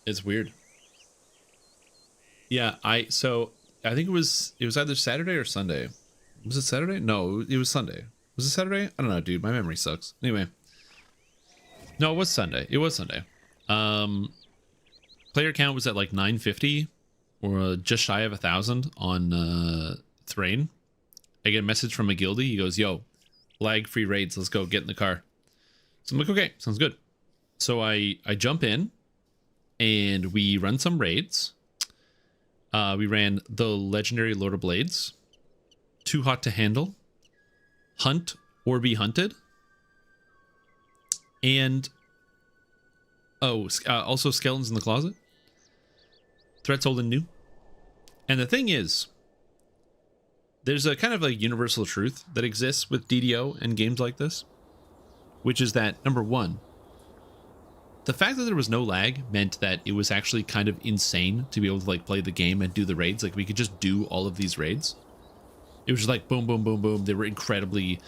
It's weird. Yeah, so I think it was either Saturday or Sunday. Was it Saturday? No, it was Sunday. Was it Saturday? I don't know, dude. My memory sucks. Anyway. No, it was Sunday. It was Sunday. Player count was at like 950 or just shy of 1,000 on Thrain. I get a message from a guildie. He goes, yo, lag-free raids. Let's go. Get in the car. So I'm like, okay, sounds good. So I jump in and we run some raids. We ran the legendary Lord of Blades, Too Hot to Handle, Hunt or Be Hunted, and also Skeletons in the Closet, Threats Old and New. And the thing is, there's a kind of like universal truth that exists with DDO and games like this, which is that, number one, the fact that there was no lag meant that it was actually kind of insane to be able to like play the game and do the raids. Like we could just do all of these raids. It was just like boom, boom, boom, boom. They were incredibly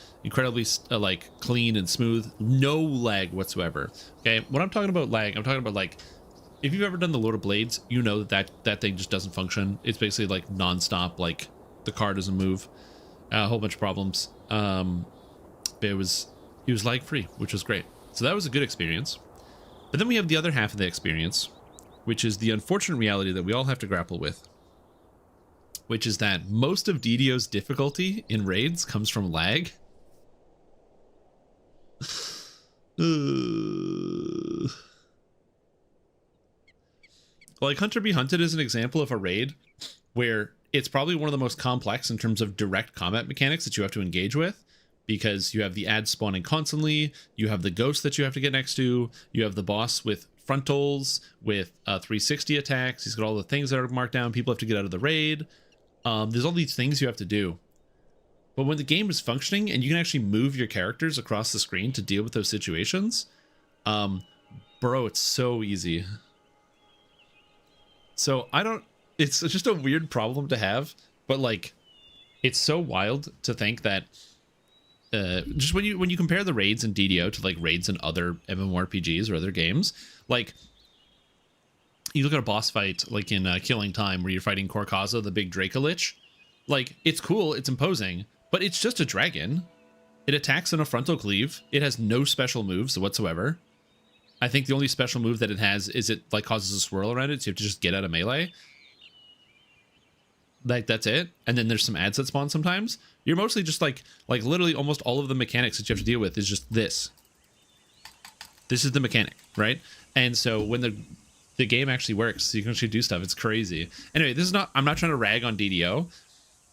like clean and smooth. No lag whatsoever. Okay, when I'm talking about lag, I'm talking about like, if you've ever done the Lord of Blades, you know that thing just doesn't function. It's basically like nonstop. Like the car doesn't move. A whole bunch of problems. But it was lag free, which was great. So that was a good experience. But then we have the other half of the experience, which is the unfortunate reality that we all have to grapple with, which is that most of DDO's difficulty in raids comes from lag. Like Hunter Be Hunted is an example of a raid where it's probably one of the most complex in terms of direct combat mechanics that you have to engage with, because you have the ads spawning constantly, you have the ghost that you have to get next to, you have the boss with frontals, with 360 attacks, he's got all the things that are marked down, people have to get out of the raid. There's all these things you have to do. But when the game is functioning and you can actually move your characters across the screen to deal with those situations, bro, it's so easy. So it's just a weird problem to have, but like, it's so wild to think that just when you compare the raids in DDO to like raids in other MMORPGs or other games, like you look at a boss fight like in Killing Time where you're fighting Korkaza, the big Dracolich. Like, it's cool, it's imposing, but it's just a dragon. It attacks in a frontal cleave. It has no special moves whatsoever. I think the only special move that it has is it like causes a swirl around it, so you have to just get out of melee. Like, that's it. And then there's some ads that spawn sometimes. You're mostly just like literally almost all of the mechanics that you have to deal with is just this. This is the mechanic, right? And so when the game actually works, you can actually do stuff. It's crazy. Anyway, I'm not trying to rag on DDO.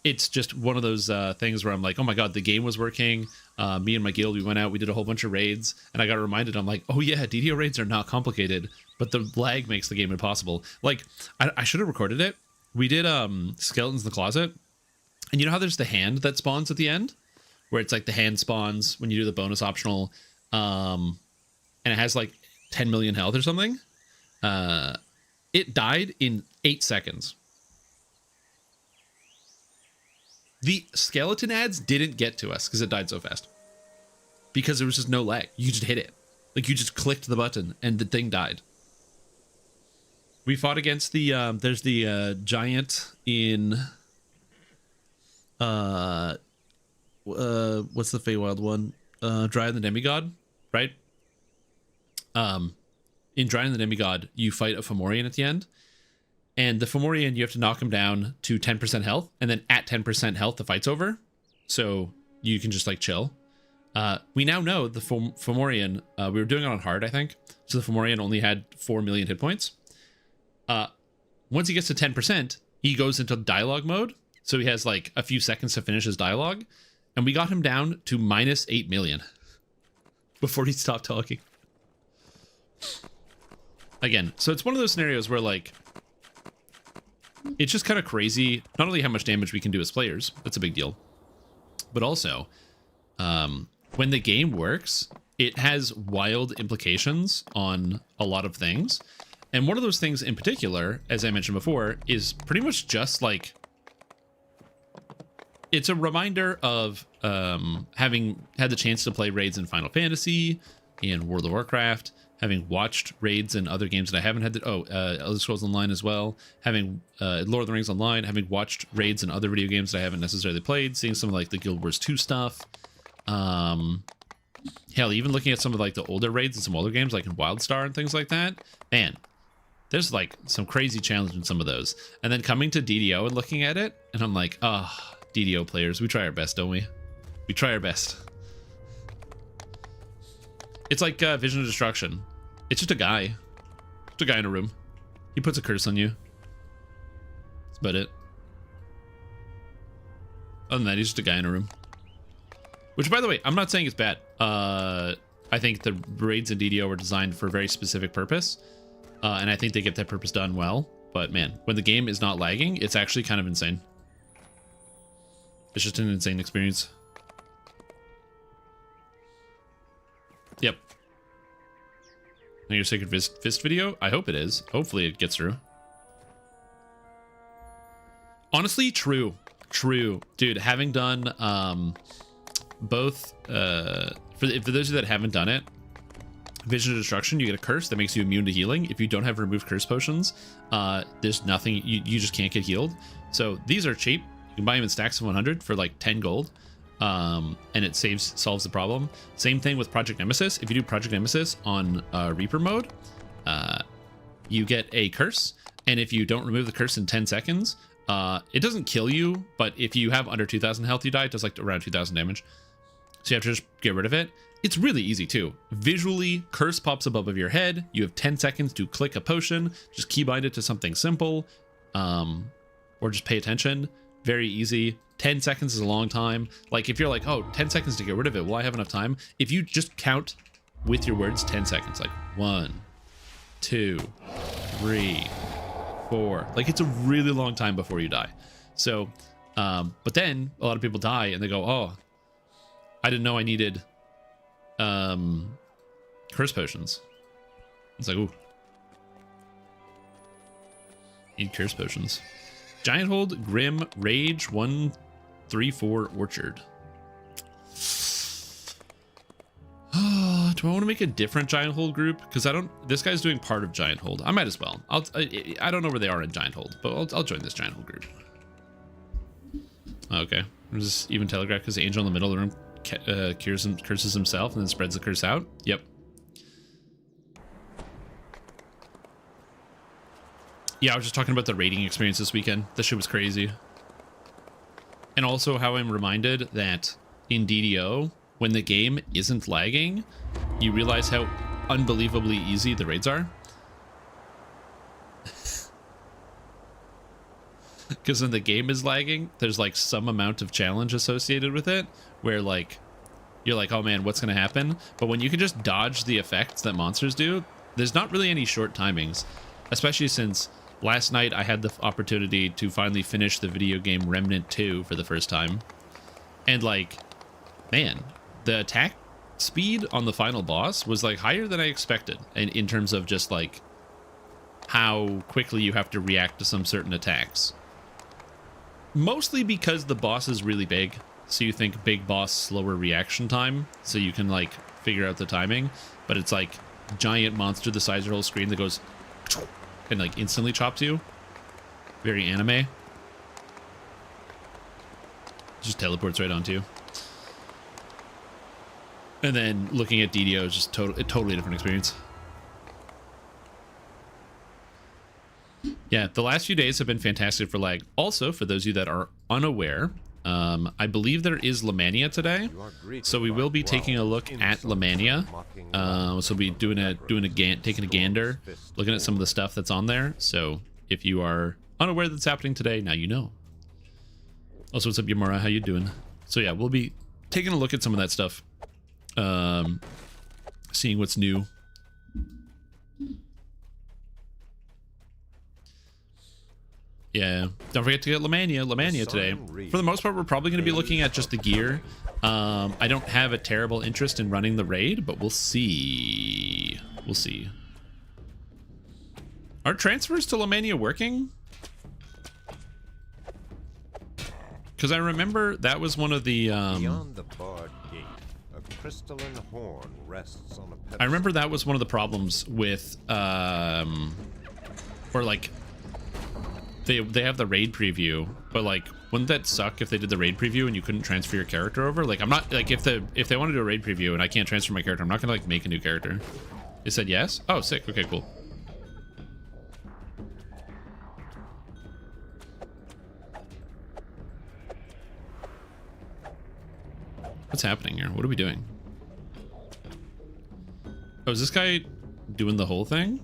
It's just one of those things where I'm like, oh my God, the game was working. Me and my guild, we went out, we did a whole bunch of raids, and I got reminded, I'm like, oh yeah, DDO raids are not complicated, but the lag makes the game impossible. Like, I should have recorded it. We did Skeletons in the Closet, and you know how there's the hand that spawns at the end? Where it's like the hand spawns when you do the bonus optional, and it has like 10 million health or something. It died in 8 seconds. The skeleton ads didn't get to us because it died so fast. Because there was just no lag. You just hit it. Like, you just clicked the button and the thing died. We fought against the, there's the giant in, what's the Feywild one? Dryad the Demigod, right? In Dryad the Demigod, you fight a Fomorian at the end. And the Fomorian, you have to knock him down to 10% health. And then at 10% health, the fight's over. So you can just like chill. We now know the Fomorian, we were doing it on hard, I think. So the Fomorian only had 4 million hit points. Once he gets to 10%, he goes into dialogue mode. So he has like a few seconds to finish his dialogue. And we got him down to minus 8 million before he stopped talking. Again, so it's one of those scenarios where like, it's just kind of crazy, not only how much damage we can do as players, that's a big deal, but also when the game works, it has wild implications on a lot of things. And one of those things in particular, as I mentioned before, is pretty much just like, it's a reminder of having had the chance to play raids in Final Fantasy, in World of Warcraft, having watched raids in other games that I haven't had to, Elder Scrolls Online as well, having Lord of the Rings Online, having watched raids in other video games that I haven't necessarily played, seeing some of like the Guild Wars 2 stuff. Hell, even looking at some of like the older raids in some older games like in WildStar and things like that. Man, there's like some crazy challenge in some of those. And then coming to DDO and looking at it, and I'm like, DDO players, we try our best, don't we? We try our best. It's like Vision of Destruction. It's just a guy. Just a guy in a room. He puts a curse on you. That's about it. Other than that, he's just a guy in a room. Which, by the way, I'm not saying it's bad. I think the raids in DDO were designed for a very specific purpose. And I think they get that purpose done well. But man, when the game is not lagging, it's actually kind of insane. It's just an insane experience. Yep. And your Sacred Fist video? I hope it is. Hopefully it gets through. Honestly, true. True. Dude, having done both, for those of you that haven't done it, Vision of Destruction, you get a curse that makes you immune to healing. If you don't have removed curse potions, there's nothing, you just can't get healed. So these are cheap. You can buy them in stacks of 100 for like 10 gold. And it solves the problem. Same thing with Project Nemesis. If you do Project Nemesis on Reaper mode, you get a curse. And if you don't remove the curse in 10 seconds, it doesn't kill you. But if you have under 2,000 health, you die. It does like around 2,000 damage. So you have to just get rid of it. It's really easy too. Visually, curse pops above your head. You have 10 seconds to click a potion. Just keybind it to something simple. Or just pay attention. Very easy. 10 seconds is a long time. Like if you're like, oh, 10 seconds to get rid of it. Will I have enough time? If you just count with your words 10 seconds, like 1, 2, 3, 4. Like it's a really long time before you die. So, but then a lot of people die and they go, oh, I didn't know I needed curse potions. It's like, ooh. Need curse potions. Giant Hold, Grim, Rage, 134 Orchard. Do I want to make a different Giant Hold group? Because this guy's doing part of Giant Hold. I might as well. I don't know where they are in Giant Hold, but I'll join this Giant Hold group. Okay. There's even telegraph because the angel in the middle of the room curses himself and then spreads the curse out. Yep. Yeah, I was just talking about the raiding experience this weekend. This shit was crazy. And also how I'm reminded that in DDO, when the game isn't lagging, you realize how unbelievably easy the raids are. Because when the game is lagging, there's like some amount of challenge associated with it where like you're like, oh man, what's going to happen? But when you can just dodge the effects that monsters do, there's not really any short timings, especially since last night I had the opportunity to finally finish the video game Remnant 2 for the first time. And like, man, the attack speed on the final boss was like higher than I expected in terms of just like how quickly you have to react to some certain attacks. Mostly because the boss is really big, so you think big boss, slower reaction time, so you can like figure out the timing. But it's like giant monster the size of your whole screen that goes and like instantly chops you. Very anime. Just teleports right onto you. And then looking at DDO is just a totally different experience. Yeah, the last few days have been fantastic for lag. Also, for those of you that are unaware, I believe there is Lamania today, so we will be taking a look at Lamania. So we'll be taking a gander, looking at some of the stuff that's on there. So if you are unaware that's happening today, now you know. Also, what's up, Yamura? How you doing? So yeah, we'll be taking a look at some of that stuff, seeing what's new. Yeah, don't forget to get Lamania today. For the most part, we're probably going to be looking at just the gear. I don't have a terrible interest in running the raid, but we'll see. We'll see. Are transfers to Lamania working? Because I remember that was one of the Beyond the barred gate, a crystalline horn rests on a pedestal. I remember that was one of the problems with, or like, they have the raid preview, but like, wouldn't that suck if they did the raid preview and you couldn't transfer your character over? Like, I'm not, like, if they want to do a raid preview and I can't transfer my character, I'm not gonna like make a new character. It said yes? Oh, sick. Okay, cool. What's happening here? What are we doing? Oh, is this guy doing the whole thing?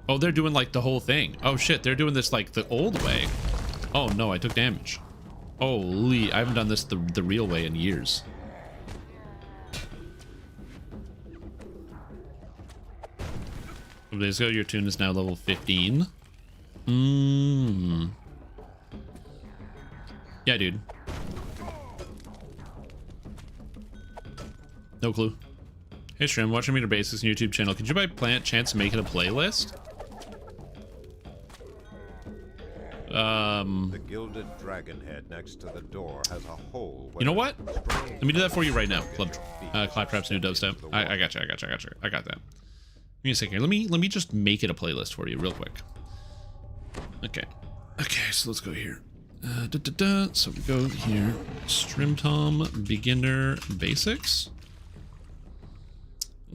Oh, they're doing like the whole thing. Oh shit, they're doing this like the old way. Oh no, I took damage. Holy, I haven't done this the real way in years. Let's go. Your tune is now level 15. Yeah, dude. No clue. Hey, Shrim, watching Meter Basics on YouTube channel. Could you by chance make it a playlist? The gilded dragon head next to the door has a hole. You know what? Let me do that for you right now. Claptrap's new dubstep. I got you. I got that. Give me a second here. Let me just make it a playlist for you real quick. Okay. Okay, so let's go here. So we go here. Strimtom Beginner Basics.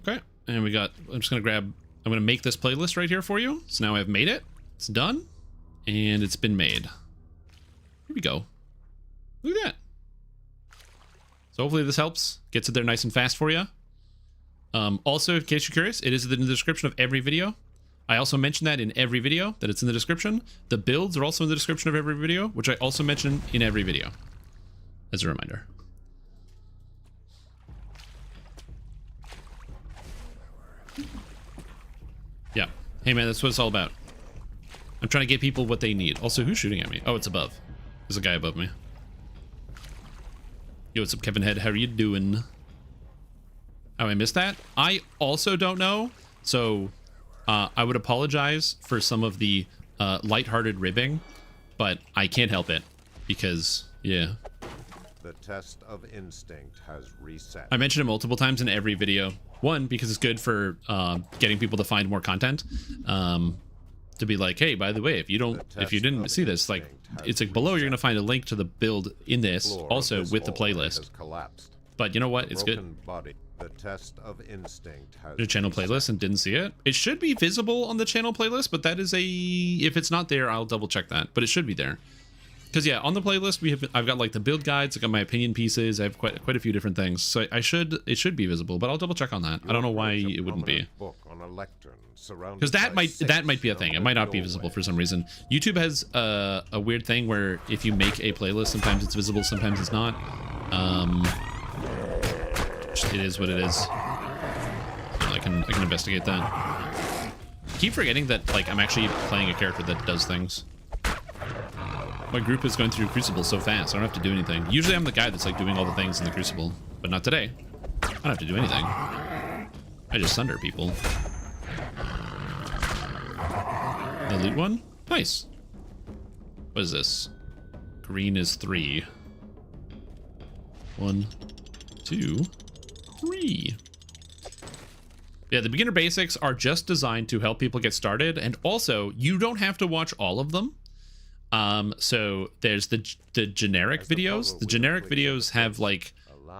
Okay, and we got, I'm gonna make this playlist right here for you. So now I've made it, it's done, and it's been made. Here we go. Look at that. So hopefully this helps, gets it there nice and fast for you. Also, in case you're curious, it is in the description of every video. I also mention that in every video, that it's in the description. The builds are also in the description of every video, which I also mention in every video, as a reminder. Yeah. Hey man, that's what it's all about. I'm trying to get people what they need. Also, who's shooting at me? Oh, it's above. There's a guy above me. Yo, what's up, Kevin Head? How are you doing? Oh, I missed that? I also don't know. So, I would apologize for some of the lighthearted ribbing, but I can't help it because, yeah. The test of instinct has reset. I mentioned it multiple times in every video. One, because it's good for getting people to find more content. To be like, hey, by the way, if you didn't see this, like, it's like below, you're gonna find a link to the build in this, also with the playlist. But you know what? It's good. The test of instinct has The channel playlist and didn't see it. It should be visible on the channel playlist, but that is if it's not there, I'll double check that. But it should be there. Because yeah, on the playlist I've got like the build guides, I got my opinion pieces, I have quite a few different things. So it should be visible, but I'll double check on that. I don't know why it wouldn't be. Because that might be a thing. It might not be visible for some reason. YouTube has a weird thing where if you make a playlist, sometimes it's visible, sometimes it's not. It is what it is. I can investigate that. I keep forgetting that like I'm actually playing a character that does things. My group is going through Crucible so fast, I don't have to do anything. Usually I'm the guy that's like doing all the things in the Crucible, but not today. I don't have to do anything. I just sunder people. The loot one? Nice. What is this? Green is 3. 1, 2, 3. Yeah, the beginner basics are just designed to help people get started, and also you don't have to watch all of them. So there's the generic videos. The generic videos have like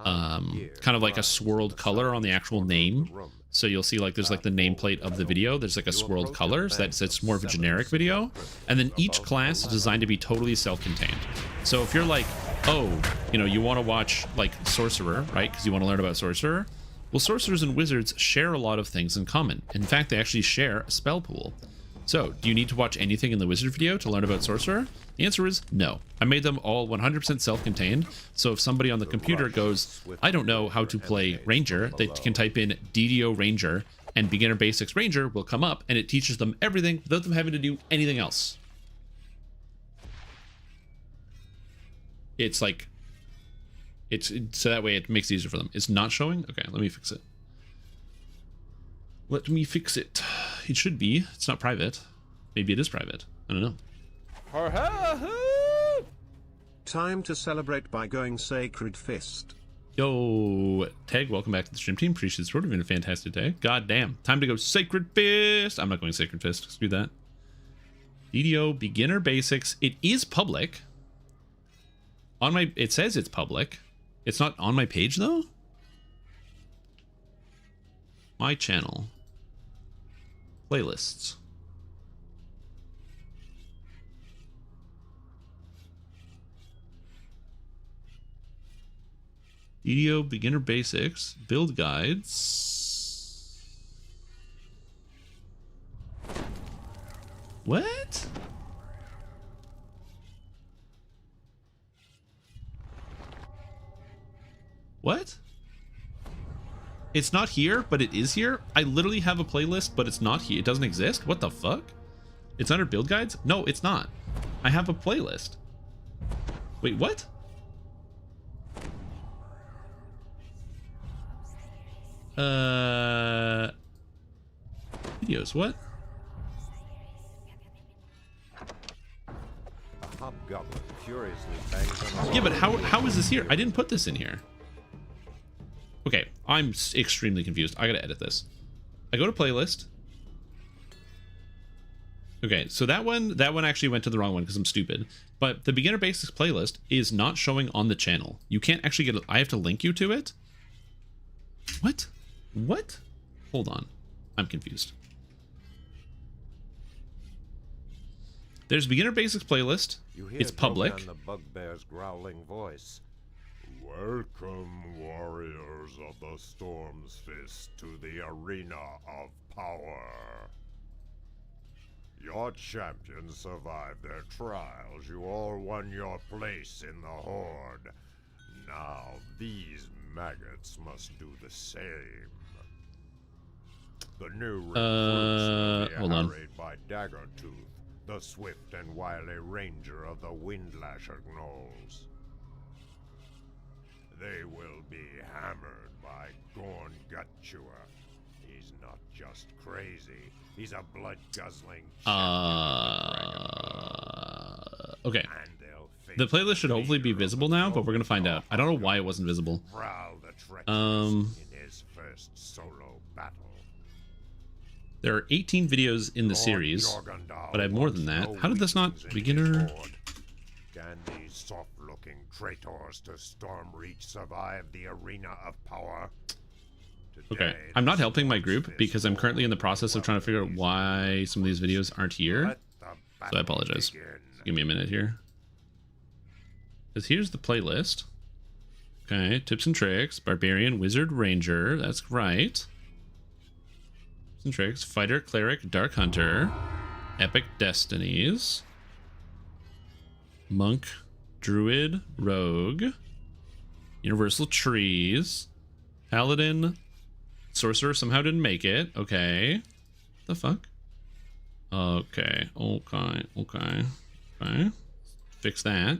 kind of like a swirled color on the actual name. So you'll see like there's like the nameplate of the video. There's like a swirled color, so it's more of a generic video. And then each class is designed to be totally self-contained. So if you're like, oh, you know, you want to watch like Sorcerer, right? Because you want to learn about Sorcerer. Well, Sorcerers and Wizards share a lot of things in common. In fact, they actually share a spell pool. So, do you need to watch anything in the Wizard video to learn about Sorcerer? The answer is no. I made them all 100% self-contained, so if somebody on the computer goes, I don't know how to play Ranger, they can type in DDO Ranger, and Beginner Basics Ranger will come up, and it teaches them everything without them having to do anything else. It's like, so that way it makes it easier for them. It's not showing? Okay, let me fix it. Let me fix it. It should be. It's not private. Maybe it is private. I don't know. Time to celebrate by going Sacred Fist. Yo, Tag, welcome back to the stream team. Appreciate the support. It's been a fantastic day. God damn. Time to go Sacred Fist. I'm not going Sacred Fist. Screw that. DDO Beginner Basics. It is public. On my, it says it's public. It's not on my page though. My channel. Playlists. DDO Beginner Basics, Build Guides. What? What? It's not here, but it is here? I literally have a playlist, but it's not here. It doesn't exist? What the fuck? It's under Build Guides? No, it's not. I have a playlist. Wait, what? Videos, what? A hobgoblin curiously bangs on Yeah, but how is this here? I didn't put this in here. Okay, I'm extremely confused. I gotta edit this. I go to playlist. Okay, so that one actually went to the wrong one because I'm stupid. But the Beginner Basics playlist is not showing on the channel. You can't actually get it. I have to link you to it. What? What? Hold on. I'm confused. There's Beginner Basics playlist. It's public. The bugbear's growling voice. Welcome, warriors of the Storm's Fist, to the arena of power. Your champions survived their trials. You all won your place in the Horde. Now these maggots must do the same. The new recruits will be harried by Daggertooth, the swift and wily ranger of the Windlasher Gnolls. They will be hammered by Gorn Gutchewer. He's not just crazy, he's a blood-guzzling okay. The playlist should hopefully be visible now, but we're gonna find out. I don't know why it wasn't visible. In his first solo battle. There are 18 videos in the series, but I have more than that. How did this not beginner? Can these soft-looking traitors to Stormreach survive the arena of power? Okay, I'm not helping my group because I'm currently in the process of trying to figure out why some of these videos aren't here. So I apologize. Give me a minute here. Because here's the playlist. Okay, tips and tricks, barbarian, wizard, ranger. That's right. Tips and tricks, fighter, cleric, dark hunter, epic destinies, monk, druid, rogue, universal trees, paladin, sorcerer somehow didn't make it. Okay, the fuck. Okay. Fix that.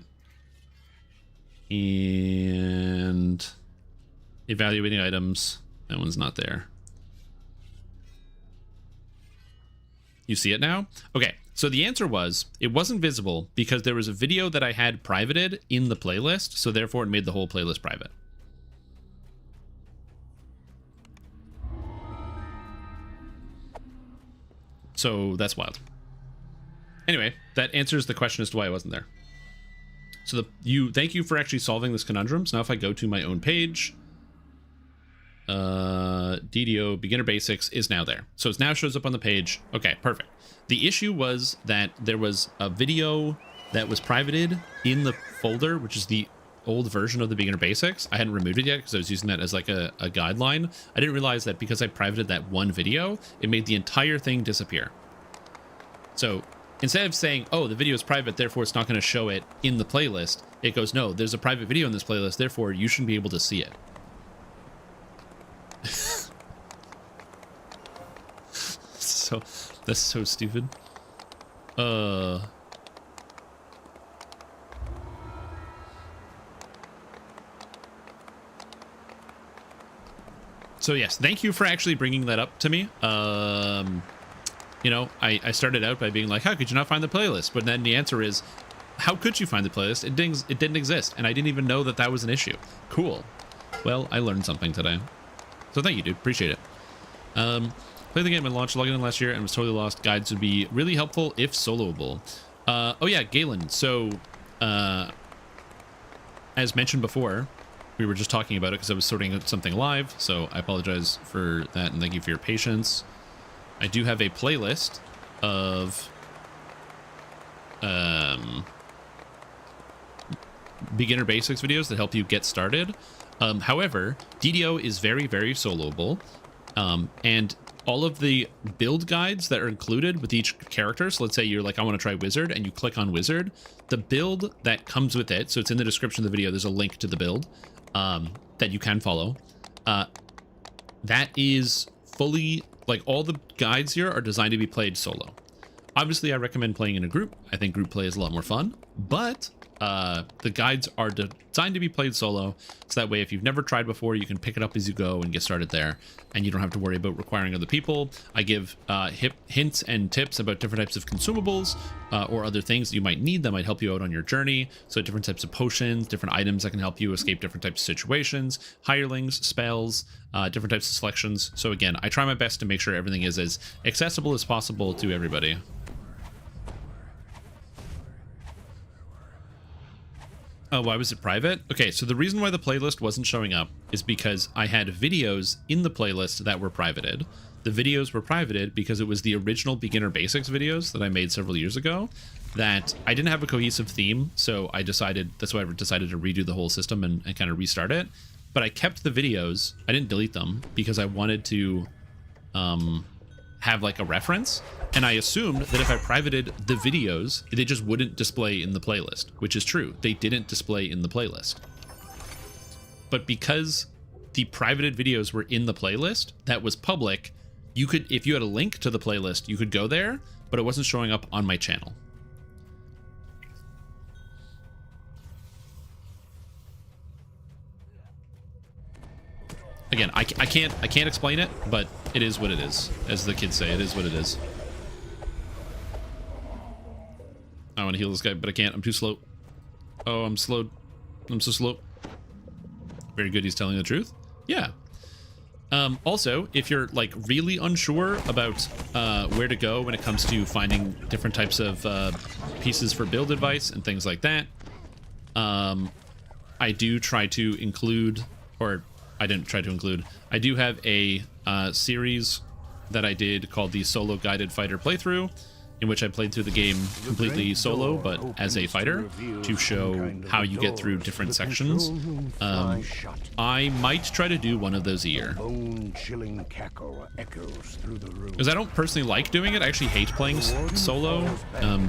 And evaluating items. That one's not there. You see it now? Okay, so the answer was it wasn't visible because there was a video that I had privated in the playlist, so therefore it made the whole playlist private. So that's wild. Anyway, that answers the question as to why I wasn't there. So thank you for actually solving this conundrum. So now if I go to my own page, DDO Beginner Basics is now there. So it now shows up on the page. Okay, perfect. The issue was that there was a video that was privated in the folder, which is the old version of the Beginner Basics. I hadn't removed it yet because I was using that as like a guideline. I didn't realize that because I privated that one video, it made the entire thing disappear. So instead of saying, oh, the video is private, therefore it's not going to show it in the playlist, it goes, no, there's a private video in this playlist, therefore you shouldn't be able to see it. So that's so stupid. So yes, thank you for actually bringing that up to me. You know, I started out by being like, how could you not find the playlist? But then the answer is, how could you find the playlist? It didn't exist, and I didn't even know that that was an issue. Cool. Well, I learned something today. So thank you, dude. Appreciate it. Played the game and launched, logged in last year, and was totally lost. Guides would be really helpful if soloable. Oh yeah, Galen. So, as mentioned before, we were just talking about it because I was sorting out something live, so I apologize for that, and thank you for your patience. I do have a playlist of beginner basics videos that help you get started. However, DDO is very, very soloable, and all of the build guides that are included with each character, so let's say you're like, I want to try Wizard, and you click on Wizard, the build that comes with it, so it's in the description of the video, there's a link to the build that you can follow. That is fully, like, all the guides here are designed to be played solo. Obviously, I recommend playing in a group. I think group play is a lot more fun, but the guides are designed to be played solo, so that way if you've never tried before, you can pick it up as you go and get started there, and you don't have to worry about requiring other people. I give hints and tips about different types of consumables or other things that you might need that might help you out on your journey. So different types of potions, different items that can help you escape different types of situations, hirelings, spells, different types of selections. So again, I try my best to make sure everything is as accessible as possible to everybody. Oh, why was it private? Okay, so the reason why the playlist wasn't showing up is because I had videos in the playlist that were privated. The videos were privated because it was the original beginner basics videos that I made several years ago that I didn't have a cohesive theme, so that's why I decided to redo the whole system and kind of restart it. But I kept the videos. I didn't delete them because I wanted to have like a reference, and I assumed that if I privated the videos, they just wouldn't display in the playlist, which is true. They didn't display in the playlist. But because the privated videos were in the playlist that was public, you could, if you had a link to the playlist, you could go there, but it wasn't showing up on my channel. Again, I can't explain it, but it is what it is. As the kids say, it is what it is. I want to heal this guy, but I can't. I'm too slow. Oh, I'm slowed. I'm so slow. Very good, he's telling the truth. Yeah. Also, if you're like really unsure about where to go when it comes to finding different types of pieces for build advice and things like that, I do try to include, or I didn't try to include, I do have a series that I did called the Solo Guided Fighter Playthrough, in which I played through the game completely solo, but as a fighter, to show how you get through different sections. I might try to do one of those a year. Because I don't personally like doing it. I actually hate playing solo,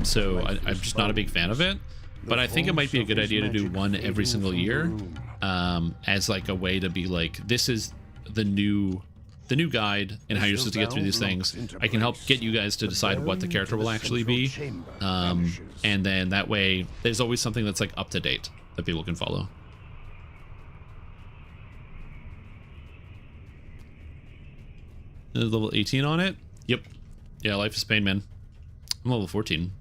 so I'm just not a big fan of it. But I think it might be a good idea to do one every single year, as like a way to be like, this is the new guide and how you're supposed to get through these things. I can help get you guys to decide what the character will actually be, and then that way there's always something that's like up to date that people can follow. There's level 18 on it. Yep. Yeah, Life is Pain, man. I'm level 14.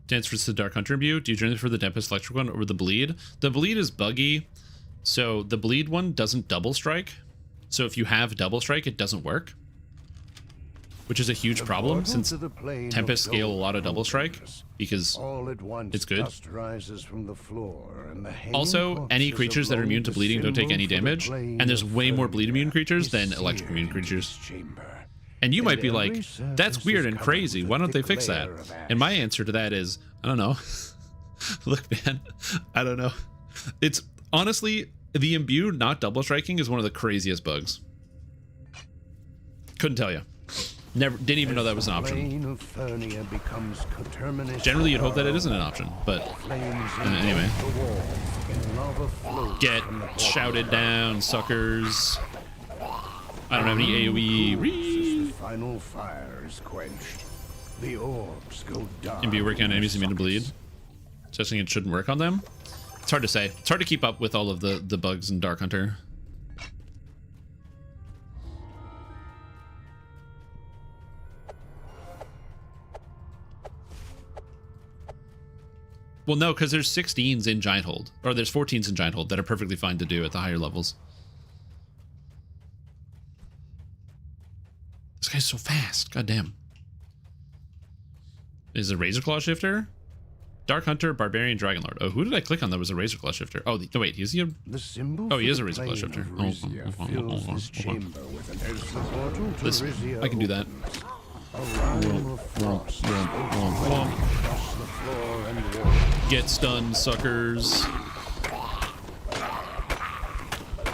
Dance for the Dark Hunter imbue. Do you journey for the Tempest Electric one or the Bleed? The Bleed is buggy. So the Bleed one doesn't double strike. So if you have double strike, it doesn't work, which is a huge problem since Tempest scale a lot of double strike because it's good. Also, any creatures that are immune to bleeding don't take any damage, and there's way more bleed immune creatures than electric immune creatures. And you might be like, that's weird and crazy. Why don't they fix that? And my answer to that is, I don't know. Look, man, I don't know. It's honestly, the imbue not double striking is one of the craziest bugs. Couldn't tell you. Never, didn't even know that was an option. Generally, you'd hope that it isn't an option, but anyway. Get shouted down, suckers. I don't have any AoE. Final fire is quenched. The orbs go dark. Imbue working on enemies immune to bleed. Suggesting it shouldn't work on them. It's hard to say. It's hard to keep up with all of the bugs in Dark Hunter. Well, no, because there's 16s in Giant Hold, or there's 14s in Giant Hold that are perfectly fine to do at the higher levels. This guy's so fast. God damn. Is it a Razor Claw Shifter? Dark Hunter, Barbarian, Dragonlord. Oh, who did I click on that was a Razor Claw Shifter? Oh, no, wait, is he a... The symbol oh, he for is the a Razor Claw plane Shifter. of Oh, Rizia fills this chamber with an as the portal to This, Rizia I can do that. opens. A rhyme of frost across the floor and wall. Get stunned, suckers.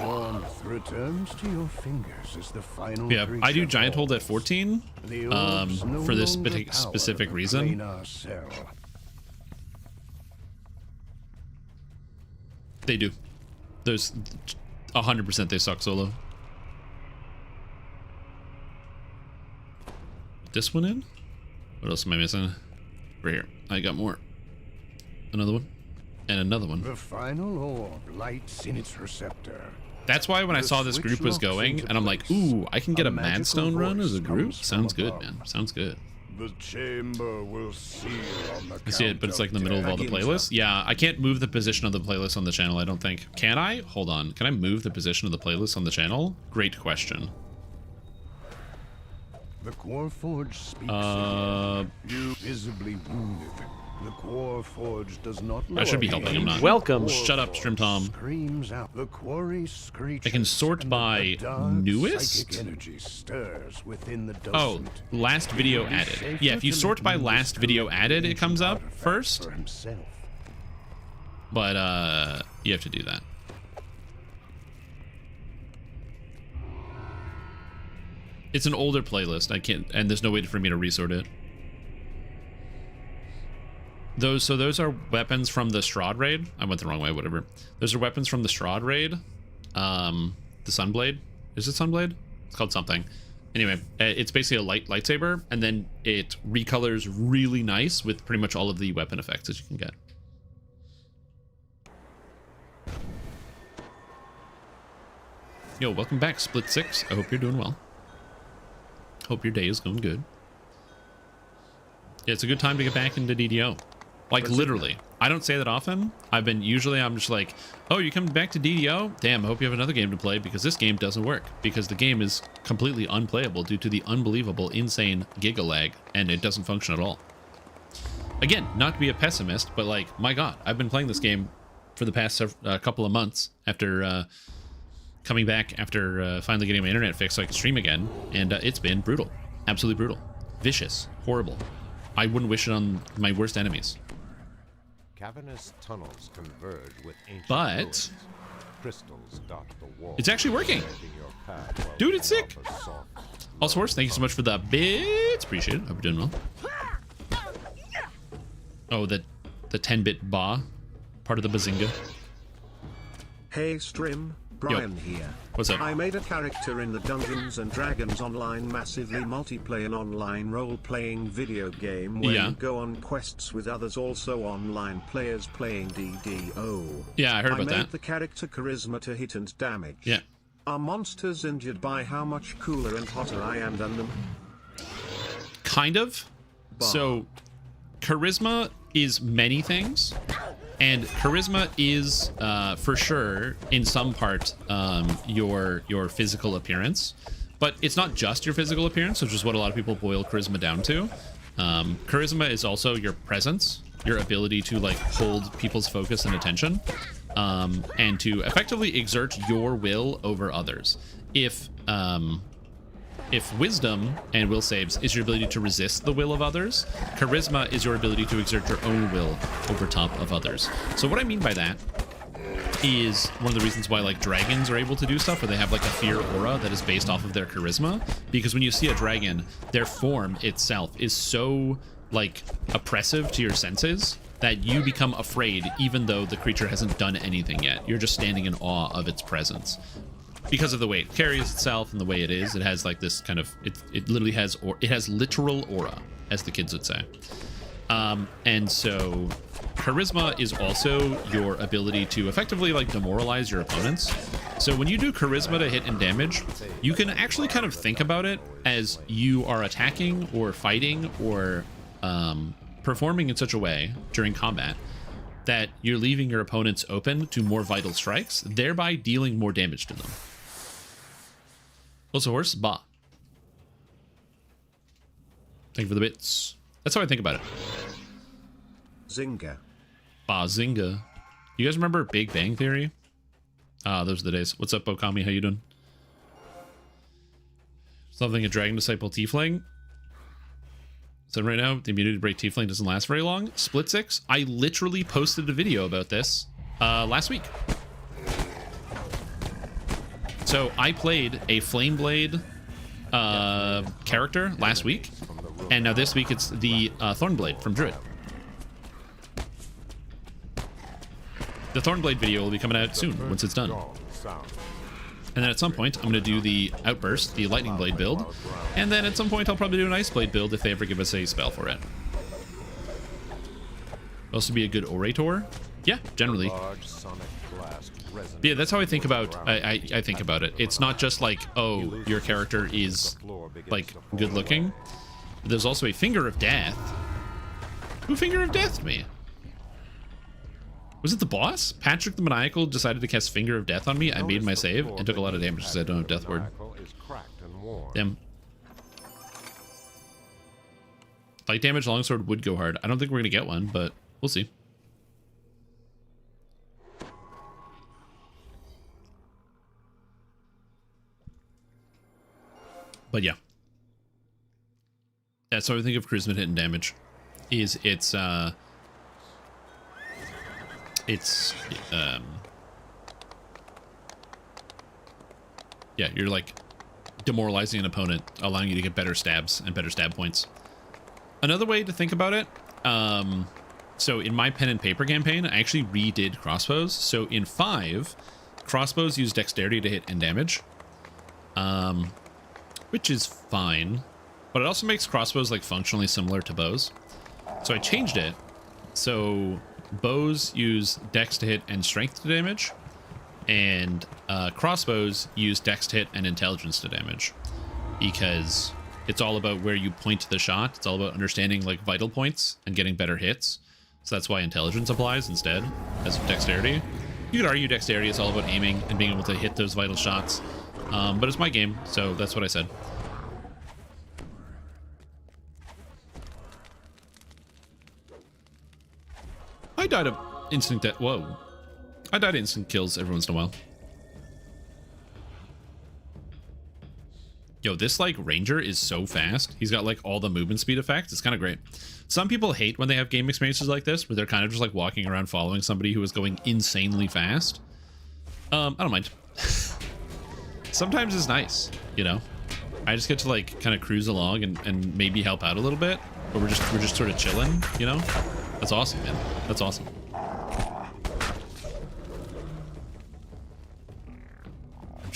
Warmth returns to your fingers as the final Yeah, I do creature Giant Hold at falls. 14 The orbs no for this longer power specific the reason. planar cell. They do. There's 100% they suck solo. This one in? What else am I missing? Right here. I got more. Another one. And another one. The final orb lights in its receptor. That's why when I The saw this switch group was locks going, into and I'm like, place. ooh, I can get A a magical Madstone run as a voice group? comes from Sounds good, above. man. Sounds good. The chamber will seal on the I see it, but it's like in the middle of all the playlists. Yeah, I can't move the position of the playlist on the channel, I don't think. Can I? Hold on. Can I move the position of the playlist on the channel? Great question. The Quarforge speaks. You visibly wounded. The Quarforge does not. I should be helping him, not. Welcome. Shut up, Stream Tom. Screams out. The quarry screeches. I can sort and by the dark newest? psychic energy stirs within the Oh, docent. last video added. Yeah, if you sort by last video added, it comes up first. For himself. But, you have to do that. It's an older playlist. I can't, and there's no way for me to resort it. Those are weapons from the Strahd raid. I went the wrong way, whatever. Those are weapons from the Strahd raid. The Sunblade. Is it Sunblade? It's called something. Anyway, it's basically a lightsaber, and then it recolors really nice with pretty much all of the weapon effects that you can get. Yo, welcome back, Split 6. I hope you're doing well. Hope your day is going good. Yeah, it's a good time to get back into DDO. Like, literally. I don't say that often. I'm just like, oh, you coming back to DDO? Damn, I hope you have another game to play, because this game doesn't work. Because the game is completely unplayable due to the unbelievable, insane giga lag, and it doesn't function at all. Again, not to be a pessimist, but like, my god, I've been playing this game for the past couple of months after coming back after finally getting my internet fixed so I can stream again, and it's been brutal. Absolutely brutal. Vicious. Horrible. I wouldn't wish it on my worst enemies. Cavernous tunnels converge with ancient But ruins. Crystals dot the wall. it's actually working. Dude, it's sick. Also, Horse, thank you so much for the bits. Appreciate it. Hope you're doing well. Oh, the 10-bit ba, part of the Bazinga. Hey Strim, Brian here. What's up? I made a character in the Dungeons and Dragons online massively multiplayer online role-playing video game where Yeah. you go on quests with others, also online players playing DDO. Yeah, I heard about I made that. the character charisma to hit and damage. Yeah. Are monsters injured by how much cooler and hotter I am than them? Kind of. So, charisma is many things. And charisma is, for sure, in some part, your physical appearance. But it's not just your physical appearance, which is what a lot of people boil charisma down to. Charisma is also your presence, your ability to, like, hold people's focus and attention, and to effectively exert your will over others. If wisdom and will saves is your ability to resist the will of others, charisma is your ability to exert your own will over top of others. So what I mean by that is one of the reasons why, like, dragons are able to do stuff where they have like a fear aura that is based off of their charisma, because when you see a dragon, their form itself is so, like, oppressive to your senses that you become afraid even though the creature hasn't done anything yet. You're just standing in awe of its presence. Because of the way it carries itself and the way it is, it has like this kind of, it literally has, or it has literal aura, as the kids would say. And so charisma is also your ability to effectively, like, demoralize your opponents. So when you do charisma to hit and damage, you can actually kind of think about it as you are attacking or fighting or performing in such a way during combat that you're leaving your opponents open to more vital strikes, thereby dealing more damage to them. Also, horse, bah. Thank you for the bits. That's how I think about it. Zynga. Bazinga. You guys remember Big Bang Theory? Ah, those are the days. What's up, Okami? How you doing? Something a dragon disciple tiefling. So right now, the immunity to break tiefling doesn't last very long. Split six. I literally posted a video about this last week. So I played a Flameblade character last week, and now this week it's the Thornblade from Druid. The Thornblade video will be coming out soon once it's done. And then at some point, I'm going to do the Outburst, the Lightning Blade build. And then at some point, I'll probably do an Ice Blade build if they ever give us a spell for it. Also be a good Orator. Yeah, generally. But yeah, that's how I think about I think about it. It's not just like, oh, your character is like good looking. There's also a Finger of Death. Who Finger of Deathed me? Was it the boss? Patrick the Maniacal decided to cast Finger of Death on me. I made my save and took a lot of damage because I don't have Death Ward. Damn. Light damage longsword would go hard. I don't think we're going to get one, but we'll see. But yeah. That's how I think of charisma hit and damage. Is it's yeah, you're like demoralizing an opponent, allowing you to get better stabs and better stab points. Another way to think about it, so in my pen and paper campaign, I actually redid crossbows. So in 5, crossbows use dexterity to hit and damage, which is fine, but it also makes crossbows like functionally similar to bows. So I changed it. So bows use dex to hit and strength to damage, and crossbows use dex to hit and intelligence to damage, because it's all about where you point the shot. It's all about understanding like vital points and getting better hits. So that's why intelligence applies instead as dexterity. You could argue dexterity is all about aiming and being able to hit those vital shots, but it's my game, so that's what I said. I died of instant death. Whoa. I died of instant kills every once in a while. Yo, this like ranger is so fast. He's got like all the movement speed effects. It's kind of great. Some people hate when they have game experiences like this, where they're kind of just like walking around following somebody who is going insanely fast. I don't mind. Sometimes it's nice, you know. I just get to like kind of cruise along and maybe help out a little bit, but we're just sort of chilling, you know. That's awesome, man. That's awesome.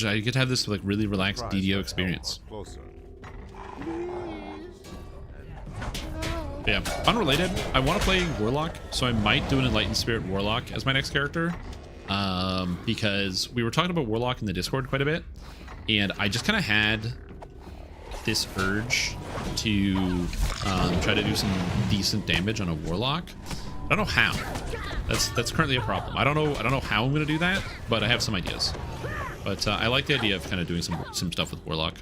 I get to have this like really relaxed DDO experience. But yeah, unrelated. I want to play Warlock, so I might do an Enlightened Spirit Warlock as my next character, because we were talking about Warlock in the Discord quite a bit, and I just kind of had this urge to try to do some decent damage on a Warlock. I don't know how. That's currently a problem. I don't know how I'm gonna do that, but I have some ideas. But I like the idea of kind of doing some stuff with Warlock.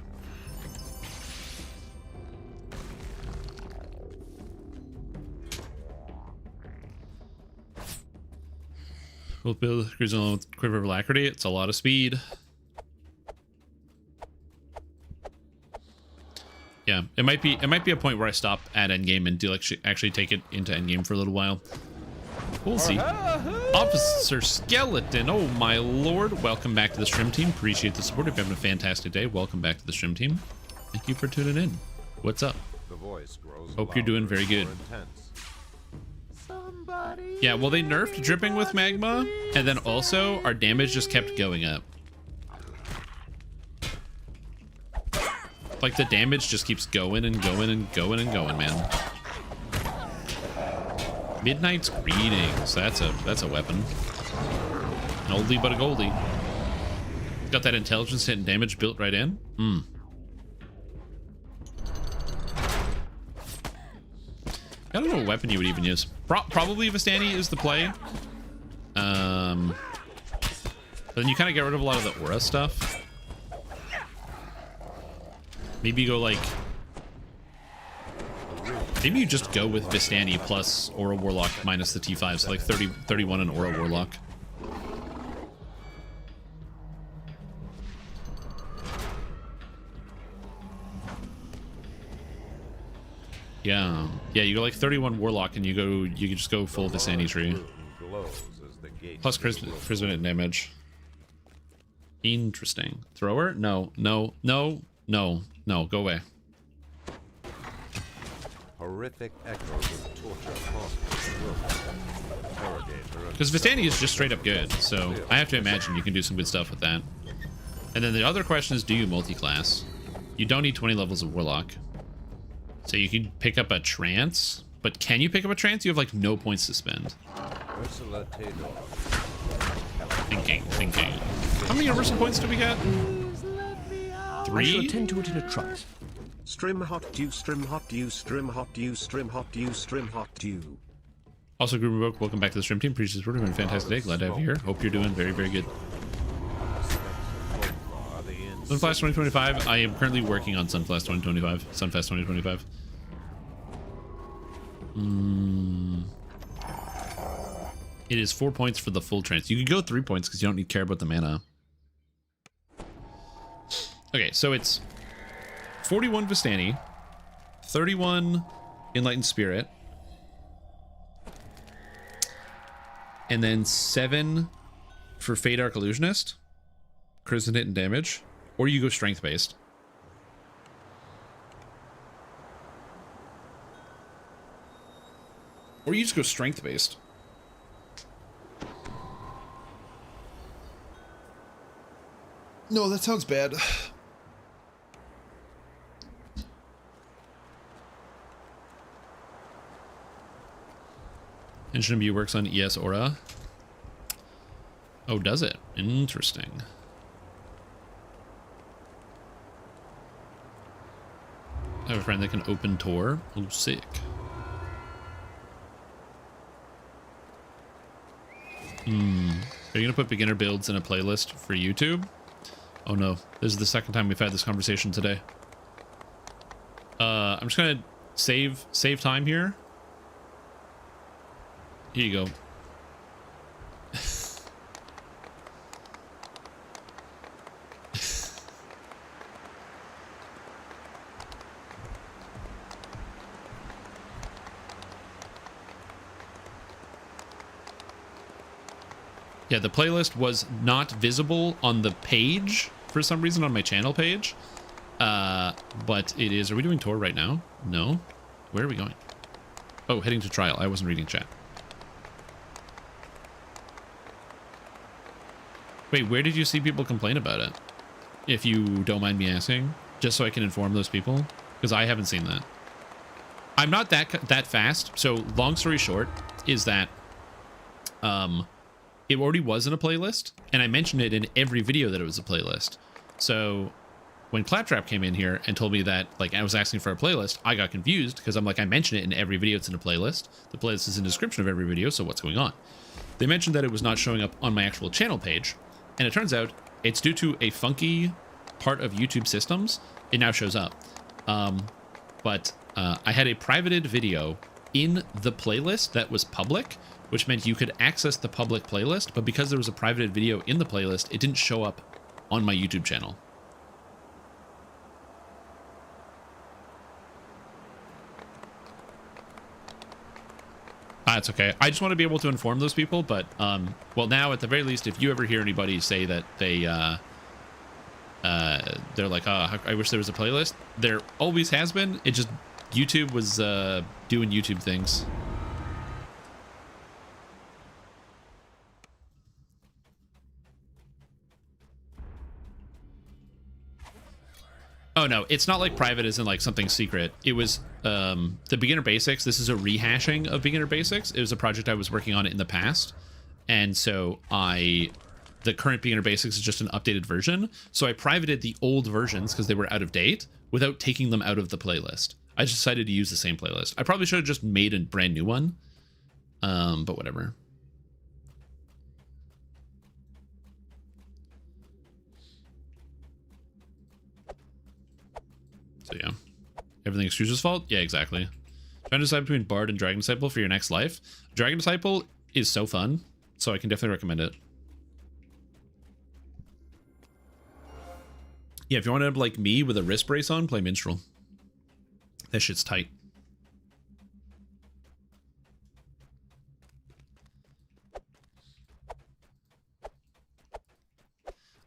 We'll build cruising along with Quiver of Alacrity. It's a lot of speed. Yeah, it might be a point where I stop at endgame and do actually take it into endgame for a little while. We'll see. Officer Skeleton, oh my lord. Welcome back to the stream team. Appreciate the support. If you're having a fantastic day, welcome back to the stream team. Thank you for tuning in. What's up? Hope you're doing very good. Yeah, well, they nerfed dripping with magma, and then also our damage just kept going up. Like the damage just keeps going and going and going and going, man. Midnight's Greetings. That's a weapon. An oldie but a goldie. Got that intelligence hit and damage built right in. I don't know what weapon you would even use. Probably Vistani is the play. But then you kind of get rid of a lot of the aura stuff. Maybe you go like... Maybe you just go with Vistani plus Aura Warlock minus the T5, so like 31 in Aura Warlock. Yeah, you go like 31 Warlock and you can just go full Vistani tree. Plus Charisma damage. Interesting. Thrower? No, go away. Horrific echoes of torture because Vistani is just straight up good, so I have to imagine you can do some good stuff with that. And then the other question is, do you multi-class? You don't need 20 levels of Warlock. So you can pick up a Trance, but can you pick up a Trance? You have like no points to spend. Thinking. How many universal points do we get? 3? I shall attend to it in a trice. Strim hot dew, strim hot dew, strim hot dew, strim hot dew, strim hot dew. Also, Group Revoke, welcome back to the stream team. Appreciate this. We're doing a fantastic day. Glad to have you here. Hope you're doing very, very good. Sunflash 2025. I am currently working on Sunflash 2025. Sunfest 2025. It is 4 points for the full trance. You can go 3 points because you don't need to care about the mana. Okay, so it's 41 Vistani, 31 Enlightened Spirit, and then 7 for Fade Arc Illusionist, Charisma hit and damage, or you go strength based. Or you just go strength based. No, that sounds bad. Engine MU works on ES Aura. Oh, does it? Interesting. I have a friend that can open Tor. Oh, sick. Are you gonna put beginner builds in a playlist for YouTube? Oh no, this is the second time we've had this conversation today. I'm just gonna save time here. Here you go. Yeah, the playlist was not visible on the page for some reason on my channel page. But it is. Are we doing tour right now? No. Where are we going? Oh, heading to trial. I wasn't reading chat. Wait, where did you see people complain about it? If you don't mind me asking, just so I can inform those people, because I haven't seen that. I'm not that fast. So long story short is that it already was in a playlist, and I mentioned it in every video that it was a playlist. So when Claptrap came in here and told me that, like, I was asking for a playlist, I got confused because I'm like, I mentioned it in every video. It's in a playlist. The playlist is in the description of every video, so what's going on? They mentioned that it was not showing up on my actual channel page, and it turns out it's due to a funky part of YouTube systems. It now shows up. But I had a privated video in the playlist that was public, which meant you could access the public playlist, but because there was a privated video in the playlist, it didn't show up on my YouTube channel. That's okay. I just want to be able to inform those people, but, well, now, at the very least, if you ever hear anybody say that they're like, oh, I wish there was a playlist, there always has been. It just, YouTube was doing YouTube things. Oh no, it's not like private as in like something secret. It was the beginner basics. This is a rehashing of beginner basics. It was a project I was working on in the past. And so the current beginner basics is just an updated version. So I privated the old versions because they were out of date without taking them out of the playlist. I just decided to use the same playlist. I probably should have just made a brand new one. But whatever. So yeah, everything is Scrooge's fault. Yeah, exactly. Trying to decide between Bard and Dragon Disciple for your next life. Dragon Disciple is so fun, so I can definitely recommend it. Yeah, if you want to end up like me with a wrist brace on, play Minstrel. That shit's tight.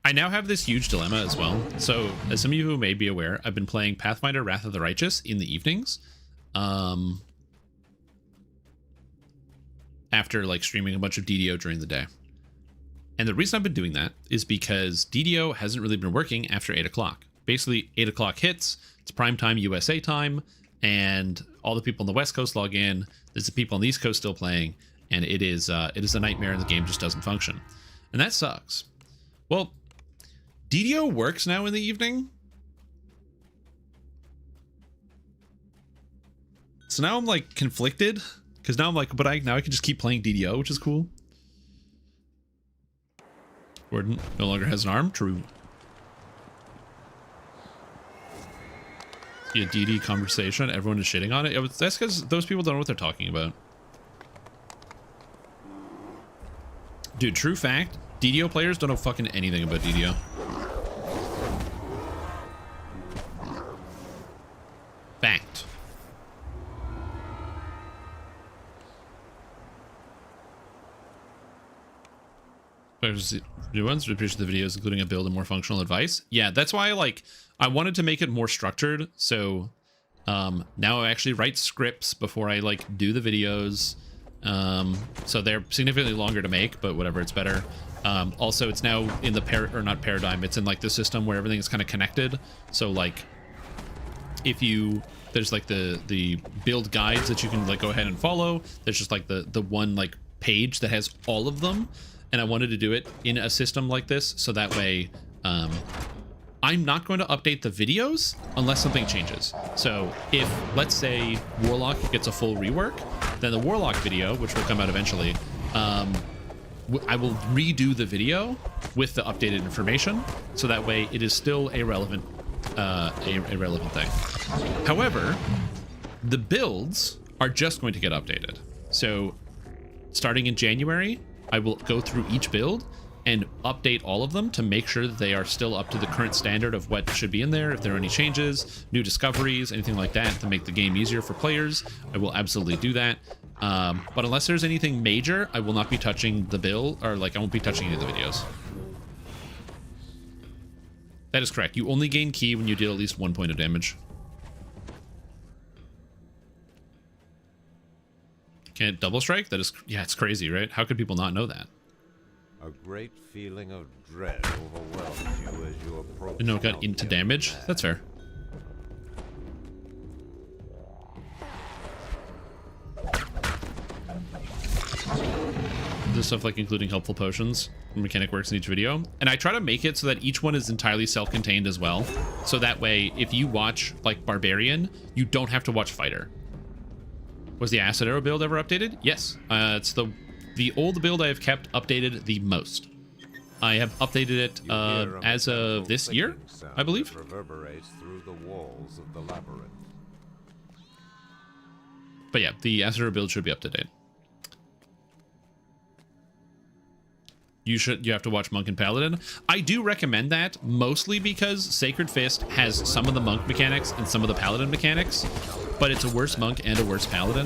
I now have this huge dilemma as well. So, as some of you who may be aware, I've been playing Pathfinder Wrath of the Righteous in the evenings. After like streaming a bunch of DDO during the day. And the reason I've been doing that is because DDO hasn't really been working after 8 o'clock. Basically, 8 o'clock hits, it's prime time USA time, and all the people on the West Coast log in. There's the people on the East Coast still playing, and it is a nightmare, and the game just doesn't function. And that sucks. Well, DDO works now in the evening. So now I'm like conflicted, because now I'm like, but now I can just keep playing DDO, which is cool. Gordon no longer has an arm. True. See a DD conversation. Everyone is shitting on it. That's because those people don't know what they're talking about. Dude, true fact. DDO players don't know fucking anything about DDO. Fact. New ones. We appreciate the videos, including a build and more functional advice. Yeah, that's why I wanted to make it more structured. So now I actually write scripts before I like do the videos. So they're significantly longer to make, but whatever, it's better. Also, it's now in the not paradigm. It's in like the system where everything is kind of connected. So like, if there's like the build guides that you can like go ahead and follow. There's just like the one like page that has all of them. And I wanted to do it in a system like this, so that way I'm not going to update the videos unless something changes. So if, let's say, Warlock gets a full rework, then the Warlock video, which will come out eventually, I will redo the video with the updated information, so that way it is still a relevant thing. However, the builds are just going to get updated. So starting in January, I will go through each build and update all of them to make sure that they are still up to the current standard of what should be in there. If there are any changes, new discoveries, anything like that to make the game easier for players, I will absolutely do that. But unless there's anything major, I will not be touching the build, or like I won't be touching any of the videos. That is correct. You only gain ki when you deal at least 1 point of damage. Can't double strike? That is, yeah, it's crazy, right? How could people not know that? A great feeling of dread overwhelms you as you approach. No, it got into damage. That's fair. This stuff like including helpful potions. Mechanic works in each video. And I try to make it so that each one is entirely self-contained as well. So that way, if you watch like Barbarian, you don't have to watch Fighter. Was the Acid Arrow build ever updated? Yes. It's the old build I have kept updated the most. I have updated it as of this year, I believe. Reverberates through the walls of the labyrinth. But yeah, the Acid Arrow build should be up to date. You have to watch Monk and Paladin. I do recommend that, mostly because Sacred Fist has some of the Monk mechanics and some of the Paladin mechanics, but it's a worse Monk and a worse Paladin.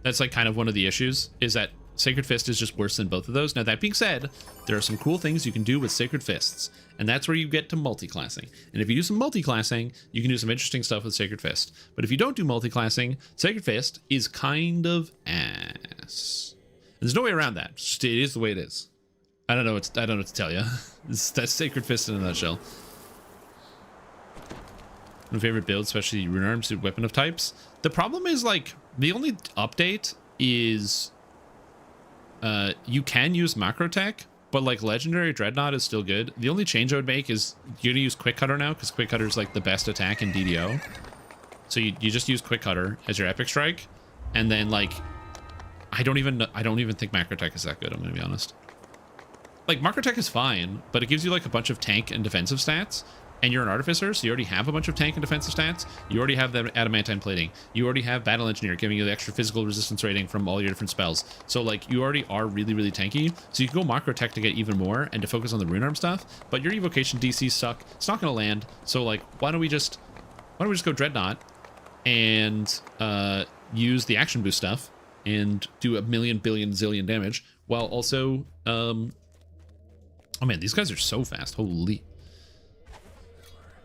That's like kind of one of the issues, is that Sacred Fist is just worse than both of those. Now, that being said, there are some cool things you can do with Sacred Fists, and that's where you get to multi-classing. And if you do some multi-classing, you can do some interesting stuff with Sacred Fist. But if you don't do multi-classing, Sacred Fist is kind of ass. There's no way around that. It is the way it is. I don't know what to tell you. That's Sacred Fist in a nutshell. My favorite build, especially Rune Arms, Weapon of Types. The problem is, like, the only update is you can use macro tech, but like legendary dreadnought is still good. The only change I would make is you're gonna use quick cutter now, because quick cutter is like the best attack in DDO. So you just use quick cutter as your epic strike, and then like I don't even think macro tech is that good, I'm gonna be honest. Like macro tech is fine, but it gives you like a bunch of tank and defensive stats, and you're an artificer, so you already have a bunch of tank and defensive stats. You already have the adamantine plating. You already have battle engineer giving you the extra physical resistance rating from all your different spells. So like you already are really, really tanky. So you can go macro tech to get even more and to focus on the rune arm stuff, but your evocation DCs suck. It's not gonna land. So like why don't we just go dreadnought and use the action boost stuff and do a million billion zillion damage while also oh man, these guys are so fast. Holy.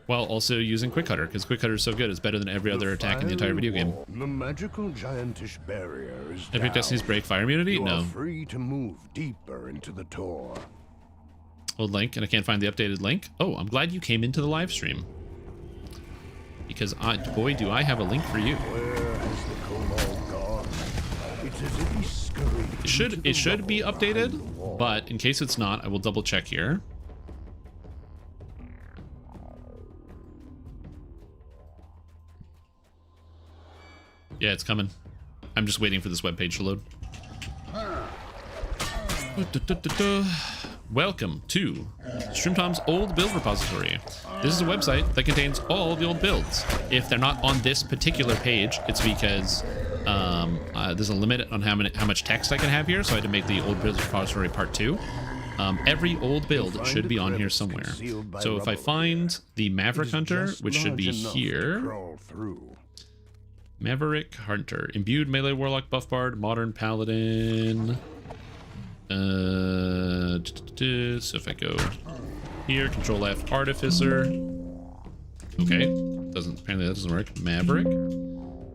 While also using quick cutter, because quick cutter is so good. It's better than every other attack in the entire video game. The magical giantish barrier is Epic Destinies break fire immunity? You no. are free to move deeper into the Tor. Old link, and I can't find the updated link. Oh, I'm glad you came into the live stream. Because boy, do I have a link for you. Where has the kobold gone? It's as if he scurried. It should be updated, but in case it's not, I will double check here. Yeah, it's coming. I'm just waiting for this webpage to load. Welcome to StreamTom's old build repository. This is a website that contains all the old builds. If they're not on this particular page, it's because there's a limit on how much text I can have here, so I had to make the old build repository part 2. Every old build should be on here somewhere. So if I find the Maverick Hunter, which should be here. Maverick Hunter, imbued melee warlock buff bard, modern paladin. So if I go here, control F, artificer. Okay, apparently that doesn't work. Maverick.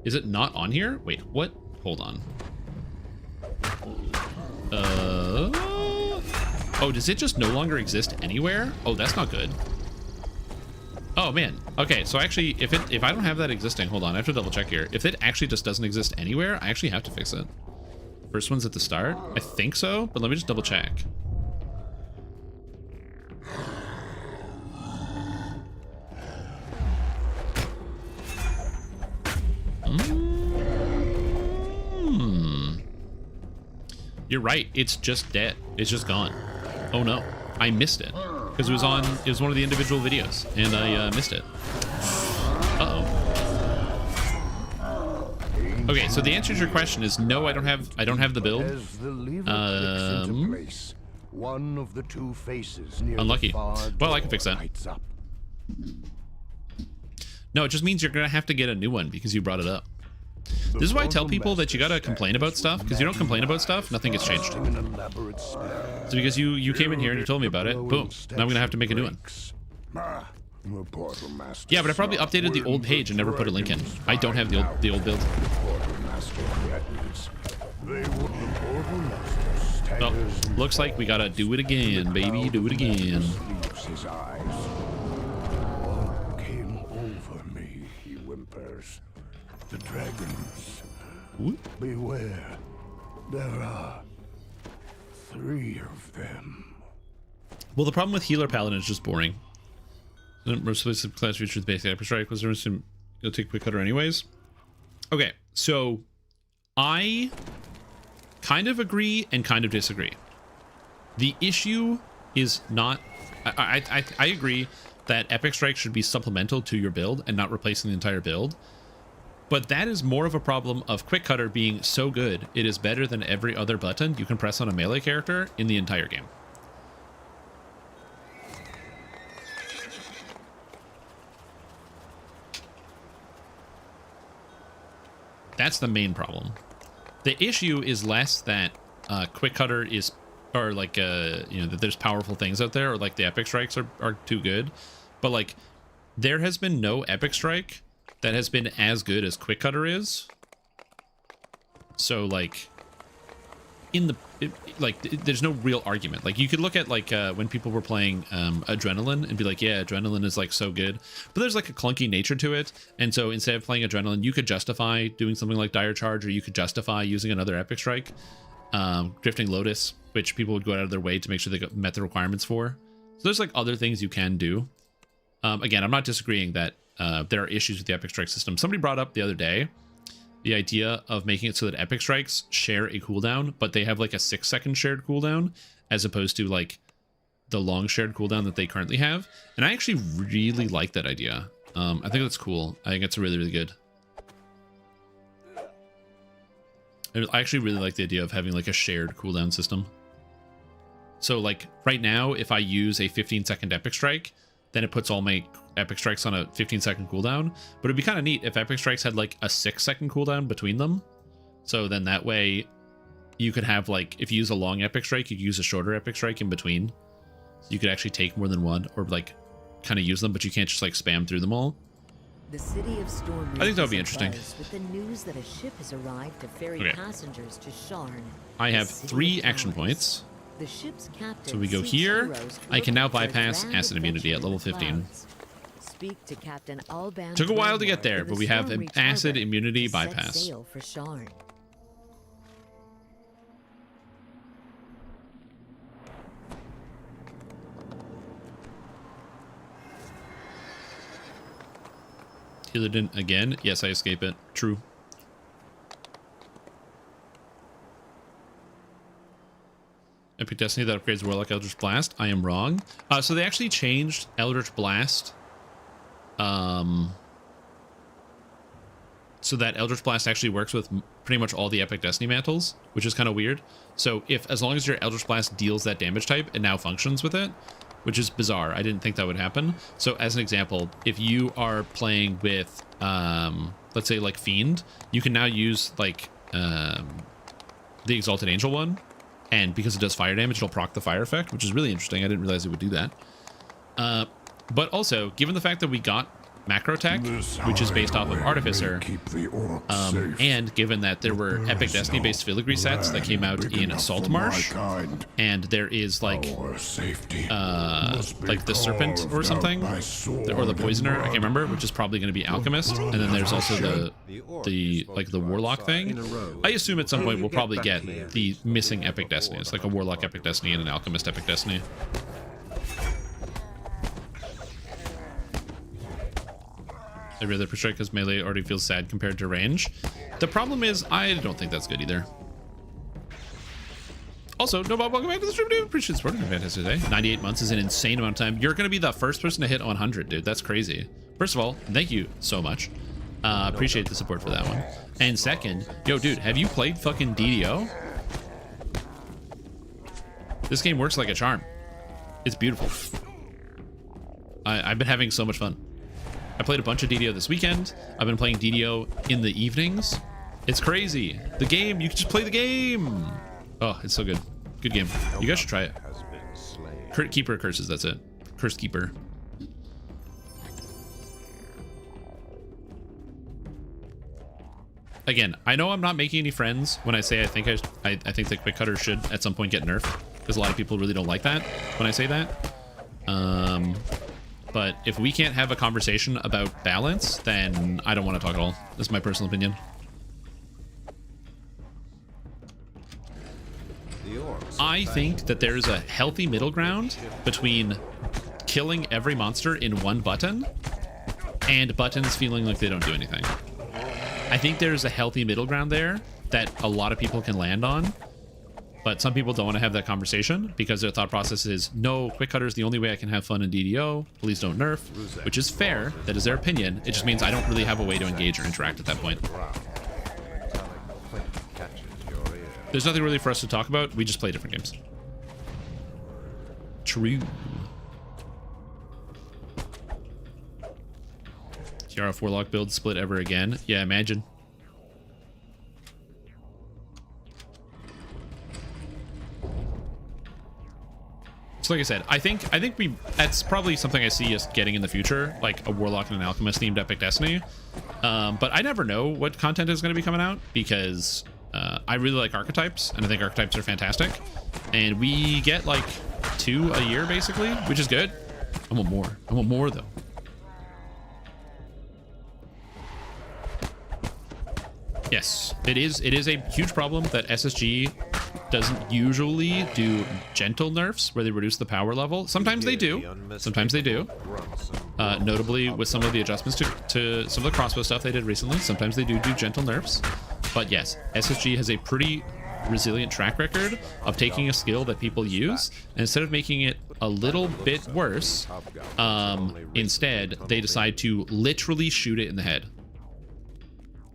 Is it not on here? Wait, what? Hold on. Oh, does it just no longer exist anywhere? Oh, that's not good. Oh man. Okay, so actually, if I don't have that existing, hold on, I have to double check here. If it actually just doesn't exist anywhere, I actually have to fix it. First one's at the start? I think so, but let me just double check. You're right, it's just dead. It's just gone. Oh no, I missed it. Because it was one of the individual videos, and I missed it. Uh-oh. Okay, so the answer to your question is no, I don't have the build. One of the two faces Unlucky. Well, I can fix that. No, it just means you're gonna have to get a new one because you brought it up. This is why I tell people that you gotta complain about stuff, because you don't complain about stuff, nothing gets changed. So because you came in here and you told me about it, boom, now I'm gonna have to make a new one. Yeah, but I probably updated the old page and never put a link in. I don't have the old build. Well, looks like we gotta do it again, baby, do it again. Came over me, he whimpers. The dragons. Beware. There are 3 of them. Well, the problem with healer paladin is just boring. Most class features basic hyper strike. Was there some? You'll take quick cutter anyways. Okay, so I kind of agree and kind of disagree. The issue is not. I agree that epic strike should be supplemental to your build and not replacing the entire build. But that is more of a problem of quick cutter being so good it is better than every other button you can press on a melee character in the entire game. That's the main problem. The issue is less that quick cutter is, or like that there's powerful things out there, or like the epic strikes are too good, but like there has been no epic strike that has been as good as quick cutter is. So like there's no real argument. Like you could look at like when people were playing adrenaline and be like, yeah, adrenaline is like so good, but there's like a clunky nature to it, and so instead of playing adrenaline, you could justify doing something like dire charge, or you could justify using another epic strike. Drifting Lotus, which people would go out of their way to make sure they met the requirements for. So there's like other things you can do. Again, I'm not disagreeing that there are issues with the Epic Strike system. Somebody brought up the other day the idea of making it so that Epic Strikes share a cooldown, but they have like a 6-second shared cooldown as opposed to like the long shared cooldown that they currently have. And I actually really like that idea. I think that's cool. I think it's really, really good. I actually really like the idea of having like a shared cooldown system. So like right now, if I use a 15-second Epic Strike, then it puts all my Epic Strikes on a 15-second cooldown. But it'd be kind of neat if Epic Strikes had like a 6-second cooldown between them. So then that way you could have like, if you use a long Epic Strike, you could use a shorter Epic Strike in between. So you could actually take more than one or like kind of use them, but you can't just like spam through them all. The city of Storm I think that would be interesting. With the news that a ship has arrived to ferry passengers to Sharn. I have 3 action points. The ship's captain So we go here. I can now bypass acid immunity at level 15. Speak to Captain Alban. Took a while to get there, but we have an acid immunity bypass. Sail for Sharn. Healer didn't again. Yes, I escape it. True. Epic Destiny that upgrades Warlock Eldritch Blast. I am wrong. So they actually changed Eldritch Blast. So that Eldritch Blast actually works with pretty much all the Epic Destiny mantles, which is kind of weird. So as long as your Eldritch Blast deals that damage type, it now functions with it, which is bizarre. I didn't think that would happen. So as an example, if you are playing with, let's say like Fiend, you can now use like the Exalted Angel one. And because it does fire damage, it'll proc the fire effect, which is really interesting. I didn't realize it would do that. But also, given the fact that we got Macro Tech, which is based off of Artificer, and given that there were Epic Destiny-based filigree sets that came out in Salt Marsh, and there is like the Serpent or something, or the Poisoner, I can't remember, which is probably going to be Alchemist, and then there's also the Warlock thing. I assume at some point we'll probably get the missing Epic Destinies, like a Warlock Epic Destiny and an Alchemist Epic Destiny. I'd rather push strike because melee already feels sad compared to range. The problem is, I don't think that's good either. Also, no Bob, welcome back to the stream, dude. Appreciate the support. Fantastic today. 98 months is an insane amount of time. You're going to be the first person to hit 100, dude. That's crazy. First of all, thank you so much. Appreciate the support for that one. And second, yo, dude, have you played fucking DDO? This game works like a charm. It's beautiful. I've been having so much fun. I played a bunch of DDO this weekend. I've been playing DDO in the evenings. It's crazy. The game, you can just play the game. Oh, it's so good. Good game. You guys should try it. Keeper curses, that's it. Curse Keeper. Again, I know I'm not making any friends when I say I think the quick cutter should at some point get nerfed, because a lot of people really don't like that when I say that. But if we can't have a conversation about balance, then I don't want to talk at all. That's my personal opinion. I think that there's a healthy middle ground between killing every monster in one button and buttons feeling like they don't do anything. I think there's a healthy middle ground there that a lot of people can land on. But some people don't want to have that conversation because their thought process is, no, quick cutter is the only way I can have fun in DDO. Please don't nerf, which is fair. That is their opinion. It just means I don't really have a way to engage or interact at that point. There's nothing really for us to talk about. We just play different games. True. Kiara Warlock build split ever again. Yeah, imagine. So like I said, I think that's probably something I see us getting in the future, like a Warlock and an Alchemist themed Epic Destiny. But I never know what content is going to be coming out because I really like archetypes, and I think archetypes are fantastic. And we get like 2 a year basically, which is good. I want more. I want more though. Yes, it is a huge problem that SSG doesn't usually do gentle nerfs where they reduce the power level. Sometimes they do. Sometimes they do. Notably with some of the adjustments to some of the crossbow stuff they did recently. Sometimes they do gentle nerfs. But yes, SSG has a pretty resilient track record of taking a skill that people use, and instead of making it a little bit worse, instead they decide to literally shoot it in the head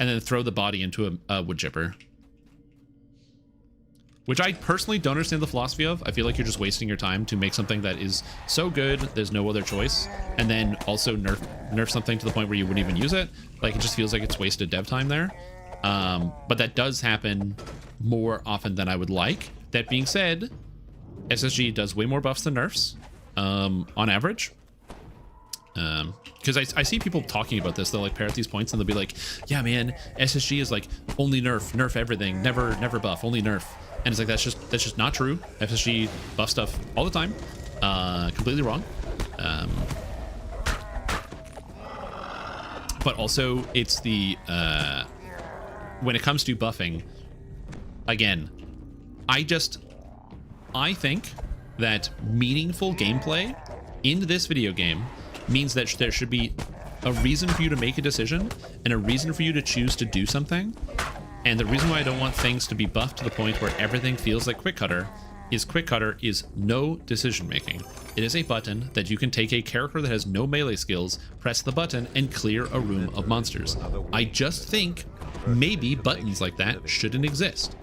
and then throw the body into a wood chipper. Which I personally don't understand the philosophy of. I feel like you're just wasting your time to make something that is so good, there's no other choice, and then also nerf something to the point where you wouldn't even use it. Like, it just feels like it's wasted dev time there. But that does happen more often than I would like. That being said, SSG does way more buffs than nerfs, on average. Because I see people talking about this, they'll like parrot these points and they'll be like, yeah man, SSG is like only nerf everything, never buff, only nerf. And it's like, that's just not true. SSG buff stuff all the time. Completely wrong. But also it's the when it comes to buffing, again, I think that meaningful gameplay in this video game means that there should be a reason for you to make a decision and a reason for you to choose to do something. And the reason why I don't want things to be buffed to the point where everything feels like Quick Cutter is no decision making. It is a button that you can take a character that has no melee skills, press the button, and clear a room of monsters. I just think maybe buttons like that shouldn't exist.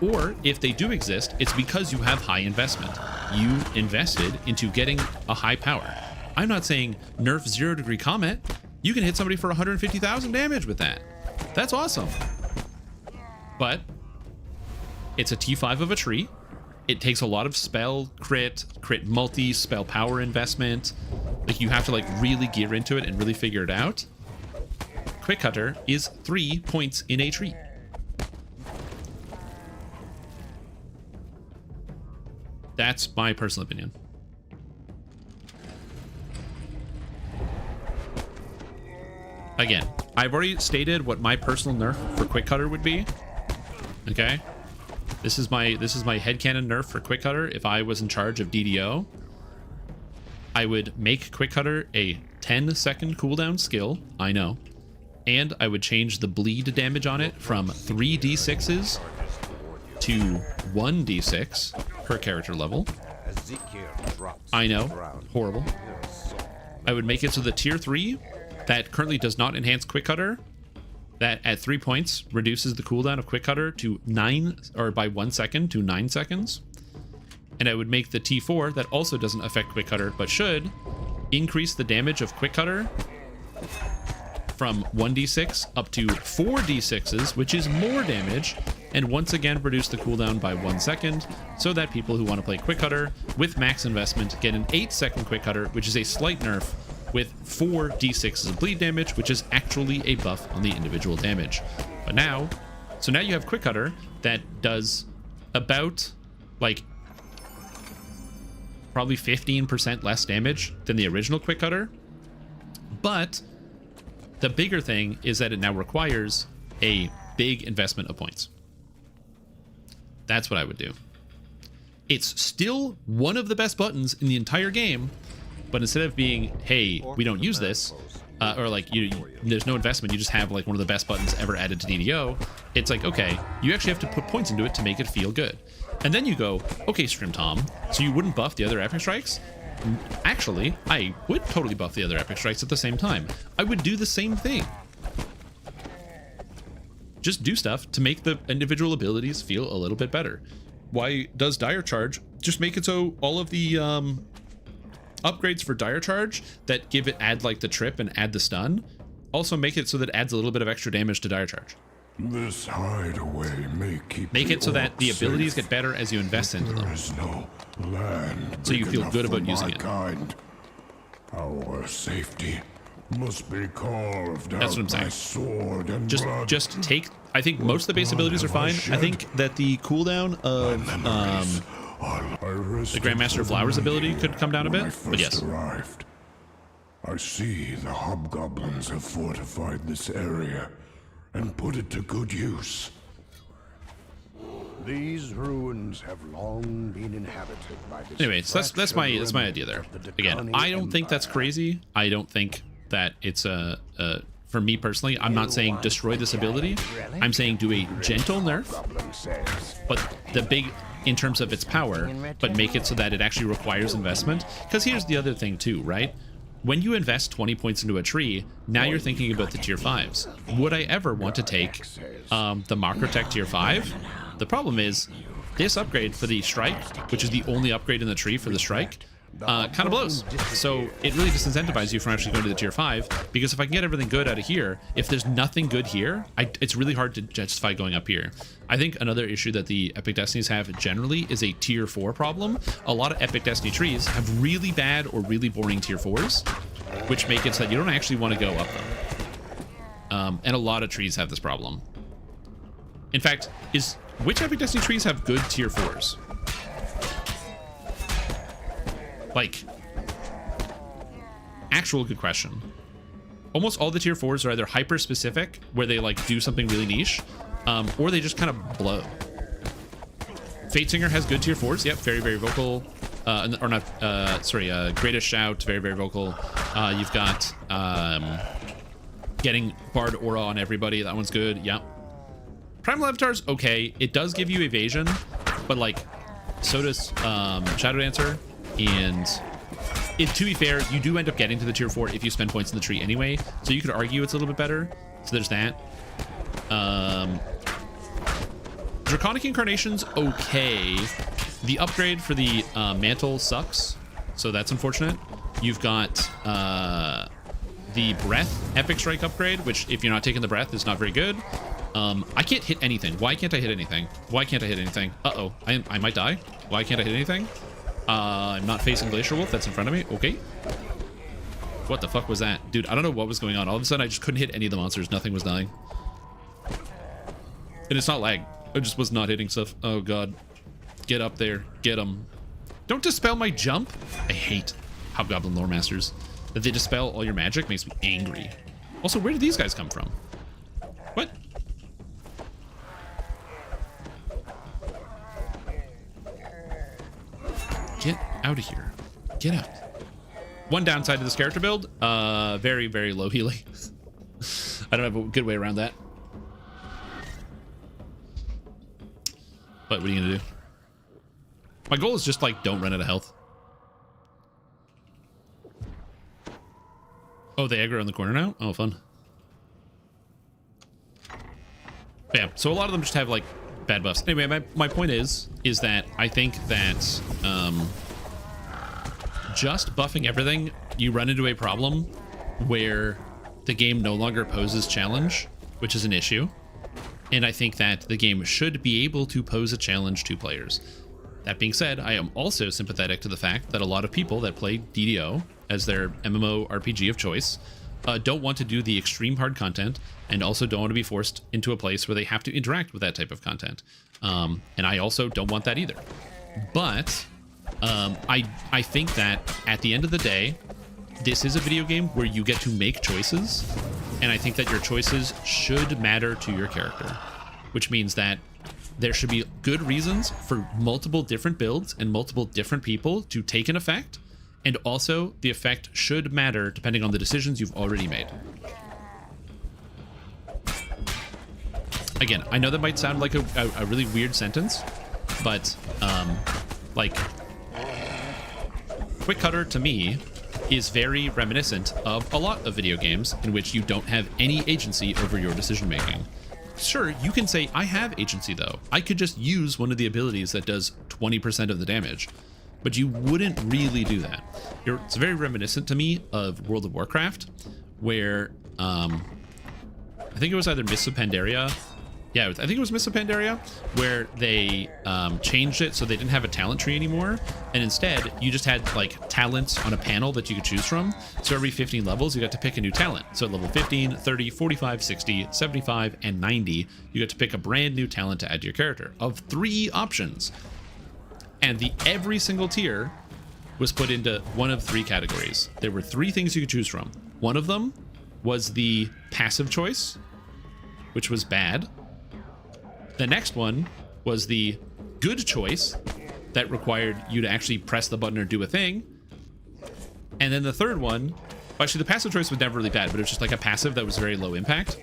Or if they do exist, it's because you have high investment. You invested into getting a high power. I'm not saying nerf 0 degree Comet. You can hit somebody for 150,000 damage with that. That's awesome. But it's a T5 of a tree. It takes a lot of spell, crit multi, spell power investment. Like, you have to like really gear into it and really figure it out. Quick Cutter is 3 points in a tree. That's my personal opinion. Again, I've already stated what my personal nerf for Quick Cutter would be. Okay? This is my headcanon nerf for Quick Cutter. If I was in charge of DDO, I would make Quick Cutter a 10-second cooldown skill. I know. And I would change the bleed damage on it from 3d6s to 1d6 per character level. I know. Horrible. I would make it so the tier 3 that currently does not enhance Quick Cutter, that at 3 points reduces the cooldown of Quick Cutter to 9, or by 1 second to 9 seconds. And I would make the T4 that also doesn't affect Quick Cutter, but should increase the damage of Quick Cutter from 1d6 up to 4d6s, which is more damage, and once again reduce the cooldown by 1 second, so that people who want to play Quick Cutter with max investment get an 8-second Quick Cutter, which is a slight nerf, with 4 d6s of bleed damage, which is actually a buff on the individual damage. But now, so now you have Quick Cutter that does about, like, probably 15% less damage than the original Quick Cutter. But the bigger thing is that it now requires a big investment of points. That's what I would do. It's still one of the best buttons in the entire game, but instead of being, hey, we don't use this, or like there's no investment, you just have like one of the best buttons ever added to DDO, it's like, okay, you actually have to put points into it to make it feel good. And then you go, okay, Scrim Tom, so you wouldn't buff the other epic strikes? Actually, I would totally buff the other epic strikes at the same time. I would do the same thing. Just do stuff to make the individual abilities feel a little bit better. Why does Dire Charge? Just make it so all of the upgrades for Dire Charge that add like the trip and add the stun, also make it so that it adds a little bit of extra damage to Dire Charge. This hideaway may keep Make it so that the abilities get better as you invest into them. There is no land so you feel good about using it. Kind. Our safety must be carved That's out what I'm saying. by sword and blood. Just take. I think most of the base abilities are fine. I think that the cooldown of the Grandmaster of Flowers ability could come down a bit, but yes. Arrived, I see the hobgoblins have fortified this area and put it to good use. These ruins have long been inhabited by this. Anyway, so that's my idea there. Again, I don't think that's crazy. I don't think that it's for me personally, I'm not saying destroy this ability. I'm saying do a gentle nerf, but the big in terms of its power, but make it so that it actually requires investment. Because here's the other thing too, right? When you invest 20 points into a tree, now you're thinking about the tier 5s. Would I ever want to take the Macrotech tier 5? The problem is, this upgrade for the strike, which is the only upgrade in the tree for the strike, kind of blows. So it really disincentivizes you from actually going to the tier 5, because if I can get everything good out of here, if there's nothing good here, it's really hard to justify going up here. I think another issue that the Epic Destinies have generally is a tier 4 problem. A lot of Epic Destiny trees have really bad or really boring tier 4s, which make it so that you don't actually want to go up them. And a lot of trees have this problem. In fact, which Epic Destiny trees have good tier 4s? Like, actual good question. Almost all the tier 4s are either hyper specific, where they like do something really niche, or they just kind of blow. Fatesinger has good tier 4s. Yep, very, very vocal. Or not, sorry, Greatest Shout, very, very vocal. You've got getting Bard Aura on everybody. That one's good. Yep. Primal Avatar's okay. It does give you evasion, but like, so does Shadow Dancer. And to be fair, you do end up getting to the tier 4 if you spend points in the tree anyway. So you could argue it's a little bit better. So there's that. Draconic Incarnation's okay. The upgrade for the mantle sucks, so that's unfortunate. You've got the Breath Epic Strike upgrade, which if you're not taking the Breath is not very good. I can't hit anything. Why can't I hit anything? Why can't I hit anything? Uh-oh, I might die. Why can't I hit anything? I'm not facing Glacier Wolf. That's in front of me. Okay. What the fuck was that? Dude, I don't know what was going on. All of a sudden, I just couldn't hit any of the monsters. Nothing was dying. And it's not lag. I just was not hitting stuff. Oh, God. Get up there. Get them. Don't dispel my jump. I hate Hobgoblin Lore Masters. That they dispel all your magic makes me angry. Also, where did these guys come from? What? Get out of here. Get out. One downside to this character build, very, very low healing. I don't have a good way around that. But what are you gonna do? My goal is just like, don't run out of health. Oh, they aggro in the corner now? Oh, fun. But yeah, so a lot of them just have like bad buffs. Anyway, my point is that I think that just buffing everything, you run into a problem where the game no longer poses challenge, which is an issue. And I think that the game should be able to pose a challenge to players. That being said, I am also sympathetic to the fact that a lot of people that play DDO as their MMO RPG of choice don't want to do the extreme hard content, and also don't want to be forced into a place where they have to interact with that type of content. And I also don't want that either. But I think that at the end of the day, this is a video game where you get to make choices, and I think that your choices should matter to your character, which means that there should be good reasons for multiple different builds and multiple different people to take an effect, and also the effect should matter depending on the decisions you've already made. Again, I know that might sound like a really weird sentence, but like, Quick Cutter to me is very reminiscent of a lot of video games in which you don't have any agency over your decision making. Sure, you can say, I have agency though. I could just use one of the abilities that does 20% of the damage, but you wouldn't really do that. It's very reminiscent to me of World of Warcraft, where I think it was either Mists of Pandaria. Yeah, I think it was Mists of Pandaria, where they changed it so they didn't have a talent tree anymore, and instead you just had like talents on a panel that you could choose from. So every 15 levels you got to pick a new talent. So at level 15, 30, 45, 60, 75, and 90, you got to pick a brand new talent to add to your character of 3 options. And every single tier was put into one of 3 categories. There were 3 things you could choose from. One of them was the passive choice, which was bad. The next one was the good choice that required you to actually press the button or do a thing. And then the third one, actually the passive choice was never really bad, but it was just like a passive that was very low impact.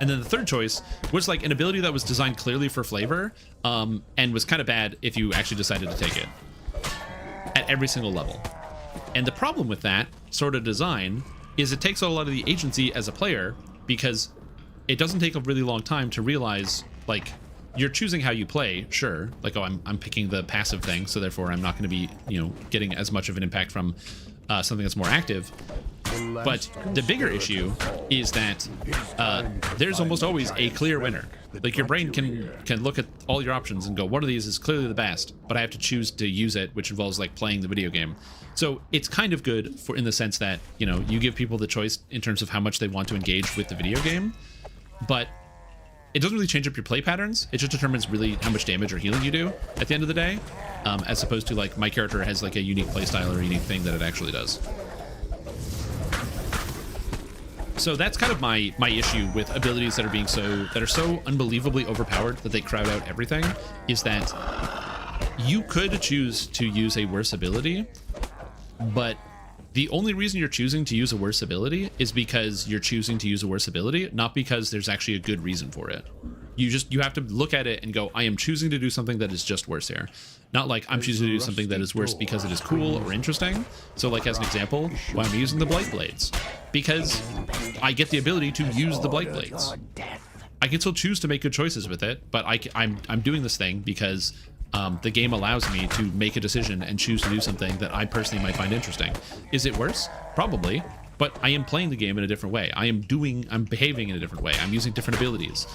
And then the third choice was like an ability that was designed clearly for flavor, and was kind of bad if you actually decided to take it at every single level. And the problem with that sort of design is it takes a lot of the agency as a player, because it doesn't take a really long time to realize, like, you're choosing how you play, sure, like, oh, I'm picking the passive thing, so therefore I'm not going to be, you know, getting as much of an impact from something that's more active. But the bigger issue is that there's almost always a clear winner. Like, your brain can look at all your options and go, one of these is clearly the best, but I have to choose to use it, which involves like playing the video game. So it's kind of good for, in the sense that, you know, you give people the choice in terms of how much they want to engage with the video game, but it doesn't really change up your play patterns. It just determines really how much damage or healing you do at the end of the day, as opposed to like my character has like a unique playstyle or a unique thing that it actually does. So that's kind of my issue with abilities that are so unbelievably overpowered that they crowd out everything, is that you could choose to use a worse ability, but the only reason you're choosing to use a worse ability is because you're choosing to use a worse ability, not because there's actually a good reason for it. You have to look at it and go, I am choosing to do something that is just worse here. Not like I'm choosing to do something that is worse because it is cool or interesting. So like, as an example, why am I using the Blight Blades? Because I get the ability to use the Blight Blades. I can still choose to make good choices with it, but I'm doing this thing because the game allows me to make a decision and choose to do something that I personally might find interesting. Is it worse? Probably, but I am playing the game in a different way. I'm behaving in a different way. I'm using different abilities.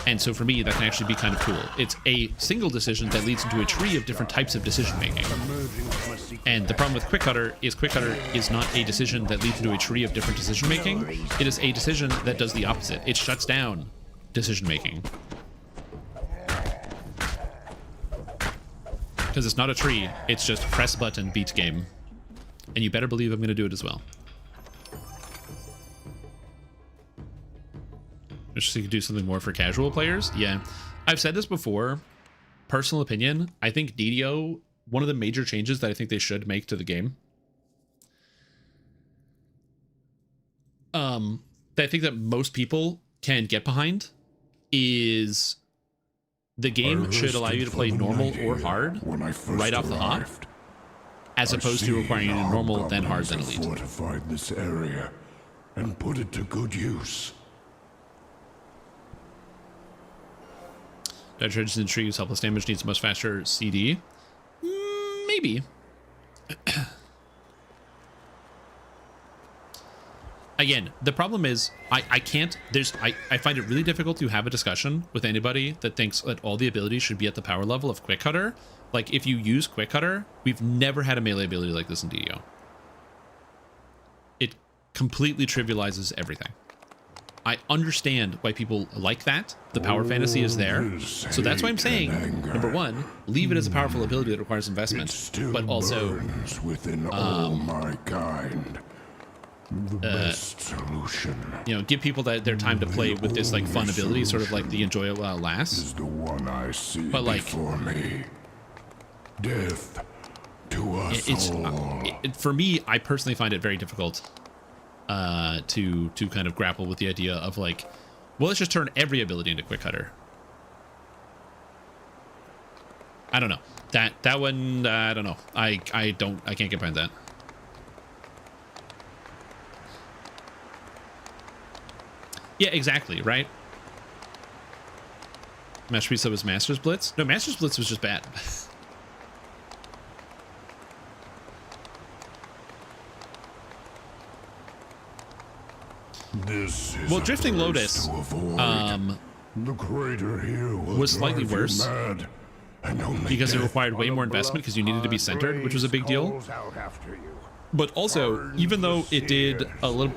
And so for me, that can actually be kind of cool. It's a single decision that leads into a tree of different types of decision making. And the problem with Quick Cutter is not a decision that leads into a tree of different decision making. It is a decision that does the opposite. It shuts down decision making. Because it's not a tree, it's just press button, beat game. And you better believe I'm going to do it as well. Just so you can do something more for casual players. Yeah, I've said this before. Personal opinion, I think DDO, one of the major changes that I think they should make to the game, that I think that most people can get behind, is the game should allow you to play normal or hard right off the hop, as opposed to requiring you to do normal, then hard, then elite. Fortified this area and put it to good use. Nitrogen trees, helpless damage needs much faster CD. Maybe. Again, the problem is I can't, I find it really difficult to have a discussion with anybody that thinks that all the abilities should be at the power level of Quick Cutter. Like, if you use Quick Cutter, we've never had a melee ability like this in DDO. It completely trivializes everything. I understand why people like that. The power fantasy is there. So that's why I'm saying, number one, leave it as a powerful ability that requires investment. But also, within all my kind. The best solution, you know, give people their time to play with this like fun ability, sort of like the enjoy it while it lasts. Is the one I see but like, before me. Death to us all. For me, I personally find it very difficult to kind of grapple with the idea of like, well, let's just turn every ability into Quick Cutter. I don't know. That one, I don't know. I can't get behind that. Yeah, exactly, right? Masterpiece of his Master's Blitz? No, Master's Blitz was just bad. This is well, Drifting Lotus the crater here was slightly worse because it required way more investment because you needed to be centered, which was a big deal. But also, even though it did a little,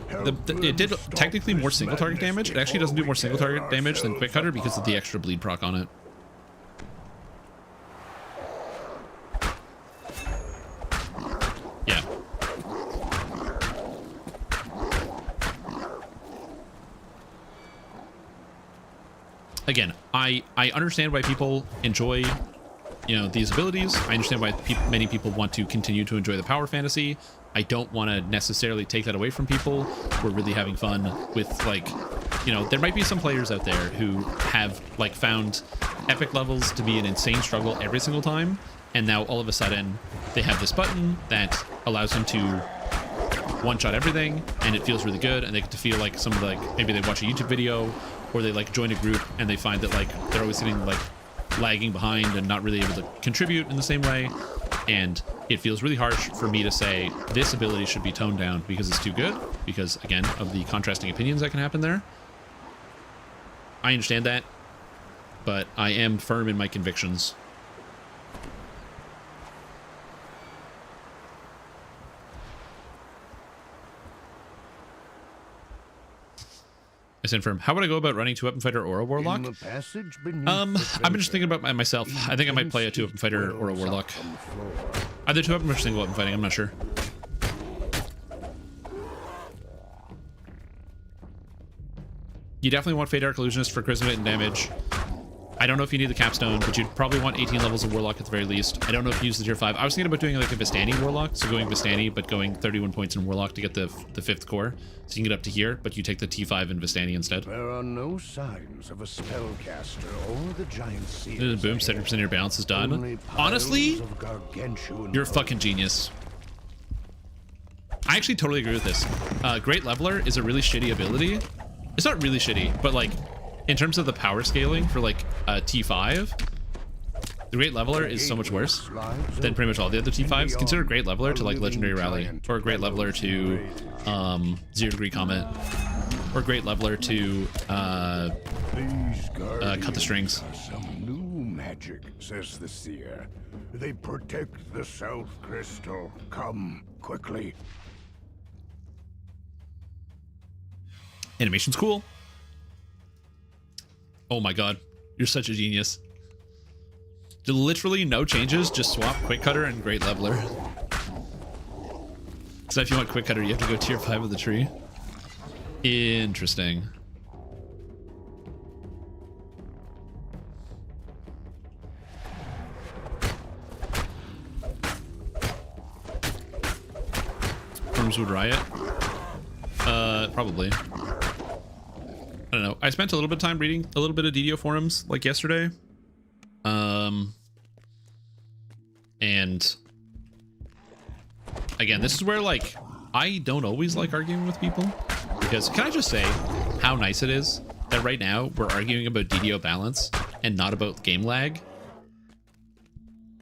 it did technically more single target damage, it actually doesn't do more single target damage than Quick Cutter because of the extra bleed proc on it. Yeah. again, I understand why people enjoy, you know, these abilities. I understand why many people want to continue to enjoy the power fantasy. I don't want to necessarily take that away from people who are really having fun with, like, you know, there might be some players out there who have, like, found epic levels to be an insane struggle every single time, and now all of a sudden they have this button that allows them to one-shot everything, and it feels really good, and they get to feel like some of the, like, maybe they watch a YouTube video, or they, like, join a group, and they find that, like, they're always sitting, like, lagging behind and not really able to contribute in the same way. And it feels really harsh for me to say this ability should be toned down because it's too good, because again of the contrasting opinions that can happen there. I understand that, but I am firm in my convictions. I said firm. How would I go about running 2-weapon fighter or a warlock? I'm just thinking about myself. I think I might play a 2-weapon fighter or a warlock. Either 2-weapon or single weapon fighting, I'm not sure. You definitely want Fate Arc Illusionist for charisma and damage. I don't know if you need the capstone, but you'd probably want 18 levels of warlock at the very least. I don't know if you use the tier 5. I was thinking about doing like a Vistani warlock, so going Vistani, but going 31 points in warlock to get the 5th core, so you can get up to here, but you take the T5 in Vistani instead. There are no signs of a spellcaster or the giant seal. Boom, 70% of your balance is done. Honestly, you're a fucking genius. I actually totally agree with this. Great Leveler is a really shitty ability. It's not really shitty, but like, in terms of the power scaling for like T5, the Great Leveler is so much worse than pretty much all the other T5s. Consider Great Leveler to like Legendary Rally, or Great Leveler to 0 Degree Comet, or Great Leveler to Cut the Strings. Some new magic, says the seer. They protect the South Crystal. Come quickly. Animation's cool. Oh my god, you're such a genius. Literally no changes, just swap Quick Cutter and Great Leveler. So if you want Quick Cutter, you have to go tier 5 of the tree. Interesting. Forms would riot? Probably. I don't know. I spent a little bit of time reading a little bit of DDO forums like yesterday. And again, this is where like I don't always like arguing with people, because can I just say how nice it is that right now we're arguing about DDO balance and not about game lag?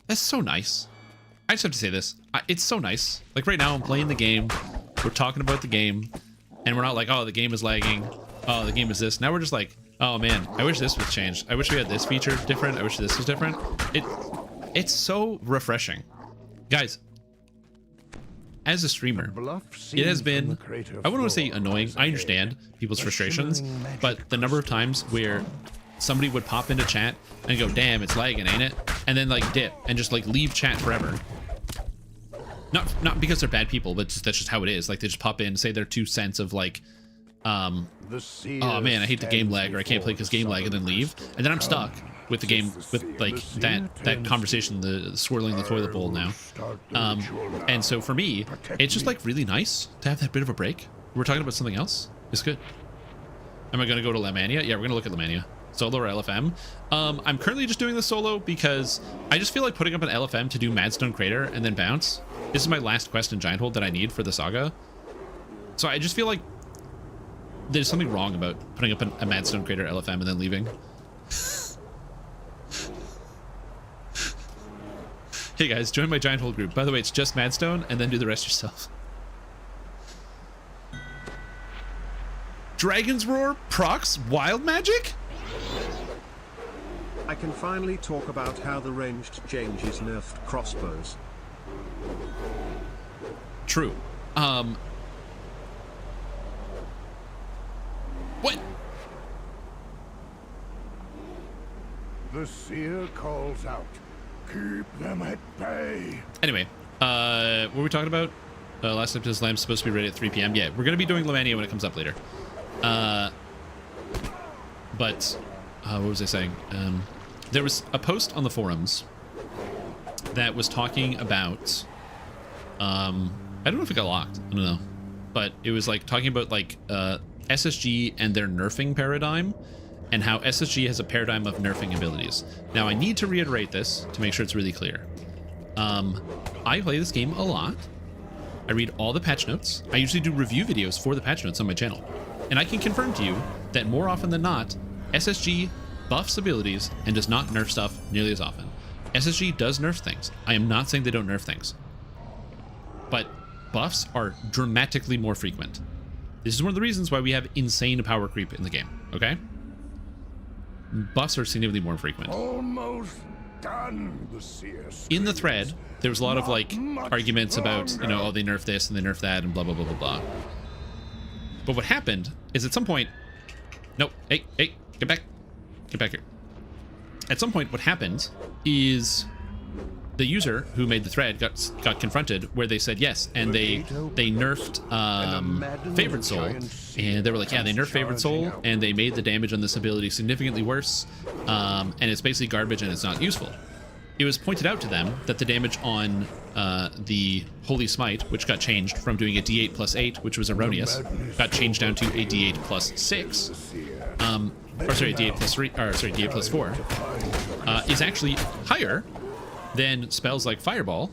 That's so nice. I just have to say this. It's so nice. Like right now I'm playing the game, we're talking about the game, and we're not like, oh, the game is lagging, oh, the game is this. Now we're just like, oh man, I wish this was changed. I wish we had this feature different. I wish this was different. It's so refreshing. Guys, as a streamer, it has been, I wouldn't want to say annoying. I understand people's frustrations, but the number of times where somebody would pop into chat and go, damn, it's lagging, ain't it? And then like dip and just like leave chat forever. Not because they're bad people, but that's just how it is. Like they just pop in, say their 2 cents of like, oh man, I hate the game lag, or I can't play because game lag, and then leave. And then I'm stuck with the game, with like that conversation, the swirling the toilet bowl now. And so for me, it's just like really nice to have that bit of a break. We're talking about something else. It's good. Am I going to go to Lamania? Yeah, we're going to look at Lamania. Solo or LFM. I'm currently just doing the solo because I just feel like putting up an LFM to do Madstone Crater and then bounce. This is my last quest in Giant Hold that I need for the saga. So I just feel like there's something wrong about putting up a Madstone Crater LFM and then leaving. Hey guys, join my Giant Hold group. By the way, it's just Madstone and then do the rest yourself. Dragon's Roar procs wild magic? I can finally talk about how the ranged changes nerfed crossbows. True. What? The seer calls out. Keep them at bay. Anyway, what were we talking about? Last episode, Slam's supposed to be ready at 3 p.m. Yeah, we're going to be doing Lamania when it comes up later. But what was I saying? There was a post on the forums that was talking about, I don't know if it got locked, I don't know, but it was like talking about like SSG and their nerfing paradigm, and how SSG has a paradigm of nerfing abilities. Now I need to reiterate this to make sure it's really clear. I play this game a lot. I read all the patch notes. I usually do review videos for the patch notes on my channel. And I can confirm to you that more often than not, SSG buffs abilities and does not nerf stuff nearly as often. SSG does nerf things. I am not saying they don't nerf things. But buffs are dramatically more frequent. This is one of the reasons why we have insane power creep in the game, okay? Buffs are significantly more frequent. Almost done. The seer In the thread, screams. there was a lot of like Not arguments much about, you know, longer. oh, they nerfed this and they nerfed that and blah, blah, blah, blah, blah. But what happened is at some point, nope, hey, get back here. At some point, what happened is the user who made the thread got confronted where they said yes, and they nerfed Favorite Soul, and they were like, yeah, they nerfed Favorite Soul, and they made the damage on this ability significantly worse, and it's basically garbage and it's not useful. It was pointed out to them that the damage on the Holy Smite, which got changed from doing a D8 plus 8, which was erroneous, got changed down to a D8 plus 6, or sorry, D8 plus 3, or sorry, D8 plus 4, is actually higher than spells like Fireball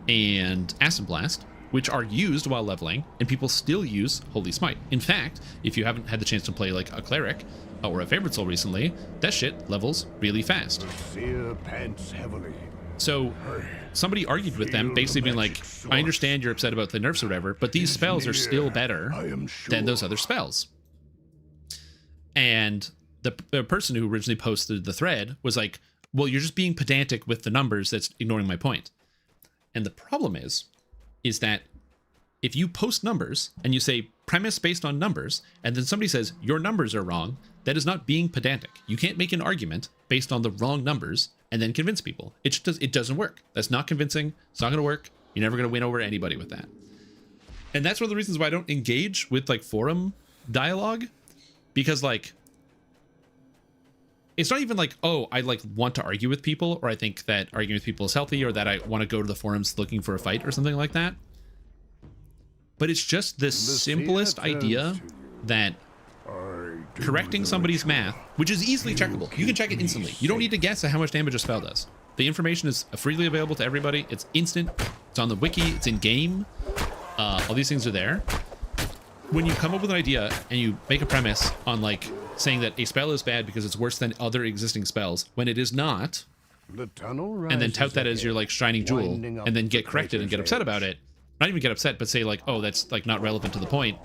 and Acid Blast, which are used while leveling, and people still use Holy Smite. In fact, if you haven't had the chance to play like a Cleric or a Favorite Soul recently, that shit levels really fast. Seer pants heavily. So somebody argued with them, basically being like, I understand you're upset about the nerfs or whatever, but these spells are still better than those other spells. And the person who originally posted the thread was like, well, you're just being pedantic with the numbers, that's ignoring my point. And the problem is that if you post numbers and you say premise based on numbers, and then somebody says your numbers are wrong, that is not being pedantic. You can't make an argument based on the wrong numbers and then convince people. It doesn't work. That's not convincing. It's not going to work. You're never going to win over anybody with that. And that's one of the reasons why I don't engage with like forum dialogue, because like, it's not even like, oh, I like want to argue with people, or I think that arguing with people is healthy, or that I want to go to the forums looking for a fight or something like that. But it's just the simplest idea that correcting somebody's math, which is easily checkable. You can check it instantly. You don't need to guess at how much damage a spell does. The information is freely available to everybody. It's instant. It's on the wiki. It's in game. All these things are there. When you come up with an idea and you make a premise on like saying that a spell is bad because it's worse than other existing spells, when it is not, and then tout that as your like shining jewel, and then get corrected and get upset about it, not even get upset, but say like, oh, that's like not relevant to the point.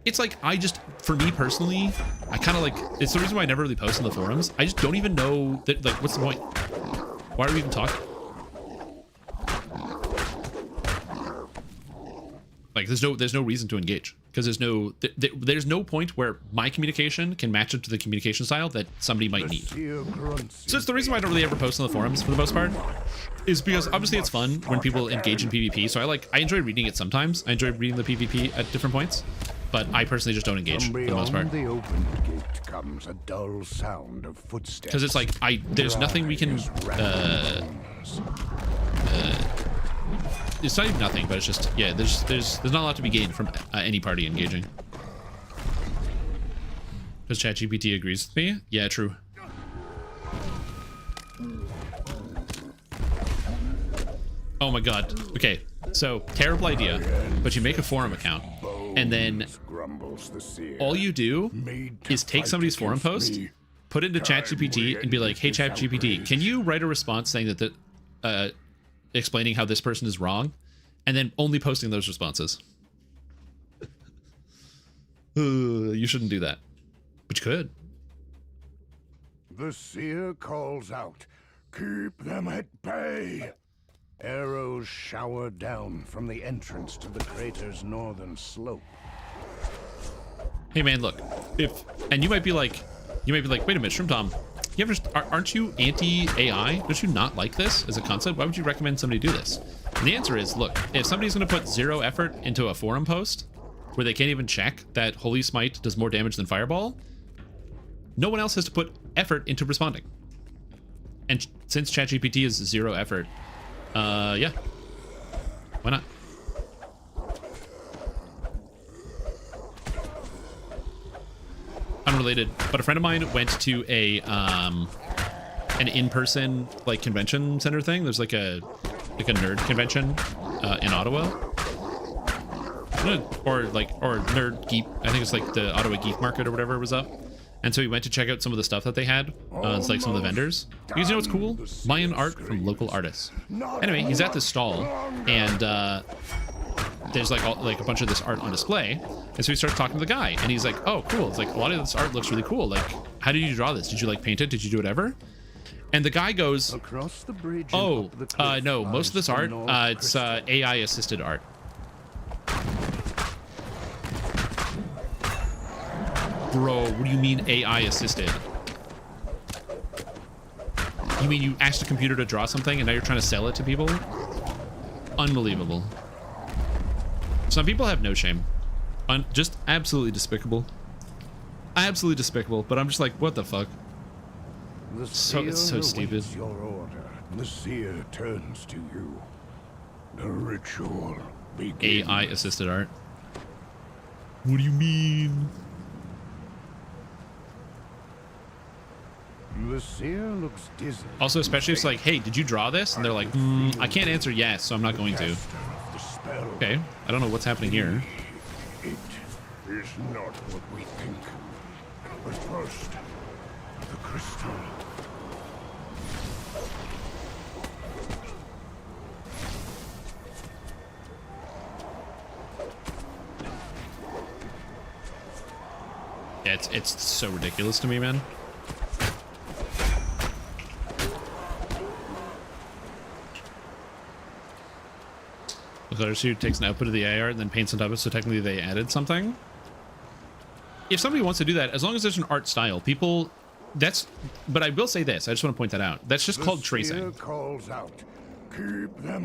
It's like, I just, for me personally, I kind of like, it's the reason why I never really post in the forums. I just don't even know that, like, what's the point? Why are we even talking? Like, there's no reason to engage, because there's no point where my communication can match up to the communication style that somebody might need. So it's the reason why I don't really ever post on the forums for the most part, is because obviously it's fun when people engage in PvP. So I enjoy reading it sometimes. I enjoy reading the PvP at different points, but I personally just don't engage for the most part. The open gate comes a dull sound of footsteps. Because it's like, there's nothing we can, it's not even nothing, but it's just, yeah, there's not a lot to be gained from any party engaging. Because ChatGPT agrees with me? Yeah, true. Oh my god. Okay, so terrible idea, but you make a forum account, and then all you do is take somebody's forum post, put it into ChatGPT, and be like, hey ChatGPT, can you write a response saying that explaining how this person is wrong, and then only posting those responses. You shouldn't do that, but you could. The seer calls out, keep them at bay. Arrows shower down from the entrance to the crater's northern slope. Hey man, look, and you might be like, wait a minute, Shroom Tom, aren't you anti-AI? Don't you not like this as a concept? Why would you recommend somebody do this? And the answer is, look, if somebody's going to put zero effort into a forum post where they can't even check that Holy Smite does more damage than Fireball, no one else has to put effort into responding. And since ChatGPT is 0 effort, yeah, why not? Unrelated, but a friend of mine went to a an in-person like convention center thing. There's like a nerd convention in Ottawa, or nerd geek. I think it's like the Ottawa Geek Market or whatever was up. And so we went to check out some of the stuff that they had. It's like some of the vendors. Because you know what's cool? Mayan art from local artists. Anyway, he's at this stall, and there's like a bunch of this art on display. And so we started talking to the guy, and he's like, "Oh, cool! It's like a lot of this art looks really cool. Like, how did you draw this? Did you like paint it? Did you do whatever?" And the guy goes, "Oh, no, most of this art, it's AI assisted art." Bro, what do you mean AI assisted? You mean you asked a computer to draw something and now you're trying to sell it to people? Unbelievable. Some people have no shame. Just absolutely despicable. Absolutely despicable, but I'm just like, what the fuck? It's so stupid. Your order. The seer turns to you. The ritual begins. AI assisted art. What do you mean? The seer looks dizzy. Also, especially if it's like, hey, did you draw this? And they're like, I can't answer yes, so I'm not going to. Okay, I don't know what's happening here. It is not what we think. But first, the crystal. Yeah, it's so ridiculous to me, man. Who takes an output of the AI art and then paints on top of it, so technically they added something. If somebody wants to do that, as long as there's an art style, people, but I will say this, I just want to point that out. That's just called tracing.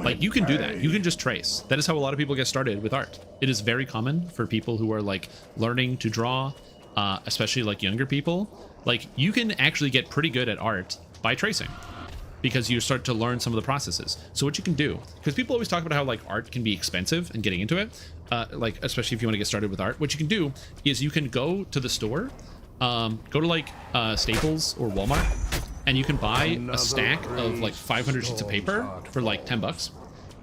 Like, you can do that. You can just trace. That is how a lot of people get started with art. It is very common for people who are like learning to draw, especially like younger people. Like, you can actually get pretty good at art by tracing, because you start to learn some of the processes. So what you can do, because people always talk about how like art can be expensive and getting into it, like especially if you want to get started with art, what you can do is you can go to the store, go to like Staples or Walmart, and you can buy a stack of like 500 sheets of paper for like 10 bucks,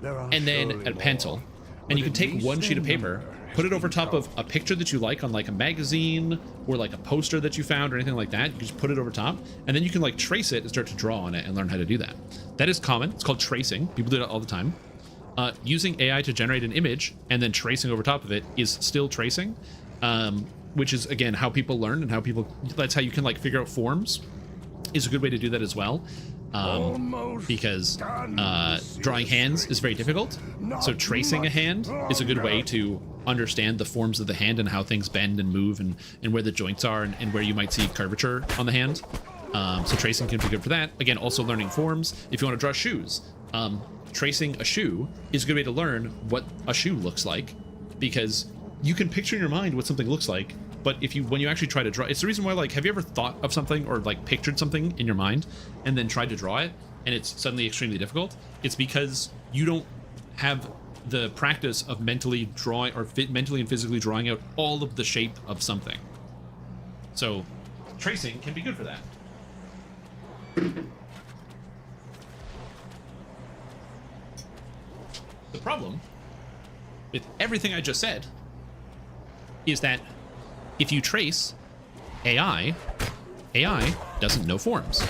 and then a pencil, and you can take one sheet of paper, put it over top of a picture that you like on like a magazine or like a poster that you found or anything like that. You can just put it over top, and then you can like trace it and start to draw on it and learn how to do that. That is common. It's called tracing. People do it all the time. Using AI to generate an image and then tracing over top of it is still tracing, which is again how people learn and how people, that's how you can like figure out forms, is a good way to do that as well. Because drawing hands is very difficult, so tracing a hand is a good way to understand the forms of the hand and how things bend and move, and where the joints are, and where you might see curvature on the hand. So tracing can be good for that. Again, also learning forms. If you want to draw shoes, tracing a shoe is a good way to learn what a shoe looks like, because you can picture in your mind what something looks like. But when you actually try to draw, it's the reason why, like, have you ever thought of something or like pictured something in your mind and then tried to draw it and it's suddenly extremely difficult? It's because you don't have the practice of mentally drawing or mentally and physically drawing out all of the shape of something. So tracing can be good for that. The problem with everything I just said is that if you trace AI doesn't know forms.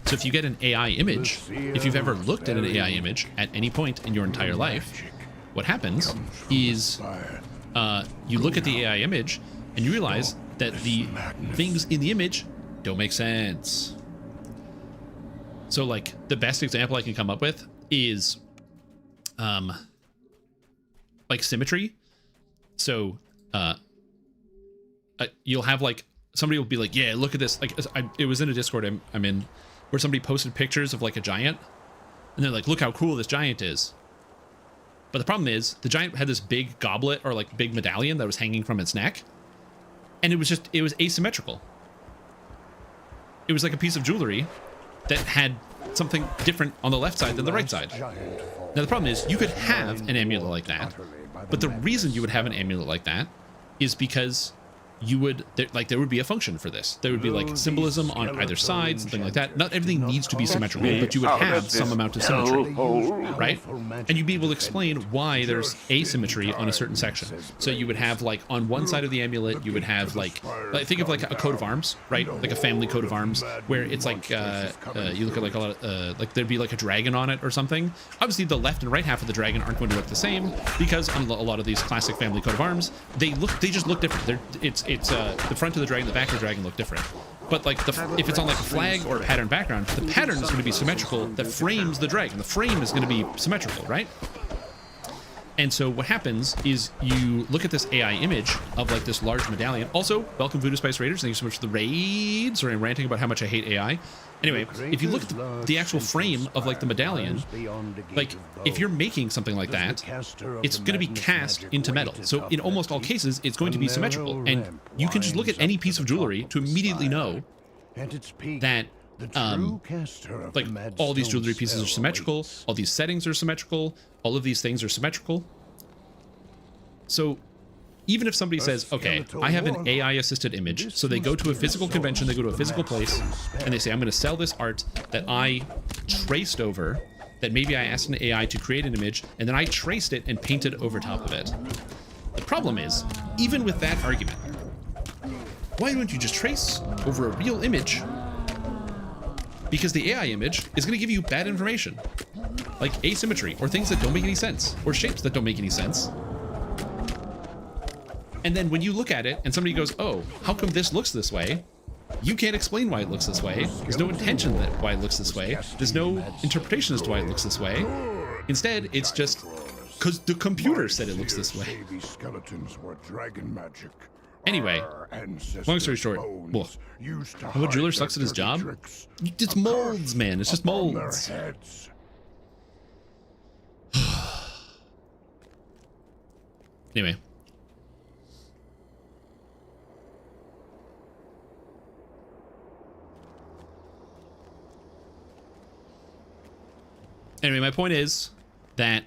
So if you get an AI image, if you've ever looked at an AI image at any point in your entire life, what happens is you look at the AI image and you realize that the things in the image don't make sense. So like the best example I can come up with is like symmetry. So you'll have like somebody will be like, yeah, look at this. Like it was in a Discord I'm in, where somebody posted pictures of like a giant, and they're like, look how cool this giant is. But the problem is the giant had this big goblet or like big medallion that was hanging from its neck, and it was asymmetrical. it was like a piece of jewelry that had something different on the left side than the right side. Now the problem is you could have an amulet like that, but the reason you would have an amulet like that is because you would there would be a function for this. There would be like symbolism on either side, something like that. Not everything needs to be symmetrical, but you would have some amount of symmetry, right? And you'd be able to explain why there's asymmetry on a certain section. So you would have like on one side of the amulet, you would have like think of like a coat of arms, right? Like a family coat of arms, where it's like you look at like a lot of like there'd be like a dragon on it or something. Obviously, the left and right half of the dragon aren't going to look the same because on a lot of these classic family coat of arms, they just look different. It's the front of the dragon, the back of the dragon look different. But like if it's on like a flag or a pattern background, the pattern is going to be symmetrical that frames the dragon. The frame is going to be symmetrical, right? And so what happens is you look at this AI image of like this large medallion. Also, welcome Voodoo Spice Raiders. Thank you so much for the raid. Sorry, I'm ranting about how much I hate AI. Anyway, if you look at the actual frame of like the medallion, like if you're making something like that, it's going to be cast into metal. So in almost all cases, it's going to be symmetrical. And you can just look at any piece of jewelry to immediately know that like all these jewelry pieces are symmetrical, all these settings are symmetrical, all of these things are symmetrical. So even if somebody says, okay, I have an AI assisted image, so they go to a physical convention, they go to a physical place, and they say, I'm going to sell this art that I traced over, that maybe I asked an AI to create an image, and then I traced it and painted over top of it. The problem is, even with that argument, why don't you just trace over a real image? Because the AI image is going to give you bad information, like asymmetry, or things that don't make any sense, or shapes that don't make any sense. And then when you look at it and somebody goes, oh, how come this looks this way? You can't explain why it looks this way. There's no intention that why it looks this way. There's no interpretation as to why it looks this way. Instead, it's just because the computer said it looks this way. Anyway, long story short, how a jeweler sucks at his job? It's molds, man. It's just molds. Anyway. Anyway, my point is that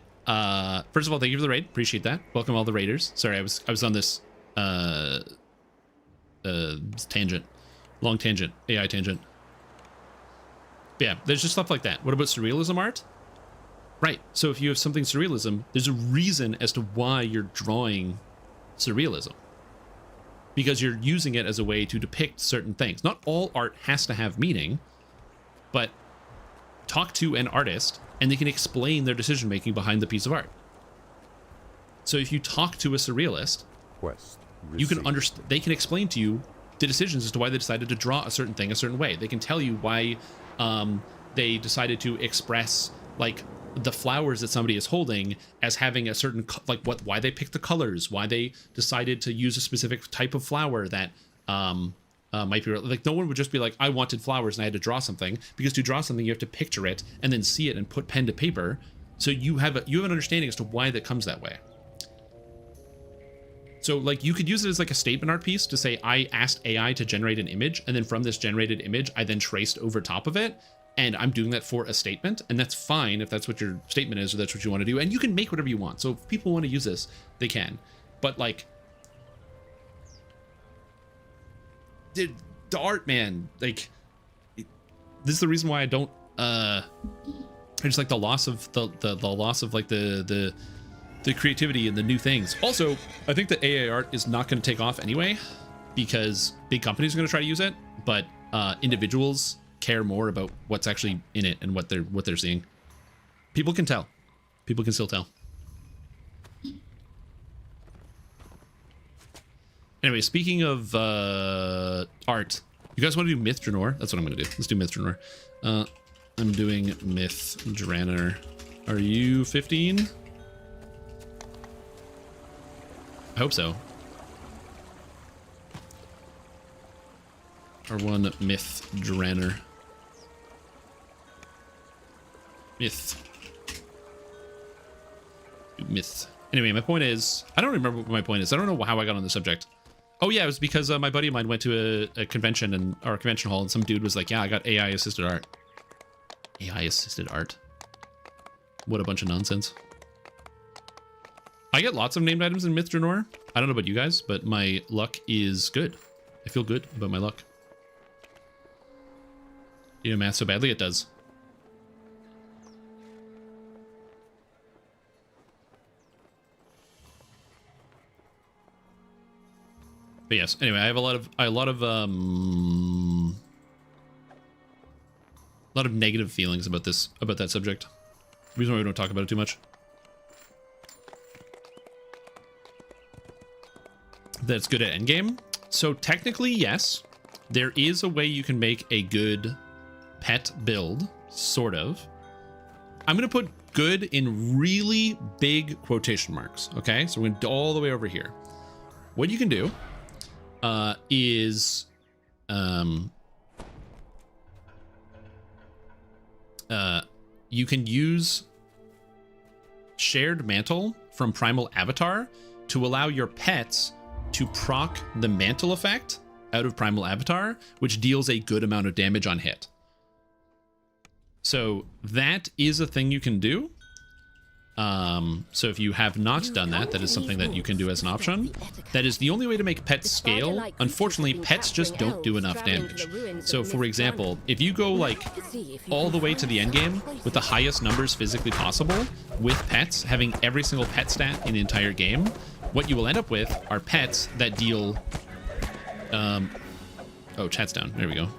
first of all, thank you for the raid. Appreciate that. Welcome all the raiders. Sorry, I was on this tangent, long tangent, AI tangent. But yeah, there's just stuff like that. What about surrealism art? Right. So if you have something surrealism, there's a reason as to why you're drawing surrealism, because you're using it as a way to depict certain things. Not all art has to have meaning, but talk to an artist and they can explain their decision making behind the piece of art. So if you talk to a surrealist, you can understand, they can explain to you the decisions as to why they decided to draw a certain thing a certain way. They can tell you why they decided to express like the flowers that somebody is holding as having a certain why they picked the colors, why they decided to use a specific type of flower that might be like, no one would just be like, I wanted flowers and I had to draw something, because to draw something you have to picture it and then see it and put pen to paper. So you have an understanding as to why that comes that way. So like you could use it as like a statement art piece to say, I asked AI to generate an image, and then from this generated image I then traced over top of it, and I'm doing that for a statement, and that's fine if that's what your statement is or that's what you want to do, and you can make whatever you want. So if people want to use this, they can. But like the art, man, like this is the reason why I don't I just like the loss of the loss of like the creativity and the new things. Also, I think that AI art is not going to take off anyway, because big companies are going to try to use it, but individuals care more about what's actually in it and what they're seeing. People can tell. People can still tell. Anyway, speaking of art, you guys want to do Myth Draenor? That's what I'm going to do. Let's do Myth Draenor. I'm doing Myth Draenor. Are you 15? I hope so. R1 Myth Draenor. Myth. Anyway, my point is, I don't remember what my point is. I don't know how I got on the subject. Oh yeah, it was because my buddy of mine went to a convention or a convention hall, and some dude was like, "Yeah, I got AI assisted art." AI assisted art. What a bunch of nonsense. I get lots of named items in Myth Draenor. I don't know about you guys, but my luck is good. I feel good about my luck. You know math so badly, it does. But yes, anyway, I have a lot of negative feelings about that subject. Reason why we don't talk about it too much. That it's good at endgame. So technically, yes, there is a way you can make a good pet build, sort of. I'm gonna put good in really big quotation marks. Okay, so we're gonna go all the way over here. What you can do is you can use shared mantle from Primal Avatar to allow your pets to proc the mantle effect out of Primal Avatar, which deals a good amount of damage on hit. So that is a thing you can do. So if you have not done that, that is something that you can do as an option. That is the only way to make pets scale. Unfortunately, pets just don't do enough damage. So for example, if you go like all the way to the end game with the highest numbers physically possible, with pets, having every single pet stat in the entire game, what you will end up with are pets that deal... oh, chat's down. There we go.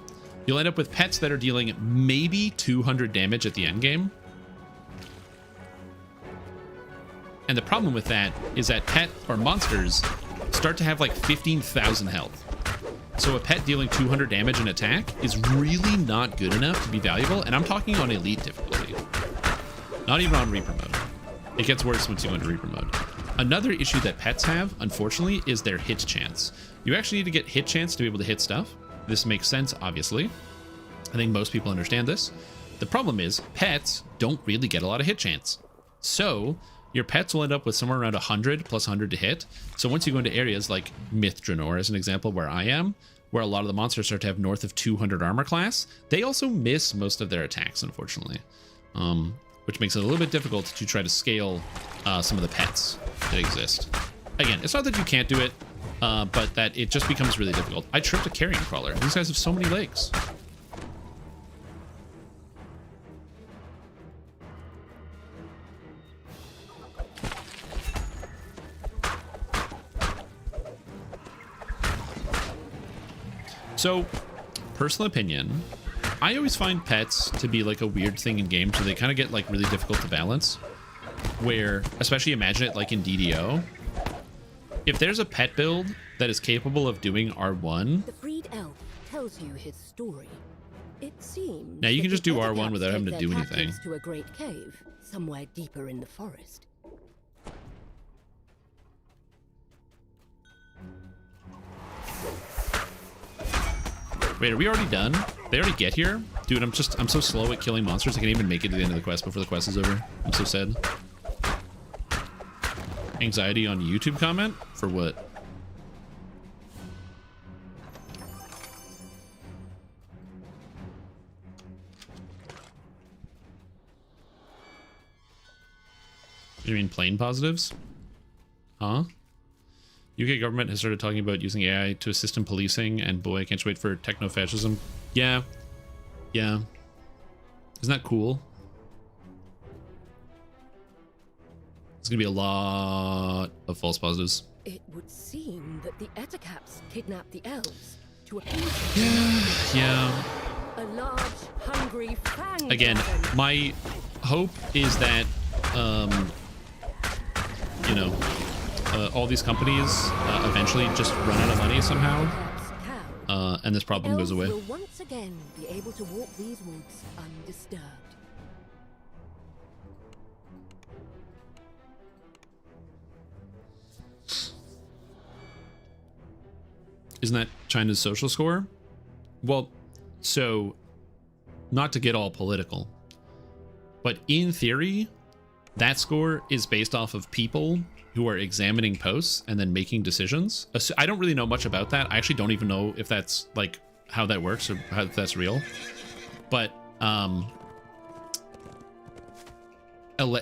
You'll end up with pets that are dealing maybe 200 damage at the end game. And the problem with that is that pet or monsters start to have like 15,000 health. So a pet dealing 200 damage in attack is really not good enough to be valuable. And I'm talking on elite difficulty, not even on Reaper mode. It gets worse once you go into Reaper mode. Another issue that pets have, unfortunately, is their hit chance. You actually need to get hit chance to be able to hit stuff. This makes sense, obviously. I think most people understand this. The problem is pets don't really get a lot of hit chance. So your pets will end up with somewhere around 100 plus 100 to hit. So once you go into areas like Myth Draenor, as an example, where I am, where a lot of the monsters start to have north of 200 armor class, they also miss most of their attacks, unfortunately. Which makes it a little bit difficult to try to scale some of the pets that exist. Again, it's not that you can't do it, but that it just becomes really difficult. I tripped a carrion crawler. These guys have so many legs. So, personal opinion, I always find pets to be like a weird thing in games where they kind of get like really difficult to balance. Where, especially imagine it like in DDO, if there's a pet build that is capable of doing R1, The freed elf tells you his story. It seems now you can that just the do other R1 without cats having to take do their anything. captives to a great cave somewhere deeper in the forest. Wait, are we already done? They already get here? Dude, I'm so slow at killing monsters, I can't even make it to the end of the quest before the quest is over. I'm so sad. Anxiety on YouTube comment? For what? You mean plain positives? Huh? UK government has started talking about using AI to assist in policing, and boy, I can't wait for techno-fascism. Yeah. Yeah. Isn't that cool? It's gonna be a lot of false positives. It would seem that the Ettercaps kidnapped the elves to appease them. Yeah. A large, hungry fang. Again, dragon. my hope is that, you know, all these companies eventually just run out of money somehow, and this problem goes away. Will once again be able to walk these woods undisturbed. Isn't that China's social score? Well, so, not to get all political, but in theory, that score is based off of people who are examining posts and then making decisions. I don't really know much about that. I actually don't even know if that's like how that works or how that's real. But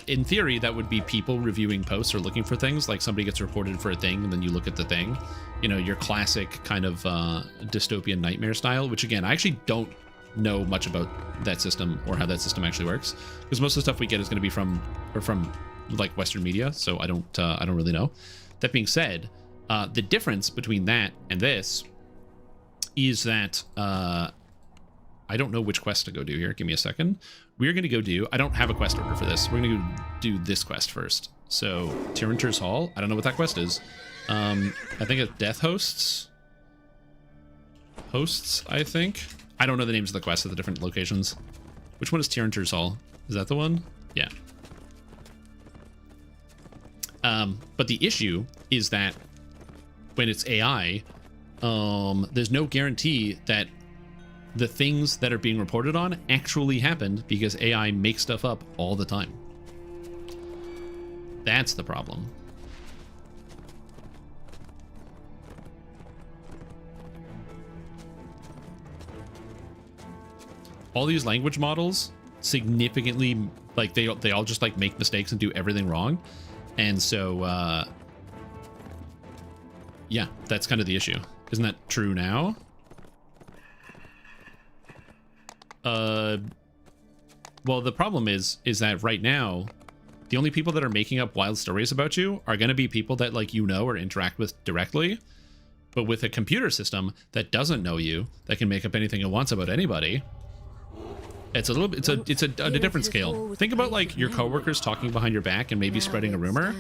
in theory, that would be people reviewing posts or looking for things. Like somebody gets reported for a thing and then you look at the thing. You know, your classic kind of dystopian nightmare style, which again, I actually don't know much about that system or how that system actually works, because most of the stuff we get is going to be from like Western media, so I don't really know. That being said, the difference between that and this is that I don't know which quest to go do here. Give me a second. We're going to go do, I don't have a quest order for this. We're going to go do this quest first. So Tyranter's Hall, I don't know what that quest is. I think it's Death Hosts, I think. I don't know the names of the quests at the different locations. Which one is Tyranter's Hall? Is that the one? Yeah. But the issue is that when it's AI, there's no guarantee that the things that are being reported on actually happened, because AI makes stuff up all the time. That's the problem. All these language models significantly, like they all just like make mistakes and do everything wrong. And so, yeah, that's kind of the issue. Isn't that true now? Well, the problem is that right now, the only people that are making up wild stories about you are going to be people that like you know or interact with directly. But with a computer system that doesn't know you, that can make up anything it wants about anybody, it's a little bit, it's a different scale. Think about like your coworkers talking behind your back and maybe spreading a rumor,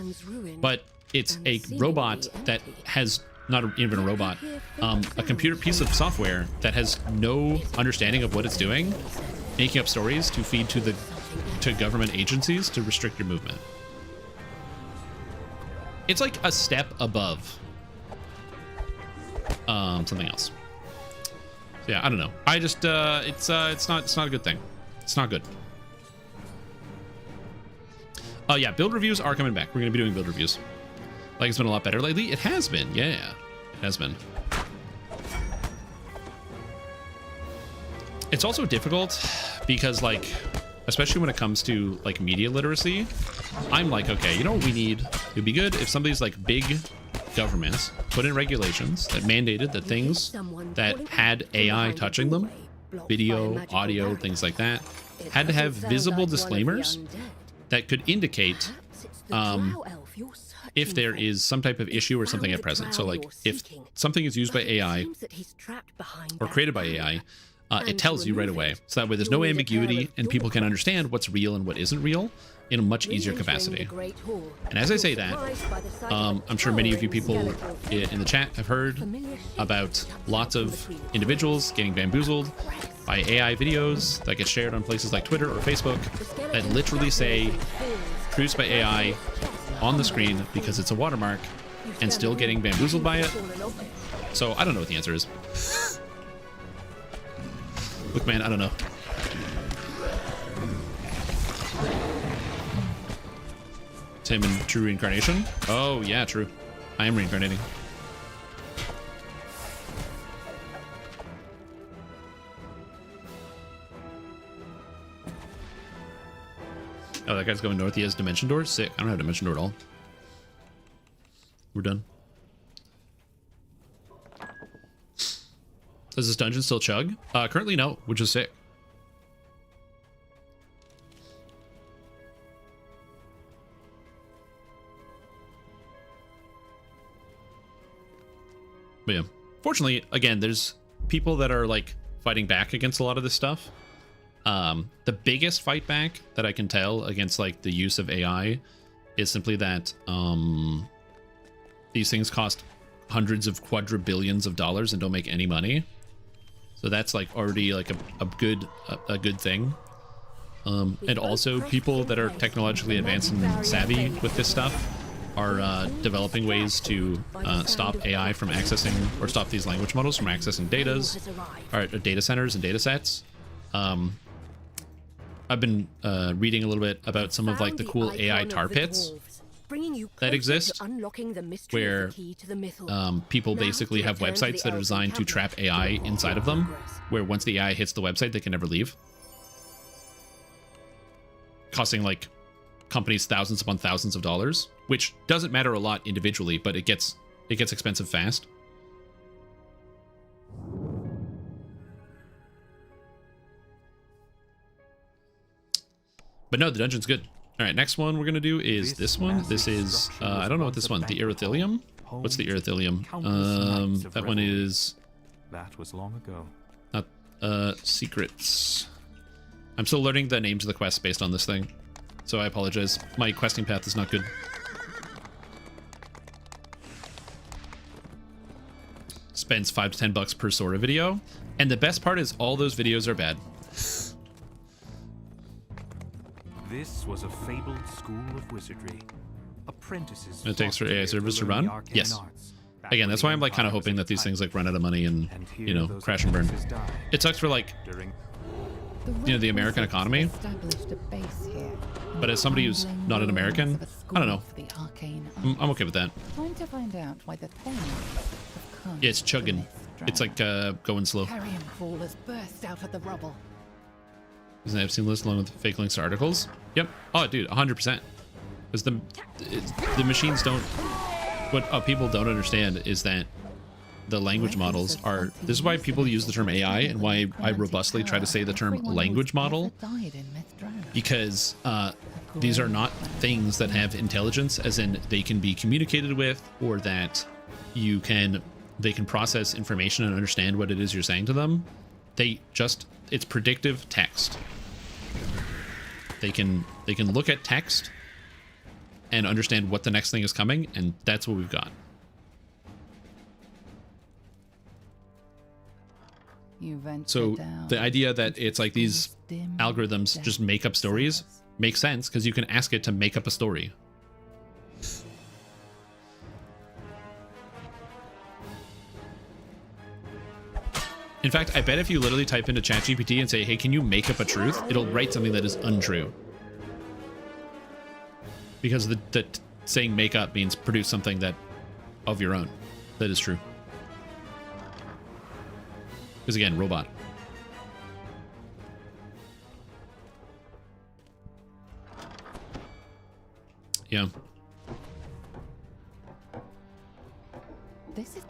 but it's a robot that has, not even a robot, a computer piece of software that has no understanding of what it's doing, making up stories to feed to government agencies to restrict your movement. It's like a step above something else. So yeah, I don't know. I just it's not a good thing. It's not good. Oh yeah, build reviews are coming back. We're gonna be doing build reviews. Like, it's been a lot better lately. It has been, yeah, it has been. It's also difficult because, like, especially when it comes to like media literacy, I'm like, okay, you know what we need? It'd be good if some of these like big governments put in regulations that mandated that things that had AI touching them, video, audio, things like that, had to have visible disclaimers that could indicate if there is some type of issue or something at present. So like if something is used by AI or created by AI, it tells you right away. So that way there's no ambiguity and people can understand what's real and what isn't real in a much easier capacity. And as I say that, I'm sure many of you people in the chat have heard about lots of individuals getting bamboozled by AI videos that get shared on places like Twitter or Facebook that literally say produced by AI on the screen because it's a watermark, and still getting bamboozled by it. So I don't know what the answer is. Look, man, I don't know. It's him in true reincarnation. Oh yeah, true. I am reincarnating. Oh, that guy's going north. He has dimension door. Sick. I don't have dimension door at all. We're done. Does this dungeon still chug? Currently no, which is sick. But yeah, fortunately, again, there's people that are like fighting back against a lot of this stuff. The biggest fight back that I can tell against like the use of AI is simply that these things cost hundreds of quadrillions of dollars and don't make any money. So that's like already like a good thing. And also people that are technologically advanced and savvy with this stuff are developing ways to stop AI from accessing, or stop these language models from accessing data centers and data sets. I've been reading a little bit about some of like the cool AI tar pits bringing you that closer exist to unlocking the mystery where of the key to the mythal. people Now basically to have return to websites the that are elven designed to trap cabinet. AI inside of them, Progress. where once the AI hits the website, they can never leave, costing like companies thousands upon thousands of dollars, which doesn't matter a lot individually, but it gets expensive fast. But no, the dungeon's good. All right, next one we're gonna do is this one. This is I don't know what this one. The Erythilium. What's the Erythilium? That one is That was long ago. not secrets. I'm still learning the names of the quests based on this thing, so I apologize. My questing path is not good. Spends $5 to $10 per Sora video, and the best part is all those videos are bad. This was a fabled school of wizardry. Apprentices. It takes for flocked AI here servers to learn the run? arcane Yes. arts. Back Again, when that's the why I'm like kind of Empire was hoping that at these its things height. like run out of money and, And here you know, those crash and burn. apprentices died It sucks for like, during you know, the American economy, Established a base here. but as somebody who's not an American, I don't know. The arcane I'm okay with that. Trying to find out why the thing have come Yeah, it's to chugging. this It's like going slow. carrion crawlers burst out of the rubble. Isn't that seen list along with fake links to articles? Yep. Oh, dude, 100%. Because the machines don't. What people don't understand is that the language models are. This is why people use the term AI and why I robustly try to say the term language model, because these are not things that have intelligence, as in they can be communicated with, or that they can process information and understand what it is you're saying to them. It's predictive text. They can look at text and understand what the next thing is coming, and that's what we've got. So the idea that it's like these algorithms just make up stories makes sense, because you can ask it to make up a story. In fact, I bet if you literally type into ChatGPT and say, hey, can you make up a truth? It'll write something that is untrue. Because the saying make up means produce something that of your own that is true. Because again, robot. Yeah. This is.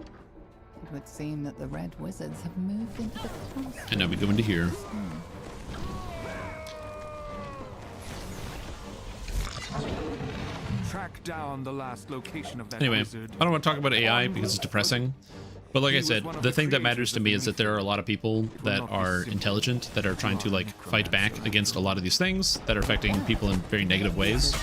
It would seem that the Red Wizards have moved into the castle. And now we go into here. track down the last location of that Anyway, wizard. I don't want to talk about AI because it's depressing. But like I said, the thing that matters to me is that there are a lot of people that are intelligent, that are trying to like fight back against a lot of these things that are affecting people in very negative ways.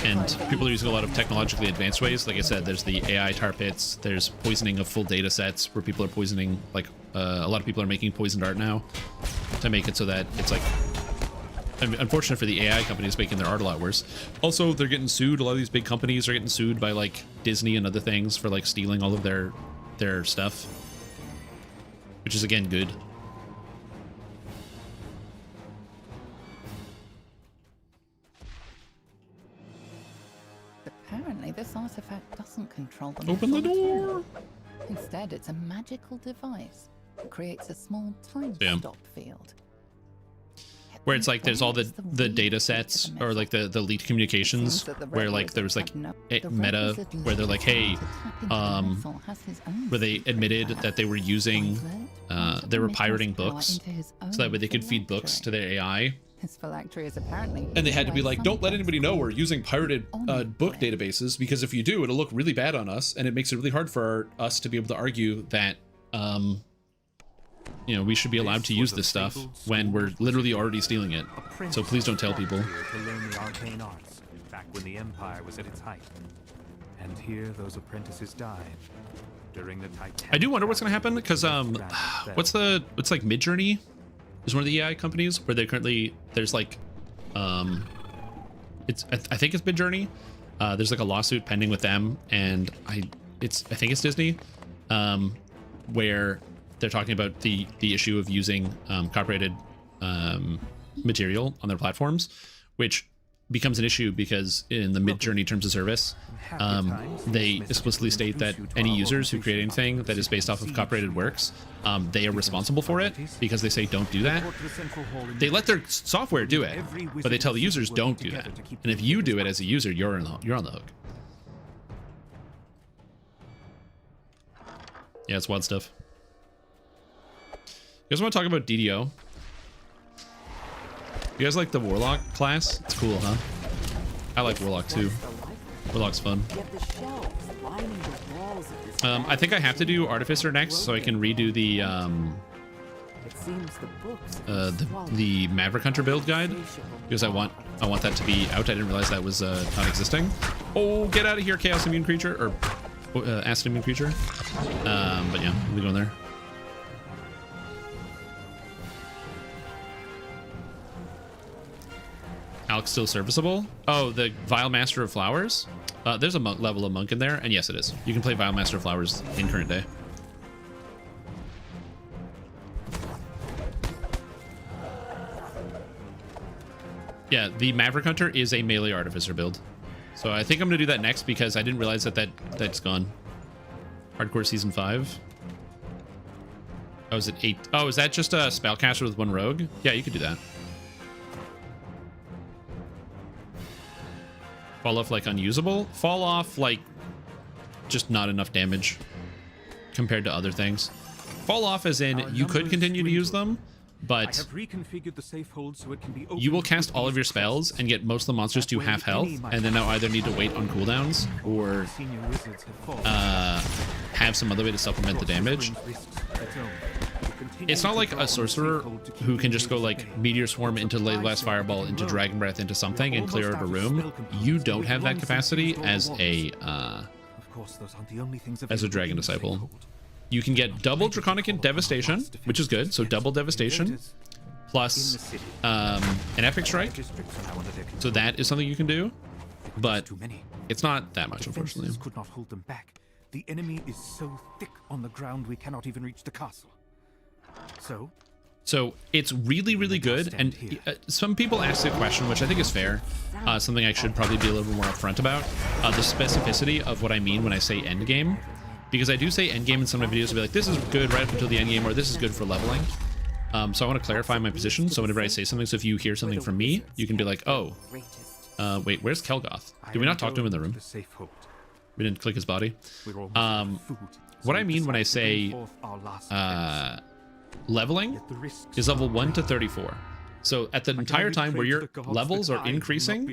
And people are using a lot of technologically advanced ways. Like I said, there's the AI tar pits, there's poisoning of full data sets where people are poisoning, like a lot of people are making poisoned art now to make it so that it's like, I mean, unfortunate for the AI companies making their art a lot worse. Also, they're getting sued. A lot of these big companies are getting sued by like Disney and other things for like stealing all of their stuff, which is again good. Apparently, this artifact doesn't control them. Open the door! Instead, it's a magical device that creates a small time Yeah. stop field. Where it's like there's all the data sets or like the leaked communications where like there was like meta where they're like, hey, where they admitted that they were using they were pirating books so that way they could feed books to their AI. His phylactery is apparently And they had to be like, don't let anybody know we're using pirated book databases, because if you do, it'll look really bad on us, and it makes it really hard for us to be able to argue that you know, we should be allowed to use this stuff when we're literally already stealing it. So please don't tell people. To learn the arcane arts back when the Empire was at its height. And here those apprentices died during the Titanic. I do wonder what's gonna happen, because what's like Midjourney is one of the AI companies where they're currently there's like it's I think it's Midjourney. There's like a lawsuit pending with them, and I think it's Disney, where they're talking about the issue of using copyrighted material on their platforms, which becomes an issue because in the mid-journey terms of service, they explicitly state that any users who create anything that is based off of copyrighted works, they are responsible for it because they say don't do that. They let their software do it, but they tell the users don't do that. And if you do it as a user, you're on the hook. Yeah, it's wild stuff. You guys want to talk about DDO? You guys like the Warlock class? It's cool, huh? I like Warlock too. Warlock's fun. I think I have to do Artificer next so I can redo the Maverick Hunter build guide because I want that to be out. I didn't realize that was not existing. Oh, get out of here, Chaos Immune Creature or Acid Immune Creature. But yeah, we'll be going there. Alex still serviceable? Oh, the Vile Master of Flowers? There's a level of monk in there, and yes, it is. You can play Vile Master of Flowers in current day. Yeah, the Maverick Hunter is a melee Artificer build. So I think I'm going to do that next because I didn't realize that's gone. Hardcore Season 5. Oh, is it 8? Oh, is that just a Spellcaster with 1 rogue? Yeah, you could do that. Fall off like unusable? Fall off like just not enough damage compared to other things. Fall off as in you could continue to use them, but you will cast all of your spells and get most of the monsters to half health, and then they'll either need to wait on cooldowns or have some other way to supplement the damage. It's not like a sorcerer who can just go like Meteor Swarm into Last Fireball into Dragon Breath into something and clear out a room. You don't have that capacity as a Dragon Disciple. You can get double Draconic Devastation, which is good. So double Devastation plus an Epic Strike. So that is something you can do, but it's not that much, unfortunately. Could not hold them back. The enemy is so thick on the ground we cannot even reach the castle. So it's really, really good. And some people ask the question, which I think is fair, something I should probably be a little more upfront about, the specificity of what I mean when I say endgame. Because I do say endgame in some of my videos to be like, this is good right up until the endgame, or this is good for leveling. So I want to clarify my position. So whenever I say something, so if you hear something from me, you can be like, oh, wait, where's Kelgoth? Did we not talk to him in the room? We didn't click his body. What I mean when I say leveling is level 1 to 34. So at the entire time where your levels are increasing,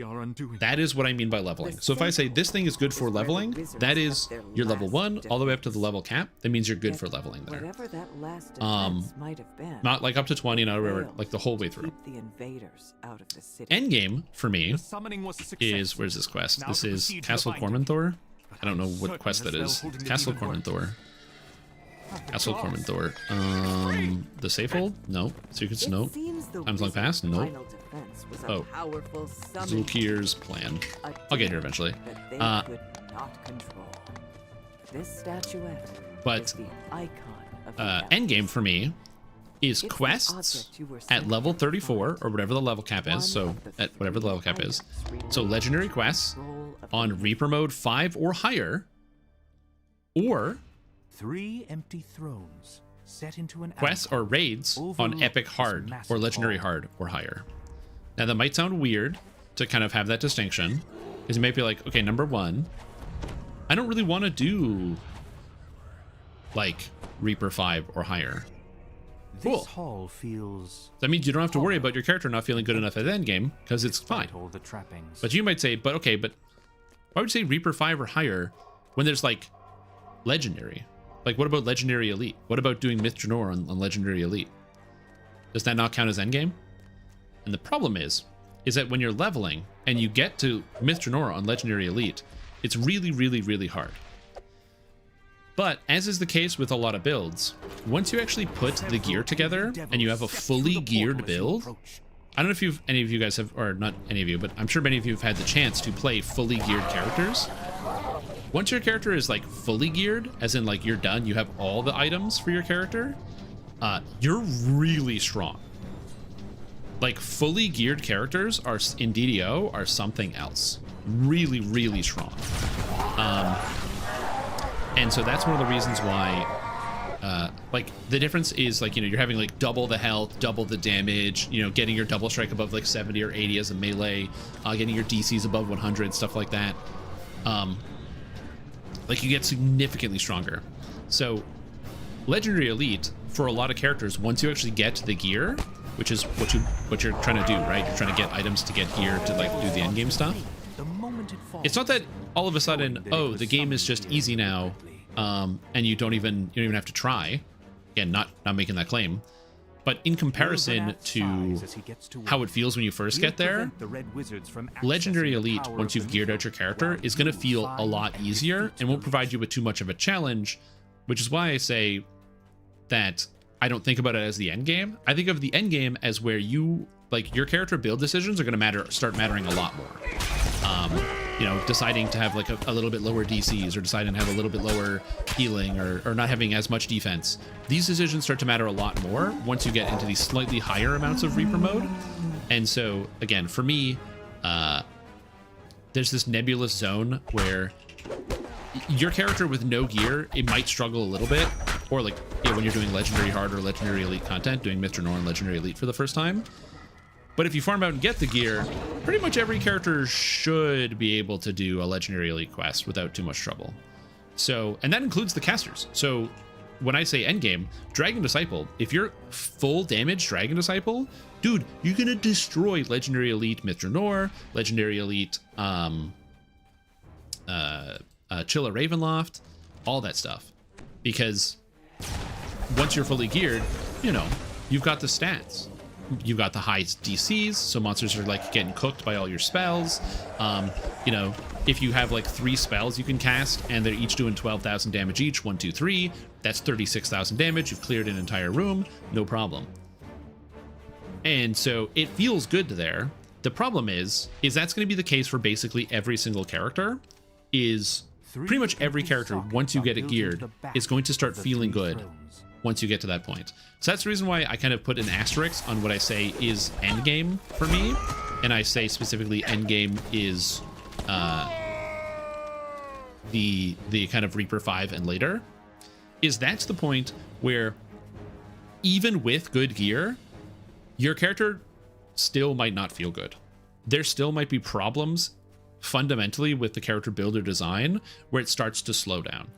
that is what I mean by leveling. So if I say this thing is good for leveling, that is your level 1 all the way up to the level cap. That means you're good for leveling there. Not like up to 20, not whatever, like the whole way through. Endgame for me is, where's this quest? This is Castle Cormanthor. I don't know what quest that is. Castle Cormanthor. Castle Cormanthor. The Safehold? No. Secrets? No. Times Long Past? No. Oh. Zulkir's plan. I'll get here eventually. But endgame for me is quests at level 34 or whatever the level cap is. So at whatever the level cap is. So legendary quests on Reaper mode 5 or higher, or 3 empty thrones set into an quests or raids on epic hard or legendary hard or higher. Now that might sound weird to kind of have that distinction, because you might be like, okay, number 1, I don't really want to do like Reaper 5 or higher. Cool. Hall feels that means you don't have to worry about your character not feeling good enough at the end game because it's fine. All the trappings. But you might say, but okay, but why would you say Reaper 5 or higher when there's like legendary? Like, what about legendary elite? What about doing Myth Draenor on legendary elite? Does that not count as endgame? And the problem is that when you're leveling and you get to Myth Draenor on legendary elite, it's really, really, really hard. But as is the case with a lot of builds, once you actually put the gear together and you have a fully geared build, I don't know if any of you guys have, or not any of you, but I'm sure many of you have had the chance to play fully geared characters. Once your character is like fully geared, as in like you're done, you have all the items for your character, you're really strong. Like fully geared characters are in DDO are something else. Really, really strong. And so that's one of the reasons why like the difference is like, you know, you're having like double the health, double the damage, you know, getting your double strike above like 70 or 80 as a melee, getting your DCs above 100, stuff like that. Like you get significantly stronger. So Legendary Elite for a lot of characters, once you actually get the gear, which is what you're trying to do, right? You're trying to get items to get gear to like do the end game stuff. It's not that all of a sudden, oh, the game is just easy now, and you don't even have to try. Again, not making that claim, but in comparison to how it feels when you first get there, Legendary Elite, once you've geared out your character, is going to feel a lot easier and won't provide you with too much of a challenge, which is why I say that I don't think about it as the end game. I think of the end game as where you, like, your character build decisions are going to start mattering a lot more. You know, deciding to have like a little bit lower DCs, or deciding to have a little bit lower healing, or not having as much defense. These decisions start to matter a lot more once you get into these slightly higher amounts of Reaper mode. And so, again, for me, there's this nebulous zone where your character with no gear, it might struggle a little bit, or like, you know, when you're doing Legendary Hard or Legendary Elite content, doing Mr. Nor and Legendary Elite for the first time. But if you farm out and get the gear, pretty much every character should be able to do a Legendary Elite quest without too much trouble. So, and that includes the casters. So when I say endgame, Dragon Disciple, if you're full damage Dragon Disciple, dude, you're gonna destroy Legendary Elite Mr. Nor, Legendary Elite Chilla Ravenloft, all that stuff. Because once you're fully geared, you know, you've got the stats. You've got the high DCs, so monsters are like getting cooked by all your spells. You know, if you have like 3 spells you can cast and they're each doing 12,000 damage each, 1, 2, 3, that's 36,000 damage. You've cleared an entire room, no problem. And so it feels good there. The problem is that's going to be the case for basically every single character. Is pretty much every character, once you get it geared, is going to start feeling good once you get to that point. So that's the reason why I kind of put an asterisk on what I say is endgame for me. And I say specifically endgame is the kind of Reaper 5 and later. That's the point where even with good gear, your character still might not feel good. There still might be problems fundamentally with the character builder design where it starts to slow down.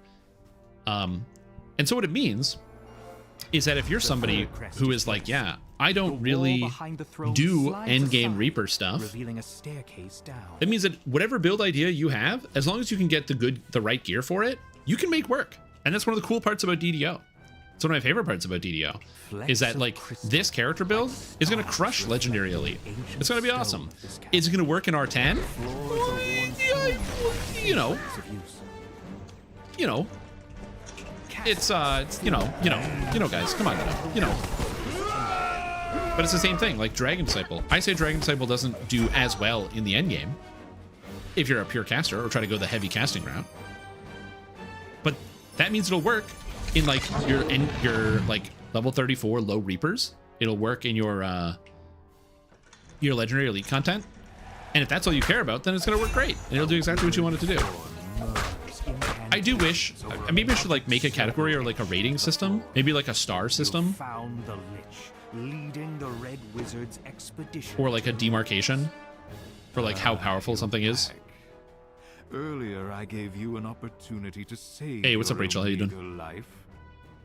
And so what it means is that if you're somebody who is like, yeah, I don't really do endgame Reaper stuff, it means that whatever build idea you have, as long as you can get the right gear for it, you can make work. And that's one of the cool parts about DDO. It's one of my favorite parts about DDO, is that like this character build is going to crush Legendary Elite. It's going to be awesome. Is it going to work in R10? You know, it's you know, guys, come on, you know. But it's the same thing, like Dragon Disciple. I say Dragon Disciple doesn't do as well in the end game if you're a pure caster or try to go the heavy casting route. But that means it'll work in like your like level 34 low Reapers. It'll work in your Legendary Elite content. And if that's all you care about, then it's gonna work great. And it'll do exactly what you want it to do. I do wish, maybe I should like make a category or like a rating system, maybe like a star system, Found the Lich, leading the Red Wizard's expedition, or like a demarcation for like how powerful something is. Earlier, I gave you an opportunity to save. Hey, what's up, your Rachel? How you doing? illegal life.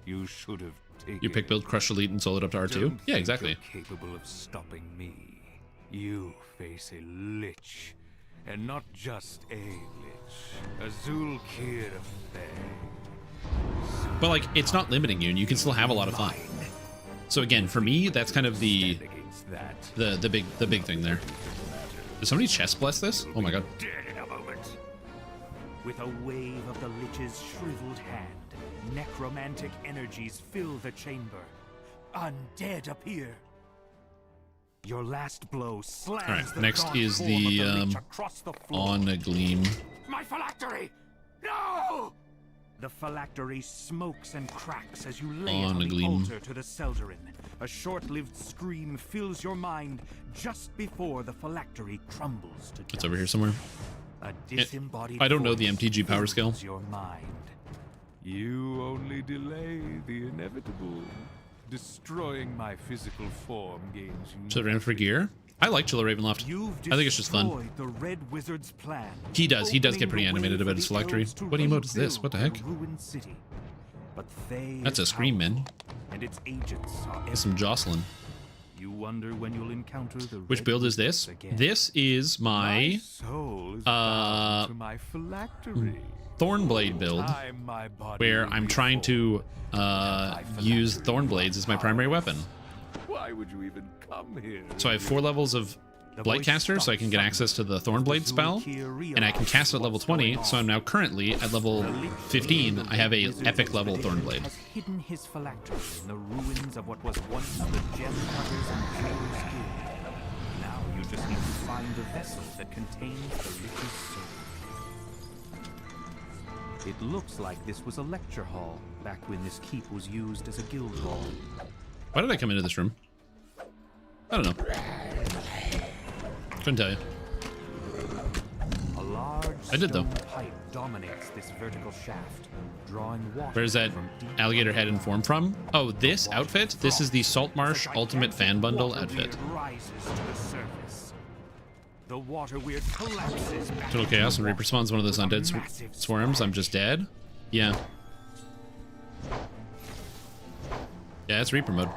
You should have taken. You pick build Crush Elite and sold it up to R2. Don't Yeah, think exactly. you're capable of stopping me. You face a Lich, and not just a Lich, a Zulkir affair. But like, it's not limiting you, and you can still have a lot of fun. So again, for me, that's kind of the big thing there. Did somebody chest bless this? Oh my god. dead in a moment. With a wave of the Lich's shriveled hand, necromantic energies fill the chamber. Undead appear. Your last blow slams All right, the next gaunt is form of the, Lich across the floor. On a Gleam. My phylactery! No! The phylactery smokes and cracks as you lay On it on a the gleam. altar to the Seldarin. A short-lived scream fills your mind just before the phylactery crumbles to dust. It's over here somewhere. A disembodied I don't know the voice MTG power skill. fills your mind. You only delay the inevitable. Destroying my physical form gains you. Chill Raven for gear. I like Chiller Ravenloft. You've I think it's just fun. destroyed the Red Wizard's plan. He does get opening pretty the animated way about for his the phylactery. elves to What emote is this? What the rebuild heck? a ruined city. But Thay That's is a scream, man. powerful, and its agents are That's some Jocelyn. You wonder when you'll encounter the Which Red build is Wizards this? again. This is my soul is bound to my phylactery. Thornblade build, Time my body where will I'm be trying to full. use Thornblades as my primary weapon. Why would you even come here? So I have 4 levels of Blightcaster, so I can get access to the Thornblade spell, and I can cast it at level 20, so I'm now currently at level 15. I have a epic level Thornblade. Has hidden his phylactery in the ruins of what was once the Gem Cutters and Jewelers Guild. Now you just need to find the vessel that contains the Lich's soul. It looks like this was a lecture hall back when this keep was used as a guild hall. Why did I come into this room? I don't know. Couldn't tell you. A large I did, though. stone pipe dominates this vertical shaft, drawing water. Where's that from deep alligator head and form from? Oh, this outfit? This is the Saltmarsh Ultimate Fan Bundle water outfit. weird rises to the surface. The water weird collapses back Total Chaos and into Reaper spawns one of those with a undead massive swarms. I'm just dead. Yeah. Yeah, it's Reaper mode.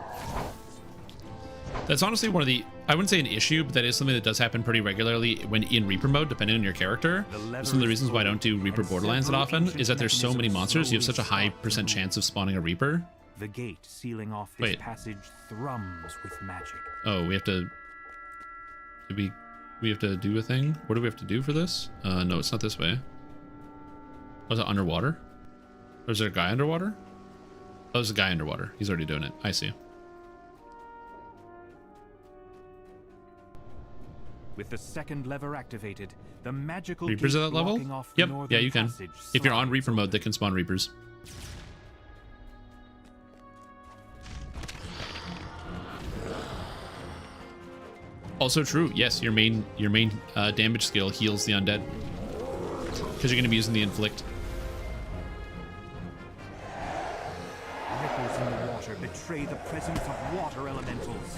That's honestly one of the, I wouldn't say an issue, but that is something that does happen pretty regularly when in Reaper mode, depending on your character. Some of the reasons why I don't do Reaper Borderlands that often is that there's so many monsters, you have such a high % chance of spawning a Reaper. The gate sealing off this Wait. passage thrums with magic. Oh, we have to, did we have to do a thing? What do we have to do for this? No, it's not this way. Was it underwater? Or is there a guy underwater? Oh, there's a guy underwater. He's already doing it. I see. With the second lever activated, the magical Reapers gate at that level? blocking off the Yep. northern Yeah, you can. passage If you're on slides Reaper mode, open. they can spawn Reapers. Also true. Yes, your main damage skill heals the undead because you're going to be using the inflict. Ripples in the water betray the presence of water elementals.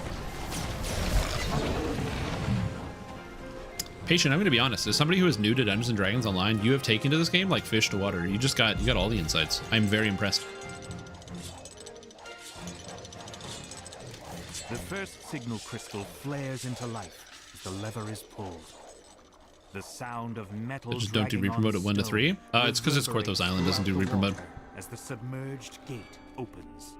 Patient, I'm going to be honest. As somebody who is new to Dungeons and Dragons Online, you have taken to this game like fish to water. You got all the insights. I'm very impressed. The first signal crystal flares into life as the lever is pulled. The sound of metal I just don't do dragging Reaper on mode at 1 to 3. stone It's because it's Korthos Island doesn't do reverberates Reaper mode. throughout the water as the submerged gate opens.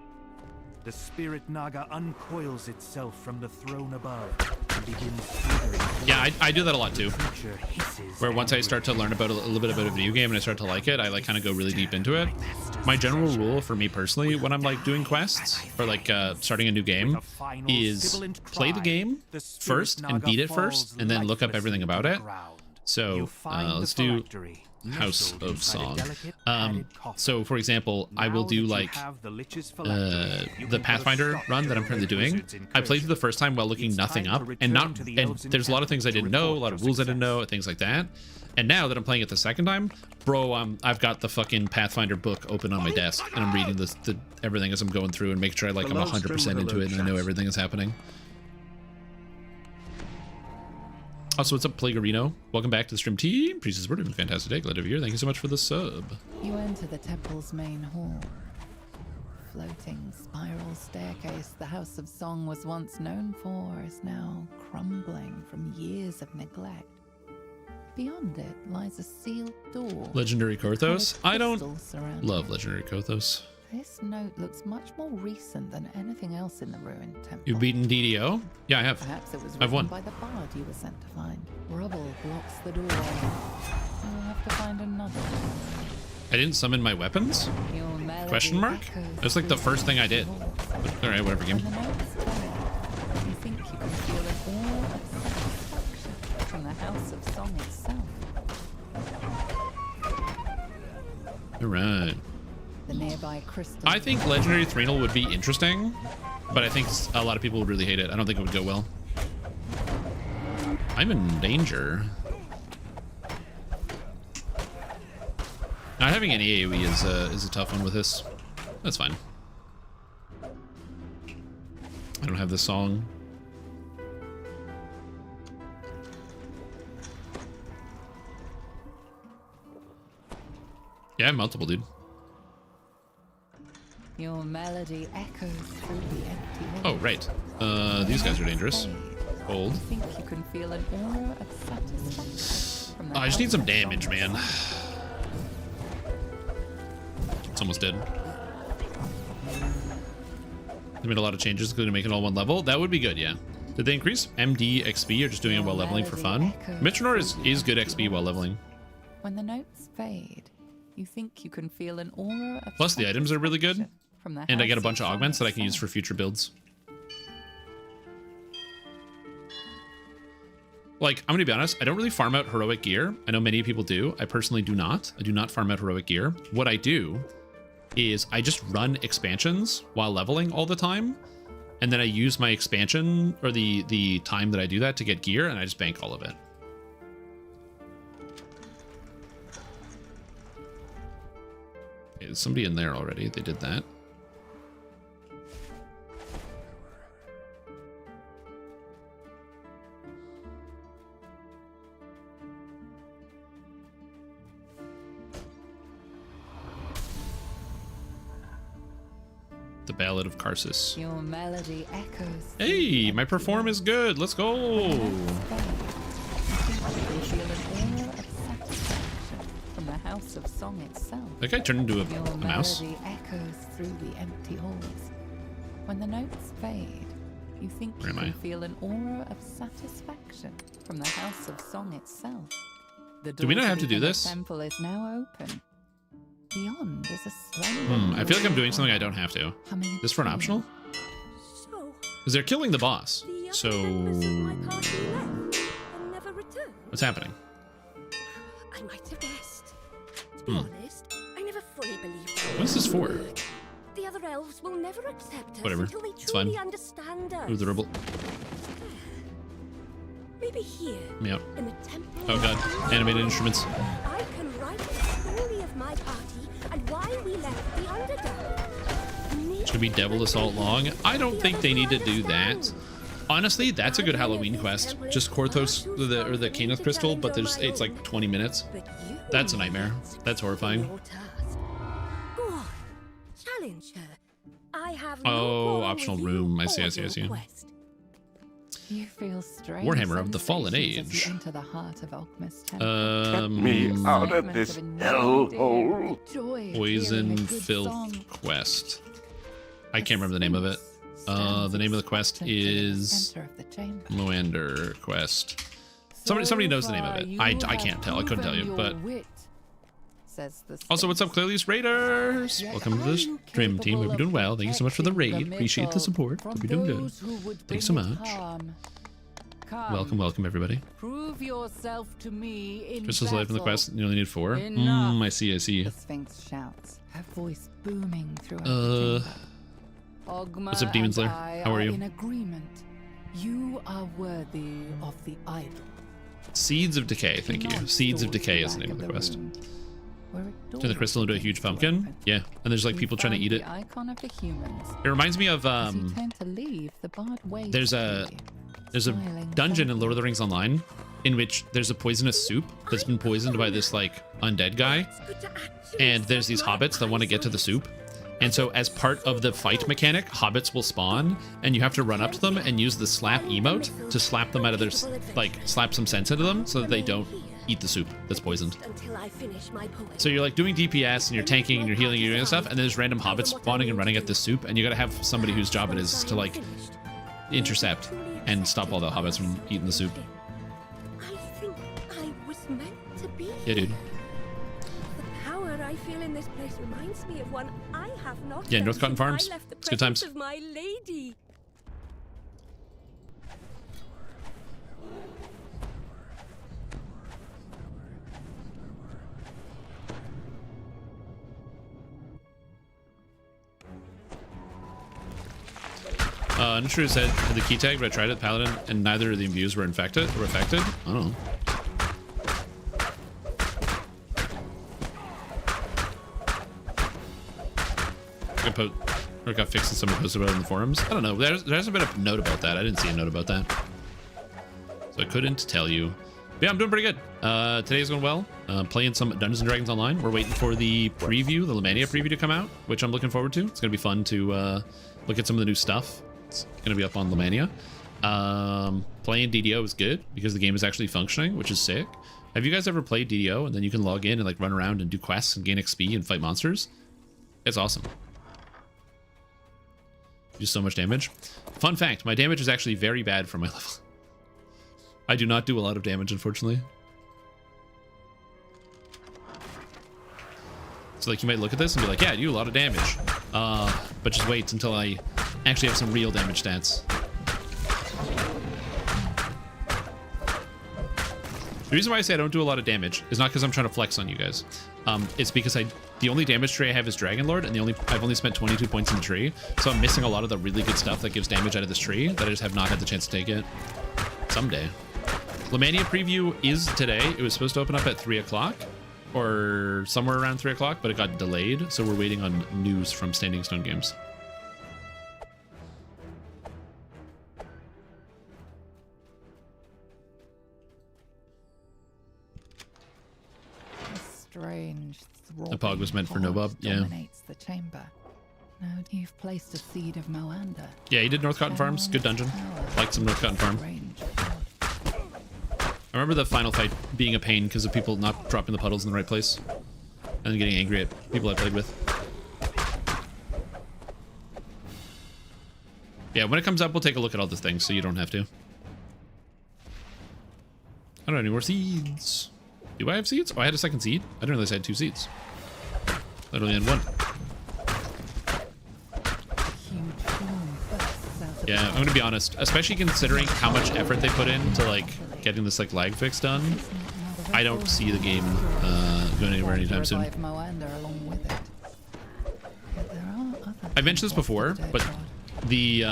The spirit Naga uncoils itself from the throne above and begins slithering. Yeah, I do that a lot too. The creature hisses Where once I start to learn about a little bit about a video game and I start to like it, I like kind of go really deep into it. My general rule for me personally when I'm like doing quests or like starting a new game is play the game first and beat it first and then look up everything about it. So let's do House of Song. So for example, I will do like the Pathfinder run that I'm currently doing. I played through the first time while looking nothing up and there's a lot of things I didn't know, a lot of rules I didn't know, things like that. And now that I'm playing it the second time, bro, I've got the fucking Pathfinder book open on my desk and I'm reading the everything as I'm going through and make sure I'm 100% into it and I know everything is happening. Also, what's up, Plagarino? Welcome back to the stream team. Priestess, we're doing a fantastic day. Glad to be here. Thank you so much for the sub. You enter the temple's main hall. Floating spiral staircase the House of Song was once known for is now crumbling from years of neglect. Beyond it lies a sealed door. Legendary Korthos? I don't surrounding love it. Legendary Korthos. This note looks much more recent than anything else in the ruined temple. You've beaten DDO? Yeah, I have. Perhaps it was I've written won. by the bard you were sent to find. Rubble blocks the door. You'll have to find another. I didn't summon my weapons? Your melody Question mark? echoes That's like the through first thing I did. walls. Alright, whatever, game. When the notes play, you think you can feel an aura of satisfaction from the House of Song itself. Alright. the nearby crystal. I think Legendary Threnal would be interesting, but I think a lot of people would really hate it. I don't think it would go well. I'm in danger. Not having any AoE is a tough one with this. That's fine. I don't have this song. Yeah, I have multiple, dude. Your melody echoes through the empty halls. Oh, right. These guys are dangerous. Hold. I think you can feel an aura of satisfaction from the I just need some house of damage, songs. man. It's almost dead. They made a lot of changes, including making it all one level. That would be good, yeah. Did they increase MD XP or just doing it while leveling for fun? Metronor is good XP while leveling. When the notes fade, you think you can feel an aura of Plus the items are really good. satisfaction from the And I get a house bunch of songs augments that I can use for itself. future builds. Like, I'm gonna be honest, I don't really farm out heroic gear. I know many people do. I personally do not. I do not farm out heroic gear. What I do is I just run expansions while leveling all the time. And then I use my expansion or the time that I do that to get gear, and I just bank all of it. Okay, there's somebody in there already. They did that. The Ballad of Karsus. Your melody echoes. Hey, my perform is good. Let's go. From the house of song itself. That guy turned into Your a mouse. melody echoes through the empty halls. When the notes fade, you think Where you am can I? feel an aura of satisfaction from the house of song itself. The Do we door not have to the do inner this? temple is now open. Beyond is a slender. I feel like I'm doing something I don't have to. humming a This for an tune. optional? So, Because they're killing the boss. the other So members of my party left and never returned. what's happening? I might have guessed. To be honest, I never fully believed that. What's this for? The other elves will never accept us Whatever. until they It's fine. truly understand us. Ooh, the rebel. Maybe here, Yep. in the temple. Oh god. Animated instruments. I can write the story of my party and why we left the Underdark. Should be Devil Assault Long. I don't think they need to do that. Honestly, that's a good Halloween quest. Just Korthos or the Kenneth Crystal, but it's like 20 minutes. But you That's a nightmare. That's horrifying. your task. Go on, challenge her. I have no Oh, quarrel optional with you room. I or see. your quest. You feel strange Warhammer of the Fallen sensations as Age. you enter the heart of Ogma's temple. Me out of Excitement this a new hellhole. day, joy of Poison hearing a good Filth song. Quest. I can't remember the name of it. The name of the quest Stands at the is center of the chamber. Moander Quest. Somebody knows the name of it. I can't tell. I couldn't tell you. But also, what's up, Clearly's Raiders? Welcome to the stream team. Hope you're doing well. Thank you so much for the raid. Appreciate the support. Hope you're doing good. Thanks so much. Welcome, everybody. Prove yourself to me in Crystal's life in the battle. quest. You only need 4. Enough. I see. The Sphinx shouts, her voice booming throughout Uh, the chamber. Ogma what's up, Demon and Slayer? I How are you? In agreement. You are worthy of the idol. Seeds of Decay. Thank you. Seeds of Decay is the name of the quest. Turn the crystal into a huge pumpkin. Yeah, and there's like people trying to eat it. The icon of the humans. It reminds me of As you turn to leave, the bard waves there's a dungeon in Lord of the Rings Online in which there's a poisonous soup that's been poisoned by this like undead guy, and there's these hobbits that want to get to the soup. And so as part of the fight mechanic, hobbits will spawn, and you have to run up to them and use the slap emote to slap them out of their, like, slap some sense into them so that they don't eat the soup that's poisoned. Until I finish my poem. So you're like doing DPS and you're tanking and you're healing and you're doing stuff, and there's random hobbits spawning and running at this soup, and you gotta have somebody whose job it is to like intercept and stop all the hobbits from eating the soup. I think I was meant to be Yeah, dude. The power I feel in this place reminds me of one I have not Yeah, felt North Cotton since I Farms. left the It's good presence times. of my lady. Unsure said had the key tag, but I tried it, Paladin, and neither of the imbues were affected. I don't know. Or got fixed and someone posted about it in the forums. I don't know. There hasn't been a note about that. I didn't see a note about that, so I couldn't tell you. But yeah, I'm doing pretty good. Today's going well. Playing some Dungeons & Dragons Online. We're waiting for the preview, the Lemania preview to come out, which I'm looking forward to. It's going to be fun to look at some of the new stuff. It's going to be up on Lemania. Playing DDO is good because the game is actually functioning, which is sick. Have you guys ever played DDO and then you can log in and like run around and do quests and gain XP and fight monsters? It's awesome. Do so much damage. Fun fact, my damage is actually very bad for my level. I do not do a lot of damage, unfortunately. So like you might look at this and be like, yeah, I do a lot of damage. But just wait until I actually have some real damage stats. The reason why I say I don't do a lot of damage is not because I'm trying to flex on you guys. It's because the only damage tree I have is Dragon Lord, and I've only spent 22 points in the tree, so I'm missing a lot of the really good stuff that gives damage out of this tree that I just have not had the chance to take it. Someday. Lemania preview is today. It was supposed to open up at 3 o'clock, or somewhere around 3 o'clock, but it got delayed, so we're waiting on news from Standing Stone Games. Strange. The pog was meant for Nobob, yeah. Dominates the chamber. Now you've placed a seed of Moander. Yeah, he did North Cotton Farms. Good dungeon. Liked some North Cotton Farm. I remember the final fight being a pain because of people not dropping the puddles in the right place and getting angry at people I played with. Yeah, when it comes up, we'll take a look at all the things so you don't have to. I don't have any more seeds. Do I have seeds? Oh, I had a second seed. I didn't realize I had 2 seeds. I only had 1. Yeah, I'm gonna be honest, especially considering how much effort they put into like getting this like lag fix done. I don't see the game going anywhere anytime soon. I've mentioned this before, but the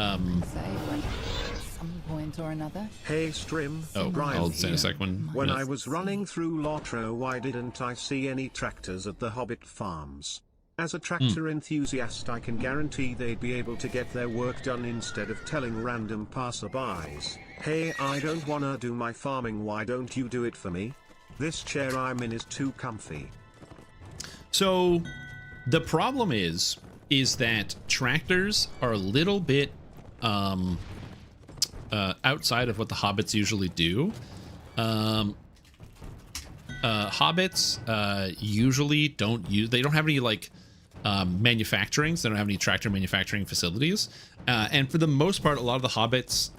Or another. Hey Strim, oh, Brian I'll say in a sec when I was running through Lotro, why didn't I see any tractors at the Hobbit farms? As a tractor enthusiast, I can guarantee they'd be able to get their work done instead of telling random passerbys, hey, I don't wanna do my farming, why don't you do it for me? This chair I'm in is too comfy. So the problem is that tractors are a little bit outside of what the hobbits usually do. Hobbits usually they don't have any like manufacturing, so they don't have any tractor manufacturing facilities, and for the most part a lot of the hobbits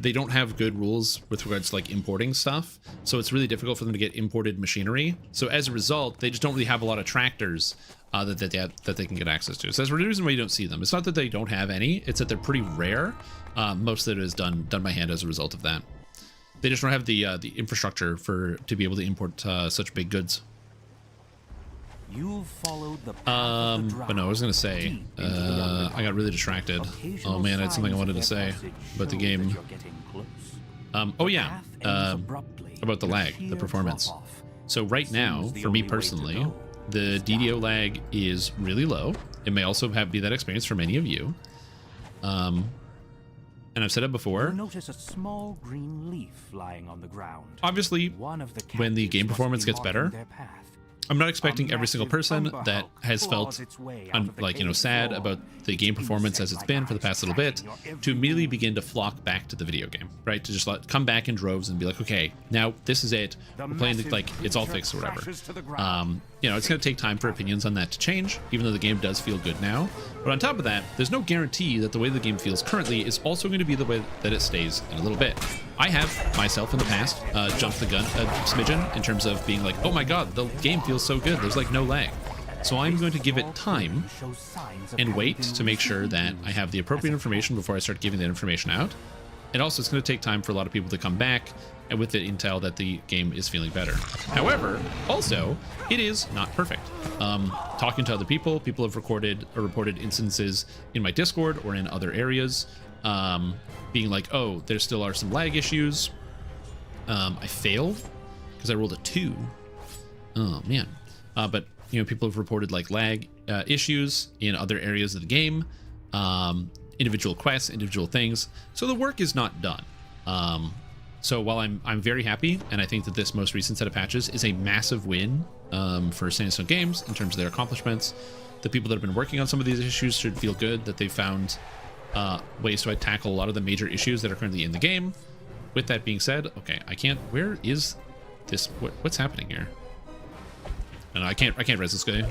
they don't have good rules with regards to like importing stuff, so it's really difficult for them to get imported machinery. So as a result, they just don't really have a lot of tractors that they can get access to. So that's the reason why you don't see them. It's not that they don't have any, it's that they're pretty rare. Most of it is done by hand as a result of that. They just don't have the infrastructure to be able to import such big goods. You've followed the path but no, I was gonna say, I got really distracted. Oh man, I had something I wanted to say about the game. Oh yeah, about the lag, the performance. So right now, for me personally, the DDO lag is really low. It may also be that experience for many of you. And I've said it before. You'll notice a small green leaf lying on the ground. Obviously, when the game performance gets better, I'm not expecting every single person that has felt sad about the game performance as it's been for the past little bit to immediately begin to flock back to the video game, right? To just come back in droves and be like, okay, now this is it. We're playing it's all fixed or whatever. It's going to take time for opinions on that to change, even though the game does feel good now. But on top of that, there's no guarantee that the way the game feels currently is also going to be the way that it stays in a little bit. I have myself in the past jumped the gun a smidgen in terms of being like, oh my god, the game feels so good, there's like no lag. So I'm going to give it time and wait to make sure that I have the appropriate information before I start giving that information out. And also it's going to take time for a lot of people to come back and with the intel that the game is feeling better. However, also, it is not perfect. Talking to other people have recorded or reported instances in my Discord or in other areas, being like, oh, there still are some lag issues. I failed because I rolled a 2. Oh man. But you know, people have reported like lag issues in other areas of the game, individual quests, individual things. So the work is not done. So while I'm very happy, and I think that this most recent set of patches is a massive win for Sandstone Games in terms of their accomplishments, the people that have been working on some of these issues should feel good that they found ways to tackle a lot of the major issues that are currently in the game. With that being said, okay, I can't. Where is this? What's happening here? No, I can't res this guy.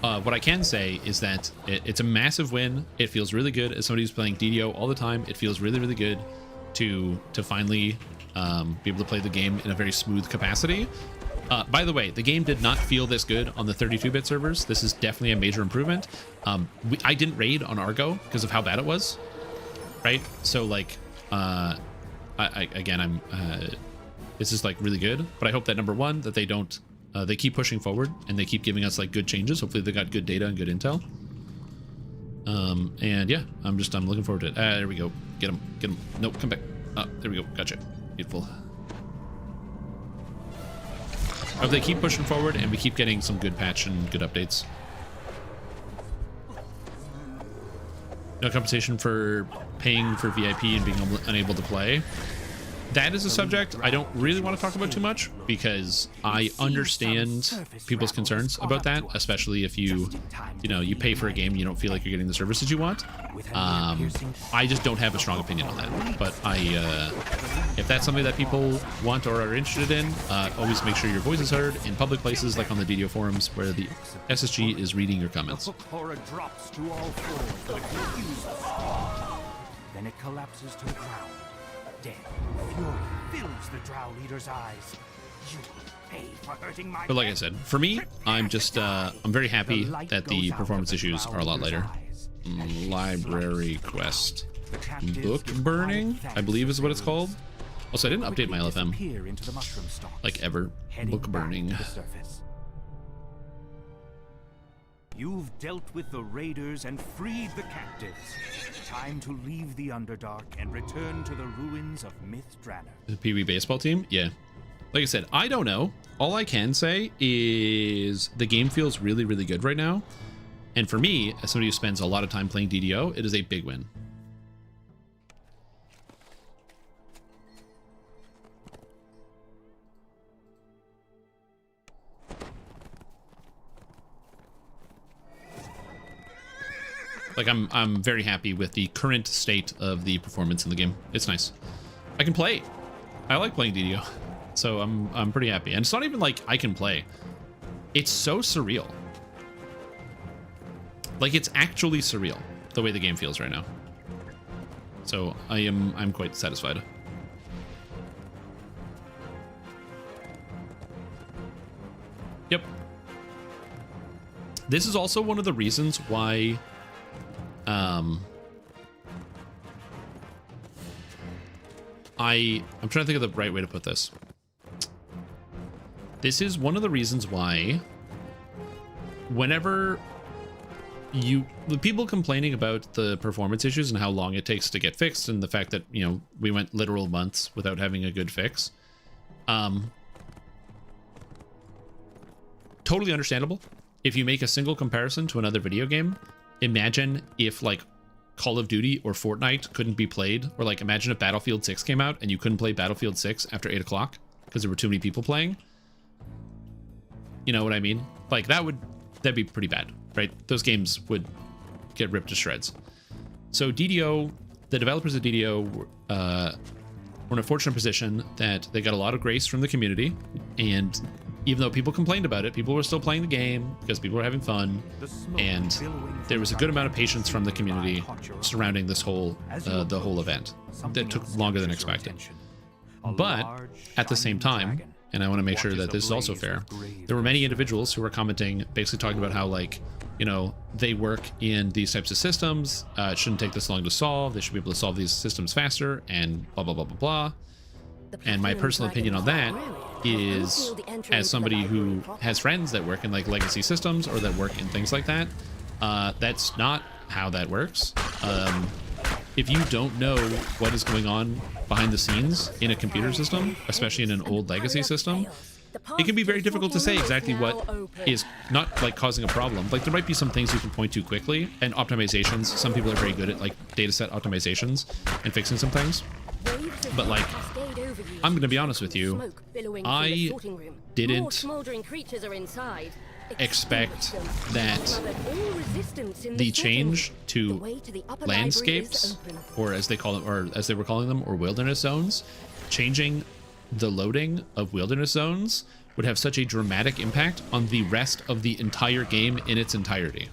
What I can say is that it's a massive win. It feels really good as somebody who's playing DDO all the time. It feels really, really good to finally be able to play the game in a very smooth capacity. By the way, the game did not feel this good on the 32-bit servers. This is definitely a major improvement. I didn't raid on Argo because of how bad it was, right? So like, again, this is like really good, but I hope that number one, that they don't, they keep pushing forward and they keep giving us like good changes. Hopefully they got good data and good intel. And yeah, I'm looking forward to it. There we go. Get him. Nope, come back. There we go. Gotcha. Beautiful. I hope they keep pushing forward and we keep getting some good patch and good updates. No compensation for paying for VIP and being unable to play. That is a subject I don't really want to talk about too much because I understand people's concerns about that, especially if you pay for a game and you don't feel like you're getting the services you want. I just don't have a strong opinion on that. But if that's something that people want or are interested in, always make sure your voice is heard in public places like on the DDO forums where the SSG is reading your comments. Then it collapses to the ground. Dead fury fills the Drow leader's eyes. You pay for hurting my. But like I said, for me, I'm very happy that the performance issues are a lot lighter. Library quest, book burning, I believe is what it's called. Also, I didn't update my LFM like ever. Book burning. You've dealt with the raiders and freed the captives. Time to leave the Underdark and return to the ruins of Myth Drannor. The PB baseball team? Yeah. Like I said, I don't know. All I can say is the game feels really, really good right now. And for me, as somebody who spends a lot of time playing DDO, it is a big win. Like I'm very happy with the current state of the performance in the game. It's nice. I can play. I like playing DDO, so I'm pretty happy. And it's not even like I can play. It's so surreal. Like it's actually surreal the way the game feels right now. So I'm quite satisfied. Yep. This is also one of the reasons why I'm trying to think of the right way to put this. This is one of the reasons why whenever the people complaining about the performance issues and how long it takes to get fixed and the fact that, you know, we went literal months without having a good fix, totally understandable. If you make a single comparison to another video game, imagine if like Call of Duty or Fortnite couldn't be played, or like imagine if Battlefield 6 came out and you couldn't play Battlefield 6 after 8 o'clock because there were too many people playing. You know what I mean? Like that'd be pretty bad, right? Those games would get ripped to shreds. So DDO, the developers of DDO were in a fortunate position that they got a lot of grace from the community, and even though people complained about it, people were still playing the game because people were having fun, and there was a good amount of patience from the community surrounding this whole the whole event that took longer than expected. But at the same time, and I want to make sure that this is also fair. There were many individuals who were commenting, basically talking about how, like, you know, they work in these types of systems. It shouldn't take this long to solve. They should be able to solve these systems faster, and blah, blah, blah, blah, blah. And my personal opinion on that is, as somebody who has friends that work in, like, legacy systems or that work in things like that, that's not how that works. If you don't know what is going on behind the scenes in a computer system, especially in an old legacy system, it can be very difficult to say exactly what is not, like, causing a problem. Like, there might be some things you can point to quickly, and optimizations. Some people are very good at, like, dataset optimizations and fixing some things. But, like, I'm going to be honest with you, I didn't expect that the change to landscapes, or as they call them, or as they were calling them, or wilderness zones, changing the loading of wilderness zones would have such a dramatic impact on the rest of the entire game in its entirety.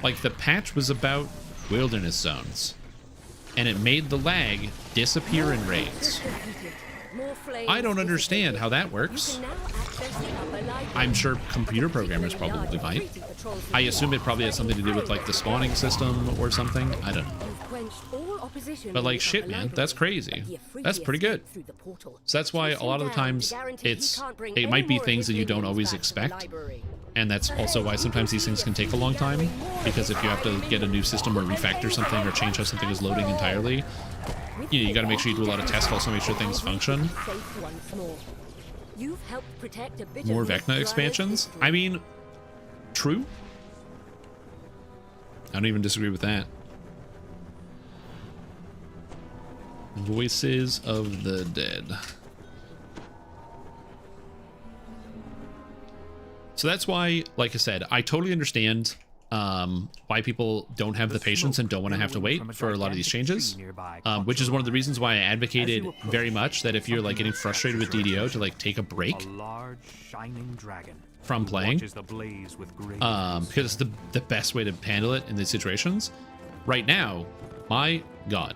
Like, the patch was about wilderness zones, and it made the lag disappear in raids. I don't understand how that works. I'm sure computer programmers probably might. I assume it probably has something to do with, like, the spawning system or something. I don't know. But, like, shit, man, that's crazy. That's pretty good. So that's why a lot of the times it might be things that you don't always expect. And that's also why sometimes these things can take a long time, because if you have to get a new system or refactor something or change how something is loading entirely, you got to make sure you do a lot of tests, also make sure things function. More Vecna expansions? I mean, true. I don't even disagree with that. Voices of the Dead. So that's why, like I said, I totally understand why people don't have the patience and don't want to have to wait for a lot of these changes, which is one of the reasons why I advocated very much that if you're, like, getting frustrated with DDO, to, like, take a break from playing, because it's the best way to handle it in these situations. Right now, my God.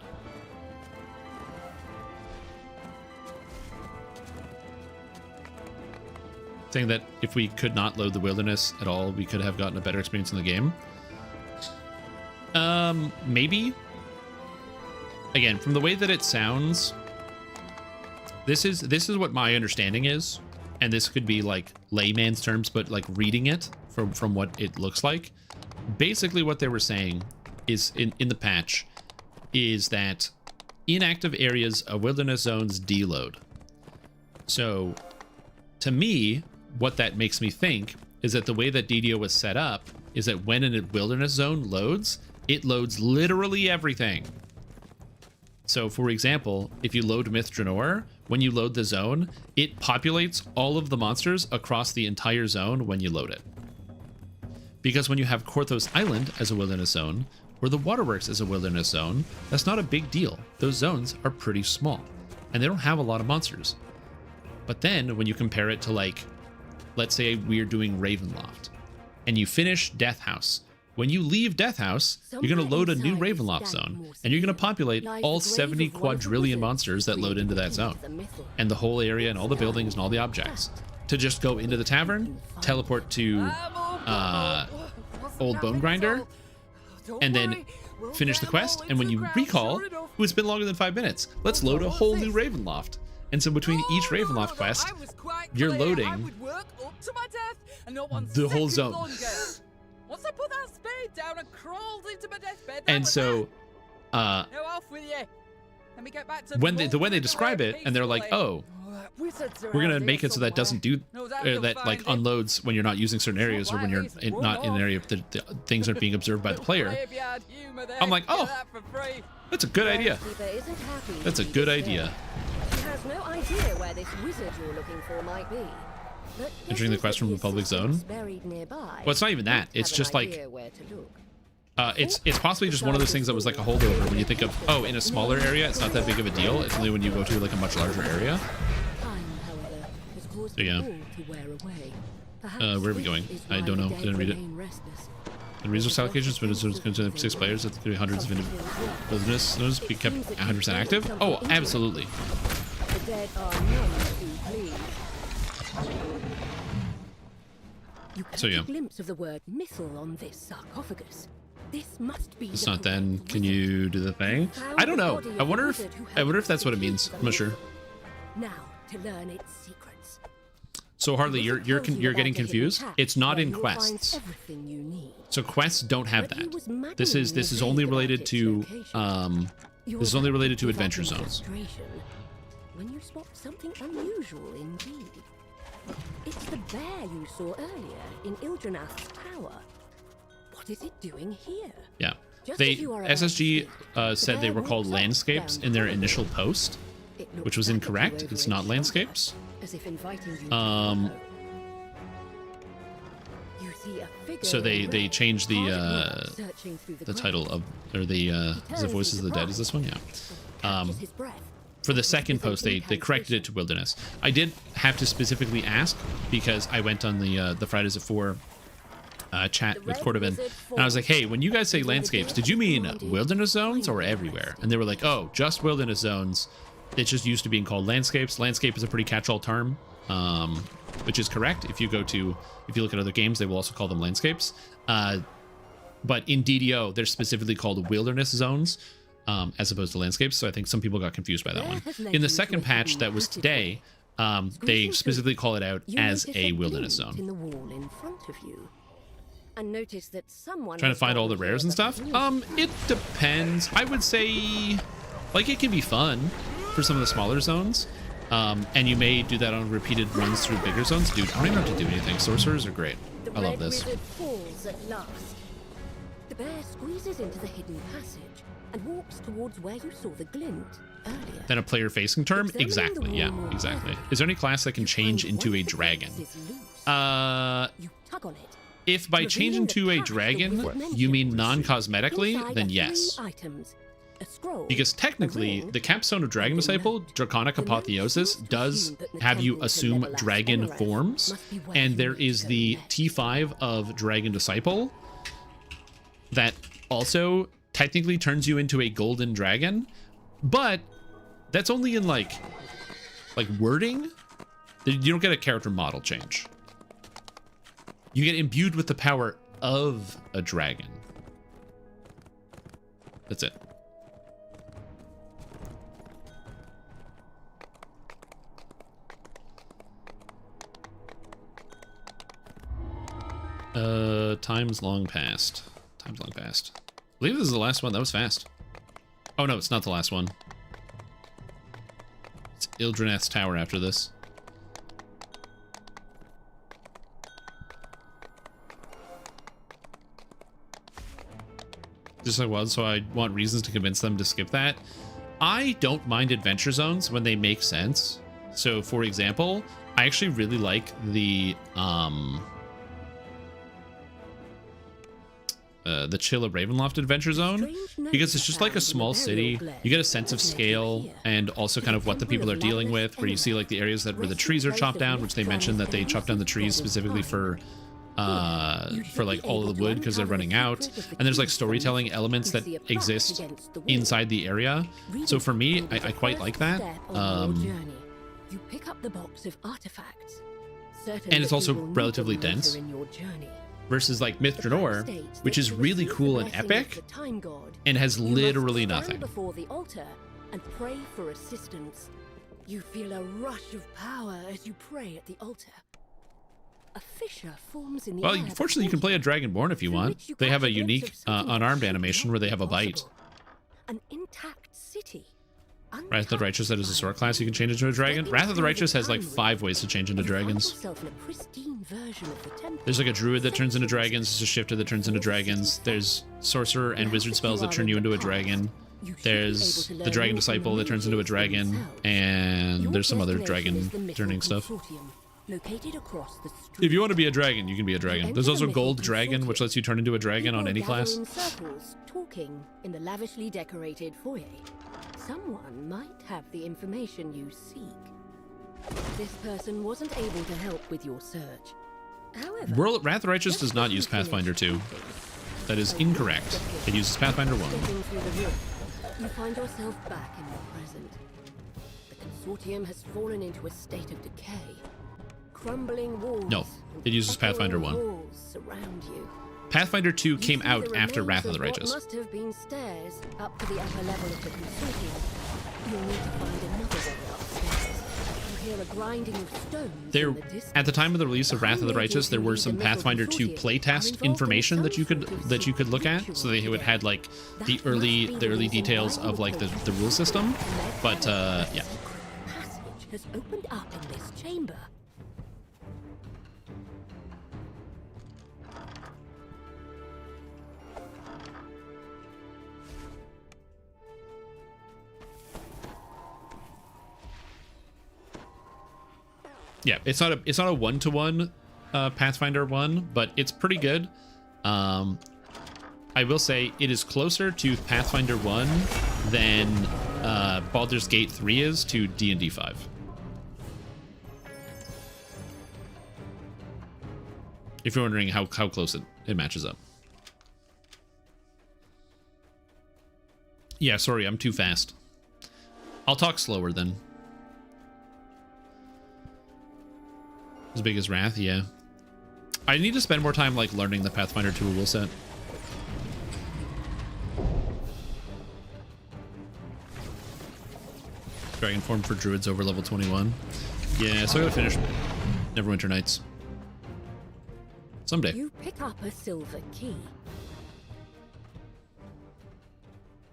Saying that if we could not load the wilderness at all, we could have gotten a better experience in the game. Maybe. Again, from the way that it sounds, this is what my understanding is, and this could be, like, layman's terms, but, like, reading it from what it looks like. Basically, what they were saying is in the patch is that inactive areas of wilderness zones deload. So, to me, what that makes me think is that the way that DDO was set up is that when a wilderness zone loads, it loads literally everything. So, for example, if you load Myth Draenor, when you load the zone, it populates all of the monsters across the entire zone when you load it. Because when you have Korthos Island as a wilderness zone, or the Waterworks as a wilderness zone, that's not a big deal. Those zones are pretty small, and they don't have a lot of monsters. But then, when you compare it to, like, let's say we're doing Ravenloft, and you finish Death House. When you leave Death House, you're going to load a new Ravenloft zone, and you're going to populate all 70 quadrillion monsters that load into that zone, and the whole area and all the buildings and all the objects. To just go into the tavern, teleport to Old Bone Grinder, and then finish the quest, and when you recall, it's been longer than 5 minutes, let's load a whole new Ravenloft. And so between each Ravenloft quest, you're loading the whole zone. Once I put that spade down and crawled into my deathbed, and so, off with you. Let me get back to when they describe it, and they're like, oh, we're gonna make it so that doesn't do that, like, unloads when you're not using certain areas or when you're not in an area that the things aren't being observed by the player. I'm like, oh, that's a good idea. That's a good idea. He has no idea where this wizard you're looking for might be. Entering the quest from the public zone. Well, it's not even that. It's just like, it's possibly just one of those things that was like a holdover when you think of, oh, in a smaller area, it's not that big of a deal. It's only when you go to, like, a much larger area. So yeah. Where are we going? I don't know. I didn't read it. The resource allocations for it's going to 6 players. That's hundreds of wilderness zones be kept 100% active. Oh, absolutely. dead are none too pleased. You catch a glimpse of the word missile on this sarcophagus. This must be. It's not then. Can you do the thing? I don't know. I wonder if that's what it means. I'm not sure. Now to learn its secrets. So Harley, you're getting confused. It's not in quests. So quests don't have that. This is only related to adventure zones. When you spot something unusual indeed. It's the bear you saw earlier in Ildranath's tower. What is it doing here? Yeah. SSG said they were called landscapes in their initial post, which was incorrect. It's not landscapes. So they changed the title of, or the is it Voices of the Dead? Is this one? Yeah. For the second post, they corrected it to Wilderness. I did have to specifically ask because I went on the Fridays at 4 chat with Cordovan, and I was like, hey, when you guys say landscapes, did you mean wilderness zones or everywhere? And they were like, oh, just wilderness zones. It's just used to being called landscapes. Landscape is a pretty catch-all term, which is correct. If you look at other games, they will also call them landscapes. But in DDO, they're specifically called wilderness zones, as opposed to landscapes. So I think some people got confused by that one. In the second patch that was today, they specifically call it out as a wilderness zone. In the wall in front of you. And notice that someone trying to find all the rares and stuff. It depends. I would say, like, it can be fun for some of the smaller zones. And you may do that on repeated runs through bigger zones. Dude, I don't even have to do anything. Sorcerers are great. I love this. Falls at last. The bear squeezes into the hidden passage and walks towards where you saw the glint earlier. Then a player facing term? Exactly. Yeah, exactly. Is there any class that can change into a dragon? You tug on it. If by changing to a dragon you mean non-cosmetically, then yes. Because technically, the capstone of Dragon Disciple, Draconic Apotheosis, does have you assume dragon forms, and there is the T5 of Dragon Disciple that also technically turns you into a golden dragon, but that's only in like wording. You don't get a character model change. You get imbued with the power of a dragon. That's it. Time's long past. Time's long past. I believe this is the last one. That was fast. Oh no, it's not the last one. It's Ildranath's tower after this. Just like one, so I want reasons to convince them to skip that. I don't mind adventure zones when they make sense. So, for example, I actually really like the Chilla Ravenloft adventure zone, because it's just like a small city. You get a sense of scale and also kind of what the people are dealing with, where you see like the areas where the trees are chopped down, which they mentioned that they chopped down the trees specifically for like all of the wood because they're running out, and there's like storytelling elements that exist inside the area. So for me, I quite like that. You pick up the box of artifacts, and it's also relatively dense versus like Myth Draenor, which is really cool and epic and has literally nothing. Before the altar and pray for assistance. You feel a rush of power as you pray at the altar. A fissure forms in the well, air. fortunately, you can play a Dragonborn if you want. They have a unique unarmed animation where they have a bite. An intact city. Wrath of the Righteous, that is a sword class you can change into a dragon. Wrath of the Righteous has like 5 ways to change into dragons. There's like a druid that turns into dragons. There's a shifter that turns into dragons. There's sorcerer and wizard spells that turn you into a dragon. There's the Dragon Disciple that turns into a dragon. And there's some other dragon turning stuff. If you want to be a dragon, you can be a dragon. There's also Gold Dragon, which lets you turn into a dragon on any class. Talking in the lavishly decorated foyer. Someone might have the information you seek. This person wasn't able to help with your search. However, Wrath of the Righteous does not use Pathfinder 2. That is incorrect. It uses Pathfinder 1. You find yourself back in the present. The consortium has fallen into a state of decay. Crumbling walls. No, it uses Pathfinder 1. Walls surround you. Pathfinder 2 You came see out the after remains Wrath of the what Righteous. Must have been stairs up to the upper level of the consortium. You'll need to find another way upstairs. You hear a grinding of stones There, in the distance. at the time of the release of Wrath of the Righteous, there were some Pathfinder 2 playtest information that you could look at. So they would had like the early details of like the rule system. But yeah. Passage has opened up in this chamber. Yeah, it's not a one-to-one Pathfinder 1, but it's pretty good. I will say it is closer to Pathfinder 1 than Baldur's Gate 3 is to D&D 5. If you're wondering how close it matches up. Yeah, sorry, I'm too fast. I'll talk slower then. As big as Wrath, yeah. I need to spend more time like learning the Pathfinder 2 rule set. Dragon form for druids over level 21. Yeah, so I gotta finish Neverwinter Nights. Someday. You pick up a silver key.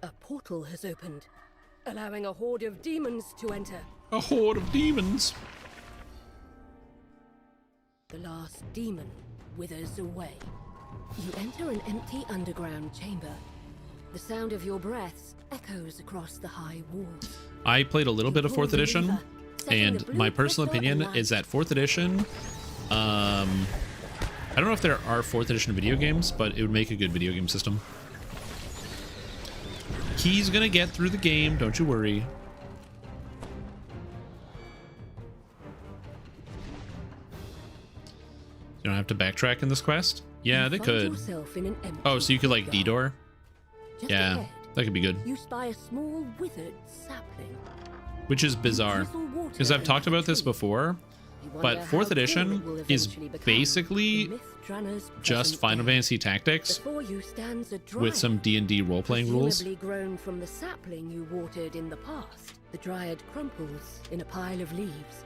A portal has opened, allowing a horde of demons to enter. A horde of demons. The last demon withers away. You enter an empty underground chamber. The sound of your breaths echoes across the high walls. I played a little bit of 4th edition, and my personal opinion is that 4th edition, I don't know if there are 4th edition video games, but it would make a good video game system. He's gonna get through the game, don't you worry. You don't have to backtrack in this quest? Yeah, they could. Oh, so you could like D-door? Yeah, that could be good. You spy a small withered sapling. Which is bizarre, because I've talked about this before, but 4th edition is basically just Final Fantasy Tactics with some D&D role-playing rules. Grown from the sapling you watered in the past. The dryad crumples in a pile of leaves.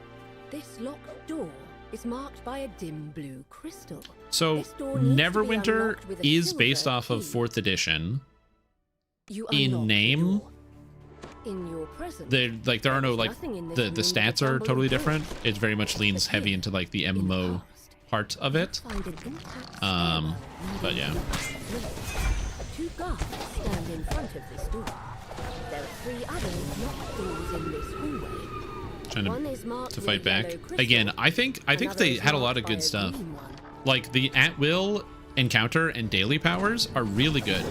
This locked door is marked by a dim blue crystal. So Neverwinter is based off of 4th edition in name. In your presence, there are no like the stats are totally different. It very much leans heavy into like the MMO part of it. But yeah. 2 guards stand in front of this door. There are 3 others locked doors in this hallway. Trying to fight back again. I think they had a lot of good stuff. Like the at will encounter and daily powers are really good.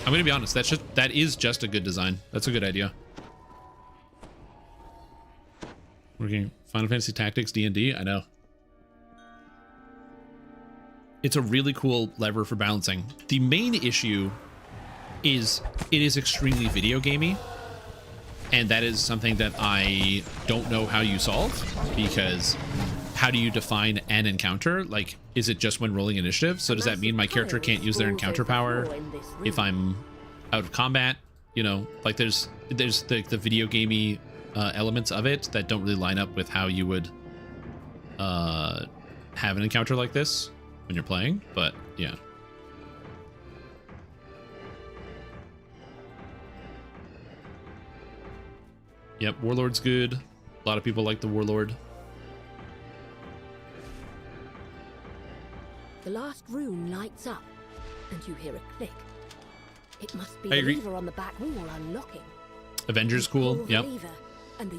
I'm gonna be honest, that is just a good design. That's a good idea. Working Final Fantasy Tactics D&D, I know. It's a really cool lever for balancing. The main issue is it is extremely video gamey. And that is something that I don't know how you solve, because how do you define an encounter? Like, is it just when rolling initiative? So does that mean my character can't use their encounter power if I'm out of combat? You know, like there's the video gamey elements of it that don't really line up with how you would have an encounter like this when you're playing. But yeah. Yep, Warlord's good. A lot of people like the Warlord. The last room lights up, and you hear a click. It must be the lever on the back wall unlocking. Avenger's cool. Yep.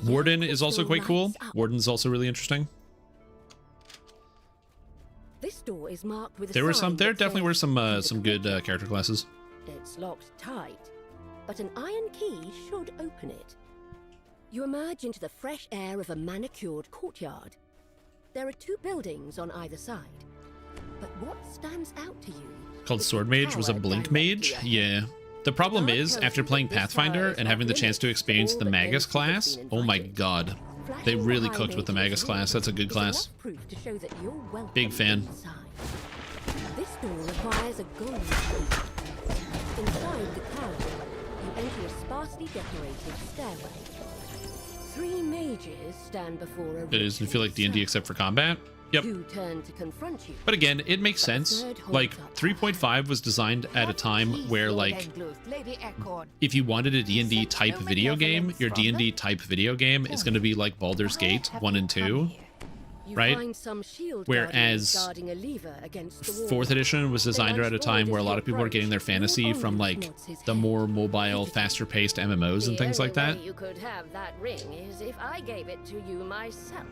Warden is also quite cool. Warden's also really interesting. This door is marked with there definitely were some good character classes. It's locked tight, but an iron key should open it. You emerge into the fresh air of a manicured courtyard. There are 2 buildings on either side. But what stands out to you? Called Sword Mage was a blink mage? Yeah. The problem is, after playing Pathfinder and having the chance to experience the Magus class, oh my god. They really cooked with the Magus class. That's a good class. Big fan. This door requires a gold key. Inside the tower, you enter a sparsely decorated stairway. 3 mages stand before a It doesn't feel like D&D except for combat. Yep. turn to confront you. But again, it makes sense. Like, 3.5 was designed at a time where, like, if you wanted a D&D type video game, your D&D type video game is going to be like Baldur's Gate 1 and 2, right? Whereas 4th edition was designed at a time where a lot of people are getting their fantasy from, like, the more mobile, faster-paced MMOs and things like that. You could have that ring is if I gave it to you myself.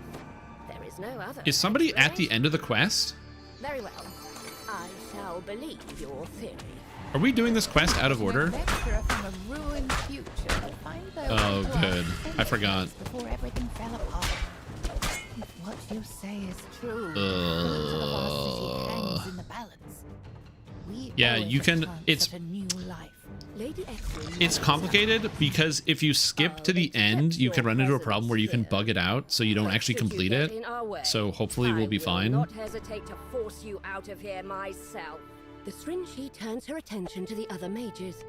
There is no other. Is somebody at the end of the quest? Very well. I shall believe your theory. Are we doing this quest out of order? Oh, good. I forgot. Before everything fell apart. If what you say is true, hangs in the balance. Yeah, you can. It's complicated because if you skip to the end, you can run into a problem where you can bug it out, so you don't actually complete it. So hopefully we'll be fine. Not hesitate to force you out of here myself. The Stringy turns her attention to the other mages.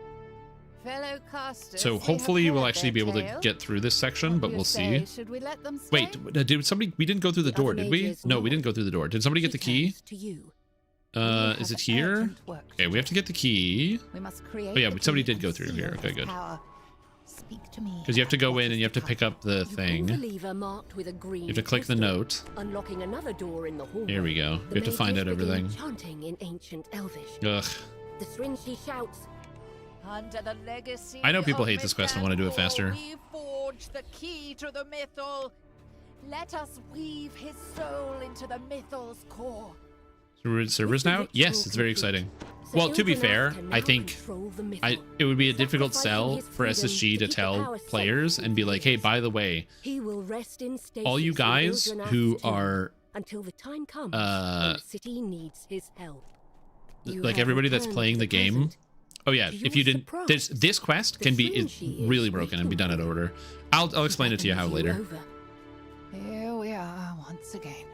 Fellow casters, So hopefully we'll actually be able to get through this section, but we'll see. Should we let them stay? Wait, did somebody? We didn't go through the door, did we? No, we didn't go through the door. Did somebody get the key? Is it here? Okay, we have to get the key. Oh yeah, somebody did go through here. Okay, good. Because you have to go in and you have to pick up the thing. You have to click the note. Unlocking another door in the hallway. Here we go. We have to find out everything. Chanting in ancient Elvish. Ugh. The Stringy shouts. Under the legacy I know people hate this quest and want to do it faster. We forge the key to the mythal. Let us weave his soul into the mythal's core. Servers now? Yes, it's very exciting. Well, to be fair, I think it would be a difficult sell for SSG to tell players and be like, hey, by the way, all you guys who are until the time comes when the city needs his help. Like everybody that's playing the game. Oh yeah, if you didn't, this quest can be really broken and be done out of order. I'll explain it to you how later. Here we are once again.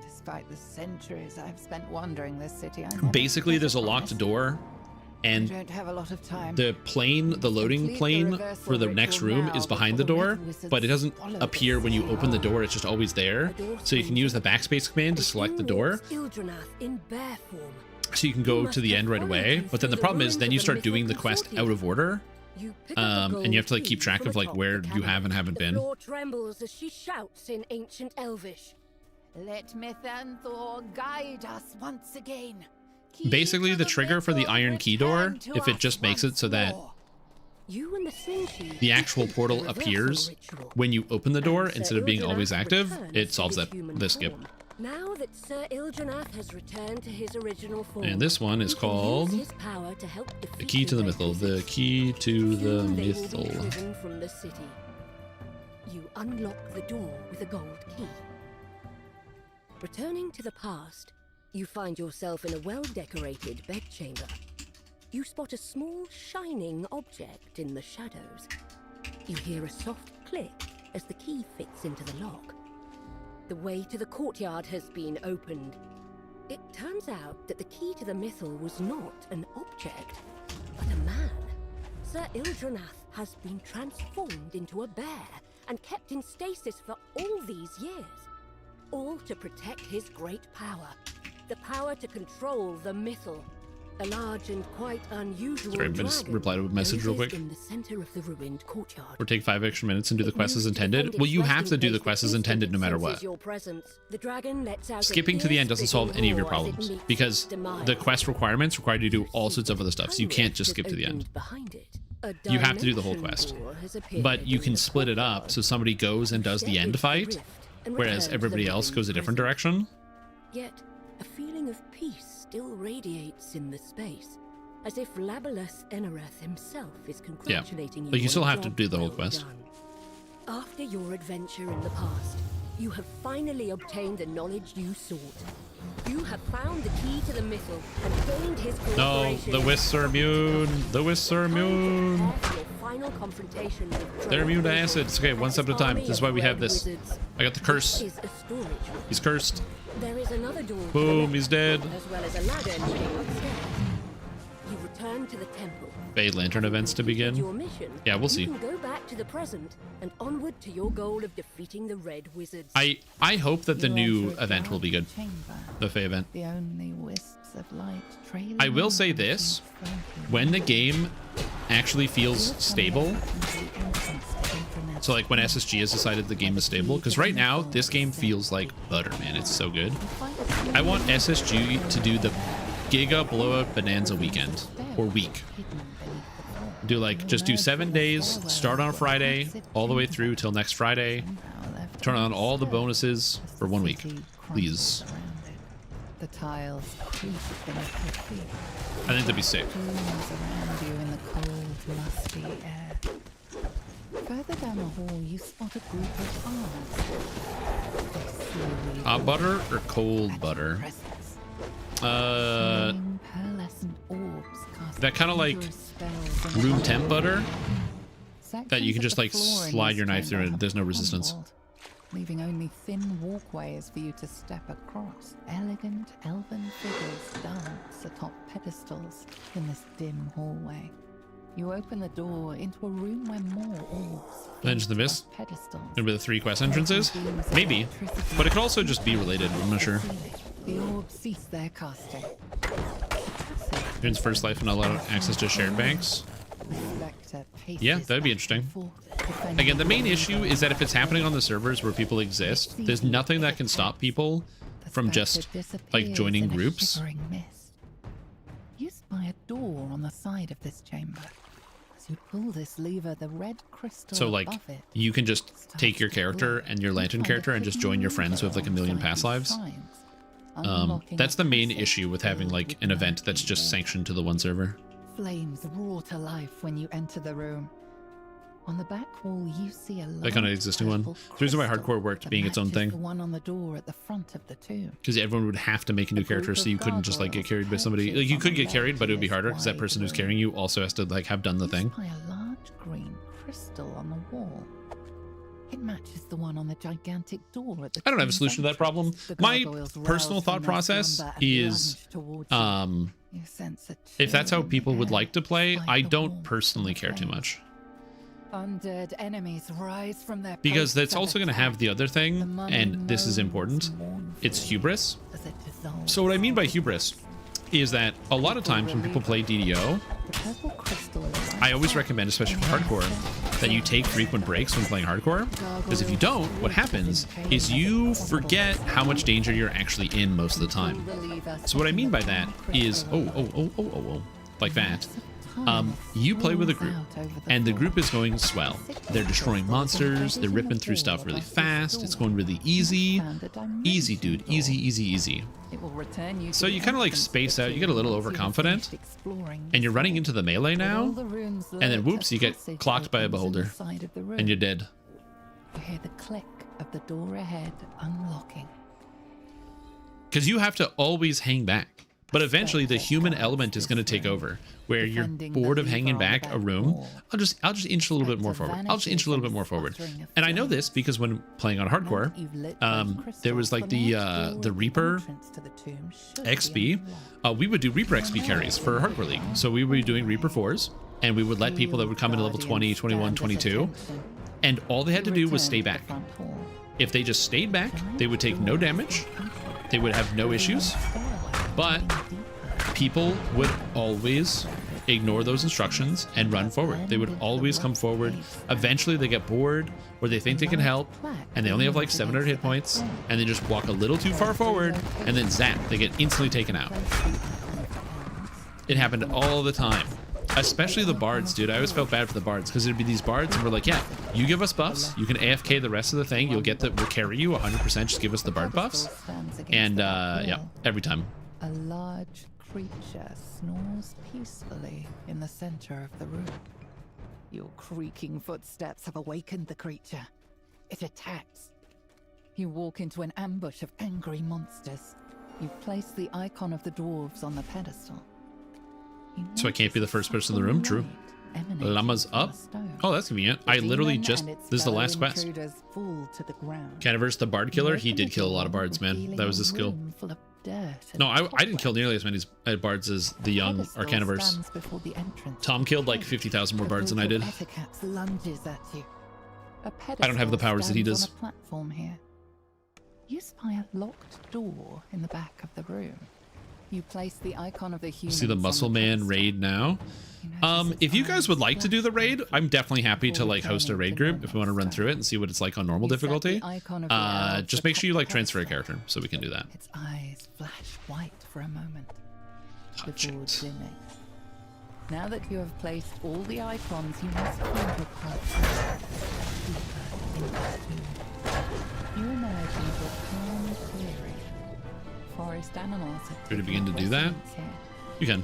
Despite the centuries I've spent wandering this city, basically there's a locked door, and the loading plane for the next room is behind the door, but it doesn't appear when you open the door. It's just always there, so you can use the backspace command to select the door, so you can go to the end right away. But then the problem is then you start doing the quest out of order, and you have to like keep track of like where you have and haven't been. Trembles as she shouts in ancient Elvish. Let Mythanthor guide us once again. Basically, the trigger for the iron key door, if it just makes it so that the actual portal appears when you open the door instead of being always active, it solves the skip. Now that Sir Ildranath has returned to his original form, and this one is called the key to the mythal. The key to the mythal. From the city. You unlock the door with a gold key. Returning to the past, you find yourself in a well-decorated bedchamber. You spot a small, shining object in the shadows. You hear a soft click as the key fits into the lock. The way to the courtyard has been opened. It turns out that the key to the mythal was not an object, but a man. Sir Ildranath has been transformed into a bear and kept in stasis for all these years. All to protect his great power. The power to control the mythal. A large and quite unusual Sorry, but just reply to a message real quick. In the center of the ruined courtyard. Or take 5 extra minutes and do the quest as intended. Well, you have to do the quest as intended no matter what. Skipping to the end doesn't solve any of your problems, because the quest requirements require you to do all sorts of other stuff, so you can't just skip to the end. You have to do the whole quest. But you can split it up so somebody goes and does the end fight, whereas everybody else goes a different direction. Yet, a feeling of peace still radiates in the space, as if Labalus Enerath himself is congratulating you. But you still have to do the whole quest. After your adventure in the past, you have finally obtained the knowledge you sought. You have found the key to the mythal and gained his cooperation. the wisps are immune. The wisps are immune. Your final confrontation with They're immune to acid. It's okay, one step at a time. army This is of why we have red this. wizards. I got the curse. This is a storage room. He's cursed. There is another door. to the Boom, left, he's dead. As well as a ladder leading upstairs. You return to the temple. Fade Lantern events to begin. Your mission. Yeah, we'll see. You can go back to the present and onward to your goal of defeating the red wizards. I hope that the You new enter a event will be good. dark chamber. The Fae event. The only wisps of light trailing I will say around this. and floating. When the game actually feels You'll stable, come back into the entrance to Infinite. so like when SSG has decided the game is stable, because right now this game feels like butter, man. It's so good. I want SSG to do the Giga Blowout Bonanza weekend or week. Do like just do 7 days, start on a Friday, all the way through till next Friday. Turn on all the bonuses for 1 week, please. The tiles creak beneath your feet. I think that'd be sick. Blooms around you in the cold, musty air. Further down the hall, you spot a group of arms. They slowly Hot butter or cold at butter? your presence. Uh, Pearlescent orbs cast that kinda like dangerous spells and room temp butter that you Sections can of just the like floor in slide this your knife through chamber and there's no have resistance. crumbled, leaving only thin walkways for you to step across. Elegant elven figures dance atop pedestals in this dim hallway. You open the door into a room where more orbs Avenge the float Mist? off pedestals. Maybe the 3 quest entrances? Maybe. But it could also just be related, I'm not sure. The orbs cease their casting. Students first life and allow access to shared banks. Yeah, that'd be interesting. Again, the main issue is that if it's happening on the servers where people exist, there's nothing that can stop people from just like joining groups. You spy a door on the side of this chamber. As you pull this lever, the red crystal So like above it you can just take your character and your lantern character and just join your friends who have like a million past lives. That's the main issue with having like an event that's just sanctioned to the one server. Flames roar to life when you enter the room. On the back wall, you see a Like on an existing one. purple The reason why crystal hardcore worked that being its own matches thing. The one on the door at the front of the tomb. Because everyone would have to make a new character, so you couldn't just like get carried by somebody. Like you could get carried, but it would be harder because that person who's carrying you also has to like have done the thing. By a large green crystal on the wall. It matches the one on the gigantic door at the I don't have a tomb's solution to that problem. entrance. The My gargoyles personal rouse thought from their process slumber and is, lunge towards you. You sense a if that's chill how in the people would air, like to play, like I the don't warmth personally of care too flame. much. Undead enemies rise from their Because posts that's and also going to have attack. the other The thing, mummy and this is moans important. mournfully It's hubris. as it dissolves. So what I mean by hubris is that a lot of times when people play DDO, The purple crystal I always recommend, especially for hardcore, that you take frequent breaks when playing hardcore. Because if you don't, what happens is you forget how much danger you're actually in most of the time. So what I mean by that is, like that. You play with a group, and the group is going swell. They're destroying monsters, they're ripping through stuff really fast, it's going really easy. Easy, dude, easy, easy, easy. So you kind of like space out, you get a little overconfident, and you're running into the melee now, and then whoops, you get clocked by a beholder, and you're dead. You hear the click of the door ahead unlocking. Because you have to always hang back. But eventually the human element is going to take over, where you're bored of hanging back a room. I'll just inch a little bit more forward. I'll just inch a little bit more forward. And I know this because when playing on hardcore, there was like the Reaper XP. We would do Reaper XP carries for Hardcore League. So we would be doing Reaper 4s, and we would let people that would come into level 20, 21, 22, and all they had to do was stay back. If they just stayed back, they would take no damage. They would have no issues. But people would always ignore those instructions and run forward. They would always come forward. Eventually they get bored or they think they can help and they only have like 700 hit points and they just walk a little too far forward and then zap, they get instantly taken out. It happened all the time. Especially the bards, dude. I always felt bad for the bards because there'd be these bards and we're like, yeah, you give us buffs, you can AFK the rest of the thing, you'll get we'll carry you 100%, just give us the bard buffs. And yeah, every time. A large creature snores peacefully in the center of the room. Your creaking footsteps have awakened the creature. It attacks. You walk into an ambush of angry monsters. You place the icon of the dwarves on the pedestal. So I can't be the first person in the room. True. Llama's up. Oh, that's convenient. I literally just... This is the last quest. Canaverse, the bard killer. He did kill a lot of bards, man. That was his skill. No, I didn't kill nearly as many bards as the young Arcaniverse. Tom killed like 50,000 more bards than I did. I don't have the powers that he does. You spy a locked door in the back of the room. You place the icon of the human. See the Muscle Man raid now. If you guys would like to do the raid, I'm definitely happy to like host a raid group if we want to run through it and see what it's like on normal difficulty. Just make sure you like transfer a character so we can do that. Its eyes flash white for a moment. Touch it. Now that you have placed all the icons, you must find your path deeper into the tomb. You emerge into a calm clearing. Forest animals are Ready to begin to do that? You can.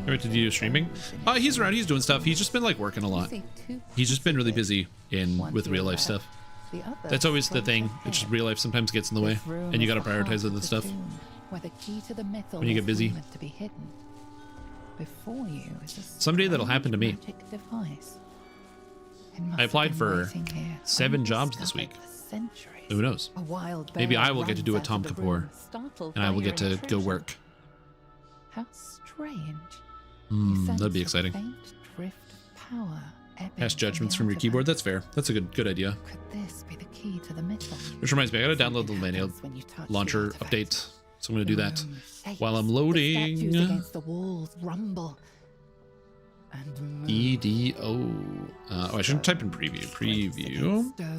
Ready to do streaming? He's around. He's doing stuff. He's just been like working a lot. He's just been really busy with real life stuff. That's always the thing. It's just real life sometimes gets in the way, and you gotta prioritize other stuff when you get busy. Someday that'll happen to me. I applied for 7 jobs this week. Who knows? Maybe I will get to do a Tom Kapoor, and I will get to go work. How strange. That'd be exciting. Past judgments from your keyboard. That's fair. That's a good idea. Could this be the key to the mythos? Which reminds me, I gotta download the Manual launcher update, so I'm gonna do that while I'm loading. The walls rumble. DDO. Oh, I shouldn't type in preview.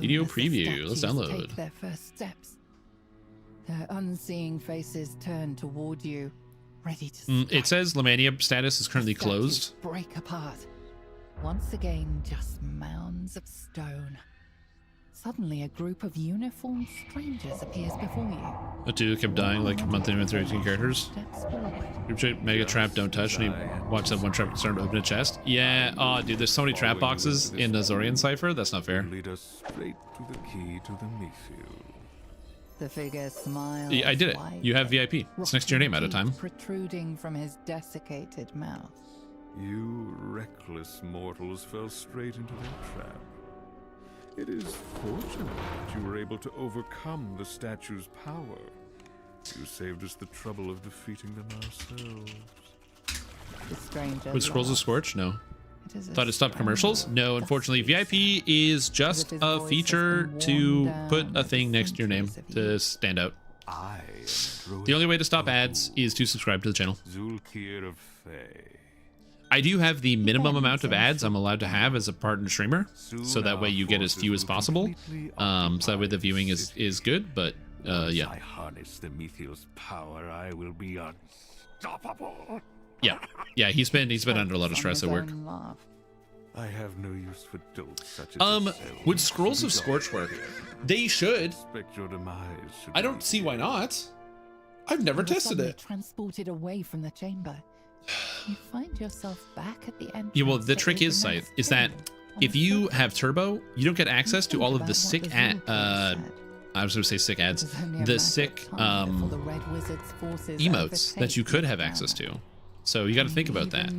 DDO preview. Let's download. Their first steps. Their unseeing faces turn toward you, ready to. It says Lamania status is currently closed. Break apart. Once again, just mounds of stone. Suddenly, a group of uniformed strangers appears before you. The two kept dying like monthly with 13 characters. Group chat, mega trap, don't touch. And you watch that one trap start to open a chest. Yeah, oh, dude, there's so many trap boxes in the Zorian cipher. That's not fair. Lead us straight to the key to the Mithril. The figure smiles. Yeah, I did it. You have VIP. It's next to your name at a time. Protruding from his desiccated mouth. You reckless mortals fell straight into their trap. It is fortunate that you were able to overcome the statue's power. You saved us the trouble of defeating them ourselves. The stranger. Would Scrolls of Scorch? No. Thought it stopped commercials? No, unfortunately. VIP is just a feature to put a thing next to your name to stand out. The only way to stop ads is to subscribe to the channel. Zulkir of Fae. I do have the minimum amount of ads I'm allowed to have as a partner streamer, so that way you get as few as possible. So that way the viewing is good, but yeah. I harness the Mithril's power, I will be unstoppable. Yeah, he's been under a lot of stress at work. I have no use for dolts such as would Scrolls of Scorch work? They should. Your demise should I don't see why not. I've never tested it. Transported away from the chamber. You find yourself back at the entrance. Yeah, well, the trick is, Scythe, is that if you have Turbo, you don't get access to all of the sick I was going to say sick ads. The sick emotes that you could have access to. So you got to think about that.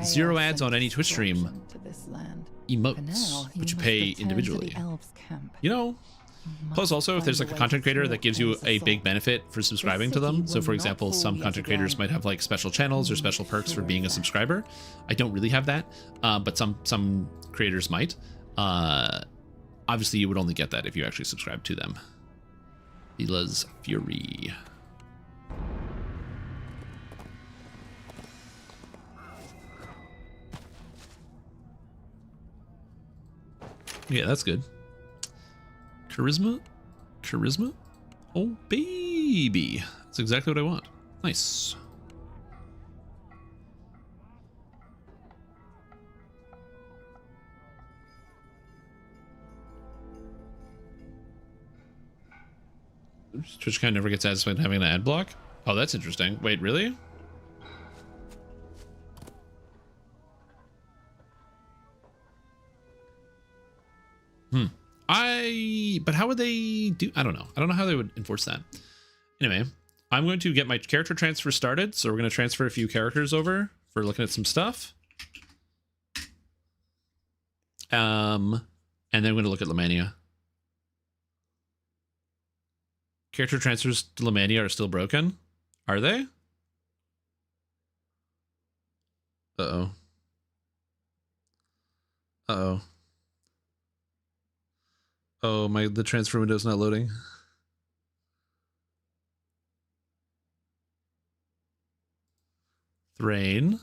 0 ads on any Twitch stream. Emotes, but you pay individually. You know? Plus also, if there's like a content creator that gives you a big benefit for subscribing to them. So for example, some content creators might have like special channels or special perks for being a subscriber. I don't really have that, but some creators might. Obviously, you would only get that if you actually subscribe to them. Vila's Fury. Yeah, that's good. Charisma? Oh, baby. That's exactly what I want. Nice. Twitch kind of never gets satisfied having an ad block. Oh, that's interesting. Wait, really? But how would they do? I don't know. I don't know how they would enforce that. Anyway, I'm going to get my character transfer started. So we're going to transfer a few characters over for looking at some stuff. And then we're going to look at Lemania. Character transfers to Lemania are still broken. Are they? Uh-oh. Uh-oh. Oh, the transfer window's not loading. Thrain.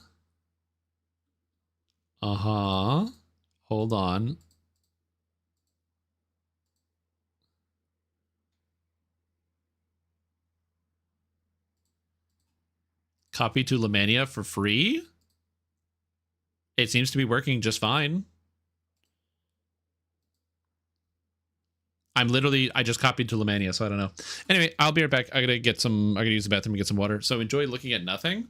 Uh-huh. Hold on. Copy to Lemania for free? It seems to be working just fine. I just copied to Lemania, so I don't know. Anyway, I'll be right back. I gotta use the bathroom and get some water. So enjoy looking at nothing.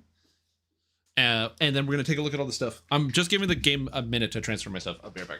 And then we're gonna take a look at all the stuff. I'm just giving the game a minute to transfer my stuff. I'll be right back.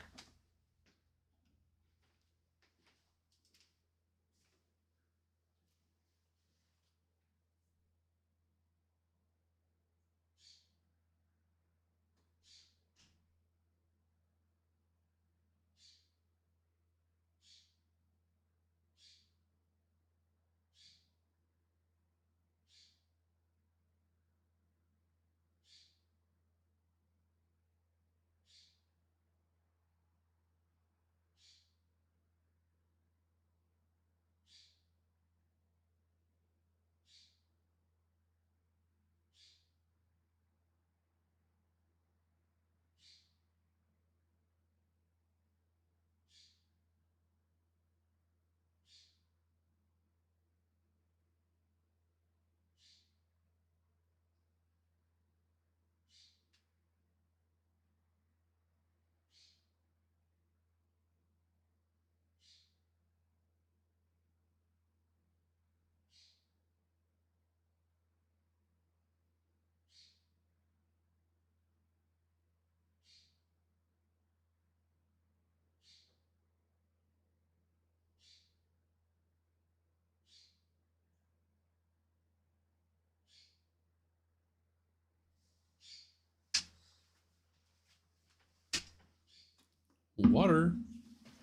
Water.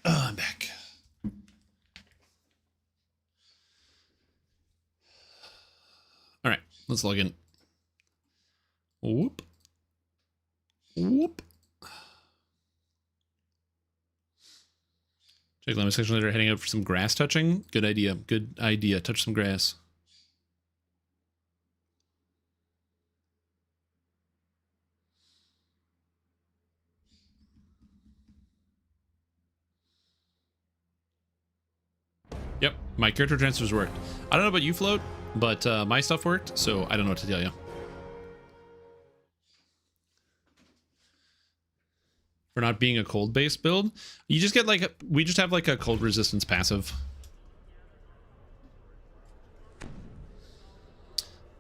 I'm back. All right, let's log in. Whoop. Whoop. Check the section later, heading out for some grass touching. Good idea. Good idea. Touch some grass. Yep, my character transfers worked. I don't know about you, Float, but my stuff worked, so I don't know what to tell you. For not being a cold-based build, you just get like, we just have like a cold resistance passive.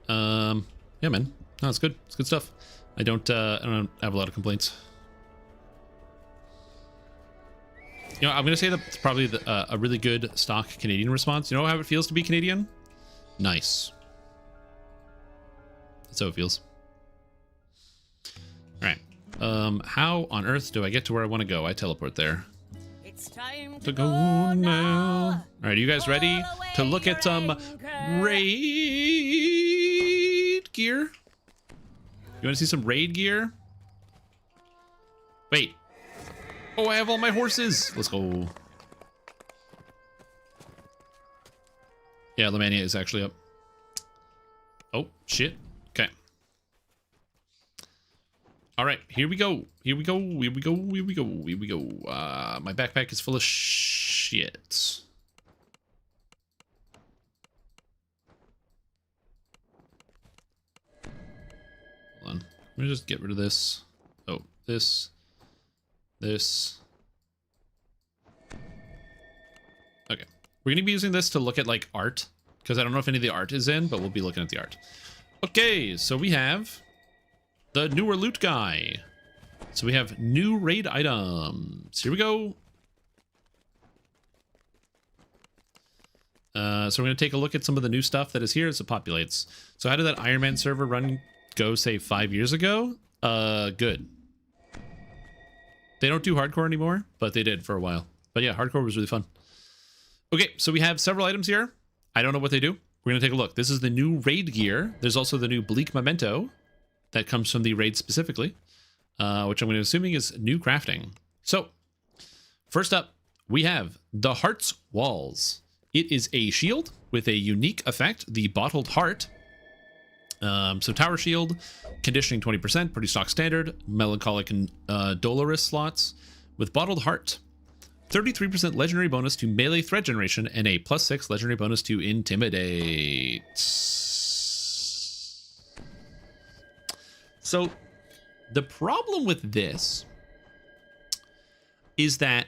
Yeah, man. No, it's good. It's good stuff. I don't have a lot of complaints. You know, I'm going to say that it's probably a really good stock Canadian response. You know how it feels to be Canadian? Nice. That's how it feels. All right. How on earth do I get to where I want to go? I teleport there. It's time To go now. All right, are you guys ready to look at some raid gear? You want to see some raid gear? Wait. Oh, I have all my horses. Let's go. Yeah, Lemania is actually up. Oh, shit. Okay. All right, here we go. Here we go. Here we go. Here we go. Here we go. My backpack is full of shit. Hold on. Let me just get rid of this. Oh, this. This. Okay. We're going to be using this to look at, like, art. Because I don't know if any of the art is in, but we'll be looking at the art. Okay, so we have the newer loot guy. So we have new raid items. Here we go. So we're going to take a look at some of the new stuff that is here as it populates. So how did that Iron Man server run go, say, 5 years ago? Good. They don't do hardcore anymore, but they did for a while. But yeah, hardcore was really fun. Okay, so we have several items here. I don't know what they do. We're going to take a look. This is the new raid gear. There's also the new Bleak Memento that comes from the raid specifically, which I'm going to assuming is new crafting. So, first up, we have the Heart's Walls. It is a shield with a unique effect, the Bottled Heart. So Tower Shield, conditioning 20%, pretty stock standard, Melancholic and Dolorous slots, with Bottled Heart. 33% legendary bonus to melee threat generation and a +6 legendary bonus to intimidate. So the problem with this is that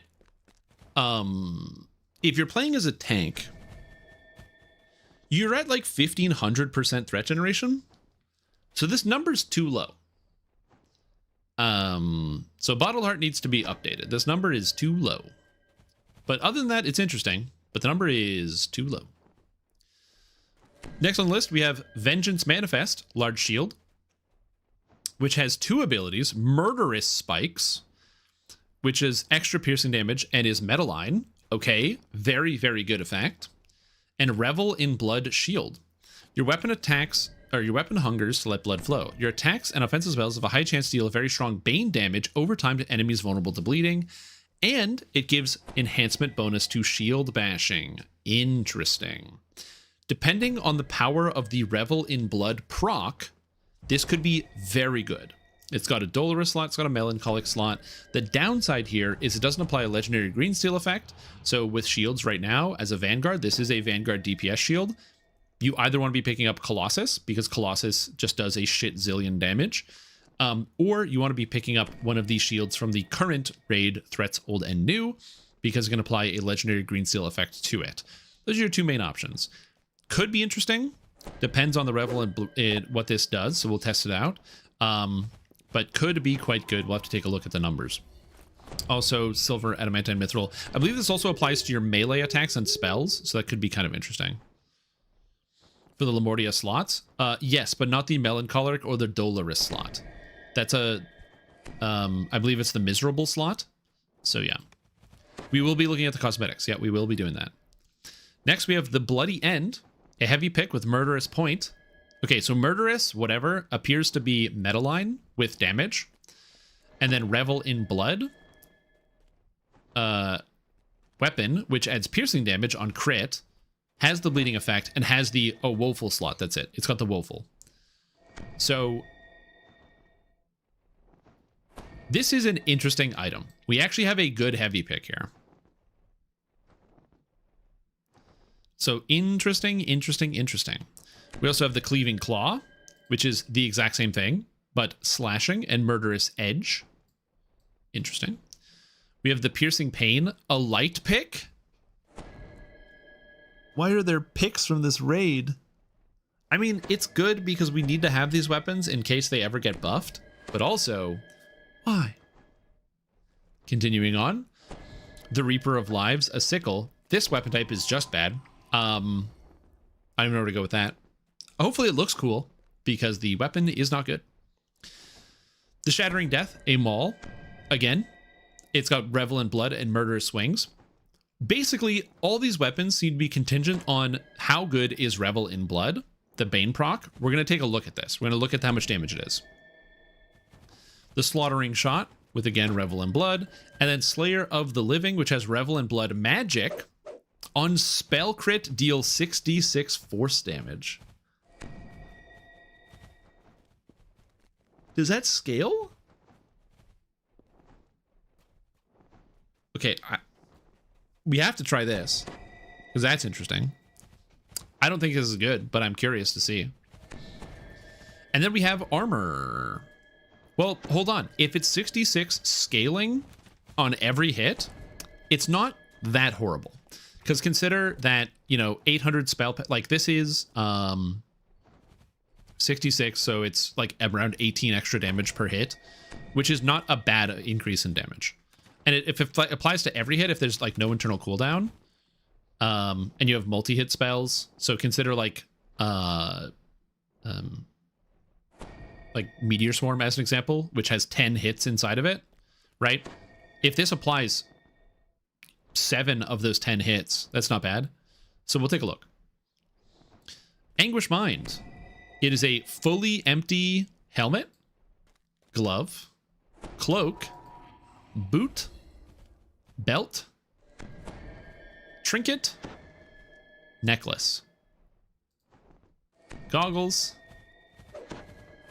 if you're playing as a tank, you're at like 1500% threat generation. So this number's too low. So Bottled Heart needs to be updated. This number is too low. But other than that, it's interesting, but the number is too low. Next on the list, we have Vengeance Manifest, Large Shield, which has two abilities, Murderous Spikes, which is extra piercing damage and is Metaline. Okay, very, very good effect. And Revel in Blood Shield. Your weapon attacks, or your weapon hungers to let blood flow. Your attacks and offensive spells have a high chance to deal a very strong bane damage over time to enemies vulnerable to bleeding. And it gives enhancement bonus to shield bashing. Interesting. Depending on the power of the Revel in Blood proc, this could be very good. It's got a Dolorous slot, it's got a Melancholic slot. The downside here is it doesn't apply a legendary green steel effect. So with shields right now, as a Vanguard, this is a Vanguard DPS shield. You either want to be picking up Colossus, because Colossus just does a shit zillion damage. Or you want to be picking up one of these shields from the current raid Threats Old and New, because it's going to apply a legendary green steel effect to it. Those are your two main options. Could be interesting. Depends on the Revel and what this does, so we'll test it out. But could be quite good. We'll have to take a look at the numbers. Also, Silver, Adamantine, Mithril. I believe this also applies to your melee attacks and spells, so that could be kind of interesting. For the Lamortia slots, yes, but not the Melancholic or the Dolorous slot. That's a, I believe it's the Miserable slot. So yeah, we will be looking at the cosmetics. Yeah, we will be doing that. Next, we have the Bloody End, a heavy pick with Murderous Point. Okay, so Murderous, whatever, appears to be Metaline with damage. And then Revel in Blood. Weapon, which adds piercing damage on crit, has the bleeding effect, and has the, Woeful slot. That's it. It's got the Woeful. So this is an interesting item. We actually have a good heavy pick here. So interesting. We also have the Cleaving Claw, which is the exact same thing, but slashing and Murderous Edge. Interesting. We have the Piercing Pain, a light pick. Why are there picks from this raid? I mean, it's good because we need to have these weapons in case they ever get buffed, but also, why? Continuing on, the Reaper of Lives, a sickle. This weapon type is just bad. I don't know where to go with that. Hopefully it looks cool, because the weapon is not good. The Shattering Death, a maul. Again, it's got Revel in Blood and Murderous Swings. Basically, all these weapons seem to be contingent on how good is Revel in Blood, the Bane proc. We're going to take a look at this. We're going to look at how much damage it is. The Slaughtering Shot, with again Revel in Blood. And then Slayer of the Living, which has Revel in Blood magic. On spell crit, deal 6d6 force damage. Does that scale? Okay, we have to try this, because that's interesting. I don't think this is good, but I'm curious to see. And then we have armor. Well, hold on. If it's 66 scaling on every hit, it's not that horrible. Because consider that, 800 spell, like this is 66, so it's like around 18 extra damage per hit, which is not a bad increase in damage. And if it applies to every hit, if there's like no internal cooldown, and you have multi-hit spells, so consider like like Meteor Swarm as an example, which has 10 hits inside of it, right? If this applies 7 of those 10 hits, that's not bad. So we'll take a look. Anguish Mind. It is a fully empty helmet, glove, cloak, boot, belt, trinket, necklace, goggles,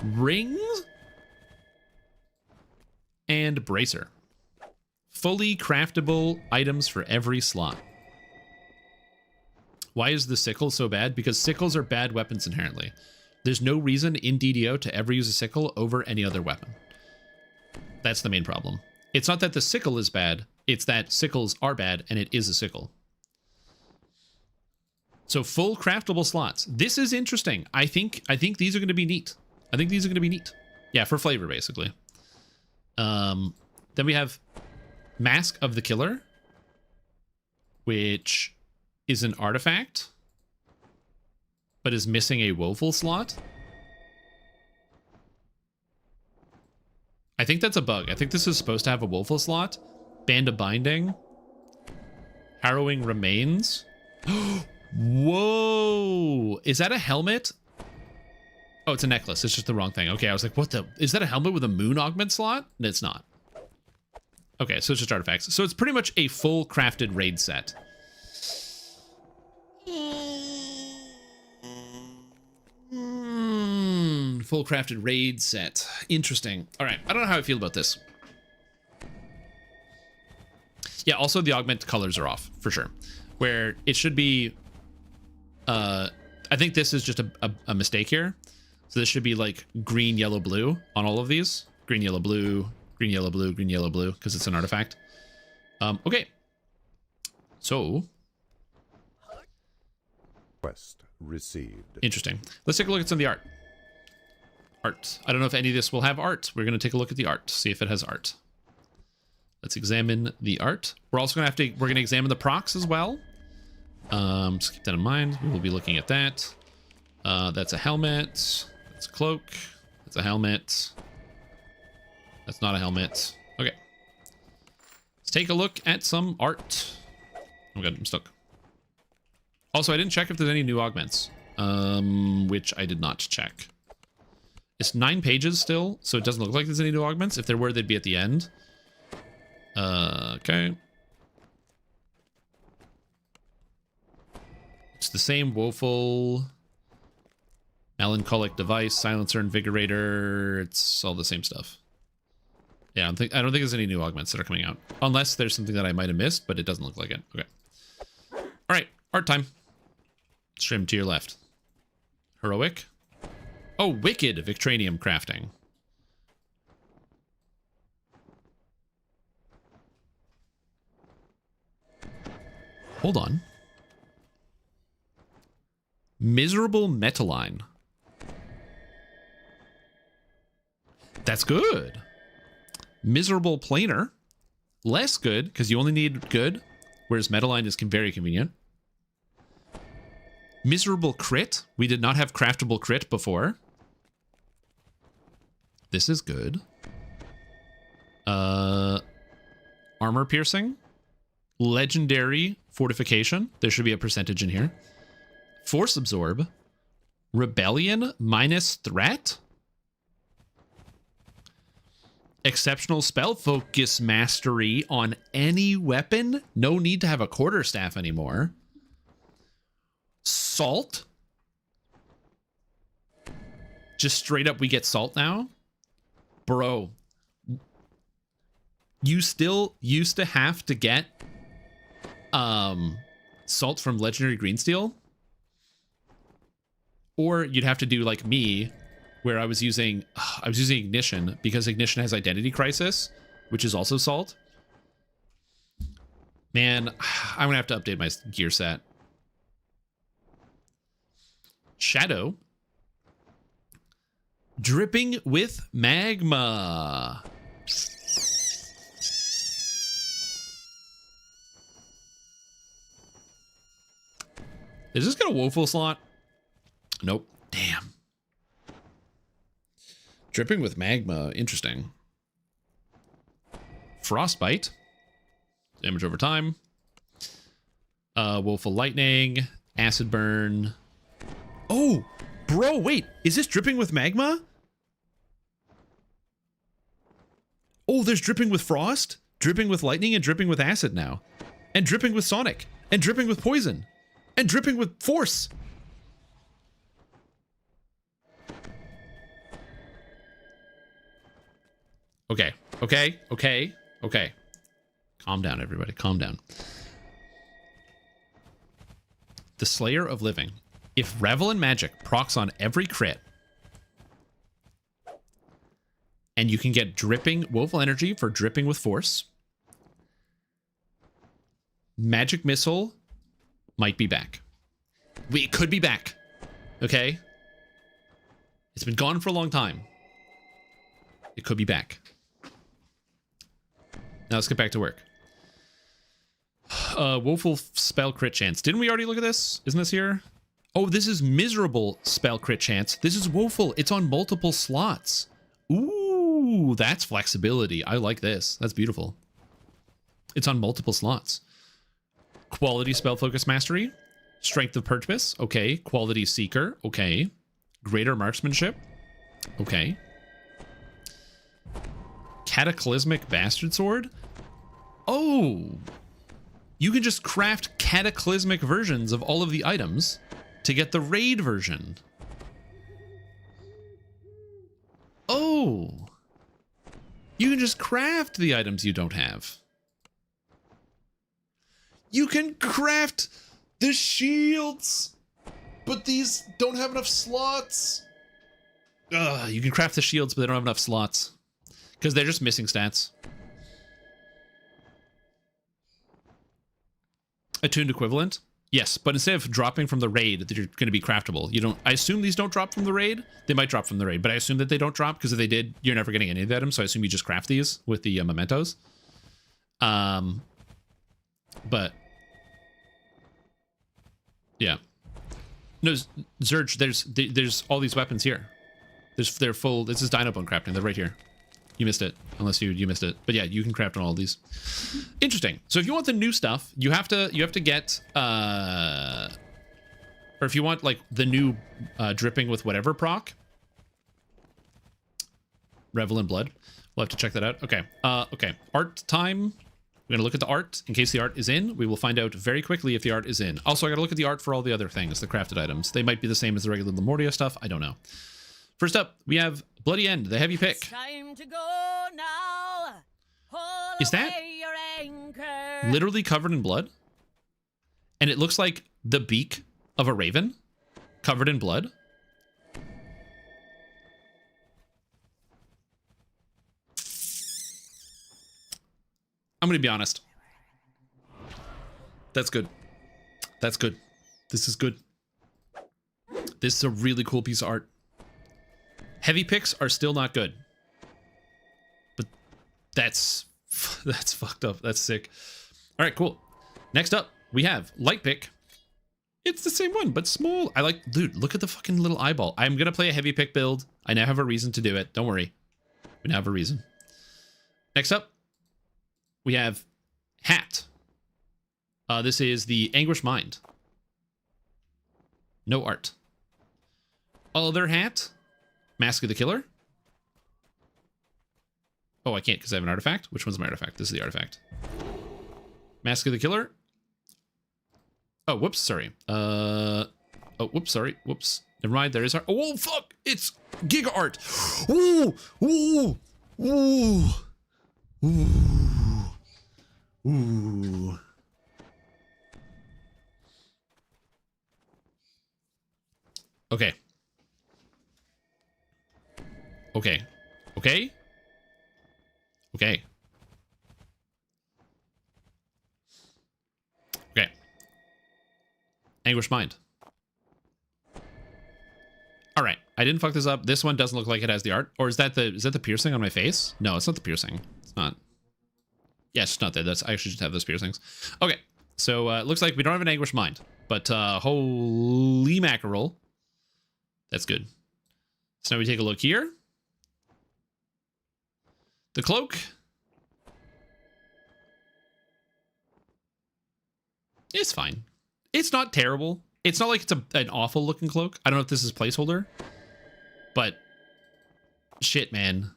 rings, and bracer. Fully craftable items for every slot. Why is the sickle so bad? Because sickles are bad weapons inherently. There's no reason in DDO to ever use a sickle over any other weapon. That's the main problem. It's not that the sickle is bad, it's that sickles are bad and it is a sickle. So full craftable slots. This is interesting. I think these are going to be neat. I think these are going to be neat. Yeah, for flavor, basically. Then we have Mask of the Killer, which is an artifact, but is missing a woeful slot. I think that's a bug. I think this is supposed to have a woeful slot. Band of Binding. Harrowing Remains. Whoa! Is that a helmet? Oh, it's a necklace. It's just the wrong thing. Okay, I was like, what the? Is that a helmet with a moon augment slot? No, it's not. Okay, so it's just artifacts. So it's pretty much a full crafted raid set. Full crafted raid set. Interesting. All right, I don't know how I feel about this. Yeah, also the augment colors are off, for sure. Where it should be... I think this is just a mistake here. So this should be like green, yellow, blue on all of these. Green, yellow, blue, green, yellow, blue, green, yellow, blue, because it's an artifact. Okay. So... Quest received. Interesting. Let's take a look at some of the art. Art. I don't know if any of this will have art. We're going to take a look at the art, see if it has art. Let's examine the art. We're also going to we're going to examine the procs as well. Just keep that in mind. We will be looking at that. That's a helmet. That's a cloak. That's a helmet. That's not a helmet. Okay. Let's take a look at some art. Oh god, I'm stuck. Also, I didn't check if there's any new augments, which I did not check. It's 9 pages still, so it doesn't look like there's any new augments. If there were, they'd be at the end. Okay. It's the same woeful, melancholic device, silencer, invigorator. It's all the same stuff. Yeah, I don't think there's any new augments that are coming out, unless there's something that I might have missed, but it doesn't look like it. Okay. All right, art time. Trim to your left. Heroic. Oh, wicked Victranium crafting. Hold on. Miserable Metaline. That's good. Miserable Planar. Less good, because you only need good, whereas Metaline is very convenient. Miserable Crit. We did not have craftable crit before. This is good. Armor Piercing. Legendary Fortification. There should be a percentage in here. Force Absorb. Rebellion minus threat. Exceptional Spell Focus Mastery on any weapon. No need to have a quarterstaff anymore. Salt. Just straight up we get salt now. Bro. You still used to have to get salt from Legendary Greensteel. Or you'd have to do like me, where I was using Ignition, because Ignition has Identity Crisis, which is also salt. Man, I'm gonna have to update my gear set. Shadow. Dripping with Magma. Is this got a woeful slot? Nope. Damn. Dripping with magma. Interesting. Frostbite. Damage over time. Woeful lightning. Acid burn. Oh, bro, wait. Is this dripping with magma? Oh, there's dripping with frost, dripping with lightning, and dripping with acid now. And dripping with sonic. And dripping with poison. And dripping with force. Okay, okay, okay, okay. Calm down, everybody. Calm down. The Slayer of Living. If Revel and Magic procs on every crit, and you can get dripping woeful energy for dripping with force, Magic Missile might be back. It could be back. Okay? It's been gone for a long time. It could be back. Now let's get back to work. Woeful spell crit chance. Didn't we already look at this? Isn't this here? Oh, this is miserable spell crit chance. This is woeful. It's on multiple slots. Ooh, that's flexibility. I like this. That's beautiful. It's on multiple slots. Quality spell focus mastery. Strength of purpose. Okay. Quality seeker. Okay. Greater marksmanship. Okay. Cataclysmic bastard sword. Oh, you can just craft cataclysmic versions of all of the items to get the raid version. Oh, you can just craft the items you don't have. You can craft the shields, but these don't have enough slots. You can craft the shields, but they don't have enough slots because they're just missing stats. Attuned equivalent? Yes, but instead of dropping from the raid, they're going to be craftable. You don't. I assume these don't drop from the raid. They might drop from the raid, but I assume that they don't drop because if they did, you're never getting any of the items. So I assume you just craft these with the mementos. But yeah, no, Zurge. There's all these weapons here. They're full. This is Dino Bone crafting. They're right here. You missed it, unless you missed it. But yeah, you can craft on all of these. Interesting. So if you want the new stuff, you have to get or if you want like the new dripping with whatever proc, Revel in Blood. We'll have to check that out. Okay. Okay. Art time. We're gonna look at the art in case the art is in. We will find out very quickly if the art is in. Also, I gotta look at the art for all the other things, the crafted items. They might be the same as the regular Lemordia stuff. I don't know. First up, we have Bloody End, the heavy pick. Time to go now. Haul Is that away your anchor. literally covered in blood? And it looks like the beak of a raven covered in blood. I'm going to be honest. That's good. That's good. This is good. This is a really cool piece of art. Heavy picks are still not good. But that's fucked up. That's sick. All right, cool. Next up, we have light pick. It's the same one, but small. I like, dude, look at the fucking little eyeball. I'm going to play a heavy pick build. I now have a reason to do it. Don't worry. We now have a reason. Next up, we have hat. This is the Anguish Mind. No art. Other hat. Mask of the Killer. Oh, I can't because I have an artifact. Which one's my artifact? This is the artifact. Mask of the Killer. Oh, whoops, sorry. Oh, whoops, sorry. Whoops. Never mind, there is art. Oh, fuck! It's Giga Art! Ooh! Ooh! Ooh! Ooh! Ooh! Okay. Okay. Okay. Okay. Okay. Anguish Mind. All right. I didn't fuck this up. This one doesn't look like it has the art. Or is that the piercing on my face? No, it's not the piercing. It's not. Yeah, it's not there. That's I actually just have those piercings. Okay. So it looks like we don't have an Anguish Mind. But holy mackerel. That's good. So now we take a look here. The cloak. It's fine. It's not terrible. It's not like it's an awful looking cloak. I don't know if this is placeholder, but shit, man.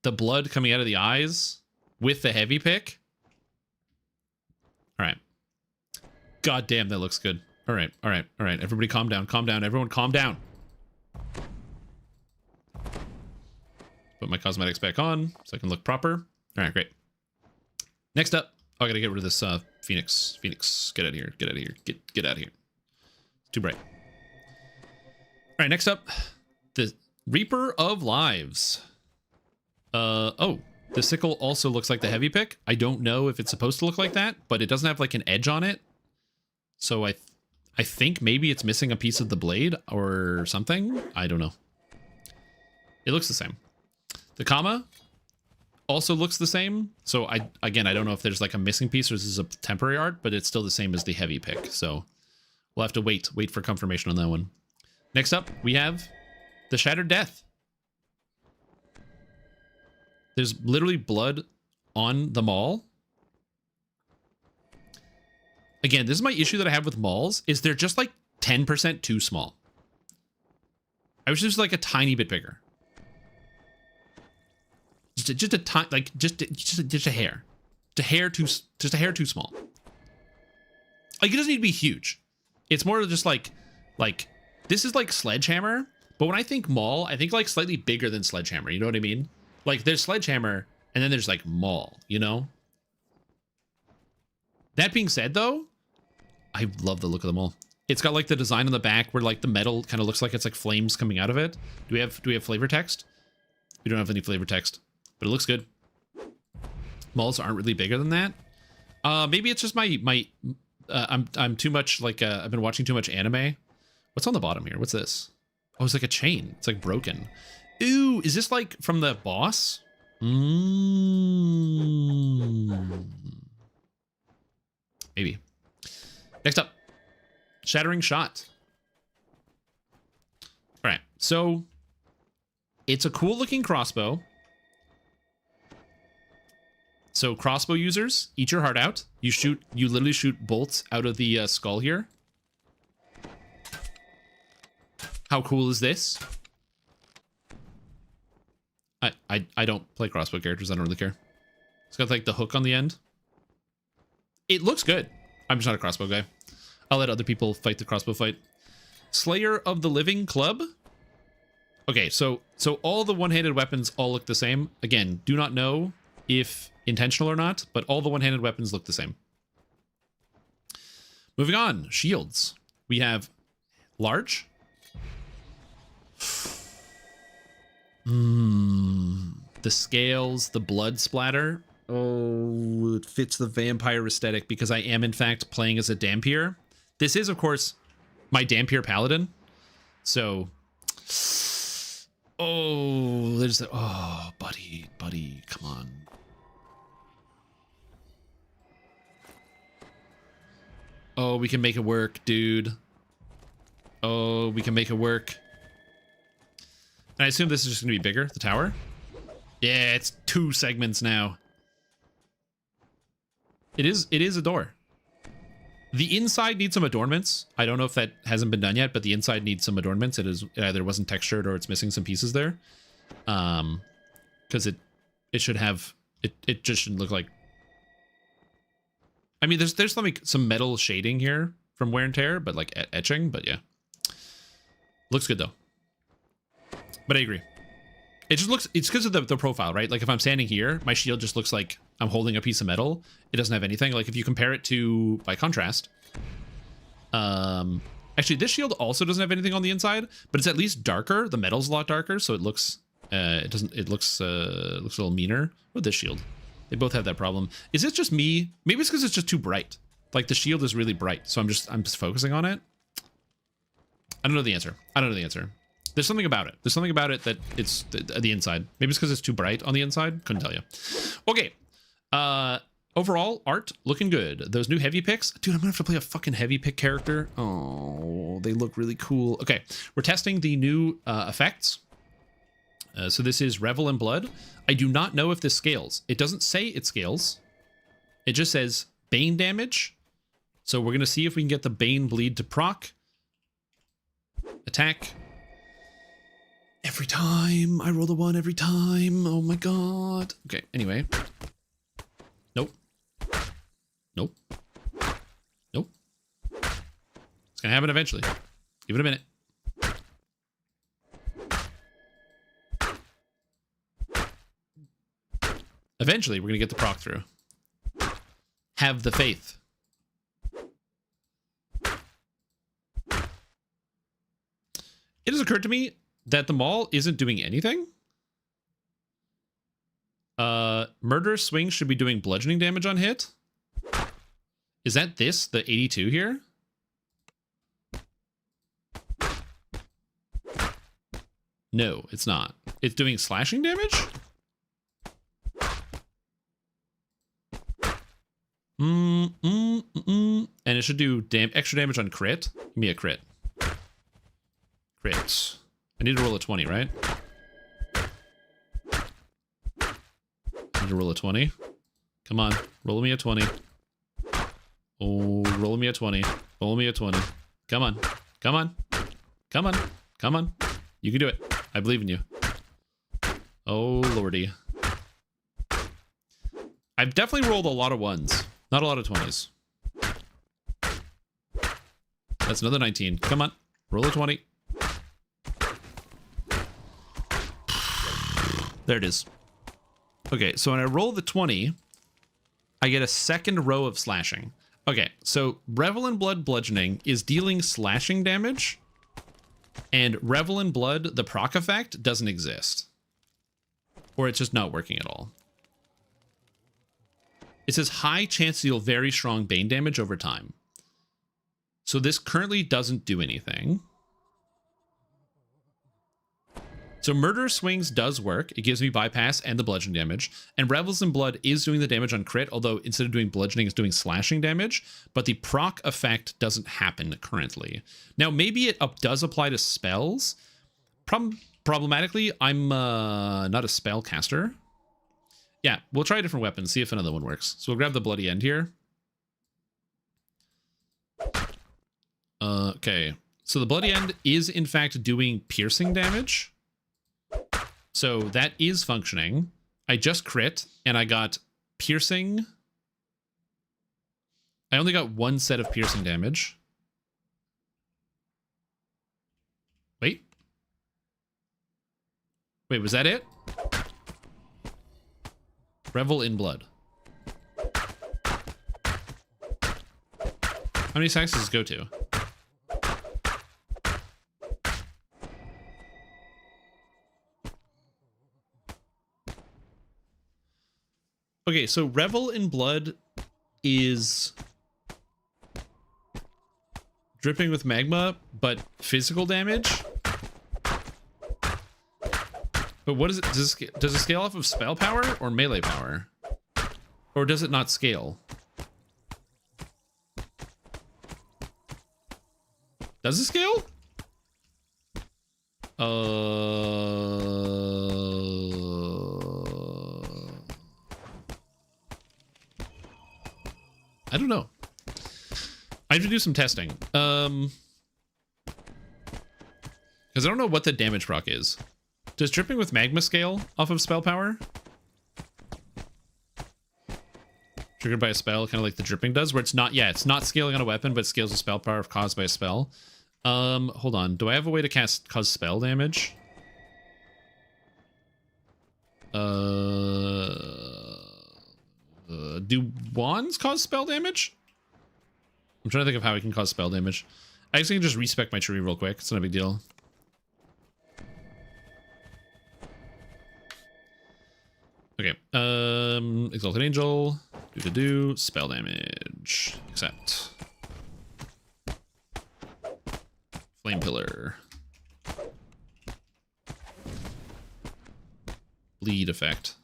The blood coming out of the eyes with the heavy pick. All right. God damn, that looks good. All right, all right, all right. Everybody calm down, calm down. Everyone calm down. Put my cosmetics back on so I can look proper. All right, great. Next up, I gotta get rid of this Phoenix. Phoenix, get out of here. Get out of here. Get out of here. Too bright. All right, next up, the Reaper of Lives. Oh, the sickle also looks like the heavy pick. I don't know if it's supposed to look like that, but it doesn't have like an edge on it. So I think maybe it's missing a piece of the blade or something. I don't know. It looks the same. The comma also looks the same. So I don't know if there's like a missing piece or this is a temporary art, but it's still the same as the heavy pick. So we'll have to wait for confirmation on that one. Next up, we have the Shattered Death. There's literally blood on the maul. Again, this is my issue that I have with mauls, is they're just like 10% too small. I wish it was like a tiny bit bigger. Just a tiny, like just a hair. Just a hair too small. Like it doesn't need to be huge. It's more just like this is like Sledgehammer, but when I think maul, I think like slightly bigger than Sledgehammer. You know what I mean? Like there's Sledgehammer and then there's like maul, you know? That being said though, I love the look of the maul. It's got like the design on the back where like the metal kind of looks like it's like flames coming out of it. Do we have flavor text? We don't have any flavor text, but it looks good. Mauls aren't really bigger than that. Maybe it's just I'm too much like I've been watching too much anime. What's on the bottom here? What's this? Oh, it's like a chain. It's like broken. Ooh, is this like from the boss? Maybe. Next up, Shattering Shot. All right, so it's a cool looking crossbow. So crossbow users, eat your heart out. You literally shoot bolts out of the skull here. How cool is this? I don't play crossbow characters. I don't really care. It's got like the hook on the end. It looks good. I'm just not a crossbow guy. I'll let other people fight the crossbow fight. Slayer of the Living Club. Okay, so all the one-handed weapons all look the same. Again, do not know if intentional or not, but all the one-handed weapons look the same. Moving on, shields. We have large. The scales, the blood splatter. Oh, it fits the vampire aesthetic because I am in fact playing as a Dampier. This is, of course, my Dampier Paladin. So, oh, there's the, oh, buddy, come on. Oh, we can make it work, dude. Oh, we can make it work. And I assume this is just going to be bigger, the tower. Yeah, it's 2 segments now. It is a door. The inside needs some adornments. I don't know if that hasn't been done yet, but the inside needs some adornments. It either wasn't textured or it's missing some pieces there. Because it should have, it just shouldn't look like, I mean, there's some metal shading here from wear and tear, but like etching, but yeah. Looks good though. But I agree. It just looks, it's because of the profile, right? Like if I'm standing here, my shield just looks like I'm holding a piece of metal. It doesn't have anything. Like if you compare it to, by contrast, actually this shield also doesn't have anything on the inside, but it's at least darker. The metal's a lot darker, so it looks, it looks a little meaner. With this shield, they both have that problem. Is it just me? Maybe it's because it's just too bright. Like the shield is really bright, so I'm just focusing on it. I don't know the answer. There's something about it. There's something about it that it's the inside. Maybe it's because it's too bright on the inside. Couldn't tell you. Okay. Overall, art looking good. Those new heavy picks. Dude, I'm gonna have to play a fucking heavy pick character. Oh, they look really cool. Okay, we're testing the new effects. So this is Revel in Blood. I do not know if this scales. It doesn't say it scales. It just says Bane damage. So we're going to see if we can get the Bane bleed to proc. Attack. Every time. I roll the 1 every time. Oh my god. Okay, anyway. Nope. Nope. Nope. It's going to happen eventually. Give it a minute. Eventually, we're going to get the proc through. Have the faith. It has occurred to me that the Maul isn't doing anything. Murder Swing should be doing bludgeoning damage on hit. Is that this, the 82 here? No, it's not. It's doing slashing damage? And it should do extra damage on crit. Give me a crit. Crit. I need to roll a 20, right? I need to roll a 20. Come on, roll me a 20. Oh, roll me a 20. Roll me a 20. Come on. Come on. Come on. Come on. You can do it. I believe in you. Oh, lordy. I've definitely rolled a lot of 1s. Not a lot of 20s. That's another 19. Come on. Roll a 20. There it is. Okay, so when I roll the 20, I get a second row of slashing. Okay, so Revel in Blood Bludgeoning is dealing slashing damage, and Revel in Blood, the proc effect, doesn't exist. Or it's just not working at all. It says high chance to deal very strong Bane damage over time. So this currently doesn't do anything. So Murder Swings does work. It gives me bypass and the bludgeoning damage. And Revels in Blood is doing the damage on crit, although instead of doing bludgeoning, it's doing slashing damage. But the proc effect doesn't happen currently. Now, maybe it does apply to spells. Problematically, I'm not a spell caster. Yeah, we'll try a different weapon, see if another one works. So we'll grab the Bloody End here. Okay, so the Bloody End is in fact doing piercing damage. So that is functioning. I just crit, and I got piercing. I only got 1 set of piercing damage. Wait. Wait, was that it? Revel in Blood. How many stacks does this go to? Okay, so Revel in Blood is dripping with magma, but physical damage. But what is it? Does it scale off of spell power or melee power? Or does it not scale? Does it scale? I don't know. I have to do some testing. Because I don't know what the damage proc is. Does dripping with magma scale off of spell power? Triggered by a spell, kind of like the dripping does, where it's not, yeah, it's not scaling on a weapon, but scales the spell power caused by a spell. Hold on. Do I have a way to cause spell damage? Do wands cause spell damage? I'm trying to think of how I can cause spell damage. I actually can just respec my tree real quick. It's not a big deal. Okay. Exalted Angel. Do spell damage. Accept. Flame Pillar. Bleed effect.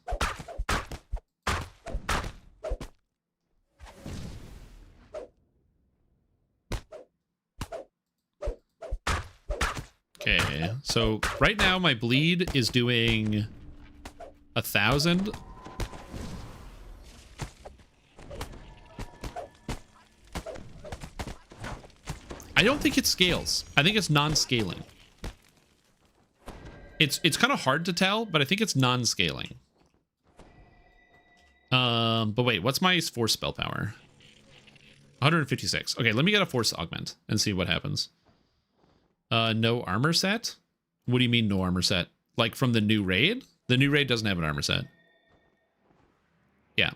Okay, so right now my bleed is doing 1,000. I don't think it scales. I think it's non-scaling. It's kind of hard to tell, but I think it's non-scaling. But wait, what's my force spell power? 156. Okay, let me get a force augment and see what happens. No armor set? What do you mean no armor set? Like from the new raid? The new raid doesn't have an armor set. Yeah.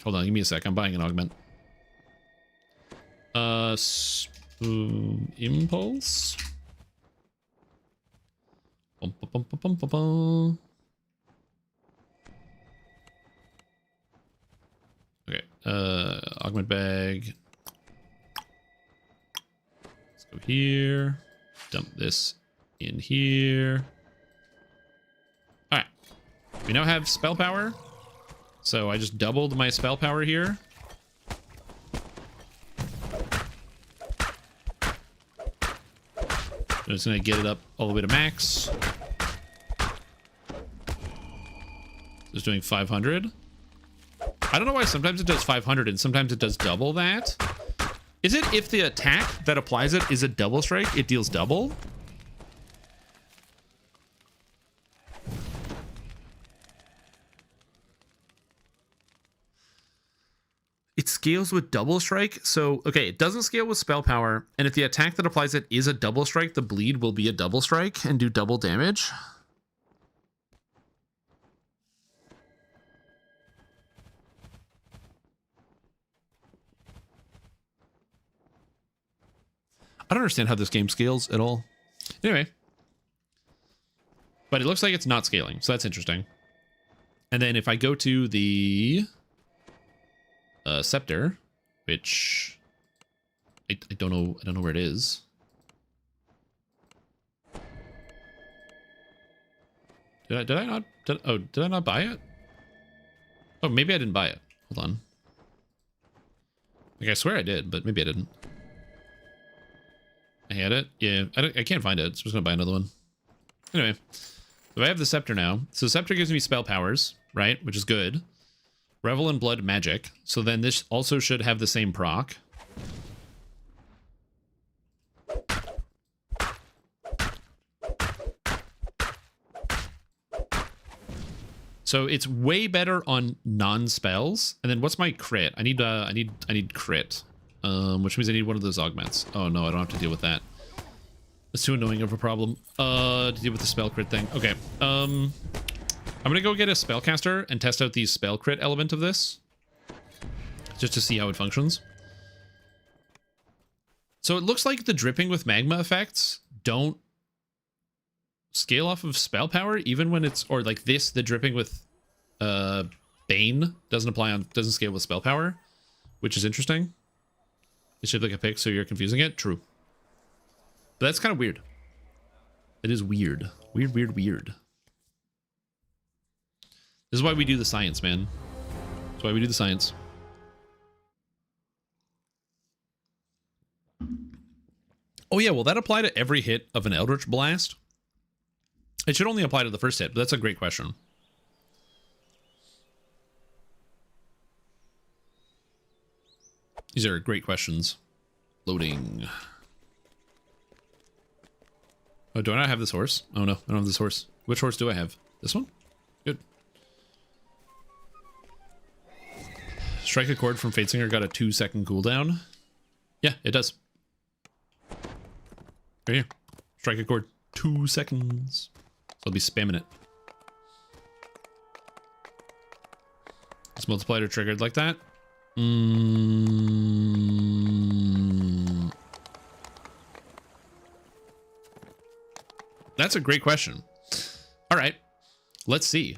Hold on, give me a sec. I'm buying an augment. Impulse. Bum, bum, bum, bum, bum, bum. Okay, augment bag. Let's go here. Dump this in here. All right, we now have spell power. So I just doubled my spell power here. I'm just gonna get it up all the way to max. Just doing 500. I don't know why sometimes it does 500 and sometimes it does double that. Is it if the attack that applies it is a double strike, it deals double? It scales with double strike. So, okay, it doesn't scale with spell power. And if the attack that applies it is a double strike, the bleed will be a double strike and do double damage. I don't understand how this game scales at all. Anyway. But it looks like it's not scaling, so that's interesting. And then if I go to the scepter, which I don't know where it is. Did I not buy it? Oh, maybe I didn't buy it. Hold on. Like, I swear I did, but maybe I didn't. I had it. Yeah, I can't find it, so I'm just gonna buy another one. Anyway, so I have the scepter now. So the scepter gives me spell powers, right? Which is good. Revel in Blood magic. So then this also should have the same proc. So it's way better on non-spells. And then what's my crit? I need crit. Which means I need one of those augments. Oh no, I don't have to deal with that. It's too annoying of a problem. To deal with the spell crit thing. Okay. I'm gonna go get a spellcaster and test out the spell crit element of this. Just to see how it functions. So it looks like the dripping with magma effects don't scale off of spell power, even when it's, or like this, the dripping with Bane doesn't scale with spell power, which is interesting. It's shaped like a pick, so you're confusing it? True. But that's kind of weird. It is weird. Weird. This is why we do the science, man. That's why we do the science. Oh yeah, will that apply to every hit of an Eldritch Blast? It should only apply to the first hit, but that's a great question. These are great questions. Loading. Oh, do I not have this horse? Oh no, I don't have this horse. Which horse do I have? This one? Good. Strike a chord from Fatesinger got a 2-second cooldown. Yeah, it does. Right here. Strike a chord. 2 seconds. So I'll be spamming it. Is multiplier triggered like that? That's a great question. All right, let's see.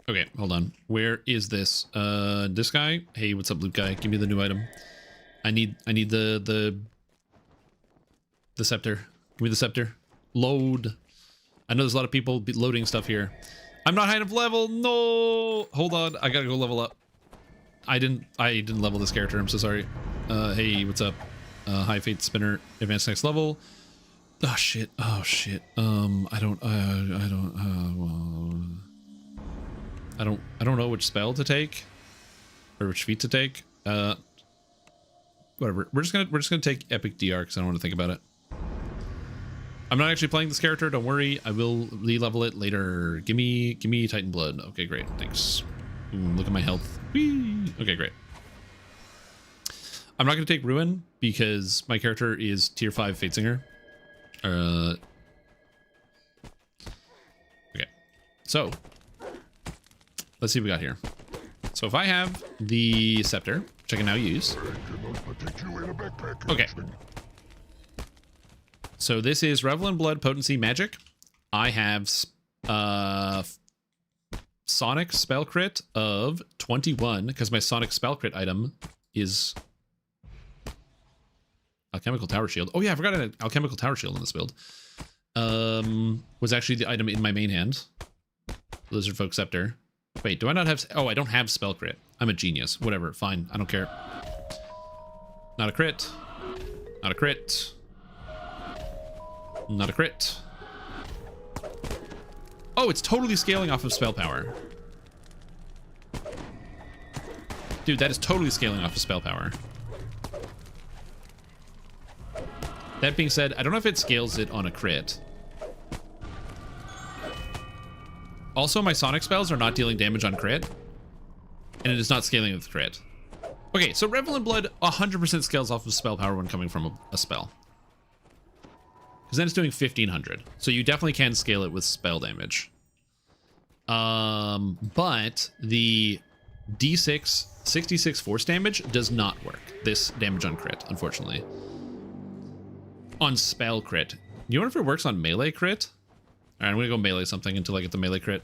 Okay, hold on. Where is this? This guy? Hey, what's up, loot guy? Give me the new item. I need the scepter. Give me the scepter. Load. I know there's a lot of people loading stuff here. I'm not high enough level. No. Hold on. I gotta go level up. I didn't level this character. I'm so sorry. Hey, what's up? High Fate Spinner, advanced next level. Oh shit. Oh shit. I don't know which spell to take or which feat to take. Whatever. We're just gonna take Epic DR because I don't want to think about it. I'm not actually playing this character. Don't worry. I will re-level it later. Give me Titan Blood. Okay, great. Thanks. Ooh, look at my health. Whee! Okay, great. I'm not going to take Ruin because my character is tier 5 Fatesinger. Okay. So, let's see what we got here. So if I have the Scepter, which I can now use. Okay. So this is Revel in Blood Potency Magic. I have Sonic Spell Crit of 21 because my Sonic Spell Crit item is Alchemical Tower Shield. Oh yeah, I forgot an Alchemical Tower Shield in this build. Was actually the item in my main hand. Lizard Folk Scepter. Wait, do I not have... Oh, I don't have Spell Crit. I'm a genius. Whatever, fine. I don't care. Not a crit. Not a crit. Not a crit. Oh, it's totally scaling off of spell power. Dude, that is totally scaling off of spell power. That being said, I don't know if it scales it on a crit. Also, my Sonic spells are not dealing damage on crit. And it is not scaling with crit. Okay, so Revel in Blood 100% scales off of spell power when coming from a spell. Because then it's doing 1500. So you definitely can scale it with spell damage. But the D6 66 force damage does not work. This damage on crit, unfortunately. On spell crit. You wonder if it works on melee crit? Alright, I'm gonna go melee something until I get the melee crit.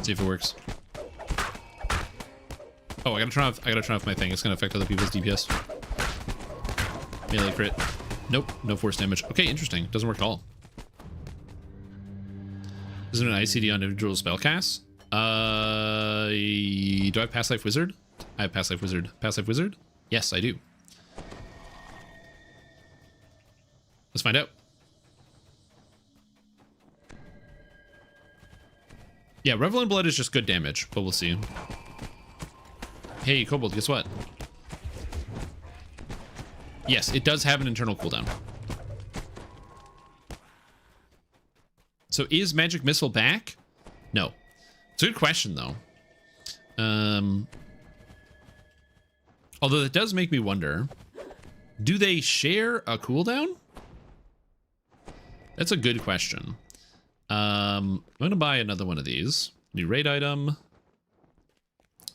See if it works. Oh, I gotta turn off my thing. It's gonna affect other people's DPS. Melee crit. Nope, no force damage. Okay, interesting. Doesn't work at all. Is it an ICD on individual spell casts? Do I have Past Life Wizard? I have Past Life Wizard. Past Life Wizard? Yes, I do. Let's find out. Yeah, Revel in Blood is just good damage, but we'll see. Hey, Kobold, guess what? Yes, it does have an internal cooldown. So is Magic Missile back? No. It's a good question, though. Although it does make me wonder, do they share a cooldown? That's a good question. I'm going to buy another one of these. New raid item.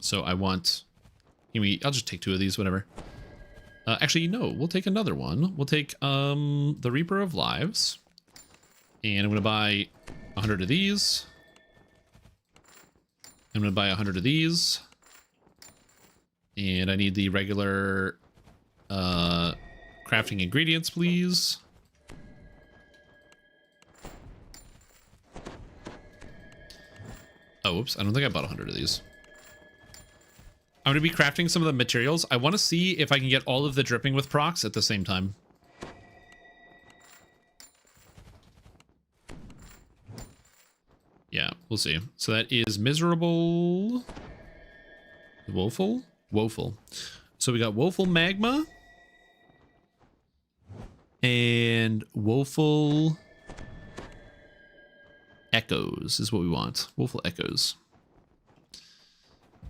So I want... I'll just take 2 of these, whatever. Actually, no, we'll take another one. We'll take the Reaper of Lives. And I'm going to buy 100 of these. I'm going to buy 100 of these. And I need the regular crafting ingredients, please. Oh, whoops. I don't think I bought 100 of these. I'm going to be crafting some of the materials. I want to see if I can get all of the dripping with procs at the same time. Yeah, we'll see. So that is miserable. Woeful? Woeful. So we got woeful magma. And woeful echoes is what we want. Woeful echoes.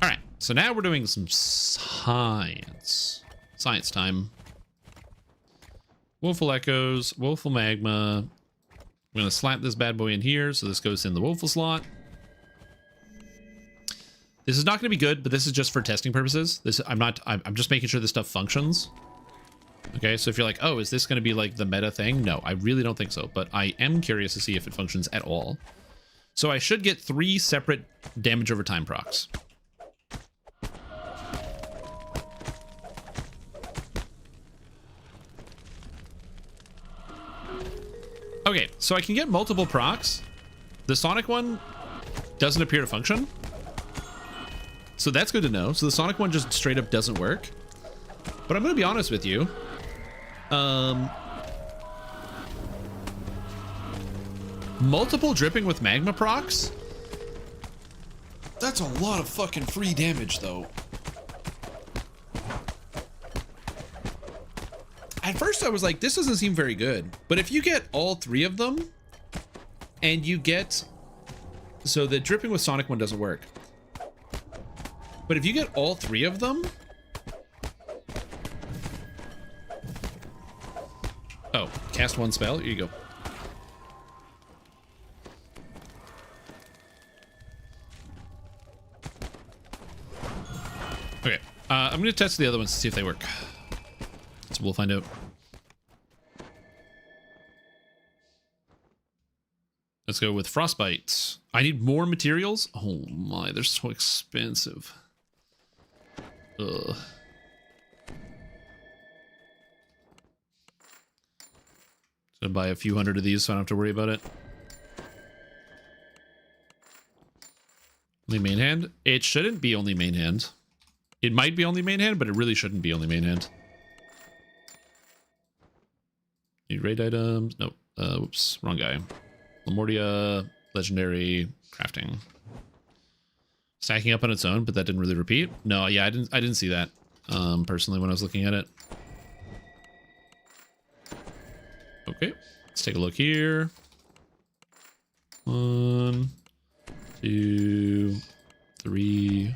All right. So now we're doing some science. Science time. Woeful echoes, woeful magma. I'm going to slap this bad boy in here, so this goes in the woeful slot. This is not going to be good, but this is just for testing purposes. I'm just making sure this stuff functions. Okay, so if you're like, oh, is this going to be like the meta thing? No, I really don't think so, but I am curious to see if it functions at all. So I should get 3 separate damage over time procs. Okay, so I can get multiple procs. The Sonic one doesn't appear to function. So that's good to know. So the Sonic one just straight up doesn't work. But I'm going to be honest with you. Multiple dripping with magma procs? That's a lot of fucking free damage, though. At first I was like, this doesn't seem very good. But if you get all 3 of them, and you get... So the dripping with Sonic one doesn't work. But if you get all 3 of them... Oh, cast 1 spell? Here you go. Okay, I'm going to test the other ones to see if they work. So we'll find out. Let's go with Frostbite. I need more materials? Oh my, they're so expensive. Ugh. So buy a few hundred of these so I don't have to worry about it. Only main hand? It shouldn't be only main hand. It might be only main hand, but it really shouldn't be only main hand. Need raid items. Nope. Whoops. Wrong guy. Lamortia, legendary, crafting. Stacking up on its own, but that didn't really repeat. No, yeah, I didn't see that personally when I was looking at it. Okay, let's take a look here. 1, 2, 3,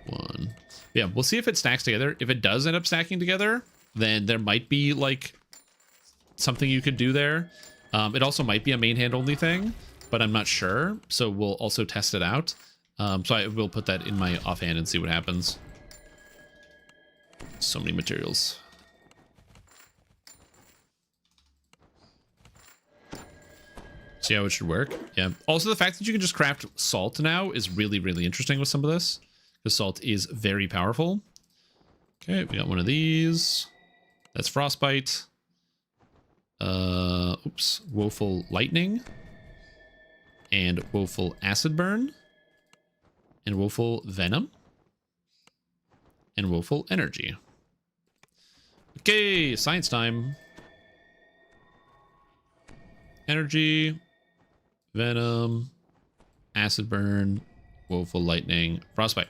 1. Yeah, we'll see if it stacks together. If it does end up stacking together, then there might be like something you could do there. It also might be a main hand only thing, but I'm not sure. So we'll also test it out. So I will put that in my offhand and see what happens. So many materials. See how it should work. Yeah. Also, the fact that you can just craft salt now is really, really interesting with some of this. Because salt is very powerful. Okay, we got one of these. That's Frostbite. Oops. Woeful Lightning. And Woeful Acid Burn. And Woeful Venom. And Woeful Energy. Okay, science time. Energy. Venom. Acid Burn. Woeful Lightning. Frostbite.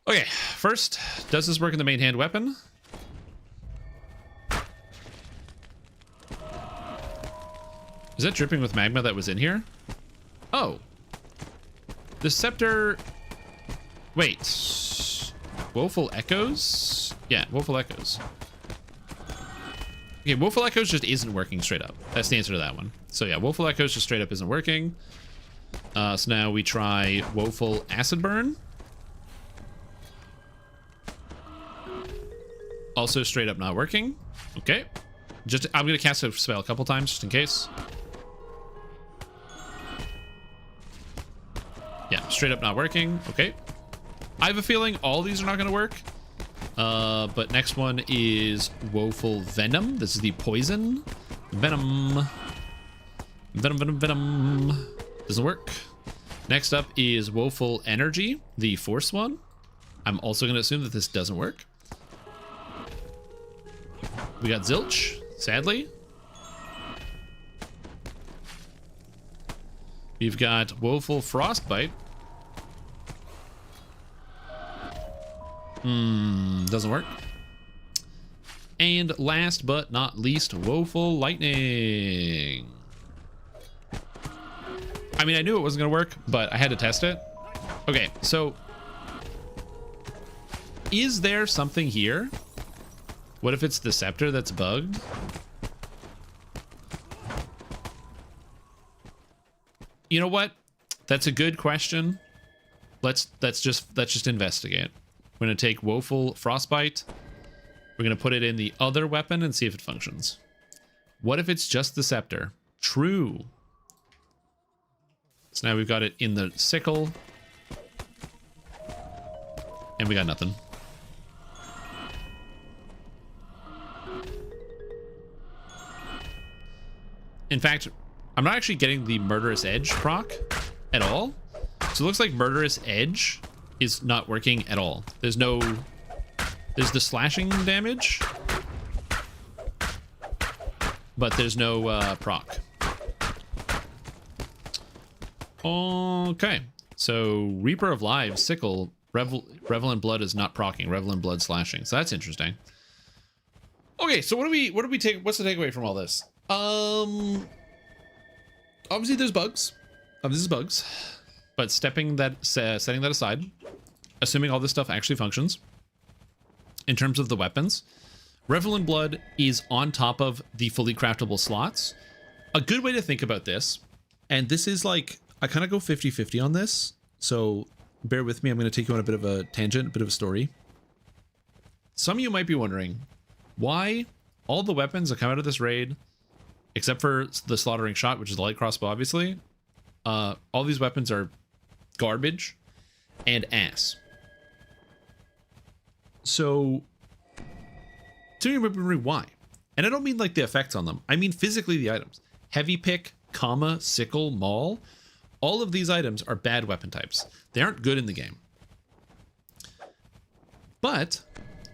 Okay, first, does this work in the main hand weapon? Is that dripping with magma that was in here? Oh. The scepter... Wait. Woeful Echoes? Yeah, Woeful Echoes. Okay, Woeful Echoes just isn't working straight up. That's the answer to that one. So yeah, Woeful Echoes just straight up isn't working. So now we try Woeful Acid Burn. Also straight up not working. Okay. I'm going to cast a spell a couple times just in case. Yeah, straight up not working. Okay. I have a feeling all these are not going to work. But next one is Woeful Venom. This is the poison. Venom. Venom. Doesn't work. Next up is Woeful Energy, the force one. I'm also going to assume that this doesn't work. We got Zilch, sadly. We've got Woeful Frostbite. Doesn't work. And last but not least, Woeful Lightning. I mean, I knew it wasn't going to work, but I had to test it. Okay, so is there something here? What if it's the scepter that's bugged? You know what? That's a good question. Let's just investigate. We're gonna take Woeful Frostbite. We're gonna put it in the other weapon and see if it functions. What if it's just the scepter? True. So now we've got it in the sickle. And we got nothing. In fact, I'm not actually getting the Murderous Edge proc at all. So it looks like Murderous Edge is not working at all. There's the slashing damage, but there's no proc. Okay, so Reaper of Lives, Sickle, Revelant Blood is not proccing, Revelant Blood slashing. So that's interesting. Okay, so what do we take? What's the takeaway from all this? Obviously there's bugs. Obviously there's bugs, but setting that aside, assuming all this stuff actually functions, in terms of the weapons, Revelant Blood is on top of the fully craftable slots. A good way to think about this, and this is like, I kind of go 50-50 on this, so bear with me. I'm going to take you on a bit of a tangent, a bit of a story. Some of you might be wondering why all the weapons that come out of this raid, except for the Slaughtering Shot, which is the light crossbow, obviously, all these weapons are garbage and ass. So, some of you might be wondering why. And I don't mean like the effects on them. I mean physically the items. Heavy pick, comma, sickle, maul. All of these items are bad weapon types. They aren't good in the game. But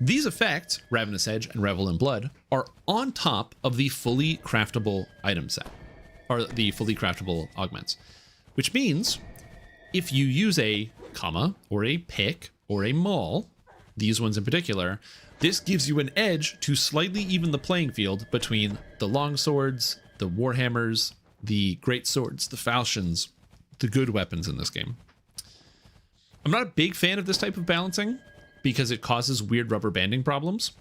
these effects, Ravenous Edge and Revelant Blood, are on top of the fully craftable item set, or the fully craftable augments. Which means if you use a comma or a pick or a maul, these ones in particular, this gives you an edge to slightly even the playing field between the longswords, the warhammers, the great swords, the falchions, the good weapons in this game. I'm not a big fan of this type of balancing because it causes weird rubber banding problems.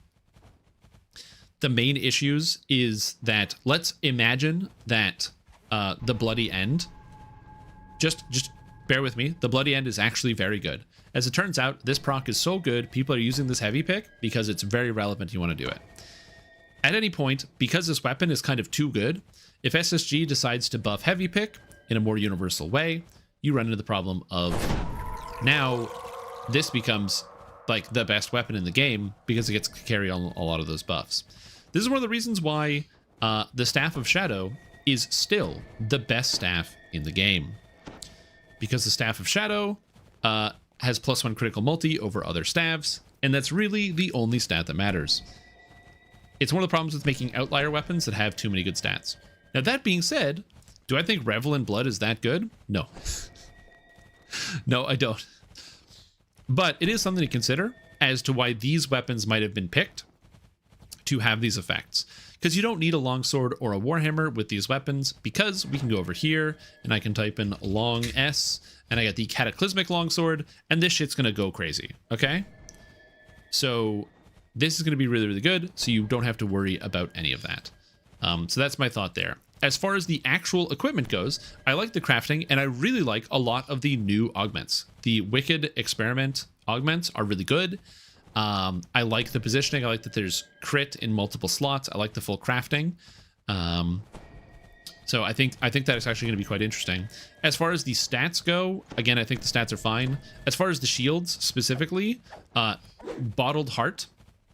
The main issues is that, let's imagine that the Bloody End, just bear with me, the Bloody End is actually very good. As it turns out, this proc is so good, people are using this heavy pick because it's very relevant, you want to do it. At any point, because this weapon is kind of too good, if SSG decides to buff heavy pick in a more universal way, you run into the problem of now this becomes like the best weapon in the game because it gets to carry on a lot of those buffs. This is one of the reasons why the Staff of Shadow is still the best staff in the game. Because the Staff of Shadow has +1 critical multi over other staffs, and that's really the only stat that matters. It's one of the problems with making outlier weapons that have too many good stats. Now that being said, do I think Revelant Blood is that good? No. No, I don't. But it is something to consider as to why these weapons might have been picked to have these effects. Because you don't need a longsword or a warhammer with these weapons, because we can go over here and I can type in long S and I got the cataclysmic longsword and this shit's gonna go crazy, okay? So this is gonna be really, really good, so you don't have to worry about any of that. So that's my thought there. As far as the actual equipment goes, I like the crafting and I really like a lot of the new augments. The Wicked Experiment augments are really good. I like the positioning. I like that there's crit in multiple slots. I like the full crafting. So I think that is actually going to be quite interesting. As far as the stats go, again, I think the stats are fine. As far as the shields specifically, Bottled Heart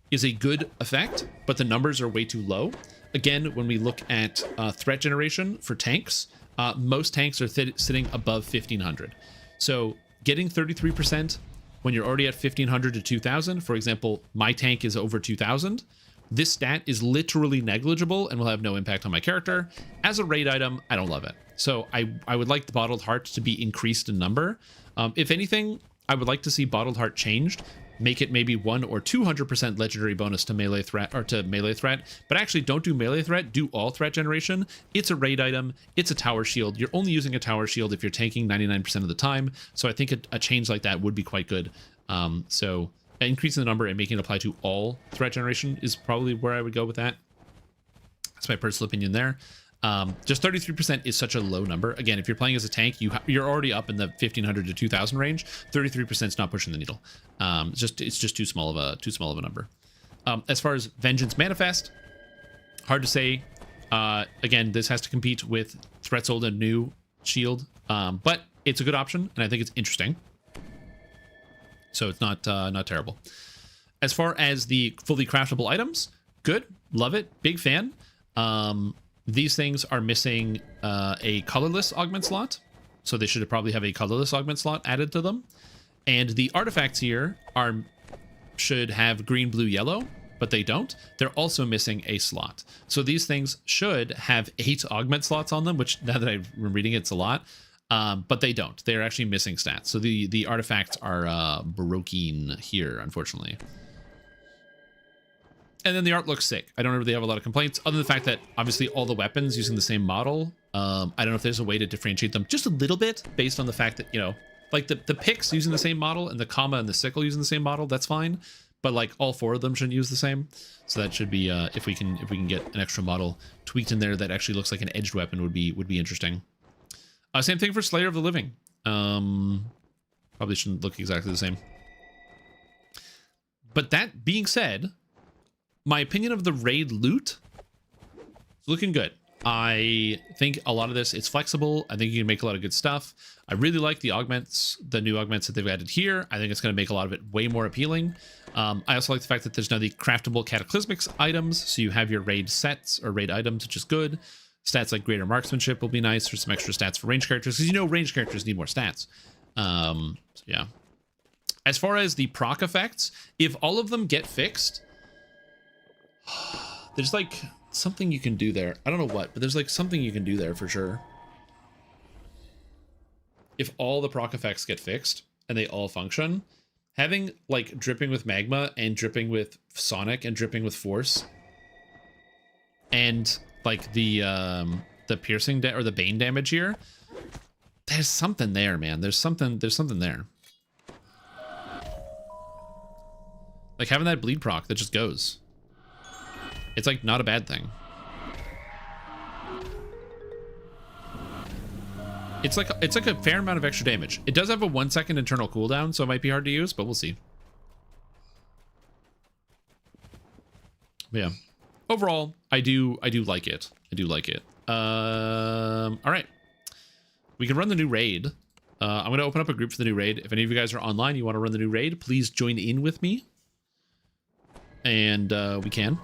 is a good effect, but the numbers are way too low. Again, when we look at threat generation for tanks, most tanks are sitting above 1500. So getting 33% when you're already at 1500 to 2000, for example, my tank is over 2000, this stat is literally negligible and will have no impact on my character. As a raid item, I don't love it. So I would like the Bottled Heart to be increased in number. If anything, I would like to see Bottled Heart changed. Make it maybe 100 or 200% legendary bonus to melee threat, but actually don't do melee threat, do all threat generation. It's a raid item, it's a tower shield. You're only using a tower shield if you're tanking 99% of the time. So I think a change like that would be quite good. So increasing the number and making it apply to all threat generation is probably where I would go with that. That's my personal opinion there. Just 33% is such a low number. Again, if you're playing as a tank, you're already up in the 1500 to 2000 range. 33% is not pushing the needle. It's just too small of a number. As far as Vengeance Manifest, hard to say. Again, this has to compete with Threats Old and New Shield, but it's a good option, and I think it's interesting. So it's not terrible. As far as the fully craftable items, good, love it, big fan. These things are missing a colorless augment slot, so they should probably have a colorless augment slot added to them. And the artifacts here should have green, blue, yellow, but they don't. They're also missing a slot. So these things should have 8 augment slots on them, which now that I'm reading it's a lot, but they don't. They're actually missing stats. So the artifacts are broken here, unfortunately. And then the art looks sick. I don't really have a lot of complaints, other than the fact that obviously all the weapons using the same model. I don't know if there's a way to differentiate them just a little bit based on the fact that, you know, like the picks using the same model and the comma and the sickle using the same model, that's fine. But like all 4 of them shouldn't use the same. So that should be if we can get an extra model tweaked in there that actually looks like an edged weapon would be interesting. Same thing for Slayer of the Living. Probably shouldn't look exactly the same. But that being said, my opinion of the raid loot is looking good. I think a lot of this, it's flexible. I think you can make a lot of good stuff. I really like the augments, the new augments that they've added here. I think it's going to make a lot of it way more appealing. I also like the fact that there's now the craftable cataclysmics items. So you have your raid sets or raid items, which is good. Stats like greater marksmanship will be nice. There's some extra stats for range characters because you know range characters need more stats. So yeah. As far as the proc effects, if all of them get fixed, there's like something you can do there. I don't know what, but there's like something you can do there for sure. If all the proc effects get fixed and they all function, having like dripping with magma and dripping with sonic and dripping with force and like the piercing or the bane damage here, there's something there, man. There's something there. Like having that bleed proc that just goes. It's like not a bad thing. It's like a fair amount of extra damage. It does have a 1 second internal cooldown, so it might be hard to use, but we'll see. But yeah. Overall, I do like it. I do like it. All right. We can run the new raid. I'm going to open up a group for the new raid. If any of you guys are online, you want to run the new raid, please join in with me. And we can.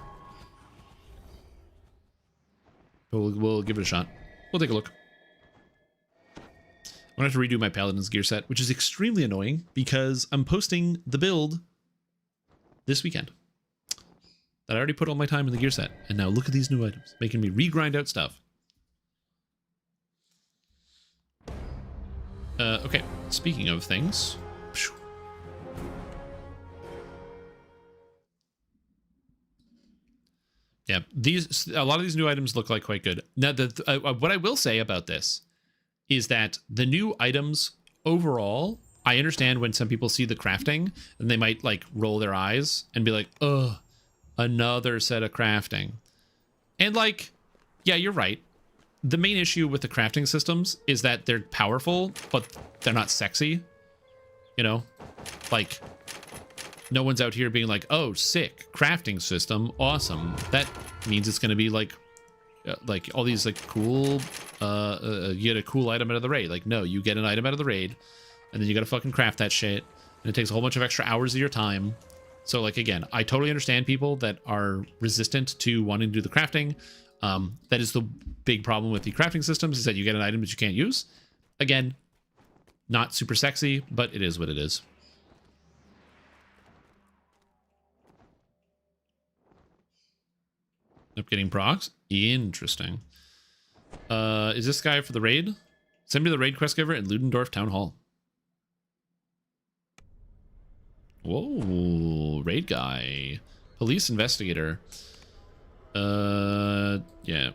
We'll give it a shot. We'll take a look. I'm gonna have to redo my Paladin's gear set, which is extremely annoying because I'm posting the build this weekend. That I already put all my time in the gear set, and now look at these new items, making me re-grind out stuff. Okay, speaking of things. Yeah, a lot of these new items look like quite good. Now, what I will say about this is that the new items overall, I understand when some people see the crafting and they might like roll their eyes and be like, ugh, another set of crafting. And like, yeah, you're right. The main issue with the crafting systems is that they're powerful, but they're not sexy. You know, like no one's out here being like, oh, sick crafting system. Awesome. That means it's going to be like all these like cool, you get a cool item out of the raid. Like, no, you get an item out of the raid and then you got to fucking craft that shit. And it takes a whole bunch of extra hours of your time. So like, again, I totally understand people that are resistant to wanting to do the crafting. That is the big problem with the crafting systems, is that you get an item that you can't use. Again, not super sexy, but it is what it is. Up getting procs. Interesting. Is this guy for the raid? Send me the raid quest giver at Ludendorff Town Hall. Whoa, raid guy. Police investigator. Yeah.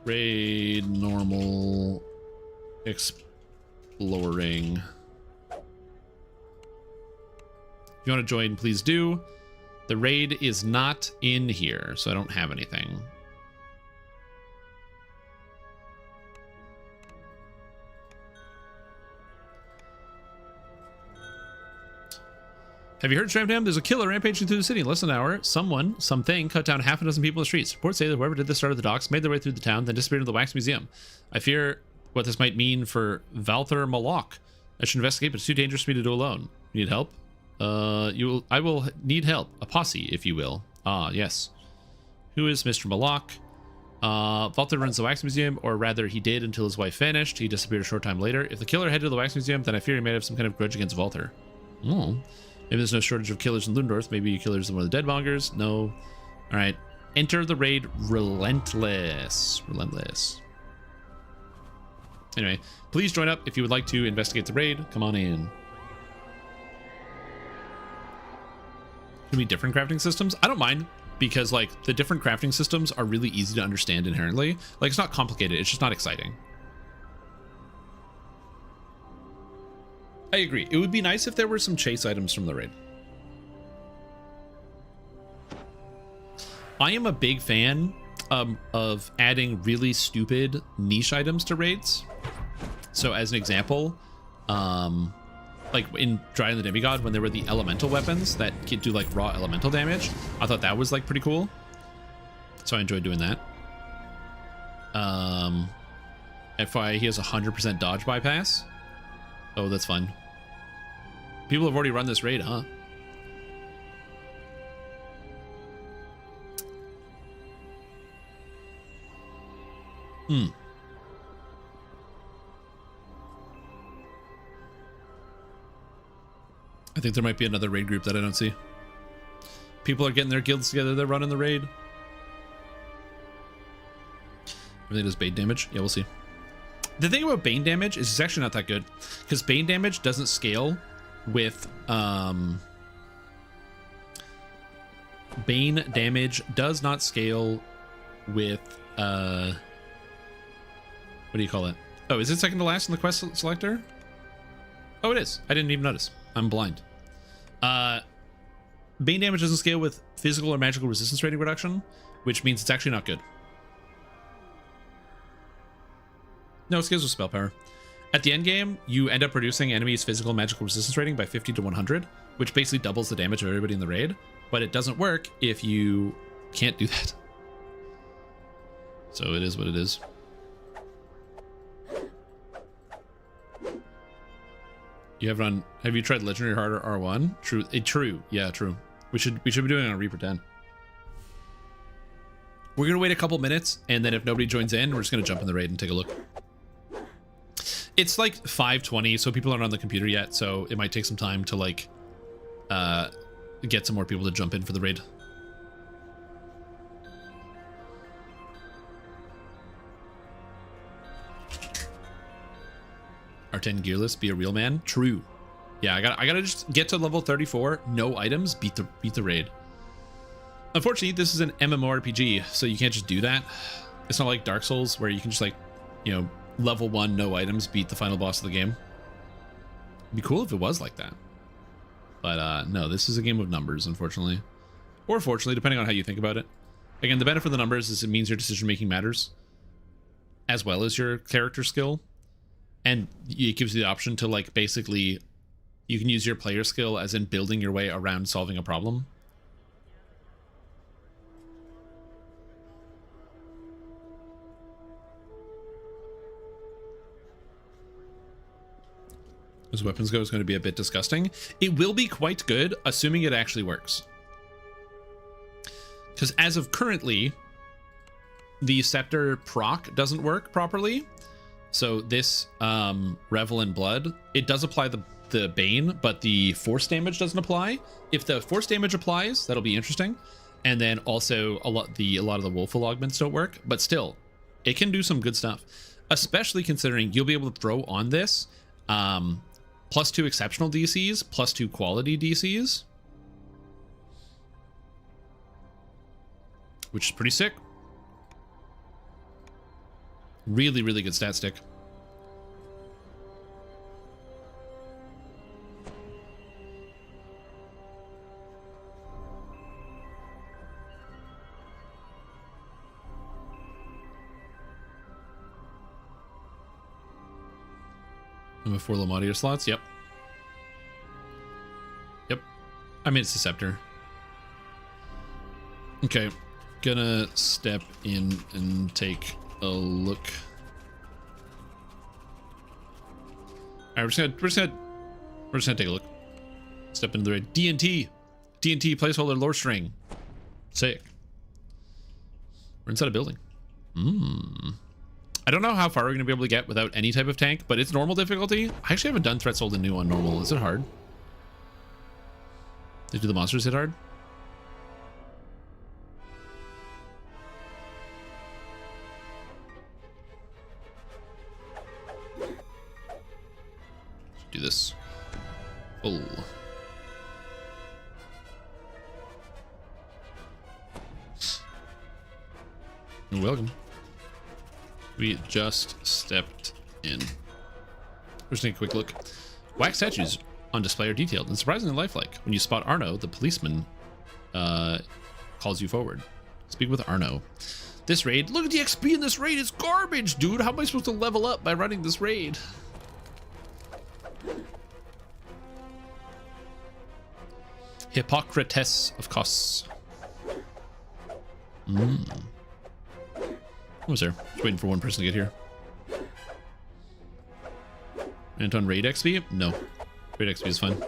Raid, normal, exploring. If you want to join, please do. The raid is not in here, so I don't have anything. Have you heard, Shramdam? There's a killer rampaging through the city in less than an hour. Something cut down half a dozen people in the streets. Reports say that whoever did this started the docks, made their way through the town, then disappeared into the wax museum. I fear what this might mean for Valther Malak. I should investigate, but it's too dangerous for me to do alone. You need help? I will need help. A posse, if you will. Ah, yes. Who is Mr. Malak? Walter runs the wax museum, or rather he did until his wife vanished. He disappeared a short time later. If the killer headed to the wax museum, then I fear he might have some kind of grudge against Walter. Oh. Maybe there's no shortage of killers in Lundorf. Maybe killers are one of the deadmongers. No. All right. Enter the raid Relentless. Relentless. Anyway, please join up if you would like to investigate the raid. Come on in. Can be different crafting systems? I don't mind, because like the different crafting systems are really easy to understand inherently. Like it's not complicated, it's just not exciting. I agree. It would be nice if there were some chase items from the raid. I am a big fan of adding really stupid niche items to raids. So as an example, like in Dryden the Demigod, when there were the elemental weapons that could do like raw elemental damage, I thought that was like pretty cool. So I enjoyed doing that. FYI, he has 100% dodge bypass. Oh, that's fun. People have already run this raid, huh? I think there might be another raid group that I don't see. People are getting their guilds together. They're running the raid. Everything does Bane damage. Yeah, we'll see. The thing about Bane damage is it's actually not that good, because Bane damage doesn't scale with Bane damage does not scale with what do you call it? Oh, is it second to last in the quest selector? Oh, it is. I didn't even notice. I'm blind. Bane damage doesn't scale with physical or magical resistance rating reduction, which means it's actually not good. No, it scales with spell power. At the end game, you end up reducing enemies' physical and magical resistance rating by 50 to 100, which basically doubles the damage of everybody in the raid, but it doesn't work if you can't do that. So it is what it is. You have run. Have you tried Legendary Harder R1? True. True. Yeah, true. We should be doing it on Reaper 10. We're gonna wait a couple minutes, and then if nobody joins in, we're just gonna jump in the raid and take a look. It's like 5:20, so people aren't on the computer yet, so it might take some time to like get some more people to jump in for the raid. R10 gearless, be a real man. True. Yeah, I gotta just get to level 34. No items, beat the raid. Unfortunately, this is an MMORPG, so you can't just do that. It's not like Dark Souls where you can just like, you know, level 1, no items, beat the final boss of the game. It'd be cool if it was like that. But no, this is a game of numbers, unfortunately. Or fortunately, depending on how you think about it. Again, the benefit of the numbers is it means your decision making matters, as well as your character skill. And it gives you the option to like basically, you can use your player skill as in building your way around solving a problem. As weapons go, is going to be a bit disgusting. It will be quite good, assuming it actually works. Because as of currently, the Scepter proc doesn't work properly. So this Revel in Blood, it does apply the Bane, but the force damage doesn't apply. If the force damage applies, that'll be interesting. And then also a lot of the woeful augments don't work, but still, it can do some good stuff. Especially considering you'll be able to throw on this +2 exceptional DCs, +2 quality DCs, which is pretty sick. Really, really good stat stick. I have 4 Lomadier slots. Yep. Yep. I mean, it's a Scepter. Okay. Gonna step in and take a look. All right, we're just gonna take a look. Step into the raid. D&T placeholder lore string. Sick. We're inside a building. I don't know how far we're going to be able to get without any type of tank, but it's normal difficulty. I actually haven't done Threats Old and New on normal. Is it hard? Do the monsters hit hard? Do this. Oh. You're welcome. We just stepped in. We're just taking a quick look. Wax statues on display are detailed and surprisingly lifelike. When you spot Arno, the policeman calls you forward. Speak with Arno. This raid, look at the XP in this raid, it's garbage, dude. How am I supposed to level up by running this raid? Hippocrates of Kos. What was there? Just waiting for one person to get here. Anton raid XP? No. Raid XP is fine.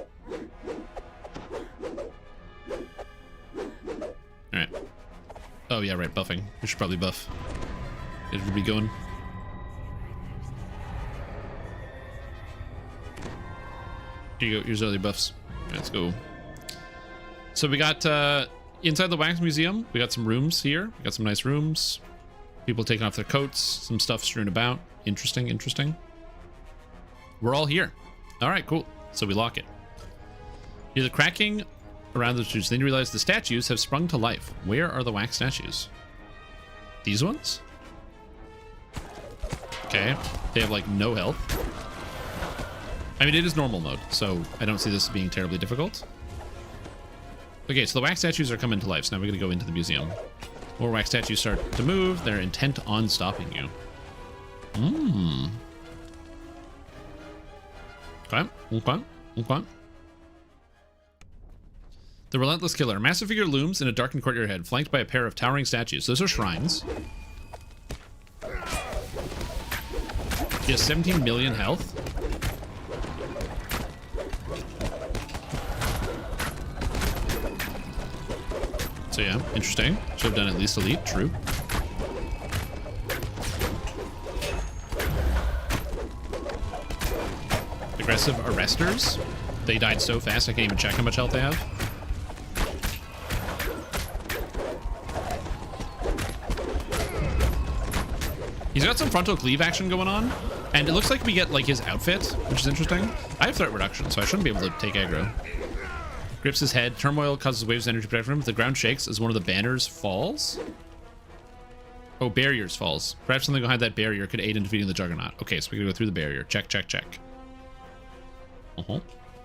Alright. Oh yeah, right, buffing. We should probably buff. It would be going. Here you go, here's all your buffs. Let's go. So we got inside the Wax Museum, we got some rooms here. We got some nice rooms. People taking off their coats, some stuff strewn about. Interesting, interesting. We're all here. All right, cool. So we lock it. You're the cracking around the statues. Then you realize the statues have sprung to life. Where are the wax statues? These ones? Okay. They have like no health. I mean, it is normal mode, so I don't see this being terribly difficult. Okay, so the wax statues are coming to life. So now we're going to go into the museum. More wax statues start to move. They're intent on stopping you. Okay, okay, okay. The Relentless Killer. A massive figure looms in a darkened courtyard ahead, flanked by a pair of towering statues. Those are shrines. He has 17 million health. So yeah, interesting. Should have done at least elite, true. Aggressive arresters. They died so fast I can't even check how much health they have. He's got some frontal cleave action going on, and it looks like we get like his outfit, which is interesting. I have threat reduction, so I shouldn't be able to take aggro. Grips his head. Turmoil causes waves of energy to protect him. The ground shakes as one of the banners falls. Oh, barriers falls. Perhaps something behind that barrier could aid in defeating the Juggernaut. Okay, so we gotta go through the barrier. Check, check, check.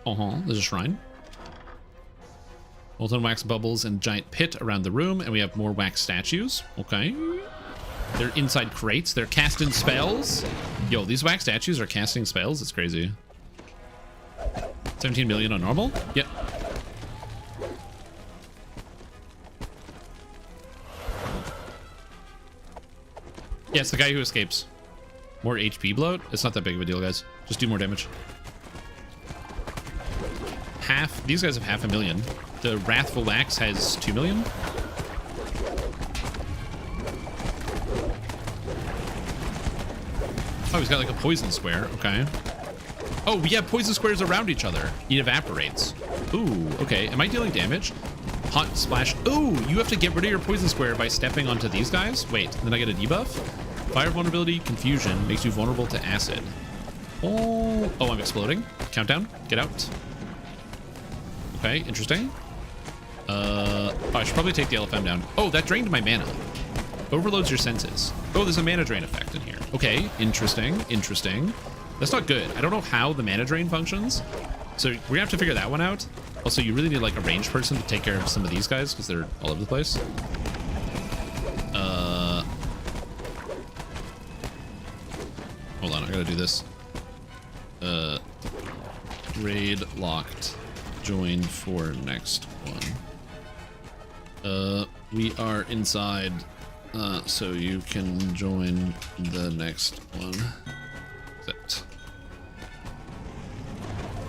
There's a shrine. Molten wax bubbles and giant pit around the room, and we have more wax statues. Okay. They're inside crates. They're casting spells. Yo, these wax statues are casting spells. It's crazy. 17 million on normal? Yep. Yeah, it's the guy who escapes. More HP bloat? It's not that big of a deal, guys. Just do more damage. These guys have 500,000. The Wrathful Wax has 2 million. Oh, he's got like a poison square. Okay. Oh, we have poison squares around each other. It evaporates. Ooh, okay. Am I dealing damage? Hot splash. Ooh, you have to get rid of your poison square by stepping onto these guys? Wait, then I get a debuff? Fire vulnerability, confusion, makes you vulnerable to acid. Oh, I'm exploding. Countdown, get out. Okay, interesting. I should probably take the LFM down. Oh, that drained my mana. Overloads your senses. Oh, there's a mana drain effect in here. Okay, interesting, interesting. That's not good. I don't know how the mana drain functions, so we're gonna have to figure that one out. Also, you really need like a ranged person to take care of some of these guys because they're all over the place. Hold on, I gotta do this. Raid locked. Join for next one. We are inside, so you can join the next one. Except.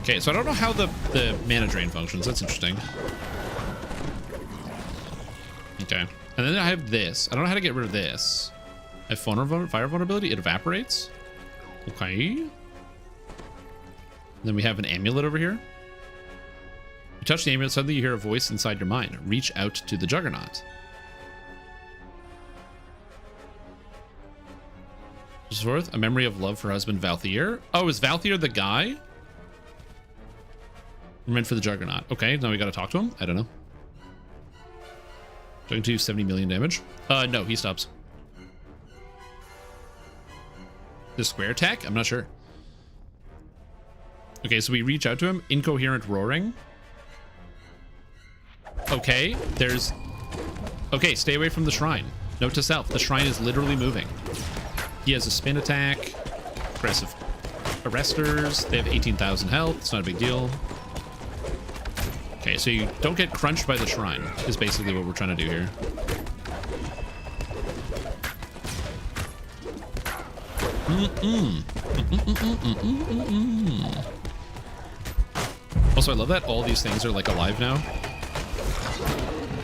Okay, so I don't know how the mana drain functions. That's interesting. Okay. And then I have this. I don't know how to get rid of this. I have fire vulnerability. It evaporates. Okay. Then we have an amulet over here. You touch the amulet, suddenly you hear a voice inside your mind. Reach out to the Juggernaut. Forth, a memory of love for husband Valthier. Oh, is Valthier the guy? We're meant for the Juggernaut. Okay, now we gotta talk to him. I don't know. Going to do 70 million damage. No, he stops. The square attack? I'm not sure. Okay, so we reach out to him. Incoherent roaring. Okay, there's... Okay, stay away from the shrine. Note to self, the shrine is literally moving. He has a spin attack. Aggressive arresters. They have 18,000 health. It's not a big deal. Okay, so you don't get crunched by the shrine is basically what we're trying to do here. Also, I love that all these things are like alive now.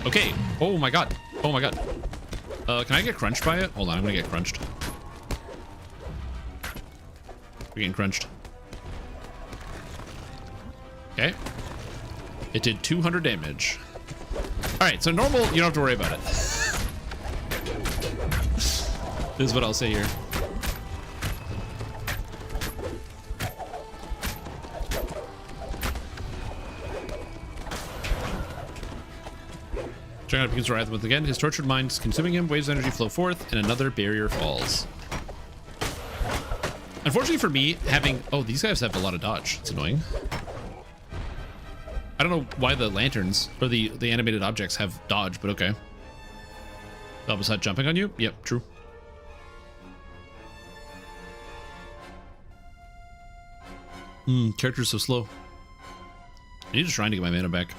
Okay. Oh my god. Oh my god. Can I get crunched by it? Hold on, I'm gonna get crunched. We're getting crunched. Okay. It did 200 damage. Alright, so normal, you don't have to worry about it. This is what I'll say here. Juggernaut begins to writhe once again. His tortured mind is consuming him. Waves of energy flow forth, and another barrier falls. Unfortunately for me, having... Oh, these guys have a lot of dodge. It's annoying. I don't know why the lanterns or the animated objects have dodge, but okay. Elbows Hut jumping on you? Yep, true. Character's so slow. I need a shrine to get my mana back.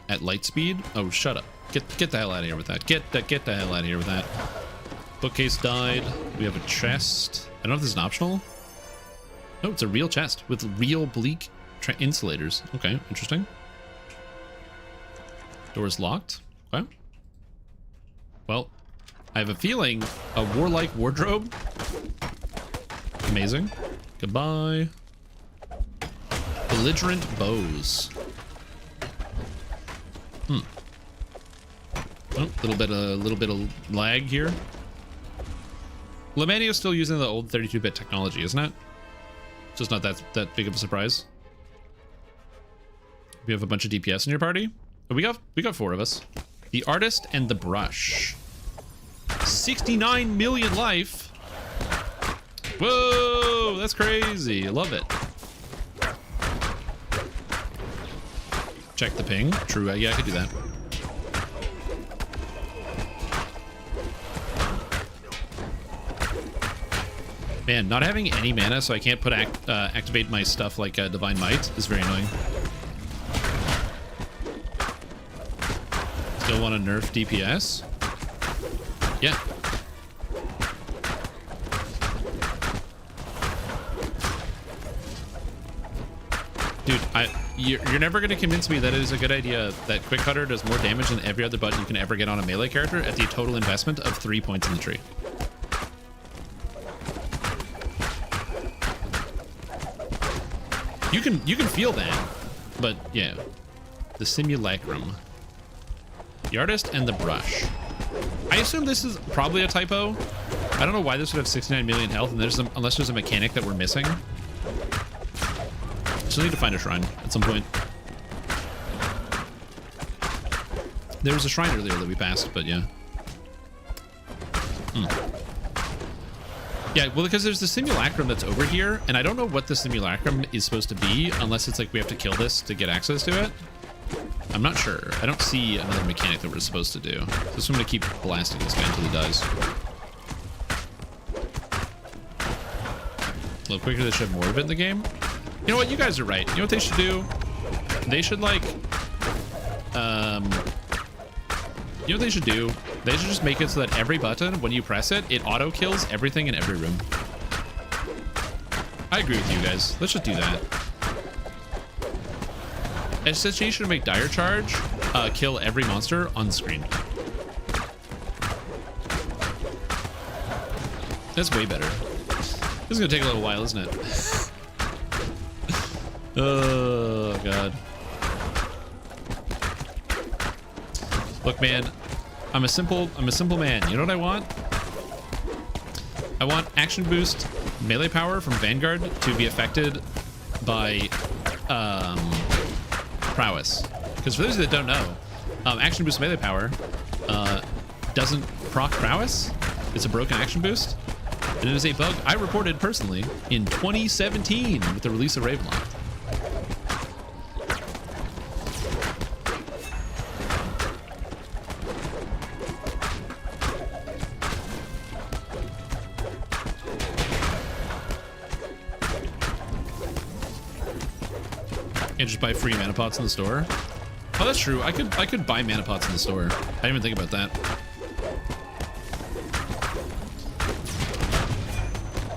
At light speed? Oh, shut up. Get the hell out of here with that. Get the hell out of here with that. Bookcase died. We have a chest. I don't know if this is an optional. No, it's a real chest with real bleak insulators. Okay, interesting. Door's locked. Okay. Well, I have a feeling a warlike wardrobe. Amazing. Goodbye. Belligerent bows. Oh, little bit of lag here. Lemania is still using the old 32-bit technology, isn't it? It's just not that big of a surprise. We have a bunch of DPS in your party. Oh, we got 4 of us. The artist and the brush. 69 million life. Whoa, that's crazy. I love it. Check the ping. True. Yeah, I could do that. Man, not having any mana, so I can't put activate my stuff like Divine Might is very annoying. Still want to nerf DPS? Yeah. Dude, you're never going to convince me that it is a good idea that Quick Cutter does more damage than every other button you can ever get on a melee character at the total investment of 3 points in the tree. You can feel that, but yeah. The simulacrum. The artist and the brush. I assume this is probably a typo. I don't know why this would have 69 million health, and unless there's a mechanic that we're missing. Still need to find a shrine at some point. There was a shrine earlier that we passed, but yeah. Yeah, well, because there's the simulacrum that's over here, and I don't know what the simulacrum is supposed to be, unless it's like we have to kill this to get access to it. I'm not sure. I don't see another mechanic that we're supposed to do. So I'm going to keep blasting this guy until he dies. A little quicker, they should have more of it in the game. You know what? You guys are right. You know what they should do? They should, like... You know what they should do? They should just make it so that every button, when you press it, it auto-kills everything in every room. I agree with you guys. Let's just do that. SSG should make Dire Charge kill every monster on screen. That's way better. This is gonna take a little while, isn't it? Oh god. Look, man, I'm a simple man. You know what I want? I want action boost melee power from Vanguard to be affected by prowess. Because for those that don't know, action boost melee power doesn't proc prowess. It's a broken action boost. And it is a bug I reported personally in 2017 with the release of Ravenloft. And just buy free mana pots in the store. Oh, that's true. I could buy mana pots in the store. I didn't even think about that.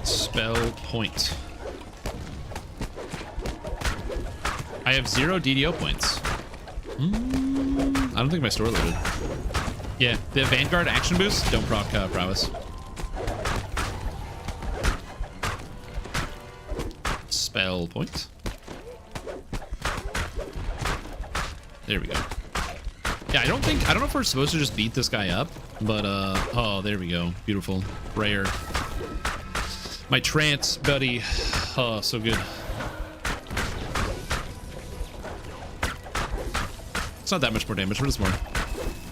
Spell point. I have 0 DDO points. I don't think my store loaded. Yeah, the Vanguard action boost don't proc prowess. Spell point. There we go. Yeah, I don't know if we're supposed to just beat this guy up, but oh, there we go. Beautiful. Rare. My trance, buddy. Oh, so good. It's not that much more damage, but it's more.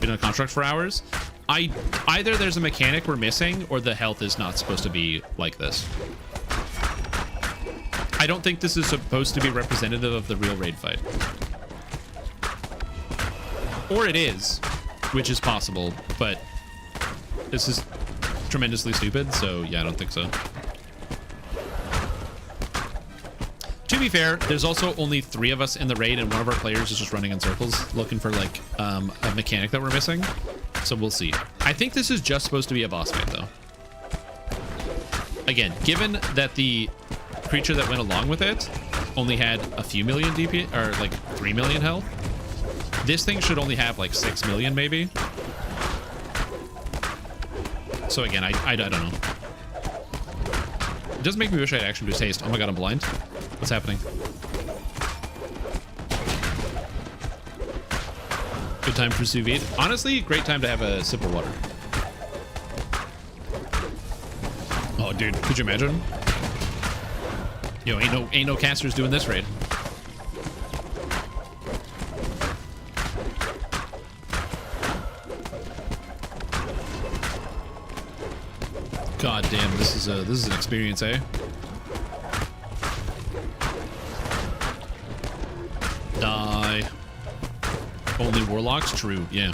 Been on construct for hours. Either there's a mechanic we're missing, or the health is not supposed to be like this. I don't think this is supposed to be representative of the real raid fight. Or it is, which is possible, but this is tremendously stupid, so yeah, I don't think so. To be fair, there's also only 3 of us in the raid, and one of our players is just running in circles looking for like a mechanic that we're missing, so we'll see. I think this is just supposed to be a boss fight though. Again, given that the creature that went along with it only had a few million DP, or like 3 million health, this thing should only have like 6 million maybe. So again, I don't know. It does make me wish I had action boost haste. Oh my god, I'm blind. What's happening? Good time for sous vide. Honestly, great time to have a sip of water. Oh dude, could you imagine? Yo, ain't no casters doing this raid. God damn, this is an experience, eh? Die. Only warlocks? True, yeah.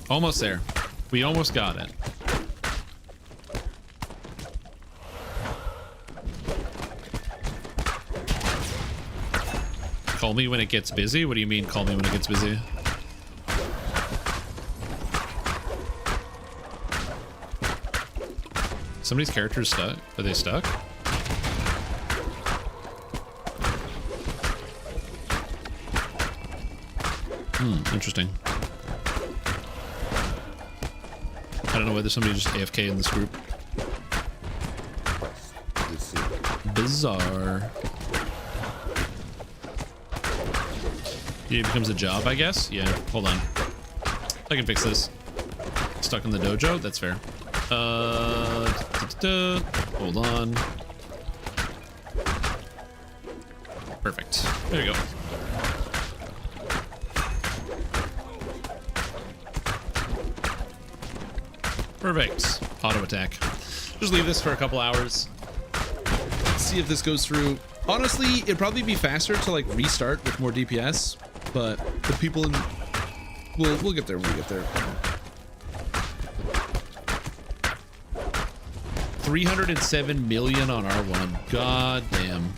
Almost there. We almost got it. Call me when it gets busy? What do you mean, call me when it gets busy? Somebody's character's stuck. Are they stuck? Interesting. I don't know whether somebody just AFK in this group. Bizarre. It becomes a job, I guess? Yeah, hold on. I can fix this. Stuck in the dojo? That's fair. Hold on. Perfect. There you go. Perfect. Auto attack. Just leave this for a couple hours. See if this goes through. Honestly, it'd probably be faster to like restart with more DPS, but the people in we'll get there when we get there. 307 million on R1. God damn.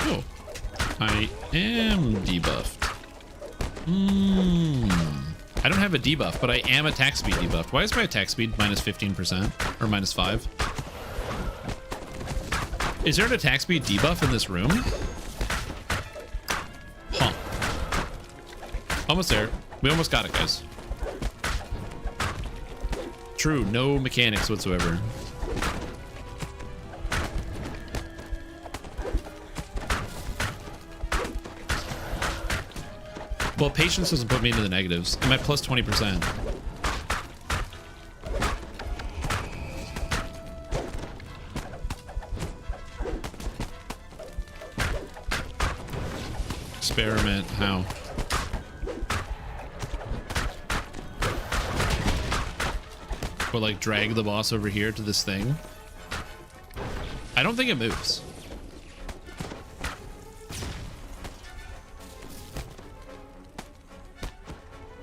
Oh, I am debuffed. I don't have a debuff, but I am attack speed debuffed. Why is my attack speed minus 15% or minus 5? Is there an attack speed debuff in this room? Huh. Almost there. We almost got it, guys. True, no mechanics whatsoever. Well, patience doesn't put me into the negatives. I'm at plus 20%. Experiment, how? Or like drag the boss over here to this thing? I don't think it moves.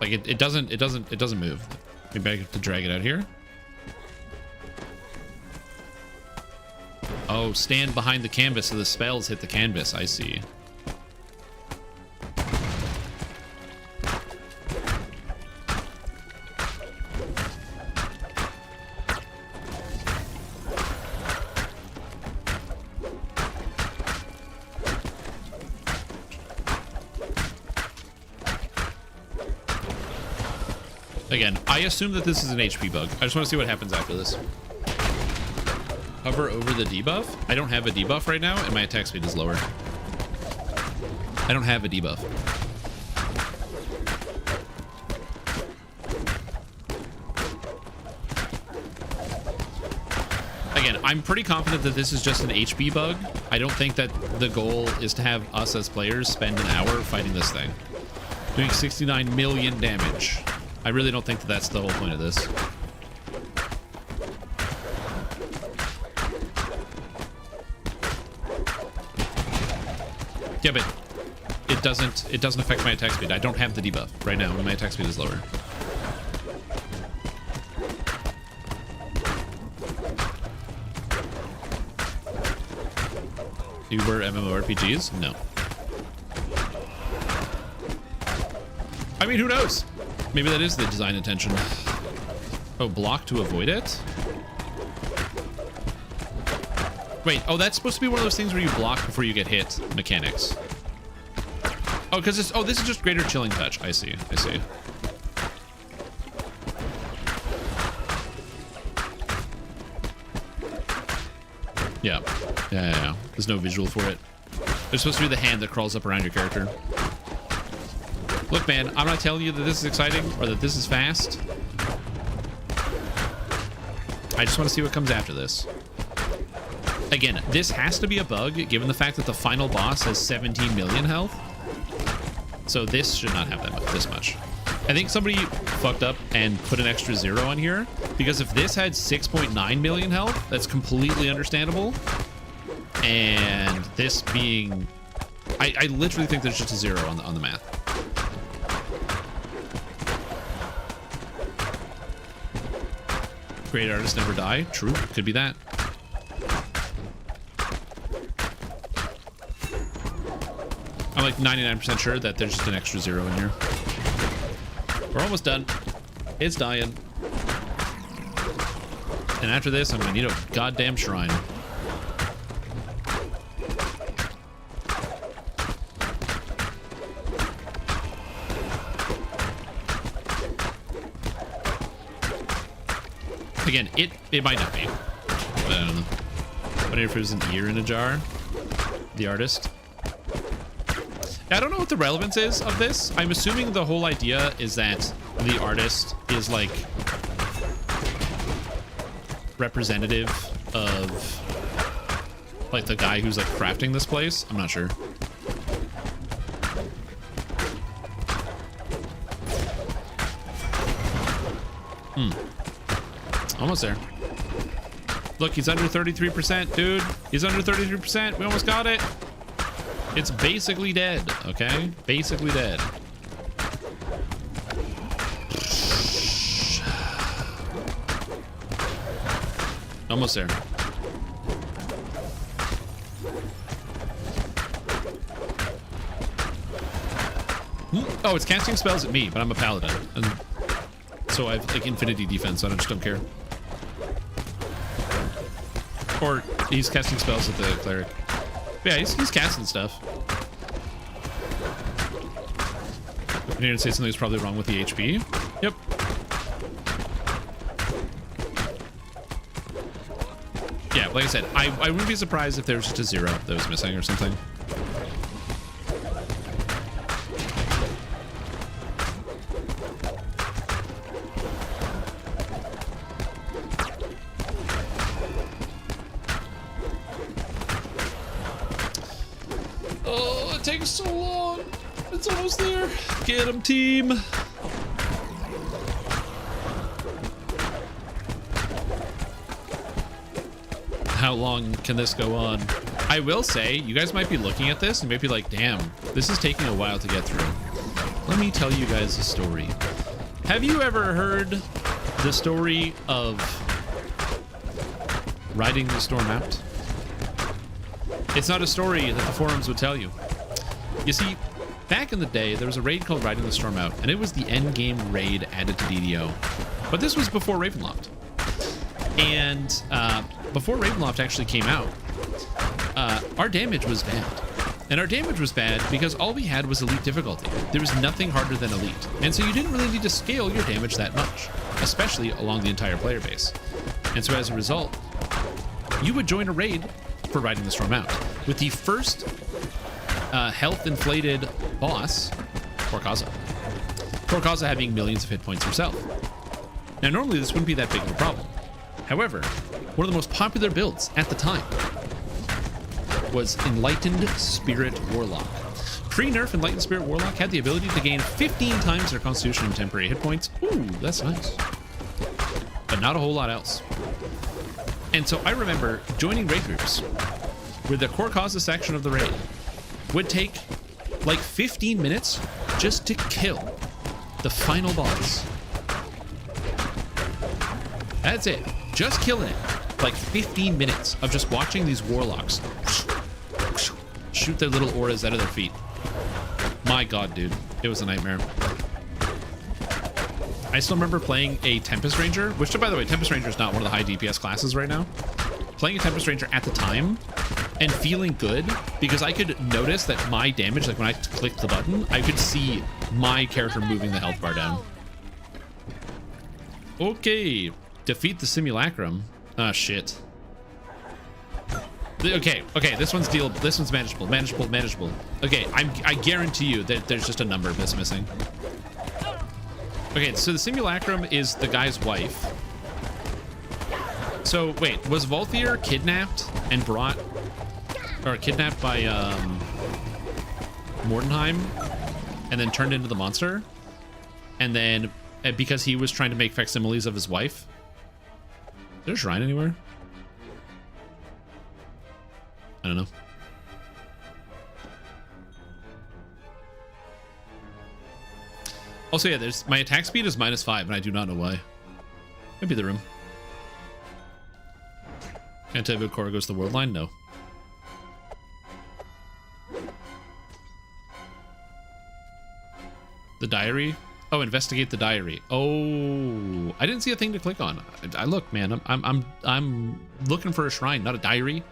Like it doesn't move. Maybe I have to drag it out here. Oh, stand behind the canvas so the spells hit the canvas. I see. Again, I assume that this is an HP bug. I just want to see what happens after this. Hover over the debuff. I don't have a debuff right now, and my attack speed is lower. I don't have a debuff. Again, I'm pretty confident that this is just an HP bug. I don't think that the goal is to have us as players spend an hour fighting this thing. Doing 69 million damage. I really don't think that that's the whole point of this. Yeah, but it doesn't affect my attack speed. I don't have the debuff right now, and my attack speed is lower. Do you wear MMORPGs? No. I mean, who knows? Maybe that is the design intention. Oh, block to avoid it? Wait, oh, that's supposed to be one of those things where you block before you get hit mechanics. Oh, because it's, oh, this is just greater chilling touch. I see, I see. Yeah. Yeah. There's no visual for it. There's supposed to be the hand that crawls up around your character. Look, man, I'm not telling you that this is exciting or that this is fast. I just want to see what comes after this. Again, this has to be a bug, given the fact that the final boss has 17 million health. So this should not have that much, this much. I think somebody fucked up and put an extra 0 on here, because if this had 6.9 million health, that's completely understandable. And this being... I literally think there's just a 0 on the math. Great artists never die. True. Could be that. I'm like 99% sure that there's just an extra 0 in here. We're almost done. It's dying. And after this, I'm gonna need a goddamn shrine. Again, it might not be. But I don't know. I wonder if there's an ear in a jar. The artist. I don't know what the relevance is of this. I'm assuming the whole idea is that the artist is like representative of like the guy who's like crafting this place. I'm not sure. Almost there. Look, he's under 33%, dude. He's under 33%. We almost got it. It's basically dead, okay? Basically dead. Almost there. Oh, it's casting spells at me, but I'm a paladin. And so I have like infinity defense, so I just don't care. Or he's casting spells at the cleric. But yeah, he's casting stuff. I'm here to say something's probably wrong with the HP. Yep. Yeah, like I said, I wouldn't be surprised if there was just a 0 that was missing or something. Oh, it takes so long. It's almost there. Get him, team. How long can this go on? I will say, you guys might be looking at this and might be like, damn, this is taking a while to get through. Let me tell you guys a story. Have you ever heard the story of riding the storm out? It's not a story that the forums would tell you. You see, back in the day, there was a raid called Riding the Storm Out, and it was the endgame raid added to DDO. But this was before Ravenloft. And before Ravenloft actually came out, our damage was bad. And our damage was bad because all we had was elite difficulty. There was nothing harder than elite. And so you didn't really need to scale your damage that much, especially along the entire player base. And so as a result, you would join a raid for Riding the Storm Out with the first health inflated boss, Korkaza. Korkaza having millions of hit points herself. Now normally this wouldn't be that big of a problem. However, one of the most popular builds at the time was Enlightened Spirit Warlock. Pre-nerf, Enlightened Spirit Warlock had the ability to gain 15 times their constitution and temporary hit points. Ooh, that's nice. But not a whole lot else. And so I remember joining raid groups where the Korkaza section of the raid would take like 15 minutes just to kill the final boss. That's it. Just killing it. Like 15 minutes of just watching these warlocks shoot their little auras out of their feet. My god, dude. It was a nightmare. I still remember playing a Tempest Ranger, which, by the way, Tempest Ranger is not one of the high DPS classes right now. Playing a Tempest Ranger at the time and feeling good because I could notice that my damage, like when I clicked the button, I could see my character moving the health bar down. Okay. Defeat the simulacrum. Ah, shit. Okay, this one's dealable. This one's manageable. Okay, I guarantee you that there's just a number that's missing. Okay, so the simulacrum is the guy's wife. So wait, was Volthier kidnapped and brought, or kidnapped by Mordenheim, and then turned into the monster, and then because he was trying to make facsimiles of his wife? Is there a shrine anywhere? I don't know. Also, yeah, there's my attack speed is -5, and I do not know why. Maybe the room. Anti-Vicora goes to the world line? No. The diary? Oh, investigate the diary. Oh, I didn't see a thing to click on. I look, man. I'm looking for a shrine, not a diary.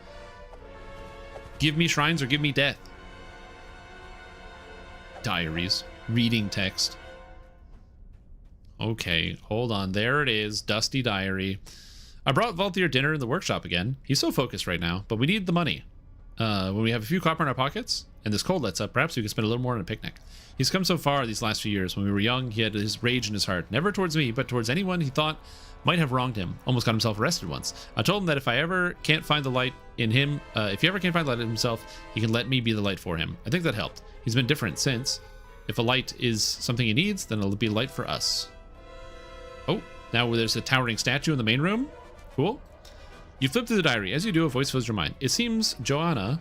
Give me shrines or give me death. Diaries. Reading text. Okay, hold on. There it is. Dusty diary. I brought Volthier dinner in the workshop again. He's so focused right now, but we need the money. When we have a few copper in our pockets and this cold lets up, perhaps we can spend a little more on a picnic. He's come so far these last few years. When we were young, he had his rage in his heart. Never towards me, but towards anyone he thought might have wronged him. Almost got himself arrested once. I told him that if I ever can't find the light in him, if he ever can't find the light in himself, he can let me be the light for him. I think that helped. He's been different since. If a light is something he needs, then it'll be a light for us. Oh, now there's a towering statue in the main room. Cool. You flip through the diary. As you do, a voice fills your mind. It seems Johanna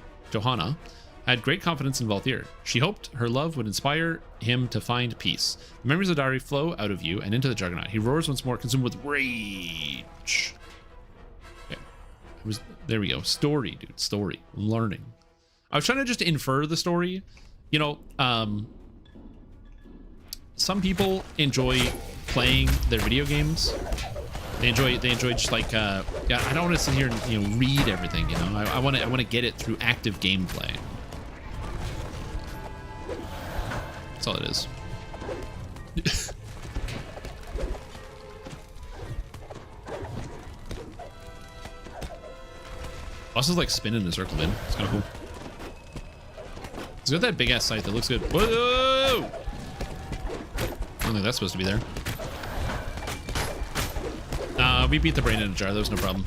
had great confidence in Volthier. She hoped her love would inspire him to find peace. The memories of the diary flow out of you and into the Juggernaut. He roars once more, consumed with rage. Okay. There we go. Story, dude. Story. I'm learning. I was trying to just infer the story. You know, some people enjoy playing their video games. They enjoy just like yeah, I don't want to sit here and, you know, read everything, you know. I want to get it through active gameplay. That's all it is. Boss is like spinning in a circle, man. It's kind of cool. He's got that big ass sight that looks good. Whoa! I don't think that's supposed to be there. We beat the brain in a jar. That was no problem.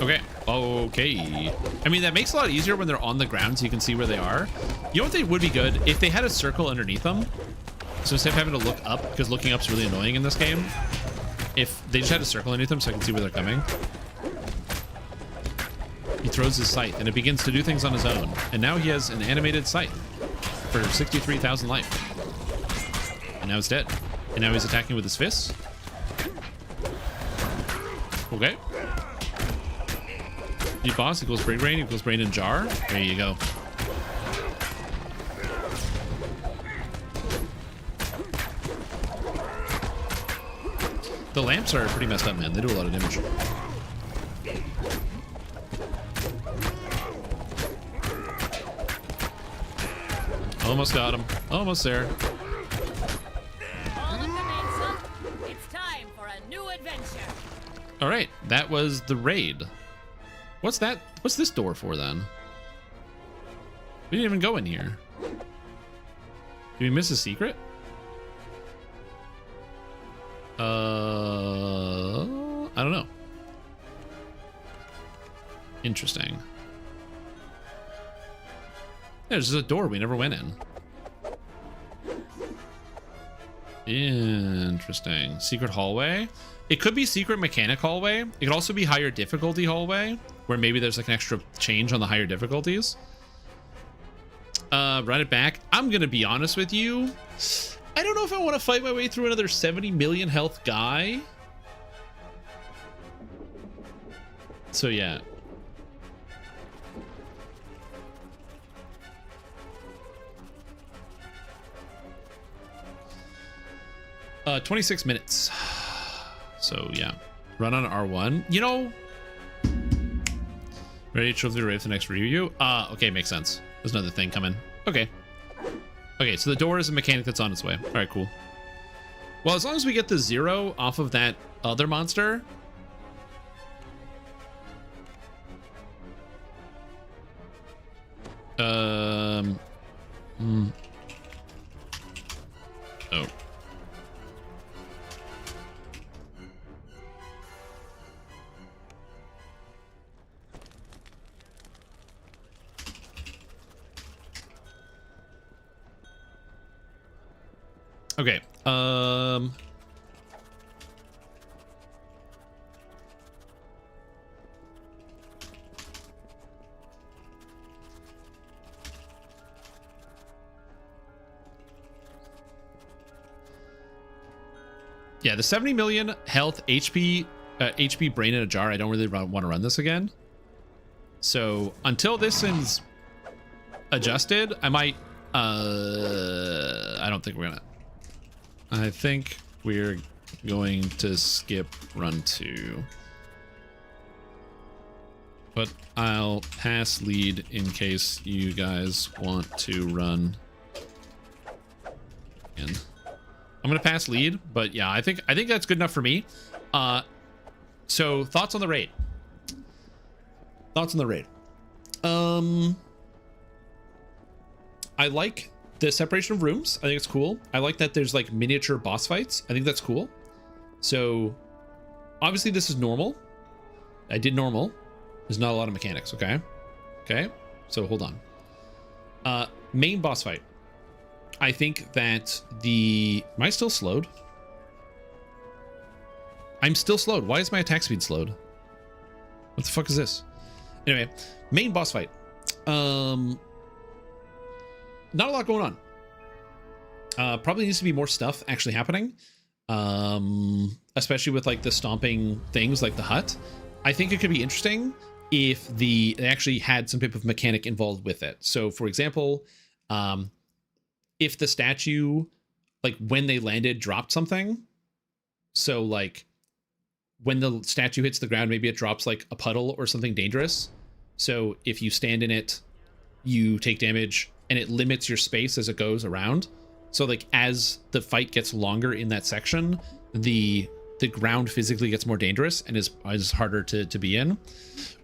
Okay. Okay. I mean, that makes it a lot easier when they're on the ground so you can see where they are. You know what they would be good? If they had a circle underneath them. So instead of having to look up, because looking up's really annoying in this game, if they just had a circle underneath them so I can see where they're coming. He throws his scythe and it begins to do things on his own. And now he has an animated scythe for 63,000 life. And now it's dead. And now he's attacking with his fists. Okay. New boss equals brain in jar. There you go. The lamps are pretty messed up, man. They do a lot of damage. Almost got him. Almost there. It's time for a new adventure. All right, that was the raid. What's that? What's this door for then? We didn't even go in here. Did we miss a secret? I don't know. Interesting. There's a door we never went in. Interesting. Secret hallway. It could be secret mechanic hallway. It could also be higher difficulty hallway, where maybe there's like an extra change on the higher difficulties. Run it back. I'm gonna be honest with you. I don't know if I want to fight my way through another 70 million health guy. So yeah. 26 minutes. So yeah, run on R1. You know, ready to show the rave the next review. Okay, makes sense. There's another thing coming. Okay. Okay, so the door is a mechanic that's on its way. All right, cool. Well, as long as we get the 0 off of that other monster. Oh. Okay. Yeah, the 70 million health HP brain in a jar. I don't really want to run this again. So until this is adjusted, I might. I don't think we're gonna. I think we're going to skip run 2. But I'll pass lead in case you guys want to run in. I'm gonna pass lead, but yeah, I think that's good enough for me. So thoughts on the raid? Thoughts on the raid? I like the separation of rooms. I think it's cool. I like that there's like miniature boss fights. I think that's cool. So obviously this is normal. I did normal. There's not a lot of mechanics. Okay. Okay. So hold on. Main boss fight. I think that am I still slowed? I'm still slowed. Why is my attack speed slowed? What the fuck is this? Anyway, main boss fight. Not a lot going on. Probably needs to be more stuff actually happening. especially with like the stomping things like the hut. I think it could be interesting if they actually had some type of mechanic involved with it. So for example, if the statue, like when they landed, dropped something. So like when the statue hits the ground, maybe it drops like a puddle or something dangerous. So if you stand in it, you take damage, and it limits your space as it goes around. So like as the fight gets longer in that section, the ground physically gets more dangerous and is harder to be in.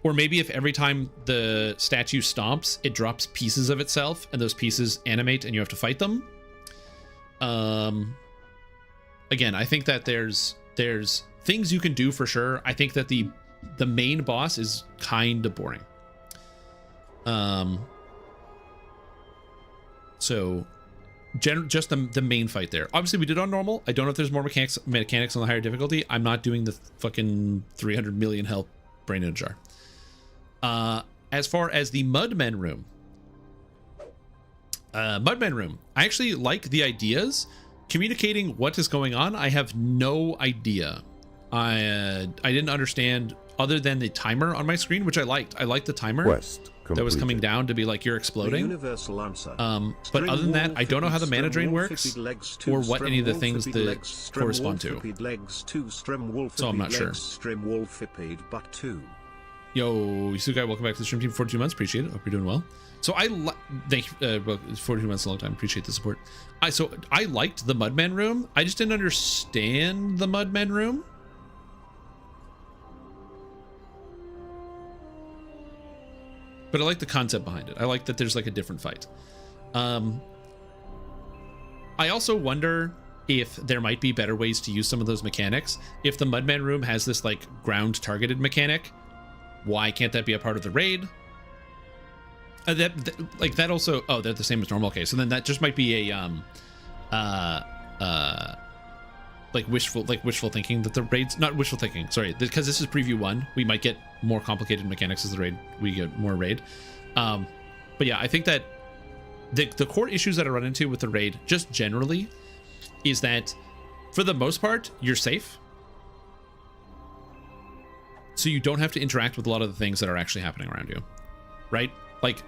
Or maybe if every time the statue stomps, it drops pieces of itself, and those pieces animate and you have to fight them. Again, I think that there's things you can do for sure. I think that the main boss is kind of boring. So just the main fight there. Obviously we did on normal. I don't know if there's more mechanics on the higher difficulty. I'm not doing the fucking 300 million health brain in a jar. As far as the Mudmen room, I actually like the ideas. Communicating what is going on, I have no idea. I didn't understand other than the timer on my screen, which I liked. I liked the timer that was coming down to be like you're exploding. Universal answer. But other than that, I don't know how the mana drain works or what any of the things that correspond to. So I'm not sure. Yo, Yusukai, welcome back to the stream team. 42 months, appreciate it. Hope you're doing well. So thank you. Well, 42 months is a long time. Appreciate the support. So I liked the Mudman room. I just didn't understand the Mudman room. But I like the concept behind it. I like that there's like a different fight. I also wonder if there might be better ways to use some of those mechanics. If the Mudman room has this like ground targeted mechanic, why can't that be a part of the raid? That also, oh, they're the same as normal. Okay, so then that just might be a like wishful thinking that the raids, not wishful thinking, sorry, because this is preview 1, we might get more complicated mechanics as the raid, we get more raid. But yeah, I think that the core issues that I run into with the raid just generally is that for the most part you're safe, so you don't have to interact with a lot of the things that are actually happening around you, right? Like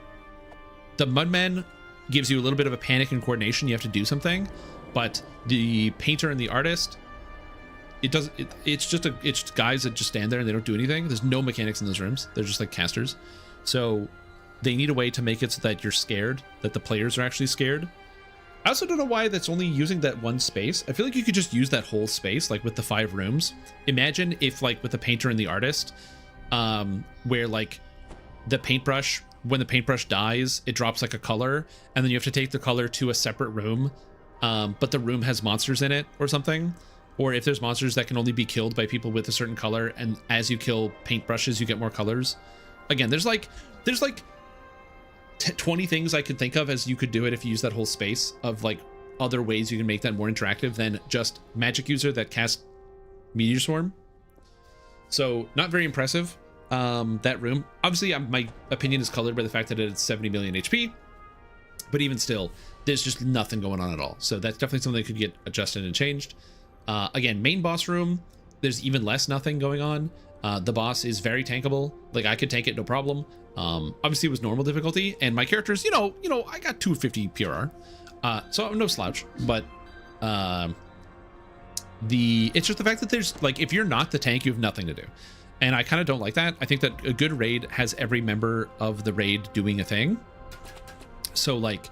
the Mudman gives you a little bit of a panic and coordination. You have to do something, but the painter and the artist, it's just guys that just stand there and they don't do anything. There's no mechanics in those rooms. They're just like casters. So they need a way to make it so that you're scared, that the players are actually scared. I also don't know why that's only using that one space. I feel like you could just use that whole space, like with the 5 rooms. Imagine if like with the painter and the artist, where like the paintbrush, when the paintbrush dies, it drops like a color, and then you have to take the color to a separate room, but the room has monsters in it or something. Or if there's monsters that can only be killed by people with a certain color, and as you kill paintbrushes, you get more colors. Again, there's like 20 things I could think of as you could do it if you use that whole space of like other ways you can make that more interactive than just magic user that cast Meteor Swarm. So not very impressive. That room, obviously my opinion is colored by the fact that it's 70 million HP, but even still there's just nothing going on at all. So that's definitely something that could get adjusted and changed. Again, main boss room, there's even less nothing going on. The boss is very tankable. Like I could tank it no problem. Obviously it was normal difficulty, and my character's, you know, I got 250 PRR, so I'm no slouch, but it's just the fact that there's like, if you're not the tank, you have nothing to do. And I kind of don't like that. I think that a good raid has every member of the raid doing a thing. So like,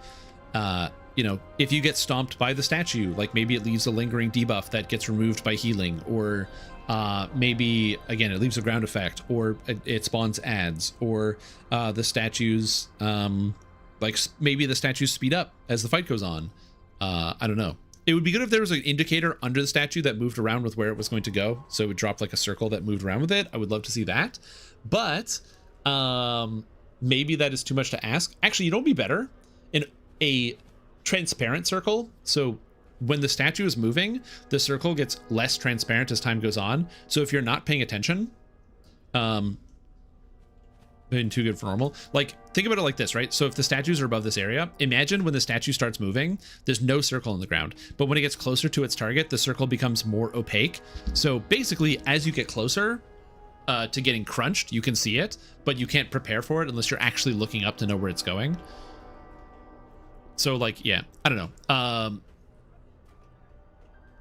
you know, if you get stomped by the statue, like maybe it leaves a lingering debuff that gets removed by healing, or maybe again it leaves a ground effect, or it spawns ads, or the statues like maybe the statues speed up as the fight goes on. I don't know. It would be good if there was an indicator under the statue that moved around with where it was going to go, so it would drop like a circle that moved around with it. I would love to see that, but maybe that is too much to ask. Actually, you know, it'd be better in a transparent circle. So when the statue is moving, the circle gets less transparent as time goes on. So if you're not paying attention, been too good for normal. Like, think about it like this, right? So if the statues are above this area, imagine when the statue starts moving, there's no circle on the ground. But when it gets closer to its target, the circle becomes more opaque. So basically, as you get closer to getting crunched, you can see it, but you can't prepare for it unless you're actually looking up to know where it's going. So, like, yeah, I don't know.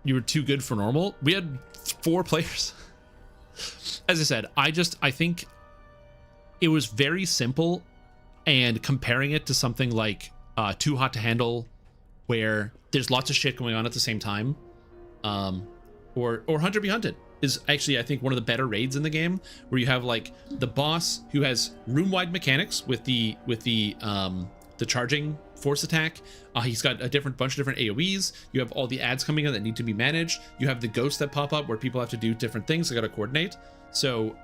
You were too good for normal. We had 4 players. As I said, I think it was very simple, and comparing it to something like Too Hot to Handle, where there's lots of shit going on at the same time, or Hunter Be Hunted is actually, I think, one of the better raids in the game, where you have like the boss who has room-wide mechanics with the charging force attack. He's got a bunch of different AoEs. You have all the ads coming in that need to be managed. You have the ghosts that pop up where people have to do different things. They got to coordinate. So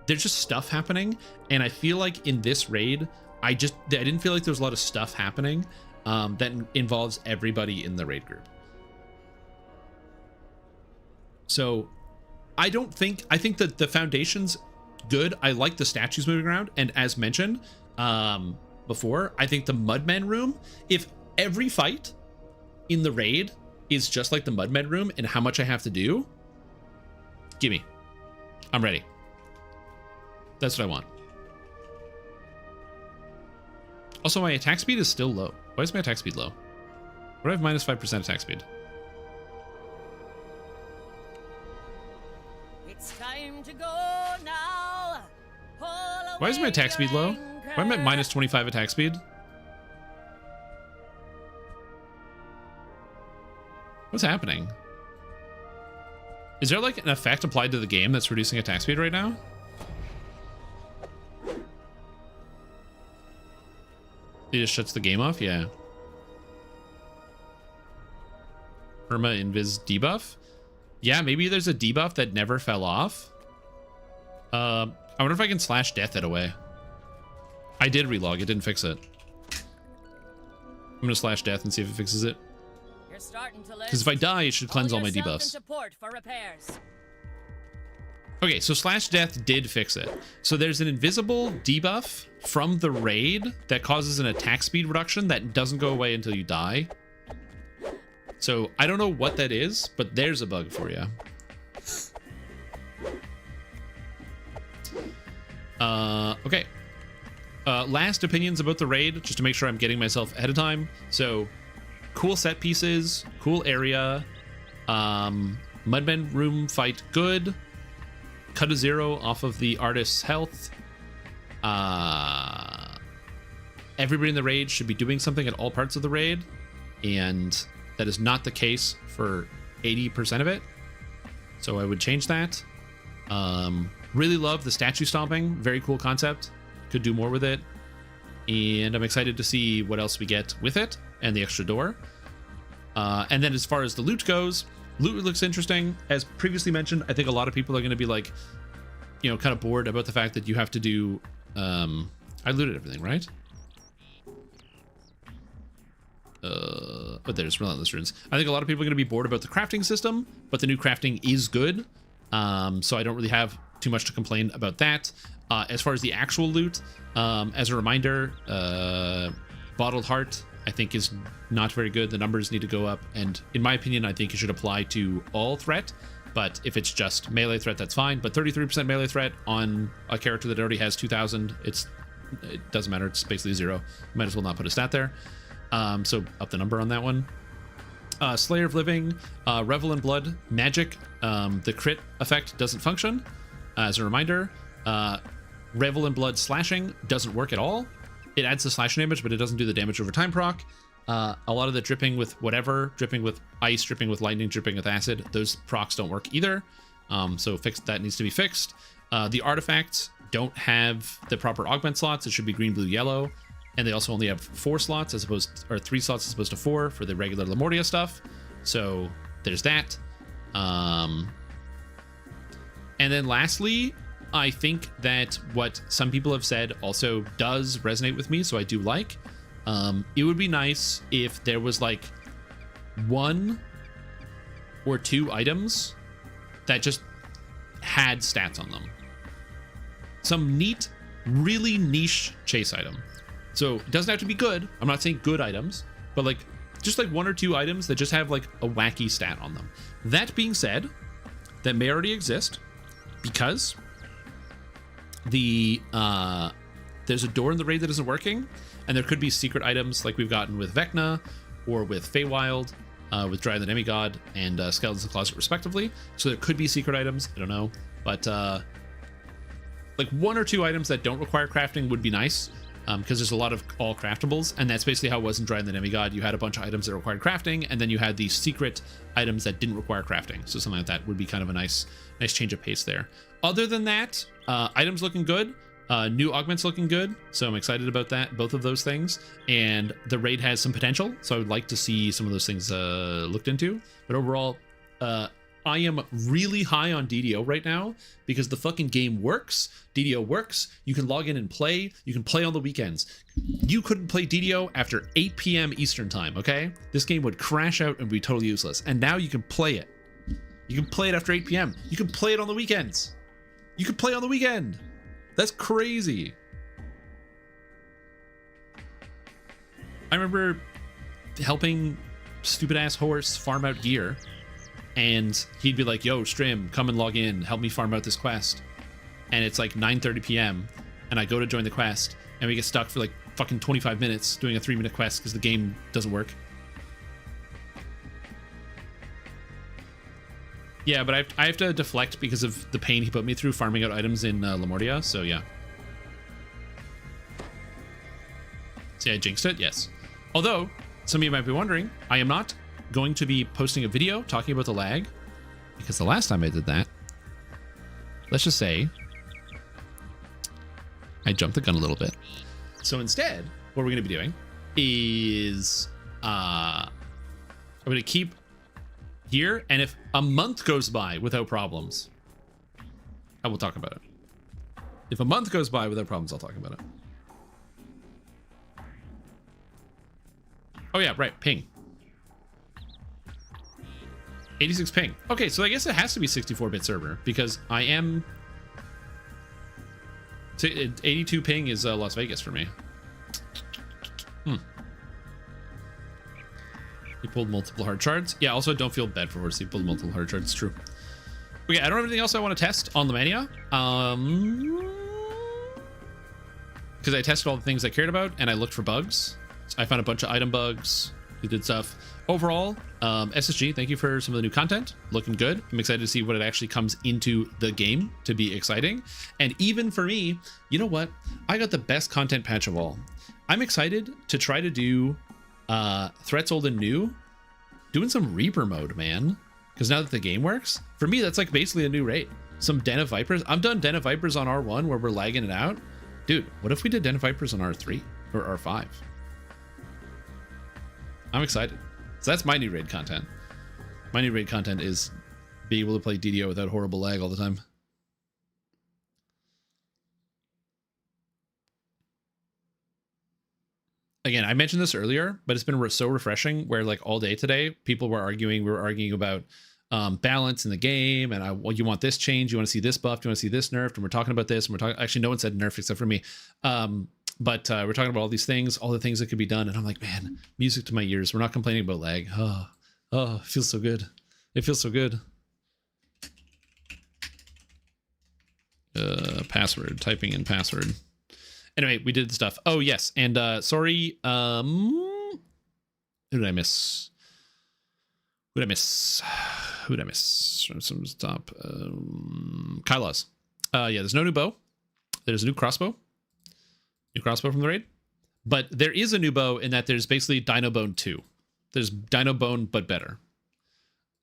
there's just stuff happening, and I feel like in this raid, I didn't feel like there was a lot of stuff happening that involves everybody in the raid group. So I think that the foundation's good. I like the statues moving around, and as mentioned before, I think the Mudmen room, if every fight in the raid is just like the Mudmen room and how much I have to do, gimme. I'm ready. That's what I want. Also, my attack speed is still low. Why is my attack speed low? Why do I have minus 5% attack speed? It's time to go now. Why is my attack speed low? Why am I at minus 25 attack speed? What's happening? Is there like an effect applied to the game that's reducing attack speed right now? It just shuts the game off? Yeah. Perma Invis debuff? Yeah, maybe there's a debuff that never fell off. I wonder if I can slash death it away. I did relog, it didn't fix it. I'm gonna slash death and see if it fixes it. Because if I die, it should cleanse all my debuffs. Okay, so slash death did fix it. So there's an invisible debuff from the raid that causes an attack speed reduction that doesn't go away until you die. So I don't know what that is, but there's a bug for you. Okay. Last opinions about the raid, just to make sure I'm getting myself ahead of time. So cool set pieces, cool area, Mudmen room fight good, cut a 0 off of the artist's health. Everybody in the raid should be doing something at all parts of the raid, and that is not the case for 80% of it. So I would change that. Really love the statue stomping. Very cool concept. Could do more with it. And I'm excited to see what else we get with it and the extra door. And then as far as the loot goes, loot looks interesting. As previously mentioned, I think a lot of people are going to be like, you know, kind of bored about the fact that you have to do... I looted everything, right? But there's Relentless Runes. I think a lot of people are going to be bored about the crafting system, but the new crafting is good. So I don't really have too much to complain about that. As far as the actual loot, as a reminder, Bottled Heart, I think, is not very good. The numbers need to go up, and in my opinion, I think it should apply to all threat. But if it's just melee threat, that's fine. But 33% melee threat on a character that already has 2,000, it doesn't matter. It's basically 0. Might as well not put a stat there. So up the number on that one. Slayer of Living, Revel in Blood, Magic. The crit effect doesn't function. As a reminder, Revel in Blood slashing doesn't work at all. It adds the slash damage, but it doesn't do the damage over time proc. A lot of the dripping with whatever, dripping with ice, dripping with lightning, dripping with acid, those procs don't work either. So that needs to be fixed. The artifacts don't have the proper augment slots. It should be green, blue, yellow. And they also only have 4 slots as opposed, or 3 slots as opposed to 4 for the regular Lamortia stuff. So there's that. And then lastly, I think that what some people have said also does resonate with me, so I do like. It would be nice if there was like 1 or 2 items that just had stats on them. Some neat really niche chase item. So it doesn't have to be good. I'm not saying good items, but like just like 1 or 2 items that just have like a wacky stat on them. That being said, that may already exist because the there's a door in the raid that isn't working, and there could be secret items like we've gotten with Vecna or with Feywild, with Dry the Demigod and Skeletons in the Closet respectively. So there could be secret items, I don't know, but like 1 or 2 items that don't require crafting would be nice, because there's a lot of all craftables, and that's basically how it was in Dry the Demigod. You had a bunch of items that required crafting, and then you had these secret items that didn't require crafting. So something like that would be kind of a nice change of pace there. Other than that, items looking good. New augments looking good, so I'm excited about that, both of those things. And the raid has some potential, so I would like to see some of those things looked into. But overall, I am really high on DDO right now because the fucking game works. DDO works. You can log in and play. You can play on the weekends. You couldn't play DDO after 8 p.m. Eastern time, okay? This game would crash out and be totally useless. And now you can play it. You can play it after 8 p.m. You can play it on the weekends. You can play on the weekend. That's crazy. I remember helping stupid ass horse farm out gear, and he'd be like, yo, Strim, come and log in, help me farm out this quest. And it's like 9:30 p.m. and I go to join the quest, and we get stuck for like fucking 25 minutes doing a 3-minute quest because the game doesn't work. Yeah, but I have to deflect because of the pain he put me through farming out items in Lamortia, so yeah. See, I jinxed it? Yes. Although, some of you might be wondering, I am not going to be posting a video talking about the lag, because the last time I did that, let's just say, I jumped the gun a little bit. So instead, what we're going to be doing is, I'm going to keep here, and if a month goes by without problems, I will talk about it. If a month goes by without problems, I'll talk about it. Oh yeah, right, ping. 86 ping. Okay, so I guess it has to be 64-bit server because I am... 82 ping is Las Vegas for me. He pulled multiple hard shards. Yeah, also don't feel bad for Horse. He pulled multiple hard shards. True. Okay, I don't have anything else I want to test on the Mania. Because I tested all the things I cared about and I looked for bugs. So I found a bunch of item bugs. We did stuff. Overall, SSG, thank you for some of the new content. Looking good. I'm excited to see what it actually comes into the game to be exciting. And even for me, you know what? I got the best content patch of all. I'm excited to try to do threats old and new, doing some Reaper mode, man, because now that the game works, for me that's like basically a new raid. Some Den of Vipers. I've done Den of Vipers on R1 where we're lagging it out. Dude, what if we did Den of Vipers on R3 or R5? I'm excited. So that's my new raid content. My new raid content is being able to play DDO without horrible lag all the time. Again, I mentioned this earlier, but it's been so refreshing where like all day today, people were arguing. We were arguing about balance in the game. And well, you want this change. You want to see this buffed. You want to see this nerfed. And we're talking about this. And we're talking, actually, no one said nerf except for me. But we're talking about all these things, all the things that could be done. And I'm like, man, music to my ears. We're not complaining about lag. Oh, it feels so good. It feels so good. Password, typing in password. Anyway, we did the stuff. Oh, yes. And sorry. Who did I miss? Who did I miss? Who did I miss? From some top. Kyla's. Yeah, there's no new bow. There's a new crossbow. New crossbow from the raid. But there is a new bow in that there's basically Dino Bone 2. There's Dino Bone, but better.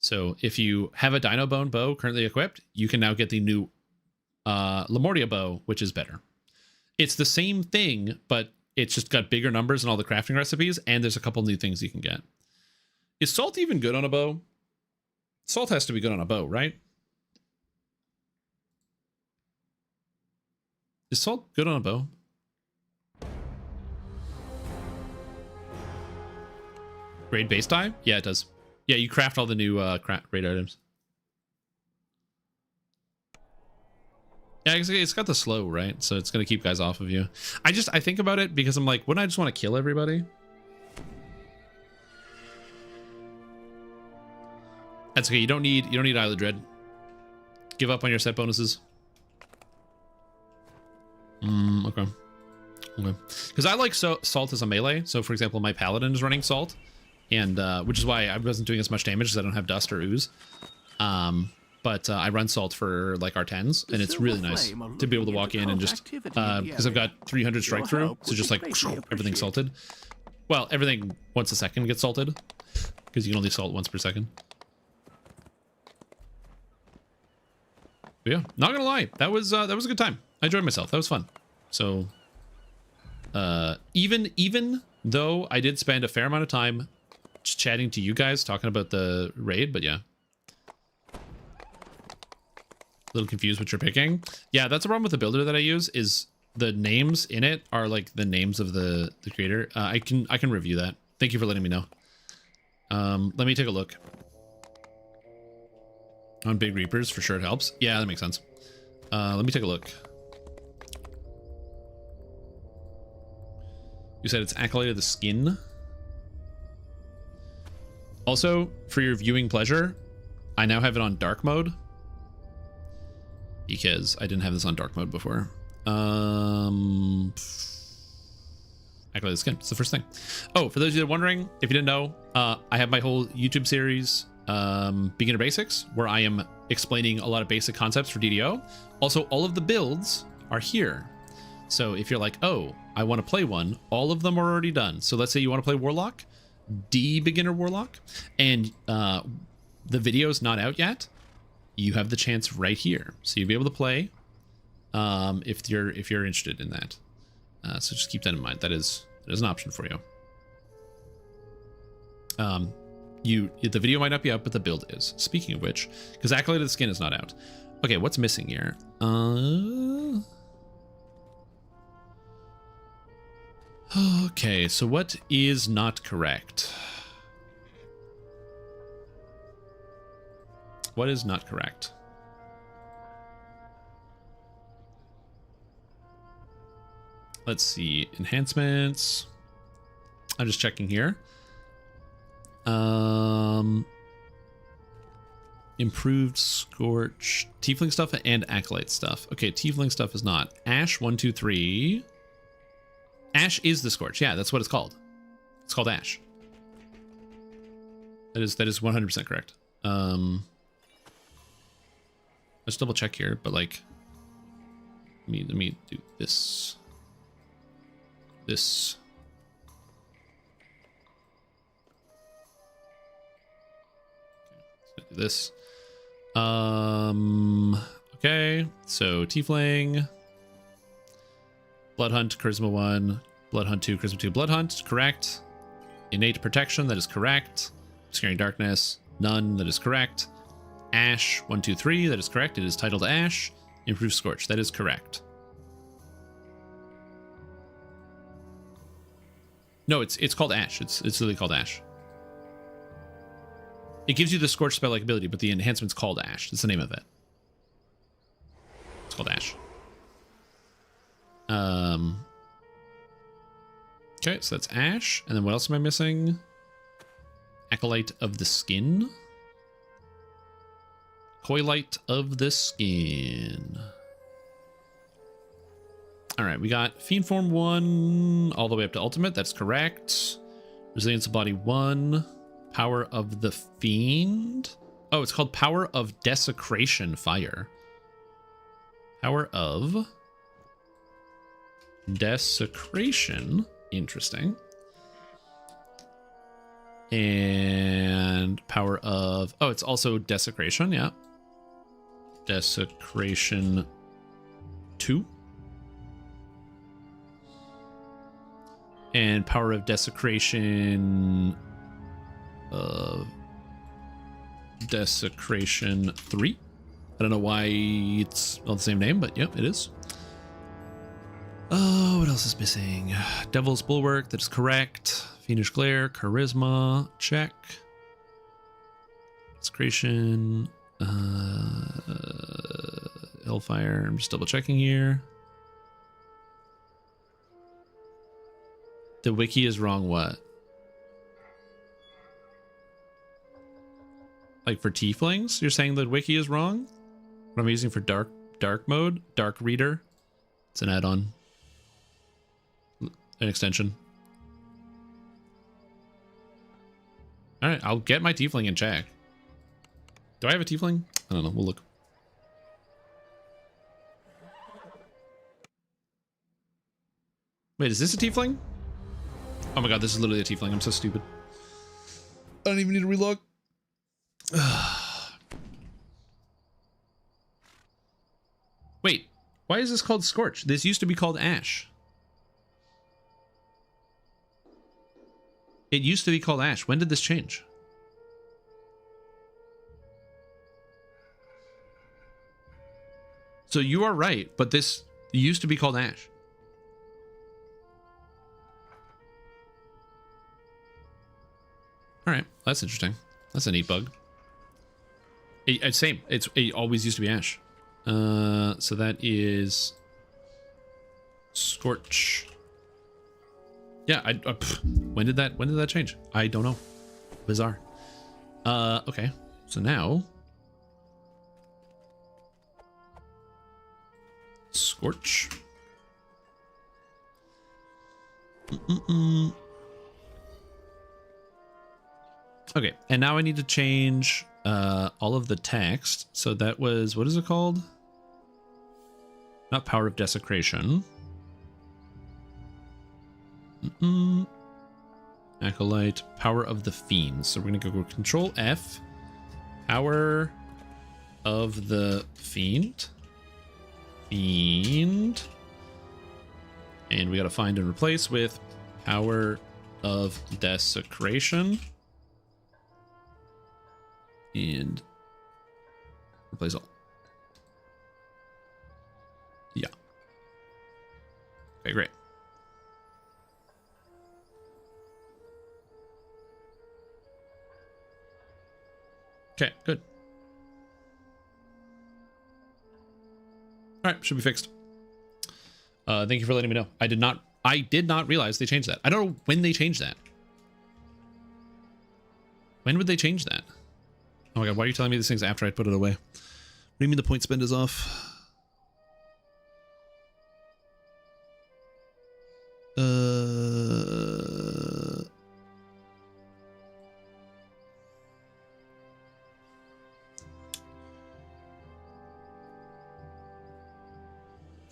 So if you have a Dino Bone bow currently equipped, you can now get the new Lamortia bow, which is better. It's the same thing, but it's just got bigger numbers and all the crafting recipes, and there's a couple new things you can get. Is salt even good on a bow? Salt has to be good on a bow, right? Is salt good on a bow? Raid base die? Yeah, it does. Yeah, you craft all the new raid items. Yeah, it's got the slow, right? So it's gonna keep guys off of you. I think about it because I'm like, wouldn't I just want to kill everybody? That's okay. You don't need Isle of Dread. Give up on your set bonuses. Okay. Okay. Because I like Salt as a melee. So for example, my Paladin is running Salt, and which is why I wasn't doing as much damage because I don't have Dust or Ooze. But I run Salt for like R10s, and it's really nice to be able to walk in and just because I've got 300 strike through, so just like everything salted. Well, everything once a second gets salted because you can only salt once per second. But yeah, not gonna lie, that was a good time. I enjoyed myself. That was fun. So even though I did spend a fair amount of time just chatting to you guys, talking about the raid, but yeah. A little confused what you're picking. Yeah, that's the problem with the builder that I use is the names in it are like the names of the creator. I can review that. Thank you for letting me know. Let me take a look. On Big Reapers, for sure it helps. Yeah, that makes sense. Let me take a look. You said it's Acolyte of the Skin. Also, for your viewing pleasure, I now have it on dark mode. Because I didn't have this on dark mode before. Acolyte of the Skin. It's the first thing. Oh, for those of you that are wondering, if you didn't know, I have my whole YouTube series, Beginner Basics, where I am explaining a lot of basic concepts for DDO. Also, all of the builds are here. So if you're like, oh, I want to play one, all of them are already done. So let's say you want to play Warlock, beginner Warlock, and the video's not out yet. You have the chance right here, so you'll be able to play if you're interested in that. So just keep that in mind. That is an option for you. The video might not be out, but the build is. Speaking of which, because Acolyte of the Skin is not out. Okay, what's missing here? Okay, so what is not correct? What is not correct? Let's see. Enhancements. I'm just checking here. Improved Scorch. Tiefling stuff and Acolyte stuff. Okay, Tiefling stuff is not. Ash 1, 2, 3. Ash is the Scorch. Yeah, that's what it's called. It's called Ash. That is 100% correct. Let's double check here, but like, let me do this. This. Okay, let's do this. Okay, so Tiefling, Blood Hunt, Charisma 1, Blood Hunt 2, Charisma 2, Blood Hunt, correct. Innate Protection, that is correct. Scaring Darkness, none, that is correct. Ash 1, 2, 3, that is correct. It is titled Ash. Improved Scorch, that is correct. No, it's called Ash. It's literally called Ash. It gives you the Scorch spell-like ability, but the enhancement's called Ash. That's the name of it. It's called Ash. Okay, so that's Ash. And then what else am I missing? Acolyte of the Skin. Coilite of the Skin. All right, we got Fiend Form 1 all the way up to Ultimate. That's correct. Resilience of Body 1. Power of the Fiend. Oh, it's called Power of Desecration Fire. Power of Desecration. Interesting. And power of... Oh, it's also Desecration, yeah. Desecration 2. And power of Desecration... Desecration 3. I don't know why it's all the same name, but yep, it is. Oh, what else is missing? Devil's Bulwark, that is correct. Fiendish Glare, Charisma, check. Desecration, Hellfire. I'm just double checking here. The wiki is wrong. What? Like for tieflings? You're saying the wiki is wrong? What I'm using for dark mode? Dark reader? It's an add-on. An extension. Alright, I'll get my tiefling and check. Do I have a tiefling? I don't know. We'll look. Wait, is this a tiefling? Oh my god, this is literally a tiefling. I'm so stupid. I don't even need to relog. Wait, why is this called Scorch? This used to be called Ash. It used to be called Ash. When did this change? So you are right, but this used to be called Ash. All right, that's interesting. That's a neat bug. Same. It always used to be Ash. So that is Scorch. Yeah. When did that change? I don't know. Bizarre. Okay. So now Scorch. Okay, and now I need to change all of the text. So that was, what is it called? Not Power of Desecration. Acolyte, Power of the Fiend. So we're going to go Control F, Power of the Fiend. And we got to find and replace with Power of Desecration. And replace all. Yeah. Okay, great. Okay, good. All right, should be fixed. Thank you for letting me know. I did not realize they changed that. I don't know when they changed that. When would they change that? Oh my god, why are you telling me these things after I put it away? What do you mean the point spend is off?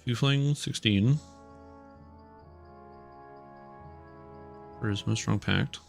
Fufling 16. Charisma, Strong Pact.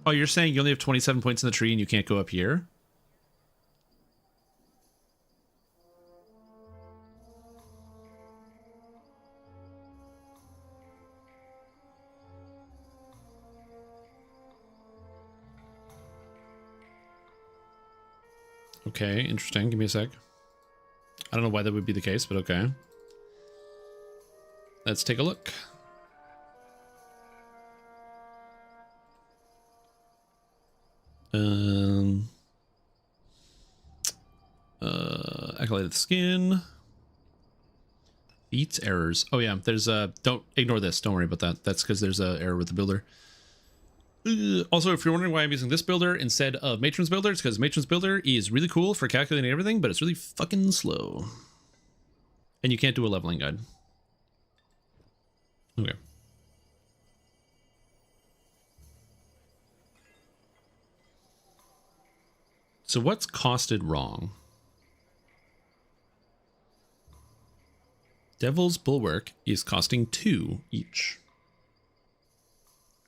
Oh, you're saying you only have 27 points in the tree and you can't go up here? Okay, interesting. Give me a sec. I don't know why that would be the case, but okay. Let's take a look. Acolyte of the Skin. Beats errors. Oh yeah, there's a, don't ignore this. Don't worry about that. That's because there's a error with the builder. Also, if you're wondering why I'm using this builder instead of Matron's builder, it's because Matron's builder is really cool for calculating everything, but it's really fucking slow. And you can't do a leveling guide. Okay. So what's costed wrong? Devil's Bulwark is costing 2 each.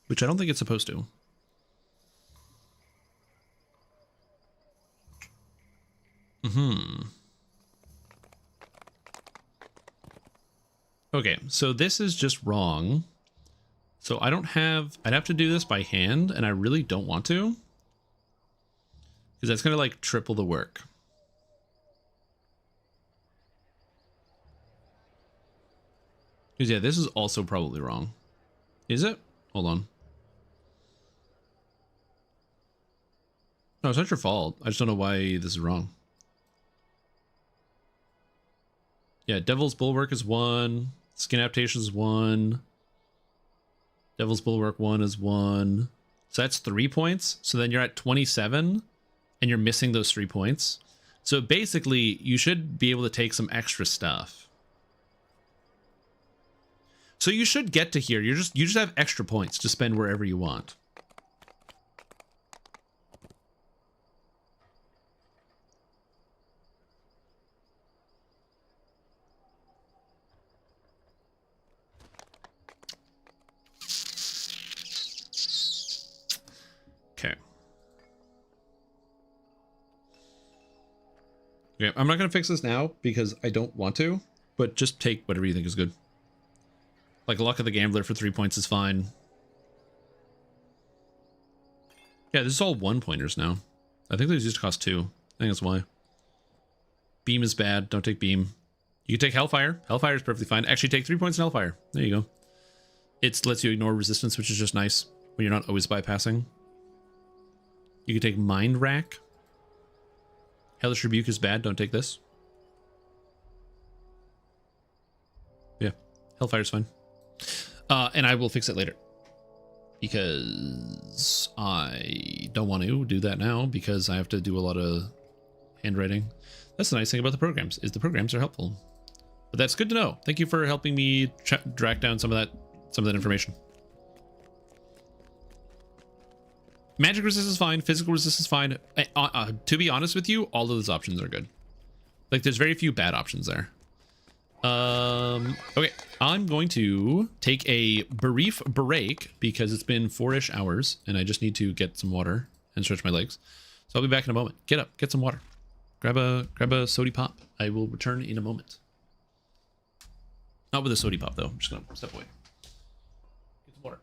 Which I don't think it's supposed to. Okay, so this is just wrong. So I don't have, I'd have to do this by hand, and I really don't want to. Because that's going to like triple the work. Because yeah, this is also probably wrong. Is it? Hold on. No, it's not your fault. I just don't know why this is wrong. Yeah, Devil's Bulwark is 1. Skin Adaptation is 1. Devil's Bulwark 1 is 1. So that's 3 points. So then you're at 27 and you're missing those 3 points. So basically you should be able to take some extra stuff. So you should get to here. You just have extra points to spend wherever you want. Okay. Okay, I'm not going to fix this now because I don't want to, but just take whatever you think is good. Like Luck of the Gambler for 3 points is fine. Yeah, this is all 1-pointers now. I think these used to cost 2. I think that's why. Beam is bad. Don't take Beam. You can take Hellfire. Hellfire is perfectly fine. Actually, take 3 points in Hellfire. There you go. It lets you ignore resistance, which is just nice when you're not always bypassing. You can take Mind Rack. Hellish Rebuke is bad. Don't take this. Yeah. Hellfire's fine. And I will fix it later. Because I don't want to do that now because I have to do a lot of handwriting. That's the nice thing about the programs, is the programs are helpful. But that's good to know. Thank you for helping me track down some of that information. Magic resist is fine. Physical resist is fine. To be honest with you, all of those options are good. Like, there's very few bad options there. Okay, I'm going to take a brief break because it's been 4-ish hours and I just need to get some water and stretch my legs. So I'll be back in a moment. Get up, get some water. Grab a sody pop. I will return in a moment. Not with a sody pop though. I'm just gonna step away. Get some water.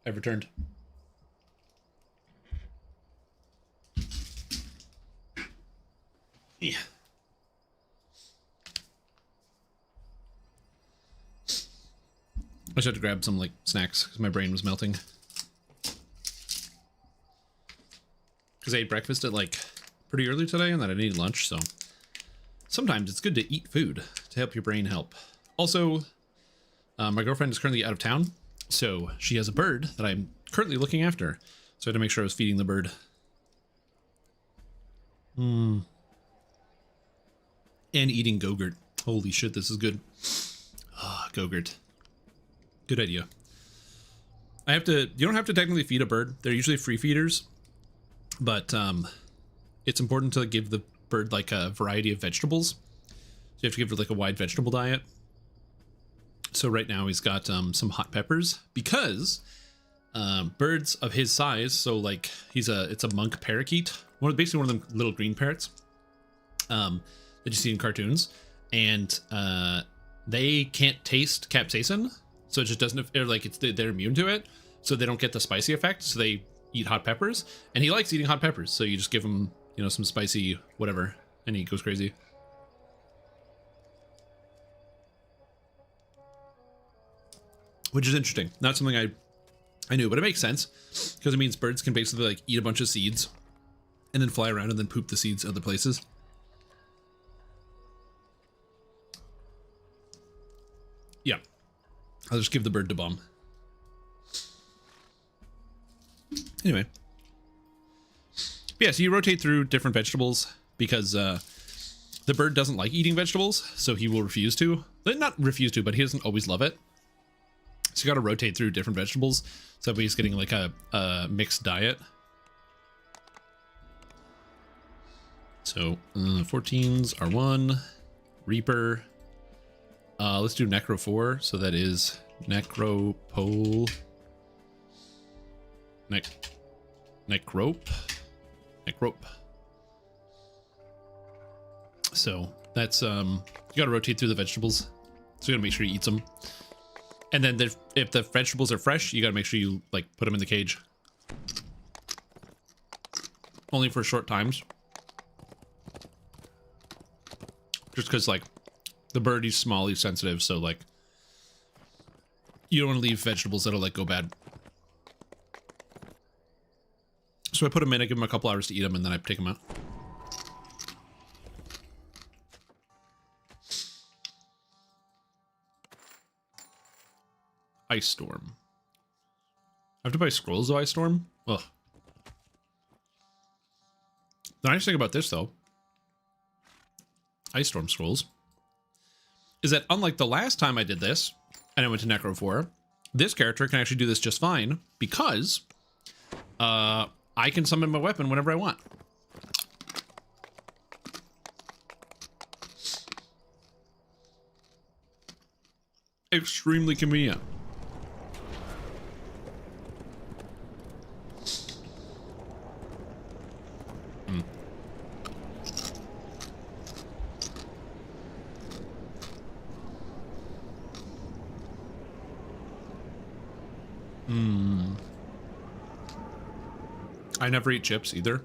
I've returned. Yeah. I just had to grab some like snacks because my brain was melting. Because I ate breakfast at like pretty early today and then I needed lunch, so sometimes it's good to eat food to help your brain help. Also, my girlfriend is currently out of town, so she has a bird that I'm currently looking after. So I had to make sure I was feeding the bird. And eating Go-Gurt. Holy shit, this is good. Ah, Go-Gurt. Good idea. You don't have to technically feed a bird. They're usually free feeders. But it's important to give the bird like a variety of vegetables. So you have to give it like a wide vegetable diet. So right now he's got some hot peppers because birds of his size, so like it's a monk parakeet, basically one of them little green parrots that you see in cartoons, and they can't taste capsaicin, so it just doesn't, or like they're immune to it, so they don't get the spicy effect, so they eat hot peppers, and he likes eating hot peppers, so you just give him, you know, some spicy whatever, and he goes crazy. Which is interesting. Not something I knew, but it makes sense because it means birds can basically like eat a bunch of seeds and then fly around and then poop the seeds other places. Yeah. I'll just give the bird to bomb. Anyway. But yeah, so you rotate through different vegetables because the bird doesn't like eating vegetables, so he will refuse to. Not refuse to, but he doesn't always love it. So you got to rotate through different vegetables, so he's getting like a mixed diet. So 14s are 1, Reaper. Let's do Necro 4. So that is Necropole, Necrope. So that's you got to rotate through the vegetables. So you got to make sure you eat them. And then if the vegetables are fresh, you gotta make sure you like put them in the cage. Only for short times. Just because like the bird is small, he's sensitive, so like you don't want to leave vegetables that'll like go bad. So I put them in, I give them a couple hours to eat them, and then I take them out. Ice Storm. I have to buy scrolls of Ice Storm? Ugh. The nice thing about this, though, Ice Storm scrolls, is that unlike the last time I did this, and I went to Necro 4, this character can actually do this just fine, because I can summon my weapon whenever I want. Extremely convenient. I never eat chips either.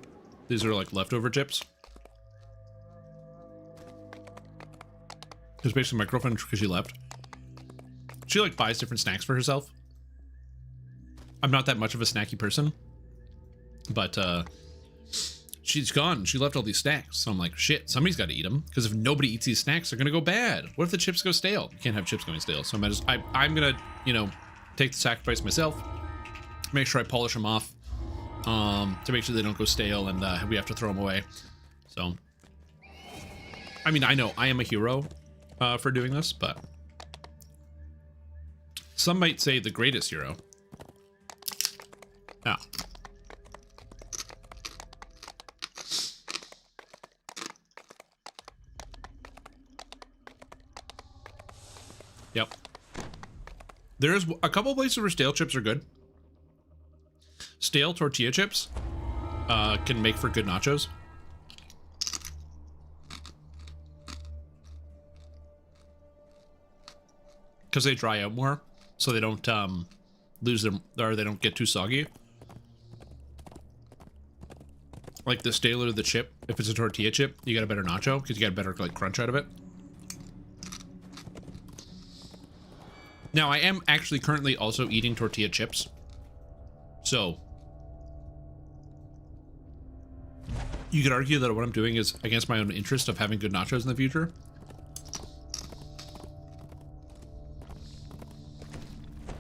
These are like leftover chips. Because basically my girlfriend, because she left, she like buys different snacks for herself. I'm not that much of a snacky person, but she's gone. She left all these snacks. So I'm like, shit, somebody's got to eat them. Because if nobody eats these snacks, they're going to go bad. What if the chips go stale? You can't have chips going stale. So I'm going to, you know, take the sacrifice myself. Make sure I polish them off. To make sure they don't go stale and we have to throw them away. So, I mean, I know I am a hero for doing this, but some might say the greatest hero. Ah. Yep. There's a couple places where stale chips are good. Stale tortilla chips can make for good nachos. Because they dry out more, so they don't lose them, or they don't get too soggy. Like the staler the chip, if it's a tortilla chip, you get a better nacho because you get a better like crunch out of it. Now I am actually currently also eating tortilla chips, so you could argue that what I'm doing is against my own interest of having good nachos in the future.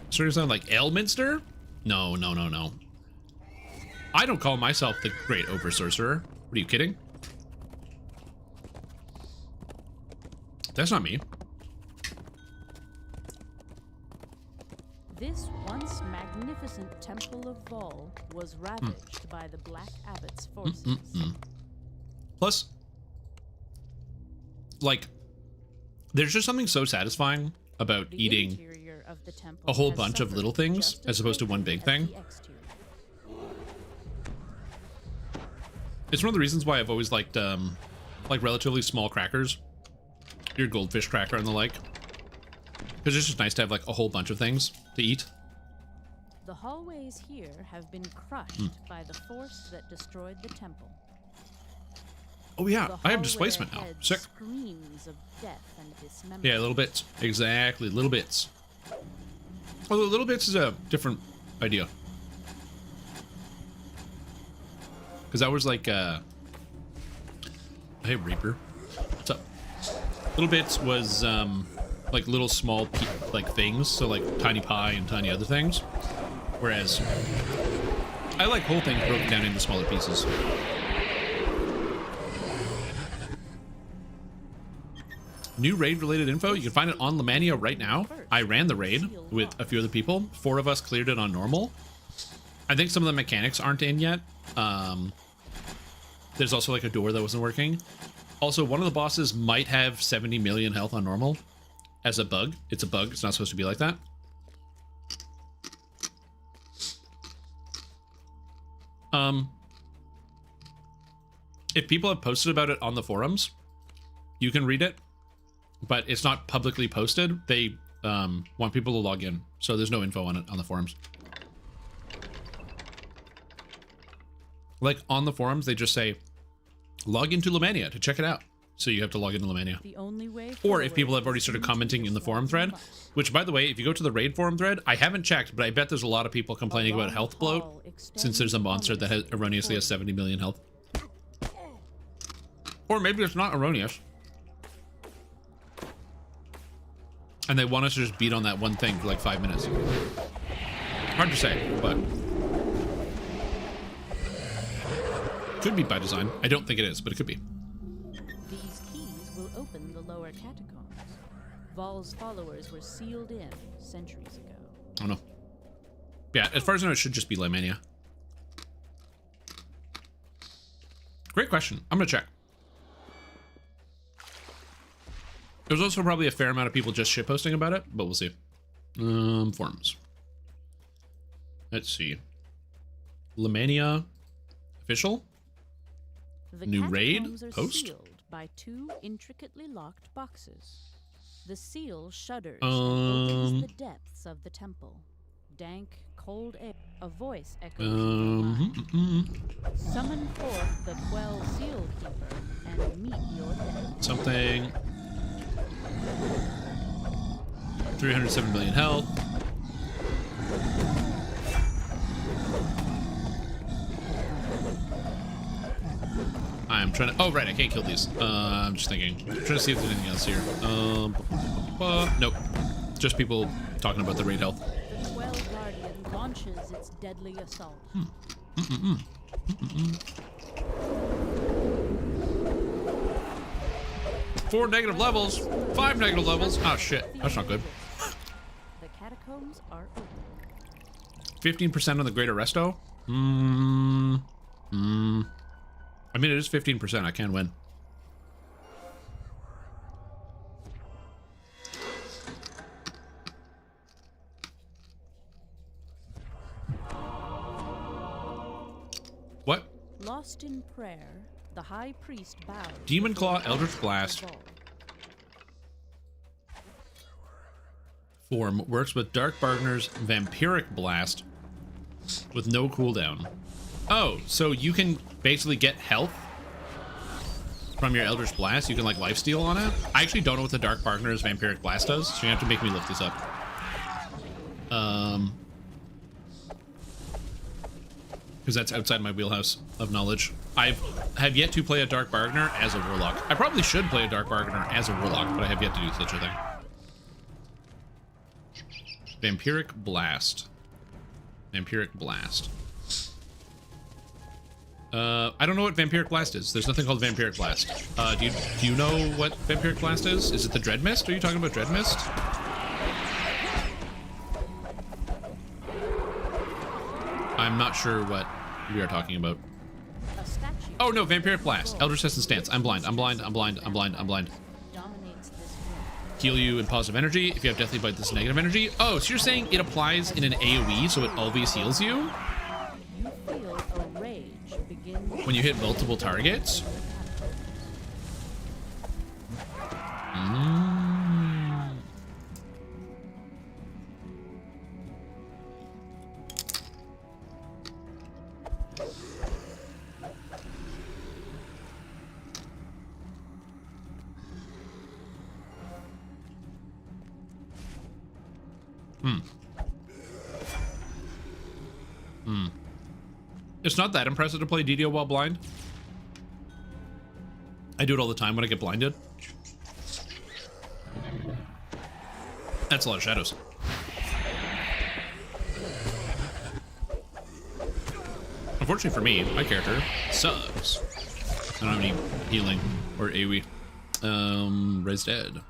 Starting to sound like Elminster? No, no, no, no. I don't call myself the great over sorcerer. What are you kidding? That's not me. This once magnificent temple of Vol was ravaged by the Black Abbot's forces. Plus, like, there's just something so satisfying about eating a whole bunch of little things as opposed to one big thing. It's one of the reasons why I've always liked like relatively small crackers, your goldfish cracker and the like, because it's just nice to have like a whole bunch of things to eat. The hallways here have been crushed by the force that destroyed the temple. Oh yeah, I have displacement now. Sick. Screams of death and dismemberment. Yeah, little bits. Exactly, little bits. Although little bits is a different idea. Because I was like, hey Reaper, what's up? Little bits was like little small like things, so like tiny pie and tiny other things. Whereas I like whole things broken down into smaller pieces. New raid related info, you can find it on Lemania right now. I ran the raid with a few other people. 4 of us cleared it on normal. I think some of the mechanics aren't in yet. There's also like a door that wasn't working. Also, one of the bosses might have 70 million health on normal as a bug. It's a bug, it's not supposed to be like that. If people have posted about it on the forums, you can read it, but it's not publicly posted. They want people to log in, so there's no info on it on the forums. Like on the forums, they just say, log into Lemania to check it out. So you have to log into Lemania. The only way or if people have already started commenting in the forum thread, which by the way, if you go to the raid forum thread, I haven't checked, but I bet there's a lot of people complaining about health bloat since there's a monster that has erroneously has 70 million health. Or maybe it's not erroneous. And they want us to just beat on that one thing for like 5 minutes. Hard to say, but could be by design. I don't think it is, but it could be. These keys will open the lower catacombs. Vol's followers were sealed in centuries ago. Oh no. Yeah, as far as I know, it should just be Lemania. Great question. I'm gonna check. There's also probably a fair amount of people just shitposting about it, but we'll see. Forums. Let's see. Lemania official. The new raid catacombs are post. Sealed by 2 intricately locked boxes. The seal shudders and opens the depths of the temple. Dank, cold air. A voice echoes in your mind. Summon forth the 12 seal keeper and meet your death. Something. 307 million health. I'm trying to. Oh, right. I can't kill these. I'm just thinking. I'm trying to see if there's anything else here. Nope. Just people talking about the raid health. The 12 Guardian launches its deadly assault. 4 negative levels. 5 negative levels. Oh, shit. That's not good. The catacombs are open. 15% on the Greater Resto? I mean, it is 15%. I can win. What? Lost in prayer, the high priest bowed. Demon Claw, Eldritch Blast. form works with Dark Bargainer's Vampiric Blast with no cooldown. Oh, so you can basically get health from your Eldritch Blast. You can like lifesteal on it. I actually don't know what the Dark Bargainer's Vampiric Blast does, so you have to make me look this up. Because that's outside my wheelhouse of knowledge. I have yet to play a Dark Bargainer as a Warlock. I probably should play a Dark Bargainer as a Warlock, but I have yet to do such a thing. Vampiric Blast. Vampiric Blast. I don't know what Vampiric Blast is. There's nothing called Vampiric Blast. Do you know what Vampiric Blast is? Is it the Dread Mist? Are you talking about Dread Mist? I'm not sure what we are talking about. Oh no, Vampiric Blast. Eldritch Test and Stance. I'm blind. I'm blind. I'm blind. I'm blind. I'm blind. Heal you in positive energy. If you have Deathly Bite, this is negative energy. Oh, so you're saying it applies in an AoE, so it always heals you? You feel a rage begin When you hit multiple targets? It's not that impressive to play DDO while blind. I do it all the time when I get blinded. That's a lot of shadows. Unfortunately for me, my character sucks. I don't have any healing or AoE. Res dead.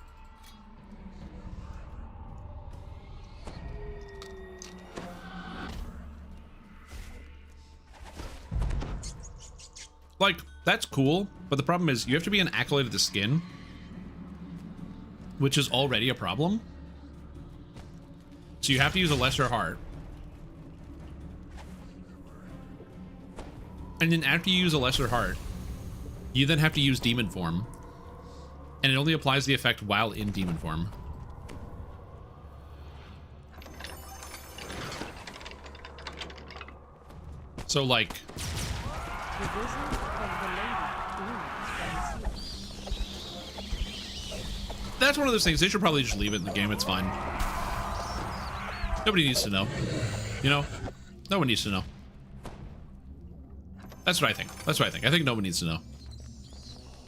Like, that's cool, but the problem is you have to be an Acolyte of the Skin, which is already a problem. So you have to use a lesser heart. And then after you use a lesser heart, you then have to use demon form. And it only applies the effect while in demon form. So like... That's one of those things. They should probably just leave it in the game. It's fine. Nobody needs to know. You know? No one needs to know. That's what I think. That's what I think. I think no one needs to know.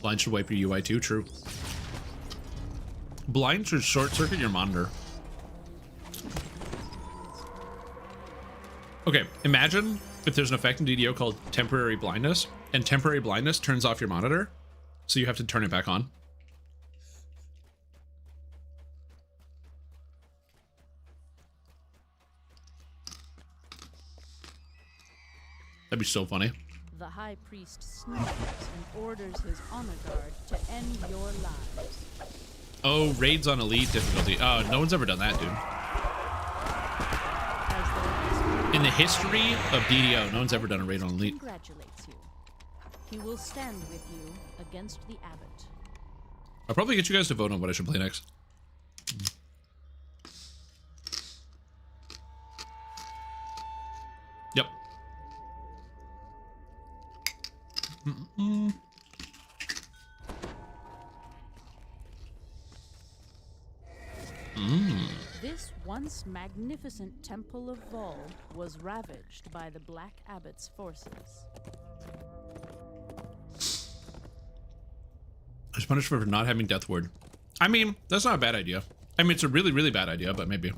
Blind should wipe your UI too. True. Blind should short circuit your monitor. Okay, imagine if there's an effect in DDO called temporary blindness, and temporary blindness turns off your monitor, so you have to turn it back on. That'd be so funny. The High Priest sneers and orders his honor guard to end your lives. Oh, raids on elite difficulty. Oh, no one's ever done that, dude. In the history of DDO, no one's ever done a raid on elite. Congratulates you. He will stand with you against the abbot. I'll probably get you guys to vote on what I should play next. Yep. This once magnificent temple of Vol was ravaged by the Black Abbot's forces. I was punished for not having Death Ward. I mean, that's not a bad idea. I mean, it's a really, really bad idea, but maybe.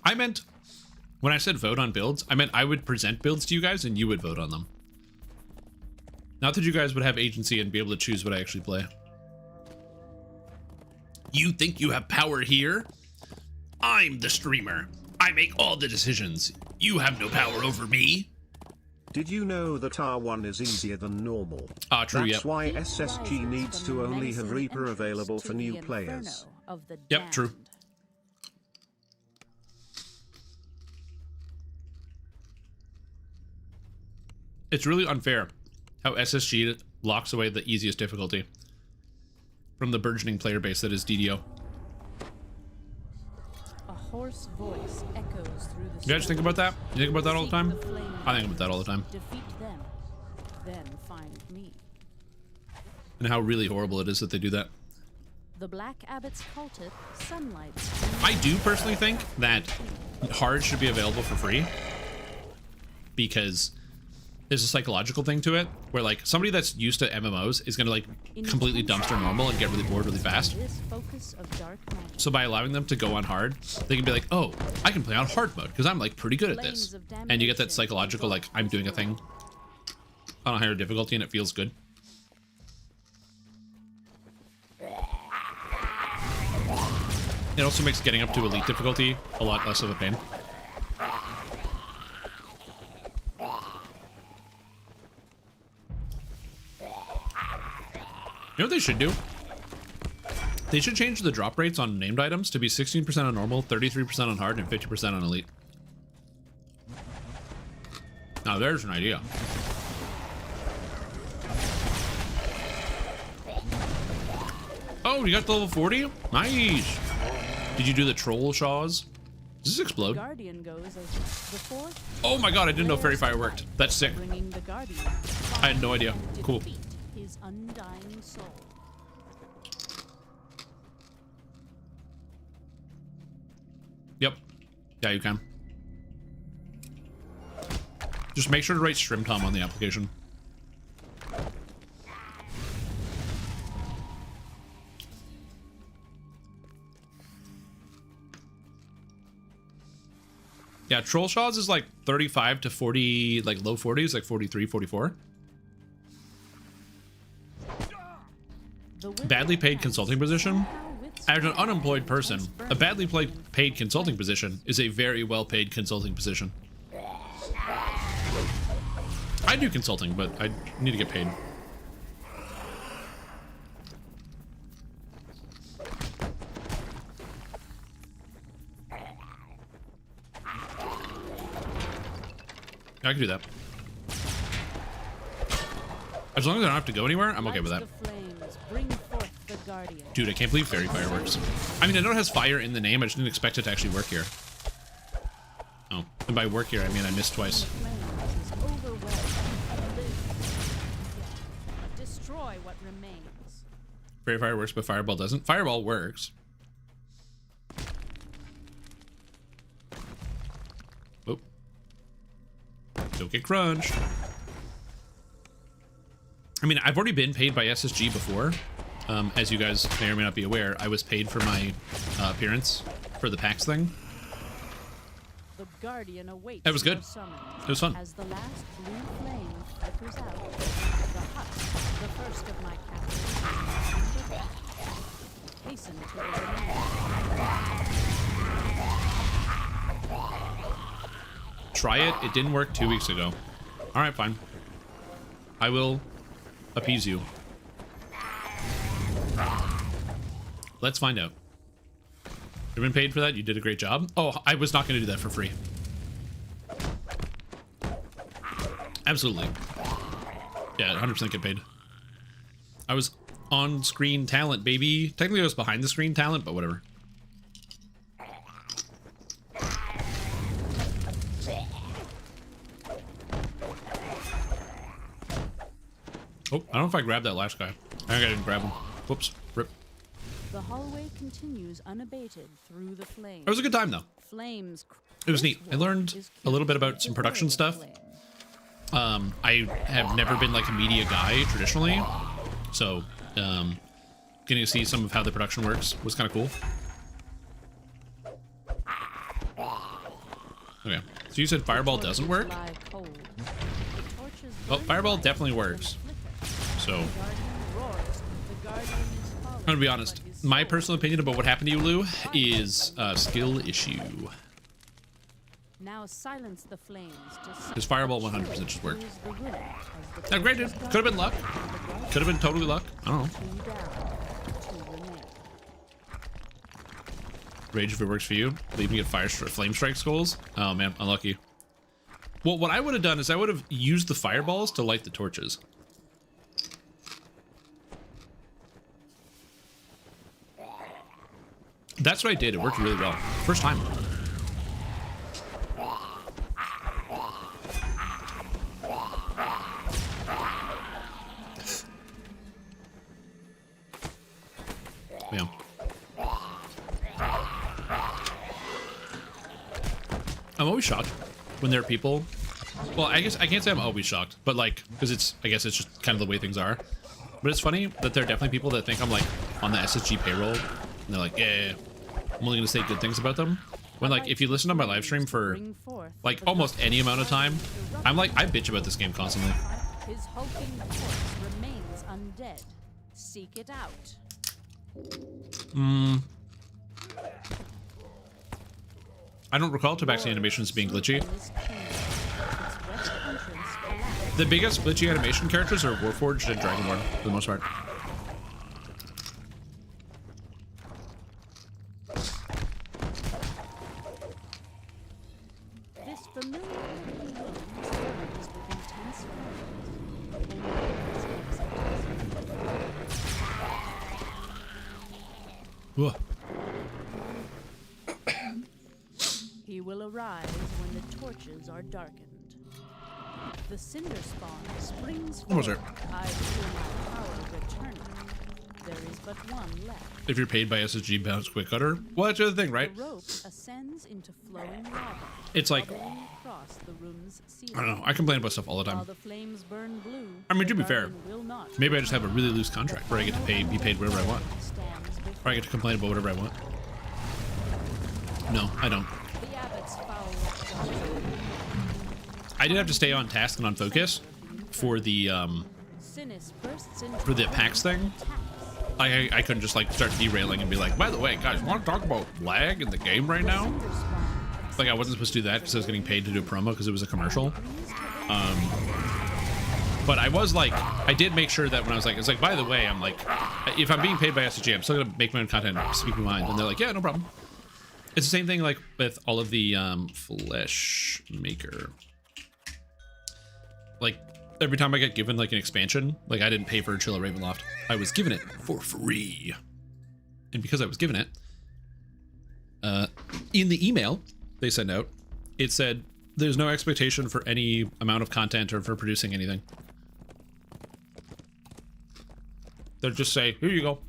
I meant, when I said vote on builds, I meant I would present builds to you guys and you would vote on them. Not that you guys would have agency and be able to choose what I actually play. You think you have power here? I'm the streamer. I make all the decisions. You have no power over me. Did you know that R1 is easier than normal? True, That's yep. why SSG needs to only have Reaper available for new players. Yep, true. It's really unfair how SSG locks away the easiest difficulty from the burgeoning player base that is DDO. A hoarse voice echoes through the You guys think about that? You think about that all the time? Seek the flame I think about that all the time. Defeat them, then find me. And how really horrible it is that they do that. The Black Abbot's cultist, sunlight. I do personally think that hard should be available for free because there's a psychological thing to it where like somebody that's used to MMOs is going to like completely dumpster normal and get really bored really fast. This focus of dark magic. So by allowing them to go on hard, they can be like, oh, I can play on hard mode because I'm like pretty good at this. And you get that psychological, like I'm doing a thing on a higher difficulty and it feels good. It also makes getting up to elite difficulty a lot less of a pain. You know what they should do? They should change the drop rates on named items to be 16% on normal, 33% on hard, and 50% on elite. Now there's an idea. Oh, you got the level 40? Nice. Did you do the troll shaws? Does this explode? Guardian goes as the fourth. Oh my god, I didn't know fairy fire worked. That's sick. Bringing the Guardian. I had no idea. Cool. Defeat his undying soul. Yep. Yeah, you can. Just make sure to write Strim Tom on the application. Yeah, Troll Shaws is like 35 to 40, like low 40s, like 43, 44. Badly paid consulting position. As an unemployed person, a badly paid consulting position is a very well paid consulting position. I do consulting, but I need to get paid. I can do that. As long as I don't have to go anywhere, I'm okay with that. Dude, I can't believe fairy fire works. I mean, I know it has fire in the name, I just didn't expect it to actually work here. Oh, and by work here, I mean I missed twice. Destroy what remains. Fairy fire works, but fireball doesn't. Fireball works. Oh. Don't get crunched. I mean, I've already been paid by SSG before. As you guys may or may not be aware, I was paid for my appearance for the PAX thing. The Guardian awaits. That was good. It was fun. As the last blue flame flickers out, the husk, the first of my captives, hasten to the remains. Try it. It didn't work 2 weeks ago. All right, fine. I will appease you. Let's find out. You've been paid for that? You did a great job. Oh, I was not going to do that for free. Absolutely. Yeah, 100% get paid. I was on-screen talent, baby. Technically, I was behind-the-screen talent, but whatever. Oh, I don't know if I grabbed that last guy. I think I didn't grab him. Whoops. Rip. The hallway continues unabated through the flames. It was a good time, though. Flames. It was neat. I learned a little bit about some production stuff. I have never been like a media guy traditionally, so getting to see some of how the production works was kind of cool. Okay, so you said Fireball doesn't work? Oh, Fireball definitely works. So, I'm gonna be honest. My personal opinion about what happened to you, Lou, is a skill issue. Now silence the flames to His fireball 100% just worked. the room as the Now, granted, could have been luck. Could have been totally luck. I don't know. 2 down, 2 remain. Rage if it works for you. Leave me at flame strike skulls. Oh man, unlucky. Well, what I would have done is I would have used the fireballs to light the torches. That's what I did. It worked really well. First time. Yeah. I'm always shocked when there are people. Well, I guess I can't say I'm always shocked, but like, because I guess it's just kind of the way things are. But it's funny that there are definitely people that think I'm like on the SSG payroll, and they're like, yeah, I'm only gonna say good things about them. When like, if you listen to my live stream for like almost any amount of time, I'm like, I bitch about this game constantly. His hulking corpse remains undead. Seek it out. I don't recall Tabaxi animations being glitchy. The biggest glitchy animation characters are Warforged and Dragonborn, for the most part. This familiar room burns with intense Whoa. He will arise when the torches are darkened. The cinder spawn springs Almost forth. there. I feel my power returning. There is but one left. If you're paid by SSG bounce quick cutter, well, that's the other thing, right? The rope ascends into flowing lava. It's like, bubbling across the room's ceiling. I don't know, I complain about stuff all the While time. the flames burn blue, I mean, to the be fair, garden will not maybe I just have a really loose contract where I get to be paid whatever I want. stands before Or I get to complain about whatever I want. No, I don't. the abbot's foul watchdog. I did have to stay on task and on focus for the Sinis bursts into PAX thing. I couldn't just like start derailing and be like, by the way, guys, want to talk about lag in the game right now? Like I wasn't supposed to do that because I was getting paid to do a promo because it was a commercial. But I was like, I did make sure that when I was like, it's like, by the way, I'm like, if I'm being paid by SSG, I'm still gonna make my own content, speak my mind. And they're like, yeah, no problem. It's the same thing like with all of the Flesh Maker. Like every time I get given like an expansion, like I didn't pay for Chilla Ravenloft, I was given it for free. And because I was given it, in the email they sent out, it said there's no expectation for any amount of content or for producing anything. They'll just say, here you go.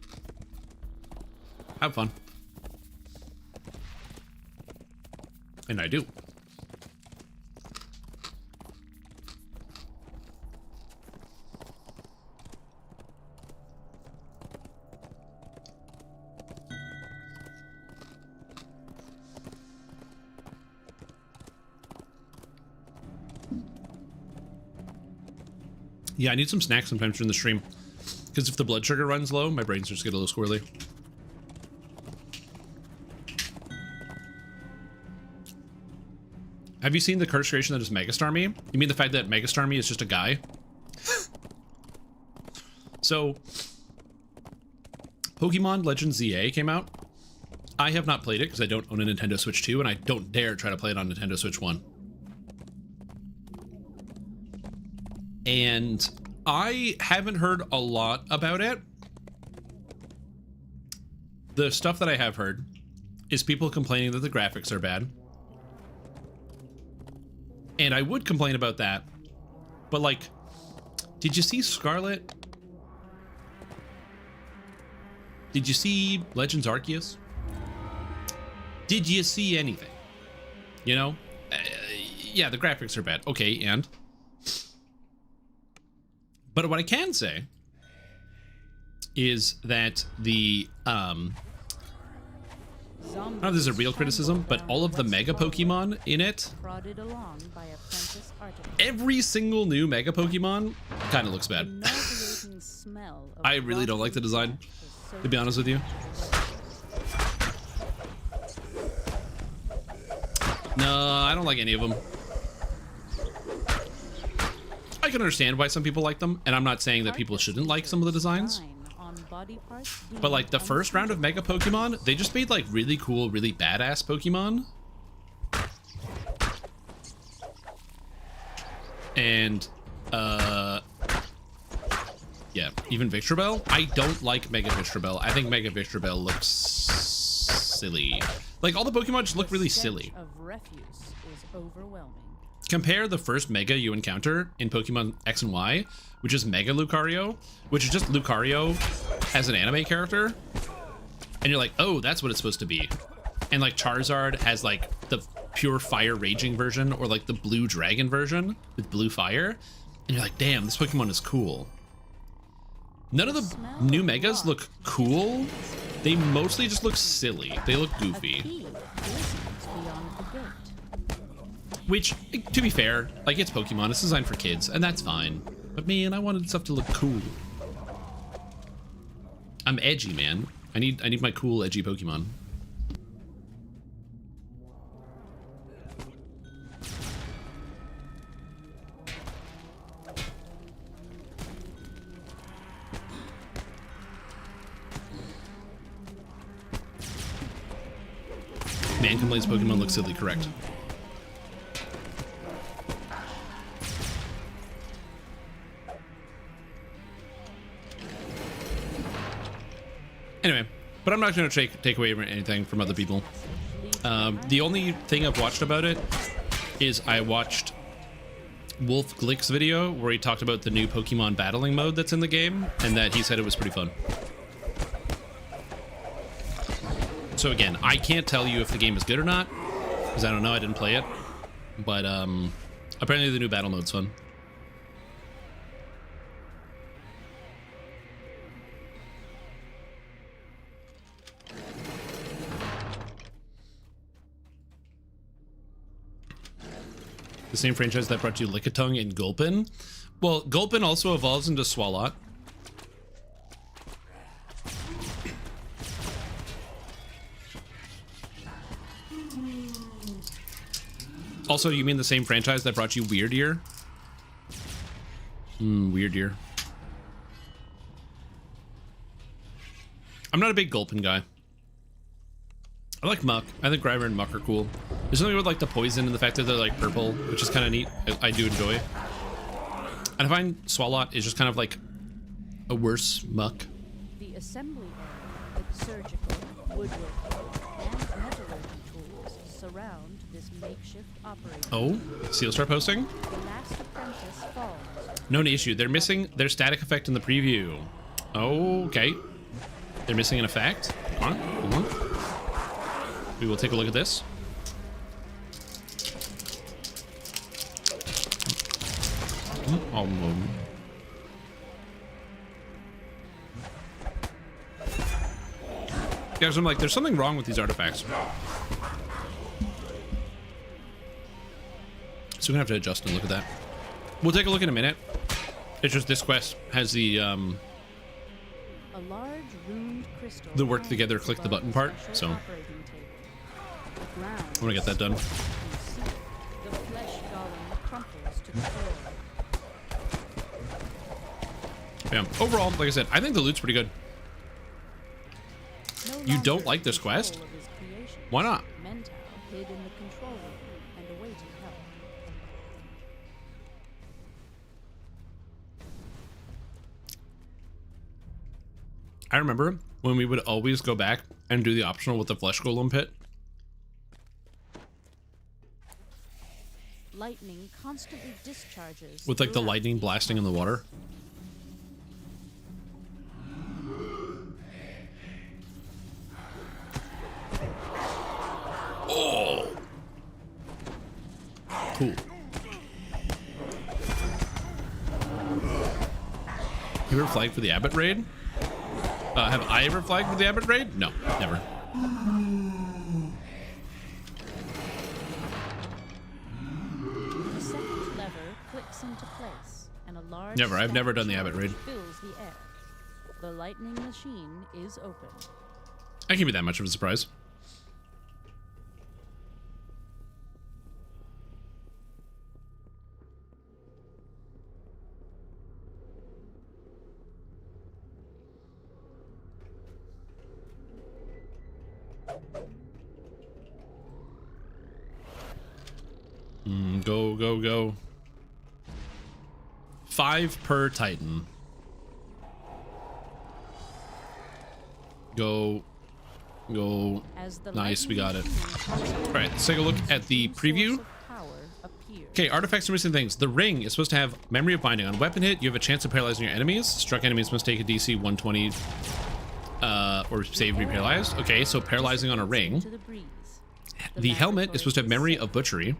Have fun. And I do. Yeah, I need some snacks sometimes during the stream. Because if the blood sugar runs low, my brain starts to get a little squirrely. Have you seen the curse creation that is Megastar Me? You mean the fact that Megastar Me is just a guy? So, Pokemon Legends ZA came out. I have not played it because I don't own a Nintendo Switch 2 and I don't dare try to play it on Nintendo Switch 1. And I haven't heard a lot about it. The stuff that I have heard is people complaining that the graphics are bad. And I would complain about that. But like, did you see Scarlet? Did you see Legends Arceus? Did you see anything? You know? Yeah, the graphics are bad. Okay, and? But what I can say is that the, I don't know if this is a real criticism, but all of the Mega Pokemon in it, every single new Mega Pokemon kind of looks bad. I really don't like the design, to be honest with you. No, I don't like any of them. I can understand why some people like them, and I'm not saying that people shouldn't like some of the designs. But like the first round of Mega Pokemon, they just made like really cool, really badass Pokemon. And yeah, even Victreebel. I don't like Mega Victreebel. I think Mega Victreebel looks silly. Like all the Pokemon just look really silly. Of refuse is overwhelming. Compare the first Mega you encounter in Pokemon X and Y, which is Mega Lucario, which is just Lucario as an anime character. And you're like, oh, that's what it's supposed to be. And like Charizard has like the pure fire raging version, or like the blue dragon version with blue fire. And you're like, damn, this Pokemon is cool. None of the new Megas look cool. They mostly just look silly. They look goofy. Which, to be fair, like it's Pokemon, it's designed for kids, and that's fine. But man, I wanted stuff to look cool. I'm edgy, man. I need my cool, edgy Pokemon. Man complains Pokemon look silly, correct. Anyway, but I'm not going to take away anything from other people. The only thing I've watched about it is I watched Wolf Glick's video where he talked about the new Pokemon battling mode that's in the game, and that he said it was pretty fun. So again, I can't tell you if the game is good or not, because I don't know, I didn't play it. But apparently the new battle mode's fun. The same franchise that brought you Lickitung and Gulpin. Well, Gulpin also evolves into Swalot. Also, you mean the same franchise that brought you Weirdeer? Weirdeer. I'm not a big Gulpin guy. I like Muck. I think Grimer and Muck are cool. There's something with like the poison and the fact that they're like purple, which is kind of neat. I do enjoy. And I find Swalot is just kind of like a worse Muck. The assembly area with surgical, woodworking, and metallurgy tools surround this makeshift operation. Oh, Seal start posting? The last apprentice falls. No issue. They're missing their static effect in the preview. Okay. They're missing an effect. Hold on. Hold on. We will take a look at this. Guys, I'm like, there's something wrong with these artifacts. So we're gonna have to adjust and look at that. We'll take a look in a minute. It's just this quest has the A large runed crystal the work together, click the button part. So I want to get that done. The flesh golem crumples to the floor. Yeah. Overall, like I said, I think the loot's pretty good. You don't like this quest? Why not? Mental hid in the control room and awaiting help. I remember when we would always go back and do the optional with the flesh golem pit. Lightning constantly discharges With like the throughout lightning blasting in the water. Oh, cool. You ever flagged for the Abbott raid? Have I ever flagged for the Abbott raid? No, never. The second lever clicks into place, and a large Never. I've never done the static Abbott raid. fills the air. The lightning machine is open. I can't be that much of a surprise. Go, go, go. 5 per Titan. Go. Go. Nice, we got it. Alright, let's take a look at the preview. Okay, artifacts and missing things. The ring is supposed to have memory of binding. On weapon hit, you have a chance of paralyzing your enemies. Struck enemies must take a DC 120 or save be paralyzed. Okay, so paralyzing on a ring. The helmet is supposed to have memory of butchery.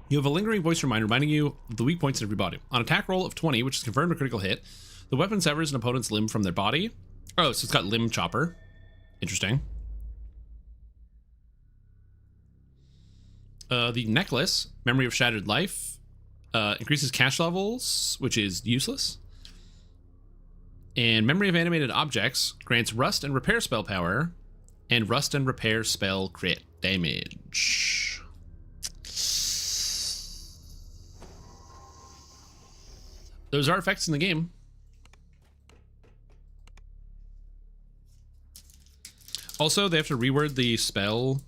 You have a lingering voice reminding you of the weak points in every body. On attack roll of 20, which is confirmed a critical hit, the weapon severs an opponent's limb from their body. Oh, so it's got limb chopper. Interesting. The necklace, memory of shattered life, increases cash levels, which is useless. And memory of animated objects grants rust and repair spell power, and rust and repair spell crit damage. Those are effects in the game. Also, they have to reword the spell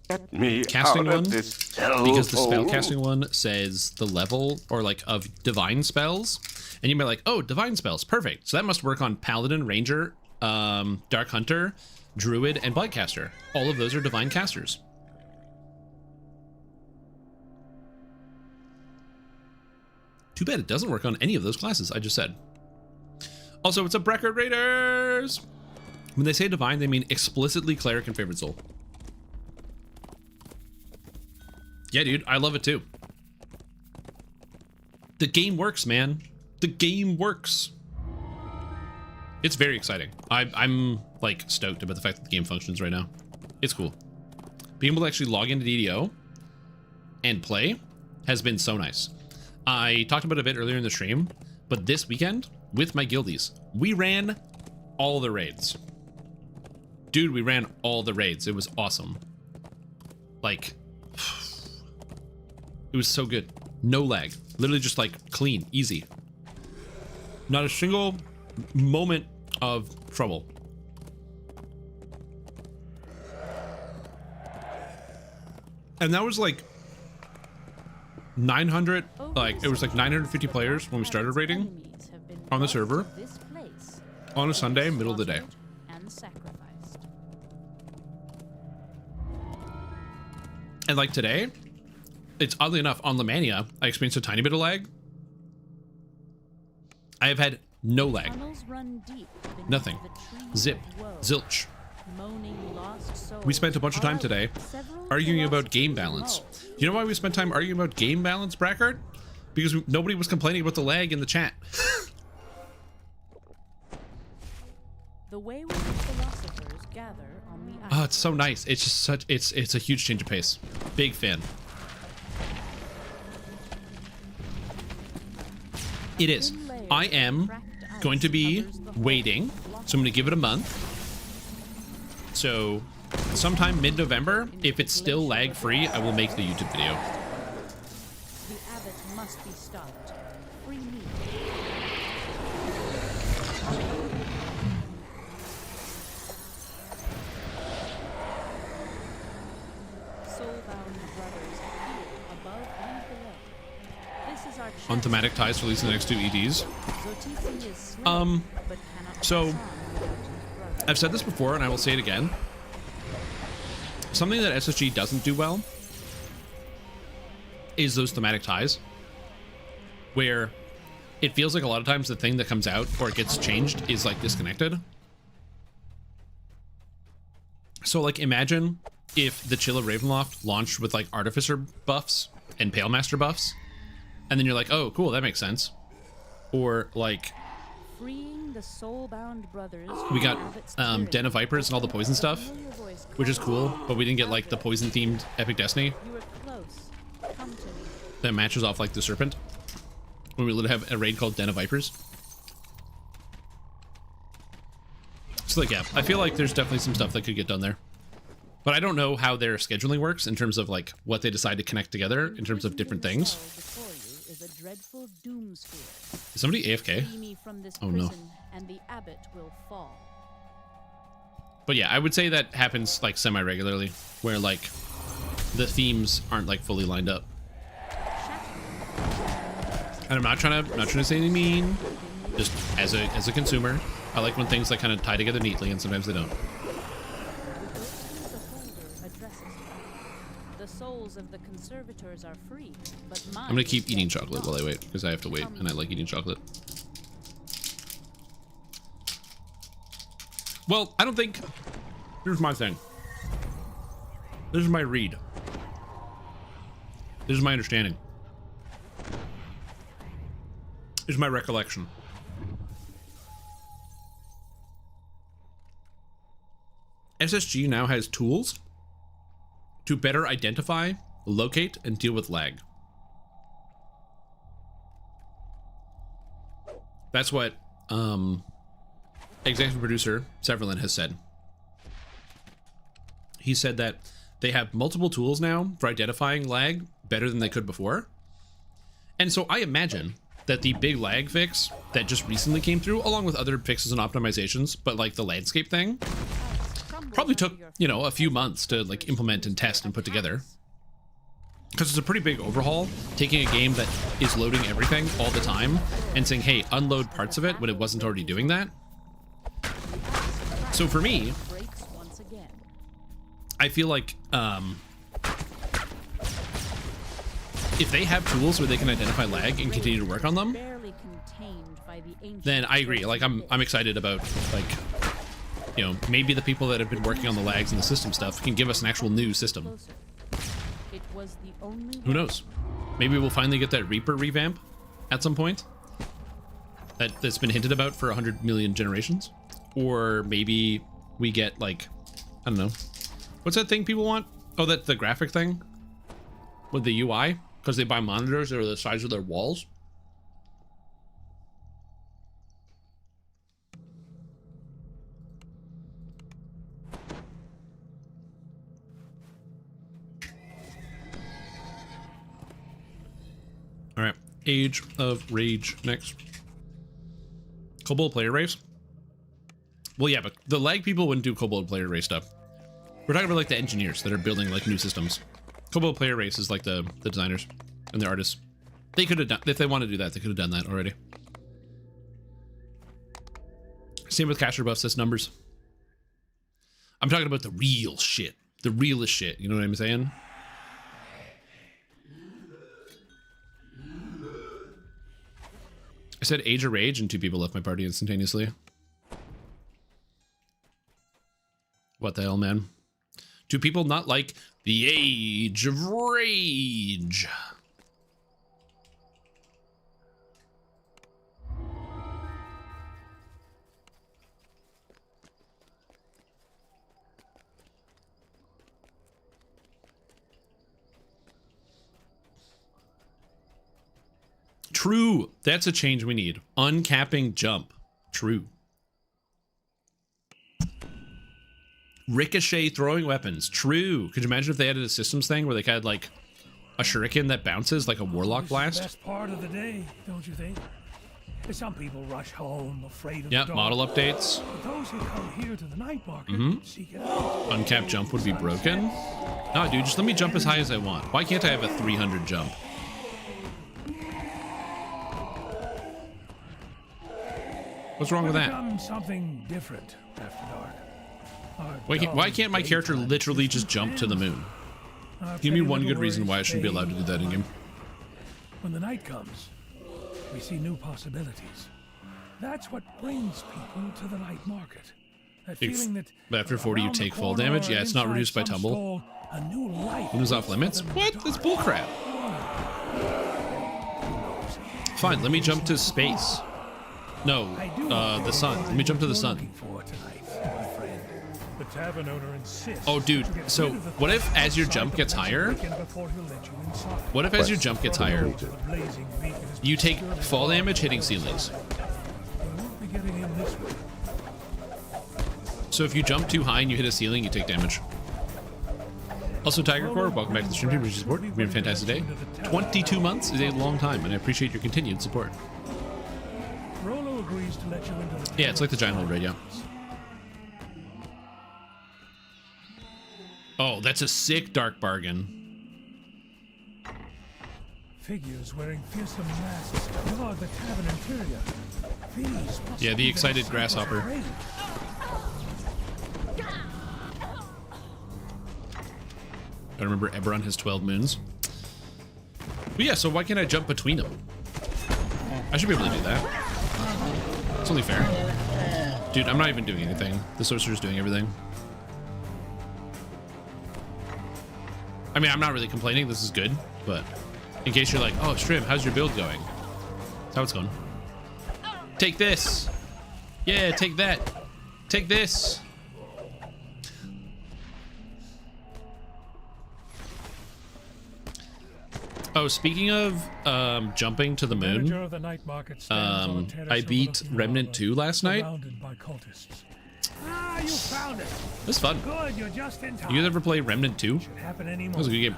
casting one because the spell casting one says the level or like of divine spells, and you might be like, oh, divine spells, perfect. So that must work on Paladin, Ranger, Dark Hunter, Druid, and Blightcaster. All of those are divine casters. Too bad it doesn't work on any of those classes I just said. Also, what's up, Record Raiders? When they say divine, they mean explicitly cleric and favorite soul. Yeah, dude, I love it too. The game works, man. The game works. It's very exciting. I'm like stoked about the fact that the game functions right now. It's cool. Being able to actually log into DDO and play has been so nice. I talked about it a bit earlier in the stream, but this weekend with my guildies, we ran all the raids. Dude, we ran all the raids. It was awesome. Like, it was so good. No lag. Literally just like clean, easy. Not a single moment of trouble. And that was like 900, like it was like 950 players when we started raiding on the server on a Sunday, middle of the day. And like today, it's oddly enough on Lemania, I experienced a tiny bit of lag. I have had no lag. Nothing. Zip. Zilch. We spent a bunch of time today arguing about game balance. You know why we spent time arguing about game balance, Brackard? Because nobody was complaining about the lag in the chat. The way which philosophers gather on the Oh, it's so nice. It's just such, it's a huge change of pace. Big fan. It is. I am going to be waiting, so I'm going to give it a month. So sometime mid-November, if it's still lag-free, I will make the YouTube video. The abbot must be stopped. Free me. Soulbound brothers appear above and below. This is our On thematic ties releasing the next 2 EDs. So I've said this before and I will say it again. Something that SSG doesn't do well is those thematic ties, where it feels like a lot of times the thing that comes out or it gets changed is like disconnected. So like imagine if the Chill of Ravenloft launched with like Artificer buffs and Pale Master buffs, and then you're like, oh cool, that makes sense. Or like freeing the soulbound brothers, we got Den of Vipers and all the poison stuff, which is cool, but we didn't get like the poison themed Epic Destiny that matches off like the Serpent, when we literally have a raid called Den of Vipers. So like, yeah, I feel like there's definitely some stuff that could get done there, but I don't know how their scheduling works in terms of like what they decide to connect together in terms of different things. Is somebody AFK? Oh no. And the abbot will fall. But yeah, I would say that happens like semi-regularly, where like the themes aren't like fully lined up. And I'm not trying to say anything mean. Just as a consumer, I like when things like kind of tie together neatly, and sometimes they don't. The souls of the conservators are free, but I'm gonna keep eating chocolate while I wait, because I have to wait, and I like eating chocolate. Well, I don't think... Here's my thing. This is my read. This is my understanding. This is my recollection. SSG now has tools to better identify, locate, and deal with lag. That's what executive producer Severlin has said. He said that they have multiple tools now for identifying lag better than they could before. And so I imagine that the big lag fix that just recently came through, along with other fixes and optimizations, but like the landscape thing, probably took, you know, a few months to like implement and test and put together. Because it's a pretty big overhaul, taking a game that is loading everything all the time and saying, hey, unload parts of it when it wasn't already doing that. So for me, I feel like if they have tools where they can identify lag and continue to work on them, then I agree. Like I'm excited about, like, you know, maybe the people that have been working on the lags and the system stuff can give us an actual new system. Who knows? Maybe we'll finally get that Reaper revamp at some point that's been hinted about for 100 million generations. Or maybe we get, like, I don't know. What's that thing people want? Oh, that's the graphic thing with the UI, because they buy monitors that are the size of their walls. All right, Age of Rage next. Kobold player race. Well, yeah, but the lag people wouldn't do Kobold player race stuff. We're talking about like the engineers that are building like new systems. Kobold player race is like the designers and the artists. They could have done, if they want to do that, they could have done that already. Same with caster buffs, that's numbers. I'm talking about the real shit, the realest shit. You know what I'm saying? I said Age of Rage and 2 people left my party instantaneously. What the hell, man? 2 people not like the Age of Rage. True. That's a change we need. Uncapping jump. True. Ricochet throwing weapons. True. Could you imagine if they added a systems thing where they had like a shuriken that bounces like a warlock blast? Best part of the day, don't you think? Some people rush home afraid of Yeah, the dark. model updates. But those who come here to the night market seek it out. Uncapped jump would be broken. No, dude, just let me jump as high as I want. Why can't I have a 300 jump? What's wrong with that? Become something different after dark. Why can't my character literally just jump to the moon? Give me one good reason why I shouldn't be allowed to do that in game. When the night comes, we see new possibilities. That's what brings people to the night market. That feeling that after 40 you take fall damage? Yeah, it's not reduced by tumble. Moon's off limits? What? That's bullcrap. Fine, let me jump to space. No, the sun. Let me jump to the sun. The tavern owner insists. Oh, dude. So, what if as your jump gets higher? What if as your jump gets higher, you take fall damage hitting ceilings? So if you jump too high and you hit a ceiling, you take damage. Also, Tiger Core, welcome back to the stream team. Support. You've been a fantastic day. 22 months is a long time, and I appreciate your continued support. Rolo agrees to let you into the Yeah, it's like the giant hold raid, yeah. Oh, that's a sick dark bargain. figures wearing fearsome masks guard the tavern interior. These must Yeah, the be excited disciples of grasshopper. Rage. I remember Eberron has 12 moons. But yeah, so why can't I jump between them? I should be able to do that. It's only fair. Dude, I'm not even doing anything. The sorcerer's doing everything. I mean, I'm not really complaining. This is good, but in case you're like, oh, Strim, how's your build going? That's how it's going. Take this. Yeah, take that. Take this. Oh, speaking of jumping to the moon, I beat Remnant 2 last night. Ah, you found it. It was fun. Good, you're just in time. You guys ever play Remnant 2? Should happen any That was a good game.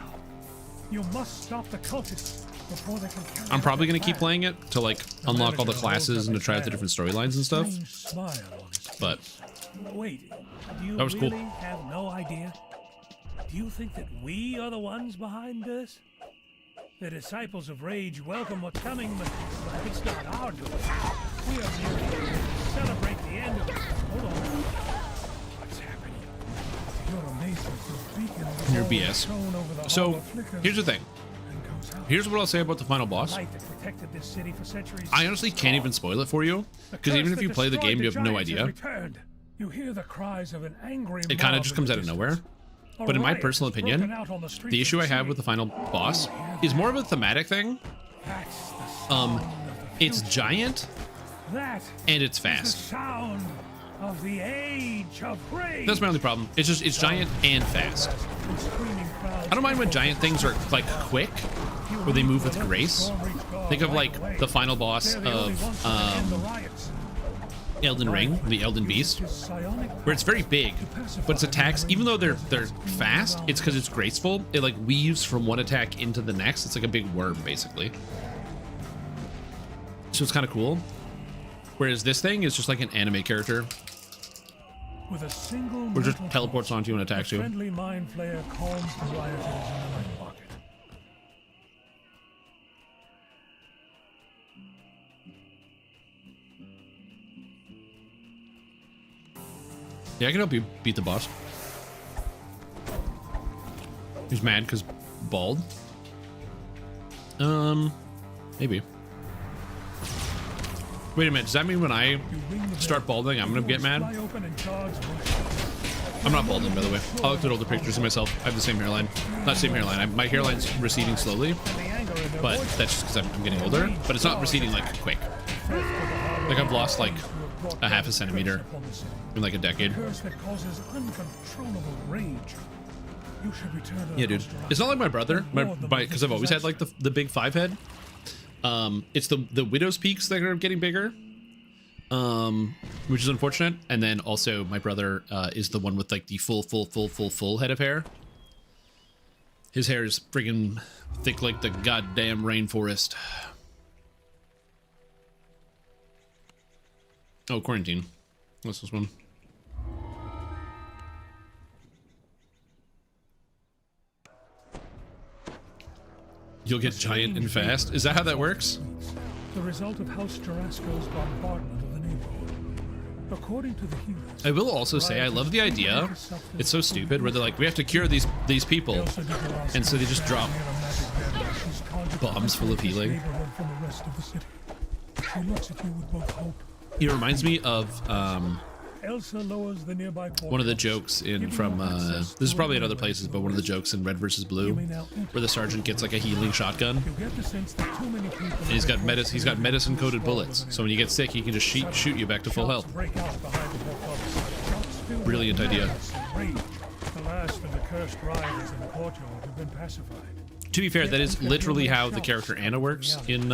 You must stop the cultists before they can carry I'm probably out gonna their keep plan. playing it to like unlock all the classes and to try out the different storylines and stuff. Strange smile on his face. But Wait, do you that was really cool. have no idea? Do you think that we are the ones behind this? The disciples of Rage welcome what's coming, but it's not our doing. We are merely here to celebrate the end of it. Hold on. What's happening? Your amazement, the beacon You're of the BS. shone over the So hollow flickers here's the thing. and goes out. Here's what I'll say about the final boss. Light that protected this city for centuries I honestly can't even spoil it for you, because even if you play the game, you have no idea. You hear the cries of an angry It kind of mob just in comes the out of distance. nowhere. A But in my riot personal has broken opinion, out on the streets the of issue I have city. with the final boss is more of a thematic thing. That's the sound of the It's future. giant That and it's is the fast. sound of the age of rage. That's my only problem. It's just it's giant and fast. I don't mind when giant things are like quick, where they move with grace. Think of like the final boss of Elden Ring, the Elden Beast, where it's very big, but its attacks, even though they're fast, it's because it's graceful. It like weaves from one attack into the next. It's like a big worm, basically. So it's kind of cool. Whereas this thing is just like an anime character, With a single where it just mental teleports thought, onto you and the attacks you. friendly mind flayer calms the rioters in the night market. Yeah, I can help you beat the boss. He's mad because bald. Maybe. Wait a minute, does that mean when I start balding, I'm gonna get mad? I'm not balding, by the way. I looked at older pictures of myself. I have the same hairline. Not same hairline. My hairline's receding slowly, but that's just because I'm getting older. But it's not receding like quick. Like I've lost like a half a centimeter in like a decade. Curse that causes uncontrollable rage. You should return to the Yeah, dude. Nostra. It's not like my brother, because I've always had like the big 5 head. It's the widow's peaks that are getting bigger, which is unfortunate. And then also my brother is the one with like the full head of hair. His hair is friggin' thick like the goddamn rainforest. Oh, quarantine. What's this one? You'll get giant and fast. Is that how that works? The result of House Jarasco's bombardment of the neighborhood. According to the healers, I will also say I love the idea. It's so stupid where they're like, we have to cure these people, and so they just drop bombs full of healing. from the rest of the city. She looks at you with both hope. It reminds me of Elsa lowers the nearby one of the jokes in from this is probably in other places, but one of the jokes in Red vs. Blue, where the sergeant gets like a healing shotgun, You get the sense that too many people and he's got medicine coated bullets, so when you get sick, he can just shoot you back to full health. break out behind the portcullis. Shots filled Brilliant with idea. malice and rage. The last of the cursed rioters in the courtyard have been pacified. To be fair, that is literally how the character Anna works in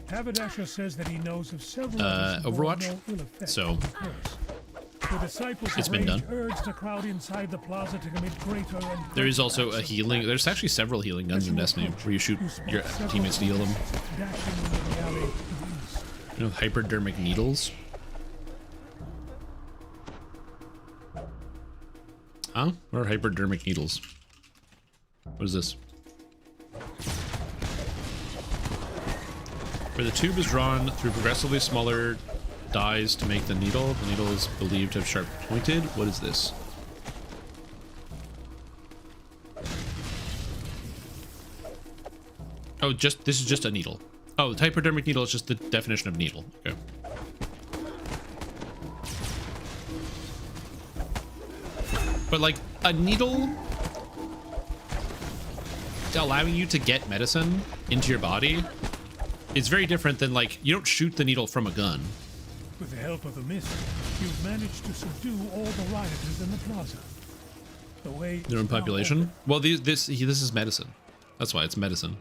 Haberdasher says that he knows of several Overwatch. So the disciples it's of been Rage done. urge the crowd inside the plaza to commit greater and There is greater also a acts of healing. There's actually several healing guns in Destiny where you shoot your teammates to heal them. dashing into the alley to the east. You know, hypodermic needles. Huh? What are hypodermic needles? What is this? Where the tube is drawn through progressively smaller dies to make the needle. The needle is believed to have sharp pointed. What is this? Oh, this is just a needle. Oh, the hypodermic needle is just the definition of needle. Okay. But like a needle allowing you to get medicine into your body is very different than like you don't shoot the needle from a gun. With the help of the mist, you've managed to subdue all the rioters in the plaza. The way their own population. Well, this is medicine. That's why it's medicine.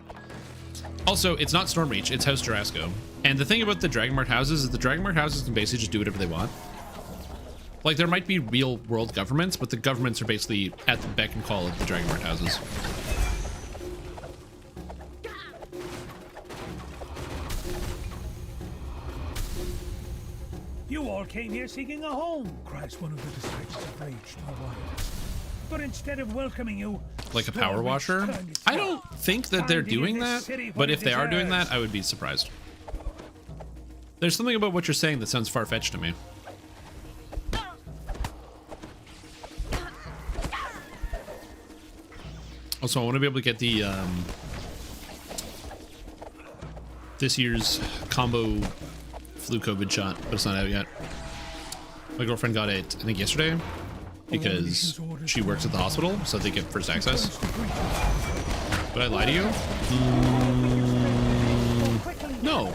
Also, it's not Stormreach, it's House Jurasco. And the thing about the Dragonmark houses is the Dragonmark houses can basically just do whatever they want. Like, there might be real world governments, but the governments are basically at the beck and call of the Dragonmark houses. You all came here seeking a home, cries one of the disciples of rage to the rioters. But instead of welcoming you, like a power washer? I don't think that they're doing that, but if they are doing that, I would be surprised. There's something about what you're saying that sounds far-fetched to me. Also, I want to be able to get the this year's combo flu COVID shot, but it's not out yet. My girlfriend got it, I think, yesterday because she works at the hospital, so they get first access. Would I lie to you? No,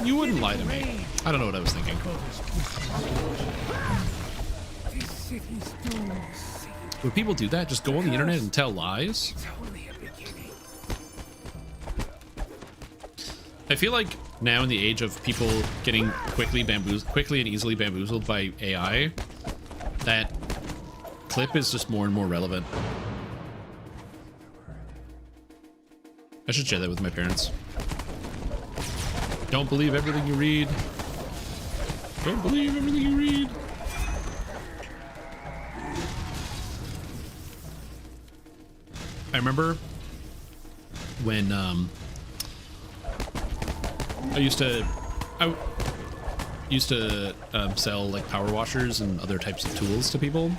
you wouldn't lie to me. I don't know what I was thinking. Would people do that? Just go on the internet and tell lies? I feel like now in the age of people getting quickly and easily bamboozled by AI, that clip is just more and more relevant. I should share that with my parents. Don't believe everything you read. Don't believe everything you read. I remember when I used to sell like power washers and other types of tools to people,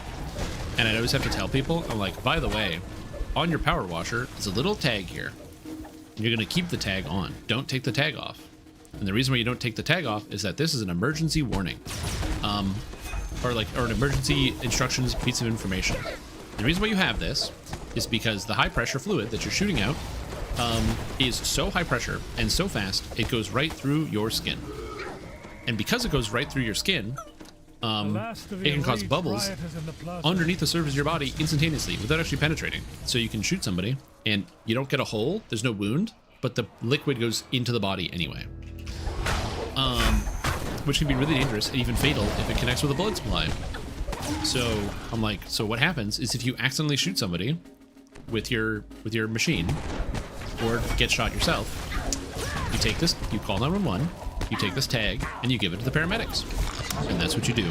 and I'd always have to tell people, I'm like, by the way, on your power washer is a little tag here. You're gonna keep the tag on. Don't take the tag off. And the reason why you don't take the tag off is that this is an emergency warning, or an emergency instructions piece of information. The reason why you have this is because the high pressure fluid that you're shooting out is so high pressure and so fast, it goes right through your skin. And because it goes right through your skin, it can cause bubbles underneath the surface of your body instantaneously without actually penetrating. So you can shoot somebody and you don't get a hole, there's no wound, but the liquid goes into the body anyway. Which can be really dangerous and even fatal if it connects with a blood supply. So I'm like, so what happens is if you accidentally shoot somebody with your machine or get shot yourself, you take this, you call 911, you take this tag and you give it to the paramedics, and that's what you do.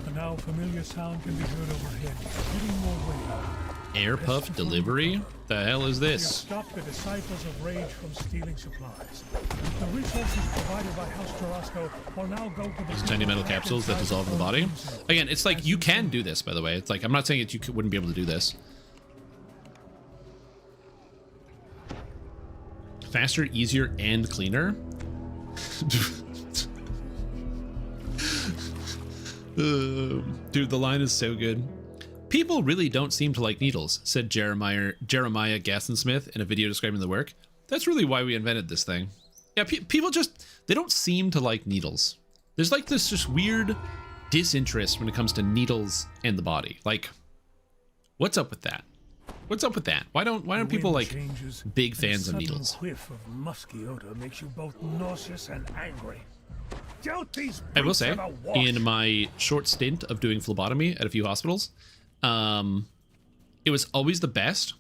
A now familiar sound can be heard overhead, heading more way. Air puff delivery? The hell is this? Stop the disciples of rage from stealing supplies. The resources provided by House Jurasco will now go to the tiny metal capsules that dissolve in the body. Again, it's like you can do this, by the way. It's like, I'm not saying that you wouldn't be able to do this. Faster, easier, and cleaner. Dude, the line is so good. People really don't seem to like needles, said Jeremiah Gassensmith in a video describing the work. That's really why we invented this thing. Yeah, people just, they don't seem to like needles. There's like this just weird disinterest when it comes to needles and the body. Like, what's up with that? What's up with that? Why don't people like big fans of needles? Whiff of musky odor makes you both nauseous and angry. I will say, in my short stint of doing phlebotomy at a few hospitals, it was always the best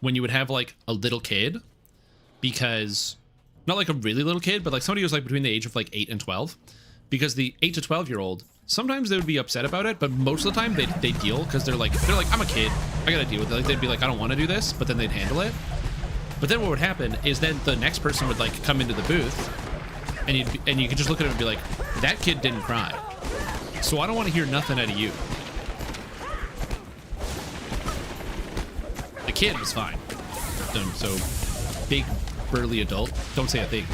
when you would have like a little kid, because not like a really little kid, but like somebody who was like between the age of like 8 and 12, because the 8 to 12-year-old, sometimes they would be upset about it, but most of the time they deal, because they're like, I'm a kid, I gotta deal with it. Like, they'd be like, I don't want to do this, but then they'd handle it. But then what would happen is then the next person would like come into the booth and you could just look at him and be like, that kid didn't cry, so I don't want to hear nothing out of you. The kid was fine. So big burly adult, don't say a thing.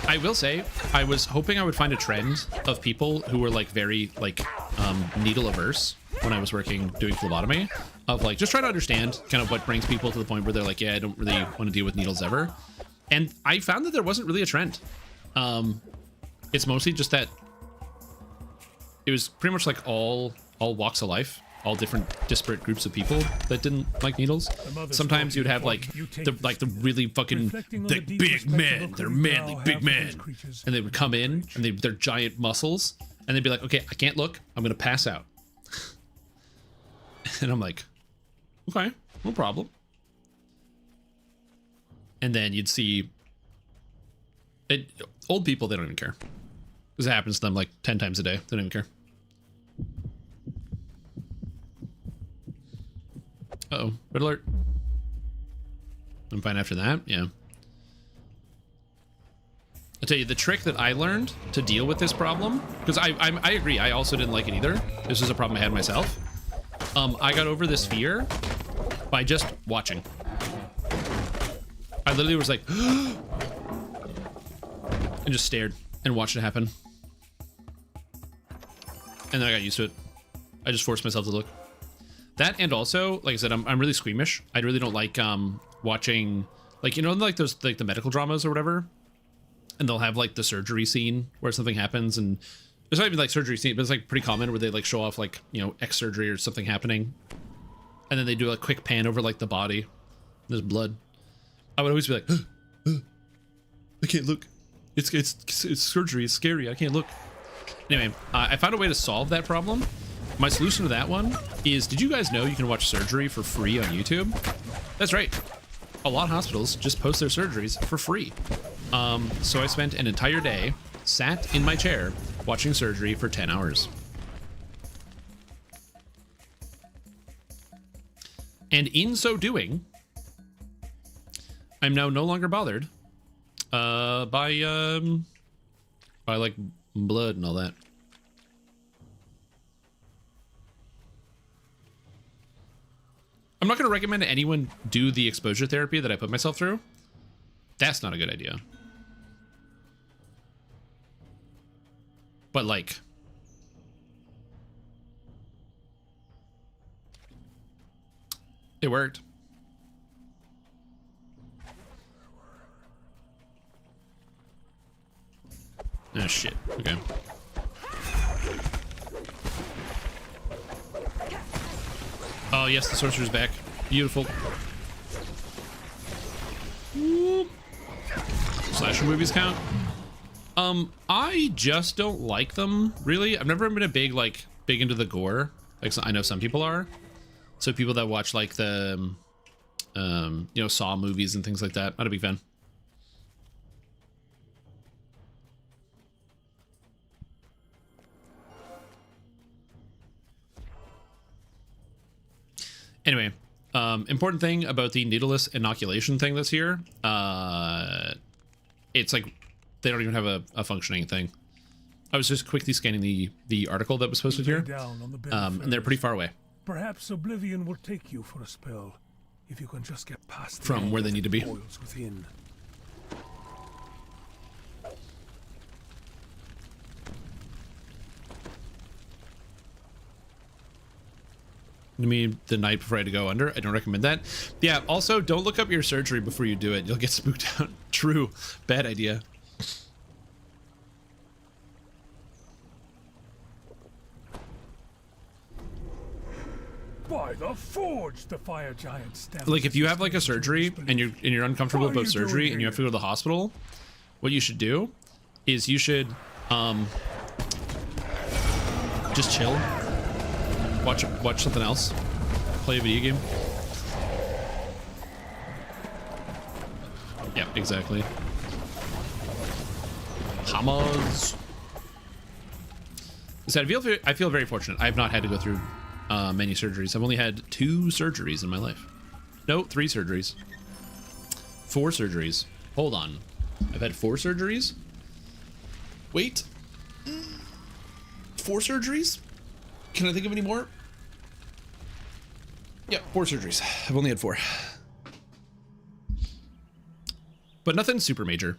I will say, I was hoping I would find a trend of people who were like very like needle averse when I was doing phlebotomy, of like just trying to understand kind of what brings people to the point where they're like, yeah, I don't really want to deal with needles ever. And I found that there wasn't really a trend. It's mostly just that it was pretty much like all walks of life, all different disparate groups of people that didn't like needles. Sometimes you'd have like the really fucking big men, they're manly big men, and they would come in and they're giant muscles, and they'd be like, okay, I can't look, I'm gonna pass out. And I'm like, okay, no problem. And then you'd see old people, they don't even care, because it happens to them like 10 times a day. They don't even care. Uh-oh, red alert. I'm fine after that, yeah. I'll tell you, the trick that I learned to deal with this problem, because I agree, I also didn't like it either. This is a problem I had myself. I got over this fear by just watching. I literally was like, and just stared and watched it happen. And then I got used to it. I just forced myself to look. That, and also, like I said, I'm really squeamish. I really don't like watching, like, you know, like those like the medical dramas or whatever, and they'll have like the surgery scene where something happens, and it's not even like surgery scene, but it's like pretty common where they like show off like, you know, X surgery or something happening, and then they do a quick pan over like the body. There's blood. I would always be like, I can't look. It's surgery. It's scary. I can't look. Anyway, I found a way to solve that problem. My solution to that one is, did you guys know you can watch surgery for free on YouTube? That's right. A lot of hospitals just post their surgeries for free. So I spent an entire day sat in my chair watching surgery for 10 hours. And in so doing, I'm now no longer bothered by like blood and all that. I'm not going to recommend anyone do the exposure therapy that I put myself through. That's not a good idea. But like, it worked. Oh shit. Okay. Oh yes, the sorcerer's back. Beautiful. Slasher movies count? I just don't like them, really. I've never been a big into the gore. Like, I know some people are. So people that watch like the, you know, Saw movies and things like that. Not a big fan. Anyway, important thing about the needleless inoculation thing that's here, it's like they don't even have a functioning thing. I was just quickly scanning the article that was posted here, and they're pretty far away. Perhaps oblivion will take you for a spell, if you can just get past from where they need to be. Within. You mean the night before I had to go under? I don't recommend that. Yeah, also, don't look up your surgery before you do it. You'll get spooked out. True. Bad idea. By the forge, the fire giant steps. Like, if you have like a surgery and you're uncomfortable about surgery and you have to go to the hospital, what you should do is you should just chill. Watch something else. Play a video game. Yeah, exactly. Hamas. So I feel very fortunate. I have not had to go through many surgeries. I've only had 2 surgeries in my life. No, 3 surgeries. 4 surgeries. Hold on. I've had 4 surgeries? Wait. 4 surgeries? Can I think of any more? Yep, 4 surgeries. I've only had 4. But nothing super major.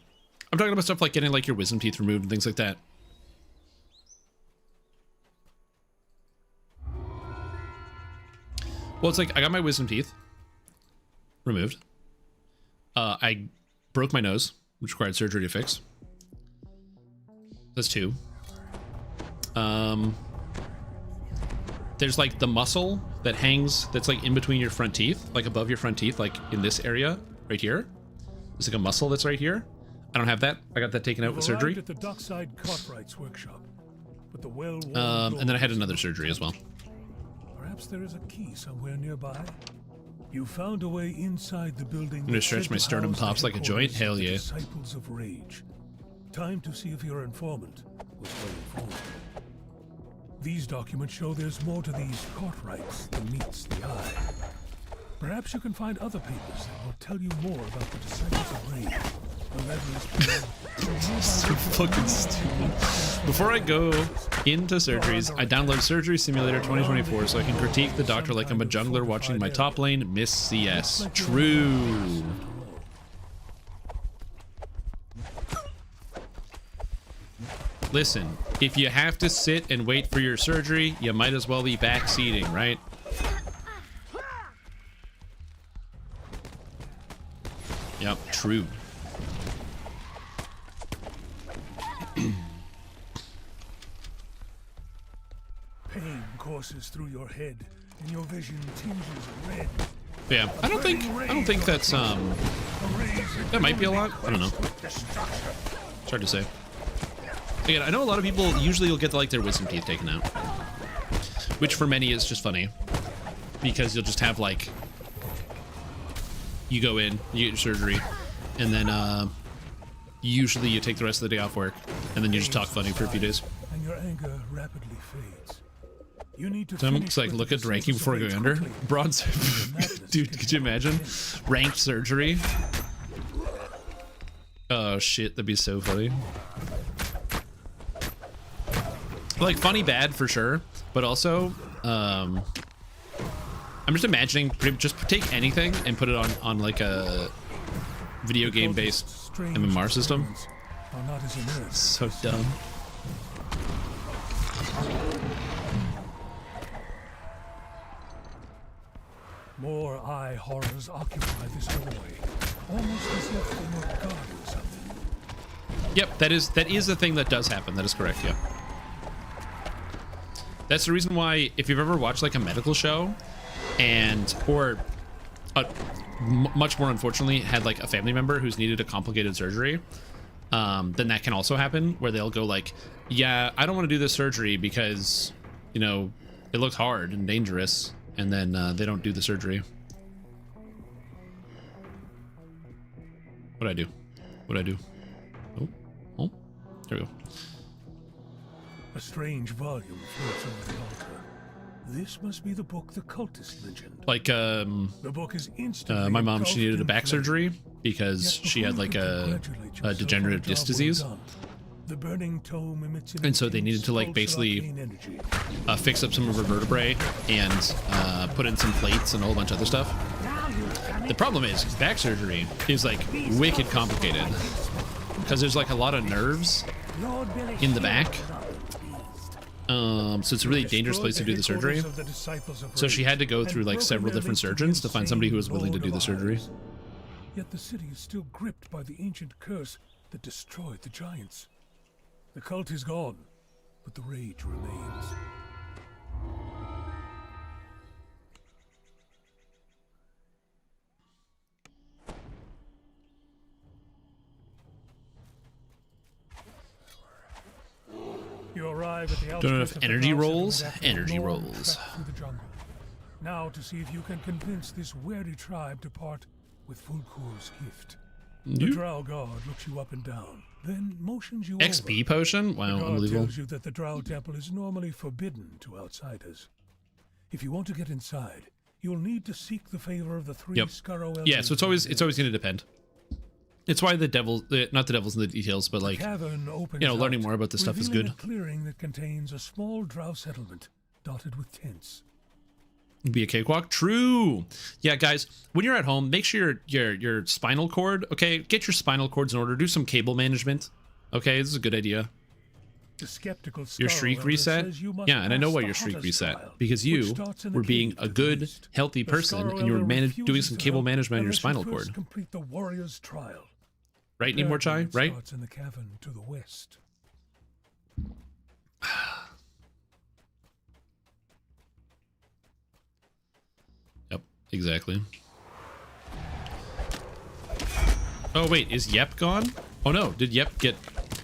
I'm talking about stuff like getting like your wisdom teeth removed and things like that. Well, it's like I got my wisdom teeth removed. I broke my nose, which required surgery to fix. That's 2. There's like the muscle that hangs, that's like in between your front teeth, like above your front teeth, like in this area right here. There's like a muscle that's right here. I don't have that. I got that taken out with surgery. At the Dockside Cartwright's workshop, but the and then I had another surgery as well. Perhaps there is a key somewhere nearby. You found a way inside the building. I'm gonna stretch my sternum pops like a joint. Hell yeah. Disciples of Rage. Time to see if your informant was well informed. These documents show there's more to these Cartwrights than meets the eye. Perhaps you can find other papers that will tell you more about the Disciples of Rage. So fucking stupid. Before I go into surgeries, I download Surgery Simulator 2024 so I can critique the doctor like I'm a jungler watching my top lane miss CS. True. Listen, if you have to sit and wait for your surgery, you might as well be backseating, right? Yep, true. Pain courses through your head, and your vision tinges red. Yeah, I don't think that's that might be a lot. I don't know. It's hard to say. Again, I know a lot of people usually will get like their wisdom teeth taken out, which for many is just funny because you'll just have like you go in, you get your surgery, and then usually you take the rest of the day off work, and then you just talk funny for a few days. And your anger rapidly fades. You need to Someone's like, look at ranking before going under. Bronze. Dude, could you imagine? Ranked surgery. Oh shit, that'd be so funny. Like funny bad for sure, but also I'm just imagining just take anything and put it on like a video game based MMR system. So dumb. More eye horrors occupy this doorway, almost as if they were guarding something. Yep, that is the thing that does happen. That is correct. Yeah. That's the reason why if you've ever watched like a medical show or much more unfortunately had like a family member who's needed a complicated surgery, then that can also happen where they'll go like, yeah, I don't want to do this surgery because, you know, it looks hard and dangerous, and then they don't do the surgery. What'd I do? Oh, there we go. A strange volume floats over the altar. This must be the book the cultist mentioned. Like, the book is instantly my mom, she needed a back surgery because she had like a degenerative disc disease. The burning tome emits and so they needed to like basically fix up some of her vertebrae and put in some plates and a whole bunch of other stuff. The problem is back surgery is like wicked complicated because there's like a lot of nerves in the back. So it's a really dangerous place to do the surgery. So she had to go through like several different surgeons to find somebody who was willing to do the surgery. Yet the city is still gripped by the ancient curse that destroyed the giants. The cult is gone, but the rage remains. You arrive at the don't know if energy rolls. Energy rolls. Now to see if you can convince this wary tribe to part with Fulkur's gift. The Drow guard looks you up and down, then motions you XP over. Potion? Wow, unbelievable. Tells you that the Drow temple is normally forbidden to outsiders. If you want to get inside, you'll need to seek the favor of the three Skaro elders. Yeah, so it's always going to depend. It's why the devil, not the devil's in the details, but like, learning more about this stuff is good. A clearing that contains a small drow settlement dotted with tents. Be a cakewalk. True. Yeah, guys, when you're at home, make sure your spinal cord. Okay, get your spinal cords in order. Do some cable management. Okay, this is a good idea. The skeptical your shriek reset. Yeah, and I know why your shriek reset, because you were being a good, healthy person, and you were doing some cable management on your spinal cord. Complete the warrior's trial. Right, need more chai? Right? Starts in the cavern to the west. Yep, exactly. Oh wait, is Yep gone? Oh no, did Yep get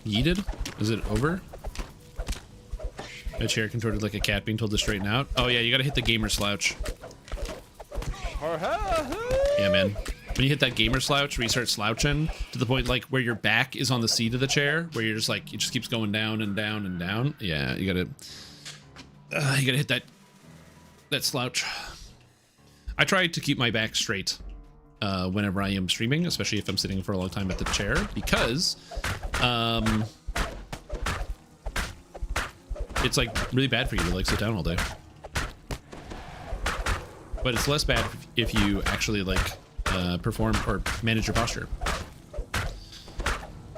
yeeted? Is it over? A chair contorted like a cat being told to straighten out. Oh yeah, you gotta hit the gamer slouch. Yeah, man. When you hit that gamer slouch, where you start slouching to the point like where your back is on the seat of the chair, where you're just like, it just keeps going down and down and down. Yeah, you gotta hit that slouch. I try to keep my back straight whenever I am streaming, especially if I'm sitting for a long time at the chair, because it's like really bad for you to like sit down all day. But it's less bad if you actually like perform or manage your posture.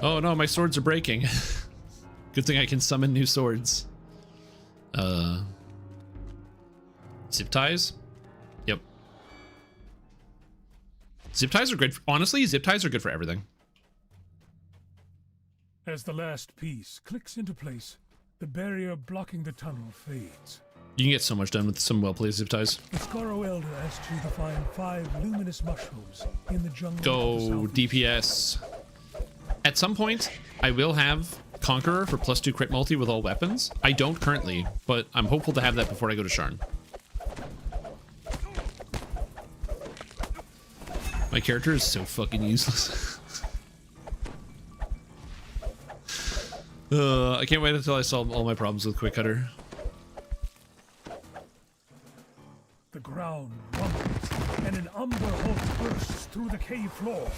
Oh no, my swords are breaking. Good thing I can summon new swords. Zip ties? Yep. Zip ties are good. Honestly, zip ties are good for everything. As the last piece clicks into place, the barrier blocking the tunnel fades. You can get so much done with some well-placed zip ties. The Scorro Elder asks you to find 5 luminous mushrooms in the jungle. Go DPS. At some point, I will have Conqueror for +2 crit multi with all weapons. I don't currently, but I'm hopeful to have that before I go to Sharn. My character is so fucking useless. I can't wait until I solve all my problems with Quick Cutter. The ground rumbles, and an umber hulk bursts through the cave floor.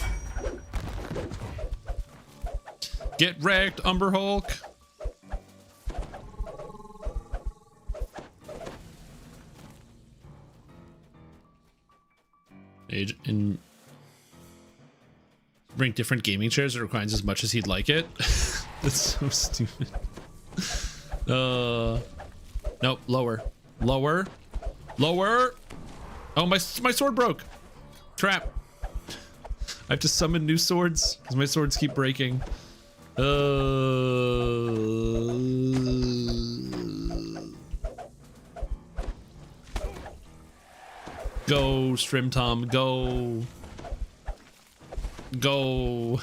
Get wrecked, Umber Hulk! Age and bring different gaming chairs that requires as much as he'd like it. That's so stupid. Nope, lower. Lower. Lower! Oh, my sword broke! Crap. I have to summon new swords, because my swords keep breaking. Go, Strim Tom, go. Go.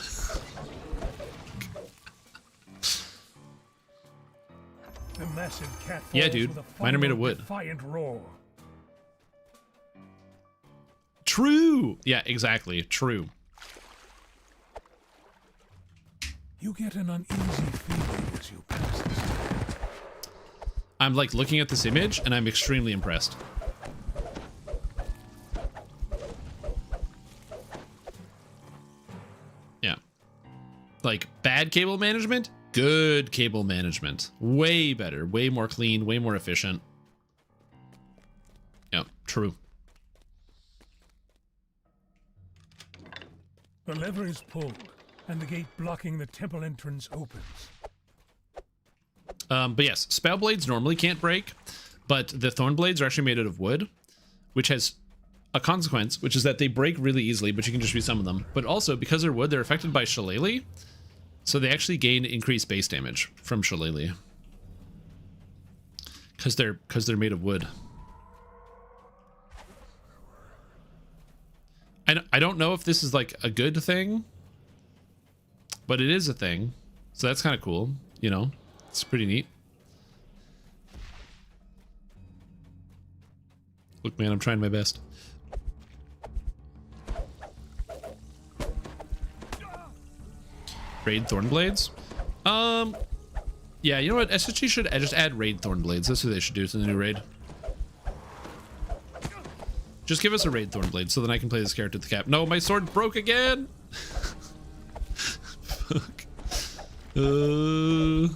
The massive cat falls yeah, dude. with a Mine are made of wood. Defiant roar. True. Yeah, exactly. True. You get an uneasy feeling as you pass this. I'm like looking at this image and I'm extremely impressed. Yeah. Like bad cable management, good cable management. Way better, way more clean, way more efficient. Yeah, true. The lever is pulled, and the gate blocking the temple entrance opens. But yes, spell blades normally can't break, but the thorn blades are actually made out of wood, which has a consequence, which is that they break really easily, but you can just resummon them. But also, because they're wood, they're affected by shillelagh, so they actually gain increased base damage from shillelagh. Because they're made of wood. I don't know if this is like a good thing, but it is a thing, so that's kind of cool, you know. It's pretty neat. Look, man, I'm trying my best. Raid Thornblades? Yeah, you know what? SSG should just add Raid Thornblades. That's what they should do to the new raid. Just give us a Raid Thornblade so then I can play this character at the cap. No, my sword broke again! You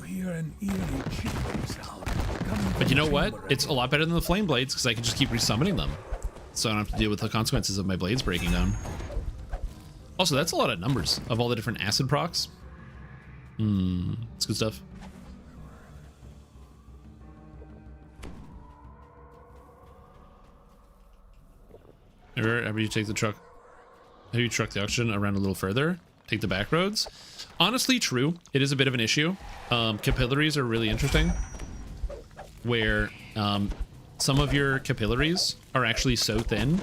hear an eerie chittering sound coming But you know from what? chamber It's a lot better than the flame blades because I can just keep resummoning them. So I don't have to deal with the consequences of my blades breaking down. Also, that's a lot of numbers of all the different acid procs. It's good stuff. Ever you take the truck, have you truck the oxygen around a little further? Take the back roads? Honestly, true. It is a bit of an issue. Capillaries are really interesting, where some of your capillaries are actually so thin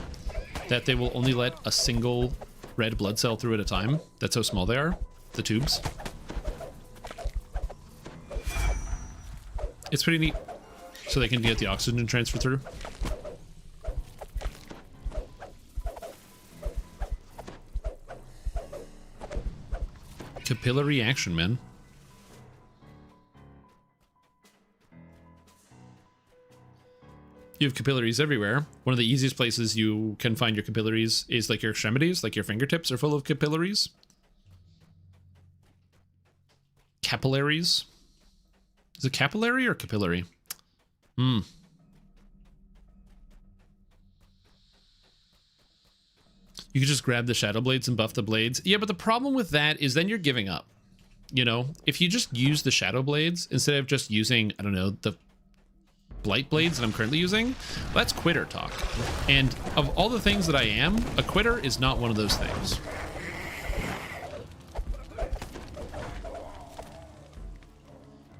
that they will only let a single red blood cell through at a time. That's how small they are, the tubes. It's pretty neat. So they can get the oxygen transfer through. Capillary action, man. You have capillaries everywhere. One of the easiest places you can find your capillaries is like your extremities, like your fingertips are full of capillaries. Capillaries. Is it capillary or capillary? You can just grab the shadow blades and buff the blades. Yeah, but the problem with that is then you're giving up. You know, if you just use the shadow blades instead of just using, I don't know, the blight blades that I'm currently using, well, that's quitter talk. And of all the things that I am, a quitter is not one of those things.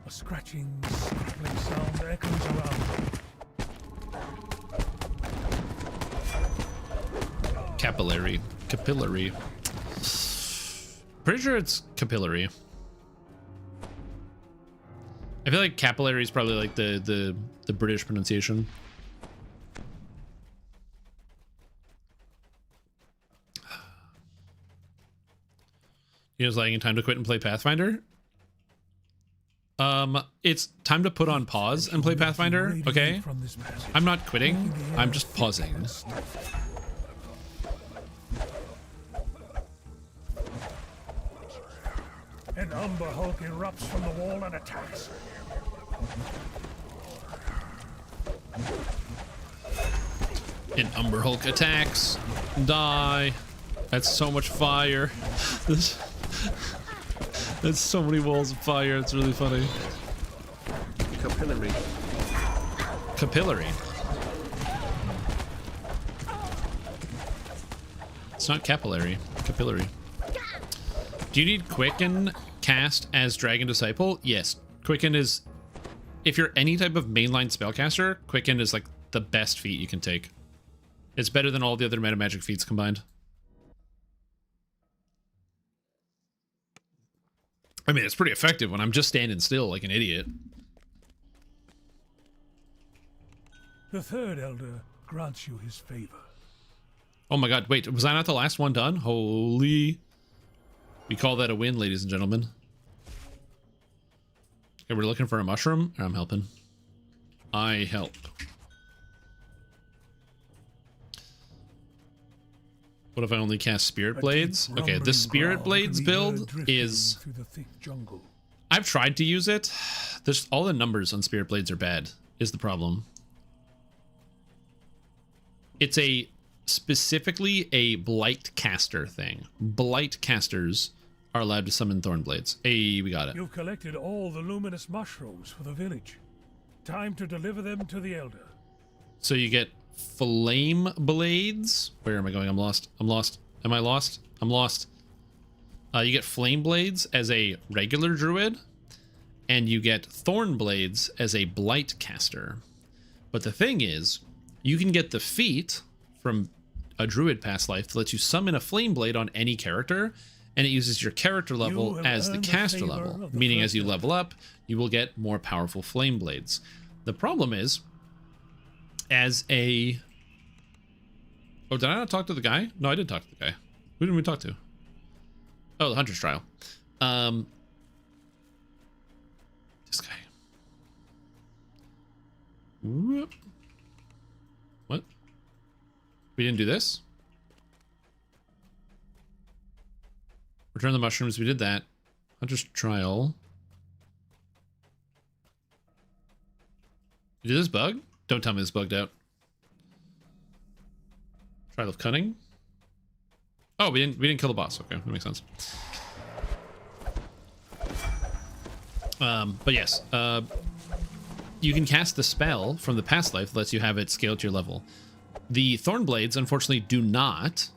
A scratching, crackling sound echoes around. Capillary. Capillary. Pretty sure it's capillary. I feel like capillary is probably like the British pronunciation. You know, it's like time to quit and play Pathfinder. It's time to put on pause and play Pathfinder, okay? I'm not quitting, I'm just pausing. An Umber Hulk erupts from the wall and attacks. An Umber Hulk attacks. Die. That's so much fire. That's so many walls of fire. It's really funny. Capillary. Capillary. It's not capillary. Capillary. Do you need Quicken cast as Dragon Disciple? Yes. Quicken is... If you're any type of mainline spellcaster, Quicken is like the best feat you can take. It's better than all the other meta magic feats combined. I mean, it's pretty effective when I'm just standing still like an idiot. The third elder grants you his favor. Oh my god, wait, was I not the last one done? Holy... We call that a win, ladies and gentlemen. Okay, we're looking for a mushroom. I'm helping. I help. What if I only cast Spirit Blades? Okay, the Spirit Blades build is... I've tried to use it. There's all the numbers on Spirit Blades are bad, is the problem. It's a specifically a Blight caster thing. Blight casters are allowed to summon Thorn Blades. Hey, we got it. You've collected all the luminous mushrooms for the village. Time to deliver them to the elder. So you get Flame Blades. Where am I going? I'm lost. I'm lost. Am I lost? I'm lost. You get Flame Blades as a regular druid, and you get Thorn Blades as a Blight caster. But the thing is, you can get the feat from a druid past life that lets you summon a Flame Blade on any character, and it uses your character level as the caster level, meaning as you level up, you will get more powerful Flame Blades. The problem is, as a... Oh, did I not talk to the guy? No, I did talk to the guy. Who did we talk to? Oh, the Hunter's Trial. This guy. Whoop. What? We didn't do this? Return the mushrooms. We did that. Hunter's trial. Did this bug? Don't tell me this bugged out. Trial of cunning. Oh, we didn't kill the boss. Okay, that makes sense. But yes, you can cast the spell from the past life that lets you have it scale to your level. The Thorn Blades, unfortunately, do not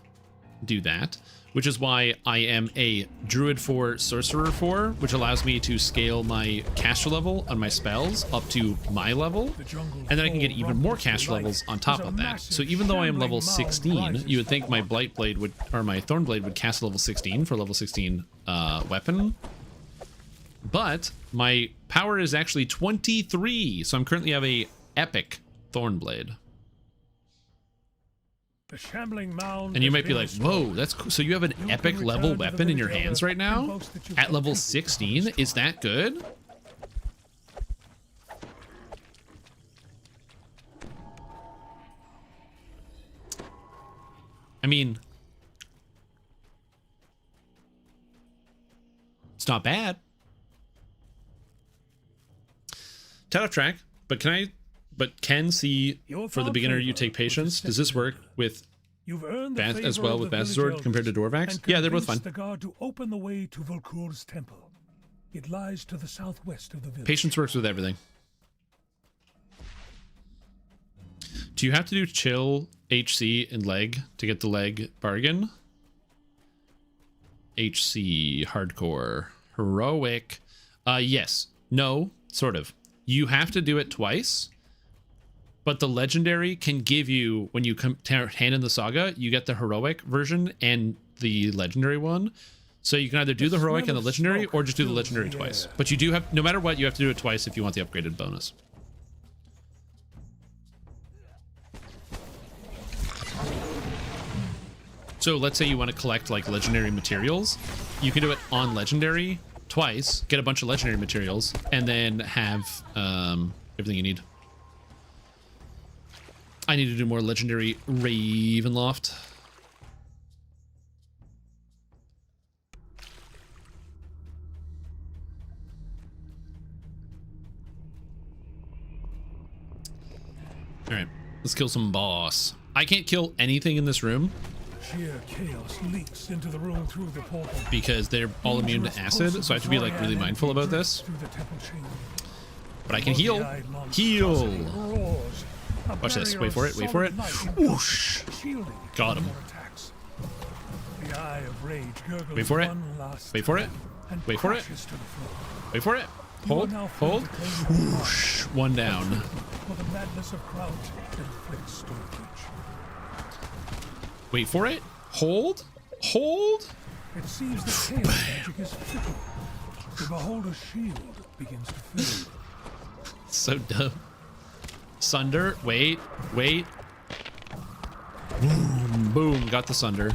do that, which is why I am a Druid 4, Sorcerer 4, which allows me to scale my caster level on my spells up to my level, and then I can get even more caster levels on top of that. So even though I am level 16, you would think my Blight Blade would, or my Thorn Blade would cast level 16 for level 16 weapon, but my power is actually 23, so I'm currently have a epic Thorn Blade. The shambling mound, and you might be like, whoa, that's cool. So you have an epic level weapon in your hands right now? At level 16? Is that good? I mean, it's not bad. Title track, but can see for the beginner you take patience. Does this work with as well with Bazazord compared to Dorvax? Yeah, they're both fun. The guard to open the way to Volkur's temple. It lies to the southwest of the village. Patience works with everything. Do you have to do chill, HC, and leg to get the leg bargain? HC, hardcore, heroic. Yes. No, sort of. You have to do it twice, but the legendary can give you, when you hand in the saga, you get the heroic version and the legendary one. So you can either do the heroic and the legendary, or just do the legendary twice. But you do have, no matter what, you have to do it twice if you want the upgraded bonus. So let's say you want to collect like legendary materials. You can do it on legendary twice, get a bunch of legendary materials, and then have everything you need. I need to do more legendary Ravenloft. All right, let's kill some boss. I can't kill anything in this room. Sheer chaos leaks into the room through the portal. Because they're all immune to acid, so I have to be like really mindful about this. But I can heal. Heal. Watch this. Wait for it. Wait for it. Whoosh. Got him. Wait for it. Wait for it. Wait for it. Wait for it. Hold. Hold. Whoosh. One down. Wait for it. Hold. Hold. It seems the chaos magic is fickle. The beholder's shield begins to fade. So dumb. Sunder. Wait. Wait. Boom. Boom. Got the Sunder.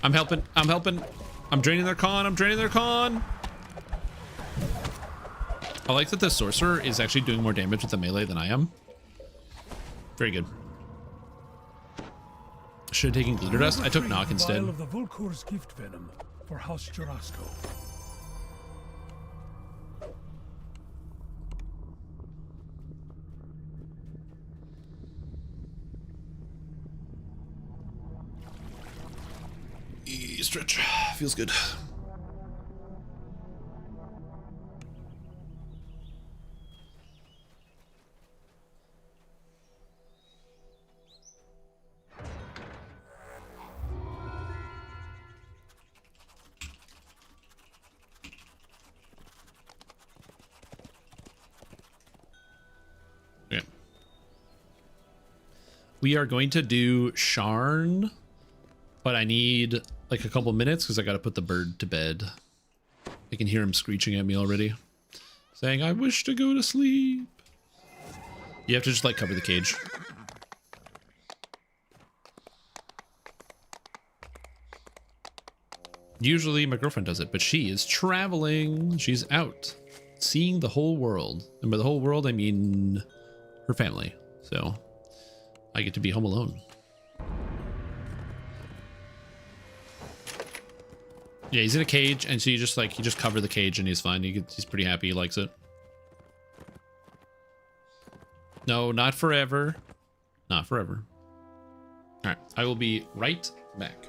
I'm helping. I'm helping. I'm draining their con. I'm draining their con. I like that the sorcerer is actually doing more damage with the melee than I am. Very good. Should have taken glitter dust. I took knock instead. Of the Volkur's gift venom for House Jarasco. Stretch. Feels good. We are going to do Sharn, but I need like a couple minutes because I got to put the bird to bed. I can hear him screeching at me already, saying, I wish to go to sleep. You have to just like cover the cage. Usually my girlfriend does it, but she is traveling. She's out. seeing the whole world. And by the whole world, I mean her family. So I get to be home alone. Yeah, he's in a cage, and so you just like, you just cover the cage and he's fine. He's pretty happy. He likes it. No, not forever. Not forever. All right, I will be right back.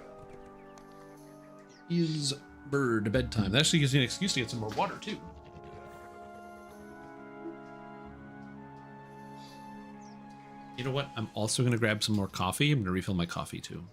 Is bird bedtime. That actually gives me an excuse to get some more water too. You know what? I'm also going to grab some more coffee. I'm going to refill my coffee too.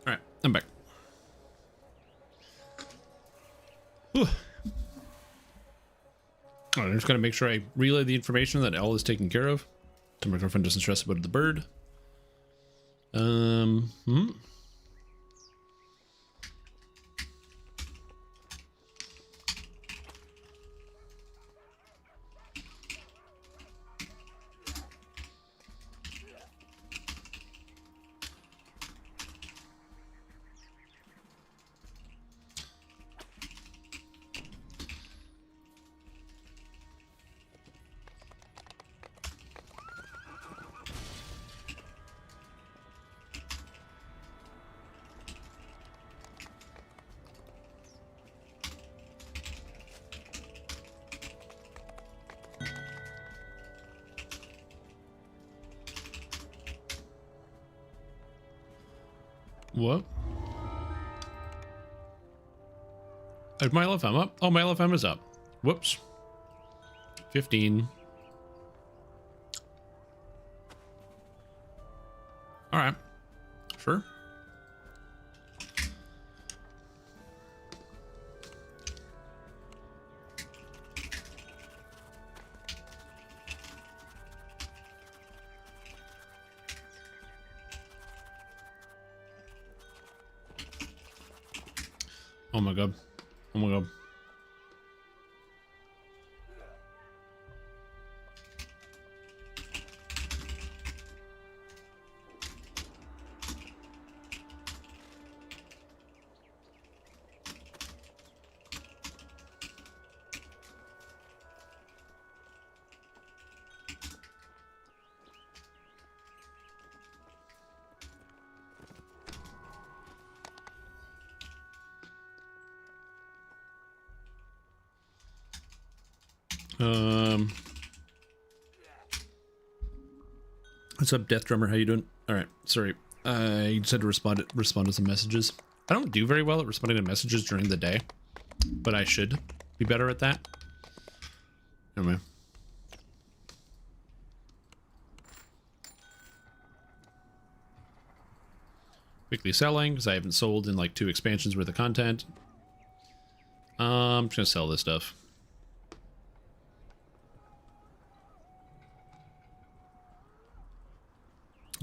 All right, I'm back. Whew. All right, I'm just gonna make sure I relay the information that all is taken care of, so my girlfriend doesn't stress about the bird. What? Is my LFM up? Oh, my LFM is up. Whoops. 15. All right. Sure. Oh my god. Oh my god. What's up, Death Drummer? How you doing? All right, sorry. I just had to respond to some messages. I don't do very well at responding to messages during the day, but I should be better at that. Anyway. Quickly selling because I haven't sold in like 2 expansions worth of content. I'm just gonna sell this stuff.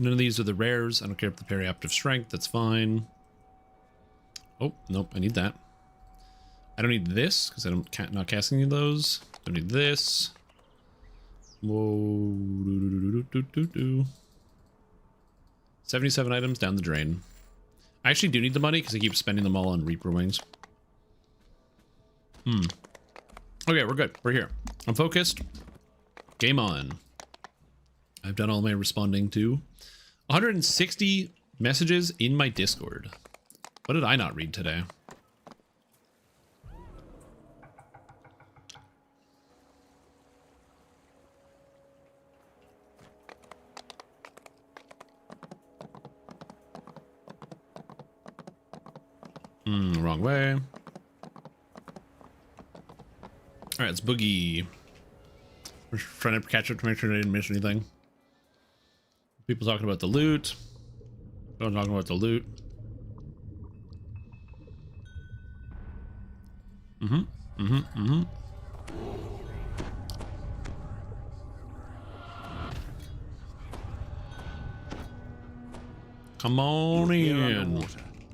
None of these are the rares. I don't care if the perioperative strength, that's fine. Oh, nope, I need that. I don't need this, because I'm not casting any of those. Don't need this. Whoa. 77 items down the drain. I actually do need the money, because I keep spending them all on Reaper Wings. Okay, we're good. We're here. I'm focused. Game on. I've done all my responding to 160 messages in my Discord. What did I not read today? Wrong way. All right, it's Boogie. We're trying to catch up to make sure I didn't miss anything. People talking about the loot. I'm talking about the loot. Come on in.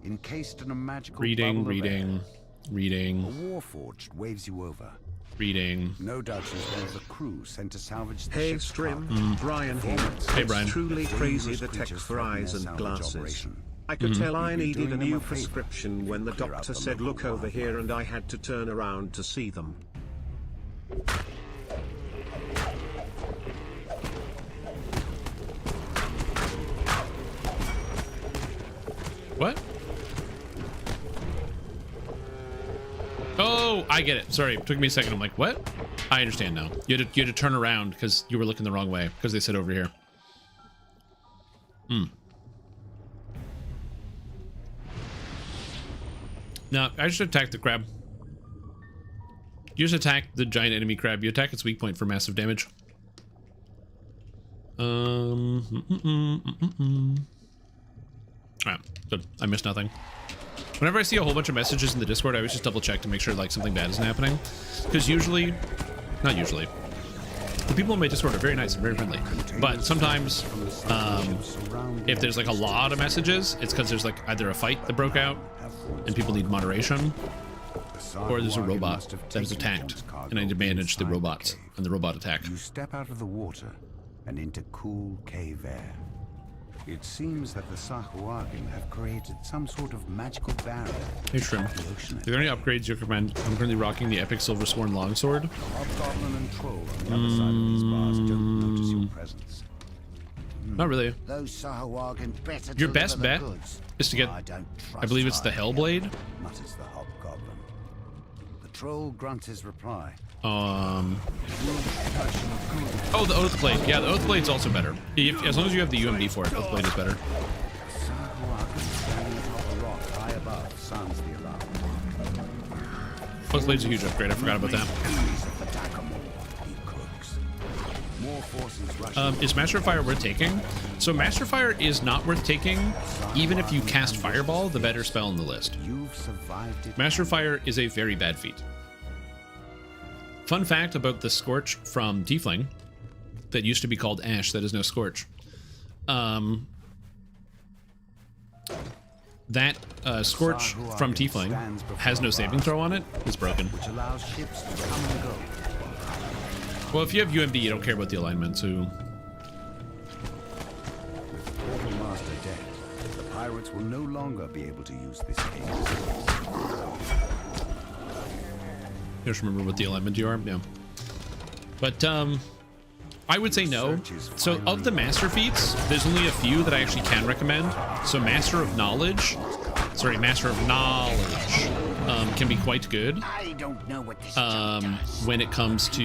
Encased in a magical Reading. A Warforged waves you over. Reading. No doubt she's one of the crew sent to salvage the Hey ship's Strim, cargo. Brian here. Hey, Brian. It's truly crazy the tech creatures for threaten eyes their and salvage glasses. operation. I could tell I You'd be needed doing a them new a favor prescription if when you the clear out doctor the said local look over wildlife. here and I had to turn around to see them. What? Oh, I get it. Sorry, it took me a second. I'm like, what? I understand now. You had to turn around because you were looking the wrong way because they said over here. No, I just attacked the crab. You just attack the giant enemy crab. You attack its weak point for massive damage. Alright, good. I missed nothing. Whenever I see a whole bunch of messages in the Discord, I always just double check to make sure like something bad isn't happening. Because usually, not usually, the people in my Discord are very nice and very friendly. But sometimes, if there's like a lot of messages, it's because there's like either a fight that broke out and people need moderation, or there's a robot that is attacked and I need to manage the robots and the robot attack. You step out of the water and into cool cave air. It seems that the Sahuagin have created some sort of magical barrier. Hey Shrimp, are there any upgrades you recommend? I'm currently rocking the epic Silver Sworn Longsword. Hobgoblin and troll on the other side of these bars don't notice your presence. Not really. Those Sahuagin better Your best bet is to get, I believe it's the Hellblade. Mutters the hobgoblin. The troll grunts his reply. Oh, the Oath Blade. Yeah, the Oath Blade's also better. As long as you have the UMD for it, Oath Blade is better. Oath Blade's a huge upgrade. I forgot about that. Is Master of Fire worth taking? So Master of Fire is not worth taking, even if you cast Fireball, the better spell in the list. Master of Fire is a very bad feat. Fun fact about the Scorch from Tiefling, that used to be called Ash, that is now Scorch. That Scorch from Tiefling has no saving throw on it. It's broken. Well, if you have UMD, you don't care about the alignment, so... With the Master dead, the pirates will no longer be able to use this cave. Just remember what the alignment you are. Yeah. But I would say no. So of the master feats, there's only a few that I actually can recommend. So Master of Knowledge can be quite good when it comes to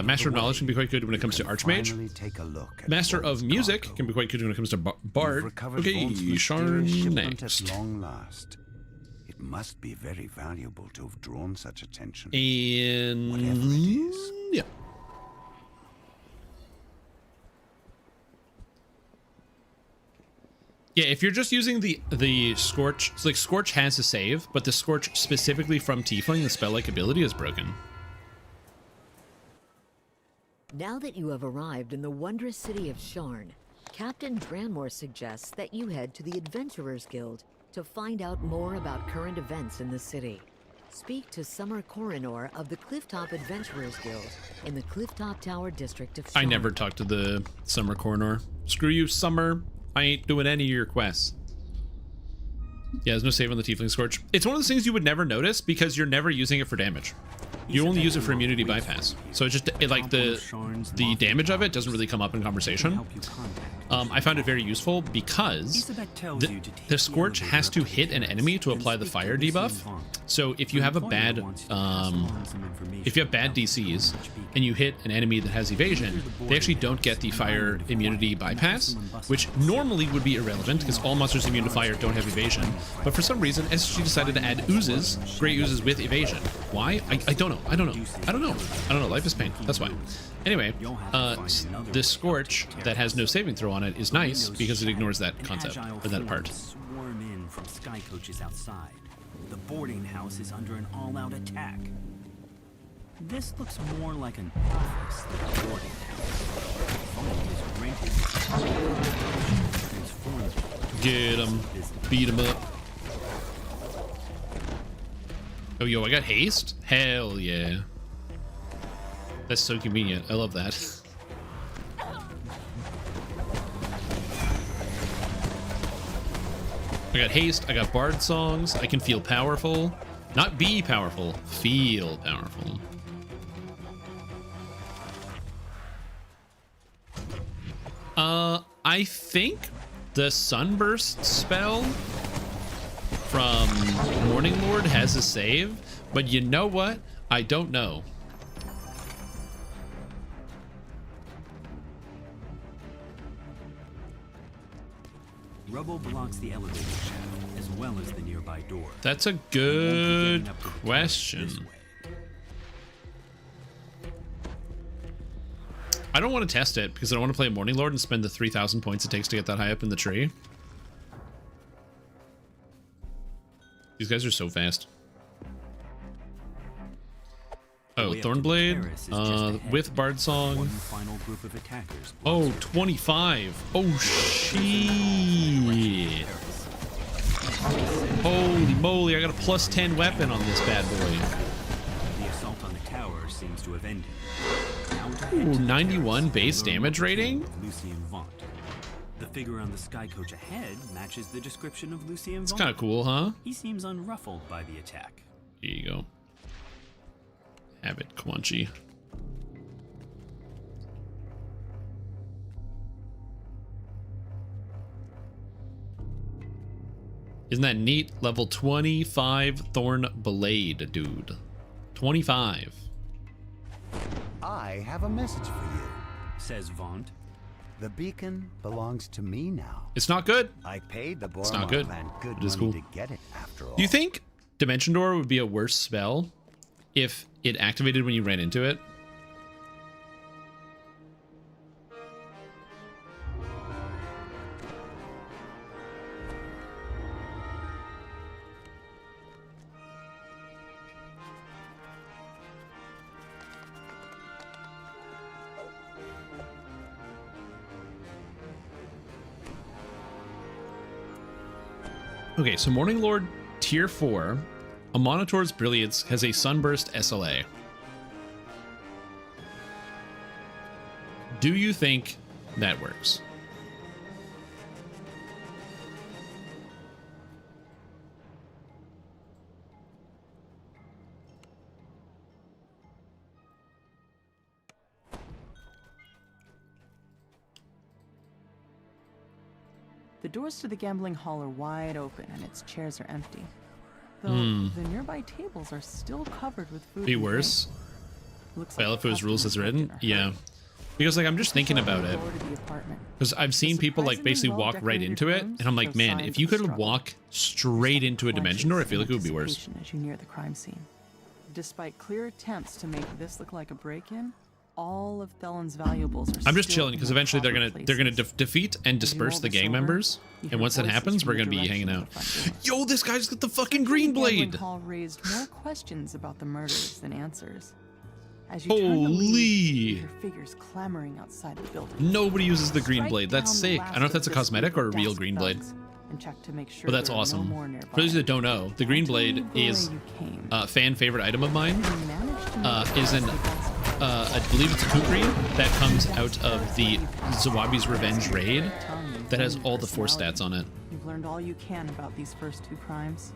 Master of Knowledge can be quite good when it comes to Archmage. Master of Music can be quite good when it comes to Bard. Okay, Sharn next. It must be very valuable to have drawn such attention. And whatever it is. Yeah. Yeah, if you're just using the Scorch, it's like Scorch has a save, but the Scorch specifically from Tiefling, the spell-like ability, is broken. Now that you have arrived in the wondrous city of Sharn, Captain Dranmore suggests that you head to the Adventurers Guild to find out more about current events in the city. Speak to Summer Coronor of the Clifftop Adventurers Guild in the Clifftop Tower district of Sharn. I never talked to the Summer Coronor. Screw you, Summer. I ain't doing any of your quests. Yeah, there's no save on the Tiefling Scorch. It's one of those things you would never notice because you're never using it for damage. You only use it for immunity bypass. So it's just like the damage of it doesn't really come up in conversation. I found it very useful because the Scorch has to hit an enemy to apply the fire debuff. So if you have a bad DCs and you hit an enemy that has evasion, they actually don't get the fire immunity bypass, which normally would be irrelevant because all monsters immune to fire don't have evasion. But for some reason, SG decided to add oozes, great oozes with evasion. Why? I don't know. I don't know. Life is pain. That's why. Anyway, this Scorch that has no saving throw on it is nice because it ignores that concept, or that part. Swarm in from sky coaches outside. The boarding house is under an all-out attack. This looks more like an office than a boarding house. Get him. Beat him up. Oh, yo, I got haste? Hell yeah. That's so convenient. I love that. I got haste. I got bard songs. I can feel powerful. Not be powerful. Feel powerful. I think the Sunburst spell from Morning Lord has a save, but you know what? I don't know. Rubble blocks the elevator shaft as well as the nearby door. That's a good question. I don't want to test it because I don't want to play a Morning Lord and spend the 3,000 points it takes to get that high up in the tree. These guys are so fast. Oh, Thornblade, with Bard Song. Oh, 25. Oh, shit. Holy moly, I got a +10 weapon on this bad boy. The assault on the tower seems to have ended. Ooh, 91 base damage rating? Lucien Vaunt. The figure on the sky coach ahead matches the description of Lucien Vaunt. It's kind of cool, huh? He seems unruffled by the attack. Here you go. Have it, Quanchy. Isn't that neat? Level 25 Thorn Blade, dude. 25. I have a message for you, says Vaunt. The beacon belongs to me now. It's not good. I paid the It's not good. clan good It is money cool. to get it after all. Do you think Dimension Door would be a worse spell if it activated when you ran into it? Okay, so Morning Lord Tier 4, a Monitor's Brilliance has a Sunburst SLA. Do you think that works? The doors to the gambling hall are wide open and its chairs are empty. Though the nearby tables are still covered with food. Be worse. Well, if it was rules as written, yeah. Because like I'm just thinking about it. Because I've seen people like basically walk right into it, and I'm like, man, if you could walk straight into a dimension door, I feel like it would be worse. As you near the crime scene. Despite clear attempts to make this look like a break-in, all of Thelen's valuables are I'm just still chilling because in their eventually they're proper gonna places. defeat and disperse the gang members, and once that happens, we're gonna be hanging out. Yo, this guy's got the fucking green blade. Hall raised more questions about the murders than answers. As you Holy! turn to leave, your figures clamoring outside the building. Nobody uses the green blade. That's Strike down the sick. I last don't know if that's a of this cosmetic or a real desk green blade. thugs and check to make sure But that's there are no awesome. more nearby. For those that don't know, the green blade is a fan favorite item of mine. Is an I believe it's a kukri that comes out of the Zawabi's Revenge raid that has all the 4 stats on it. You've learned all you can about these first 2 crimes.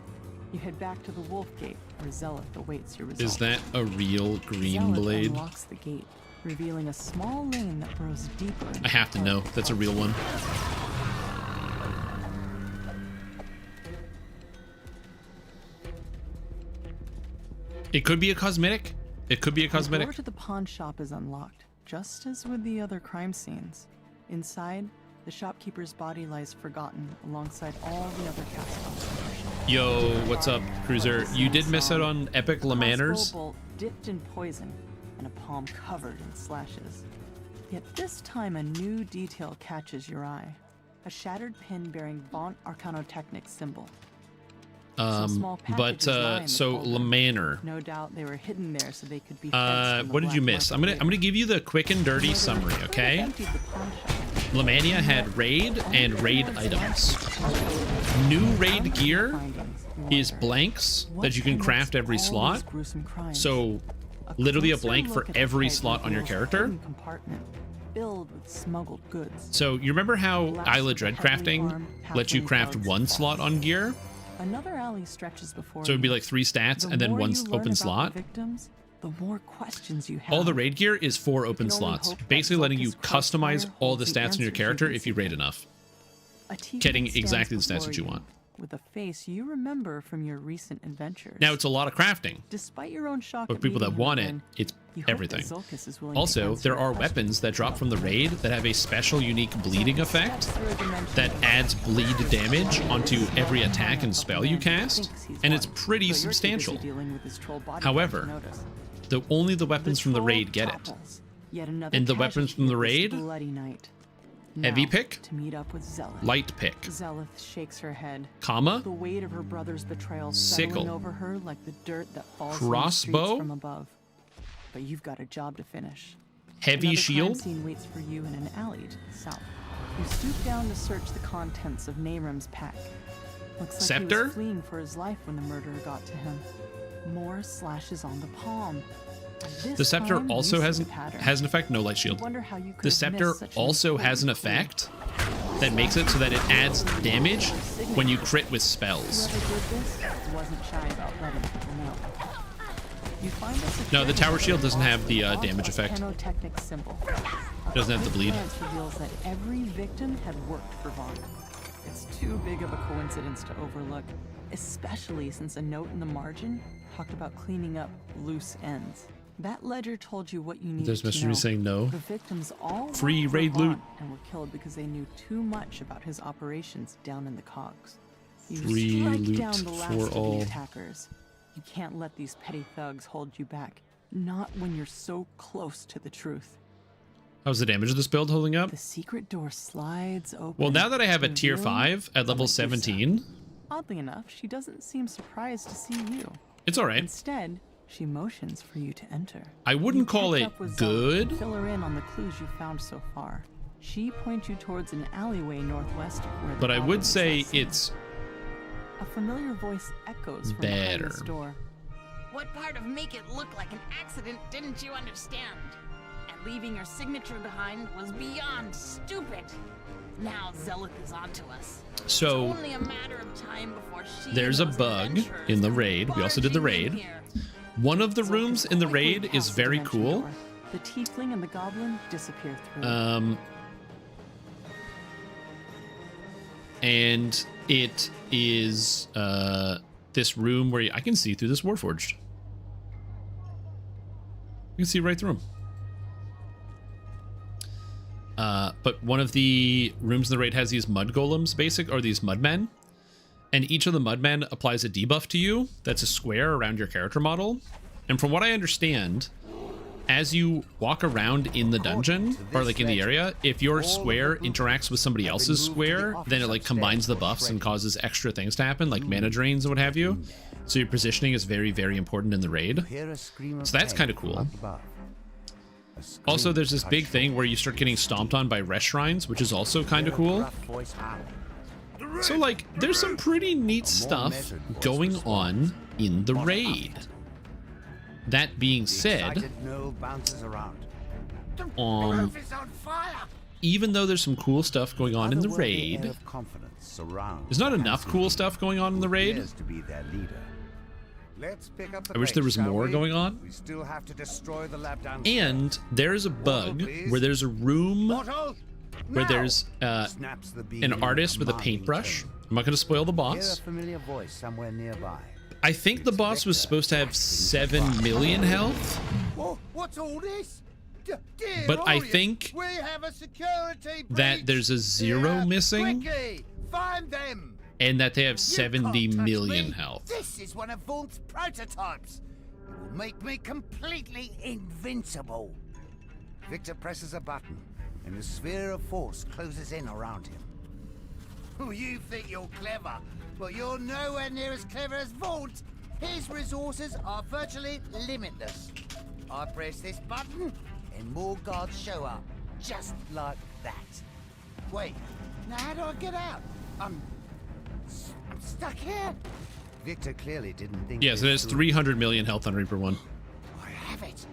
You head back to the Wolf Gate, where Zealot awaits your results. Is that a real green Zealot blade? unlocks the gate, revealing a small lane that burrows deeper. I have to know. That's a real one. It could be a cosmetic. It could be a cosmetic. The door to the pawn shop is unlocked, just as with the other crime scenes. Inside, the shopkeeper's body lies forgotten alongside all the other cast-offs. Yo, what's up, Cruiser? You did miss out on epic Le Manners. Bolt dipped in poison and a palm covered in slashes. Yet this time a new detail catches your eye. A shattered pin bearing Vaunt Arcanotechnic symbol. So Le Manor. No doubt they were hidden there so they could be what did you miss? I'm gonna give you the quick and dirty summary, okay? Lamania had raid and raid items. New raid gear is blanks that you can craft every slot. So literally a blank for every slot on your character. Filled with smuggled goods. So you remember how Isla Dread crafting lets you craft 1 slot on gear? Another alley stretches before So it'd be like 3 stats and then 1 open slot. The more questions you have. All the raid gear is 4 open slots, basically letting you customize all the stats on your character if you raid enough. Getting exactly the stats that you want. With a face you remember from your recent adventures. Now it's a lot of crafting. Despite your own shock, but people that want it, it's everything. Also, there are weapons that drop from the raid that have a special unique bleeding effect that adds bleed damage onto every attack and spell you cast, and it's pretty substantial. However, only the weapons from the raid get it. Yet another And the weapons from the casualty raid? this bloody night. Heavy Now, pick? to meet up with Zelith. Light pick. Zelith shakes her head. Comma? The weight of her brother's betrayal Sickle. settling over her like the dirt that falls from the Crossbow? streets from above. But you've got a job to finish. Heavy Another shield? crime scene waits for you in an alley to the south. You stoop down to search the contents of Nahram's pack. Looks like he Scepter? was fleeing for his life when the murderer got to him. More slashes on the palm. This The scepter time, also you see has the pattern. an effect. No light shield. You wonder how you could The have scepter missed such an also has an important clue. effect that makes it so that it adds damage when you crit with spells. Whoever did this wasn't shy about letting people know. You find a No, the tower shield doesn't have the security damage box of effect. Canotechnic symbol. Doesn't have the This bleed. glance reveals that every victim had worked for Vaughn. It's too big of a coincidence to overlook, especially since a note in the margin talked about cleaning up loose ends. That ledger told you what you needed There's to message know. me saying no. The victims all Free worked for raid Vaughn loot. and were killed because they knew too much about his operations down in the cogs. You Free strike loot down the last for of all. the attackers. You can't let these petty thugs hold you back. Not when you're so close to the truth. How's the damage of this build holding up? The secret door slides open. Well, now that I have a tier revealing 5 at level 17, Oddly enough, she doesn't seem surprised to see you. it's alright. Instead, she motions for you to enter. I wouldn't call catch it up with Zelda good. and fill her in on the clues you found so far. She points you towards an alleyway northwest of where the But I goblin would was say last seen. it's A familiar voice echoes from behind this better. door. What part of make it look like an accident didn't you understand? And leaving your signature behind was beyond stupid. Now Zelith is onto us. So, It's only a matter of time before she there's and a those bug adventurers in the come raid. We also did the barging in raid. here. One of the rooms in the raid is very cool. The tiefling and the goblin disappear through. And it is this room where I can see through this Warforged. You can see right through them. But one of the rooms in the raid has these mud golems, or these mudmen. And each of the mudmen applies a debuff to you that's a square around your character model. And from what I understand, as you walk around in the dungeon, or like in the area, if your square interacts with somebody else's square, then it like combines the buffs and causes extra things to happen, like mana drains and what have you. So your positioning is very, very important in the raid. So that's kind of cool. Also, there's this big thing where you start getting stomped on by rest shrines, which is also kind of cool. So like, there's some pretty neat stuff going on in the raid. That being said, even though there's some cool stuff going on in the raid, there's not enough cool stuff going on in the raid. I wish there was more going on. And there's a bug where there's a room where there's an artist with a paintbrush. I'm not going to spoil the boss. I think the boss was supposed to have 7 million health. What's all this? But I think that there's a 0 missing. Quickly, find them. And that they have 70 million health. This is one of Vaughnt's prototypes. It will make me completely invincible. Victor presses a button, and a sphere of force closes in around him. Oh, you think you're clever, but you're nowhere near as clever as Vaughnt. His resources are virtually limitless. I press this button, and more guards show up, just like that. Wait, now how do I get out? I'm stuck here. Victor clearly didn't think. Yeah, so there's 300 million health on Reaper 1. I have it.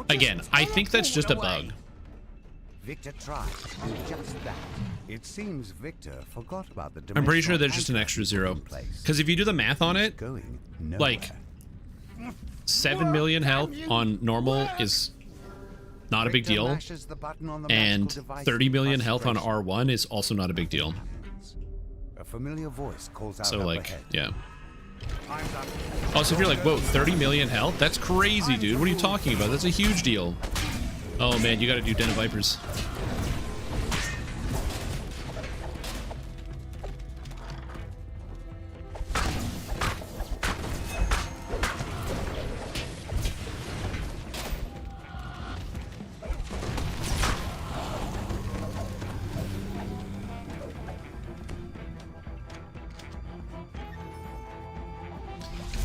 Again, I think that's just a bug. Victor tried to do just that. It seems Victor forgot about the I'm pretty sure there's just an extra 0. Because if you do the math on it, like 7 million health on normal is not a big deal. And 30 million health on R1 is also not a big deal. A familiar voice calls out So up like, ahead. yeah. Also, if you're like, whoa, 30 million health? That's crazy, dude. What are you talking about? That's a huge deal. Oh man, you gotta do Den of Vipers.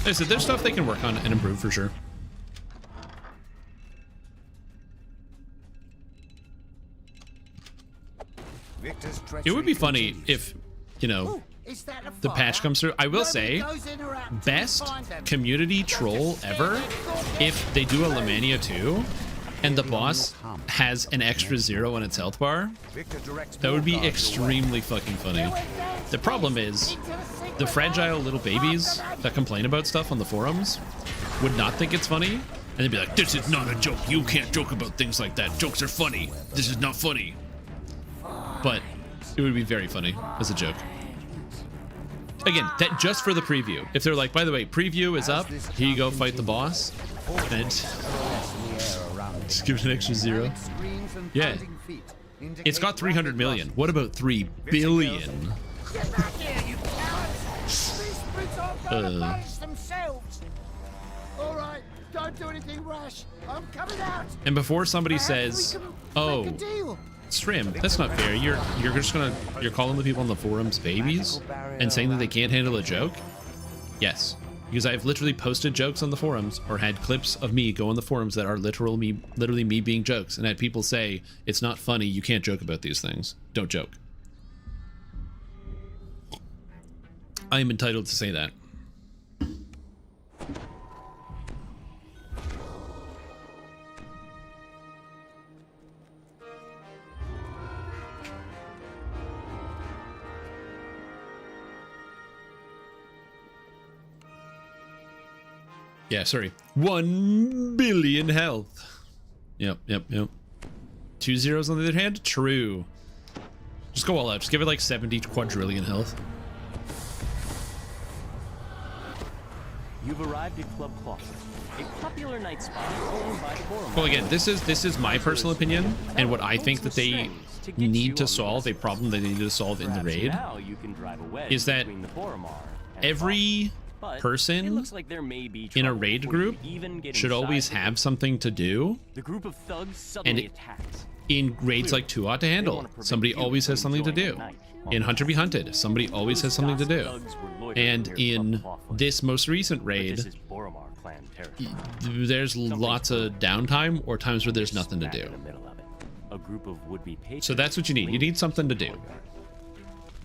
I said, there's stuff they can work on and improve for sure. It would be funny if, you know, the patch comes through. I will say, best community troll ever if they do a Lamania 2 and the boss has an extra 0 on its health bar. That would be extremely fucking funny. The problem is, the fragile little babies that complain about stuff on the forums would not think it's funny, and they'd be like, this is not a joke. You can't joke about things like that. Jokes are funny. This is not funny. But it would be very funny as a joke. Again, that just for the preview. If they're like, by the way, preview is up. Here you go, fight the boss. And just give it an extra 0. Yeah. It's got 300 million. What about 3 billion? Alright, don't do anything rash. I'm coming out. And before somebody says, oh, Strim, that's not fair. You're calling the people on the forums babies and saying that they can't handle a joke? Yes, because I've literally posted jokes on the forums or had clips of me go on the forums that are literally me being jokes, and had people say, it's not funny, you can't joke about these things. Don't joke. I am entitled to say that. Yeah, sorry. 1 billion health. Yep. 2 zeros on the other hand? True. Just go all out. Just give it like 70 quadrillion health. You've arrived at Club Closet, a popular night spot owned by Borum. Well, again, this is my personal opinion, and what I think that they need to solve, a problem that they need to solve in the raid, is that every person in a raid group should always have something to do. The group of thugs suddenly attacked. In raids like Too Hot to Handle, somebody always has something to do. In Hunter Be Hunted, somebody always has something to do. And in this most recent raid, there's lots of downtime or times where there's nothing to do. So that's what you need. You need something to do.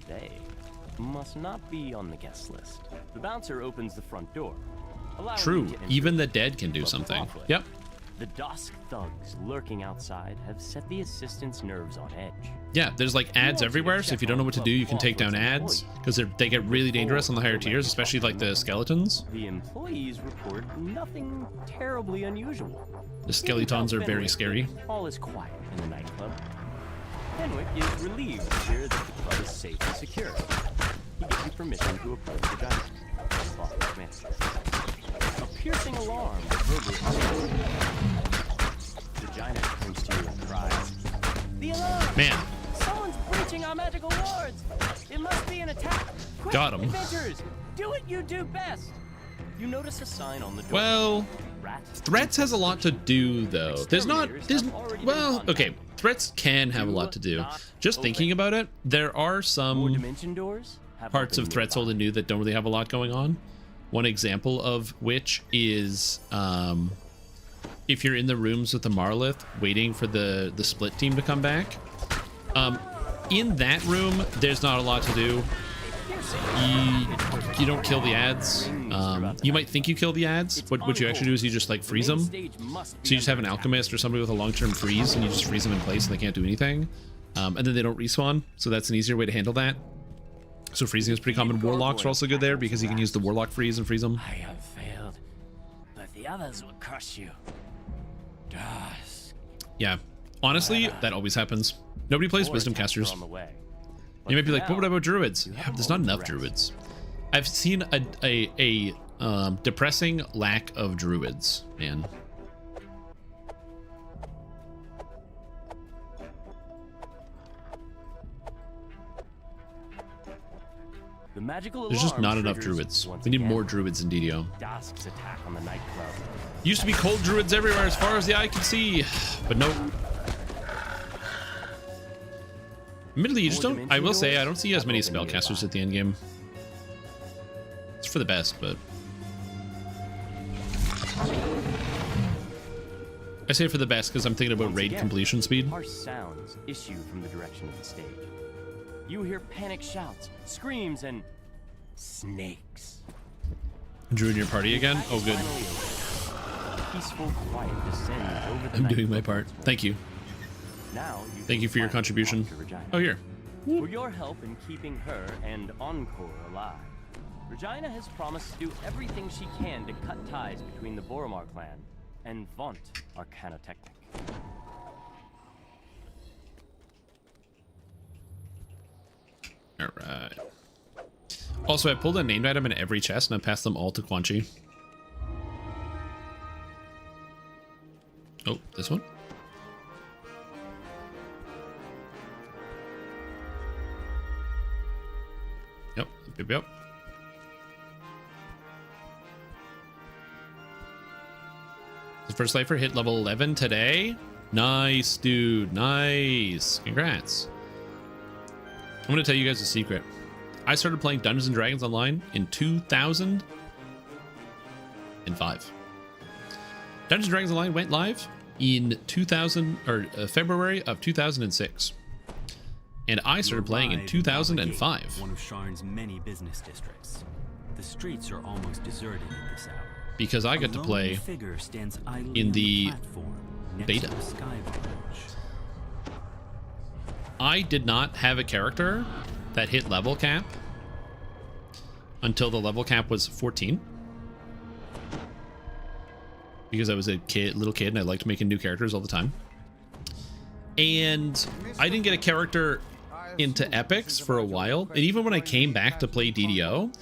They must not be on the guest list. The bouncer opens the front door. True, even the dead can do something. Yep. The Dusk thugs lurking outside have set the assistant's nerves on edge. Yeah, there's like ads everywhere, so if you don't know what to do, you can take down ads, because they get really dangerous on the higher tiers, especially like the skeletons. The employees report nothing terribly unusual. The skeletons are very scary. All is quiet in the nightclub. Fenwick is relieved to hear that the club is safe and secure. He gives you permission to approach the dining room. A piercing alarm reverberates. Vagina turns to you and cries, "The alarm! Man. Someone's breaching our magical wards! It must be an attack! Quick, Got him. Adventurers, do what you do best!" You notice a sign on the door. Well, Threats has a lot to do, though. Well, okay. Threats can have a lot to do. Just thinking about it, there are some parts of Threats Old and New that don't really have a lot going on. One example of which is if you're in the rooms with the Marlith waiting for the split team to come back. In that room, there's not a lot to do. You don't kill the ads. You might think you kill the ads. What you actually do is you just like freeze them. So you just have an alchemist or somebody with a long-term freeze, and you just freeze them in place and they can't do anything. And then they don't respawn. So that's an easier way to handle that. So freezing is pretty common. Warlocks are also good there because you can use the warlock freeze and freeze them. I have failed, but the others will crush you. Dusk. Yeah, honestly, that always happens. Nobody plays wisdom casters. You might be like, what about druids? Yeah, there's not enough druids. I've seen a depressing lack of druids, man. There's just not enough druids. We need more druids in DDO. Dusk's attack on the nightclub. Used to be cold druids everywhere as far as the eye can see, but nope. Admittedly, you just don't. I will say, I don't see as many spellcasters at the end game. It's for the best, but I say for the best because I'm thinking about Once raid again, completion speed. Harsh sounds issue from the direction of the stage. You hear panic shouts, screams, and snakes. Drew in your party again? Oh, good. Peaceful quiet descends over the I'm night doing my of part. Thank you. Now Thank you for your contribution. Oh, here. For your help in keeping her and Encore alive, Regina has promised to do everything she can to cut ties between the Boromar clan and Vaunt Arcanotechnic. Alright. Also, I pulled a named item in every chest and I passed them all to Quan Chi. Oh, this one? Yep, yep, yep. The first lifer hit level 11 today. Nice, dude. Nice. Congrats. I'm going to tell you guys a secret. I started playing Dungeons & Dragons Online in 2005. Dungeons & Dragons Online went live in February of 2006. And I started playing in 2005. One of Sharn's many business districts. The streets are almost deserted at this hour. Because I got to play in the beta. I did not have a character that hit level cap until the level cap was 14. Because I was a little kid and I liked making new characters all the time. And I didn't get a character into epics for a while. And even when I came back to play DDO,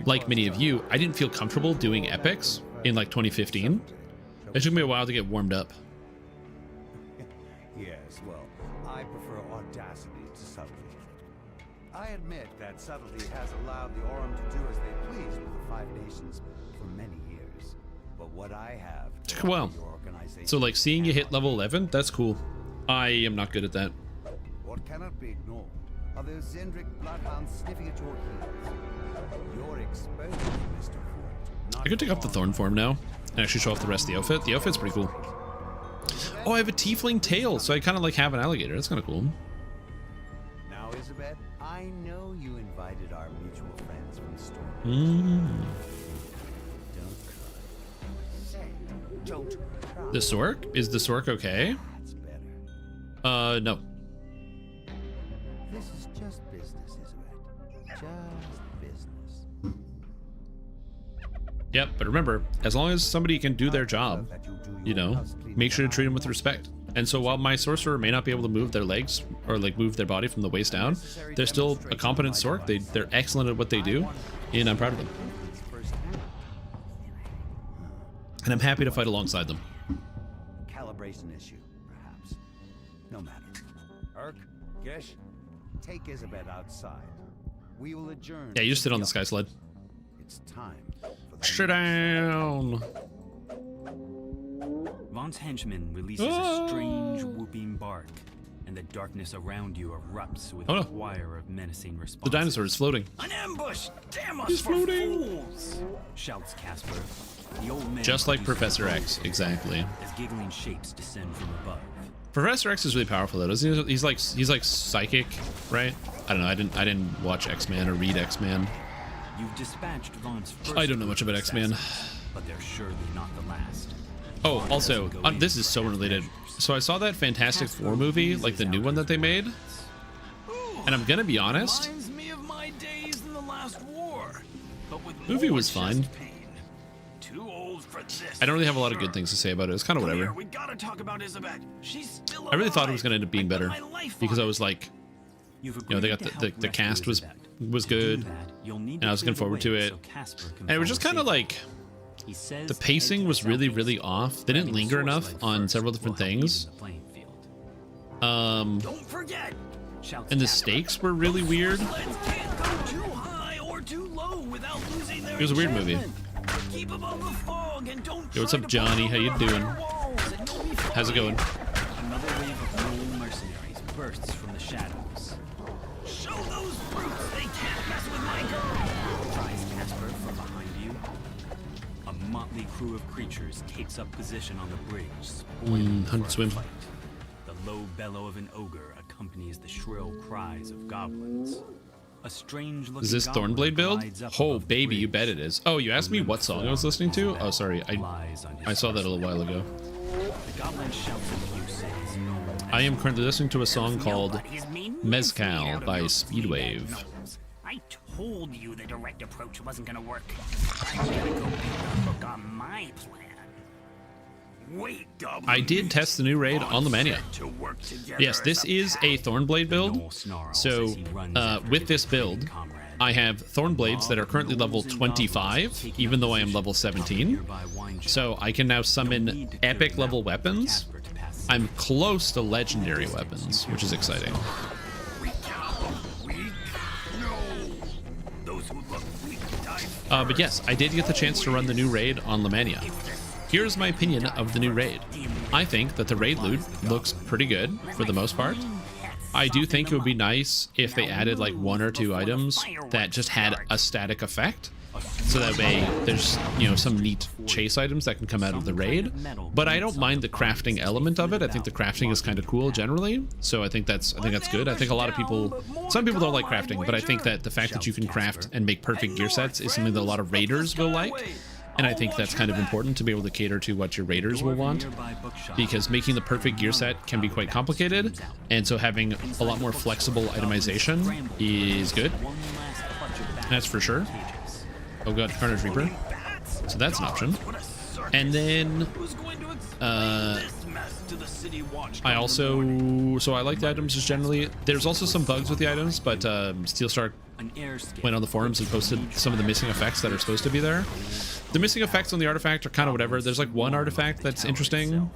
like many of you, I didn't feel comfortable doing epics in like 2015. It took me a while to get warmed up. Yes, well, I prefer audacity to subtlety. I admit that subtlety has allowed the Aurum to do as they please with the Five Nations for many years. But what I have... Took a while. So like seeing you hit level 11, that's cool. I am not good at that. What cannot be ignored are those Zendrick bloodhounds sniffing at your heels. You're exposed, Mr. Ford. I could take off the thorn form now and actually show off the rest of the outfit. The outfit's pretty cool. Oh, I have a tiefling tail, so I kind of like have an alligator. That's kind of cool. Now, Isabeth, I know you invited our mutual friends from Storm. Don't cry. Say, don't cry. The Sork? Is the Sork okay? That's better. No. This is just business, Isabeth. Just business. Yep, but remember, as long as somebody can do their job, you know, make sure to treat them with respect. And so while my sorcerer may not be able to move their legs or like move their body from the waist down, they're still a competent Sork. They're excellent at what they do, and I'm proud of them. And I'm happy to fight alongside them. Calibration issue, perhaps. No matter. Urk, Gish, take Isabeth outside. We will adjourn. Yeah, you just sit on the sky sled. It's time. Sit down. Vaughn's henchman releases a strange whooping bark, and the darkness around you erupts with a choir of menacing responses. The dinosaur is floating. An ambush! Damn us He's for floating. fools! Shouts Casper. The old man Just like Professor X, exactly. as giggling shapes descend from above. Professor X is really powerful though. Doesn't he? He's like psychic, right? I don't know. I didn't watch X-Men or read X-Men. You've dispatched Vaughn's first I don't know much about group of X-Men. assassins, but they're surely not the last. Oh, also, this is so unrelated. So I saw that Fantastic Four movie, like the new one that they made, and I'm gonna be honest. Reminds me of my days in the last war, but with Movie more was fine. chest pain. Too old for this. I don't really have a lot of good things to say about it. It's kind of Come whatever. here, we gotta talk about Isabeth. She's still I really thought it alive. was gonna end up being better because I was like, you know, they got the cast was good, and I was looking forward to it, and it was just kind of like. The pacing was really off. They didn't linger enough on several different things. And the stakes were really weird. It was a weird movie. Yo, what's up, Johnny? How you doing? How's it going? Another wave of Moly mercenaries bursts from the shadows. Show those brutes they can't mess with my girl. Cries Casper from behind you. A motley crew of creatures takes up position on the bridge, spoiling for a swim. fight. The low bellow of an ogre accompanies the shrill cries of goblins. A strange looking Is this Thornblade build? Oh, baby, you bet it is. Oh, you asked me what song I was listening to? Oh, sorry. I saw that a little while ago. The goblin shouts abuses. I am currently listening to a song called Mezcal by Speedwave. I told you the direct approach wasn't gonna work. I'm gonna go beat the hook on my plan. Wait, I did test the new raid on Lemania. Yes, this is a Thornblade build. So with this build, I have Thornblades that are currently level 25, even though I am level 17. So I can now summon epic level weapons. I'm close to legendary weapons, which is exciting. But yes, I did get the chance to run the new raid on Lemania. Here's my opinion of the new raid. I think that the raid loot looks pretty good for the most part. I do think it would be nice if they added like 1 or 2 items that just had a static effect. So that way there's, you know, some neat chase items that can come out of the raid. But I don't mind the crafting element of it. I think the crafting is kind of cool generally. So I think that's good. I think a lot of people, some people don't like crafting, but I think that the fact that you can craft and make perfect gear sets is something that a lot of raiders will like. And I think that's kind of important to be able to cater to what your raiders will want, because making the perfect gear set can be quite complicated, and so having a lot more flexible itemization is good. That's for sure. Oh god, Carnage Reaper. So that's an option. And then I also, so I like the items just generally. There's also some bugs with the items, but Steelstar went on the forums and posted some of the missing effects that are supposed to be there. The missing effects on the artifact are kind of whatever. There's like one artifact that's interesting,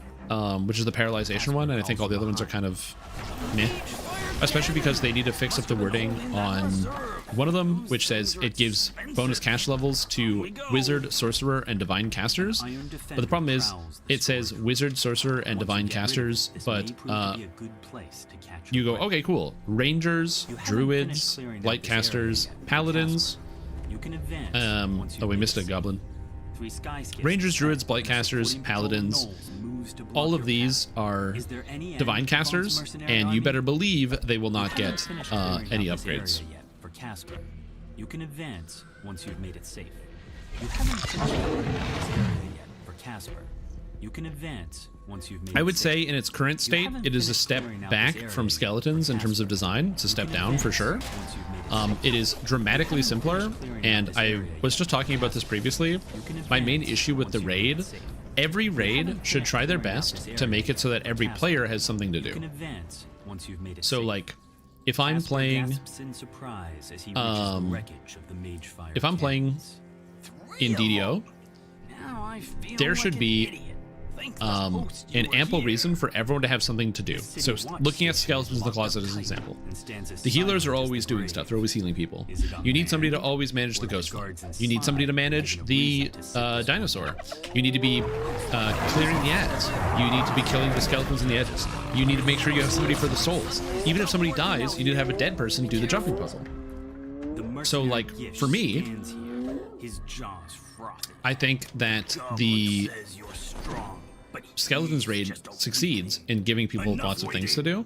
which is the paralyzation one, and I think all the other ones are kind of meh. Especially because they need to fix up the wording on one of them, which says it gives bonus cast levels to Wizard, Sorcerer, and Divine Casters. But the problem is, it says Wizard, Sorcerer, and Divine Casters, but you go, okay, cool. Rangers, Druids, Light Casters, Paladins. Oh, we missed a Goblin. Rangers, Druids, Blightcasters, Paladins, all of these are Divine Casters, and you better believe they will not get any upgrades. For Casper, you can advance once you've made it safe. You haven't finished this area yet for Casper. You can advance once you've made I would say in its current state, it is a step back from skeletons in terms of design. It's a step down for sure. It is dramatically simpler, and I was just talking about this previously. My main issue with the raid, every raid should try their best to make it so that every player has something to do. So like, if I'm playing, if I'm playing in DDO, there should be an ample reason for everyone to have something to do. So looking at skeletons in the closet as an example, the healers are always doing stuff. They're always healing people. You need somebody to always manage the ghost farm. You need somebody to manage the dinosaur. You need to be clearing the ads. You need to be killing the skeletons in the edges. You need to make sure you have somebody for the souls. Even if somebody dies, you need to have a dead person do the jumping puzzle. So like for me, I think that the Skeletons raid succeeds in giving people lots of things to do.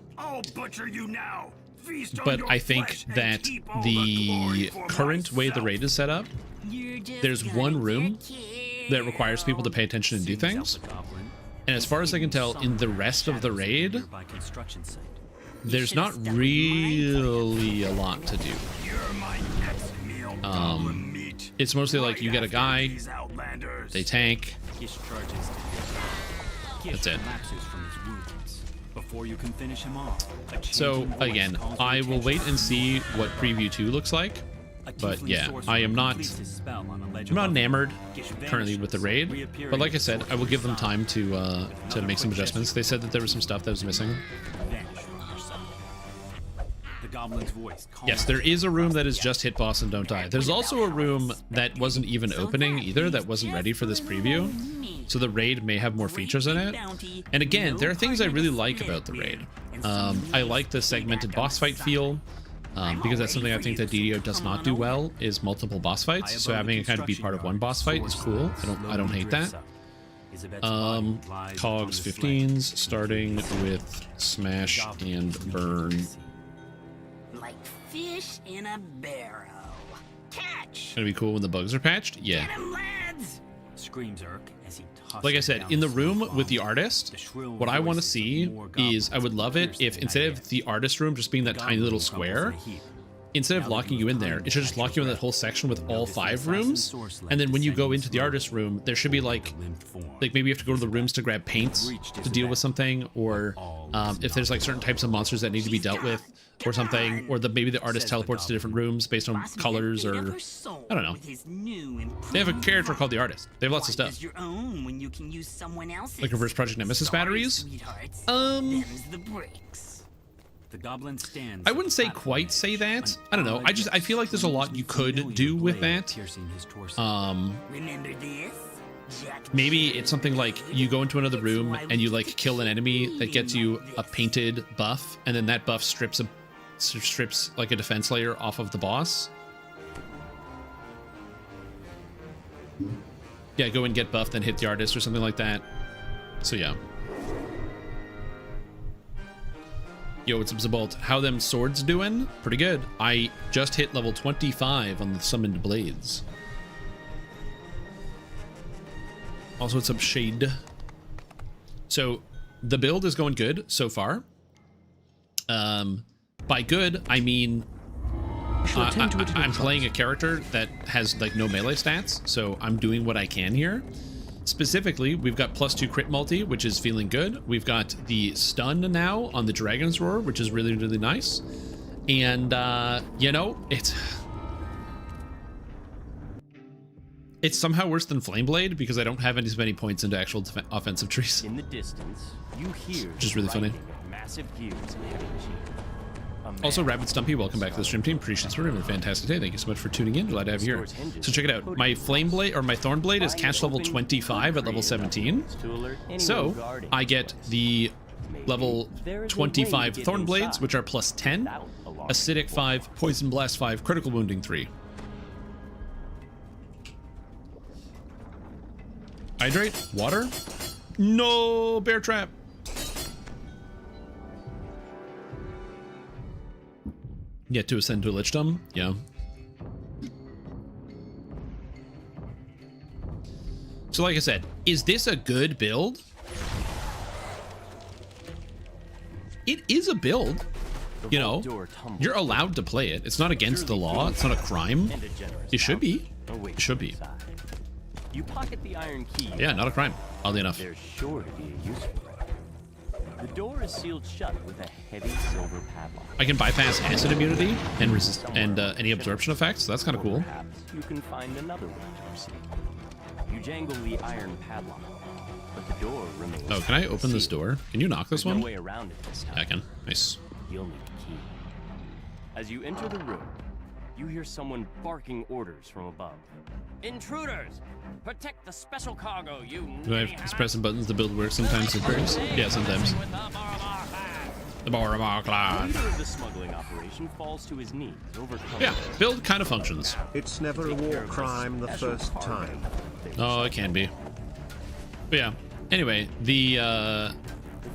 But I think that the current way the raid is set up, there's one room that requires people to pay attention and do things. And as far as I can tell, in the rest of the raid, there's not really a lot to do. It's mostly like you get a guy, they tank. That's it. So again, I will wait and see what Preview 2 looks like. But yeah, I'm not enamored currently with the raid. But like I said, I will give them time to make some adjustments. They said that there was some stuff that was missing. Yes, there is a room that is just hit boss and don't die. There's also a room that wasn't even opening either, that wasn't ready for this preview. So the raid may have more features in it. And again, there are things I really like about the raid. I like the segmented boss fight feel. because that's something I think that DDO does not do well, is multiple boss fights. So having it kind of be part of one boss fight is cool. I don't hate that. Cogs 15s, starting with smash and burn. Like fish in a barrel. Catch! Gonna be cool when the bugs are patched? Yeah. Get 'em, lads! Screams Urk as he tosses Like I said, down in the the room slope with the artist, what I want to see is, I would love it if instead of the artist room just being that tiny little square, instead of locking you in there, it should just lock you in that whole section with all 5 rooms. And then when you go into the artist room, there should be like maybe you have to go to the rooms to grab paints to deal with something, or if there's like certain types of monsters that need to be dealt with or something, or maybe the artist teleports to different rooms based on colors, or I don't know. They have a character called the artist. They have lots of stuff. Like reverse Project Nemesis batteries. The goblin stands. I wouldn't say quite say that. I don't know. I feel like there's a lot you could do with that. Remember this? Maybe it's something like you go into another room and you like kill an enemy that gets you a painted buff, and then that buff strips like a defense layer off of the boss. Yeah, go and get buffed, then hit the artist or something like that. So yeah. Yo, what's up, Zabolt? How them swords doing? Pretty good. I just hit level 25 on the summoned blades. Also, what's up, Shade? So, the build is going good so far. By good, I mean I'm playing a character that has like no melee stats, so I'm doing what I can here. Specifically, we've got +2 crit multi, which is feeling good. We've got the stun now on the Dragon's Roar, which is really, really nice. And, you know, it's somehow worse than Flameblade because I don't have as many points into actual offensive trees. In the distance, you hear which is really funny. Massive gears and heavy machinery. Also, Rabbit Stumpy, welcome back to the stream team. Appreciate it. Having a fantastic day. Thank you so much for tuning in. Glad to have you here. So check it out. My Flameblade or my Thornblade is catch level 25 at level 17. So I get the level 25 Thornblades, which are +10, Acidic 5, Poison Blast 5, Critical Wounding 3. Hydrate, water. No, bear trap. Yet to ascend to a Lichdom, yeah. So like I said, is this a good build? It is a build. You know, you're allowed to play it. It's not against the law. It's not a crime. It should be. It should be. You pocket the iron key. Yeah, not a crime. Oddly enough. There's sure to be a use for it. The door is sealed shut with a heavy silver padlock. I can bypass acid immunity and resist any absorption effects. So that's kind of cool. Perhaps you can find another way to proceed. You jangle the iron padlock, but the door remains. Oh, can I open this door? Can you knock this one? No way around it this time. Yeah, I can. Nice. You'll need a key. As you enter the room, you hear someone barking orders from above. Intruders! Protect the special cargo, you. Do I have to press some buttons to build work sometimes it breaks? Yeah, sometimes. The Boramar Clan. The leader of the smuggling operation falls to his knees, overcome. Yeah, build kind of functions. It's never a war crime the first time. Oh, it can be. But yeah. Anyway, the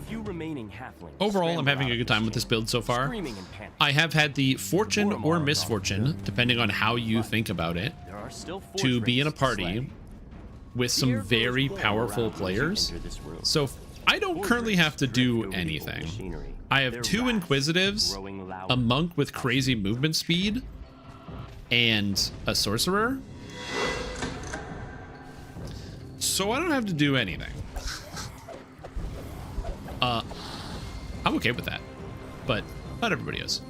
few remaining halflings. Overall, I'm having a good time with this build so far. I have had the fortune or misfortune, depending on how you think about it, to be in a party with some very powerful players. So I don't currently have to do anything. I have 2 Inquisitives, a monk with crazy movement speed, and a sorcerer. So I don't have to do anything. I'm okay with that, but not everybody is.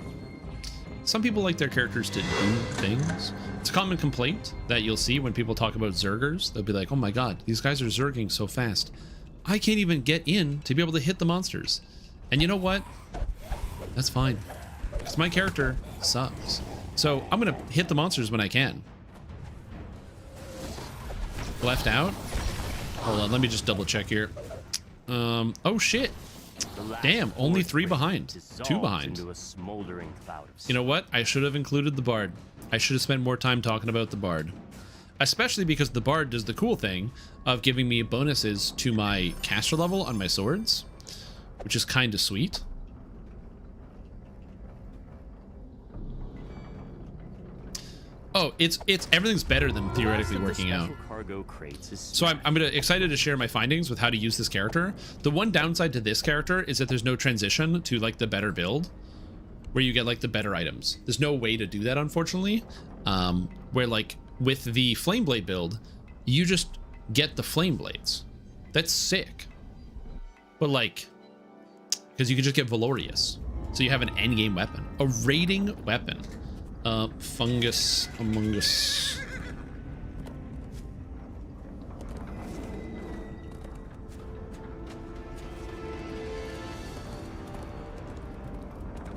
Some people like their characters to do things. It's a common complaint that you'll see when people talk about Zergers. They'll be like, oh my god, these guys are Zerging so fast. I can't even get in to be able to hit the monsters. And you know what? That's fine, because my character sucks. So I'm gonna hit the monsters when I can. Left out? Hold on, let me just double check here. Oh shit. Damn, only 3 behind. 2 behind. Into a smoldering cloud of You know what? I should have included the bard. I should have spent more time talking about the bard. Especially because the bard does the cool thing of giving me bonuses to my caster level on my swords, which is kind of sweet. Oh, it's everything's better than theoretically working out. So I'm excited to share my findings with how to use this character. The one downside to this character is that there's no transition to like the better build, where you get like the better items. There's no way to do that, unfortunately. Where like with the flame blade build, you just get the flame blades. That's sick. But like, because you can just get Valorious, so you have an endgame weapon, a raiding weapon. Fungus among us.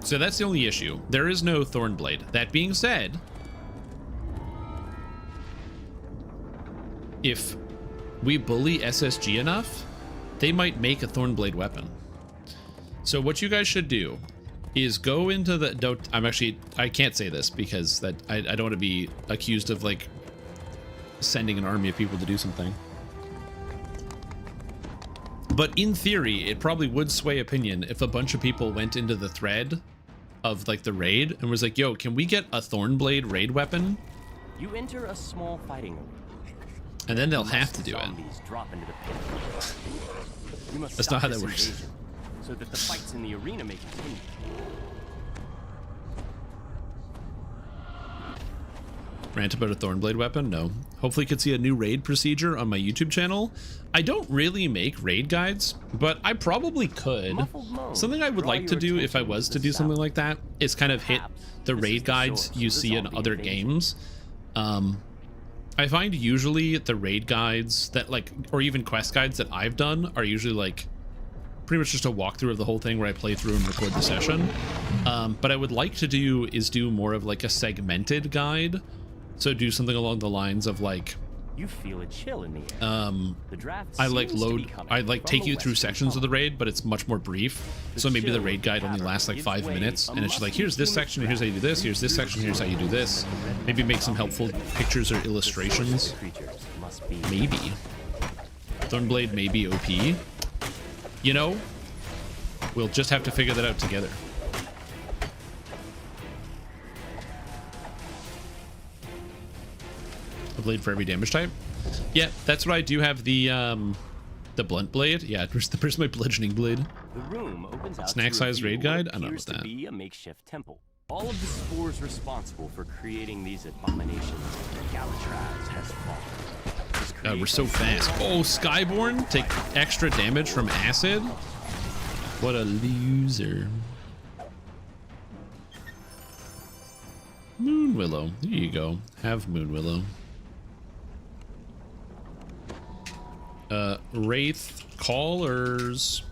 So that's the only issue. There is no Thornblade. That being said, if we bully SSG enough, they might make a Thornblade weapon. So what you guys should do is go into the... I can't say this because that I don't want to be accused of like sending an army of people to do something. But in theory, it probably would sway opinion if a bunch of people went into the thread of like the raid and was like, yo, can we get a Thornblade raid weapon? You enter a small fighting arena. And then they'll have to do it. Drop into the pit. You must That's not how that works. So that the fights in the arena may continue. Rant about a Thornblade weapon? No. Hopefully you could see a new raid procedure on my YouTube channel. I don't really make raid guides, but I probably could. Something I would like to do if I was to do something like that is kind of hit the raid guides you see in other games. I find usually the raid guides that like, or even quest guides that I've done are usually like pretty much just a walkthrough of the whole thing where I play through and record the session. But I would like to do more of like a segmented guide. So do something along the lines of like, you feel a chill in the air. The draft I take you through sections of the raid, but it's much more brief. So maybe the raid guide only lasts like 5 minutes, and it's just like, here's this section, here's how you do this, here's this section, here's how you do this. Maybe make some helpful pictures or illustrations. Maybe. Thornblade may be OP. You know, we'll just have to figure that out together. A blade for every damage type. Yeah, that's what I do have the blunt blade. Yeah, there's my bludgeoning blade. The room opens out snack size raid guide. I don't know about that. Be a makeshift temple. All of the spores responsible for creating these abominations. Galatraz has fallen. God, we're so fast. Oh, Skyborn take extra damage from acid. What a loser. Moon Willow. There you go. Have Moon Willow. Wraith Callers.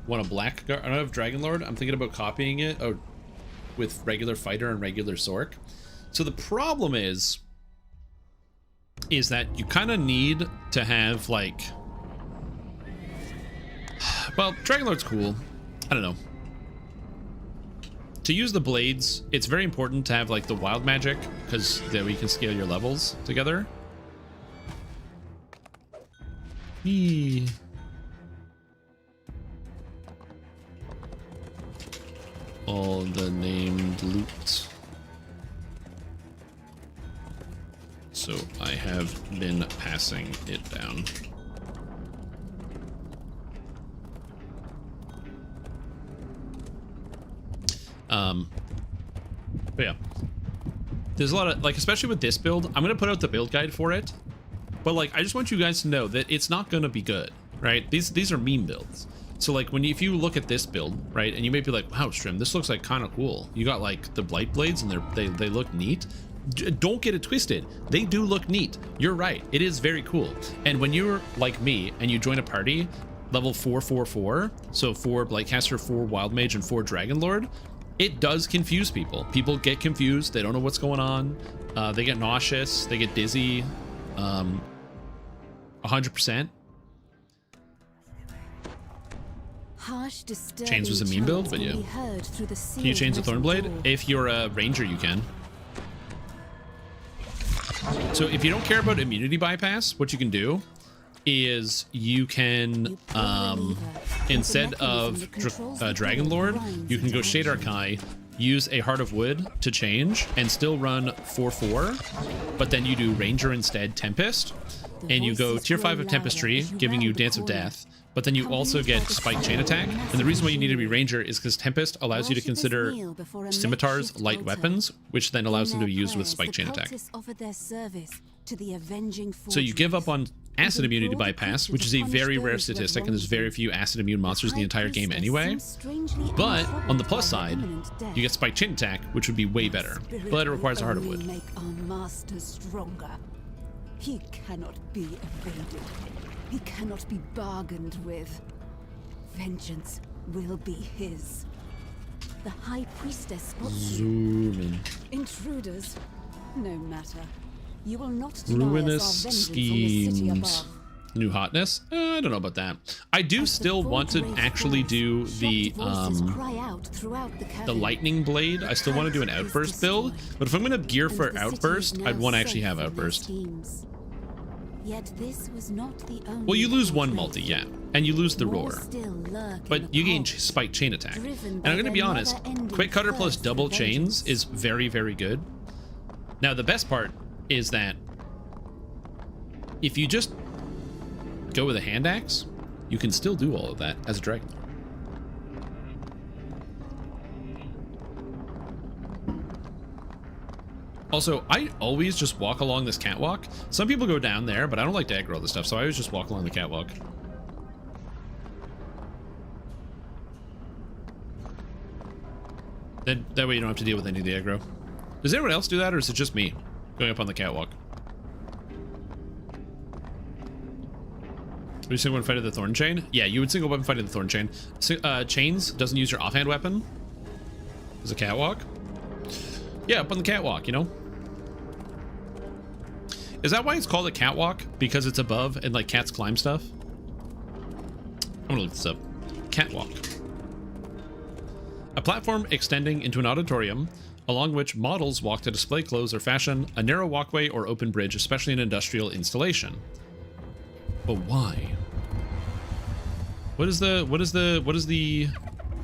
Want a black guard? I don't have Dragon Lord. I'm thinking about copying it with regular fighter and regular Sork. So the problem is that you kind of need to have like, well, Dragon Lord's cool. I don't know. To use the blades, it's very important to have like the wild magic because then we can scale your levels together. Eee. All the named loot. So I have been passing it down. But yeah, there's a lot of like, especially with this build, I'm gonna put out the build guide for it, but like I just want you guys to know that it's not gonna be good, right? These are meme builds. So like if you look at this build, right, and you may be like, wow, Strim, this looks like kind of cool. You got like the blight blades and they look neat. Don't get it twisted. They do look neat. You're right. It is very cool. And when you're like me and you join a party level 444, so 4 Blightcaster, 4 Wild Mage, and 4 Dragon Lord, it does confuse people. People get confused. They don't know what's going on. They get nauseous. They get dizzy. 100%. harsh, disturbing Chains was a meme build, but chants yeah. can be heard through the Can you change the sealed Thornblade? metal door. If you're a ranger, you can. So if you don't care about immunity bypass, what you can do is you can, instead of Dragon Lord, you can go Shade Archai, use a Heart of Wood to change, and still run 4/4, but then you do Ranger instead Tempest, and you go tier 5 of Tempestry, giving you Dance of Death, but then you also get Spike Chain Attack. And the reason why you need to be Ranger is because Tempest allows you to consider scimitars light weapons, which then allows them to be used with Spike Chain Attack. So you give up on acid immunity bypass, which is a very rare statistic, and there's very few acid immune monsters in the entire game anyway. But on the plus side, you get Spike Chain Attack, which would be way better, but it requires a Heart of Wood. Make our master stronger. He cannot be evaded. He cannot be bargained with. Vengeance will be his. The High Priestess spots Zoom in. Intruders, no matter. You will not deny Ruinous us our vengeance on the city schemes. above. New hotness? I don't know about that. I do still want to actually do the lightning blade. I still want to do an outburst build, but if I'm going to gear for outburst, I'd want to actually have outburst. Yet this was not the only. Well, you lose one multi, yeah, and you lose the roar, but you gain Spike Chain Attack. And I'm going to be honest, Quick Cutter plus double chains is very, very good. Now, the best part is that if you just go with a hand axe, you can still do all of that as a dragon. Also, I always just walk along this catwalk. Some people go down there, but I don't like to aggro all this stuff, so I always just walk along the catwalk. Then that way you don't have to deal with any of the aggro. Does anyone else do that, or is it just me going up on the catwalk? Would you single weapon fight the Thorn Chain? Yeah, you would single weapon fight the Thorn Chain. Chains doesn't use your offhand weapon. There's a catwalk. Yeah, up on the catwalk, you know? Is that why it's called a catwalk? Because it's above and like cats climb stuff? I'm gonna look this up. Catwalk. A platform extending into an auditorium along which models walk to display clothes or fashion, a narrow walkway or open bridge, especially an industrial installation. But why? What is the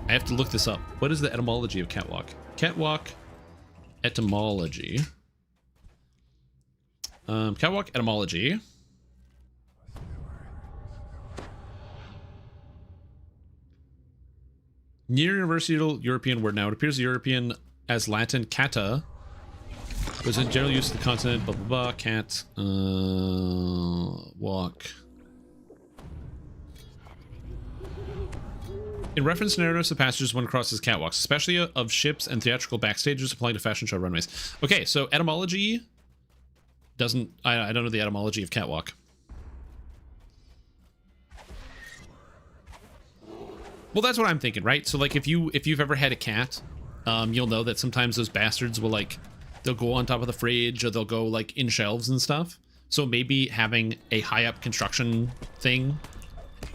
I have to look this up. What is the etymology of catwalk? Catwalk etymology. Catwalk etymology. Near universal European word now. It appears European as Latin cata was in general use of the continent, blah blah blah. Cat walk. In reference to narrowness of passages one crosses catwalks, especially of ships and theatrical backstages applying to fashion show runways. Okay, so etymology doesn't... I don't know the etymology of catwalk. Well, that's what I'm thinking, right? So, like, if you've ever had a cat, you'll know that sometimes those bastards will, like, they'll go on top of the fridge, or they'll go, like, in shelves and stuff. So maybe having a high-up construction thing...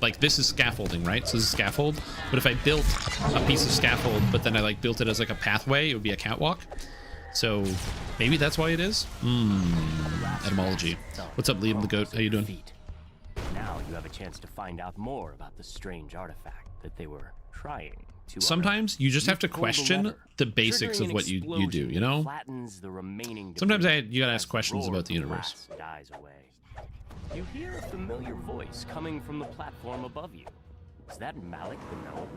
Like, this is scaffolding, right? So this is scaffold. But if I built a piece of scaffold, but then I, like, built it as, like, a pathway, it would be a catwalk. So maybe that's why it is? Etymology. What's up, Liam the Goat? How you doing? Now you have a chance to find out more about the strange artifact that they were trying to Sometimes you just have to question the basics of what you do, you know? Sometimes you gotta ask questions about the universe. Dies away. You hear a familiar voice coming from the platform above you. Is that Malik the gnome?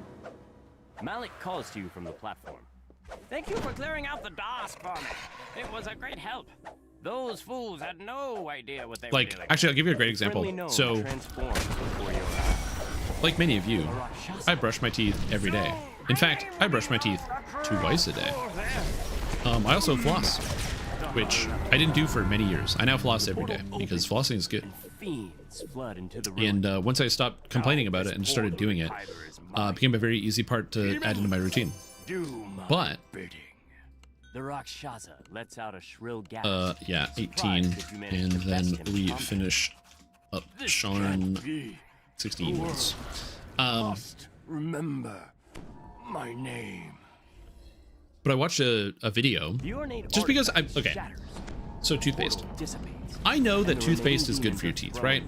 Malik calls to you from the platform. Thank you for clearing out the DOS for me. It was a great help. Those fools had no idea what they were doing. Actually, I'll give you a great example. So, like many of you, I brush my teeth every day. In fact, I brush my teeth twice a day. I also floss, which I didn't do for many years. I now floss every day because flossing is good. And once I stopped complaining about it and started doing it, it became a very easy part to add into my routine. But the Rakshasa lets out a shrill gasp. yeah, 18, and then we finish up Sharn 16 minutes. remember my name. But I watched a video just because okay. So toothpaste. I know that toothpaste is good for your teeth, right?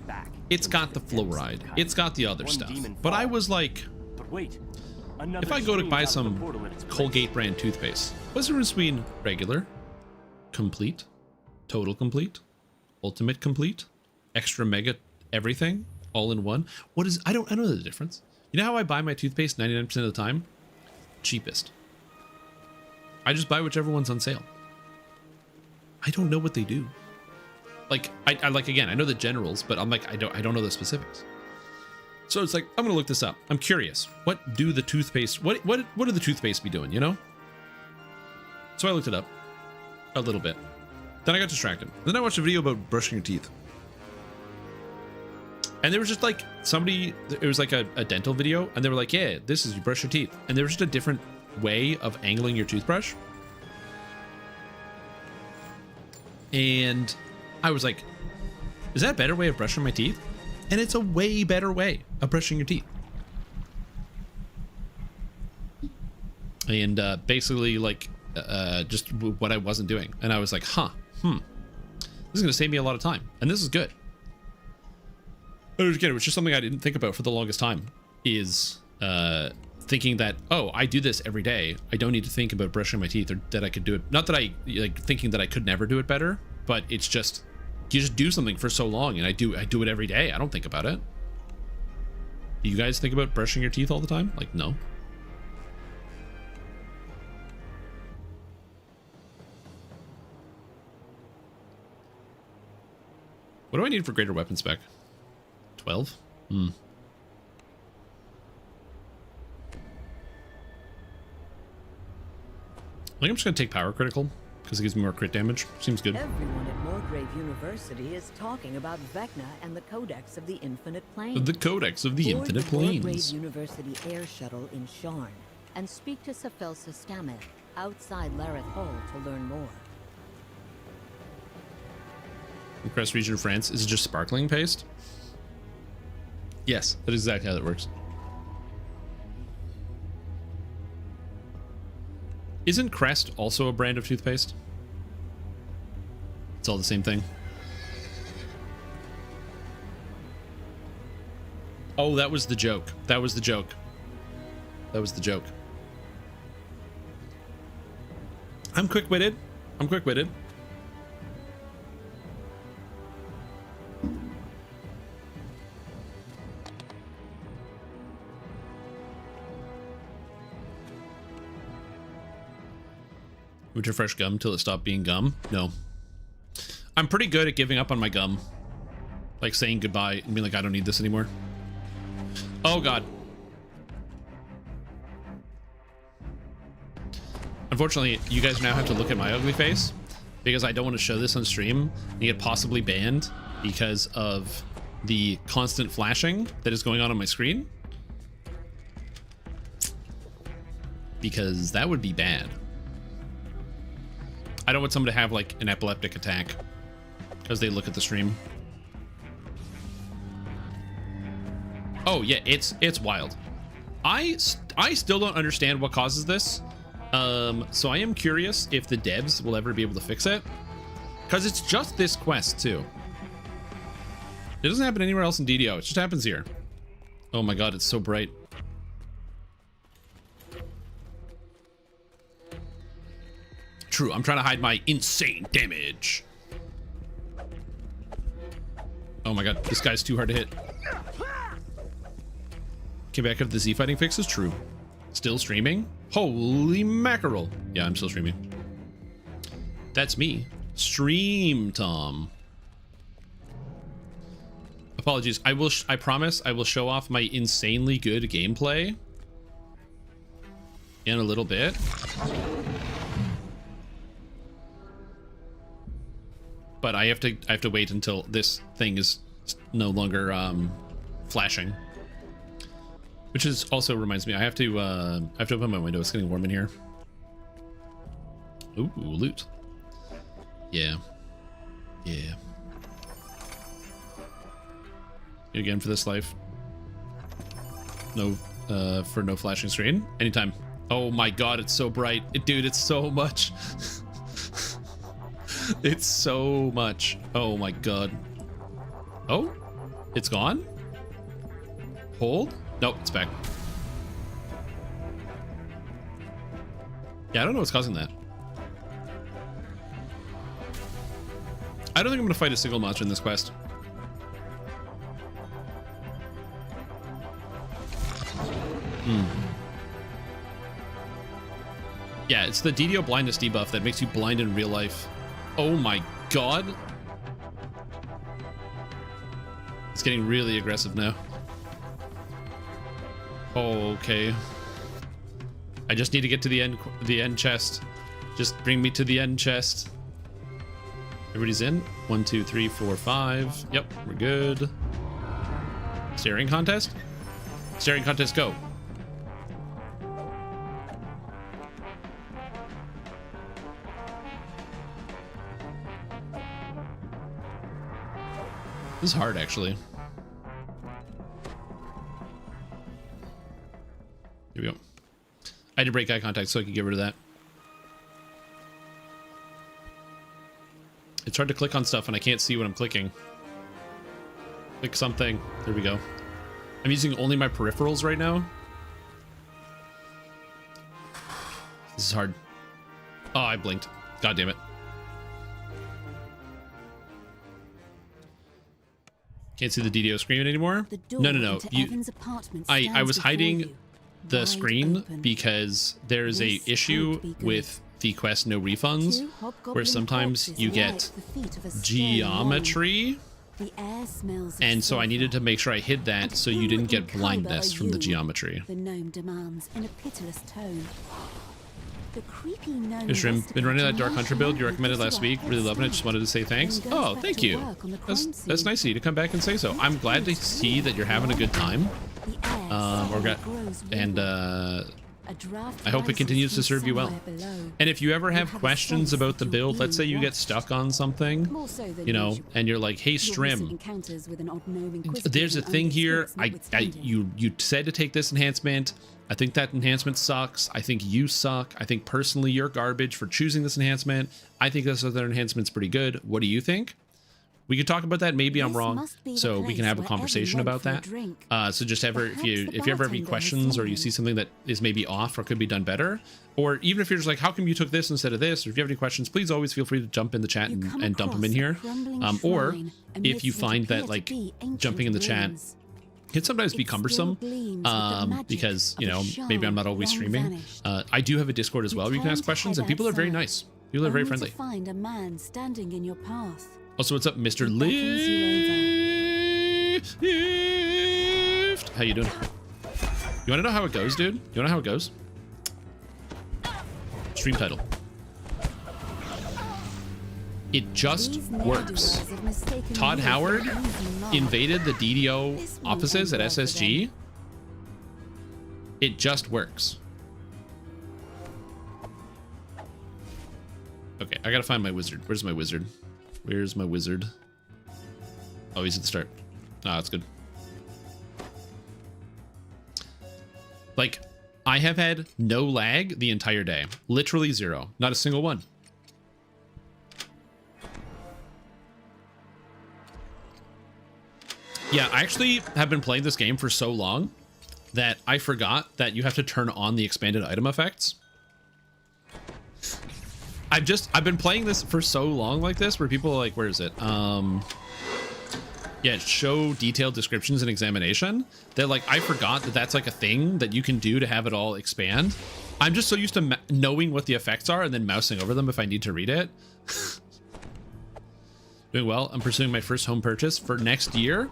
It's got the fluoride. It's got the other stuff. But I was like, if I go to buy some Colgate brand toothpaste, what's the difference between regular, complete, total complete, ultimate complete, extra mega everything all in one? What is, I don't know the difference. You know how I buy my toothpaste 99% of the time? Cheapest. I just buy whichever one's on sale. I don't know what they do. Like, I like, again, I know the generals, but I'm like, I don't know the specifics. So it's like, I'm gonna look this up. I'm curious. What do the toothpaste, what do the toothpaste be doing, you know? So I looked it up a little bit. Then I got distracted. Then I watched a video about brushing your teeth. And there was just like somebody, it was like a dental video, and they were like, yeah, this is you brush your teeth. And there was just a different way of angling your toothbrush. And I was like, is that a better way of brushing my teeth? And it's a way better way of brushing your teeth. And basically like just what I wasn't doing. And I was like, this is gonna save me a lot of time. And this is good. But again, it was just something I didn't think about for the longest time, is thinking that, oh, I do this every day. I don't need to think about brushing my teeth, or that I could do it. Not that I like thinking that I could never do it better, but it's just, you just do something for so long, and I do it every day. I don't think about it. Do you guys think about brushing your teeth all the time? Like, no. What do I need for greater weapon spec? 12? I think I'm just gonna take power critical because it gives me more crit damage. Seems good. Everyone at Morgrave University is talking about Vecna and the Codex of the Infinite Planes. The Codex of the Infinite Planes. Morgrave University air shuttle in Sharn and speak to Safelsa Stameth outside Lareth Hall to learn more. Crest region of France, is it just sparkling paste? Yes, that is exactly how that works. Isn't Crest also a brand of toothpaste? It's all the same thing. Oh, that was the joke. That was the joke. That was the joke. I'm quick-witted. I'm quick-witted. Would you fresh gum till it stopped being gum? No. I'm pretty good at giving up on my gum. Like saying goodbye and being like, I don't need this anymore. Oh God. Unfortunately, you guys now have to look at my ugly face because I don't want to show this on stream and get possibly banned because of the constant flashing that is going on my screen. Because that would be bad. I don't want someone to have like an epileptic attack because they look at the stream. Oh yeah, it's wild. I still don't understand what causes this. So I am curious if the devs will ever be able to fix it, because it's just this quest too. It doesn't happen anywhere else in DDO. It just happens here. Oh my God, it's so bright. True, I'm trying to hide my insane damage. Oh my God, this guy's too hard to hit. Came back after the Z fighting fix is true. Still streaming? Holy mackerel. Yeah, I'm still streaming. That's me. Stream Tom. Apologies. I promise I will show off my insanely good gameplay in a little bit. But I have to wait until this thing is no longer flashing. Which is also reminds me, I have to open my window. It's getting warm in here. Ooh, loot. Yeah. Yeah. Again for this life. No for no flashing screen. Anytime. Oh my god, it's so bright. Dude, it's so much. It's so much. Oh my god. Oh, it's gone? Hold? Nope, it's back. Yeah, I don't know what's causing that. I don't think I'm going to fight a single monster in this quest. Yeah, it's the DDO blindness debuff that makes you blind in real life. Oh my god. It's getting really aggressive now. Okay. I just need to get to the end chest. Just bring me to the end chest. Everybody's in. 1, 2, 3, 4, 5. Yep, we're good. Staring contest? Staring contest, go. This is hard, actually. Here we go. I had to break eye contact so I could get rid of that. It's hard to click on stuff and I can't see what I'm clicking. Click something. There we go. I'm using only my peripherals right now. This is hard. Oh, I blinked. God damn it. Can't see the DDO screen anymore? No. I was hiding the screen because there's a issue with the quest No Refunds, where sometimes you get geometry, and so I needed to make sure I hid that so you didn't get blindness from the geometry. The gnome demands in a pitiless tone. The creepy gnome Hey, Shrim, been running that Dark Hunter build you recommended last week. Really loving it. Just wanted to say thanks. Oh, thank you. That's nice of you to come back and say so. I'm glad to see that you're having a good time. I hope it continues to serve you well. And if you ever have questions about the build, let's say you get stuck on something, you know, and you're like, hey, Strim, there's a thing here. You said to take this enhancement. I think that enhancement sucks. I think you suck. I think personally you're garbage for choosing this enhancement. I think this other enhancement's pretty good. What do you think? We could talk about that. Maybe I'm wrong, so we can have a conversation about that. So just if you ever have any questions or you see something that is maybe off or could be done better, or even if you're just like, how come you took this instead of this? Or if you have any questions, please always feel free to jump in the chat and dump them in here. Or if you find that like jumping in the chat can sometimes be cumbersome because, you know, maybe I'm not always streaming. I do have a Discord as well where you can ask questions, and people are very nice. People are very friendly. Find a man standing in your path. Also, what's up, Mr. Lift? How you doing? You want to know how it goes, dude? You want to know how it goes? Stream title. It just works. Todd Howard invaded the DDO offices at SSG. It just works. Okay, I gotta find my wizard. Where's my wizard? Where's my wizard? Oh, he's at the start. Ah, that's good. Like, I have had no lag the entire day. Literally zero. Not a single one. Yeah, I actually have been playing this game for so long that I forgot that you have to turn on the expanded item effects. I've been playing this for so long like this where people are like, where is it? Yeah, show detailed descriptions and examination. That like, I forgot that that's like a thing that you can do to have it all expand. I'm just so used to knowing what the effects are and then mousing over them if I need to read it. Doing well. I'm pursuing my first home purchase for next year.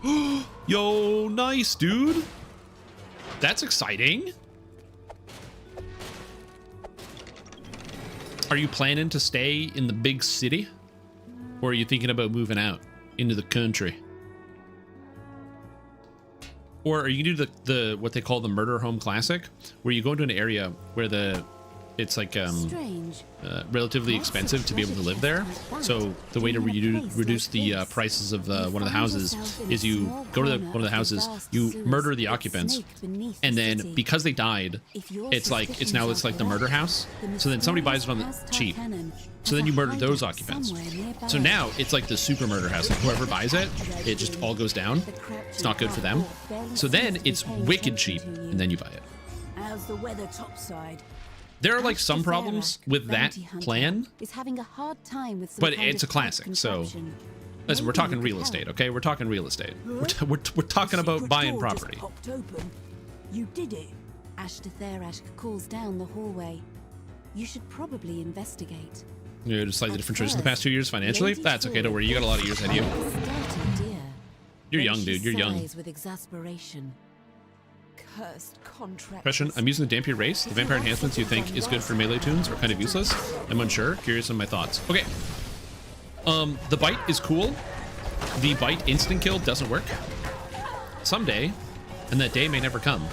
Yo, nice, dude. That's exciting. Are you planning to stay in the big city? Or are you thinking about moving out into the country? Or are you gonna do the what they call the Murder Home Classic, where you go into an area where the it's like Strange. relatively expensive to be able to live there. So the way to reduce the prices of one of the houses is you go to one of the houses, you murder the occupants, and then because they died, it's like the murder house. So then somebody buys it on the cheap. So then you murder those occupants. So now it's like the super murder house. Like whoever buys it, it just all goes down. It's not good for them. So then it's wicked cheap, and then you buy it. How's the weather topside? There are like some problems with that plan, Is having a hard time with some but kind it's a of classic. So contraption. listen, we're talking real estate, okay? We're talking real estate. We're talking about buying property. Popped open. You did it. Ashta Therash calls down the hallway. You should probably investigate. You know, just slightly different choices in the past 2 years financially. That's okay. Don't worry. You got a lot of years ahead of you. You're young, dude. You're young. With exasperation. Cursed contract. Question: I'm using the Dampier race. The vampire enhancements you think is good for melee tunes or kind of useless? I'm unsure. Curious on my thoughts. Okay. The bite is cool. The bite instant kill doesn't work. Someday, and that day may never come.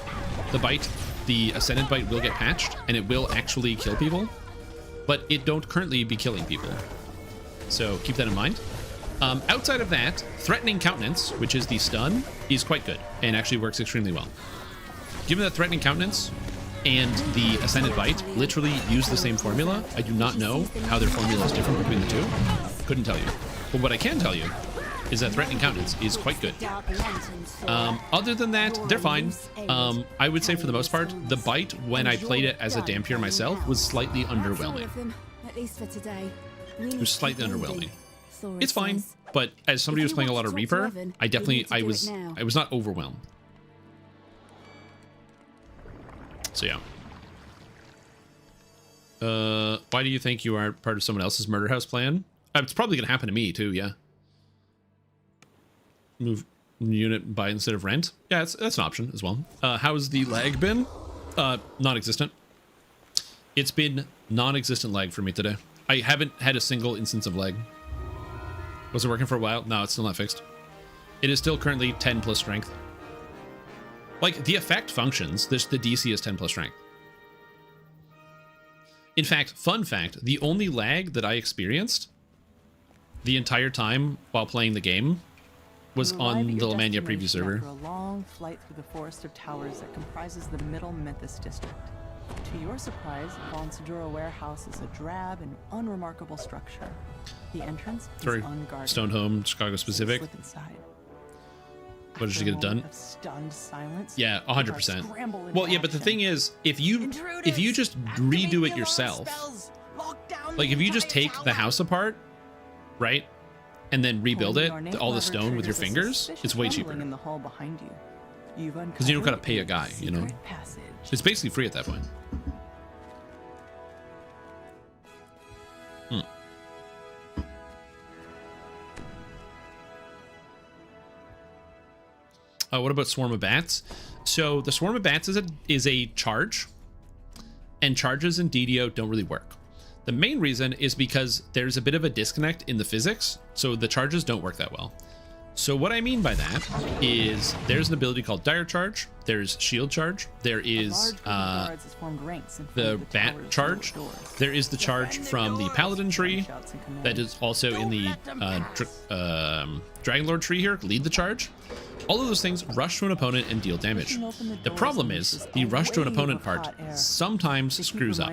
The bite, the Ascendant bite will get patched, and it will actually kill people, but it don't currently be killing people. So keep that in mind. Outside of that, Threatening Countenance, which is the stun, is quite good and actually works extremely well. Given that Threatening Countenance and the Ascended Bite literally use the same formula, I do not know how their formula is different between the two. Couldn't tell you. But what I can tell you is that Threatening Countenance is quite good. Other than that, they're fine. I would say for the most part, the Bite, when I played it as a Dampier myself, was slightly underwhelming. At least for today. It was slightly underwhelming. It's fine, but as somebody who's playing a lot of Reaper, I was not overwhelmed. So yeah. Why do you think you are part of someone else's murder house plan? It's probably gonna happen to me too, yeah. Move unit buy instead of rent. Yeah, that's an option as well. How's the lag been? Non-existent. It's been non-existent lag for me today. I haven't had a single instance of lag. Was it working for a while? No, it's still not fixed. It is still currently 10 plus strength. Like, the effect functions. The DC is 10 plus strength. In fact, fun fact, the only lag that I experienced the entire time while playing the game was on the Lamania preview server. After a long flight through the forest of towers that comprises the Middle Memphis district. To your surprise, Von Sedura Warehouse is a drab and unremarkable structure. The entrance is unguarded. Stone Home, Chicago specific. Slip inside. What did you get it done? Stunned silence. Yeah, 100%. Well, yeah, but the thing is, if you just redo it yourself, like if you just take the house apart, right, and then rebuild it, all the stone with your fingers, it's way cheaper. Because you don't gotta pay a guy, you know. It's basically free at that point. What about Swarm of Bats? So the Swarm of Bats is a charge, and charges in DDO don't really work. The main reason is because there's a bit of a disconnect in the physics, so the charges don't work that well. So what I mean by that is there's an ability called Dire Charge, there's Shield Charge, there is the Bat Charge, there is the charge from the Paladin tree that is also in the Dragon Lord tree here, Lead the Charge. All of those things rush to an opponent and deal damage. The problem is the rush to an opponent part sometimes screws up,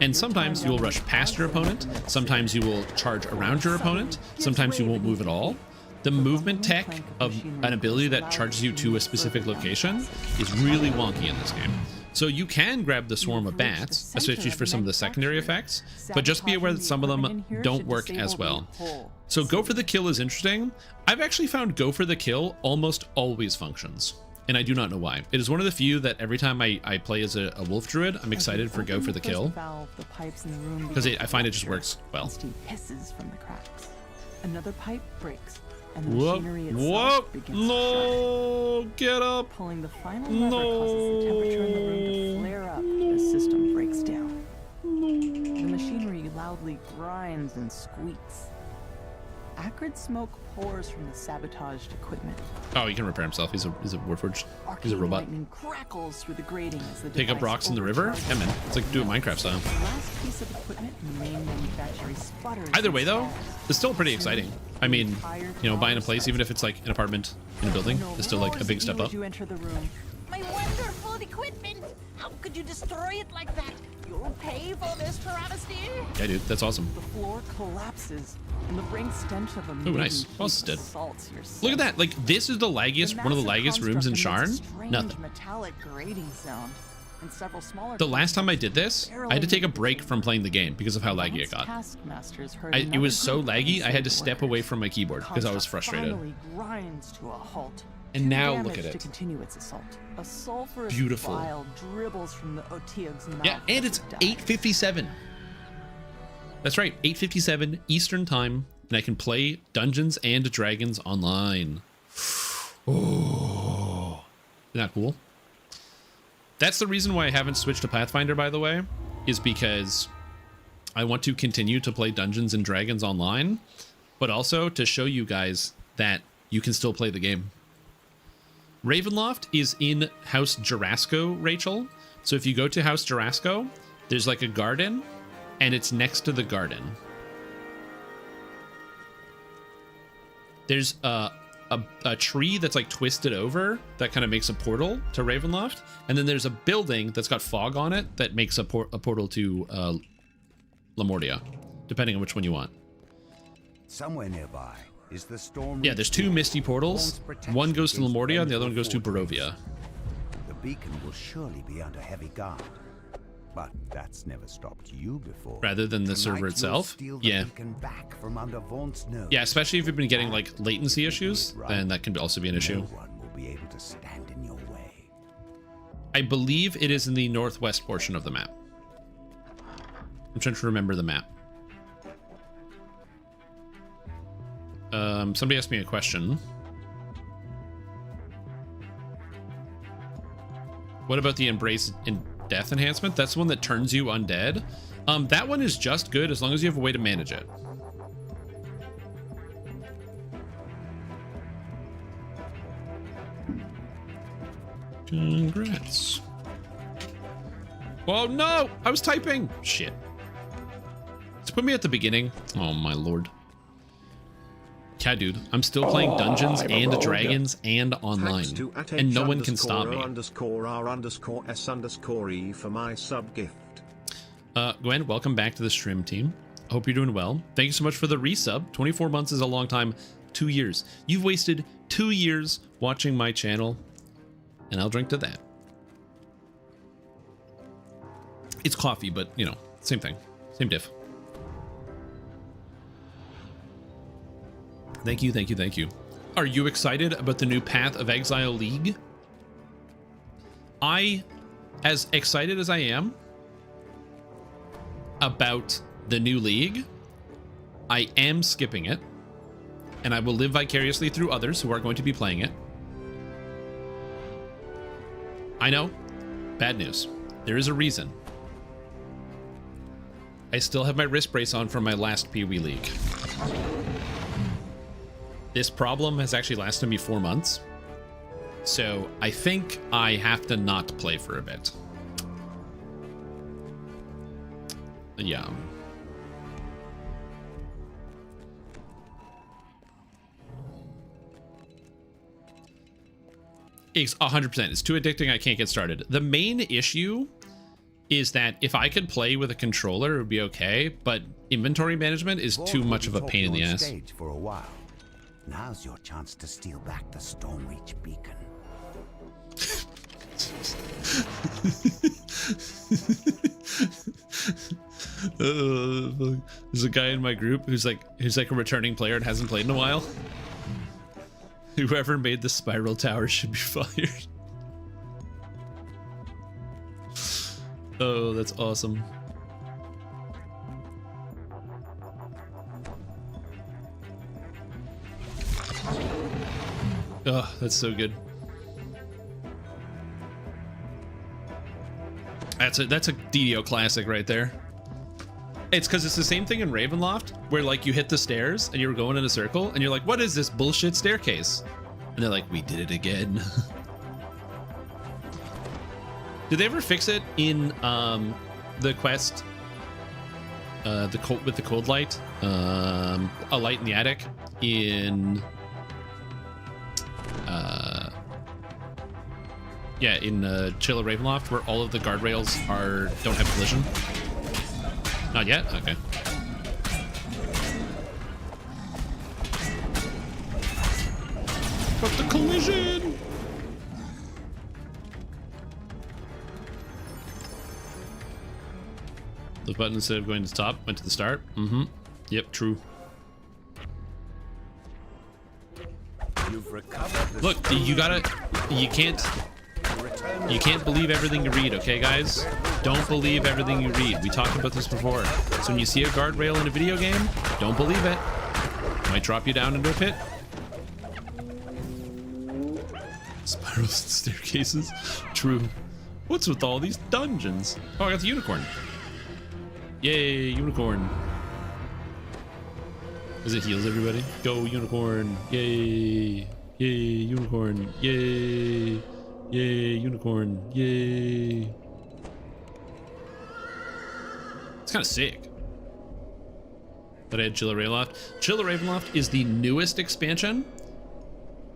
and sometimes you will rush past your opponent, sometimes you will charge around your opponent, sometimes you won't move at all. The movement tech of an ability that charges you to a specific location is really wonky in this game. So you can grab the Swarm of Bats, especially for some of the secondary effects, but just be aware that some of them don't work as well. So Go for the Kill is interesting. I've actually found Go for the Kill almost always functions, and I do not know why. It is one of the few that every time I play as a Wolf Druid, I'm excited for Go for the Kill, because I find it just works well. Another pipe breaks. Whoop! Whoop! No! Get up! Pulling the final lever causes the temperature in the room to flare up. The system breaks down. The machinery loudly grinds and squeaks. Acrid smoke pours from the sabotaged equipment. Oh, he can repair himself. He's a Warforged. He's a Arcane robot. lightning crackles through the grating as the Pick up device rocks in the river? overcharges. Yeah, man. It's like do a Minecraft style. The last piece of equipment in the main manufactory sputters. Either way, and though, stalls. it's still pretty exciting. I mean, you know, buying a place, even if it's like an apartment in a building, is still like a big step up. You enter the room. My wonderful equipment! How could you destroy it like that? You'll pay for this travesty! Yeah, dude, that's awesome. The floor collapses, and the rank stench of a Oh, nice. heap What else is dead? assaults your sense. Look at that. Like, this is the laggiest, one of the laggiest rooms in Sharn. Strange Nothing. metallic grating sound, and several smaller. The last time I did this, I had to take a break from playing the game because of how laggy it got. Taskmasters heard It was so another laggy, I had to group step away from my keyboard because I was frustrated. Finally grinds to a halt. And Too now look damaged at it. To continue its assault. A sulfurous Beautiful. vial dribbles from the Otiug's mouth. Yeah, and it's 8:57. That's right, 8:57 Eastern Time, and I can play Dungeons and Dragons online. Oh, isn't that cool? That's the reason why I haven't switched to Pathfinder, by the way, is because I want to continue to play Dungeons and Dragons online, but also to show you guys that you can still play the game. Ravenloft is in House Jarasco, Rachel. So if you go to House Jarasco, there's like a garden, and it's next to the garden. There's a tree that's like twisted over that kind of makes a portal to Ravenloft, and then there's a building that's got fog on it that makes a portal to Lamortia, depending on which one you want. Somewhere nearby is the storm. Yeah, there's two misty portals. One goes to Lamortia, and the other one goes to Barovia. The beacon will surely be under heavy guard, but that's never stopped you before. Rather than the Tonight server you'll itself? steal the Yeah. beacon back from under Vaunt's nose. Yeah, especially if you've been getting like latency issues, then that can also be an issue. No one will be able to stand in your way. I believe it is in the northwest portion of the map. I'm trying to remember the map. Somebody asked me a question. What about the Embrace in Death enhancement? That's the one that turns you undead. That one is just good as long as you have a way to manage it. Congrats. Oh no! I was typing! Shit. Let's put me at the beginning. Oh my lord. Yeah, dude, I'm still playing Dungeons and Dragons and online, and no one can stop me. _R_S_E for my sub gift. Gwen, welcome back to the stream team. I hope you're doing well. Thank you so much for the resub. 24 months is a long time. 2 years. You've wasted 2 years watching my channel, and I'll drink to that. It's coffee, but, you know, same thing. Same diff. Thank you, thank you, thank you. Are you excited about the new Path of Exile League? As excited as I am about the new league, I am skipping it, and I will live vicariously through others who are going to be playing it. I know, bad news. There is a reason. I still have my wrist brace on from my last Pee Wee League. This problem has actually lasted me 4 months, so I think I have to not play for a bit. Yeah. It's 100%. It's too addicting. I can't get started. The main issue is that if I could play with a controller, it would be okay, but inventory management is too much of a pain in the ass. For a while. Now's your chance to steal back the Stormreach beacon. There's a guy in my group who's like a returning player and hasn't played in a while. Whoever made the spiral tower should be fired. Oh, that's awesome. Oh, that's so good. That's a DDO classic right there. It's because it's the same thing in Ravenloft, where like you hit the stairs and you're going in a circle and you're like, what is this bullshit staircase? And they're like, we did it again. Did they ever fix it in the quest, with the cold light, a light in the attic in, in Chill of Ravenloft, where all of the guardrails don't have collision? Not yet? Okay. But the collision! The button, instead of going to the top, went to the start. Mm-hmm. Yep, true. You've recovered. Look, you can't believe everything you read, okay, guys? Don't believe everything you read. We talked about this before. So when you see a guardrail in a video game, don't believe it. Might drop you down into a pit. Spirals and staircases. True. What's with all these dungeons? Oh, I got the unicorn. Yay, unicorn. As it heals everybody. Go, unicorn. Yay. Yay, unicorn. Yay. Yay, unicorn. Yay. It's kind of sick. But I had Chill of Ravenloft. Chill of Ravenloft is the newest expansion,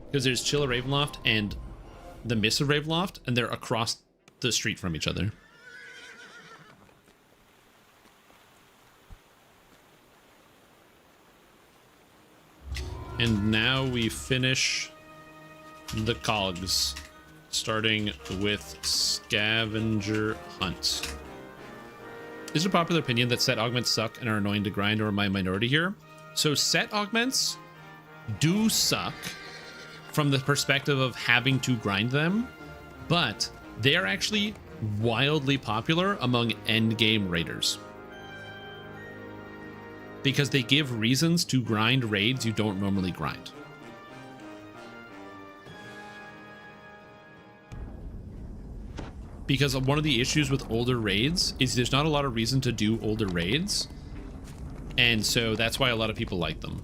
because there's Chill of Ravenloft and the Mists of Ravenloft, and they're across the street from each other. And now we finish the cogs, starting with Scavenger Hunt. Is it a popular opinion that set augments suck and are annoying to grind, or am I a minority here? So set augments do suck from the perspective of having to grind them, but they are actually wildly popular among endgame raiders, because they give reasons to grind raids you don't normally grind. Because one of the issues with older raids is there's not a lot of reason to do older raids, and so that's why a lot of people like them.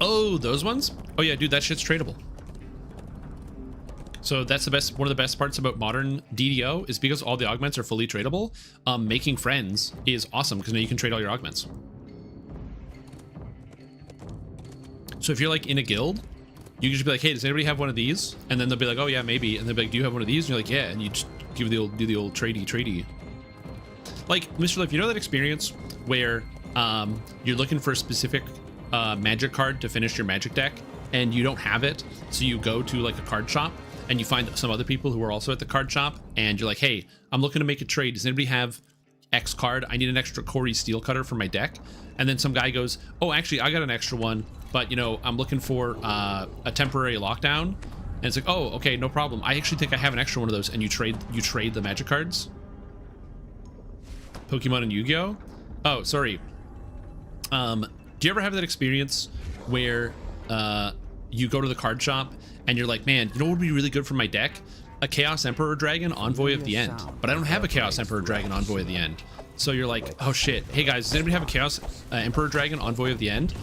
Oh, those ones? Oh yeah, dude, that shit's tradable. So that's the best, one of the best parts about modern DDO is because all the augments are fully tradable. Making friends is awesome because now you can trade all your augments. So if you're like in a guild, you can just be like, hey, does anybody have one of these? And then they'll be like, oh yeah, maybe. And they'll be like, do you have one of these? And you're like, yeah. And you just give the old, do the old tradey. Like, Mr. Liff, you know that experience where you're looking for a specific magic card to finish your magic deck and you don't have it, so you go to like a card shop and you find some other people who are also at the card shop and you're like, hey, I'm looking to make a trade. Does anybody have X card? I need an extra Corey steel cutter for my deck. And then some guy goes, oh, actually, I got an extra one, but you know, I'm looking for a temporary lockdown. And it's like, oh, okay, no problem. I actually think I have an extra one of those. And you trade the magic cards. Pokemon and Yu-Gi-Oh. Oh, sorry. Do you ever have that experience where you go to the card shop and you're like, man, you know what would be really good for my deck? A Chaos Emperor Dragon Envoy of the End. But I don't have a Chaos Emperor Dragon Envoy of the End. So you're like, oh shit. Hey guys, does anybody have a Chaos Emperor Dragon Envoy of the End?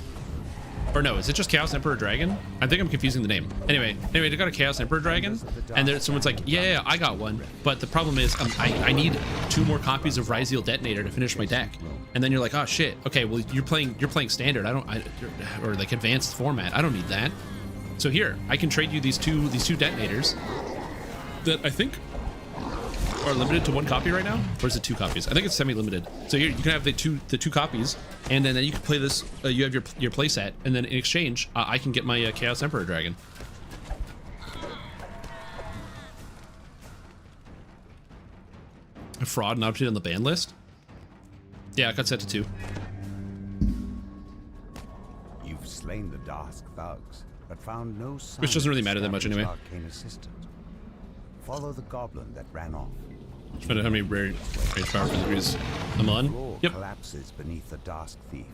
Or no, is it just Chaos Emperor Dragon? I think I'm confusing the name. Anyway, they got a Chaos Emperor Dragon, and then someone's like, yeah, I got one. But the problem is, I need 2 more copies of Ryzeal Detonator to finish my deck. And then you're like, oh shit, okay, well you're playing standard. Or like advanced format. I don't need that. So here, I can trade you these two detonators that I think are limited to 1 copy right now, or is it 2 copies? I think it's semi-limited. So here you can have the two copies, and then you can play this. You have your play set, and then in exchange, I can get my Chaos Emperor Dragon. A fraud and opportunity on the ban list. Yeah, I got set to 2. You've slain the Dask thugs, but found no sign. Which doesn't really matter that much anyway. Follow the goblin that ran off. Find out how many rage power degrees I'm on. Yep. Collapses beneath the Dask thief,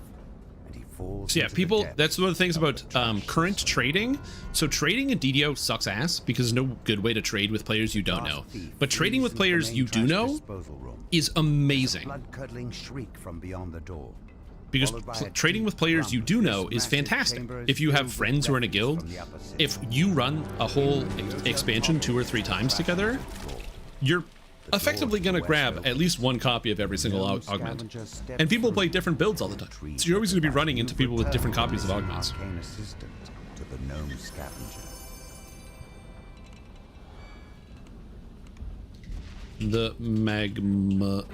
and he falls. So yeah, into the people, depths that's one of the things of about the current trading. So trading in DDO sucks ass because there's no good way to trade with players you don't know. But trading with players you do know is amazing. blood-curdling shriek from beyond the door. Because trading with players you do know is fantastic. If you have friends who are in a guild, if you run a whole expansion 2 or 3 times together, you're effectively going to grab at least 1 copy of every single augment. And people play different builds all the time. So you're always going to be running into people with different copies of augments. Arcane assistant to the gnome scavenger. The magma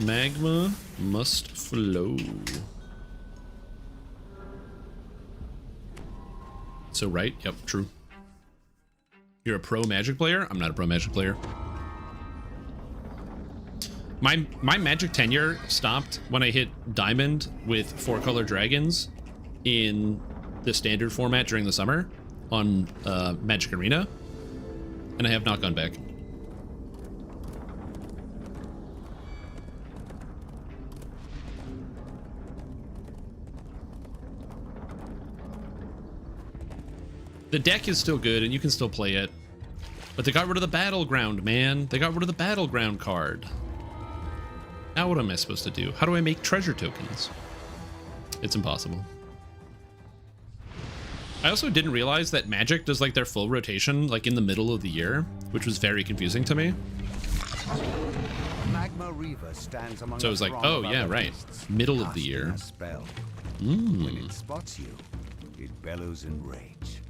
must flow. So right, yep, true. You're a pro Magic player? I'm not a pro Magic player. My Magic tenure stopped when I hit Diamond with 4-color dragons in the standard format during the summer on Magic Arena, and I have not gone back. The deck is still good and you can still play it, but they got rid of the battleground, man. They got rid of the battleground card. Now what am I supposed to do? How do I make treasure tokens? It's impossible. I also didn't realize that Magic does like their full rotation like in the middle of the year, which was very confusing to me. Magma Reaver stands among So I was like, oh yeah, right. Middle of the year. When it spots you, it bellows in rage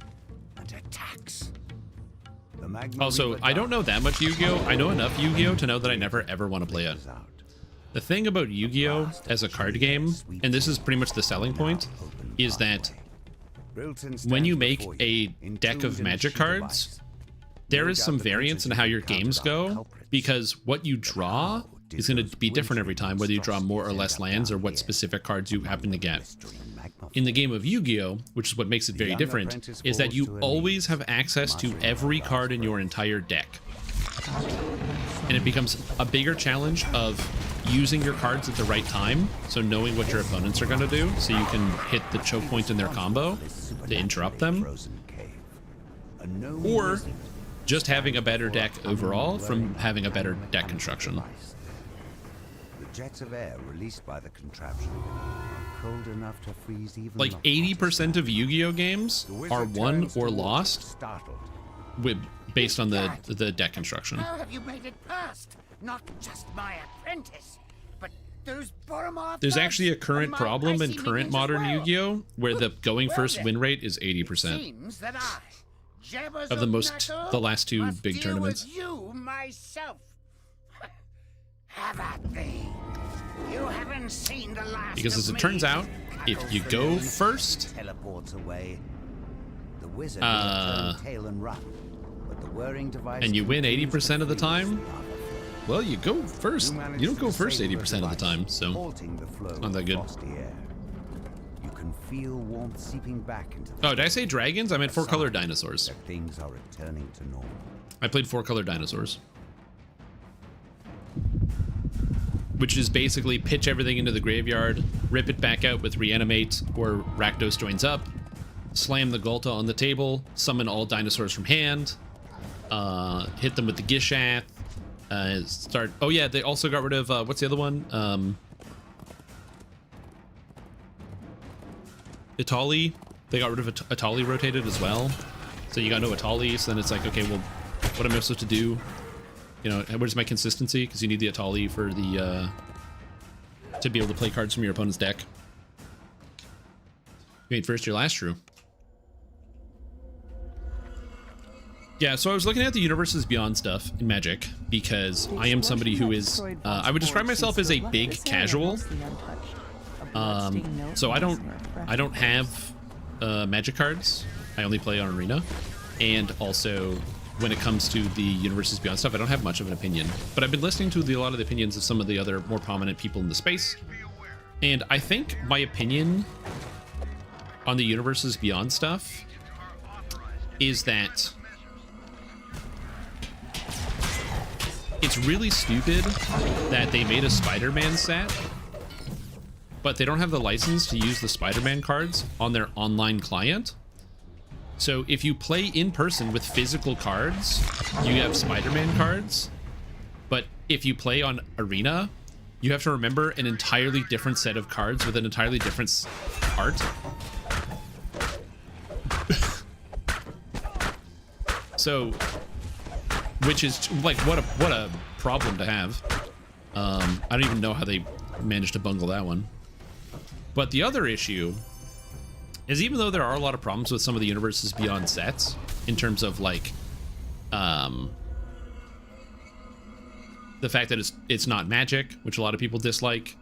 and attacks. The Magma Also, Reaver I don't know that much Yu-Gi-Oh! I know enough Yu-Gi-Oh! To know that I never ever want to play it. The thing about Yu-Gi-Oh! As a card game, and this is pretty much the selling point, is that when you make a deck of Magic cards, there is some variance in how your games go, because what you draw is going to be different every time, whether you draw more or less lands or what specific cards you happen to get. In the game of Yu-Gi-Oh!, which is what makes it very different, is that you always have access to every card in your entire deck. And it becomes a bigger challenge of using your cards at the right time, so knowing what your opponents are going to do, so you can hit the choke point in their combo to interrupt them, or just having a better deck overall from having a better deck construction. The jets of air released by the contraption are cold enough to freeze even Like 80% of Yu-Gi-Oh! Games are won or lost based on the deck construction. How have you made it past? Not just my apprentice, but those Boromoth. There's actually a current problem in current modern Yu-Gi-Oh! Where the going first win rate is 80% Seems that I, Jabbers of the last 2 big tournaments. With you myself. Have at thee. You haven't seen the last Because as of it turns me. out, if you go first, teleports away. The wizard will turn tail and run, but the whirring device and you win continues 80% of the to time, freeze. well, you go first. You don't go first 80% of the time, so Halting the flow not that good. of frosty air. You can feel warmth seeping back into the Oh, did I say dragons? I meant 4-color dinosaurs. that things are returning to normal. I played 4-color dinosaurs, which is basically pitch everything into the graveyard, rip it back out with reanimate or Rakdos joins up, slam the Ghalta on the table, summon all dinosaurs from hand, hit them with the Gishath, start. Oh yeah, they also got rid of what's the other one? Itali. They got rid of Itali rotated as well. So you got no Itali, so then it's like, okay, well, what am I supposed to do? You know, where's my consistency? Because you need the Itali for the to be able to play cards from your opponent's deck. You made first, your last, true. Yeah, so I was looking at the Universes Beyond stuff in Magic because I am somebody who is, I would describe myself as a big casual. So I don't have Magic cards. I only play on Arena, and also when it comes to the Universes Beyond stuff, I don't have much of an opinion. But I've been listening to a lot of the opinions of some of the other more prominent people in the space, and I think my opinion on the Universes Beyond stuff is that it's really stupid that they made a Spider-Man set, but they don't have the license to use the Spider-Man cards on their online client. So if you play in person with physical cards, you have Spider-Man cards. But if you play on Arena, you have to remember an entirely different set of cards with an entirely different art. So, which is like, what a problem to have. I don't even know how they managed to bungle that one. But the other issue is, even though there are a lot of problems with some of the Universes Beyond sets in terms of like the fact that it's not Magic, which a lot of people dislike.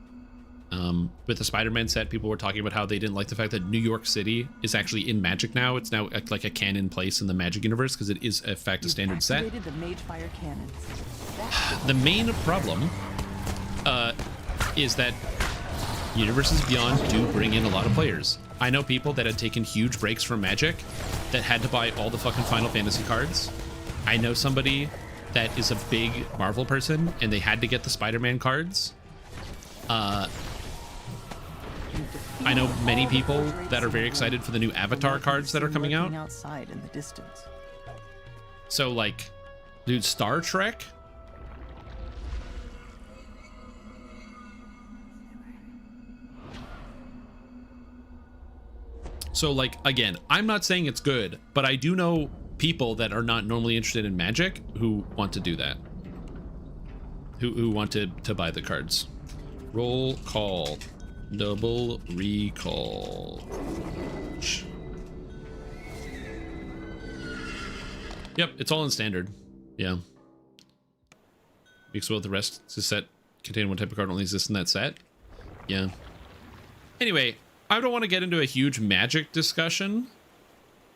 With the Spider-Man set, people were talking about how they didn't like the fact that New York City is actually in Magic now. It's now like a canon place in the Magic universe because it is in fact a standard set. The Magefire cannons. The main problem is that Universes Beyond do bring in a lot of players. I know people that had taken huge breaks from Magic that had to buy all the fucking Final Fantasy cards. I know somebody that is a big Marvel person and they had to get the Spider-Man cards. I know many people that are very excited for the new Avatar cards that are coming out. Outside in the distance. So like, dude, Star Trek. So like, again, I'm not saying it's good, but I do know people that are not normally interested in Magic who want to do that. Who want to buy the cards. Roll call. Double recall. Yep, it's all in standard. Yeah. Mixed with the rest. It's a set contain one type of card only exists in that set. Yeah. Anyway, I don't want to get into a huge Magic discussion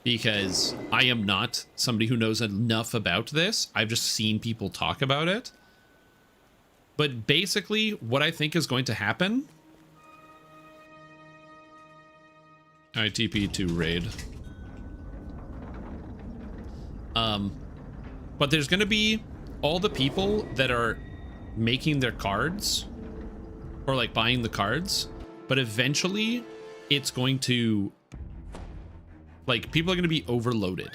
because I am not somebody who knows enough about this. I've just seen people talk about it. But basically, what I think is going to happen... ITP to raid. But there's going to be all the people that are making their cards or like buying the cards, but eventually it's going to, like, people are going to be overloaded.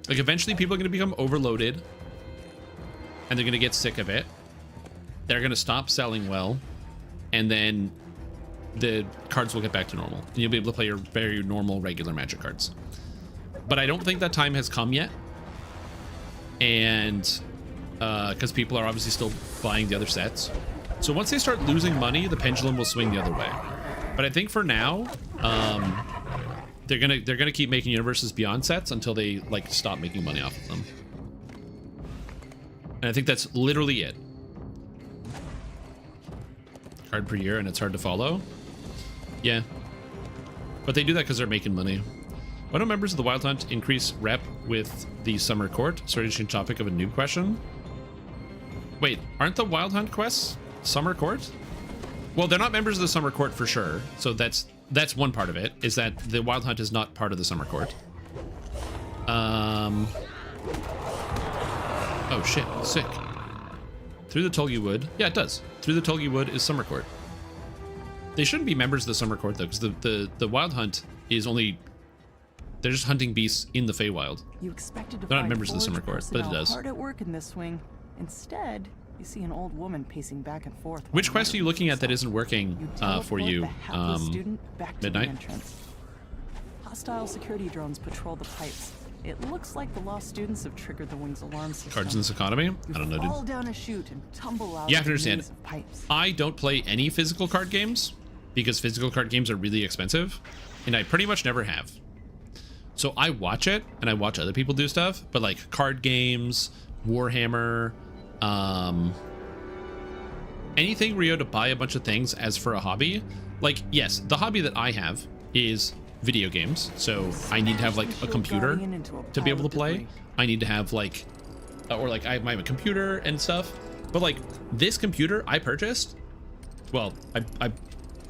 Like, eventually people are going to become overloaded and they're going to get sick of it. They're going to stop selling well. And then the cards will get back to normal. And you'll be able to play your very normal, regular Magic cards. But I don't think that time has come yet. And because people are obviously still buying the other sets. So once they start losing money, the pendulum will swing the other way. But I think for now, they're gonna keep making Universes Beyond sets until they like stop making money off of them. And I think that's literally it. Card per year, and it's hard to follow. Yeah, but they do that because they're making money. Why don't members of the Wild Hunt increase rep with the Summer Court? Sorry to change topic of a noob question. Wait, aren't the Wild Hunt quests Summer Court? Well, they're not members of the Summer Court for sure. So that's one part of it, is that the Wild Hunt is not part of the Summer Court. Oh shit, sick. Through the Tulgi Wood. Yeah, it does. Through the Tulgi Wood is Summer Court. They shouldn't be members of the Summer Court though, because the Wild Hunt is only, they're just hunting beasts in the Feywild. You expected to they're not find members of the Summer Court, but it does. Hard at work in this wing. Instead, you see an old woman pacing back and forth. Which quest are you looking at that isn't working for you? Midnight? Hostile security drones patrol the pipes. It looks like the lost students have triggered the wing's alarm system. Cards in this economy? I don't know, dude. Fall down a chute and tumble out. You have to understand, I don't play any physical card games because physical card games are really expensive, and I pretty much never have. So I watch it, and I watch other people do stuff, but like card games, Warhammer, anything where you have to buy a bunch of things as for a hobby. Like, yes, the hobby that I have is video games, so I need to have like a computer to be able to play. I need to have like, or like I have my computer and stuff. But like this computer I purchased, well,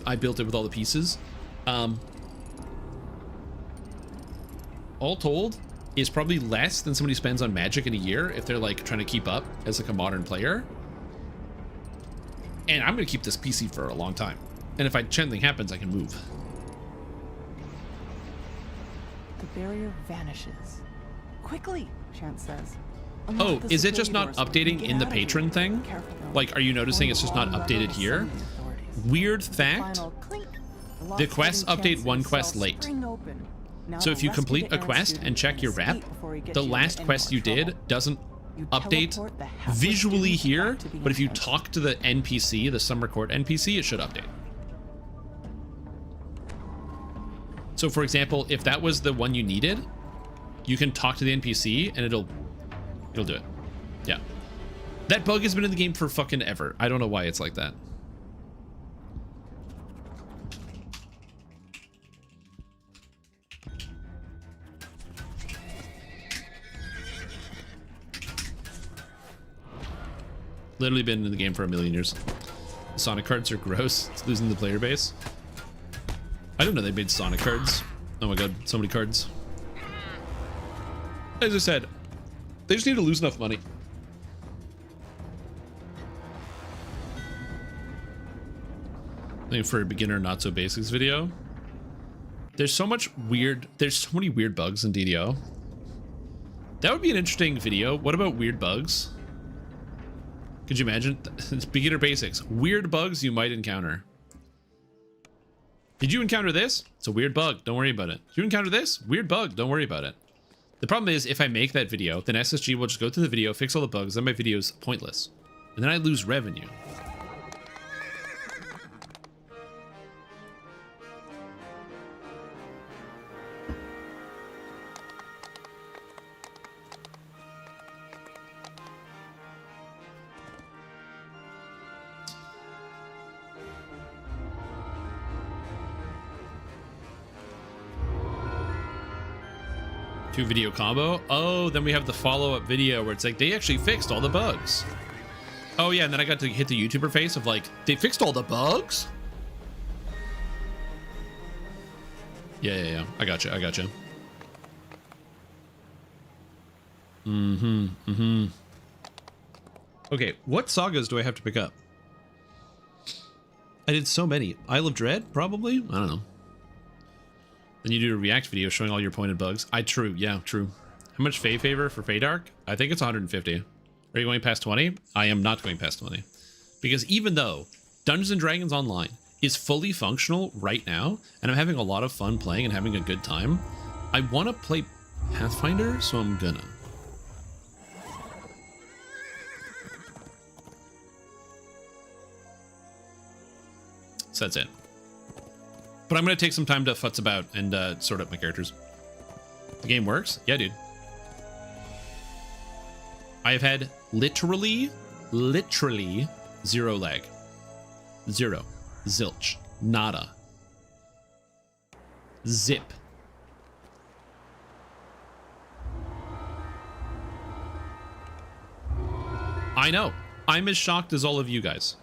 I built it with all the pieces. All told, is probably less than somebody spends on Magic in a year if they're like trying to keep up as like a modern player. And I'm going to keep this PC for a long time. And if anything happens, I can move. The barrier vanishes. Quickly, Chance says. Oh, is it just not updating in the patron thing? Like, are you noticing it's just not updated here? Weird fact, the quests update one quest late. So if you complete a quest and check your rep, the last quest you did doesn't update visually here, but if you talk to the NPC, the Summer Court NPC, it should update. So for example, if that was the one you needed, you can talk to the NPC and it'll do it. Yeah. That bug has been in the game for fucking ever. I don't know why it's like that. Literally been in the game for a million years. Sonic cards are gross. It's losing the player base. I didn't know they made Sonic cards. Oh my god, so many cards. As I said, they just need to lose enough money. I think for a beginner not so basics video. There's so many weird bugs in DDO. That would be an interesting video. What about weird bugs? Could you imagine? It's beginner basics. Weird bugs you might encounter. Did you encounter this? It's a weird bug. Don't worry about it. Did you encounter this? Weird bug. Don't worry about it. The problem is, if I make that video, then SSG will just go through the video, fix all the bugs, then my video is pointless. And then I lose revenue. Two video combo. Oh, then we have the follow-up video where it's like they actually fixed all the bugs. Oh yeah, and then I got to hit the YouTuber face of like, they fixed all the bugs? Yeah. I gotcha. Okay, what sagas do I have to pick up? I did so many. Isle of Dread, probably? I don't know. Then you do a react video showing all your pointed bugs. True. How much Fae favor for Feydark? I think it's 150. Are you going past 20? I am not going past 20. Because even though Dungeons & Dragons Online is fully functional right now, and I'm having a lot of fun playing and having a good time, I want to play Pathfinder, so I'm gonna. So that's it. But I'm going to take some time to futz about and sort out my characters. The game works? Yeah, dude. I have had literally zero lag. Zero. Zilch. Nada. Zip. I know. I'm as shocked as all of you guys.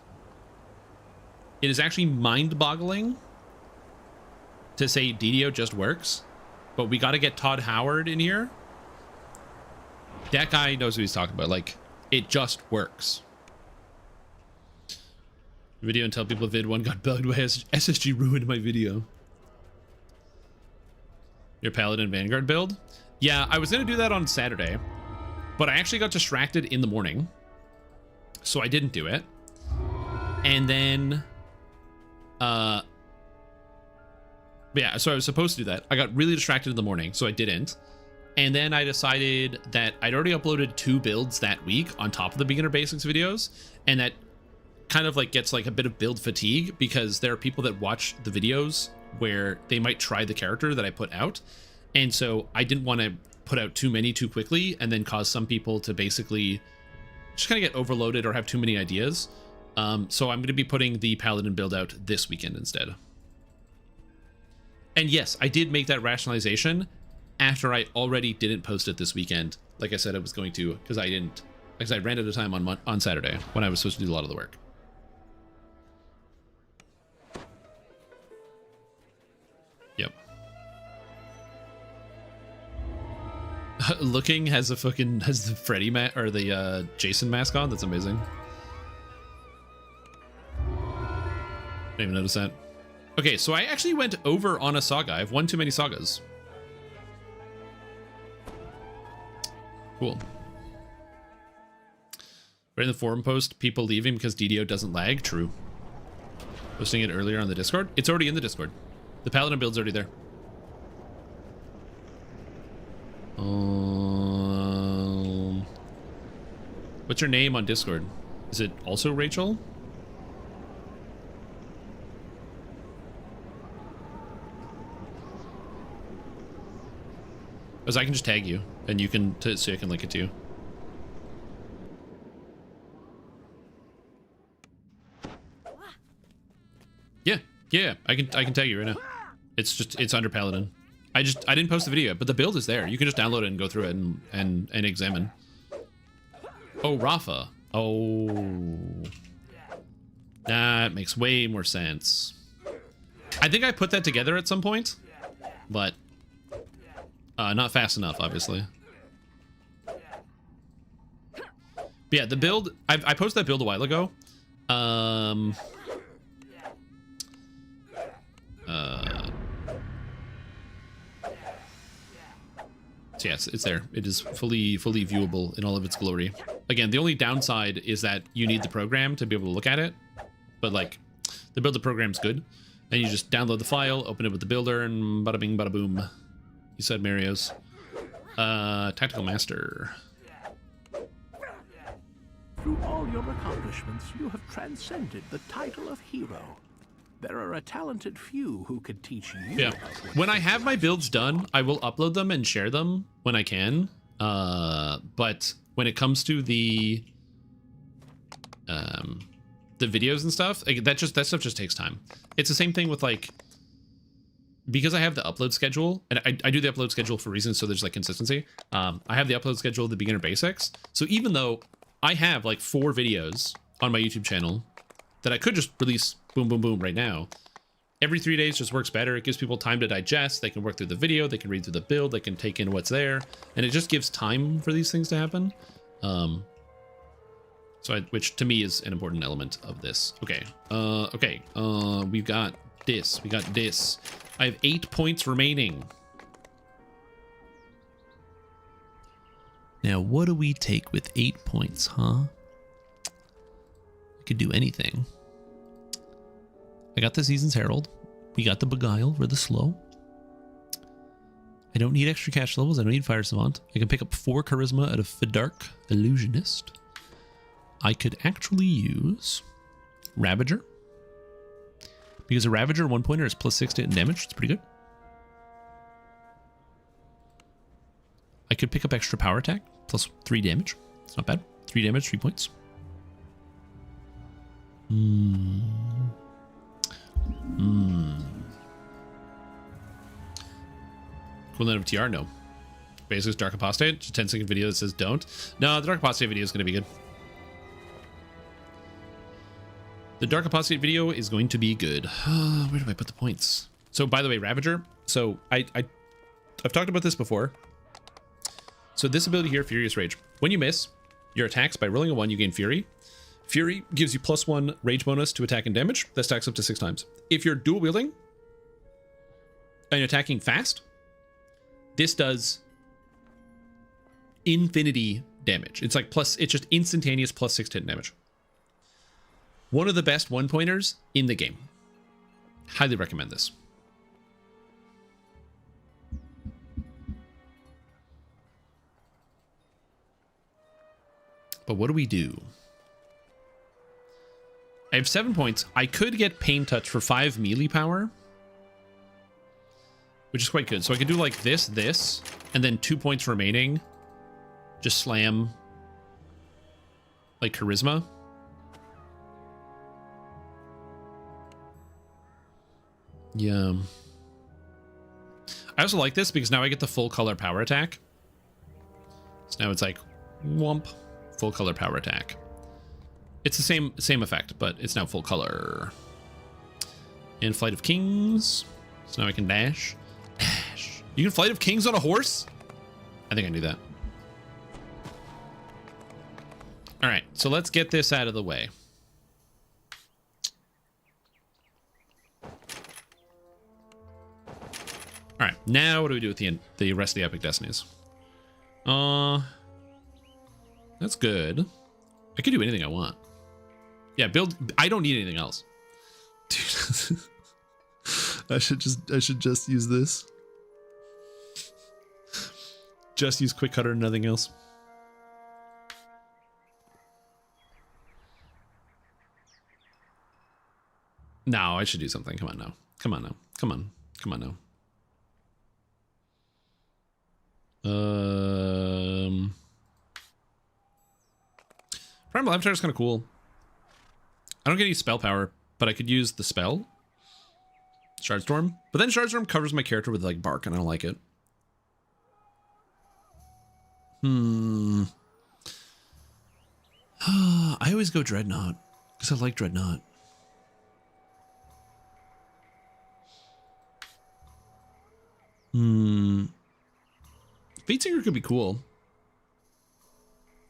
It is actually mind-boggling to say DDO just works, but we got to get Todd Howard in here. That guy knows what he's talking about. Like, it just works. Video and tell people vid 1 got bugged by SSG ruined my video. Your Paladin Vanguard build? Yeah, I was going to do that on Saturday, but I actually got distracted in the morning, so I didn't do it. And then yeah, so I was supposed to do that. I got really distracted in the morning, so I didn't. And then I decided that I'd already uploaded 2 builds that week on top of the beginner basics videos, and that kind of like gets like a bit of build fatigue because there are people that watch the videos where they might try the character that I put out. And so I didn't want to put out too many too quickly and then cause some people to basically just kind of get overloaded or have too many ideas. So I'm going to be putting the Paladin build out this weekend instead. And yes, I did make that rationalization after I already didn't post it this weekend, like I said I was going to, because I ran out of time on Saturday when I was supposed to do a lot of the work. Yep. Looking has the Freddy or the Jason mask on. That's amazing. Didn't even notice that. Okay, so I actually went over on a saga. I've won too many sagas. Cool. Right in the forum post, people leaving because DDO doesn't lag. True. Posting it earlier on the Discord. It's already in the Discord. The Paladin build's already there. What's your name on Discord? Is it also Rachel? Because I can just tag you, and you can, so I can link it to you. Yeah, I can tag you right now. It's under Paladin. I didn't post the video yet, but the build is there. You can just download it and go through it and examine. Oh, Rafa. Oh, that makes way more sense. I think I put that together at some point, but not fast enough, obviously. But yeah, the build, I posted that build a while ago. So yes, it's there. It is fully viewable in all of its glory. Again, the only downside is that you need the program to be able to look at it. But like, the builder program's good. And you just download the file, open it with the builder, and bada bing, bada boom. You said Mario's. Tactical Master. Through all your accomplishments, you have transcended the title of hero. There are a talented few who could teach you. Yeah. When I have my builds done, I will upload them and share them when I can. But when it comes to the videos and stuff, like, that stuff just takes time. It's the same thing with like, because I have the upload schedule, and I do the upload schedule for reasons so there's like consistency. I have the upload schedule of the beginner basics. So even though I have like 4 videos on my YouTube channel that I could just release boom, boom, boom right now, every 3 days just works better. It gives people time to digest. They can work through the video. They can read through the build. They can take in what's there. And it just gives time for these things to happen. Which to me is an important element of this. Okay. We've got this. We got this. I have 8 points remaining. Now, what do we take with 8 points, huh? I could do anything. I got the Season's Herald. We got the Beguile for the slow. I don't need extra cash levels. I don't need Fire Savant. I can pick up 4 Charisma out of Fidark Illusionist. I could actually use Ravager. Because a Ravager 1-pointer is +6 to hit and damage. It's pretty good. I could pick up extra power attack, +3 damage. It's not bad. 3 damage, 3 points. Equivalent of TR? No. Basics Dark Apostate. Just 10-second video that says don't. No, the Dark Apostate video is going to be good. The Dark Apostate video is going to be good. Where do I put the points? So, by the way, Ravager. So, I've talked about this before. So, this ability here, Furious Rage. When you miss your attacks by rolling a 1, you gain Fury. Fury gives you +1 rage bonus to attack and damage. That stacks up to 6 times. If you're dual wielding and attacking fast, this does infinity damage. It's like it's just instantaneous +6 to hit damage. One of the best 1-pointers in the game. Highly recommend this. But what do we do? I have 7 points. I could get Pain Touch for 5 melee power, which is quite good. So I could do like this, and then 2 points remaining. Just slam like Charisma. Yeah. I also like this because now I get the full color power attack. So now it's like whomp, full color power attack. It's the same effect, but it's now full color. And Flight of Kings. So now I can dash. Dash. You can Flight of Kings on a horse? I think I knew that. All right, so let's get this out of the way. Now what do we do with the rest of the Epic Destinies? That's good. I can do anything I want. Yeah, build. I don't need anything else. Dude, I should just use this. Just use Quick Cutter and nothing else. No, I should do something. Come on now. Come on now. Come on. Come on now. Primal Avatar is kind of cool. I don't get any spell power, but I could use the spell. Shardstorm. But then Shardstorm covers my character with like bark and I don't like it. I always go Dreadnought because I like Dreadnought. Fatesinger could be cool.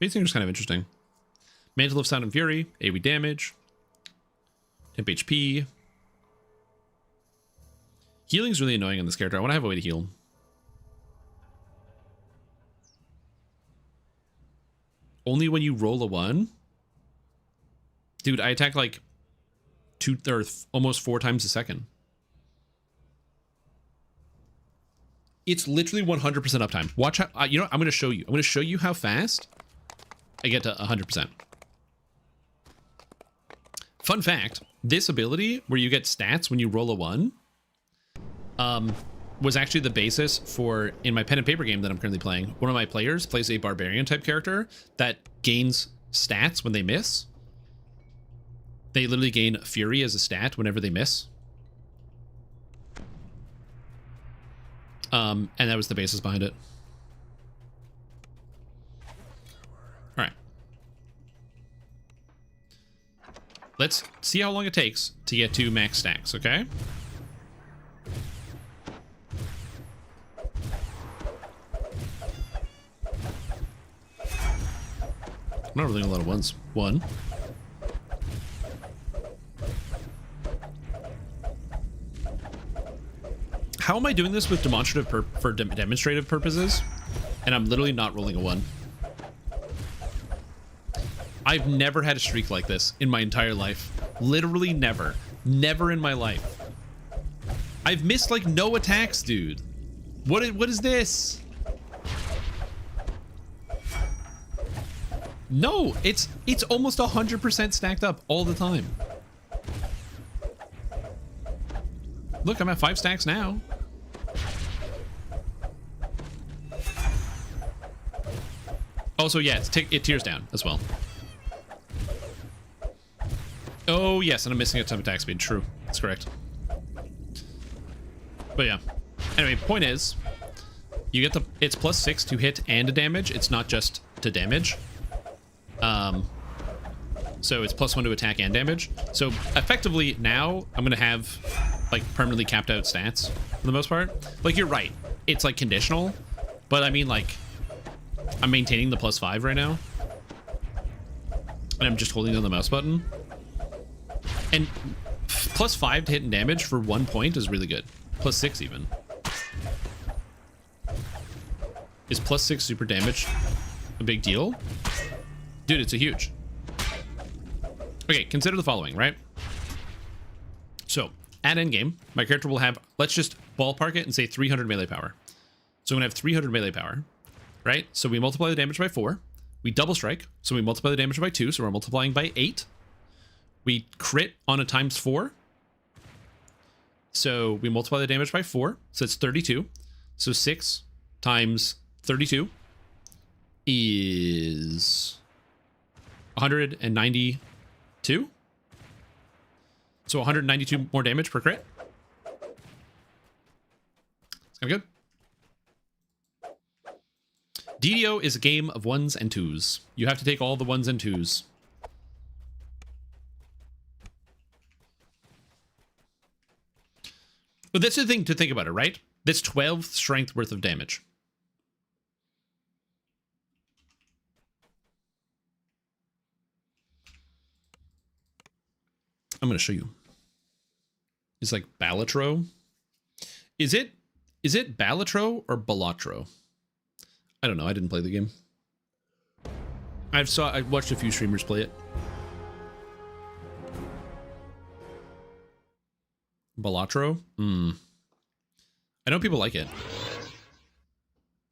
Fatesinger's kind of interesting. Mantle of Sound and Fury, AoE damage, temp HP. Healing's really annoying on this character. I want to have a way to heal. Only when you roll a 1? Dude, I attack like almost 4 times a second. It's literally 100% uptime. Watch how, you know what? I'm going to show you. I'm going to show you how fast I get to 100%. Fun fact, this ability where you get stats when you roll a 1 was actually the basis for, in my pen and paper game that I'm currently playing, one of my players plays a barbarian type character that gains stats when they miss. They literally gain fury as a stat whenever they miss. And that was the basis behind it. All right. Let's see how long it takes to get to max stacks, okay? I'm not rolling a lot of ones. 1. How am I doing this with demonstrative for demonstrative purposes? And I'm literally not rolling a 1. I've never had a streak like this in my entire life. Literally never. Never in my life. I've missed like no attacks, dude. What is this? No, it's almost 100% stacked up all the time. Look, I'm at 5 stacks now. Also, yeah, it tears down as well. Oh, yes, and I'm missing a ton of attack speed. True. That's correct. But yeah. Anyway, point is, you get it's +6 to hit and to damage. It's not just to damage. So it's +1 to attack and damage. So effectively now I'm going to have like permanently capped out stats for the most part. Like, you're right. It's like conditional, but I mean, like, I'm maintaining the +5 right now. And I'm just holding down the mouse button. And +5 to hit and damage for 1 point is really good. +6 even. Is +6 super damage a big deal? Dude, it's a huge. Okay, consider the following, right? So, at endgame, my character will have, let's just ballpark it and say 300 melee power. So I'm going to have 300 melee power, right? So we multiply the damage by 4. We double strike, so we multiply the damage by 2, so we're multiplying by 8. We crit on a ×4. So we multiply the damage by 4, so it's 32. So 6 times 32 is 192. So 192 more damage per crit. It's kind of good. DDO is a game of 1s and 2s. You have to take all the 1s and 2s. But that's the thing to think about it, right? That's 12 strength worth of damage. I'm going to show you. It's like Balatro. Is it Is it Balatro or Balatro? I don't know. I didn't play the game. I watched a few streamers play it. Balatro? I know people like it.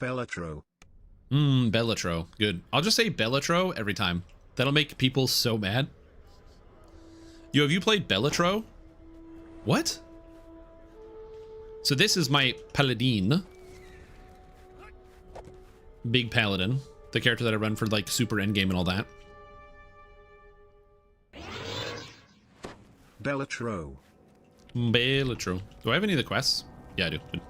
Bellatro. Bellatro. Good. I'll just say Bellatro every time. That'll make people so mad. Yo, have you played Bellatro? What? So this is my Paladin. Big Paladin. The character that I run for like super endgame and all that. Bellatro. Bellatro. Do I have any of the quests? Yeah, I do. Good.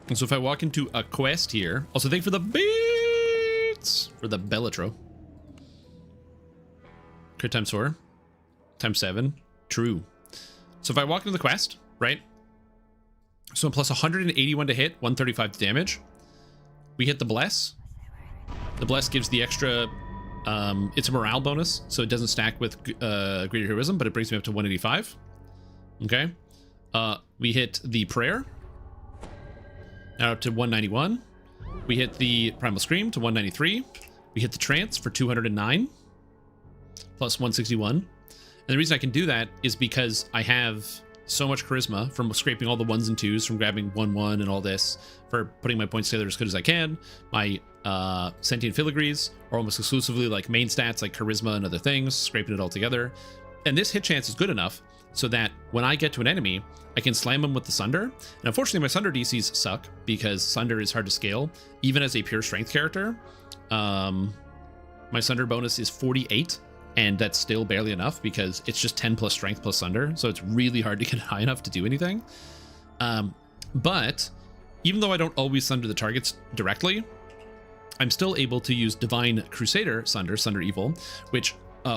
And so if I walk into a quest here, also thank you for the beats for the Bellatro. Crit times 4. Times 7. True. So if I walk into the quest, right? So I'm plus 181 to hit, 135 to damage. We hit the Bless. The Bless gives the extra, it's a morale bonus, so it doesn't stack with Greater Heroism, but it brings me up to 185. Okay. We hit the Prayer. Now up to 191. We hit the Primal Scream to 193. We hit the Trance for 209. Plus 161. And the reason I can do that is because I have so much charisma from scraping all the 1s and 2s, from grabbing 1-1 and all this, for putting my points together as good as I can. My sentient filigrees are almost exclusively like main stats, like charisma and other things, scraping it all together. And this hit chance is good enough so that when I get to an enemy, I can slam them with the Sunder. And unfortunately, my Sunder DCs suck because Sunder is hard to scale, even as a pure strength character. My Sunder bonus is 48. And that's still barely enough because it's just 10 plus strength plus Sunder. So it's really hard to get high enough to do anything. But even though I don't always Sunder the targets directly, I'm still able to use Divine Crusader Sunder, Sunder Evil, which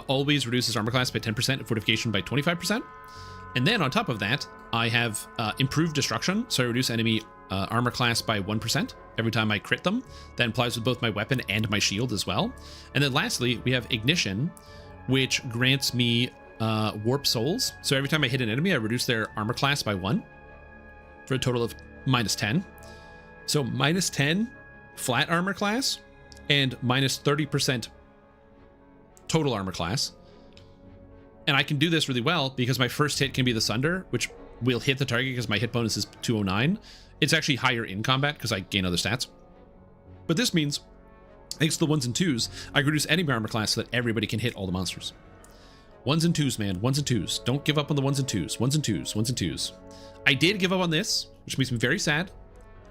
always reduces armor class by 10% and fortification by 25%. And then on top of that, I have improved destruction. So I reduce enemy armor class by 1% every time I crit them. That applies with both my weapon and my shield as well. And then lastly, we have Ignition, which grants me Warp Souls. So every time I hit an enemy, I reduce their armor class by 1 for a total of minus 10. So minus 10 flat armor class and minus 30% total armor class. And I can do this really well because my first hit can be the Sunder, which will hit the target because my hit bonus is 209. It's actually higher in combat because I gain other stats. But this means, thanks to the 1s and 2s, I reduce enemy armor class so that everybody can hit all the monsters. 1s and 2s, man. 1s and 2s. Don't give up on the 1s and 2s. 1s and 2s. 1s and 2s. I did give up on this, which makes me very sad.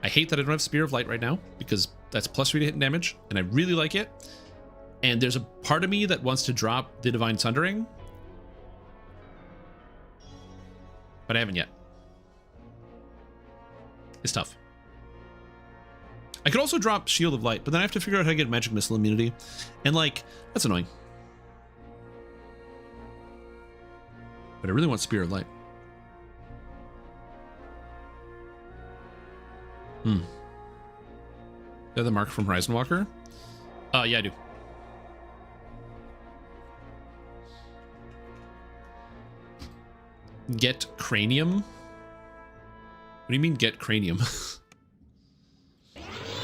I hate that I don't have Spear of Light right now because that's plus 3 to hit and damage, and I really like it. And there's a part of me that wants to drop the Divine Sundering, but I haven't yet. It's tough. I could also drop Shield of Light, but then I have to figure out how to get Magic Missile immunity. And like, that's annoying. But I really want Spear of Light. Is that the mark from Horizon Walker? Yeah, I do. Get Cranium? What do you mean get Cranium?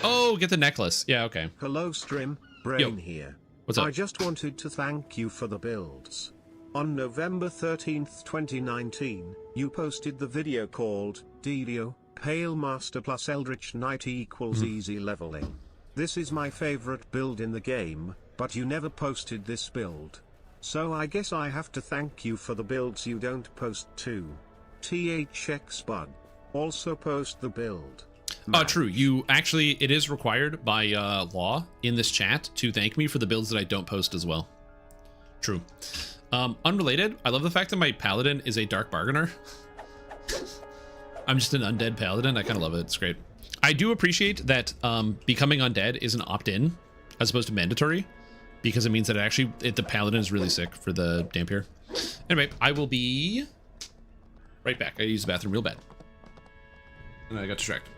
Oh, get the necklace. Yeah, okay. Hello Strim, Brain here. What's up? I just wanted to thank you for the builds. On November 13th, 2019, you posted the video called DDO, Pale Master plus Eldritch Knight equals easy leveling. This is my favorite build in the game, but you never posted this build. So I guess I have to thank you for the builds you don't post too. THX Bud. Also post the build. True. You actually, it is required by law in this chat to thank me for the builds that I don't post as well. True. Unrelated, I love the fact that my paladin is a dark bargainer. I'm just an undead paladin. I kind of love it. It's great. I do appreciate that becoming undead is an opt-in as opposed to mandatory, because it means that the paladin is really sick for the Dampier. Anyway, I will be right back. I used the bathroom real bad. And I got distracted.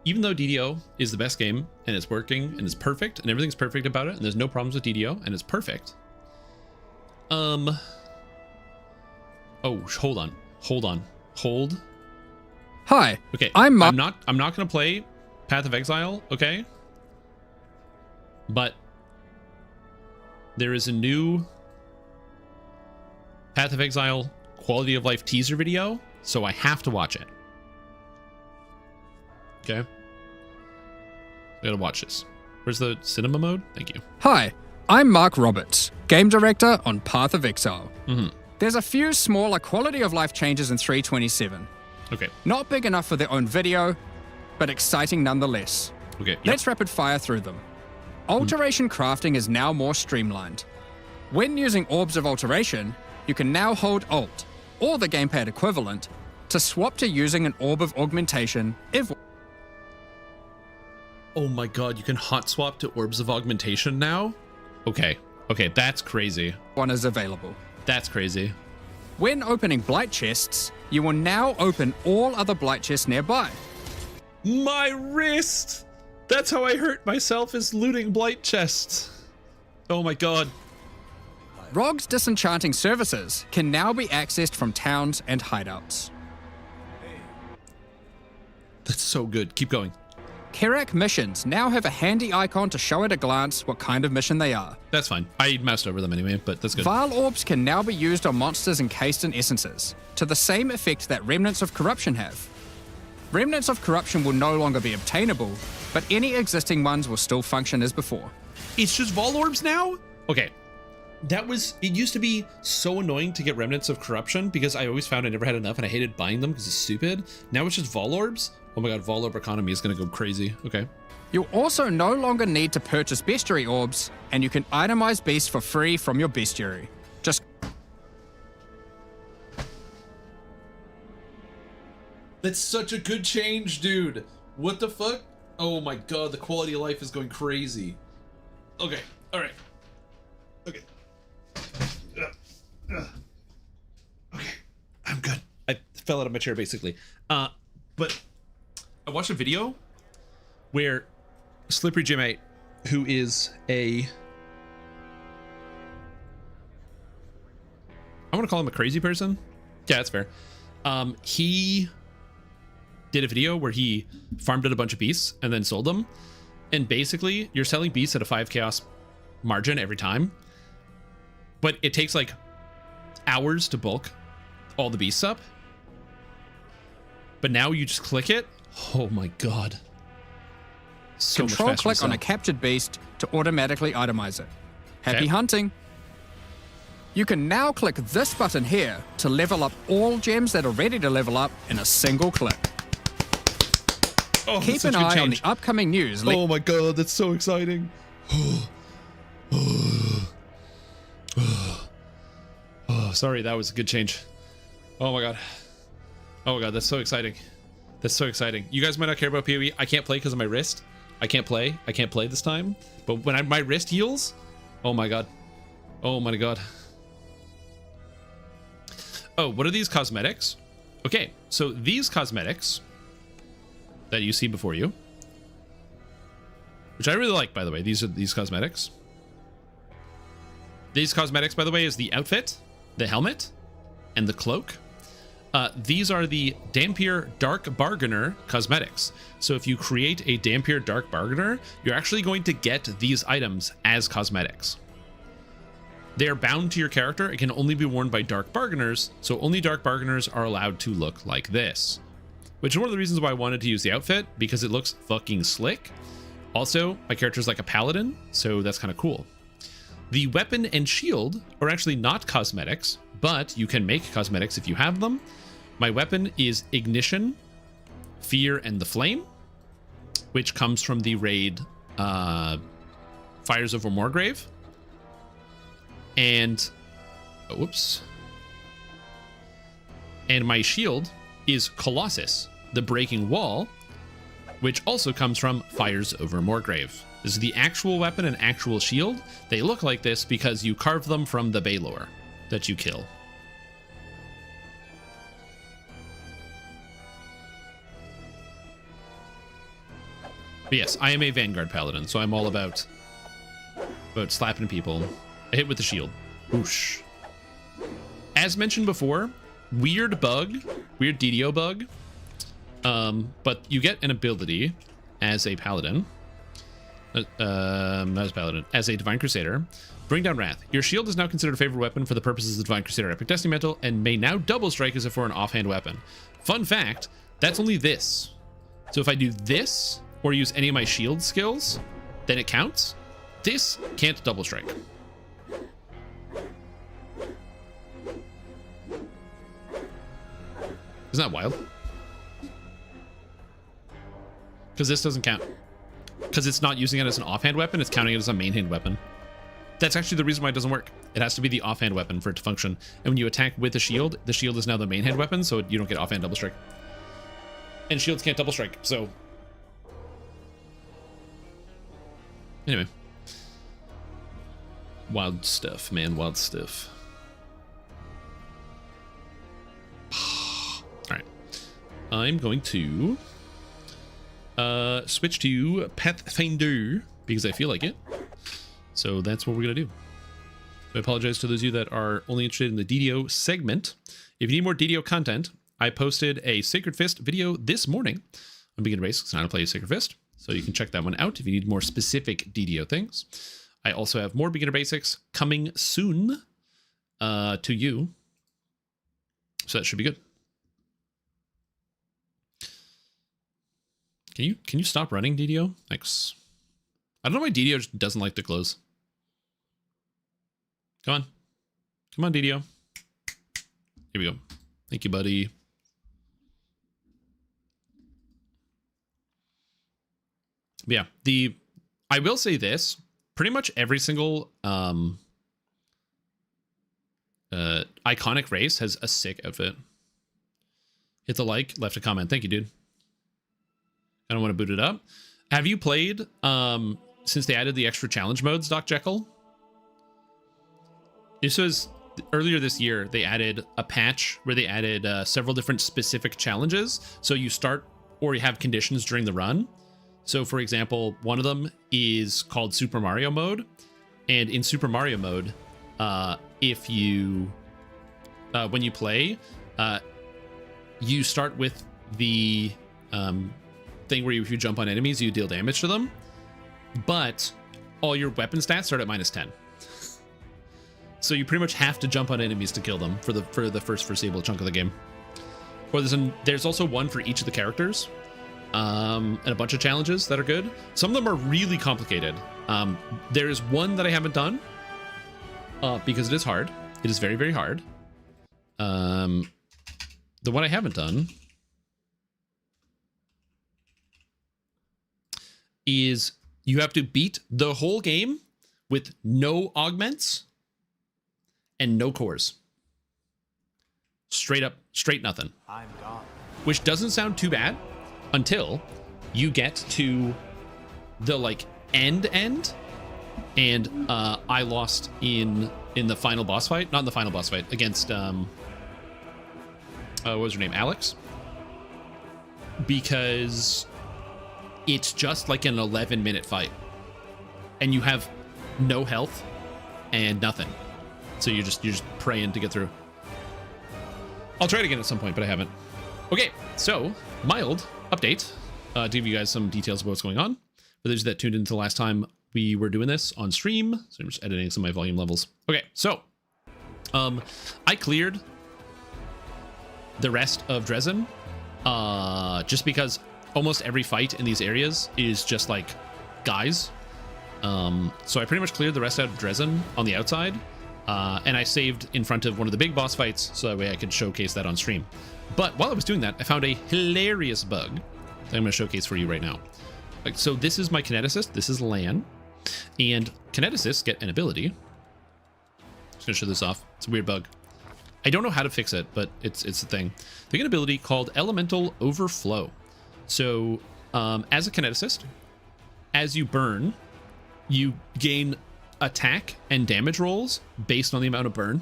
even though DDO is the best game and it's working and it's perfect and everything's perfect about it and there's no problems with DDO and it's perfect. Oh, hold on. Hi. Okay. I'm not gonna play Path of Exile, okay? But there is a new Path of Exile quality of life teaser video, so I have to watch it. Okay. I gotta watch this. Where's the cinema mode? Thank you. Hi, I'm Mark Roberts, game director on Path of Exile. There's a few smaller quality of life changes in 327. Okay. Not big enough for their own video, but exciting nonetheless. Okay. Yep. Let's rapid fire through them. Alteration crafting is now more streamlined. When using Orbs of Alteration, you can now hold Alt, or the gamepad equivalent, to swap to using an Orb of Augmentation if... Oh my god, you can hot swap to Orbs of Augmentation now? Okay, that's crazy. One is available. That's crazy. When opening Blight chests, you will now open all other Blight chests nearby. My wrist! That's how I hurt myself, is looting Blight chests. Oh my god. Rogue's disenchanting services can now be accessed from towns and hideouts. That's so good. Keep going. Kerak missions now have a handy icon to show at a glance what kind of mission they are. That's fine. I moused over them anyway, but that's good. Vile orbs can now be used on monsters encased in essences, to the same effect that Remnants of Corruption have. Remnants of Corruption will no longer be obtainable, but any existing ones will still function as before. It's just Vol orbs now? Okay. It used to be so annoying to get Remnants of Corruption because I always found I never had enough and I hated buying them because it's stupid. Now it's just Vol orbs? Oh my god, Vol orb economy is going to go crazy. Okay. You'll also no longer need to purchase bestiary orbs, and you can itemize beasts for free from your bestiary. Just... That's such a good change, dude. What the fuck? Oh my god, the quality of life is going crazy. Okay, alright. Okay. Okay, I'm good. I fell out of my chair, basically. But I watched a video where Slippery Jim8, who is I want to call him a crazy person. Yeah, that's fair. He did a video where he farmed out a bunch of beasts and then sold them. And basically, you're selling beasts at a 5 chaos margin every time. But it takes like hours to bulk all the beasts up. But now you just click it. Oh my god. So Control much faster click to on a sell. captured beast to automatically itemize it. Happy Okay. hunting. You can now click this button here to level up all gems that are ready to level up in a single click. Oh, Keep that's such an a good eye on the change. upcoming news. Oh my god, that's so exciting. Oh, sorry, that was a good change. Oh my god. Oh my god, that's so exciting. That's so exciting. You guys might not care about PoE. I can't play because of my wrist. I can't play this time. But when my wrist heals, oh my god. Oh my god. Oh, what are these cosmetics? Okay, so these cosmetics that you see before you, which I really like, by the way. These are these cosmetics. These cosmetics, by the way, is the outfit, the helmet, and the cloak. These are the Dampier Dark Bargainer cosmetics. So if you create a Dampier Dark Bargainer, you're actually going to get these items as cosmetics. They are bound to your character. It can only be worn by Dark Bargainers, so only Dark Bargainers are allowed to look like this. Which is one of the reasons why I wanted to use the outfit, because it looks fucking slick. Also, my character is like a paladin, so that's kind of cool. The weapon and shield are actually not cosmetics, but you can make cosmetics if you have them. My weapon is Ignition, Fear, and the Flame, which comes from the raid Fires over Moorgrave. And, whoops. And my shield is Colossus, the Breaking Wall, which also comes from Fires over Moorgrave. This is the actual weapon and actual shield. They look like this because you carve them from the Baylor that you kill. But yes, I am a Vanguard Paladin, so I'm all about slapping people. I hit with the shield. Whoosh. As mentioned before, weird DDO bug. But you get an ability as a Paladin. As a Divine Crusader. Bring down Wrath. Your shield is now considered a favorite weapon for the purposes of the Divine Crusader Epic Destiny Mantle and may now double strike as if for an offhand weapon. Fun fact, that's only this. So if I do this or use any of my shield skills, then it counts. This can't double strike. Isn't that wild? Because this doesn't count. Because it's not using it as an offhand weapon, it's counting it as a main hand weapon. That's actually the reason why it doesn't work. It has to be the offhand weapon for it to function. And when you attack with the shield is now the main hand weapon, so you don't get offhand double strike. And shields can't double strike, so... Anyway. Wild stuff, man. Wild stuff. Alright. I'm going to... switch to Pathfinder, because I feel like it. So that's what we're going to do. So I apologize to those of you that are only interested in the DDO segment. If you need more DDO content, I posted a Sacred Fist video this morning on Beginner Basics on how to play a Sacred Fist. So you can check that one out if you need more specific DDO things. I also have more Beginner Basics coming soon to you. So that should be good. Can you stop running, DDO? Thanks. I don't know why DDO just doesn't like to close. Come on. Come on, DDO. Here we go. Thank you, buddy. But yeah, I will say this. Pretty much every single iconic race has a sick outfit. Hit the like, left a comment. Thank you, dude. I don't want to boot it up. Have you played, since they added the extra challenge modes, Doc Jekyll? This was earlier this year. They added a patch where they added several different specific challenges. So you start or you have conditions during the run. So for example, one of them is called Super Mario mode. And in Super Mario mode, if you, when you play, you start with the thing where if you jump on enemies, you deal damage to them. But all your weapon stats start at -10. So you pretty much have to jump on enemies to kill them for the first foreseeable chunk of the game. Or there's also one for each of the characters. And a bunch of challenges that are good. Some of them are really complicated. There is one that I haven't done because it is hard. It is very, very hard. The one I haven't done is you have to beat the whole game with no augments and no cores. Straight up, straight nothing. I'm gone. Which doesn't sound too bad until you get to the end, and I lost in the final boss fight. Not in the final boss fight, against what was her name? Alex. Because it's just like an 11-minute fight. And you have no health and nothing. So you're just praying to get through. I'll try it again at some point, but I haven't. Okay, so mild update to give you guys some details about what's going on. For those that tuned into the last time we were doing this on stream, so I'm just editing some of my volume levels. Okay, so I cleared the rest of Dresden just because almost every fight in these areas is just like guys. So I pretty much cleared the rest out of Dresden on the outside. And I saved in front of one of the big boss fights, so that way I could showcase that on stream. But while I was doing that, I found a hilarious bug that I'm going to showcase for you right now. So this is my Kineticist. This is Lan. And Kineticists get an ability. Just going to show this off. It's a weird bug. I don't know how to fix it, but it's a thing. They get an ability called Elemental Overflow. So as a Kineticist, as you burn, you gain attack and damage rolls based on the amount of burn.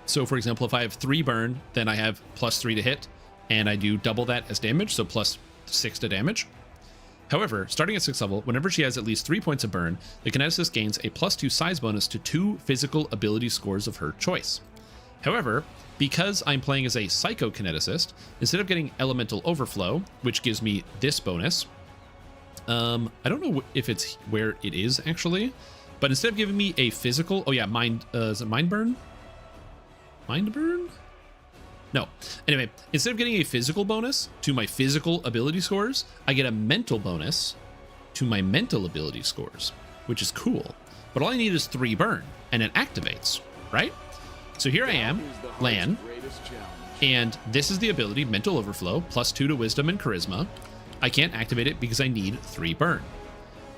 So for example, if I have 3 burn, then I have +3 to hit, and I do double that as damage, so +6 to damage. However, starting at 6th level, whenever she has at least 3 points of burn, the kineticist gains a +2 size bonus to 2 physical ability scores of her choice. However, because I'm playing as a psychokineticist, instead of getting elemental overflow, which gives me this bonus, I don't know if it's where it is actually, but instead of giving me a physical, oh yeah, mind, is it mind burn? Mind burn? No. Anyway, instead of getting a physical bonus to my physical ability scores, I get a mental bonus to my mental ability scores, which is cool. But all I need is 3 burn, and it activates, right? So here I am, Lan, and this is the ability, Mental Overflow, +2 to Wisdom and Charisma. I can't activate it because I need 3 burn.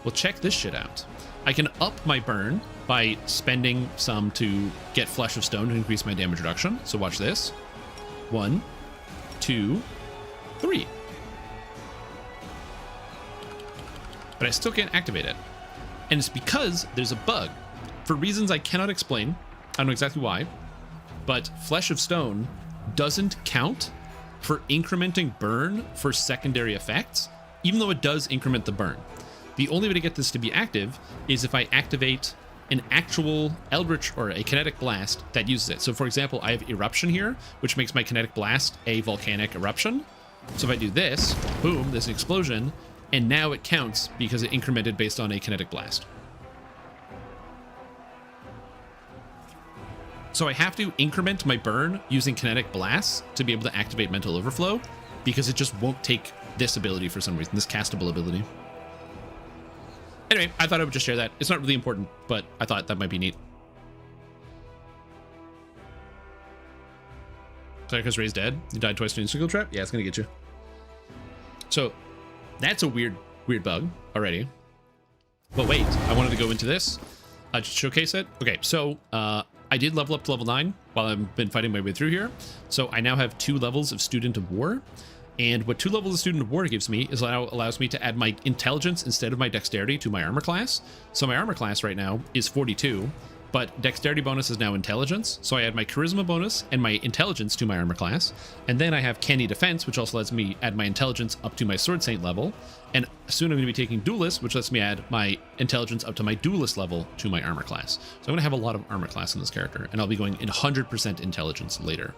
Well, check this shit out. I can up my burn by spending some to get Flesh of Stone to increase my damage reduction. So watch this. 1, 2, 3. But I still can't activate it. And it's because there's a bug. For reasons I cannot explain, I don't know exactly why, but Flesh of Stone doesn't count for incrementing burn for secondary effects, even though it does increment the burn. The only way to get this to be active is if I activate an actual Eldritch or a Kinetic Blast that uses it. So for example, I have Eruption here, which makes my Kinetic Blast a volcanic eruption. So if I do this, boom, there's an explosion, and now it counts because it incremented based on a Kinetic Blast. So I have to increment my burn using Kinetic Blasts to be able to activate Mental Overflow, because it just won't take this ability for some reason, this castable ability. Anyway, I thought I would just share that. It's not really important, but I thought that might be neat. Because Ray's dead. You died twice in a single trap? Yeah, it's going to get you. So that's a weird bug already. But wait, I wanted to go into this. Just showcase it. Okay, so I did level up to level 9 while I've been fighting my way through here. So I now have 2 levels of Student of War. And what 2 levels of Student of War gives me is allows me to add my intelligence instead of my dexterity to my armor class. So my armor class right now is 42, but dexterity bonus is now intelligence. So I add my charisma bonus and my intelligence to my armor class. And then I have canny defense, which also lets me add my intelligence up to my sword saint level. And soon I'm going to be taking duelist, which lets me add my intelligence up to my duelist level to my armor class. So I'm going to have a lot of armor class in this character, and I'll be going in 100% intelligence later.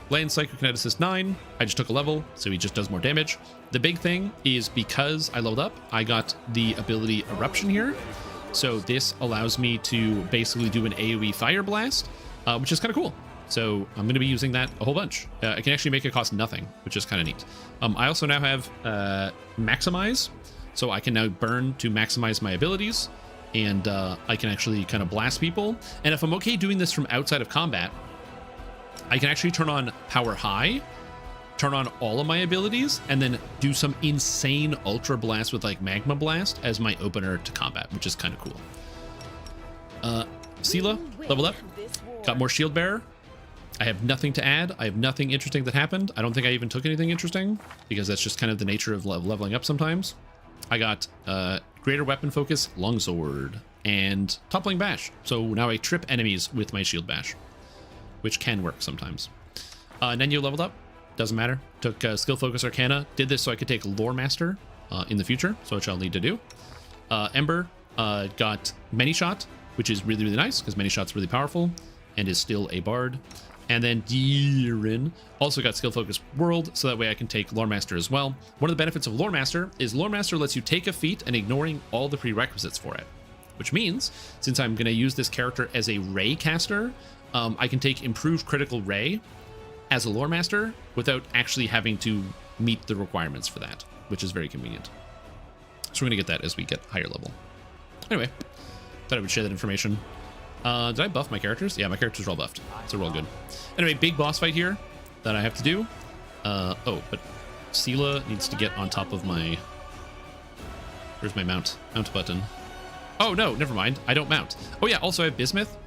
Land Psychokineticist 9, I just took a level, so he just does more damage. The big thing is because I leveled up, I got the ability Eruption here. So this allows me to basically do an AoE Fire Blast, which is kind of cool. So I'm going to be using that a whole bunch. I can actually make it cost nothing, which is kind of neat. I also now have Maximize, so I can now burn to maximize my abilities, and I can actually kind of blast people. And if I'm okay doing this from outside of combat, I can actually turn on Power High, turn on all of my abilities, and then do some insane Ultra Blast with like Magma Blast as my opener to combat, which is kind of cool. Sela, leveled up, got more Shield Bearer. I have nothing to add. I have nothing interesting that happened. I don't think I even took anything interesting, because that's just kind of the nature of leveling up sometimes. I got Greater Weapon Focus, Longsword, and Toppling Bash. So now I trip enemies with my Shield Bash, which can work sometimes. Nenyo leveled up, doesn't matter. Took Skill Focus Arcana, did this so I could take Lore Master in the future, so which I'll need to do. Ember got Many Shot, which is really, really nice, because Many Shot's really powerful, and is still a Bard. And then Dirin also got Skill Focus World, so that way I can take Lore Master as well. One of the benefits of Lore Master is Lore Master lets you take a feat and ignoring all the prerequisites for it. Which means, since I'm going to use this character as a Ray caster, I can take Improved Critical Ray as a Lore Master without actually having to meet the requirements for that, which is very convenient. So we're going to get that as we get higher level. Anyway, thought I would share that information. Did I buff my characters? Yeah, my characters are all buffed, so we're all good. Anyway, big boss fight here that I have to do. Oh, but Sela needs to get on top of my... Where's my mount? Mount button. Oh, no, never mind. I don't mount. Oh, yeah, also I have Bismuth.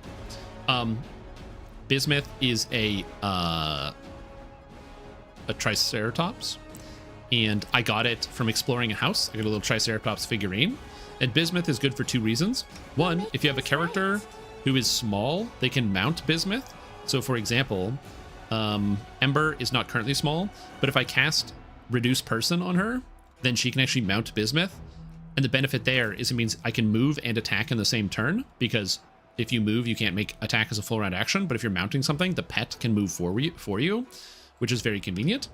Bismuth is a Triceratops, and I got it from exploring a house. I got a little Triceratops figurine, and Bismuth is good for 2 reasons. One, if you have a character who is small, they can mount Bismuth. So for example, Ember is not currently small, but if I cast Reduce Person on her, then she can actually mount Bismuth. And the benefit there is it means I can move and attack in the same turn, because if you move, you can't make attack as a full round action. But if you're mounting something, the pet can move for you, which is very convenient.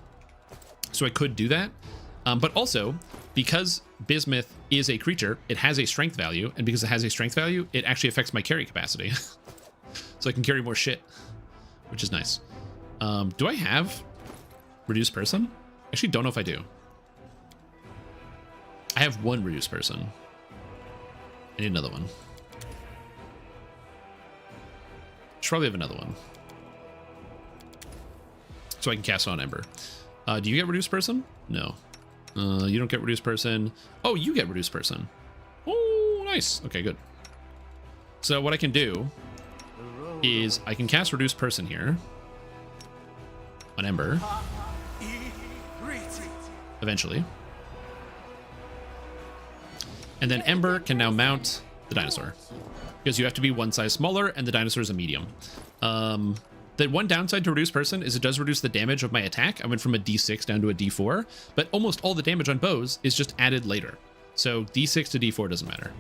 So I could do that. But also, because Bismuth is a creature, it has a strength value. And because it has a strength value, it actually affects my carry capacity. So I can carry more shit, which is nice. Do I have reduced person? Actually, don't know if I do. I have one reduced person. I need another one. Should probably have another one. So I can cast on Ember. Do you get reduced person? No. You don't get reduced person. Oh, you get reduced person. Oh, nice. Okay, good. So what I can do is I can cast reduced person here on Ember. Eventually. And then Ember can now mount the dinosaur, because you have to be one size smaller and the dinosaur is a medium. The one downside to reduce person is it does reduce the damage of my attack. I went from a D6 down to a D4, but almost all the damage on bows is just added later. So D6 to D4 doesn't matter.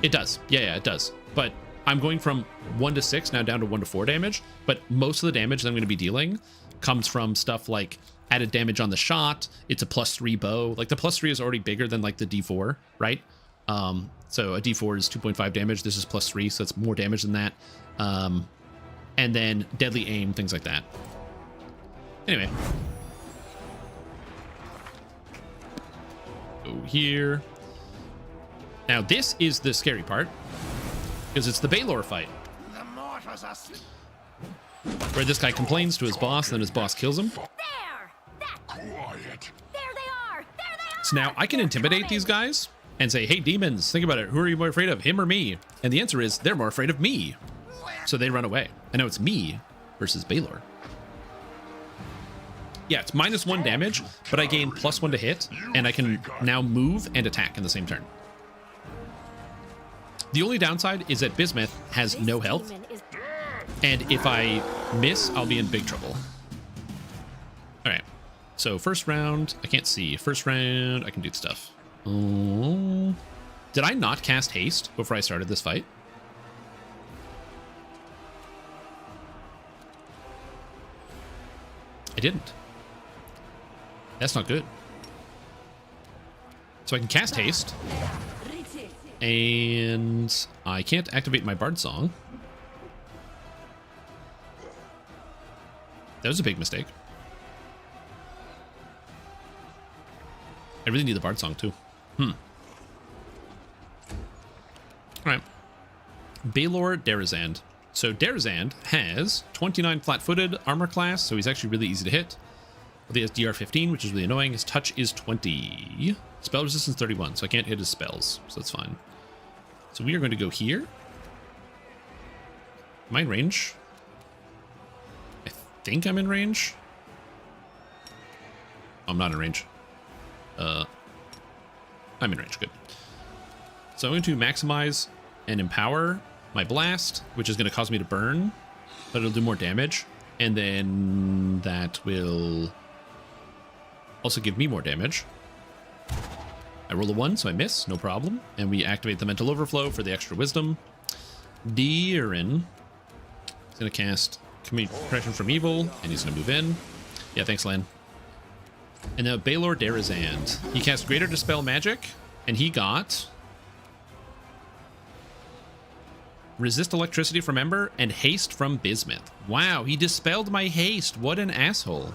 It does. Yeah, it does. But I'm going from 1 to 6 now down to 1 to 4 damage, but most of the damage that I'm going to be dealing comes from stuff like added damage on the shot. It's a +3 bow. Like the +3 is already bigger than like the D4, right? So a D4 is 2.5 damage. This is +3, so it's more damage than that. And then deadly aim, things like that. Anyway. Go here. Now this is the scary part, because it's the Baylor fight, where this guy complains to his boss, then his boss kills him. So now I can intimidate these guys and say, hey, demons, think about it. Who are you more afraid of, him or me? And the answer is they're more afraid of me. So they run away. And now it's me versus Baylor. Yeah, it's -1 damage, but I gain +1 to hit, and I can now move and attack in the same turn. The only downside is that Bismuth has no health, and if I miss, I'll be in big trouble. All right, so first round, I can't see. First round, I can do stuff. Oh, did I not cast haste before I started this fight? I didn't. That's not good. So I can cast haste, and I can't activate my Bard Song. That was a big mistake. I really need the Bard Song too. All right. Baylor Darazand. So Darazand has 29 flat-footed armor class, so he's actually really easy to hit. But he has DR 15, which is really annoying. His touch is 20. Spell resistance 31, so I can't hit his spells, so that's fine. So we are going to go here. Am I in range? I think I'm in range. Oh, I'm not in range. I'm in range, good. So I'm going to maximize and empower my blast, which is going to cause me to burn, but it'll do more damage. And then that will also give me more damage. I roll a 1, so I miss, no problem. And we activate the mental overflow for the extra wisdom. Deerin is going to cast Protection from Evil, and he's going to move in. Yeah, thanks, Len. And now Baylor Darazand. He cast Greater Dispel Magic, and he got Resist Electricity from Ember and Haste from Bismuth. Wow, he dispelled my haste. What an asshole.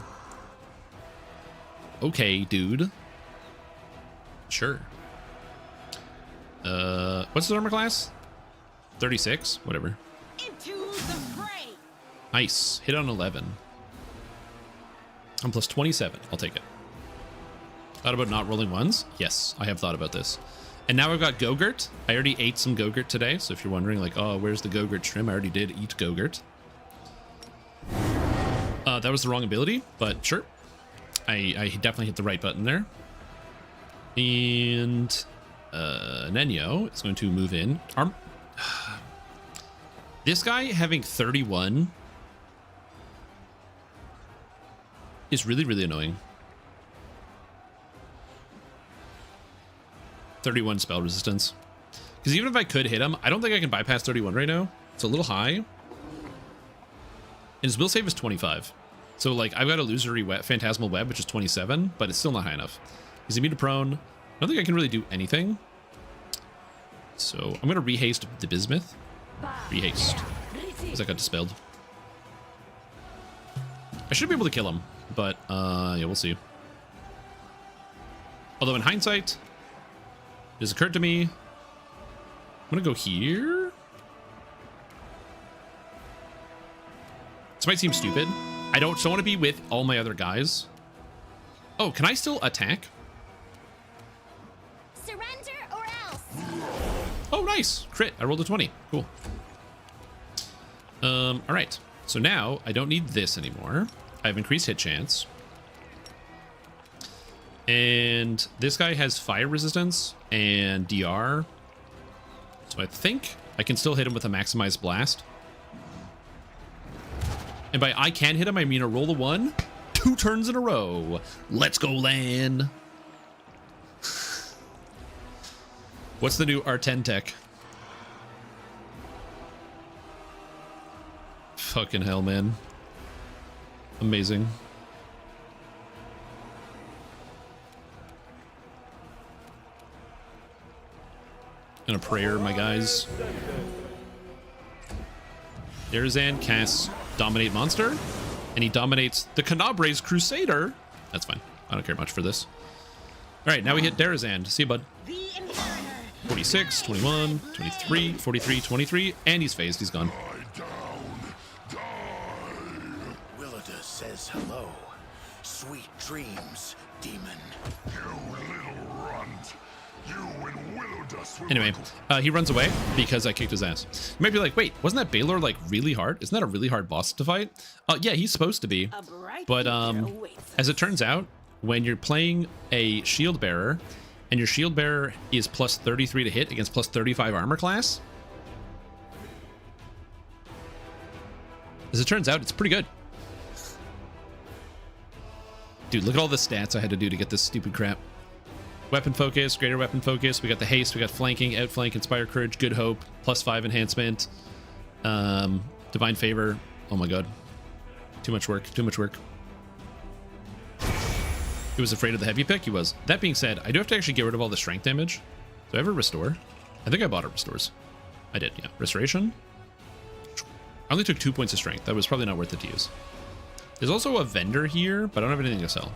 Okay, dude. Sure. What's his armor class? 36? Whatever. Into the fray. Nice. Hit on 11. I'm plus 27. I'll take it. Thought about not rolling ones? Yes, I have thought about this. And now I've got Go-Gurt. I already ate some Go-Gurt today, so if you're wondering, like, oh, where's the Go-Gurt trim? I already did eat Go-Gurt. That was the wrong ability, but sure. I definitely hit the right button there. And Nenyo is going to move in. This guy having 31 is really, really annoying. 31 spell resistance. Because even if I could hit him, I don't think I can bypass 31 right now. It's a little high. And his will save is 25. So like I've got illusory phantasmal web, which is 27, but it's still not high enough. He's immune to prone. I don't think I can really do anything. So I'm gonna rehaste the bismuth. Rehaste. Because that got dispelled. I should be able to kill him, but yeah, we'll see. Although in hindsight, it has occurred to me, I'm gonna go here. This might seem stupid. I don't want to be with all my other guys. Oh, can I still attack? Surrender or else. Oh, nice. Crit. I rolled a 20. Cool. All right. So now I don't need this anymore. I have increased hit chance. And this guy has fire resistance and DR. So I think I can still hit him with a maximized blast. And by I can hit him, I mean a roll of 1, 2 turns in a row. Let's go, Lan. What's the new R10 tech? Fucking hell, man. Amazing. And a prayer, my guys. Darazan casts Dominate Monster, and he dominates the Canabre's Crusader. That's fine. I don't care much for this. All right, now we hit Darazan. See you, bud. 46, 21, 23, 43, 23, and he's phased. He's gone. Willida says hello. Sweet dreams, demon. You little runt. You and Willida. Anyway, he runs away because I kicked his ass. You might be like, wait, wasn't that Baylor like really hard? Isn't that a really hard boss to fight? Yeah, he's supposed to be. But as it turns out, when you're playing a shield bearer and your shield bearer is plus 33 to hit against plus 35 armor class, as it turns out, it's pretty good. Dude, look at all the stats I had to do to get this stupid crap. Weapon focus, greater weapon focus. We got the haste, we got flanking, outflank, inspire courage, good hope, +5 enhancement, divine favor. Oh my god. Too much work, too much work. He was afraid of the heavy pick, he was. That being said, I do have to actually get rid of all the strength damage. Do I have a restore? I think I bought it restores. I did, yeah. Restoration. I only took 2 points of strength. That was probably not worth it to use. There's also a vendor here, but I don't have anything to sell.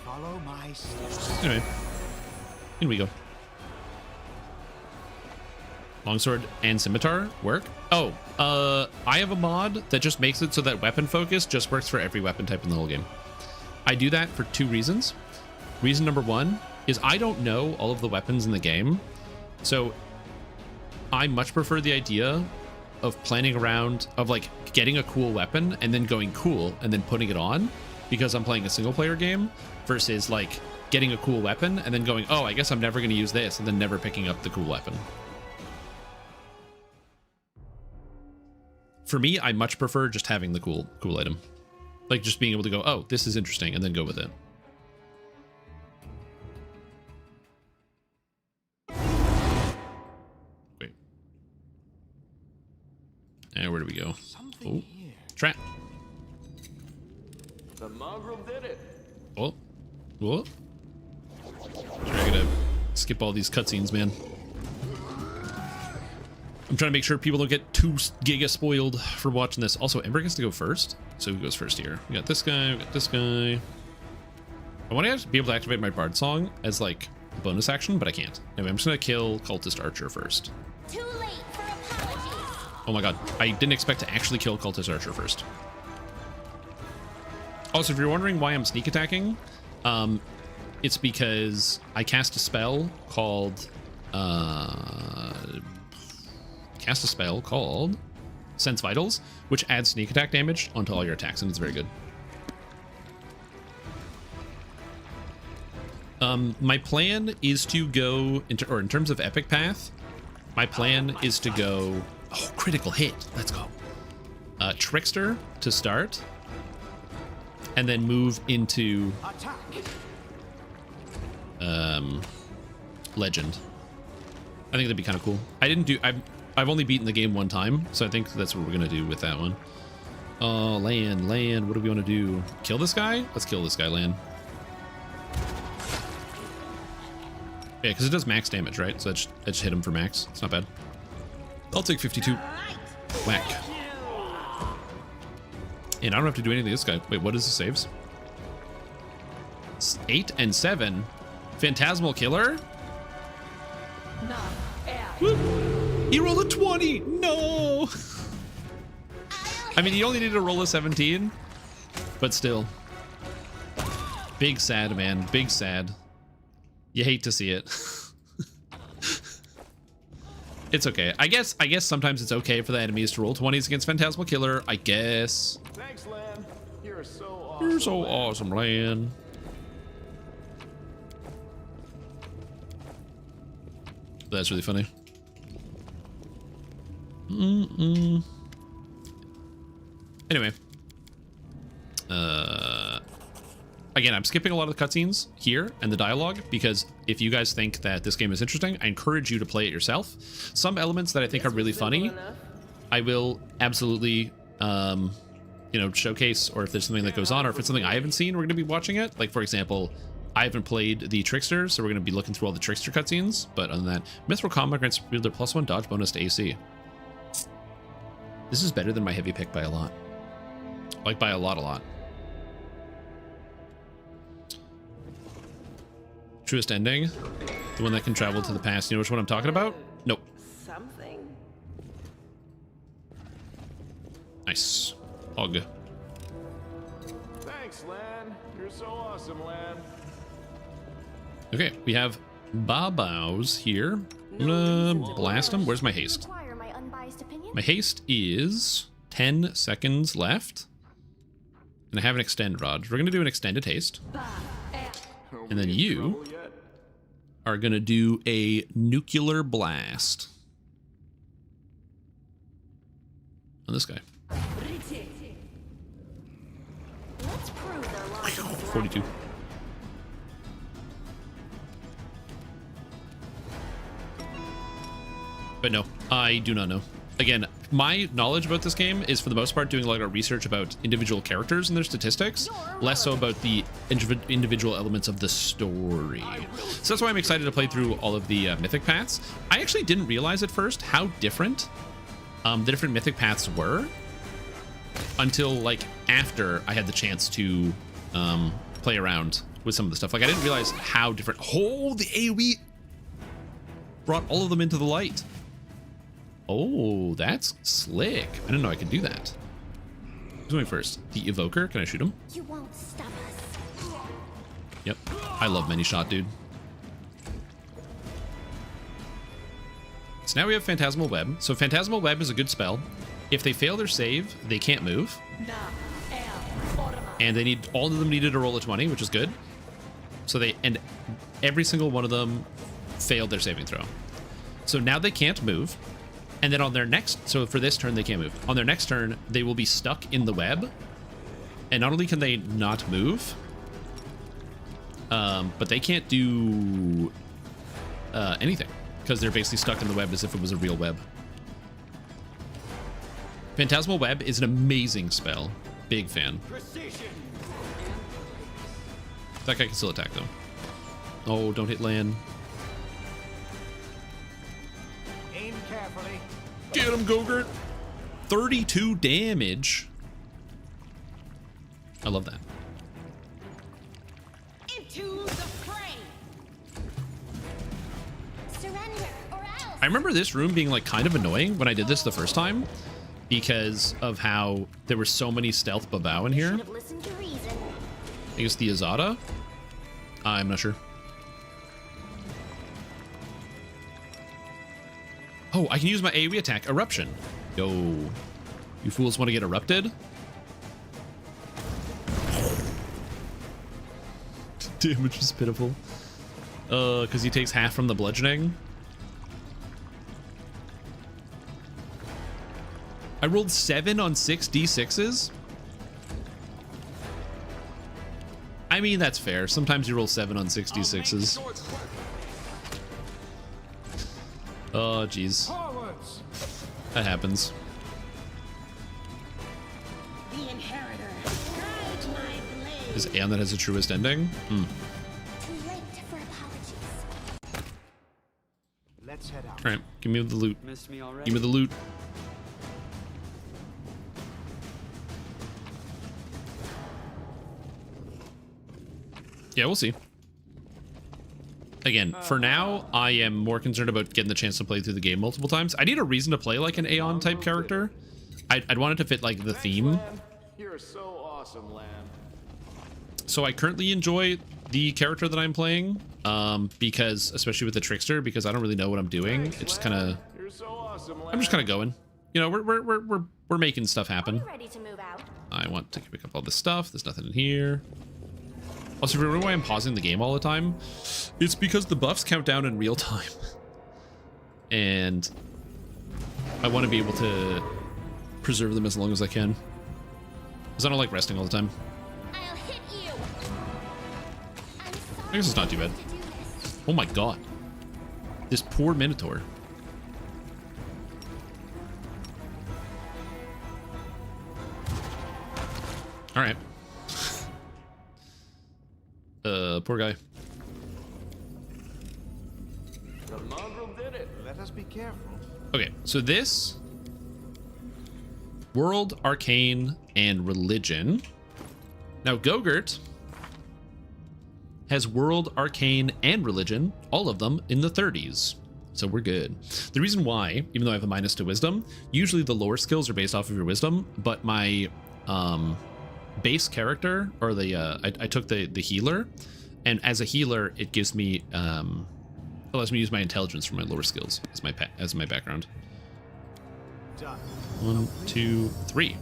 Follow my steps. Anyway, in we go. Longsword and scimitar work. Oh, I have a mod that just makes it so that weapon focus just works for every weapon type in the whole game. I do that for 2 reasons. Reason number 1 is I don't know all of the weapons in the game, so I much prefer the idea of planning around, of like getting a cool weapon and then going cool and then putting it on because I'm playing a single player game, versus like getting a cool weapon and then going, oh, I guess I'm never going to use this, and then never picking up the cool weapon. For me, I much prefer just having the cool item. Like just being able to go, oh, this is interesting, and then go with it. Wait. And where do we go? Oh, trap. The mongrel did it. Oh, what? I gotta skip all these cutscenes, man. I'm trying to make sure people don't get too giga spoiled for watching this. Also, Ember gets to go first, so who goes first here? We got this guy, we got this guy. I want to be able to activate my Bard Song as like a bonus action, but I can't. Anyway, I'm just gonna kill Cultist Archer first. Too late for apologies. Oh my god, I didn't expect to actually kill Cultist Archer first. Also, if you're wondering why I'm sneak attacking, it's because I cast a spell called Sense Vitals, which adds sneak attack damage onto all your attacks, and it's very good. My plan is to go into, or in terms of epic path, my plan is to go, oh, critical hit, let's go. Trickster to start, and then move into legend. I think that'd be kind of cool. I've only beaten the game one time, so I think that's what we're gonna do with that one. Oh, land. What do we want to do? Kill this guy? Let's kill this guy, land. Yeah, because it does max damage, right? So I just hit him for max. It's not bad. I'll take 52. Whack. And I don't have to do anything to this guy. Wait, what is the saves? 8 and 7. Phantasmal Killer? Woo. He rolled a 20! No! I mean, he only needed to roll a 17, but still. Big sad, man. Big sad. You hate to see it. It's okay. I guess sometimes it's okay for the enemies to roll 20s against Phantasmal Killer. I guess. Thanks, Lan. You're so awesome. You're so awesome, Lan. That's really funny. Anyway. Again, I'm skipping a lot of the cutscenes here and the dialogue because if you guys think that this game is interesting, I encourage you to play it yourself. Some elements that I think are really funny, I will absolutely, showcase, or if there's something that goes on, or if it's something I haven't seen, we're going to be watching it. Like, for example, I haven't played the Trickster, so we're going to be looking through all the Trickster cutscenes. But other than that, Mithril Combat grants wielder +1 dodge bonus to AC. This is better than my heavy pick by a lot. Like, by a lot. Truest ending? The one that can travel to the past. You know which one I'm talking about? Nope. Something. Nice. Hog. Thanks, Lan. You're so awesome, Lan. Okay, we have Babaus here. I'm gonna blast him. Where's my haste? My haste is 10 seconds left. And I have an extend rod. We're gonna do an extended haste. And then you are gonna do a nuclear blast on this guy. 42. But no, I do not know. Again, my knowledge about this game is for the most part doing a lot of research about individual characters and their statistics, less so about the individual elements of the story. So that's why I'm excited to play through all of the mythic paths. I actually didn't realize at first how different the different mythic paths were until like after I had the chance to play around with some of the stuff. Like I didn't realize how different. Oh, the AoE brought all of them into the light. Oh, that's slick. I didn't know I could do that. Who's going first? The Evoker? Can I shoot him? You won't stop us. Yep. I love many shot, dude. So now we have Phantasmal Web. So Phantasmal Web is a good spell. If they fail their save, they can't move. And they need, all of them needed to roll a 20, which is good. So and every single one of them failed their saving throw. So now they can't move. And then on their next, so for this turn, they can't move. On their next turn, they will be stuck in the web. And not only can they not move, but they can't do anything because they're basically stuck in the web as if it was a real web. Phantasmal Web is an amazing spell. Big fan. That guy can still attack though. Oh, don't hit land. Aim carefully. Get him, Gogurt. 32 damage. I love that. Into the fray. Surrender or else. I remember this room being like kind of annoying when I did this the first time because of how there were so many stealth Babao in here. Listen to reason. I guess the Azada? I'm not sure. Oh, I can use my AoE attack, Eruption. Yo. You fools want to get erupted? Damage is pitiful. Because he takes half from the bludgeoning. I rolled 7 on 6 D6s. I mean, that's fair. Sometimes you roll 7 on 6 D6s. Oh, jeez. That happens. The inheritor. Guide my blade. Is Aeon that has the truest ending? Hmm. Too late for apologies. Let's head out. Alright, give me the loot. Missed me already? Give me the loot. Yeah, we'll see. Again, for now, I am more concerned about getting the chance to play through the game multiple times. I need a reason to play like an Aeon type character. I'd want it to fit like the theme. You're so awesome, Lan. So I currently enjoy the character that I'm playing, because especially with the Trickster, because I don't really know what I'm doing. It's just kind of, I'm just kind of going. You know, we're making stuff happen. Ready to move out? I want to pick up all this stuff. There's nothing in here. Also, if you wonder why I'm pausing the game all the time, it's because the buffs count down in real time. And I want to be able to preserve them as long as I can. Because I don't like resting all the time. I'll hit you. I guess it's not too bad. Oh my god. This poor Minotaur. Alright. Poor guy. The mongrel did it. Let us be careful. Okay, so this World, Arcane, and Religion. Now, Gogurt has World, Arcane, and Religion, all of them in the 30s. So we're good. The reason why, even though I have a minus to Wisdom, usually the lower skills are based off of your Wisdom, but my base character, or the I took the healer, and as a healer, it gives me allows me to use my intelligence for my lower skills as my background. 1, 2, 3,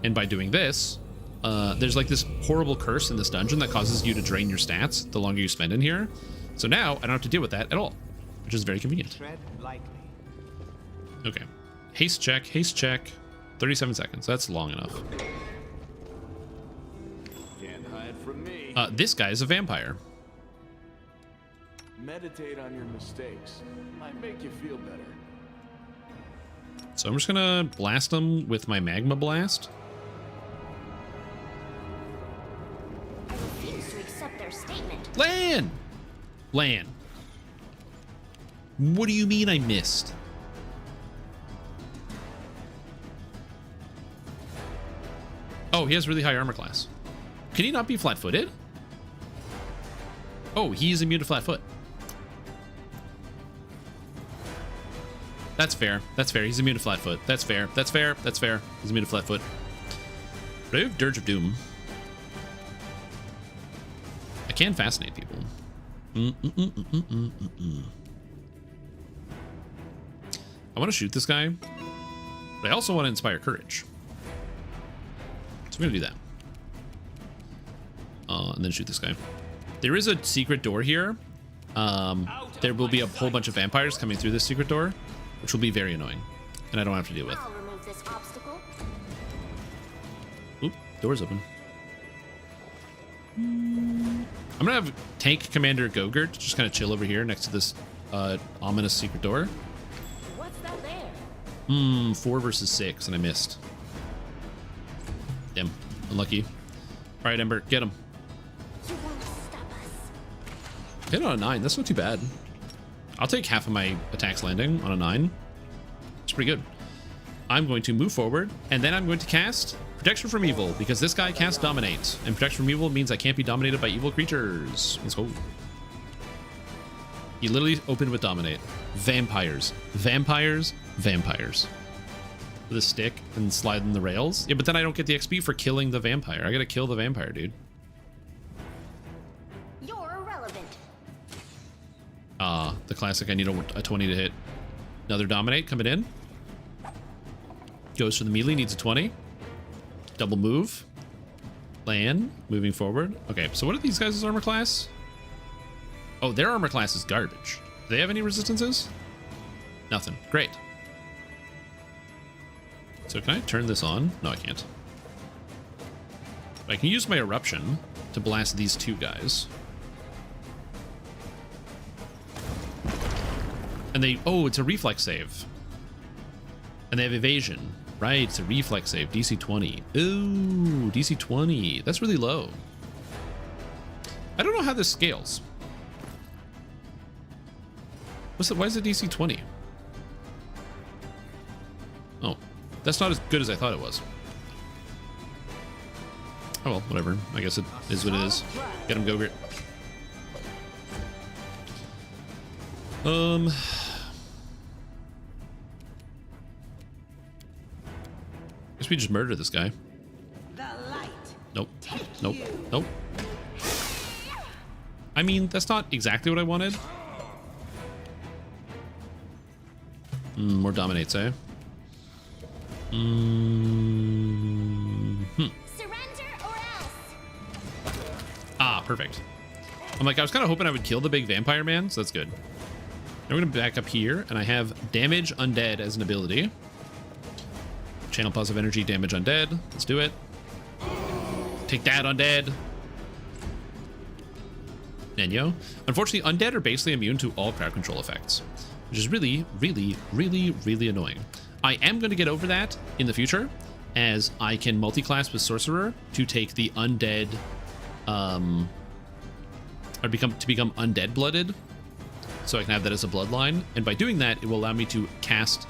and by doing this, there's like this horrible curse in this dungeon that causes you to drain your stats the longer you spend in here. So now I don't have to deal with that at all, which is very convenient. Tread lightly. Okay, haste check, 37 seconds. That's long enough. Can't hide from me. This guy is a vampire. Meditate on your mistakes. Might make you feel better. So I'm just gonna blast him with my magma blast. I refuse to accept their statement. Lan! Lan. What do you mean I missed? Oh, he has really high armor class. Can he not be flat-footed? Oh, he's immune to flat-foot. That's fair. That's fair. He's immune to flat-foot. That's fair. That's fair. That's fair. He's immune to flat-foot. But I have Dirge of Doom. I can fascinate people. I want to shoot this guy, but I also want to inspire courage. So I'm going to do that. And then shoot this guy. There is a secret door here. There will be a whole bunch of vampires coming through this secret door, which will be very annoying, and I don't have to deal with. I'll remove this obstacle. Oop, door's open. I'm gonna have Tank Commander Gogurt just kind of chill over here next to this ominous secret door. What's that there? 4 versus 6, and I missed. Damn, unlucky. All right, Ember, get him. You won't stop us. Hit on a 9. That's not too bad. I'll take half of my attacks landing on a 9. It's pretty good. I'm going to move forward, and then I'm going to cast Protection from Evil, because this guy casts Dominate, and Protection from Evil means I can't be dominated by evil creatures. Let's go. He literally opened with Dominate. Vampires. Vampires. Vampires. With a stick and slide in the rails. Yeah, but then I don't get the XP for killing the vampire. I gotta kill the vampire, dude. You're irrelevant. The classic, I need a 20 to hit. Another Dominate coming in. Goes for the melee, needs a 20. Double move. Land, moving forward. Okay, so what are these guys' armor class? Oh, their armor class is garbage. Do they have any resistances? Nothing. Great. So can I turn this on? No, I can't. I can use my eruption to blast these two guys. And And they, oh, it's a reflex save. And they have evasion. Right, it's a reflex save. DC 20. Ooh, DC 20. That's really low. I don't know how this scales. What's it? Why is it DC 20? Oh, that's not as good as I thought it was. Oh well, whatever. I guess it is what it is. Get him, Gogurt. Guess we just murder this guy. Nope. Nope. Nope. I mean, that's not exactly what I wanted. More dominates, eh? Ah, perfect. I'm like, I was kind of hoping I would kill the big vampire man, so that's good. Now we're gonna back up here, and I have damage undead as an ability. Channel positive energy, damage undead. Let's do it. Take that, undead. Nenyo. Unfortunately, undead are basically immune to all crowd control effects, which is really, really, really, really annoying. I am going to get over that in the future, as I can multi-class with Sorcerer to take the undead, or become undead blooded, so I can have that as a bloodline. And by doing that, it will allow me to cast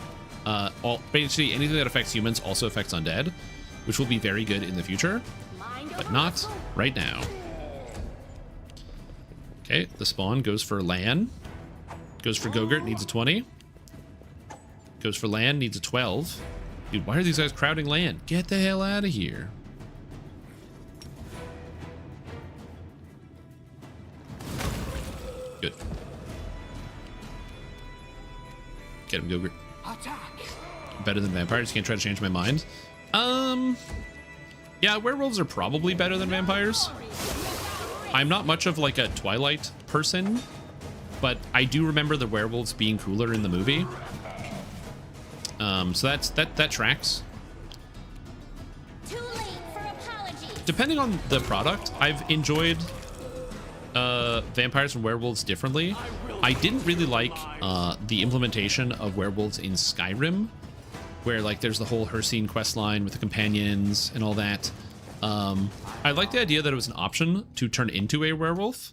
basically anything that affects humans also affects undead, which will be very good in the future, but not right now. Okay, the spawn goes for Lan. Goes for Gogurt, needs a 20. Goes for Lan, needs a 12. Dude, why are these guys crowding Lan? Get the hell out of here. Good. Get him, Gogurt. Better than vampires. Can't try to change my mind. Yeah, werewolves are probably better than vampires. I'm not much of like a Twilight person, but I do remember the werewolves being cooler in the movie. So that tracks. Depending on the product, I've enjoyed vampires and werewolves differently. I didn't really like the implementation of werewolves in Skyrim, where like there's the whole Hircine questline with the companions and all that. I like the idea that it was an option to turn into a werewolf,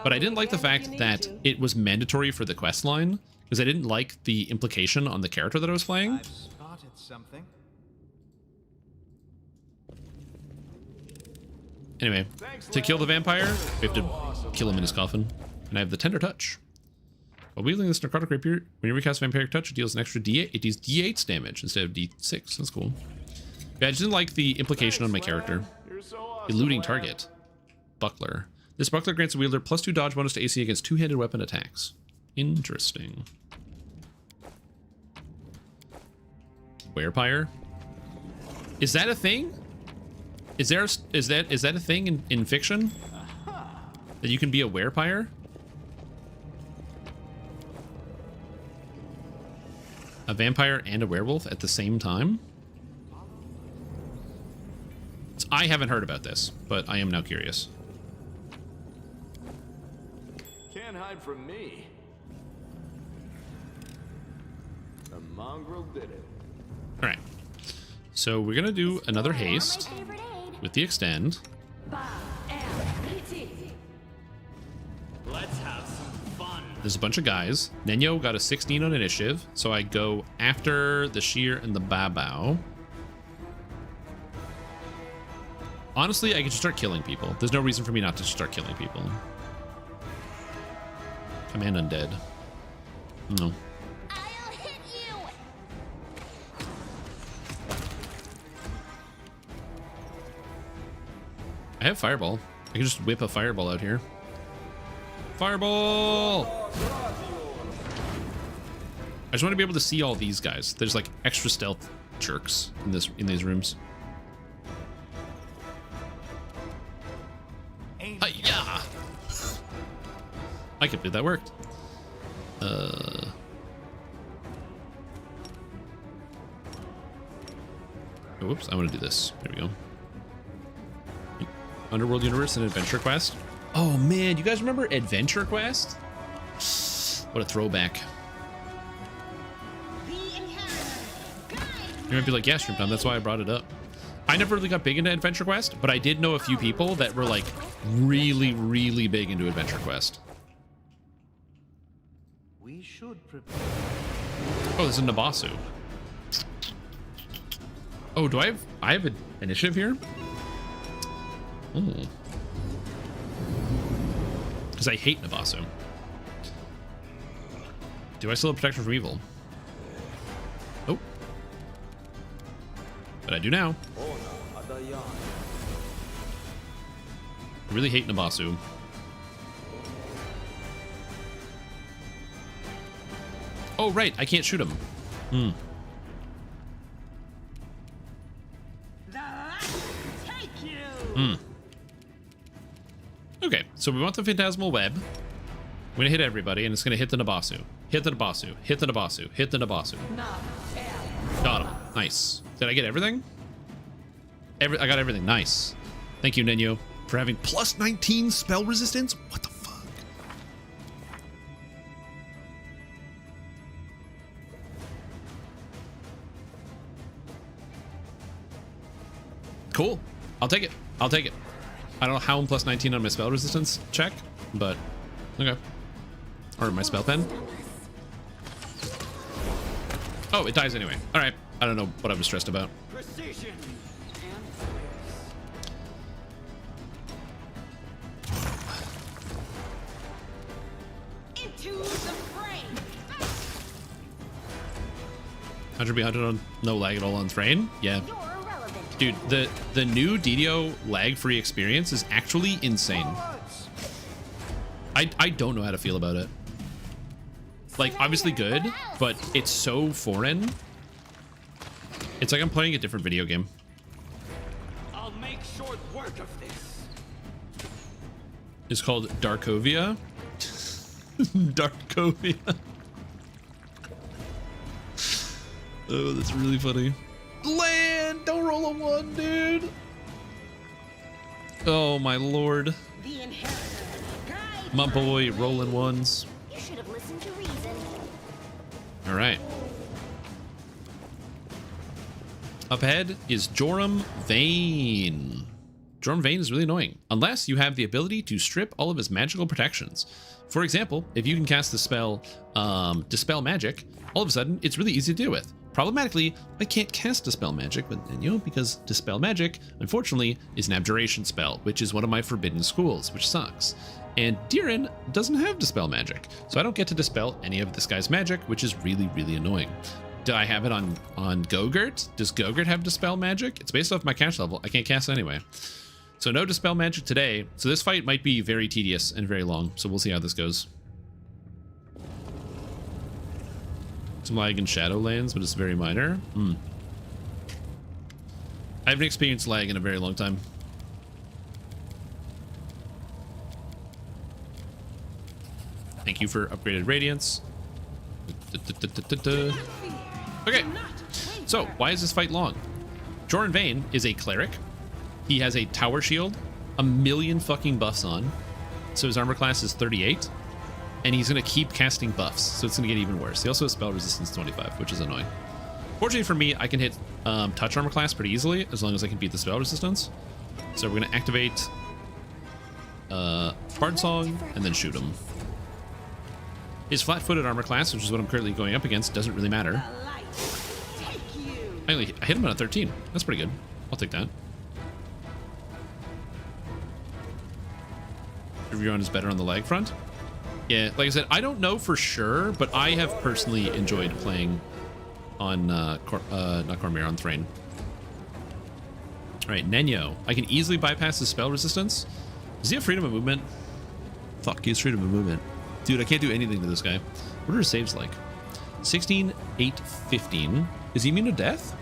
but I didn't like the fact that it was mandatory for the questline, because I didn't like the implication on the character that I was playing. I've spotted something. Anyway, to kill the vampire, we have to kill him in his coffin, and I have the Tender Touch. While wielding this necrotic rapier, when you recast Vampiric Touch, it deals an extra D8. It deals D8's damage instead of D6. That's cool. Yeah, I just didn't like the implication on my character. Eluding target. Buckler. This buckler grants a wielder +2 dodge bonus to AC against two-handed weapon attacks. Interesting. Werepire. Is that a thing? Is that a thing in fiction? That you can be a werepire? A vampire and a werewolf at the same time? I haven't heard about this, but I am now curious. Can't hide from me. The mongrel did it. All right. So we're going to do another haste with the extend. Let's have some fun. There's a bunch of guys. Nenyo got a 16 on initiative, so I go after the Sheer and the Babao. Honestly, I could just start killing people. There's no reason for me not to start killing people. Command undead. No. I have fireball. I can just whip a fireball out here. Fireball! I just want to be able to see all these guys. There's like extra stealth jerks in these rooms. Yeah. I can't believe that worked. Oh, whoops, I want to do this. There we go. Underworld Universe and Adventure Quest. Oh man, you guys remember Adventure Quest? What a throwback. You might be like, yeah, Stream Time, that's why I brought it up. I never really got big into Adventure Quest, but I did know a few people that were like really, really big into Adventure Quest. We should prepare. Oh, there's a Nabasu. Oh, do I have an initiative here? Oh. Because I hate Nabasu. Do I still have protection from evil? Oh. But I do now. I really hate Nabasu. Oh, right. I can't shoot him. Hmm. Hmm. Okay, so we want the Phantasmal Web. We're gonna hit everybody, and it's gonna hit the Nabasu. Hit the Nabasu. Hit the Nabasu. Hit the Nabasu. Got him. Nice. Did I get everything? I got everything. Nice. Thank you, Nenyo, for having plus 19 spell resistance. What the fuck? Cool. I'll take it. I'll take it. I don't know how I'm plus 19 on my spell resistance check, but okay. Or my spell pen. Oh, it dies anyway. All right. I don't know what I was stressed about. Precision. Into the frame. 100 on no lag at all on Thrain. Yeah. Dude, the new DDO lag-free experience is actually insane. I don't know how to feel about it. Like, obviously good, but it's so foreign. It's like I'm playing a different video game. I'll make short work of this. It's called Darkovia. Darkovia. Oh, that's really funny. Land! Don't roll a 1, dude! Oh, my lord. My boy rolling ones. You should have listened to reason. All right. Up ahead is Joram Vane. Joram Vane is really annoying, unless you have the ability to strip all of his magical protections. For example, if you can cast the spell Dispel Magic, all of a sudden it's really easy to deal with. Problematically, I can't cast Dispel Magic with Nenyo because Dispel Magic, unfortunately, is an abjuration spell, which is one of my forbidden schools, which sucks. And Diren doesn't have Dispel Magic, so I don't get to dispel any of this guy's magic, which is really, really annoying. Do I have it on Gogurt? Does Gogurt have Dispel Magic? It's based off my cast level. I can't cast anyway. So no Dispel Magic today. So this fight might be very tedious and very long, so we'll see how this goes. Some lag in Shadowlands, but it's very minor. I haven't experienced lag in a very long time. Thank you for upgraded Radiance. Okay, so why is this fight long? Joram Vane is a cleric. He has a tower shield, a million fucking buffs on, so his armor class is 38. And he's going to keep casting buffs, so it's going to get even worse. He also has spell resistance 25, which is annoying. Fortunately for me, I can hit touch armor class pretty easily, as long as I can beat the spell resistance. So we're going to activate Bard Song, and then shoot him. His flat-footed armor class, which is what I'm currently going up against, doesn't really matter. I hit him on a 13. That's pretty good. I'll take that. Everyone is better on the lag front. Yeah, like I said, I don't know for sure, but I have personally enjoyed playing on, not Cormyr, on Thrain. Alright, Nenyo. I can easily bypass his spell resistance. Does he have freedom of movement? Fuck, he has freedom of movement. Dude, I can't do anything to this guy. What are his saves like? 16, 8, 15. Is he immune to death?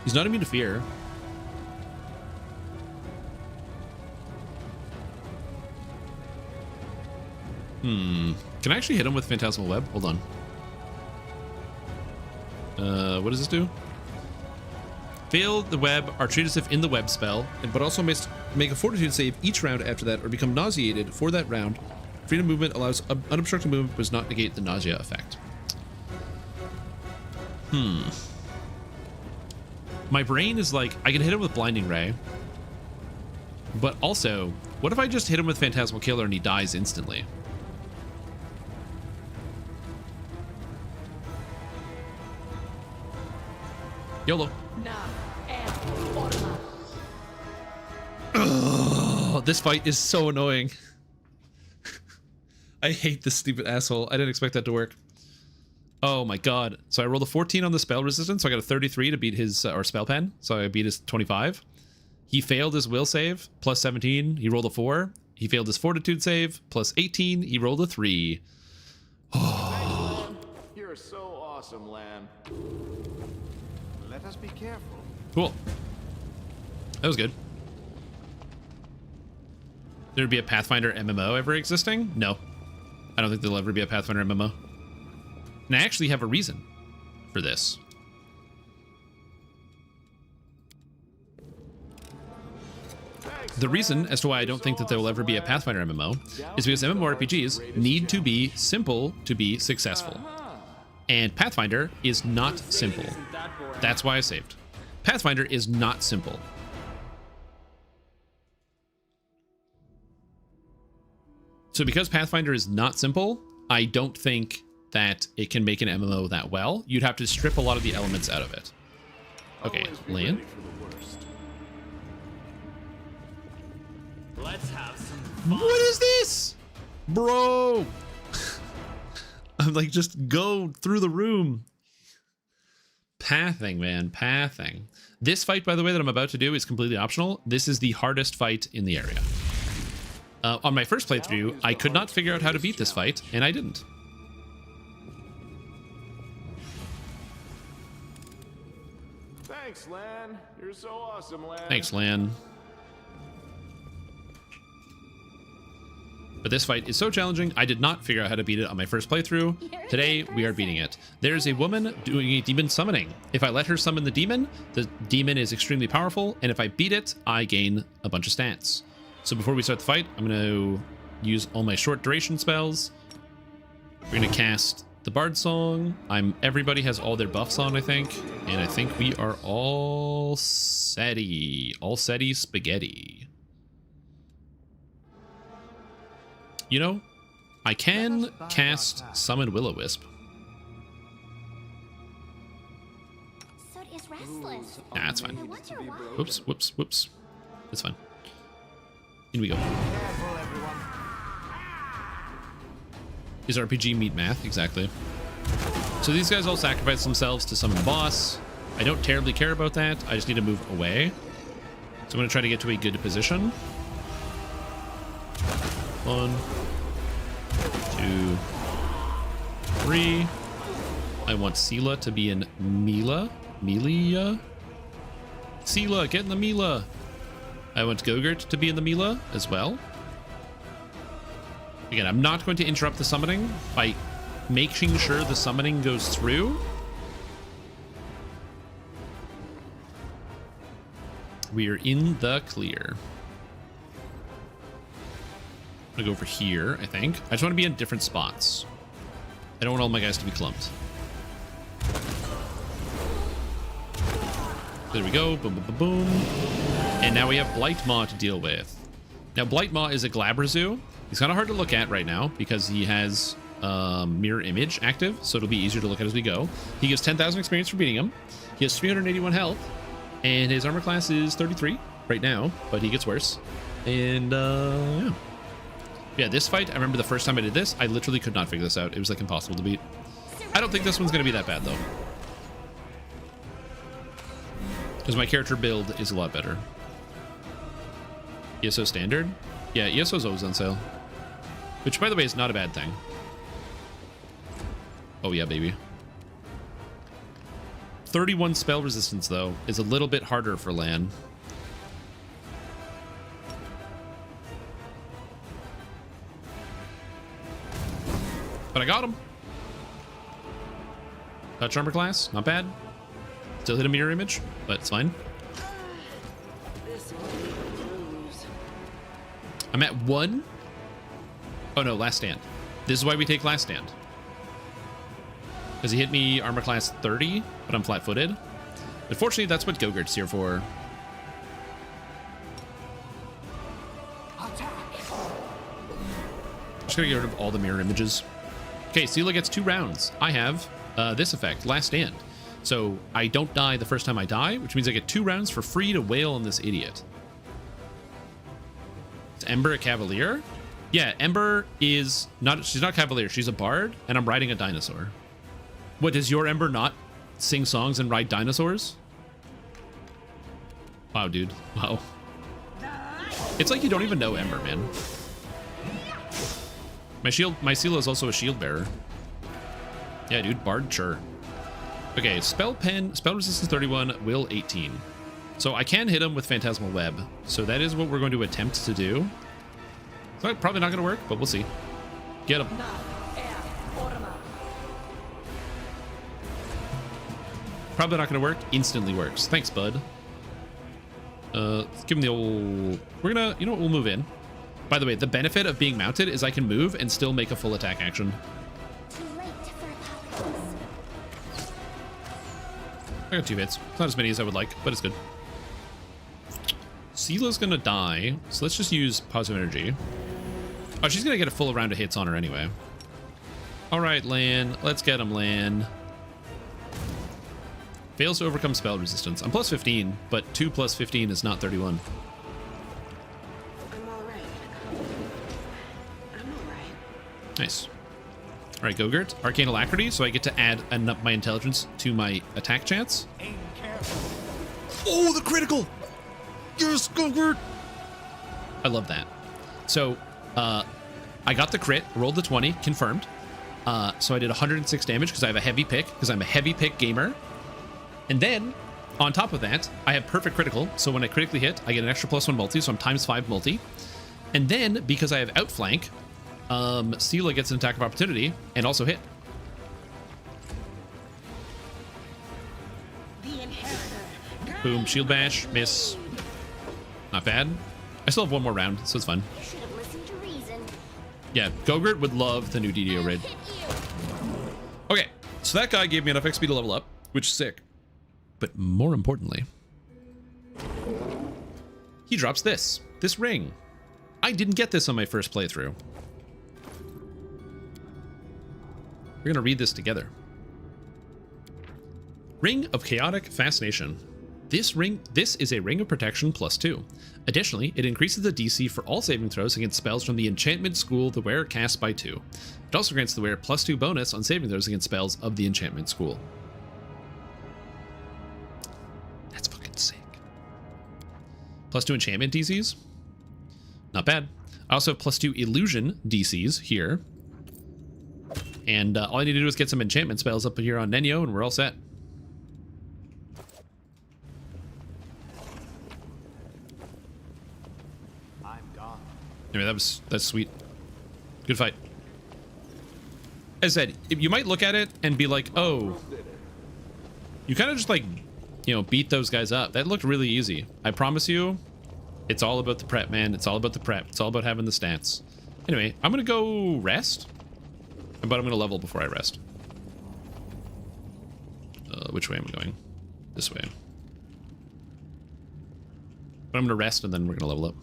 He's not immune to fear. Can I actually hit him with Phantasmal Web? Hold on. What does this do? Fail the web are treated as if in the web spell, but also must make a fortitude save each round after that or become nauseated for that round. Freedom movement allows unobstructed movement but does not negate the nausea effect. My brain is like, I can hit him with Blinding Ray. But also, what if I just hit him with Phantasmal Killer and he dies instantly? YOLO. Oh, this fight is so annoying. I hate this stupid asshole. I didn't expect that to work. Oh my god. So I rolled a 14 on the spell resistance, so I got a 33 to beat his, or spell pen, so I beat his 25. He failed his will save, plus 17. He rolled a 4. He failed his fortitude save, plus 18. He rolled a 3. Oh. You're so awesome, Lan. Let us be careful. Cool. That was good. There'd be a Pathfinder MMO ever existing? No. I don't think there'll ever be a Pathfinder MMO. And I actually have a reason for this. The reason as to why I don't think that there will ever be a Pathfinder MMO is because MMORPGs need to be simple to be successful. And Pathfinder is not simple. That's why I saved. Pathfinder is not simple. So because Pathfinder is not simple, I don't think that it can make an MMO that well. You'd have to strip a lot of the elements out of it. Okay, land. Let's have some fun. What is this? Bro! I'm like, just go through the room. Pathing, man, pathing. This fight, by the way, that I'm about to do is completely optional. This is the hardest fight in the area. On my first playthrough, I could not figure out how to beat this fight, and I didn't. Thanks, Lan. You're so awesome, Lan. Thanks, Lan. But this fight is so challenging, I did not figure out how to beat it on my first playthrough. Today, we are beating it. There's a woman doing a demon summoning. If I let her summon the demon is extremely powerful, and if I beat it, I gain a bunch of stats. So before we start the fight, I'm going to use all my short duration spells. We're going to cast the Bard Song. Everybody has all their buffs on, I think. And I think we are all setty. All setty spaghetti. You know, I can cast Summon Will-O-Wisp. Sud is restless. Nah, it's fine. I wonder why. Whoops, whoops, whoops. It's fine. In we go. Is RPG meet math? Exactly. So these guys all sacrifice themselves to summon the boss. I don't terribly care about that. I just need to move away. So I'm going to try to get to a good position. 1, 2, 3. I want Sela to be in Mila. Melia? Sela, get in the Mila. I want Gogurt to be in the Mila as well. Again, I'm not going to interrupt the summoning by making sure the summoning goes through. We are in the clear. I'm gonna go over here, I think. I just want to be in different spots. I don't want all my guys to be clumped. There we go. Boom, boom, boom, boom. And now we have Blightmaw to deal with. Now, Blightmaw is a Glabrezu. He's kind of hard to look at right now because he has Mirror Image active, so it'll be easier to look at as we go. He gives 10,000 experience for beating him. He has 381 health, and his armor class is 33 right now, but he gets worse. And, yeah. Yeah, this fight, I remember the first time I did this, I literally could not figure this out. It was, like, impossible to beat. I don't think this one's going to be that bad, though. Because my character build is a lot better. ESO standard? Yeah, ESO's always on sale. Which, by the way, is not a bad thing. Oh, yeah, baby. 31 spell resistance, though, is a little bit harder for Lan. But I got him. Touch armor class, not bad. Still hit a mirror image, but it's fine. I'm at 1. Oh no, last stand. This is why we take last stand. Because he hit me armor class 30, but I'm flat-footed. Unfortunately, that's what Gogurt's here for. Just gonna get rid of all the mirror images. Okay, Seela gets 2 rounds. I have this effect, Last Stand. So I don't die the first time I die, which means I get 2 rounds for free to wail on this idiot. Is Ember a Cavalier? Yeah, Ember is not, she's not Cavalier, she's a bard, and I'm riding a dinosaur. What, does your Ember not sing songs and ride dinosaurs? Wow, dude. Wow. It's like you don't even know Ember, man. My Seela is also a shield bearer. Yeah, dude, bard, sure. Okay, spell pen, spell resistance 31, will 18. So I can hit him with Phantasmal Web. So that is what we're going to attempt to do. So probably not going to work, but we'll see. Get him. Probably not going to work. Instantly works. Thanks, bud. Let's give him the old... We're going to... You know what? We'll move in. By the way, the benefit of being mounted is I can move and still make a full attack action. I got 2 hits. It's not as many as I would like, but it's good. Seela's gonna die, so let's just use positive energy. Oh, she's gonna get a full round of hits on her anyway. All right, Lan. Let's get him, Lan. Fails to overcome spell resistance. I'm plus 15, but 2 plus 15 is not 31. Nice. All right, Gogurt. Arcane Alacrity, so I get to add my intelligence to my attack chance. Oh, the critical! Yes, Gogurt! I love that. So, I got the crit, rolled the 20, confirmed. So I did 106 damage because I have a heavy pick, because I'm a heavy pick gamer. And then, on top of that, I have perfect critical, so when I critically hit, I get an extra +1 multi, so I'm ×5 multi. And then, because I have outflank, Seela gets an attack of opportunity and also hit. Boom, shield bash, miss. Not bad. I still have 1 more round, so it's fun. Yeah, Gogurt would love the new DDO raid. Okay, so that guy gave me enough XP to level up, which is sick. But more importantly, he drops this ring. I didn't get this on my first playthrough. We're going to read this together. Ring of Chaotic Fascination. This is a ring of protection +2. Additionally, it increases the DC for all saving throws against spells from the Enchantment School the wearer casts by 2. It also grants the wearer +2 bonus on saving throws against spells of the Enchantment School. That's fucking sick. +2 enchantment DCs. Not bad. I also have +2 illusion DCs here. And all I need to do is get some enchantment spells up here on Nenyo, and we're all set. I'm gone. Anyway, that's sweet. Good fight. As I said, you might look at it and be like, oh, you kind of just like, you know, beat those guys up. That looked really easy. I promise you, it's all about the prep, man. It's all about the prep. It's all about having the stats. Anyway, I'm going to go rest. But I'm going to level before I rest. Which way am I going? This way. But I'm going to rest and then we're going to level up.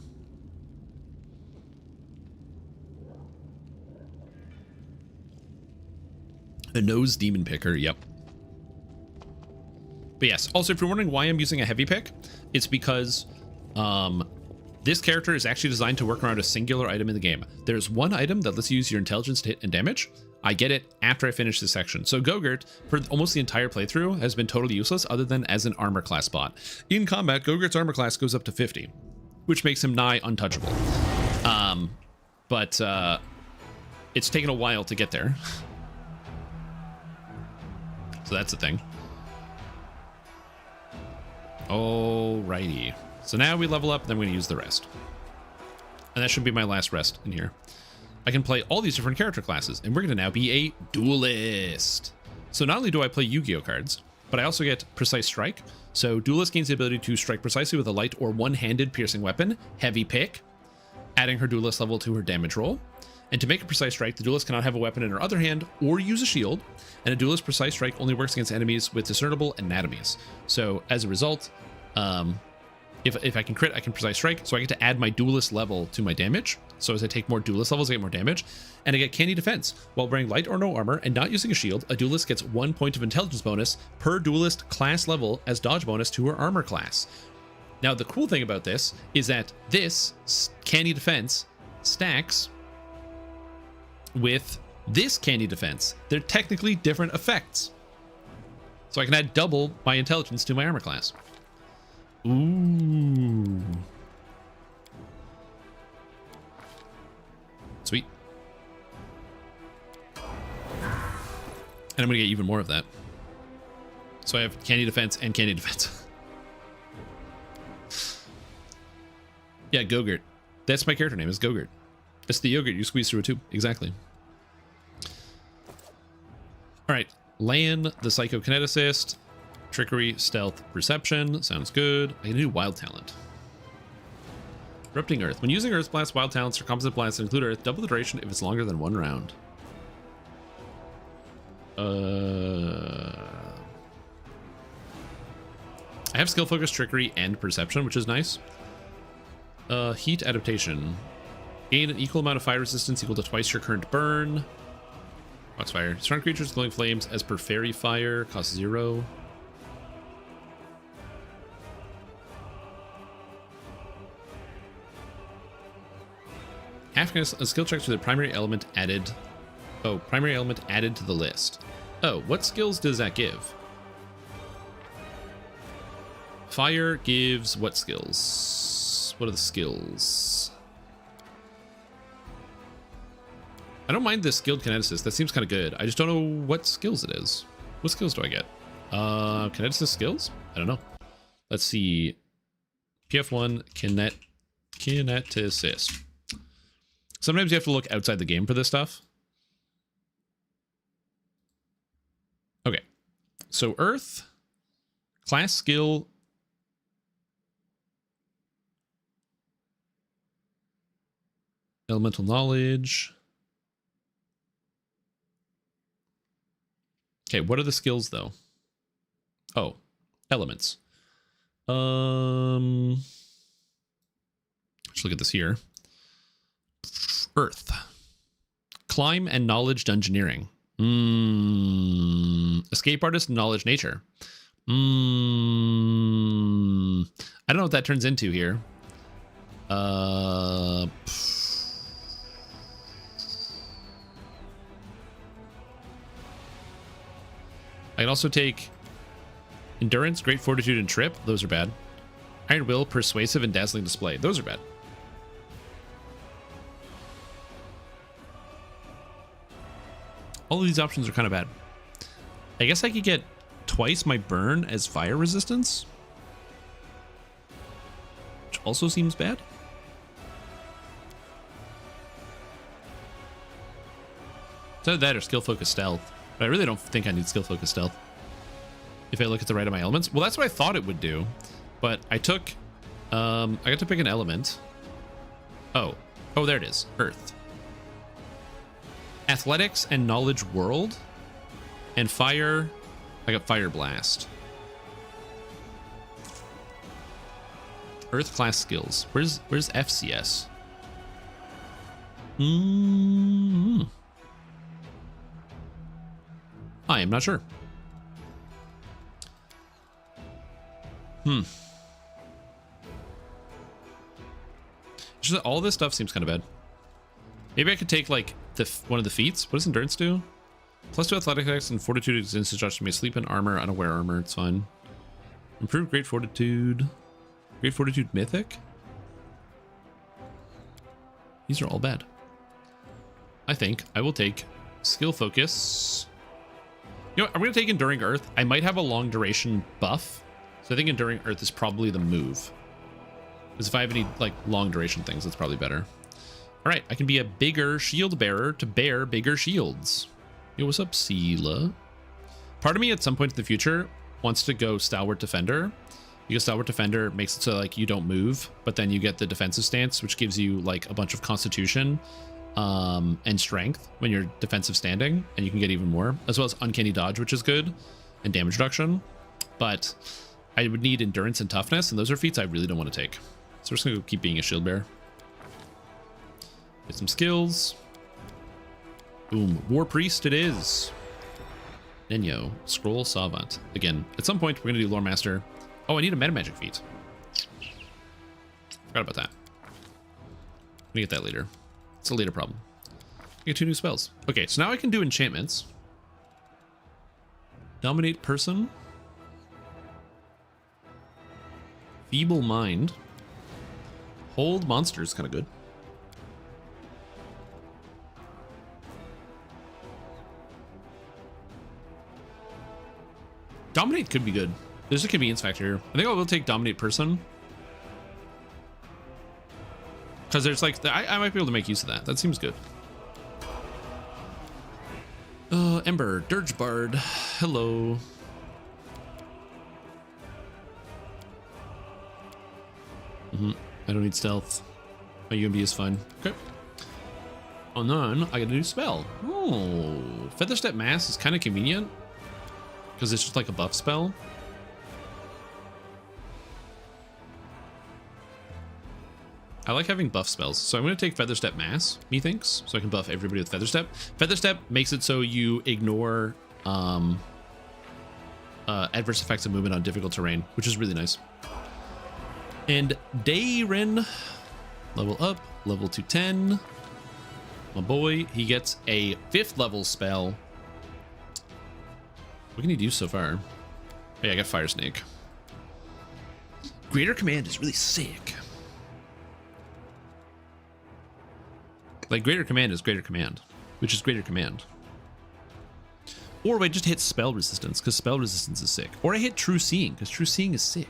A nose demon picker, yep. But yes, also if you're wondering why I'm using a heavy pick, it's because this character is actually designed to work around a singular item in the game. There's one item that lets you use your intelligence to hit and damage. I get it after I finish this section. So Gogurt, for almost the entire playthrough, has been totally useless other than as an armor class bot. In combat, Gogurt's armor class goes up to 50, which makes him nigh untouchable. But it's taken a while to get there. So that's the thing. Alrighty. So now we level up, then we're going to use the rest. And that should be my last rest in here. I can play all these different character classes, and we're going to now be a duelist. So not only do I play Yu-Gi-Oh cards, but I also get Precise Strike. So Duelist gains the ability to strike precisely with a light or one-handed piercing weapon, heavy pick, adding her Duelist level to her damage roll. And to make a precise strike, the duelist cannot have a weapon in her other hand or use a shield. And a duelist precise strike only works against enemies with discernible anatomies. So as a result, if I can crit, I can precise strike. So I get to add my duelist level to my damage. So as I take more duelist levels, I get more damage. And I get candy defense. While wearing light or no armor and not using a shield, a duelist gets 1 point of intelligence bonus per duelist class level as dodge bonus to her armor class. Now, the cool thing about this is that this candy defense stacks with this candy defense. They're technically different effects. So I can add double my intelligence to my armor class. Ooh. Sweet. And I'm going to get even more of that. So I have candy defense and candy defense. Yeah, Gogurt. That's my character name, is Gogurt. It's the yogurt you squeeze through a tube. Exactly. All right. Lan, the psychokineticist. Trickery, stealth, perception. Sounds good. I can do wild talent. Erupting Earth. When using Earth Blast, wild talents or composite blasts that include Earth, double the duration if it's longer than 1 round. I have skill focus, trickery, and perception, which is nice. Heat adaptation. Gain an equal amount of fire resistance equal to twice your current burn. Foxfire. Surround creatures glowing flames as per fairy fire. Cost 0. After a skill check to the primary element added. Oh, primary element added to the list. Oh, what skills does that give? Fire gives what skills? What are the skills? I don't mind this skilled kineticist. That seems kind of good. I just don't know what skills it is. What skills do I get? Kineticist skills? I don't know. Let's see. PF1 kineticist. Sometimes you have to look outside the game for this stuff. Okay. So Earth. Class skill. Elemental knowledge. Okay, what are the skills though? Oh, elements. Let's look at this here. Earth. Climb and knowledge dungeoneering. Escape artist, knowledge nature. I don't know what that turns into here. I can also take endurance, great fortitude, and trip. Those are bad. Iron will, persuasive, and dazzling display. Those are bad. All of these options are kind of bad. I guess I could get twice my burn as fire resistance, which also seems bad. So that or skill focus stealth. But I really don't think I need skill focus stealth if I look at the right of my elements. Well, that's what I thought it would do, but I took I got to pick an element. Oh, there it is. Earth. Athletics and knowledge world, and fire. I got fire blast. Earth class skills. Where's FCS? I am not sure. Just all this stuff seems kind of bad. Maybe I could take like one of the feats. What does endurance do? +2 athletics and fortitude against destruction. May sleep in armor, unaware armor. It's fine. Improved great fortitude. Great fortitude mythic. These are all bad. I think I will take skill focus. You know what? I'm going to take Enduring Earth. I might have a long duration buff. So I think Enduring Earth is probably the move. Because if I have any like long duration things, that's probably better. All right, I can be a bigger shield bearer to bear bigger shields. Yo, what's up, Sela? Part of me at some point in the future wants to go Stalwart Defender, because Stalwart Defender makes it so like you don't move, but then you get the defensive stance, which gives you like a bunch of constitution and strength when you're defensive standing, and you can get even more, as well as uncanny dodge, which is good, and damage reduction. But I would need endurance and toughness, and those are feats I really don't want to take. So we're just gonna keep being a shield bearer. Get some skills. Boom. War Priest it is. Nenyo. Scroll Savant. Again, at some point we're gonna do Lore Master. Oh, I need a meta magic feat. Forgot about that. Let me get that later. It's a later problem. I get 2 new spells. Okay, so now I can do enchantments. Dominate Person. Feeble Mind. Hold Monster is kind of good. Dominate could be good. There's a convenience factor here. I think I will take Dominate Person. Because there's like, I might be able to make use of that. That seems good. Ember, Dirge Bard. Hello. I don't need stealth. My UMB is fine. Okay. Oh, then I get a new spell. Oh, Featherstep Mass is kind of convenient. Because it's just like a buff spell. I like having buff spells, so I'm going to take Featherstep Mass, methinks, so I can buff everybody with Featherstep. Featherstep makes it so you ignore adverse effects of movement on difficult terrain, which is really nice. And Dayrin, level up, level 210. My boy, he gets a 5th level spell. What can he do so far? Oh, yeah, I got Fire Snake. Greater Command is really sick. Like, Greater Command is Greater Command, which is Greater Command. Or I just hit Spell Resistance, because Spell Resistance is sick. Or I hit True Seeing, because True Seeing is sick.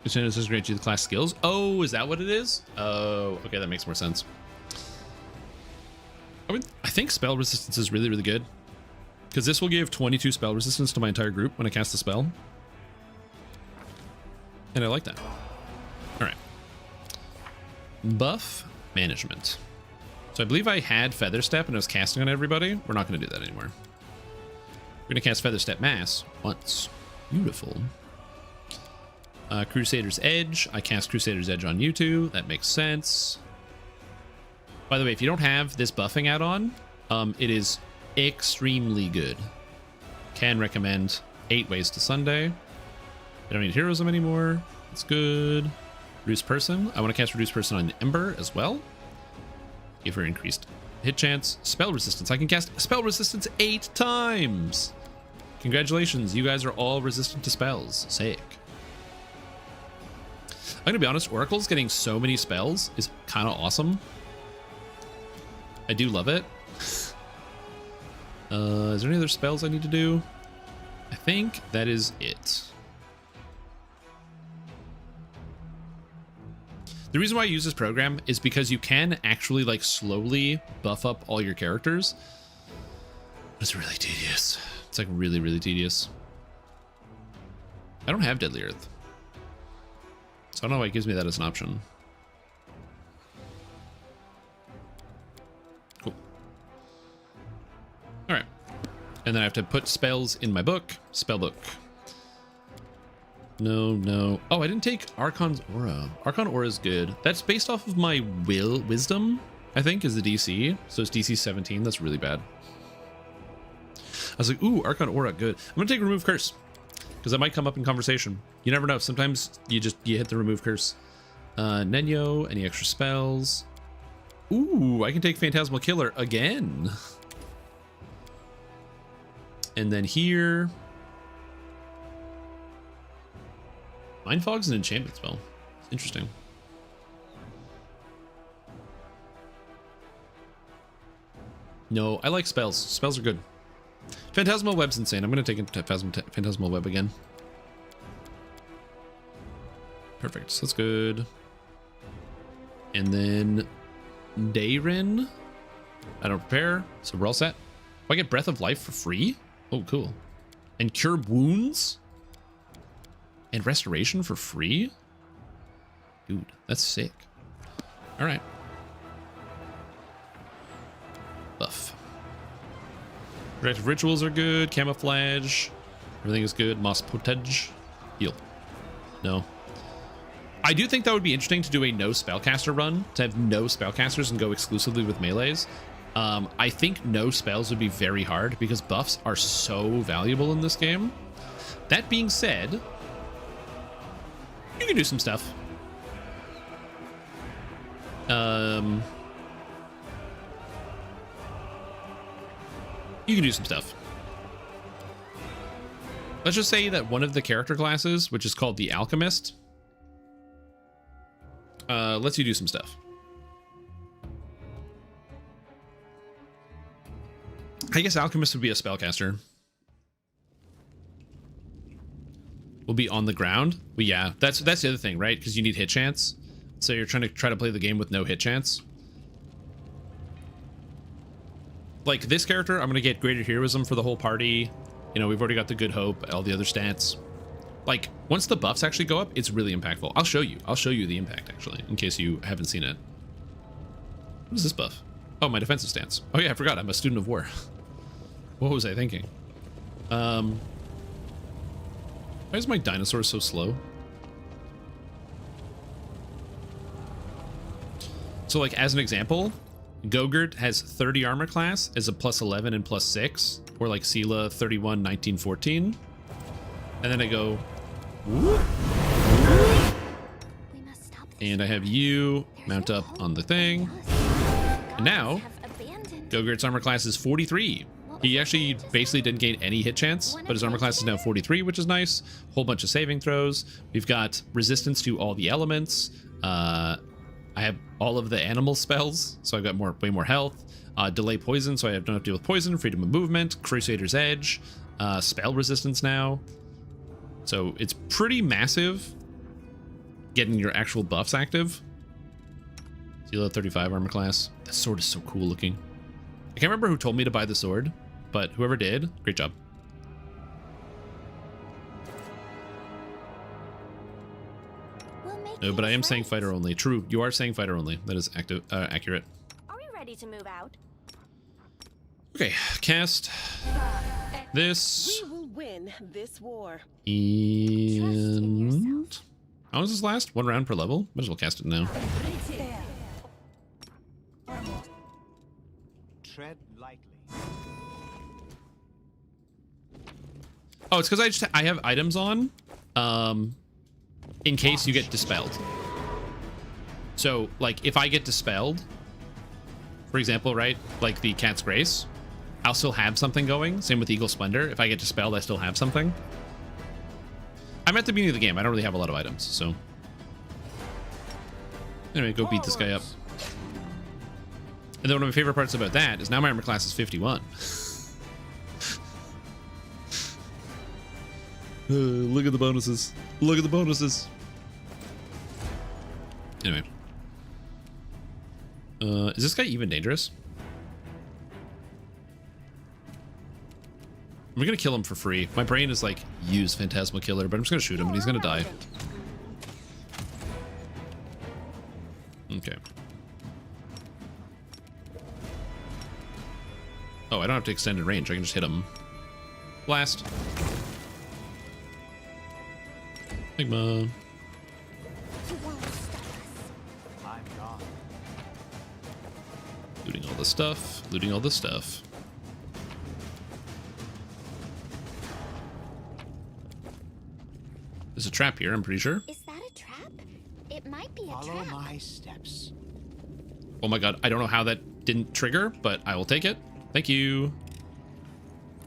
This is grant you the class skills. Oh, is that what it is? Oh, okay, that makes more sense. I think Spell Resistance is really, really good. Because this will give 22 spell resistance to my entire group when I cast a spell. And I like that. Alright. Buff management. So I believe I had Featherstep and I was casting on everybody. We're not going to do that anymore. We're going to cast Featherstep Mass once. Beautiful. Crusader's Edge. I cast Crusader's Edge on you two. That makes sense. By the way, if you don't have this buffing add-on, it is extremely good. Can recommend 8 Ways to Sunday. I don't need Heroism anymore. It's good. Reduce Person. I want to cast Reduce Person on Ember as well. Give her increased hit chance. Spell Resistance. I can cast Spell Resistance 8 times. Congratulations. You guys are all resistant to spells. Sick. I'm going to be honest. Oracle's getting so many spells is kind of awesome. I do love it. Is there any other spells I need to do? I think that is it. The reason why I use this program is because you can actually like slowly buff up all your characters. It's really tedious. It's like really, really tedious. I don't have Deadly Earth. So I don't know why it gives me that as an option. Cool. All right. And then I have to put spells in my book. Spell book. No. Oh, I didn't take Archon's Aura. Archon Aura is good. That's based off of my wisdom, I think, is the DC. So it's DC 17. That's really bad. I was like, ooh, Archon Aura, good. I'm gonna take Remove Curse because that might come up in conversation. You never know. Sometimes you hit the Remove Curse. Nenyo, any extra spells? Ooh, I can take Phantasmal Killer again. And then here, Mind Fog's an enchantment spell. Interesting. No, I like spells. Spells are good. Phantasmal Web's insane. I'm going to take Phantasmal Web again. Perfect. So that's good. And then Dayrin. I don't prepare, so we're all set. Do I get Breath of Life for free? Oh, cool. And Cure Wounds? And restoration for free? Dude, that's sick. All right. Buff. Protective rituals are good. Camouflage. Everything is good. Moss potage. Heal. No. I do think that would be interesting to do a no spellcaster run, to have no spellcasters and go exclusively with melees. I think no spells would be very hard because buffs are so valuable in this game. That being said, you can do some stuff. You can do some stuff. Let's just say that one of the character classes, which is called the Alchemist, lets you do some stuff. I guess Alchemist would be a spellcaster. Will be on the ground. Well, yeah, that's the other thing, right? Because you need hit chance. So you're trying to play the game with no hit chance. Like this character, I'm gonna get greater heroism for the whole party. You know, we've already got the good hope, all the other stats. Like once the buffs actually go up, it's really impactful. I'll show you the impact actually, in case you haven't seen it. What is this buff? Oh, my defensive stance. Oh yeah, I forgot. I'm a student of war. What was I thinking? Why is my dinosaur so slow? So like as an example, Gogurt has 30 armor class as a plus 11 and plus 6, or like Sela 31, 19, 14. And then I go, whoop, whoop, and I have you mount up on the thing. And now Gogurt's armor class is 43. He actually basically didn't gain any hit chance, but his armor class is now 43, which is nice. Whole bunch of saving throws. We've got resistance to all the elements. I have all of the animal spells, so I've got way more health. Delay poison, so I don't have to deal with poison. Freedom of movement. Crusader's Edge. Spell resistance now. So it's pretty massive getting your actual buffs active. Sela 35 armor class. That sword is so cool looking. I can't remember who told me to buy the sword, but whoever did, great job. No, but I am saying fighter only. True, you are saying fighter only. That is accurate. Are we ready to move out? Okay, cast this. We will win this war. And how does this last? 1 round per level? Might as well cast it now. Tread lightly. Oh, it's because I have items on, in case you get dispelled. So, like, if I get dispelled, for example, right, like the Cat's Grace, I'll still have something going. Same with Eagle Splendor. If I get dispelled, I still have something. I'm at the beginning of the game. I don't really have a lot of items, so. Anyway, go beat this guy up. And then one of my favorite parts about that is now my armor class is 51. Look at the bonuses. Look at the bonuses. Anyway. Is this guy even dangerous? I'm gonna kill him for free. My brain is like, use Phantasmal Killer, but I'm just gonna shoot him and he's gonna die. Okay. Oh, I don't have to extend in range. I can just hit him. Blast. Sigma. Looting all the stuff. Looting all the stuff. There's a trap here, I'm pretty sure. Is that a trap? It might be a trap. Follow my steps. Oh my god, I don't know how that didn't trigger, but I will take it. Thank you.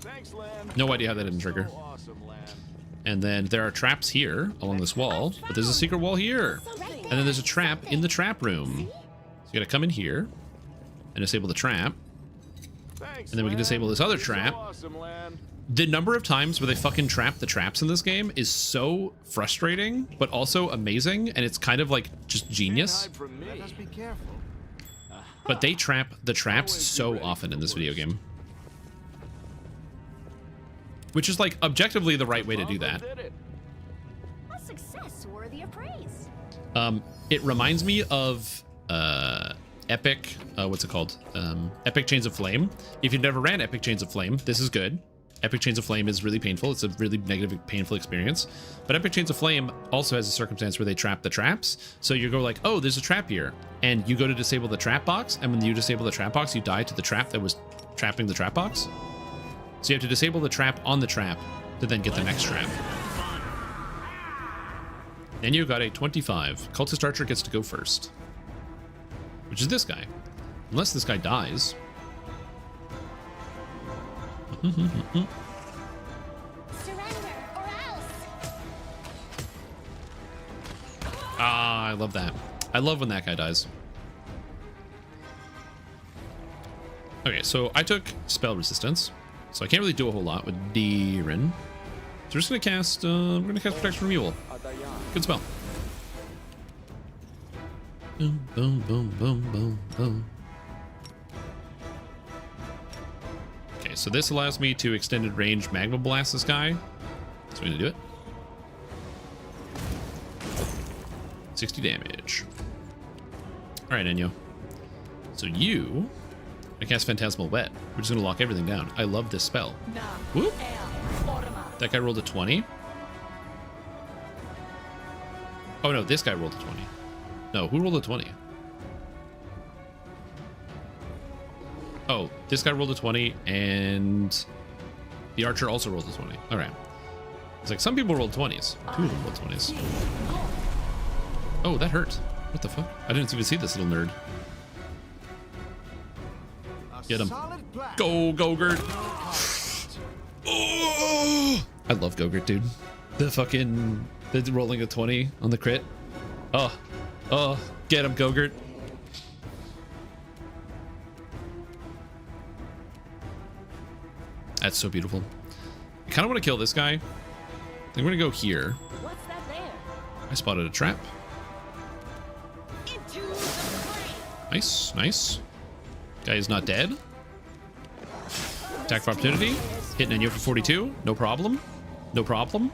Thanks, Lan. No idea how that didn't trigger. So awesome, Lan. And then there are traps here along this wall, but there's a secret wall here. And then there's a trap in the trap room. So you gotta come in here and disable the trap. Thanks, And then we can disable this other trap. So awesome, Lan. The number of times where they fucking trap the traps in this game is so frustrating, but also amazing, and it's kind of like just genius. Let us be careful. But they trap the traps so often in this video game. Which is like objectively the right way to do that. Perhaps worthy of praise. It reminds me of Epic, what's it called? Epic Chains of Flame. If you've never ran Epic Chains of Flame, this is good. Epic Chains of Flame is really painful. It's a really negative, painful experience. But Epic Chains of Flame also has a circumstance where they trap the traps. So you go like, oh, there's a trap here. And you go to disable the trap box. And when you disable the trap box, you die to the trap that was trapping the trap box. So you have to disable the trap on the trap to then get the next trap. And you got a 25. Cultist Archer gets to go first. Which is this guy. Unless this guy dies. Surrender or else. Ah, I love that. I love when that guy dies. Okay, so I took spell resistance, so I can't really do a whole lot with Deeren. So we're just gonna cast. We're gonna cast Protection from Evil. Good spell. Boom, boom, boom, boom, boom, boom. Okay, so this allows me to extended range Magma Blast this guy. So we're gonna do it. 60 damage. Alright, Enyo. So you... I cast Phantasmal Wet. We're just gonna lock everything down. I love this spell. Whoop! That guy rolled a 20. Oh no, this guy rolled a 20. No, who rolled a 20? Oh, this guy rolled a 20, and the archer also rolled a 20. All right. It's like some people rolled 20s. Two of them rolled 20s. Oh, that hurt. What the fuck? I didn't even see this little nerd. Get him. Go, Gogurt. Oh, I love Gogurt, dude. The fucking... The rolling a 20 on the crit. Oh. Oh, get him, Gogurt. That's so beautiful. I kind of want to kill this guy. I think we're going to go here. What's that there? I spotted a trap. Nice, nice. Guy is not dead. Attack for opportunity. Hitting Enyo for 42. No problem. No problem.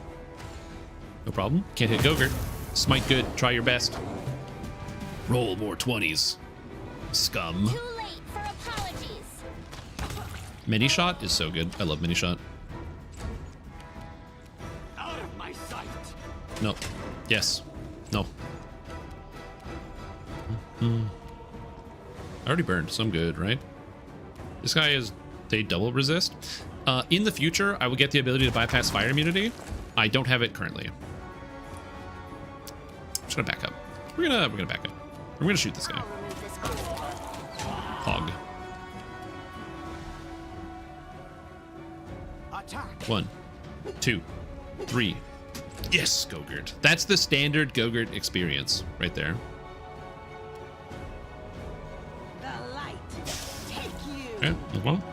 No problem. Can't hit Gogurt. Smite good. Try your best. Roll more 20s. Scum. Too late for apologies. Mini shot is so good. I love mini shot. Out of my sight. No. Yes. No. I already burned, so I'm good, right? This guy is... They double resist. In the future, I will get the ability to bypass fire immunity. I don't have it currently. I'm just gonna back up. We're gonna back up. We're gonna shoot this guy. Hog. Attack. 1, 2, 3. Yes, Gogurt. That's the standard Gogurt experience right there. The light. Take you. Okay, no problem.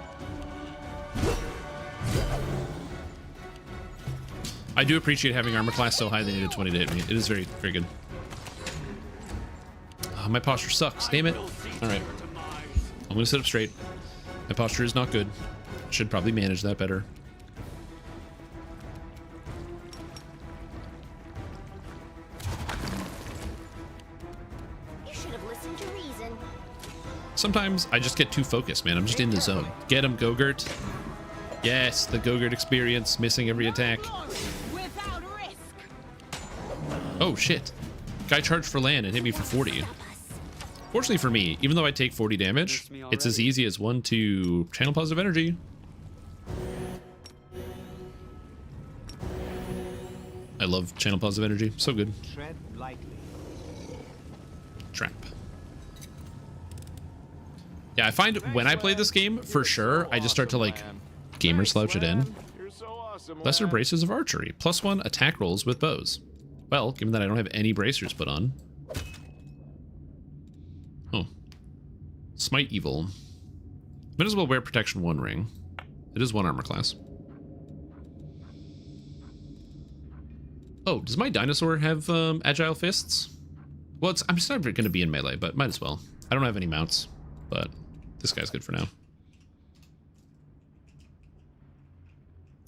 I do appreciate having armor class so high they needed 20 to hit me. It is very, very good. Oh, my posture sucks. Damn it. All right. I'm going to sit up straight. My posture is not good. Should probably manage that better. You should have listened to reason. Sometimes I just get too focused, man. I'm just in the zone. Get him, Gogurt. Yes, the Gogurt experience, missing every attack. Without risk. Oh, shit. Guy charged for land and hit me for 40. Fortunately for me, even though I take 40 damage, it's as easy as 1 to channel positive energy. I love channel positive energy. So good. Tread lightly. Trap. Yeah, I find when I play this game, for sure, I just start to like gamer slouch it in. Lesser braces of archery. +1 attack rolls with bows. Well, given that I don't have any bracers put on. Oh. Smite evil. Might as well wear protection 1 ring. It is 1 armor class. Oh, does my dinosaur have agile fists? Well, I'm just not going to be in melee, but might as well. I don't have any mounts, but this guy's good for now.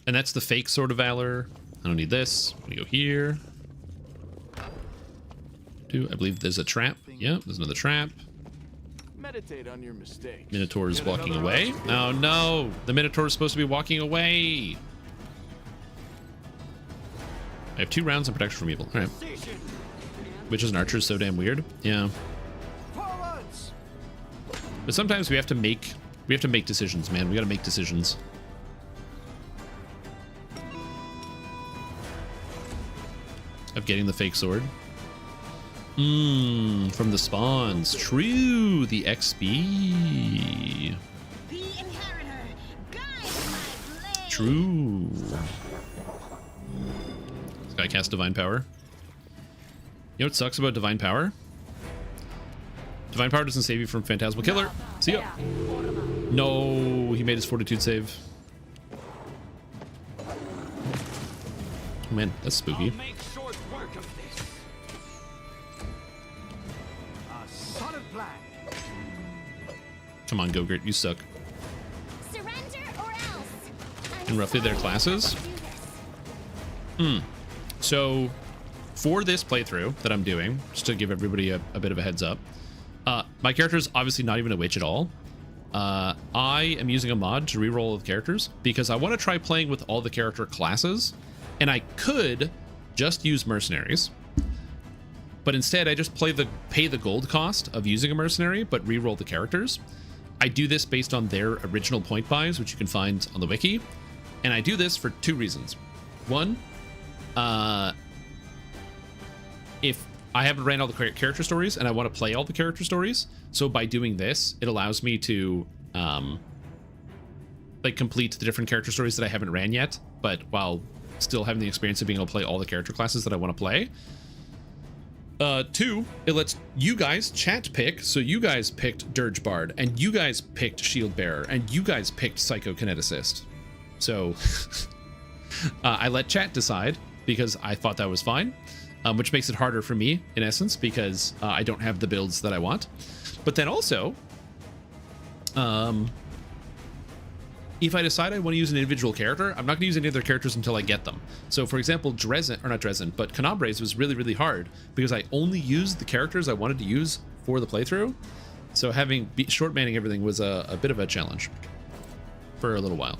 And that's the fake Sword of Valor. I don't need this. I'm gonna go here. I believe there's a trap. Yeah, there's another trap. Meditate on your mistakes. Minotaur is walking away. Oh no, the Minotaur is supposed to be walking away. I have 2 rounds of protection from evil. All right. Which is an archer is so damn weird. Yeah. But sometimes we have to make decisions, man. We gotta make decisions. Of getting the fake sword. From the spawns. True, the XP. True. This guy cast Divine Power. You know what sucks about Divine Power? Divine Power doesn't save you from Phantasmal Killer. See ya. No, he made his Fortitude save. Oh, man, that's spooky. Come on, Gogurt, you suck. And roughly their classes. So, for this playthrough that I'm doing, just to give everybody a bit of a heads up, my character is obviously not even a witch at all. I am using a mod to reroll the characters because I want to try playing with all the character classes, and I could just use mercenaries, but instead I just pay the gold cost of using a mercenary, but reroll the characters. I do this based on their original point buys, which you can find on the wiki, and I do this for 2 reasons. One, if I haven't ran all the character stories and I want to play all the character stories, so by doing this, it allows me to like complete the different character stories that I haven't ran yet, but while still having the experience of being able to play all the character classes that I want to play. 2, it lets you guys chat pick, so you guys picked Dirge Bard, and you guys picked Shield Bearer, and you guys picked Psychokineticist. So I let chat decide because I thought that was fine, which makes it harder for me in essence because I don't have the builds that I want. But then also, if I decide I want to use an individual character, I'm not going to use any other characters until I get them. So for example, but Canabres was really, really hard because I only used the characters I wanted to use for the playthrough. So having short manning everything was a bit of a challenge for a little while.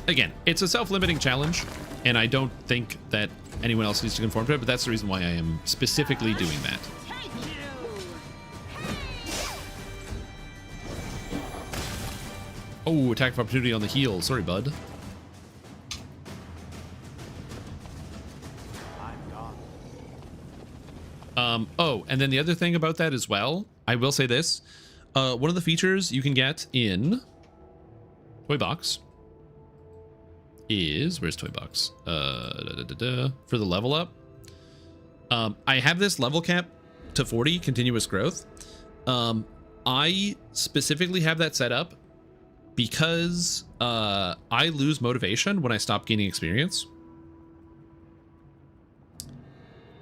Again, it's a self-limiting challenge, and I don't think that anyone else needs to conform to it, but that's the reason why I am specifically doing that. Oh, attack of opportunity on the heel. Sorry, bud. Oh, and then the other thing about that as well, I will say this. One of the features you can get in Toy Box is, where's Toy Box? For the level up. I have this level cap to 40 continuous growth. I specifically have that set up because I lose motivation when I stop gaining experience.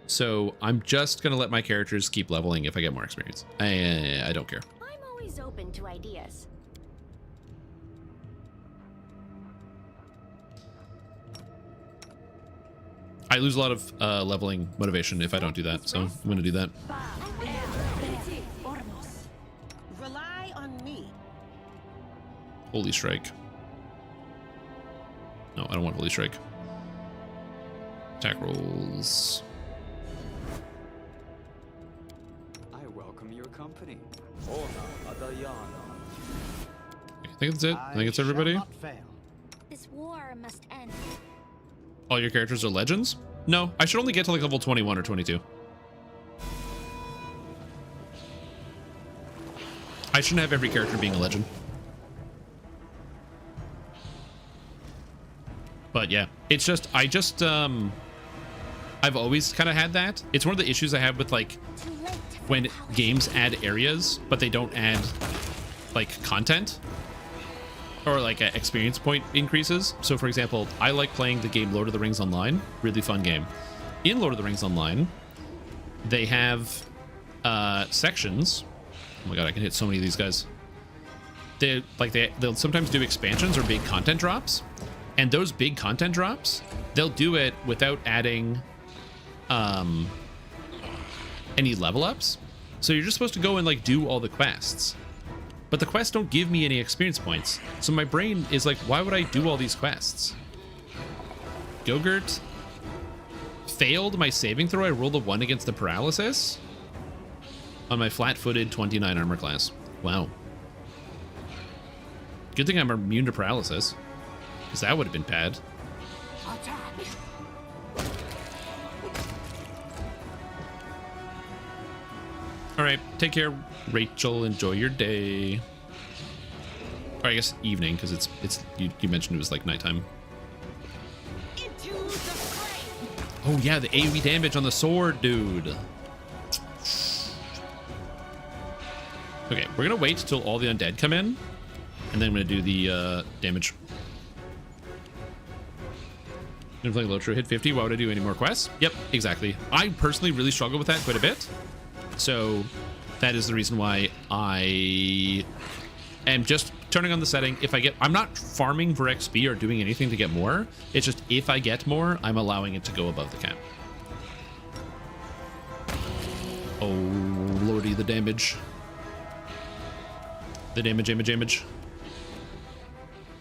So I'm just gonna let my characters keep leveling if I get more experience. I don't care. I'm always open to ideas. I lose a lot of leveling motivation if I don't do that, so I'm gonna do that. Rely on me. Holy Strike. No, I don't want Holy Strike. Attack rolls. I welcome your company. I think that's it. I think it's everybody. This war must end. All your characters are legends? No, I should only get to like level 21 or 22. I shouldn't have every character being a legend. But yeah, it's just, I've always kind of had that. It's one of the issues I have with like when games add areas, but they don't add like content or like experience point increases. So for example, I like playing the game Lord of the Rings Online, really fun game. In Lord of the Rings Online, they have sections. Oh my god, I can hit so many of these guys. They'll sometimes do expansions or big content drops, and those big content drops, they'll do it without adding any level ups. So you're just supposed to go and like do all the quests. But the quests don't give me any experience points. So my brain is like, why would I do all these quests? Gogurt failed my saving throw. I rolled a 1 against the paralysis on my flat-footed 29 armor class. Wow. Good thing I'm immune to paralysis, because that would have been bad. All right, take care, Rachel. Enjoy your day. Or I guess evening, because it's you mentioned it was like nighttime. Oh yeah, the AoE damage on the sword, dude. Okay, we're gonna wait till all the undead come in, and then I'm gonna do the damage. Gonna play Lotro, hit 50. Why would I do any more quests? Yep, exactly. I personally really struggle with that quite a bit. So that is the reason why I am just turning on the setting. If I get, I'm not farming for XP or doing anything to get more. It's just if I get more, I'm allowing it to go above the cap. Oh, lordy, the damage. The damage.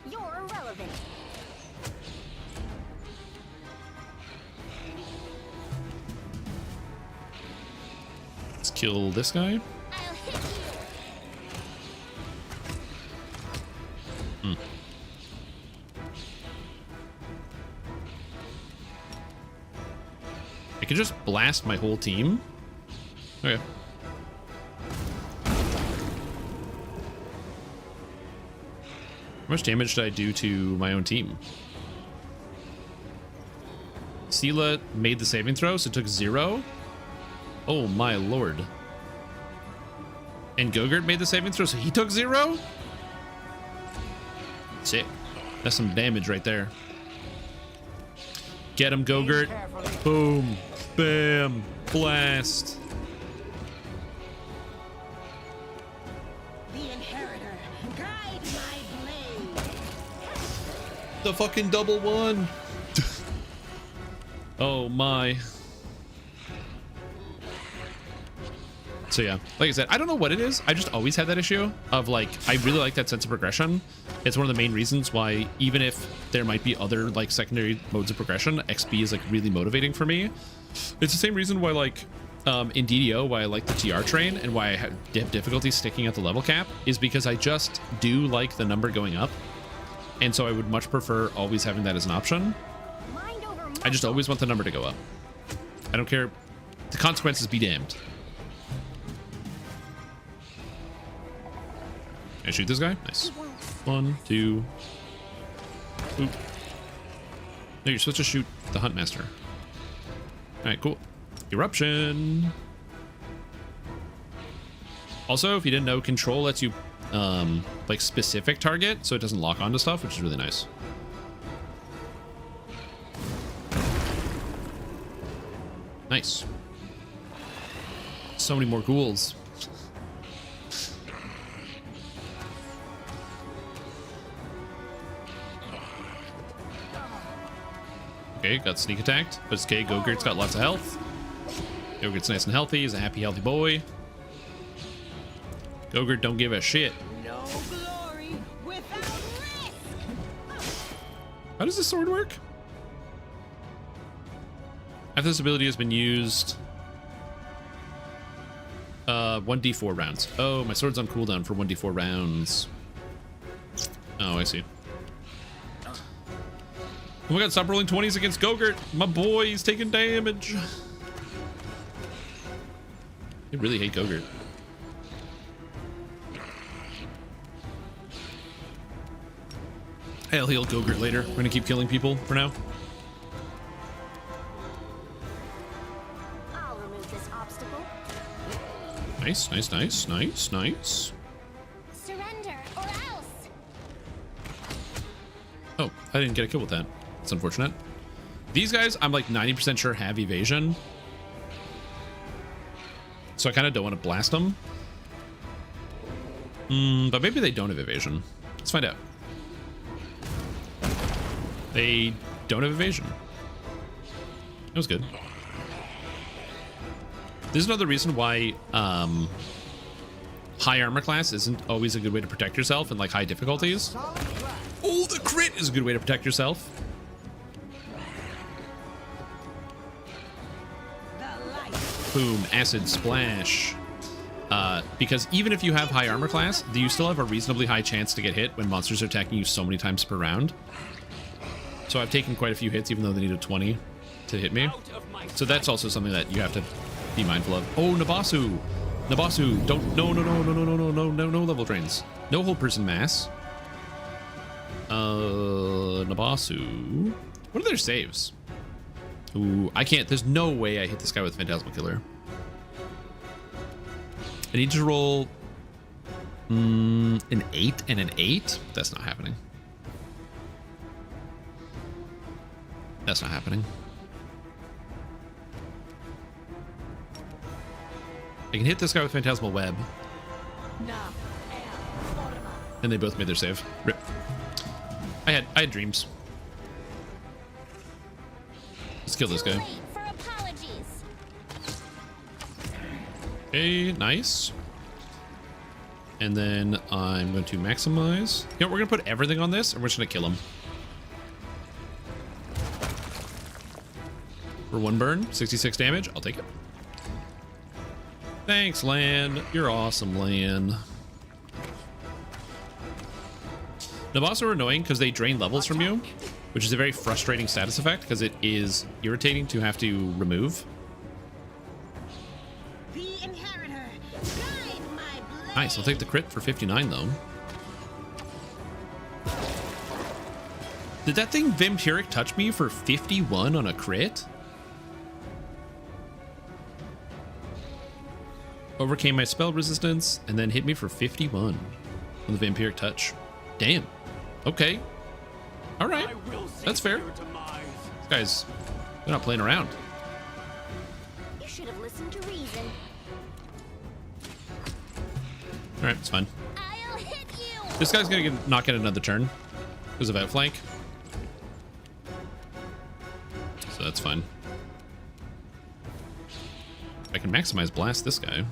You're irrelevant. Let's kill this guy. I can just blast my whole team. Okay. How much damage did I do to my own team? Sela made the saving throw, so it took 0. Oh my lord. And Gogurt made the saving throw, so he took 0? Sick. That's some damage right there. Get him, Gogurt. Boom. Bam. Blast. The inheritor, guide my blade. The fucking double one. Oh my. So yeah, like I said, I don't know what it is. I just always had that issue of like, I really like that sense of progression. It's one of the main reasons why, even if there might be other like secondary modes of progression, XP is like really motivating for me. It's the same reason why like in DDO, why I like the TR train and why I have difficulty sticking at the level cap is because I just do like the number going up. And so I would much prefer always having that as an option. I just always want the number to go up. I don't care. The consequences be damned. Can I shoot this guy? Nice. 1, 2. Oop. No, you're supposed to shoot the Huntmaster. Alright, cool. Eruption. Also, if you didn't know, control lets you like specific target, so it doesn't lock onto stuff, which is really nice. Nice. So many more ghouls. Okay, got sneak attacked, but it's okay. Gogurt's got lots of health. Gogurt's nice and healthy. He's a happy, healthy boy. Gogurt don't give a shit. No glory without risk. How does this sword work? After this ability has been used, 1d4 rounds. Oh, my sword's on cooldown for 1d4 rounds. Oh, I see. Oh my god, stop rolling 20s against Gogurt. My boy, he's taking damage. I really hate Gogurt. I'll heal Gogurt later. We're gonna keep killing people for now. I'll remove this obstacle. Nice, nice, nice, nice, nice. Surrender or else. Oh, I didn't get a kill with that. It's unfortunate. These guys, I'm like 90% sure have evasion. So I kind of don't want to blast them. But maybe they don't have evasion. Let's find out. They don't have evasion. That was good. This is another reason why high armor class isn't always a good way to protect yourself in like high difficulties. Oh, the crit is a good way to protect yourself. Boom, acid splash. Because even if you have high armor class, you still have a reasonably high chance to get hit when monsters are attacking you so many times per round. So I've taken quite a few hits even though they needed 20 to hit me. So that's also something that you have to be mindful of. Oh, Nabasu! Nabasu, don't, no level drains. No whole person mass. Nabasu. What are their saves? Ooh, I can't, there's no way I hit this guy with Phantasmal Killer. I need to roll an 8 and an 8. That's not happening. That's not happening. I can hit this guy with Phantasmal Web. And they both made their save. Rip. I had dreams. Let's kill this guy. Okay, nice. And then I'm going to maximize. You know, we're going to put everything on this and we're just going to kill him. For 1 burn, 66 damage. I'll take it. Thanks, Lan. You're awesome, Lan. Naboss are annoying because they drain levels from you, which is a very frustrating status effect because it is irritating to have to remove. Nice, I'll take the crit for 59 though. Did that thing Vampiric touch me for 51 on a crit? Overcame my spell resistance and then hit me for 51 on the Vampiric touch. Damn. Okay. All right. That's fair. These guys, they're not playing around. You should have listened to reason. All right, it's fine. This guy's gonna not get another turn because of outflank, so that's fine. I can maximize blast this guy.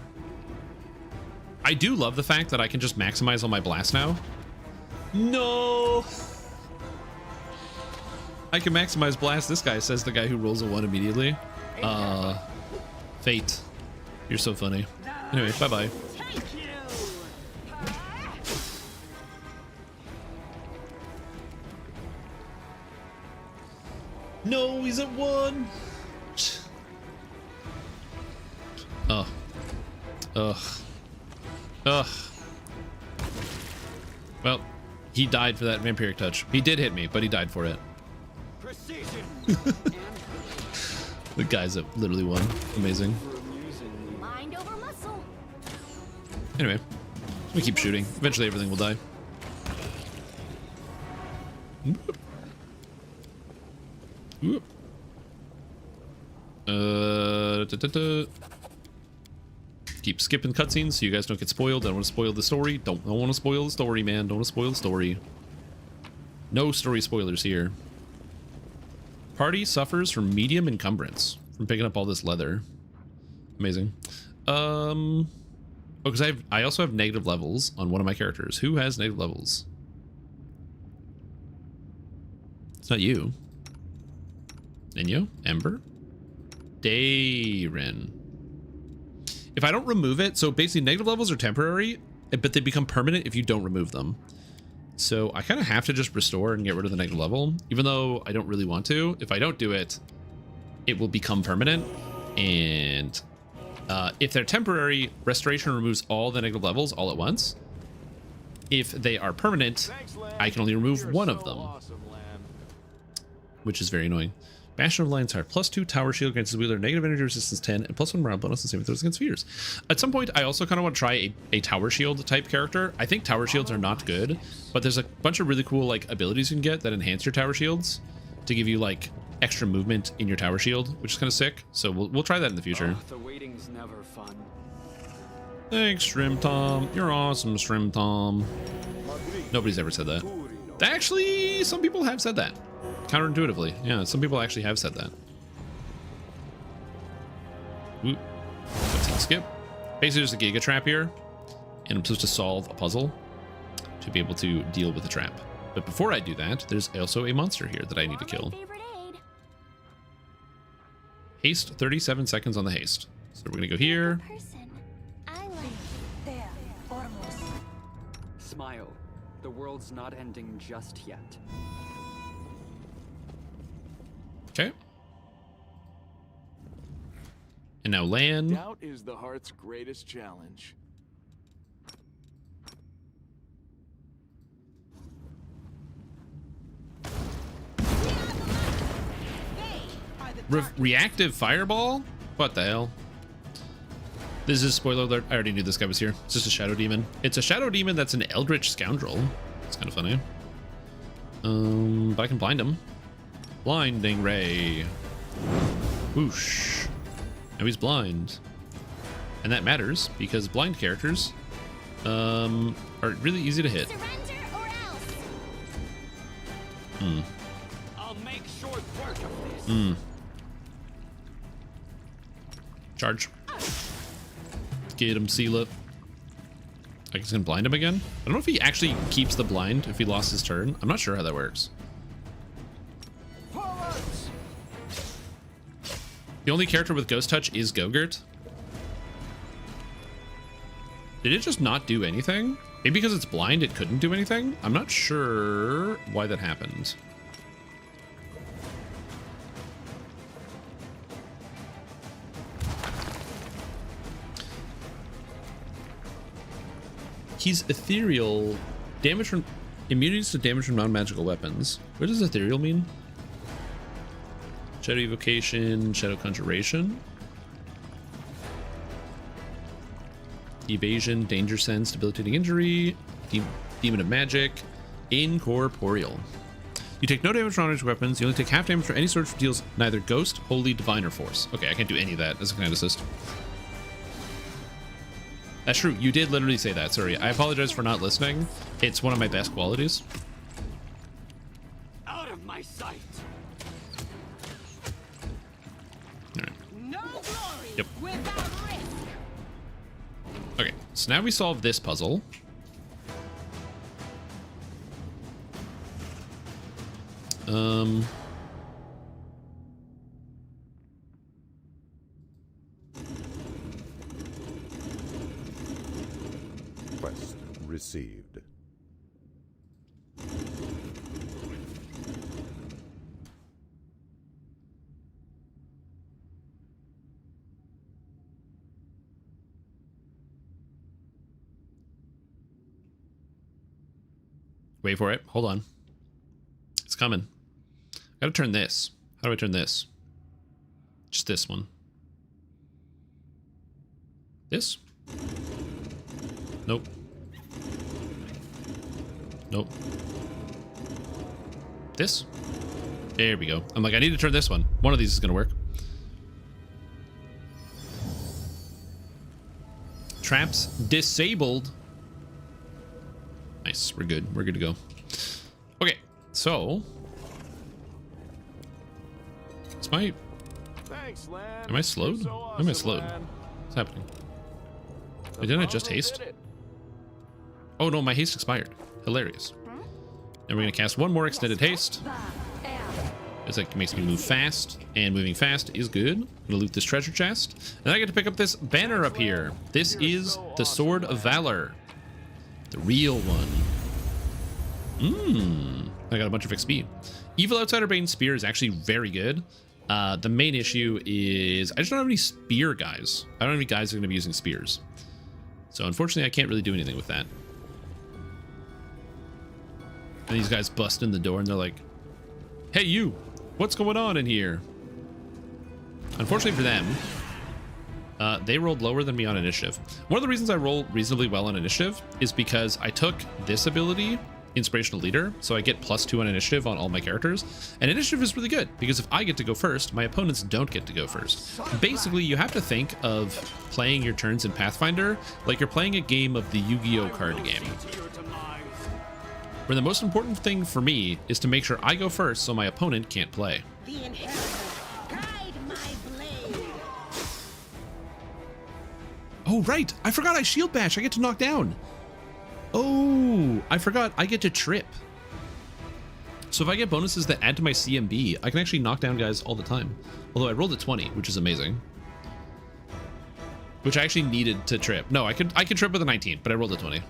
I do love the fact that I can just maximize on my blast now. No, I can maximize blast this guy, says the guy who rolls a 1 immediately. Fate, you're so funny. Anyway, bye bye. No, he's at 1. Ugh. Ugh. Ugh. Well, he died for that Vampiric touch. He did hit me, but he died for it. The guy's at literally 1. Amazing. Mind over muscle. Anyway, we keep shooting. Eventually everything will die. Ooh. Keep skipping cutscenes so you guys don't get spoiled. Don't want to spoil the story. Don't want to spoil the story, man. Don't want to spoil the story. No story spoilers here. Party suffers from medium encumbrance from picking up all this leather. Amazing. Oh, because I also have negative levels on one of my characters. Who has negative levels? It's not you. Ninyo? Ember? Dayrin. If I don't remove it, so basically negative levels are temporary, but they become permanent if you don't remove them. So I kind of have to just restore and get rid of the negative level, even though I don't really want to. If I don't do it, it will become permanent. And if they're temporary, restoration removes all the negative levels all at once. If they are permanent, I can only remove one of them, which is very annoying. Bastion of Lion's Heart, +2 tower shield grants his wielder negative energy resistance 10 and +1 morale bonus and saving throws against spheres. At some point, I also kind of want to try a tower shield type character. I think tower shields are not good, but there's a bunch of really cool like abilities you can get that enhance your tower shields to give you like extra movement in your tower shield, which is kind of sick. So we'll try that in the future. The waiting's never fun. Thanks, Shrimp Tom. You're awesome, Shrimp Tom. Nobody's ever said that. Actually, some people have said that. Counterintuitively, yeah, some people actually have said that. Whoop. skip. Basically, there's a Giga Trap here, and I'm supposed to solve a puzzle to be able to deal with the trap. But before I do that, there's also a monster here that I need to kill. Haste, 37 seconds on the haste. So we're gonna go here. Smile. The world's not ending just yet. Okay. And now land. Doubt is the heart's greatest challenge. Reactive fireball? What the hell? This is spoiler alert. I already knew this guy was here. It's just a shadow demon. It's a shadow demon that's an eldritch scoundrel. It's kind of funny. But I can blind him. Blinding ray. Whoosh. Now he's blind. And that matters because blind characters are really easy to hit. I'll make short work of this. Charge. Get him, seal it. I guess I can blind him again. I don't know if he actually keeps the blind if he lost his turn. I'm not sure how that works. The only character with Ghost Touch is Gogurt. Did it just not do anything? Maybe because it's blind, it couldn't do anything? I'm not sure why that happened. He's ethereal. Damage from immunities to damage from non-magical weapons. What does ethereal mean? Shadow evocation, shadow conjuration, evasion, danger sense, debilitating injury, demon of magic, incorporeal. You take no damage from non-magical weapons. You only take half damage for any sword which deals neither ghost, holy, divine, or force. Okay, I can't do any of that as a command assist. That's true. You did literally say that. Sorry. I apologize for not listening. It's one of my best qualities. Out of my sight. All right. No glory Yep. without risk. Okay. So now we solve this puzzle. Quest received. Wait for it. Hold on. It's coming. Gotta turn this. How do I turn this? Just this one. This? Nope. Nope. This? There we go. I'm like, I need to turn this one. One of these is gonna work. Traps disabled. Nice. We're good. We're good to go. Okay. So. Is my... Thanks, Lan. Am I slowed? So Why am I awesome, slowed? Lan. What's happening? Wait, didn't I just haste? Oh no, my haste expired. Hilarious. And we're gonna cast one more extended haste. It's like makes me move fast, and moving fast is good. I'm gonna loot this treasure chest, and I get to pick up this banner up here. This is the Sword of Valor, the real one. I got a bunch of XP. Evil Outsider Bane Spear is actually very good. The main issue is I just don't have any spear guys. I don't have any guys that are gonna be using spears. So unfortunately, I can't really do anything with that. And these guys bust in the door and they're like, hey, you, what's going on in here? Unfortunately for them, they rolled lower than me on initiative. One of the reasons I roll reasonably well on initiative is because I took this ability, Inspirational Leader, so I get +2 on initiative on all my characters. And initiative is really good because if I get to go first, my opponents don't get to go first. Basically, you have to think of playing your turns in Pathfinder like you're playing a game of the Yu-Gi-Oh card game, where the most important thing for me is to make sure I go first so my opponent can't play. The inheritor, guide my blade. Oh, right. I forgot I shield bash. I get to knock down. Oh, I forgot. I get to trip. So if I get bonuses that add to my CMB, I can actually knock down guys all the time. Although I rolled a 20, which is amazing. Which I actually needed to trip. No, I could trip with a 19, but I rolled a 20.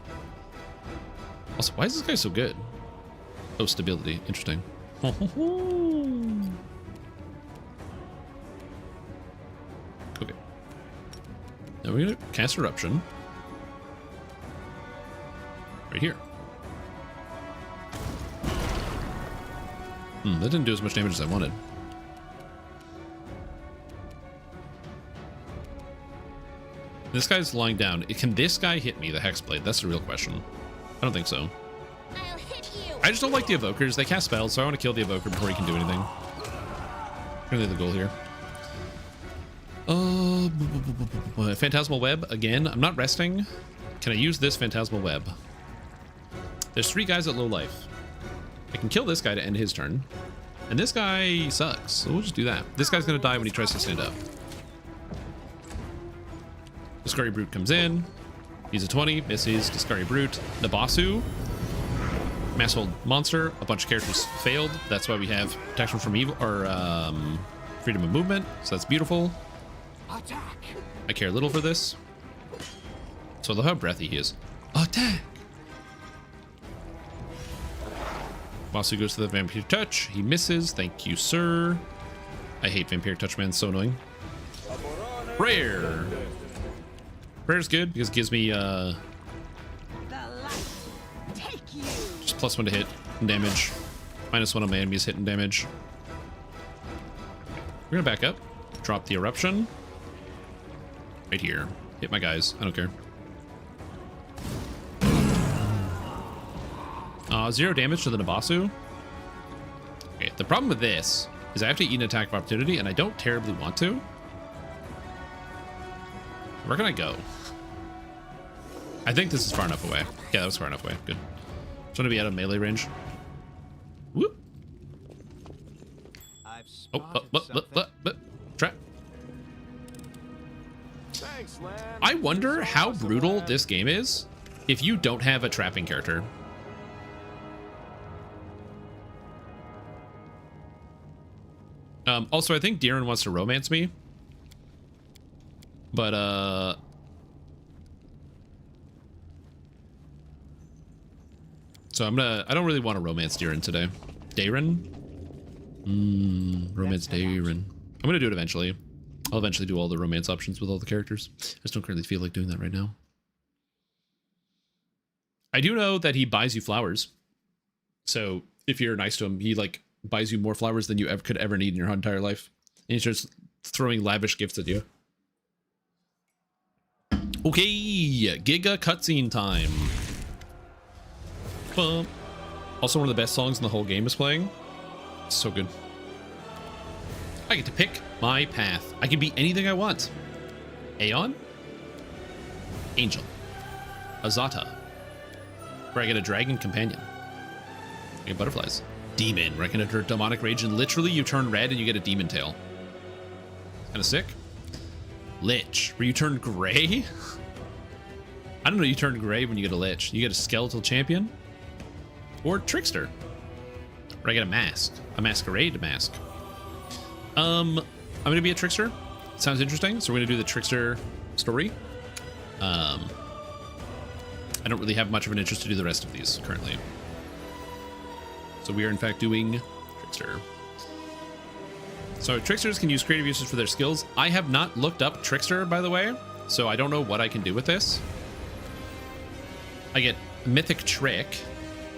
Also, why is this guy so good? Oh, stability. Interesting. Okay. Now we're gonna cast Eruption. Right here. That didn't do as much damage as I wanted. This guy's lying down. Can this guy hit me, the Hexblade? That's the real question. I don't think so. I'll hit you. I just don't like the Evokers. They cast spells, so I want to kill the Evoker before he can do anything. Really the goal here. Phantasmal Web again. I'm not resting. Can I use this Phantasmal Web? There's 3 guys at low life. I can kill this guy to end his turn. And this guy sucks, so we'll just do that. This guy's going to die when he tries to stand up. Discari Brute comes in. He's a 20, misses. Discari Brute. Nabasu. Masshold Monster. A bunch of characters failed. That's why we have protection from evil, or freedom of movement. So that's beautiful. Attack. I care little for this. So I love how breathy he is. Attack! Masu goes to the Vampire Touch. He misses. Thank you, sir. I hate Vampire Touch, man. It's so annoying. Prayer. Prayer's good because it gives me just +1 to hit and damage. -1 on my enemy's hit and damage. We're gonna back up. Drop the Eruption. Right here. Hit my guys. I don't care. 0 damage to the Nabasu. Okay, the problem with this is I have to eat an attack of opportunity, and I don't terribly want to. Where can I go? I think this is far enough away. Yeah, that was far enough away. Good. Just want to be out of melee range. Whoop. Trap. Thanks, Lan. I wonder how brutal this game is if you don't have a trapping character. Also, I think Darren wants to romance me. But, so I don't really want to romance Darren today. Darren? Romance Darren. I'm gonna do it eventually. I'll eventually do all the romance options with all the characters. I just don't currently feel like doing that right now. I do know that he buys you flowers. So if you're nice to him, he like buys you more flowers than you could ever need in your entire life. And he's just throwing lavish gifts at you. Okay, Giga cutscene time. Also, one of the best songs in the whole game is playing. It's so good. I get to pick my path. I can be anything I want. Aeon, Angel, Azata, where I get a dragon companion. I get butterflies. Demon, where I can enter demonic rage and literally you turn red and you get a demon tail. Kind of sick. Lich, where you turn gray. I don't know, you turn gray when you get a Lich. You get a skeletal champion. Or Trickster, where I get a mask. A masquerade mask. I'm gonna be a Trickster. Sounds interesting. So we're gonna do the Trickster story. I don't really have much of an interest to do the rest of these currently. So we are in fact doing Trickster. So Tricksters can use creative uses for their skills. I have not looked up Trickster, by the way, so I don't know what I can do with this. I get Mythic Trick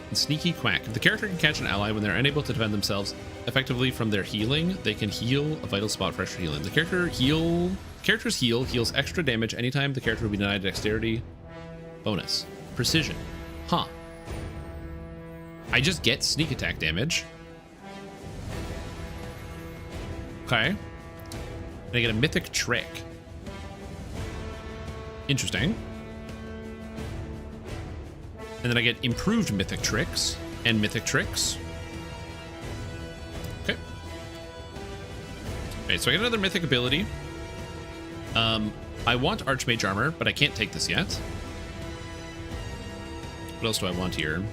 and Sneaky Quack. If the character can catch an ally when they're unable to defend themselves effectively from their healing, they can heal a vital spot for extra healing. The character's heal heals extra damage anytime the character will be denied dexterity bonus. Precision. Huh. I just get sneak attack damage. Okay. And I get a Mythic Trick. Interesting. And then I get improved Mythic Tricks and Mythic Tricks. Okay. Okay, so I get another Mythic ability. I want Archmage Armor, but I can't take this yet. What else do I want here?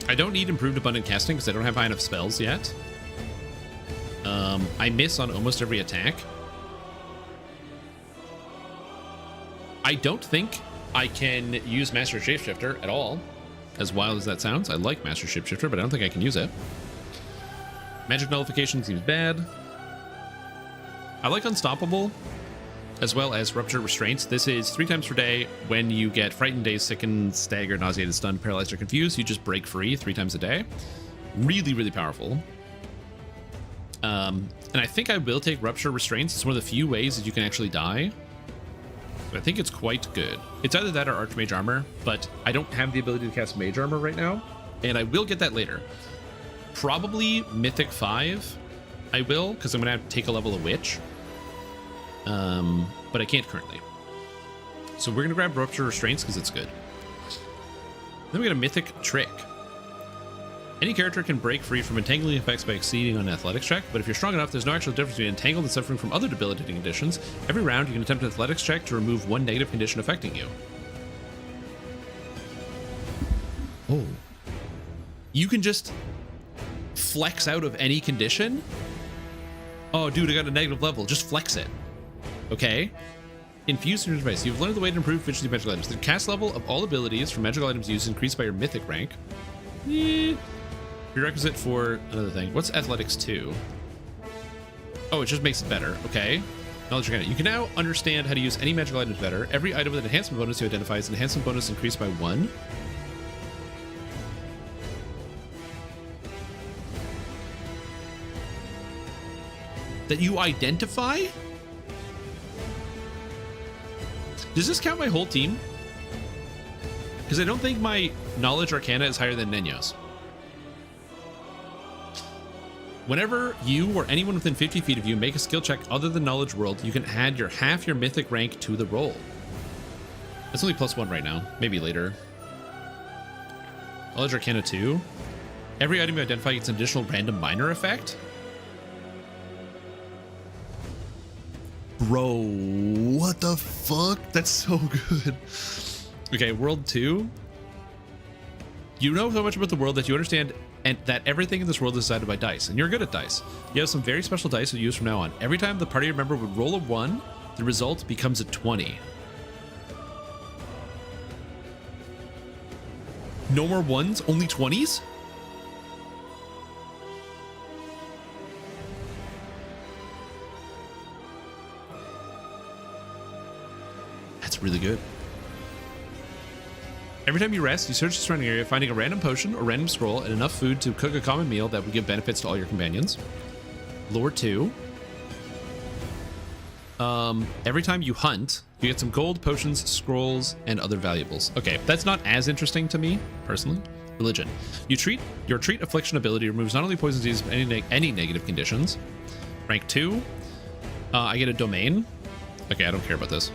I don't need Improved Abundant Casting because I don't have high enough spells yet. I miss on almost every attack. I don't think I can use Master Shapeshifter at all. As wild as that sounds, I like Master Shapeshifter, but I don't think I can use it. Magic Nullification seems bad. I like Unstoppable, as well as Rupture Restraints. This is 3 times per day. When you get Frightened, Dazed, Sickened, Staggered, Nauseated, Stunned, Paralyzed, or Confused, you just break free 3 times a day. Really, really powerful. And I think I will take Rupture Restraints. It's one of the few ways that you can actually die. But I think it's quite good. It's either that or Archmage Armor, but I don't have the ability to cast Mage Armor right now, and I will get that later. Probably Mythic 5. I will, because I'm going to have to take a level of Witch. But I can't currently. So we're going to grab Rupture Restraints because it's good. Then we got a Mythic Trick. Any character can break free from entangling effects by exceeding on an athletics check, but if you're strong enough, there's no actual difference between entangled and suffering from other debilitating conditions. Every round, you can attempt an athletics check to remove one negative condition affecting you. Oh. You can just flex out of any condition? Oh, dude, I got a negative level. Just flex it. Okay. Infused in your device. You've learned the way to improve efficiency of magical items. The cast level of all abilities from magical items used increased by your mythic rank. Prerequisite for another thing. What's Athletics 2? Oh, it just makes it better. Okay. Knowledge Arcana. You can now understand how to use any magical items better. Every item with an enhancement bonus you identify is an enhancement bonus increased by 1. That you identify? Does this count my whole team? Because I don't think my Knowledge Arcana is higher than Nenyo's. Whenever you or anyone within 50 feet of you make a skill check other than Knowledge World, you can add your half your mythic rank to the roll. It's only +1 right now. Maybe later. Knowledge Arcana 2. Every item you identify gets an additional random minor effect. Bro, what the fuck? That's so good. Okay, World 2. You know so much about the world that you understand and that everything in this world is decided by dice, and you're good at dice. You have some very special dice you use from now on. Every time the party member would roll a 1, the result becomes a 20. No more 1s, only 20s? That's really good. Every time you rest, you search the surrounding area, finding a random potion or random scroll and enough food to cook a common meal that would give benefits to all your companions. Lore 2. Every time you hunt, you get some gold, potions, scrolls, and other valuables. Okay, that's not as interesting to me, personally. Religion. Your treat affliction ability removes not only poison disease, but any negative conditions. Rank 2. I get a domain. Okay, I don't care about this.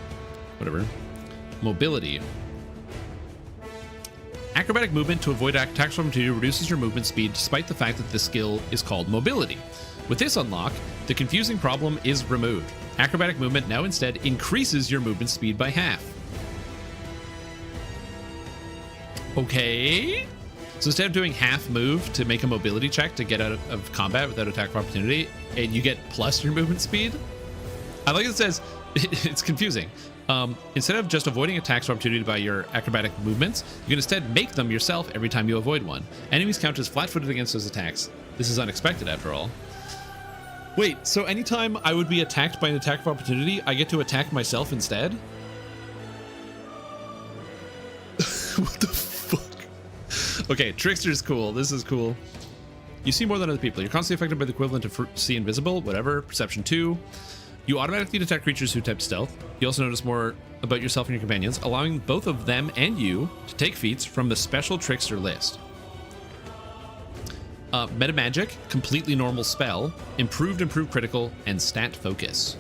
Whatever. Mobility. Acrobatic movement to avoid attacks from opportunity reduces your movement speed despite the fact that the skill is called mobility. With this unlock, the confusing problem is removed. Acrobatic movement now instead increases your movement speed by half. Okay. So instead of doing half move to make a mobility check to get out of combat without attack of opportunity, and you get plus your movement speed. I like it says, it's confusing. Instead of just avoiding attacks of opportunity by your acrobatic movements, you can instead make them yourself every time you avoid one. Enemies count as flat-footed against those attacks. This is unexpected after all. Wait, so anytime I would be attacked by an attack of opportunity, I get to attack myself instead? What the fuck? Okay, Trickster's cool. This is cool. You see more than other people. You're constantly affected by the equivalent of see invisible, whatever. Perception 2. You automatically detect creatures who type stealth. You also notice more about yourself and your companions, allowing both of them and you to take feats from the special Trickster list. Meta Magic, completely normal spell, improved critical, and stat focus.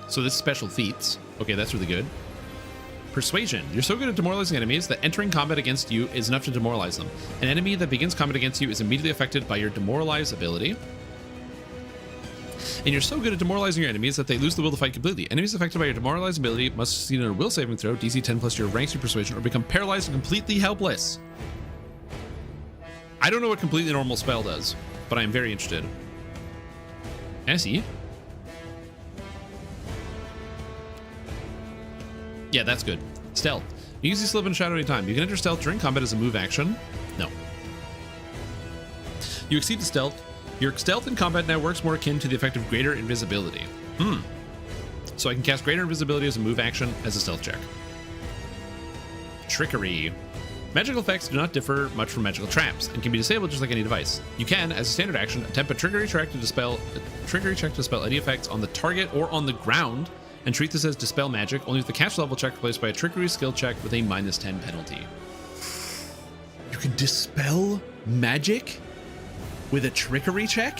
So this is special feats. Okay, that's really good. Persuasion. You're so good at demoralizing enemies that entering combat against you is enough to demoralize them. An enemy that begins combat against you is immediately affected by your demoralize ability. And you're so good at demoralizing your enemies that they lose the will to fight completely. Enemies affected by your demoralize ability must succeed in a will saving throw, DC 10 plus your rank through persuasion, or become paralyzed and completely helpless. I don't know what completely normal spell does, but I am very interested. I see. Yeah, that's good. Stealth. You can use slip in shadow anytime. You can enter stealth during combat as a move action. No. You exceed the stealth. Your stealth in combat now works more akin to the effect of greater invisibility. So I can cast greater invisibility as a move action as a stealth check. Trickery. Magical effects do not differ much from magical traps and can be disabled just like any device. You can, as a standard action, attempt a trickery check to dispel any effects on the target or on the ground, and treat this as dispel magic only if the cast level check replaced by a trickery skill check with a -10 penalty. You can dispel magic with a trickery check?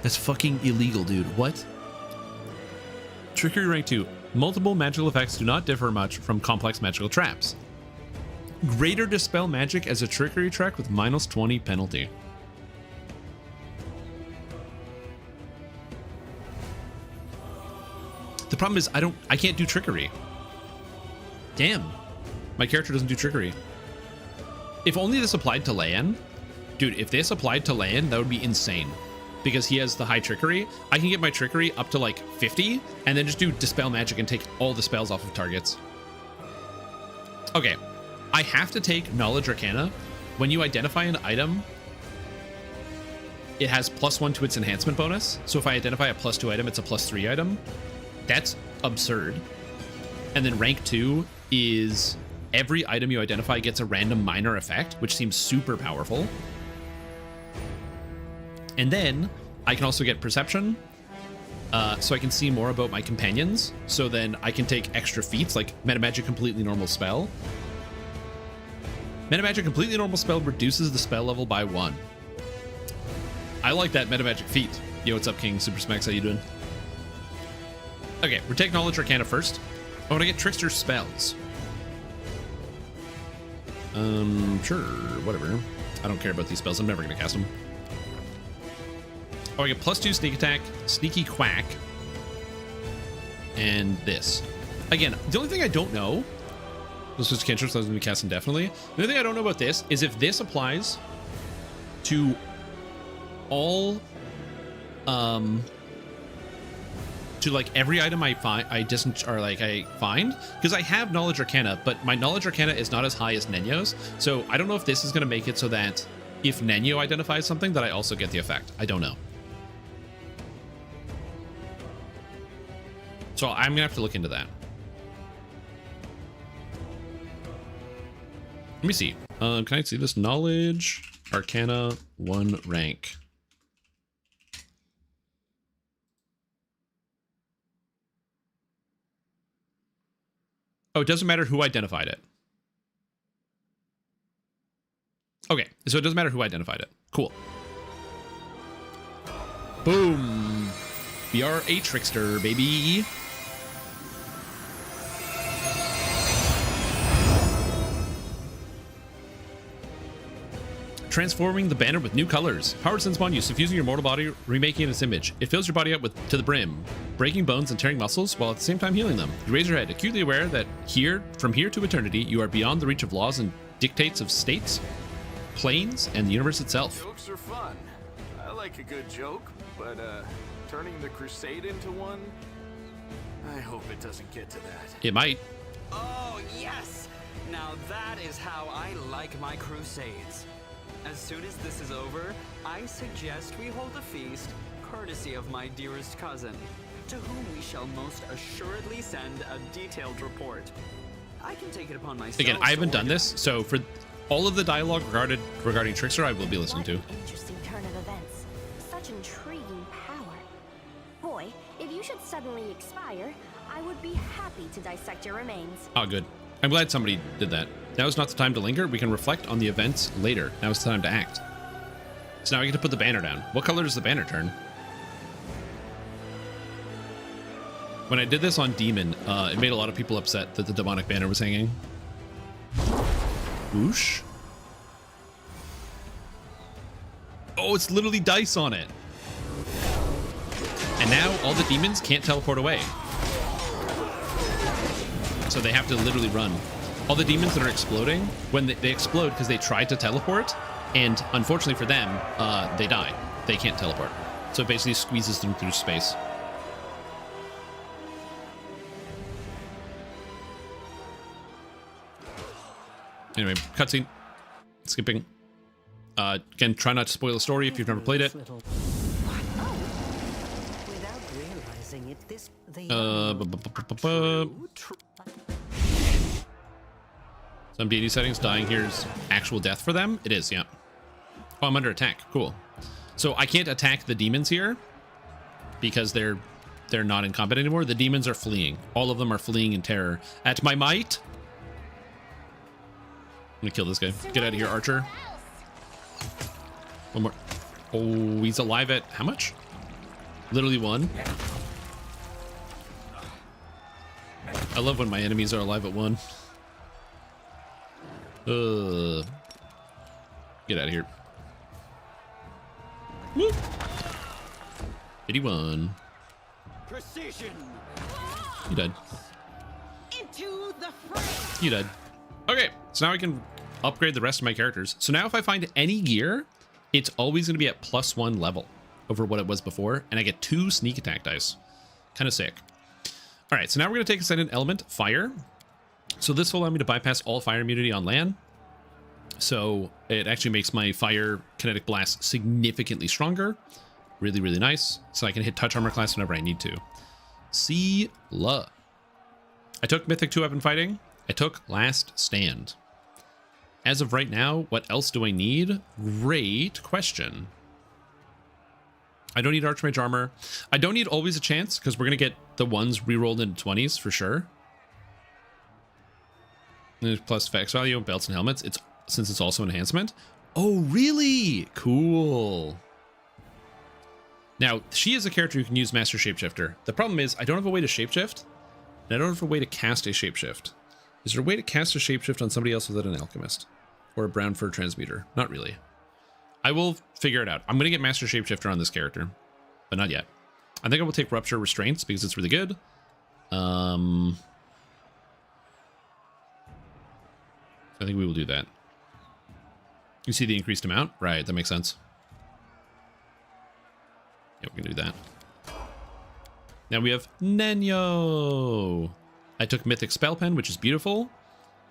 That's fucking illegal, dude. What? Trickery rank 2. Multiple magical effects do not differ much from complex magical traps. Greater dispel magic as a trickery check with -20 penalty. The problem is I can't do trickery. Damn. My character doesn't do trickery. If only this applied to Leyen. Dude, if this applied to Leyen, that would be insane. Because he has the high trickery. I can get my trickery up to like 50 and then just do dispel magic and take all the spells off of targets. Okay. I have to take Knowledge Arcana. When you identify an item, it has +1 to its enhancement bonus. So if I identify a +2 item, it's a +3 item. That's absurd. And then rank 2 is every item you identify gets a random minor effect, which seems super powerful. And then I can also get perception, so I can see more about my companions. So then I can take extra feats like Metamagic Completely Normal Spell. Metamagic Completely Normal Spell reduces the spell level by 1. I like that Metamagic feat. Yo, what's up, King? Super Smacks, how you doing? Okay, we're taking Knowledge Arcana first. I want to get Trickster spells. Sure, whatever. I don't care about these spells. I'm never going to cast them. Oh, I get +2 sneak attack, sneaky quack, and this. Again, the only thing I don't know, this is cantrip, so I was going to be casting definitely. The only thing I don't know about this is if this applies to all, to like every item I find, I find, because I have Knowledge Arcana, but my Knowledge Arcana is not as high as Nenyo's. So I don't know if this is going to make it so that if Nenyo identifies something, that I also get the effect. I don't know. So I'm gonna have to look into that. Let me see. Can I see this? Knowledge Arcana 1 rank. Oh, it doesn't matter who identified it. Okay, so it doesn't matter who identified it. Cool. Boom. We are a trickster, baby. Transforming the banner with new colors. Powered Sense Bond use, suffusing your mortal body, remaking its image. It fills your body up to the brim, breaking bones and tearing muscles while at the same time healing them. You raise your head, acutely aware that from here to eternity, you are beyond the reach of laws and dictates of states, planes, and the universe itself. Jokes are fun. I like a good joke, but turning the crusade into one, I hope it doesn't get to that. It might. Oh, yes! Now that is how I like my crusades. As soon as this is over, I suggest we hold a feast, courtesy of my dearest cousin, to whom we shall most assuredly send a detailed report. I can take it upon myself. Again, I haven't done this, so for all of the dialogue regarding Trickster, I will be listening to. Interesting turn of events. Such intriguing power. Boy, if you should suddenly expire, I would be happy to dissect your remains. Oh, good. I'm glad somebody did that. Now is not the time to linger. We can reflect on the events later. Now is the time to act. So now I get to put the banner down. What color does the banner turn? When I did this on Demon, it made a lot of people upset that the demonic banner was hanging. Whoosh. Oh, it's literally dice on it. And now all the demons can't teleport away. So they have to literally run. All the demons that are exploding, when they explode because they tried to teleport, and unfortunately for them, they die. They can't teleport. So it basically squeezes them through space. Anyway, cutscene. Skipping. Again, try not to spoil the story if you've never played it. Some deity settings, dying here is actual death for them. It is, yeah. Oh, I'm under attack. Cool. So I can't attack the demons here because they're not in combat anymore. The demons are fleeing. All of them are fleeing in terror. At my might. I'm gonna kill this guy. Get out of here, Archer. One more. Oh, he's alive at how much? Literally one. I love when my enemies are alive at one. Get out of here. Woo. 81. Precision. You died. Into the fray. You died. Okay, so now I can upgrade the rest of my characters. So now if I find any gear, it's always going to be at +1 level over what it was before, and I get 2 sneak attack dice. Kind of sick. All right, so now we're going to take Ascendant Element, Fire. So this will allow me to bypass all fire immunity on land. So it actually makes my fire kinetic blast significantly stronger. Really, really nice. So I can hit touch armor class whenever I need to. See la. I took Mythic 2 Weapon Fighting. I took Last Stand. As of right now, what else do I need? Great question. I don't need Archmage Armor. I don't need Always a Chance, because we're going to get the ones rerolled into 20s for sure. There's plus effects value, belts and helmets. Since it's also enhancement. Oh, really? Cool. Now, she is a character who can use Master Shapeshifter. The problem is I don't have a way to shapeshift, and I don't have a way to cast a shapeshift. Is there a way to cast a shapeshift on somebody else without an alchemist? Or a brown fur transmuter? Not really. I will figure it out. I'm going to get Master Shapeshifter on this character, but not yet. I think I will take Rupture Restraints because it's really good. I think we will do that. You see the increased amount? Right, that makes sense. Yeah, we can do that. Now we have Nenyo. I took Mythic Spell Pen, which is beautiful.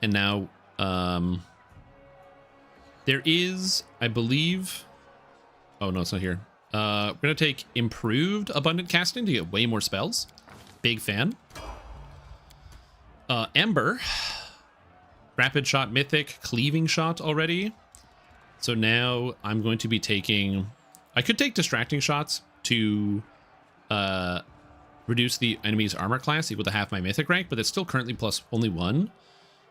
And now, there is, I believe... Oh, no, it's not here. We're going to take Improved Abundant Casting to get way more spells. Big fan. Ember. Rapid Shot Mythic, Cleaving Shot already. So now I'm going to be taking... I could take Distracting Shots to reduce the enemy's armor class equal to half my Mythic rank, but it's still currently plus only 1.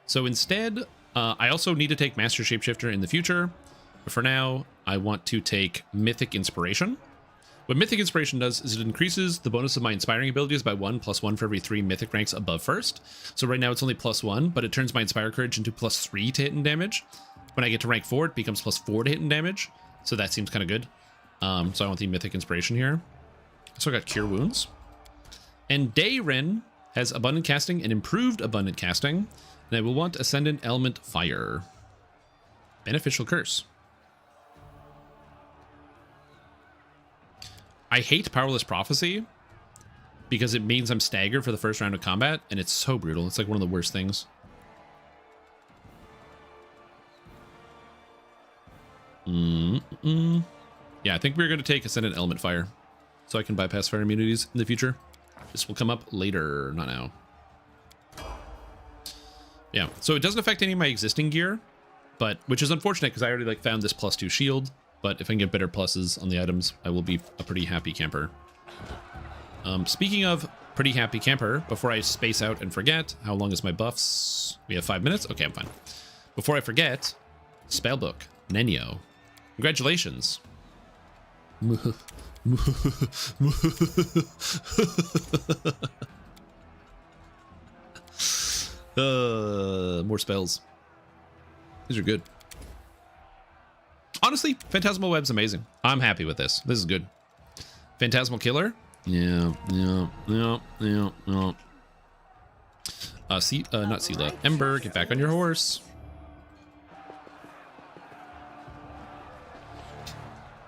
So instead, I also need to take Master Shapeshifter in the future. But for now, I want to take Mythic Inspiration. What Mythic Inspiration does is it increases the bonus of my inspiring abilities by 1 + 1 for every 3 Mythic ranks above first. So right now it's only +1, but it turns my Inspire Courage into +3 to hit and damage. When I get to rank 4, it becomes +4 to hit and damage. So that seems kind of good. So I want the Mythic Inspiration here. So I got Cure Wounds. And Dayrin has Abundant Casting and Improved Abundant Casting. And I will want Ascendant Element Fire. Beneficial Curse. I hate Powerless Prophecy because it means I'm staggered for the first round of combat, and it's so brutal. It's like one of the worst things. Yeah, I think we're going to take Ascendant Element Fire so I can bypass fire immunities in the future. This will come up later, not now. Yeah, so it doesn't affect any of my existing gear, but which is unfortunate because I already found this +2 shield. But if I can get better pluses on the items, I will be a pretty happy camper. Speaking of pretty happy camper, before I space out and forget, how long is my buffs? We have 5 minutes? Okay, I'm fine. Before I forget, Spellbook, Nenyo. Congratulations. More spells. These are good. Honestly, Phantasmal Web's amazing. I'm happy with this. This is good. Phantasmal Killer? Yeah. Not Sela. Ember, get back on your horse.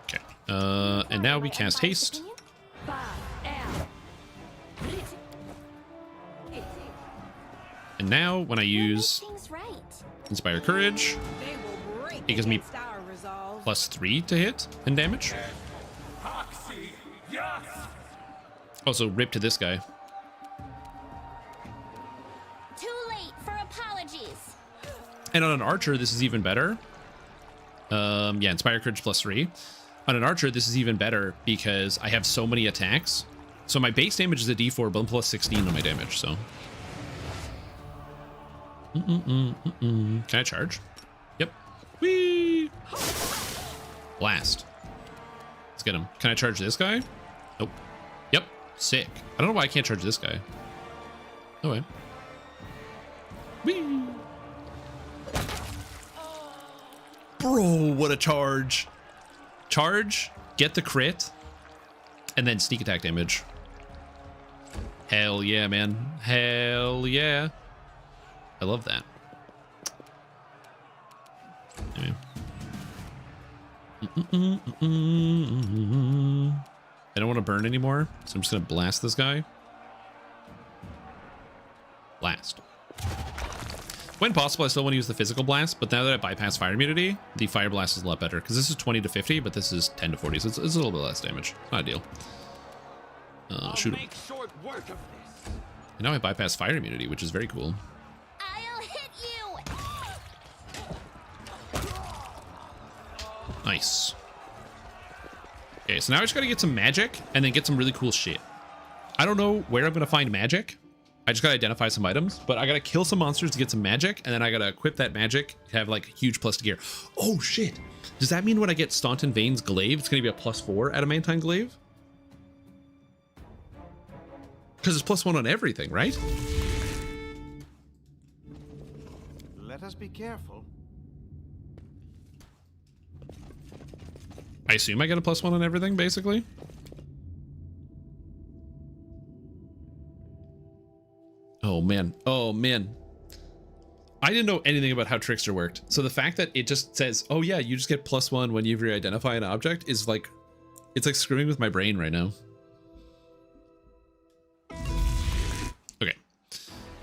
Okay. And now we cast Haste. And now when I use Inspire Courage, it gives me +3 to hit and damage. Also, rip to this guy. Too late for apologies. And on an archer, this is even better. Yeah, Inspire Courage +3. On an archer, this is even better because I have so many attacks. So my base damage is a D4, but I'm +16 on my damage, so. Can I charge? Yep. Whee! Blast. Let's get him. Can I charge this guy? Nope. Yep. Sick. I don't know why I can't charge this guy. Oh, wait. Whee! Bro, what a charge. Charge, get the crit, and then sneak attack damage. Hell yeah, man. Hell yeah. I love that. Anyway. I don't want to burn anymore, so I'm just going to blast this guy. Blast. When possible, I still want to use the physical blast, but now that I bypass fire immunity, the fire blast is a lot better, because this is 20 to 50, but this is 10 to 40, so it's a little bit less damage. Not ideal. Shoot him. And now I bypass fire immunity, which is very cool. I'll hit you. Nice. Okay, so now I just got to get some magic, and then get some really cool shit. I don't know where I'm going to find magic. I just gotta identify some items, but I gotta kill some monsters to get some magic, and then I gotta equip that magic to have like huge plus to gear. Oh shit! Does that mean when I get Staunton Veins Glaive, it's gonna be a +4 Adamantine Glaive? Because it's +1 on everything, right? Let us be careful. I assume I get a +1 on everything, basically. Oh man, oh man. I didn't know anything about how Trickster worked. So the fact that it just says, oh yeah, you just get +1 when you re-identify an object is like, it's like screwing with my brain right now. Okay,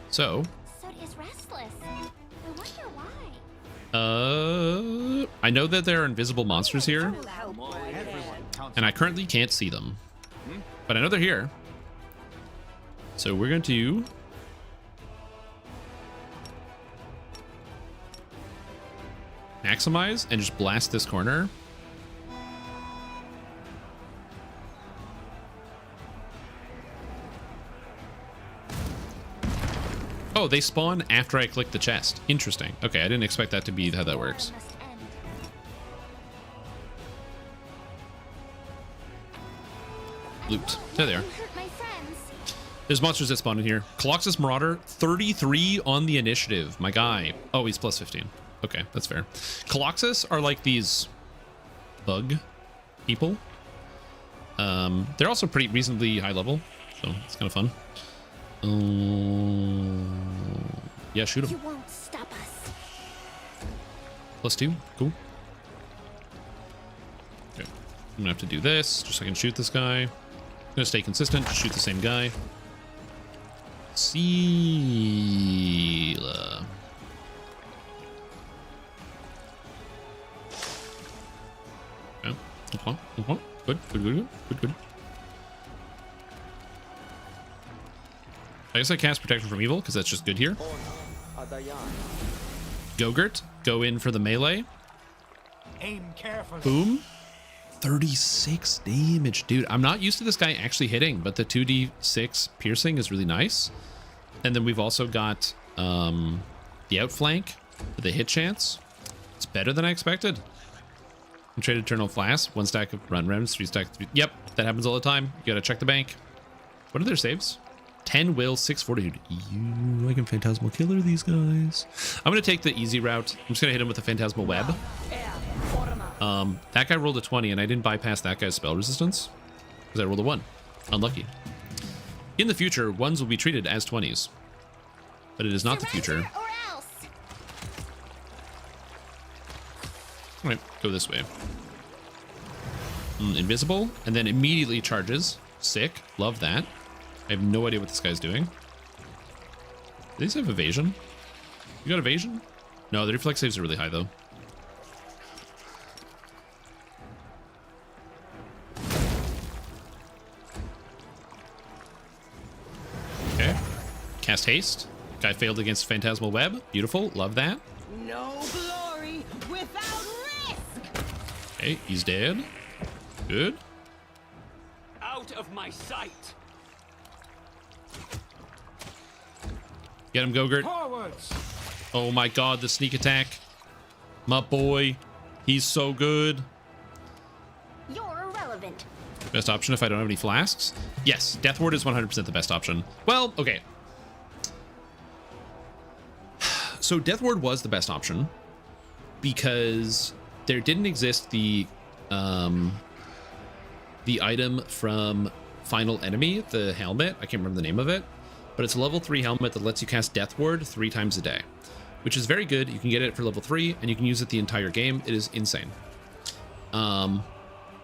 so. Sodi is restless. I wonder why. I know that there are invisible monsters here, and I currently can't see them, but I know they're here. So we're going to maximize and just blast this corner. Oh, they spawn after I click the chest. Interesting. Okay, I didn't expect that to be how that works. Loot. There they are. There's monsters that spawn in here. Colossus Marauder, 33 on the initiative. My guy. Oh, he's +15. Okay, that's fair. Colossus are like these bug people. They're also pretty reasonably high level, so it's kind of fun. Yeah, shoot him. You won't stop us. +2, cool. Okay, I'm gonna have to do this just so I can shoot this guy. I'm gonna stay consistent, just shoot the same guy. Sela. Okay. Good. I guess I cast Protection from Evil because that's just good here. Gogurt, go in for the melee. Aim carefully. Boom. 36 damage, dude. I'm not used to this guy actually hitting, but the 2d6 piercing is really nice. And then we've also got the outflank with the hit chance. It's better than I expected. And trade Eternal Flask, 1 stack of run rems, 3 stack. Yep, that happens all the time. You gotta check the bank. What are their saves? 10 will, 6 fortitude. I can Phantasmal Killer these guys. I'm going to take the easy route. I'm just going to hit him with a Phantasmal Web. That guy rolled a 20, and I didn't bypass that guy's spell resistance because I rolled a 1. Unlucky. In the future, 1s will be treated as 20s. But it is not the future. Alright, go this way. Invisible, and then immediately charges. Sick. Love that. I have no idea what this guy's doing. Do these have evasion? You got evasion? No, the reflex saves are really high, though. Okay. Cast haste. Guy failed against Phantasmal Web. Beautiful. Love that. No glory without risk. Okay, he's dead. Good. Out of my sight. Get him, Gogurt. Forwards. Oh my god, the sneak attack. My boy. He's so good. You're irrelevant. Best option if I don't have any flasks? Yes, Death Ward is 100% the best option. Well, okay. So Death Ward was the best option because there didn't exist the item from Final Enemy, the helmet. I can't remember the name of it, but it's a level 3 helmet that lets you cast Death Ward 3 times a day, which is very good. You can get it for level 3 and you can use it the entire game. It is insane.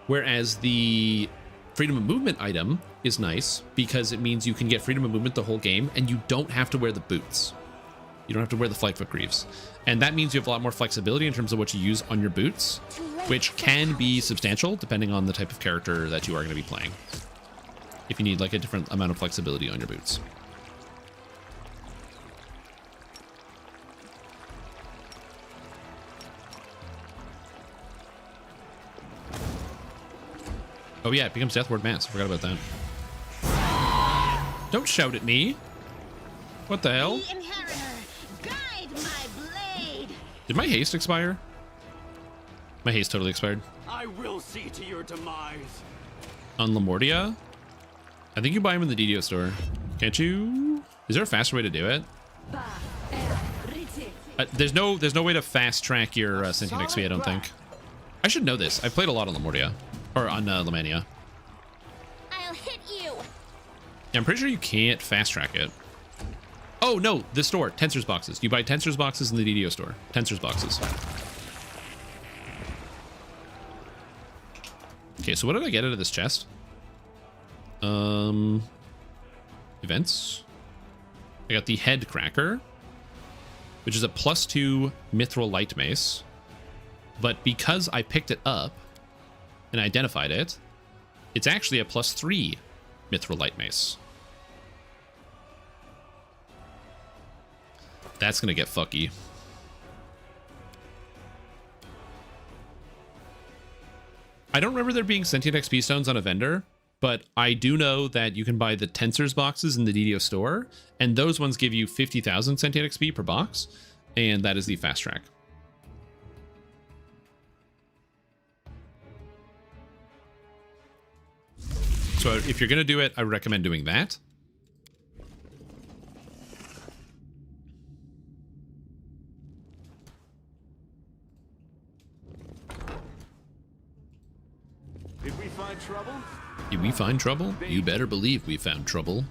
Whereas the Freedom of Movement item is nice because it means you can get Freedom of Movement the whole game and you don't have to wear the boots. You don't have to wear the Flightfoot Greaves. And that means you have a lot more flexibility in terms of what you use on your boots, which can be substantial depending on the type of character that you are going to be playing. If you need like a different amount of flexibility on your boots. Oh yeah, it becomes Death Ward Mass. I forgot about that. Don't shout at me. What the hell? The inheritor, guide my blade. Did my haste expire? My haste totally expired. I will see to your demise. On Lamortia? I think you buy them in the DDO store. Can't you? Is there a faster way to do it? There's no way to fast track your sentient XP, I don't think. I should know this. I've played a lot on Lamortia. Or on Lamania. I'll hit you. Yeah, I'm pretty sure you can't fast track it. Oh, no, the store. Tensors boxes. You buy Tensors boxes in the DDO store. Tensors boxes. Okay, so what did I get out of this chest? Events. I got the Head Cracker, which is a +2 Mithril Light Mace. But because I picked it up and identified it, it's actually a +3 Mithril Light Mace. That's gonna get fucky. I don't remember there being sentient XP stones on a vendor, but I do know that you can buy the Tensors boxes in the DDO store, and those ones give you 50,000 sentient XP per box, and that is the fast track. So if you're gonna do it, I recommend doing that. Did we find trouble? Did we find trouble? You better believe we found trouble.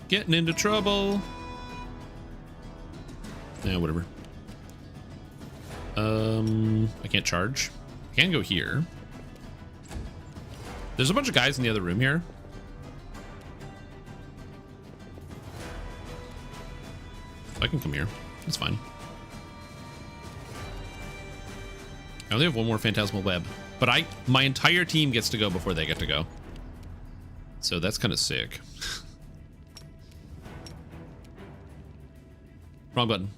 Getting into trouble. Yeah, whatever. I can't charge. I can go here. There's a bunch of guys in the other room here. I can come here. It's fine. I only have one more Phantasmal Web, but my entire team gets to go before they get to go. So that's kind of sick. Wrong button.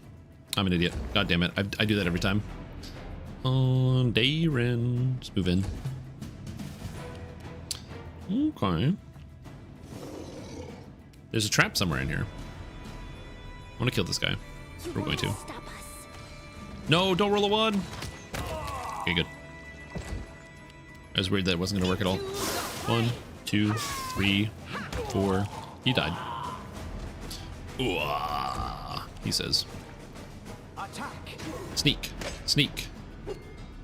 I'm an idiot. God damn it. I do that every time. On Darren. Let's move in. Okay. There's a trap somewhere in here. I want to kill this guy. We're going to. No, don't roll a 1. Okay, good. I was worried that it wasn't going to work at all. 1, 2, 3, 4. He died. Ooh, he says. Sneak. Sneak.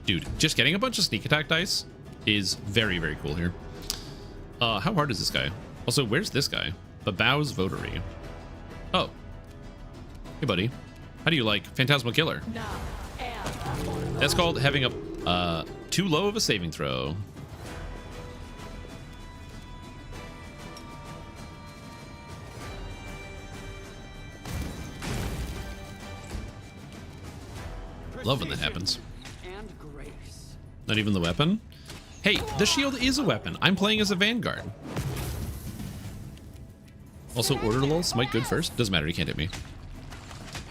Dude, just getting a bunch of sneak attack dice is very, very cool here. How hard is this guy? Also, where's this guy? Babau's Votary. Oh. Hey, buddy. How do you like Phantasmal Killer? That's called having a too low of a saving throw. Love when that happens. Not even the weapon? Hey, the shield is a weapon. I'm playing as a Vanguard. Also, order lol, smite good first. Doesn't matter, he can't hit me.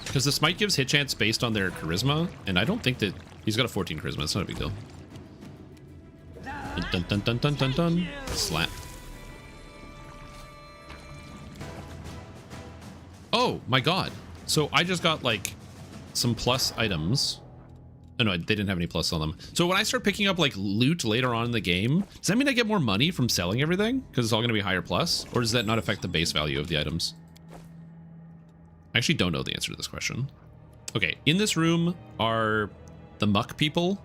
Because the smite gives hit chance based on their charisma, and I don't think that he's got a 14 charisma. It's not a big deal. Dun dun dun dun dun dun. Slap. Oh my god. So I just got like some plus items. Oh no, they didn't have any plus on them. So when I start picking up like loot later on in the game, does that mean I get more money from selling everything? Because it's all going to be higher plus? Or does that not affect the base value of the items? I actually don't know the answer to this question. Okay, in this room are the muck people.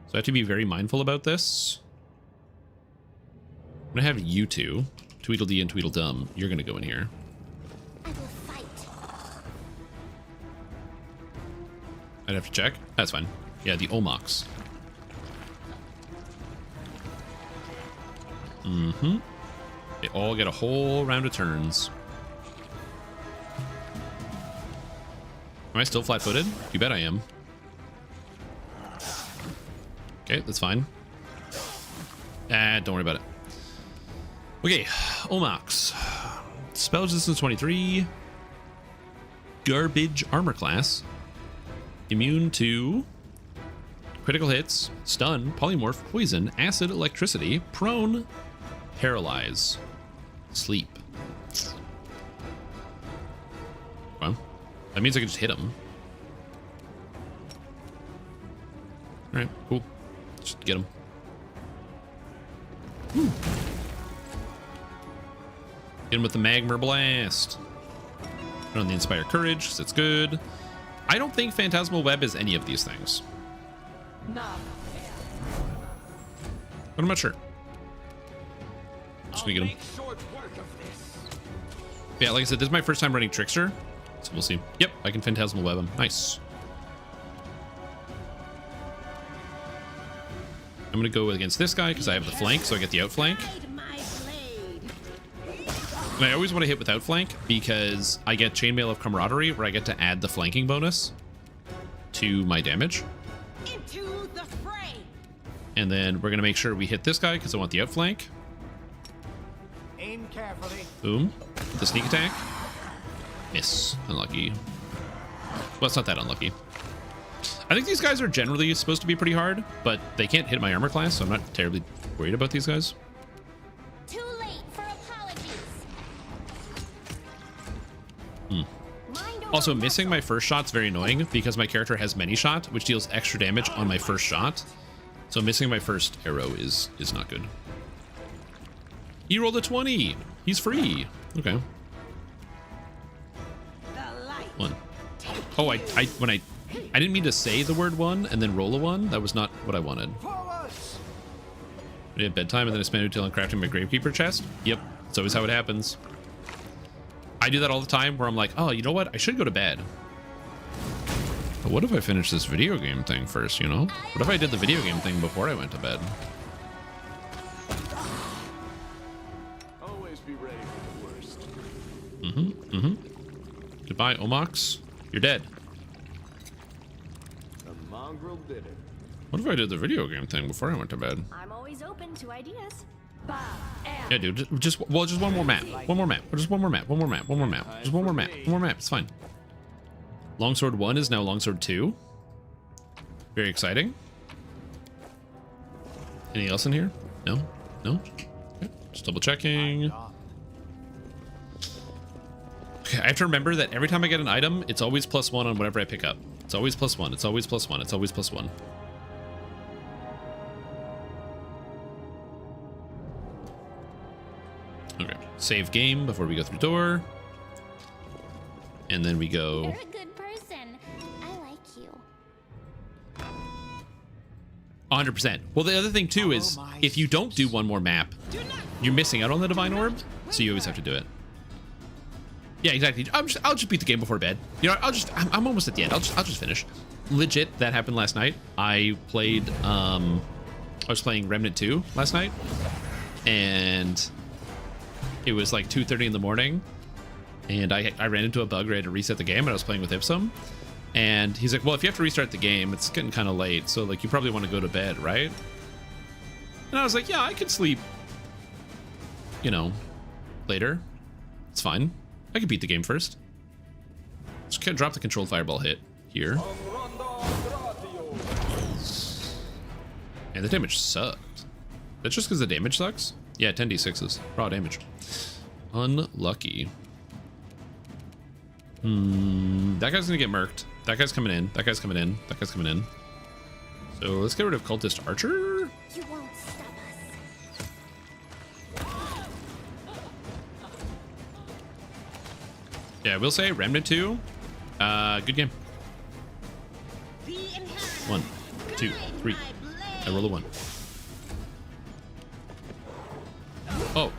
So I have to be very mindful about this. I'm going to have you two, Tweedledee and Tweedledum. You're going to go in here. I will fight. I'd have to check. That's fine. Yeah, the Omox. Mm-hmm. They all get a whole round of turns. Am I still flat-footed? You bet I am. Okay, that's fine. Don't worry about it. Okay, Omox. Spell resistance 23. Garbage armor class. Immune to critical hits, stun, polymorph, poison, acid, electricity, prone, paralyze, sleep. Well, that means I can just hit him. Alright, cool. Just get him. Woo. Hit him with the Magma Blast. Put on the Inspire Courage, because it's good. I don't think Phantasmal Web is any of these things. But I'm not sure. Just gonna get him. Yeah, like I said, this is my first time running Trickster. So we'll see. Yep, I can Phantasmal Web him. Nice. I'm gonna go against this guy because I have the flank, so I get the outflank. And I always want to hit with outflank because I get Chainmail of Camaraderie, where I get to add the flanking bonus to my damage. Into the fray. And then we're gonna make sure we hit this guy because I want the outflank. Aim carefully. Boom. The sneak attack. Miss. Unlucky. Well, it's not that unlucky. I think these guys are generally supposed to be pretty hard, but they can't hit my armor class, so I'm not terribly worried about these guys. Too late for apologies. Also, missing my first shot's very annoying because my character has many shot, which deals extra damage on my first shot. So missing my first arrow is not good. He rolled a 20. He's free. Okay. One. Oh, I didn't mean to say the word one and then roll a one. That was not what I wanted. I did bedtime and then I spent until I'm crafting my Gravekeeper chest. Yep, it's always how it happens. I do that all the time where I'm like, oh, you know what? I should go to bed. But what if I finish this video game thing first, you know? What if I did the video game thing before I went to bed? Always be ready for the worst. Goodbye, Omox. You're dead. The mongrel did it. What if I did the video game thing before I went to bed? I'm always open to ideas. Yeah, dude, just one more map. One more map. Just one more map. One more map. One more map. Just one more map. One more map. It's fine. Longsword 1 is now Longsword 2. Very exciting. Anything else in here? No? No? Okay, just double checking. Okay, I have to remember that every time I get an item, it's always +1 on whatever I pick up. It's always +1. It's always +1. It's always +1. Okay, Save game before we go through door. And then we go... You're a good person. I like you. 100%. Well, the other thing too is if you don't do one more map, you're missing out on the Divine Orb, so you always have to do it. Yeah, exactly. I'll just beat the game before bed. You know, I'm almost at the end. I'll just finish. Legit, that happened last night. I played, I was playing Remnant 2 last night, and it was like 2:30 in the morning, and I ran into a bug where I had to reset the game, and I was playing with Ipsum, and he's like, well, if you have to restart the game, it's getting kind of late, so like you probably want to go to bed, right? And I was like, yeah, I could sleep, you know, later. It's fine. I could beat the game first. Just can't drop the controlled fireball hit here. And the damage sucked. That's just because the damage sucks? Yeah, 10d6s. Raw damage. Unlucky. That guy's gonna get murked. That guy's coming in. That guy's coming in. That guy's coming in. So let's get rid of Cultist Archer. You won't stop us. Yeah, I will say Remnant 2. Good game. 1, 2, 3. I roll a 1. Oh.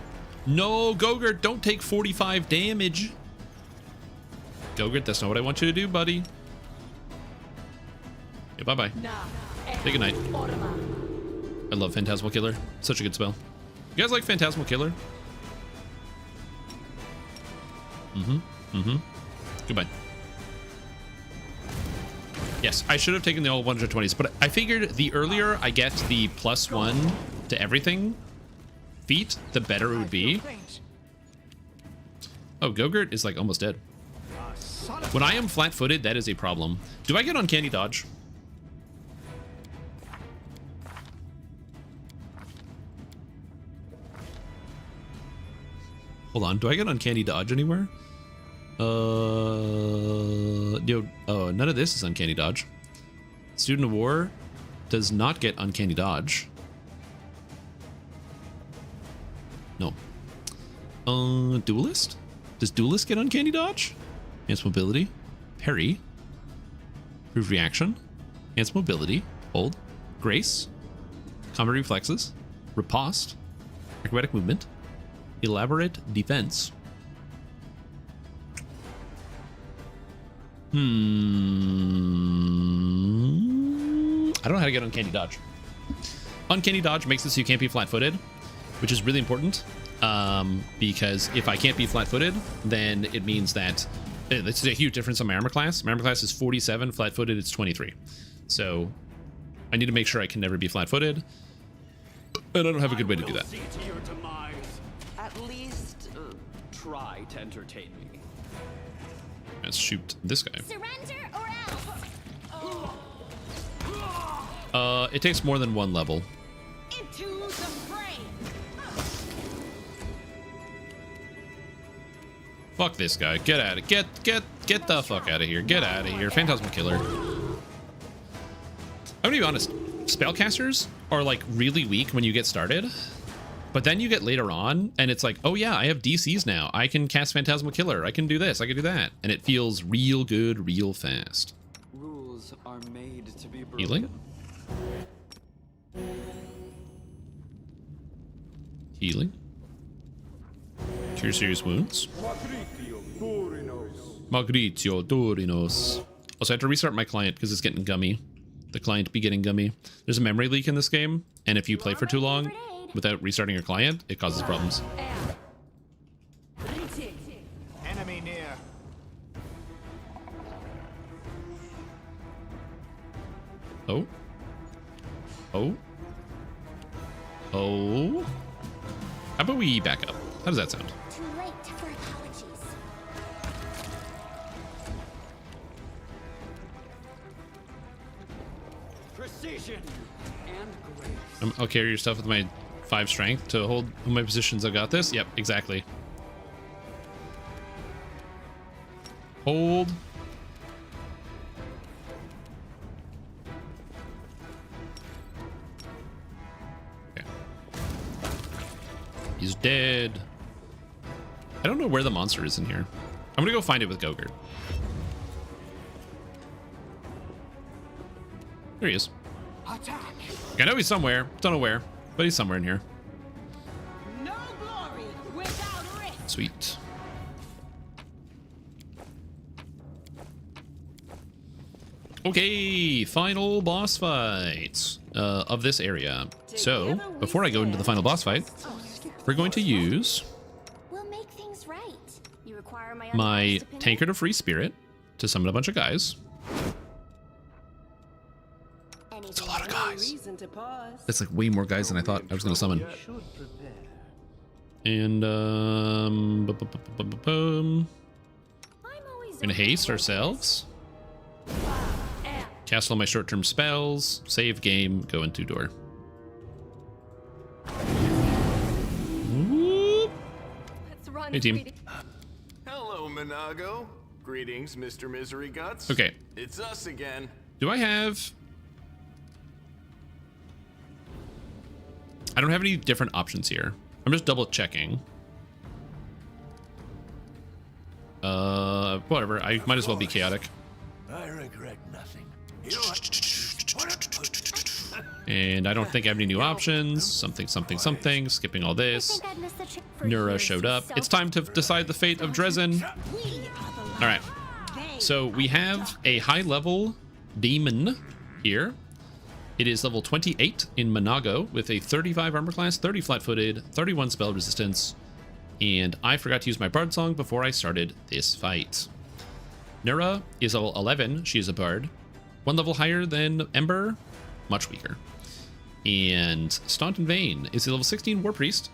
No, Gogurt, don't take 45 damage. Gogurt, that's not what I want you to do, buddy. Yeah, bye-bye. Say goodnight. I love Phantasmal Killer. Such a good spell. You guys like Phantasmal Killer? Goodbye. Yes, I should have taken the all 120s, but I figured the earlier I get the +1 to everything feat, the better it would be. Oh, Gogurt is like almost dead. When I am flat-footed, that is a problem. Do I get Uncanny Dodge? Hold on, do I get Uncanny Dodge anywhere? None of this is Uncanny Dodge. Student of War does not get Uncanny Dodge. No. Duelist? Does Duelist get Uncanny Dodge? Enhanced Mobility. Parry. Improved Reaction. Enhanced Mobility. Hold. Grace. Combat Reflexes. Riposte. Acrobatic Movement. Elaborate Defense. I don't know how to get Uncanny Dodge. Uncanny Dodge makes it so you can't be flat-footed, which is really important, because if I can't be flat-footed, then it means that it's a huge difference on my armor class. My armor class is 47, flat-footed it's 23. So I need to make sure I can never be flat-footed, and I don't have a good way to do that. At least try to entertain me. Let's shoot this guy. Surrender or else. It takes more than one level. Into the fray. Fuck this guy. Get out of get the fuck out of here. Get out of here. Phantasmal Killer. I'm gonna be honest. Spellcasters are like really weak when you get started. But then you get later on, and it's like, oh yeah, I have DCs now. I can cast Phantasmal Killer. I can do this. I can do that. And it feels real good, real fast. Rules are made to be broken. Healing? Healing? Cure serious wounds. Magritio Dorinos. Also, I have to restart my client because it's getting gummy. The client be getting gummy. There's a memory leak in this game, and if you play for too long without restarting your client, it causes problems. Enemy near. Oh. Oh. Oh. How about we back up? How does that sound? Too late for apologies. Precision and grace. I'll carry your stuff with my 5 strength to hold my positions. I got this. Yep, exactly. Hold. Okay. He's dead. I don't know where the monster is in here. I'm gonna go find it with Gogurt. There he is. Attack. I know he's somewhere. Don't know where, but he's somewhere in here. No glory without risk. Sweet. Okay, final boss fight of this area. So, before I go into the final boss fight, we're going to use We'll make things right. You require my Tankard of Free Spirit to summon a bunch of guys. It's a lot of guys. That's like way more guys than I thought I was going to summon. And, gonna haste ourselves. Cast all my short-term spells, save game, go into door. Hey, team. Hello, Minago. Greetings, Mr. Misery Guts. Okay. It's us again. Do I have... I don't have any different options here. I'm just double checking. Whatever. I might as well be chaotic. I regret nothing. And I don't think I have any new options. Something, something, something. Skipping all this. Nura showed up. It's time to decide the fate of Dresden. All right. So we have a high-level demon here. It is level 28 in Minago with a 35 armor class, 30 flat-footed, 31 spell resistance. And I forgot to use my bard song before I started this fight. Nura is level 11. She is a bard. One level higher than Ember, much weaker. And Staunton Vane is a level 16 war priest.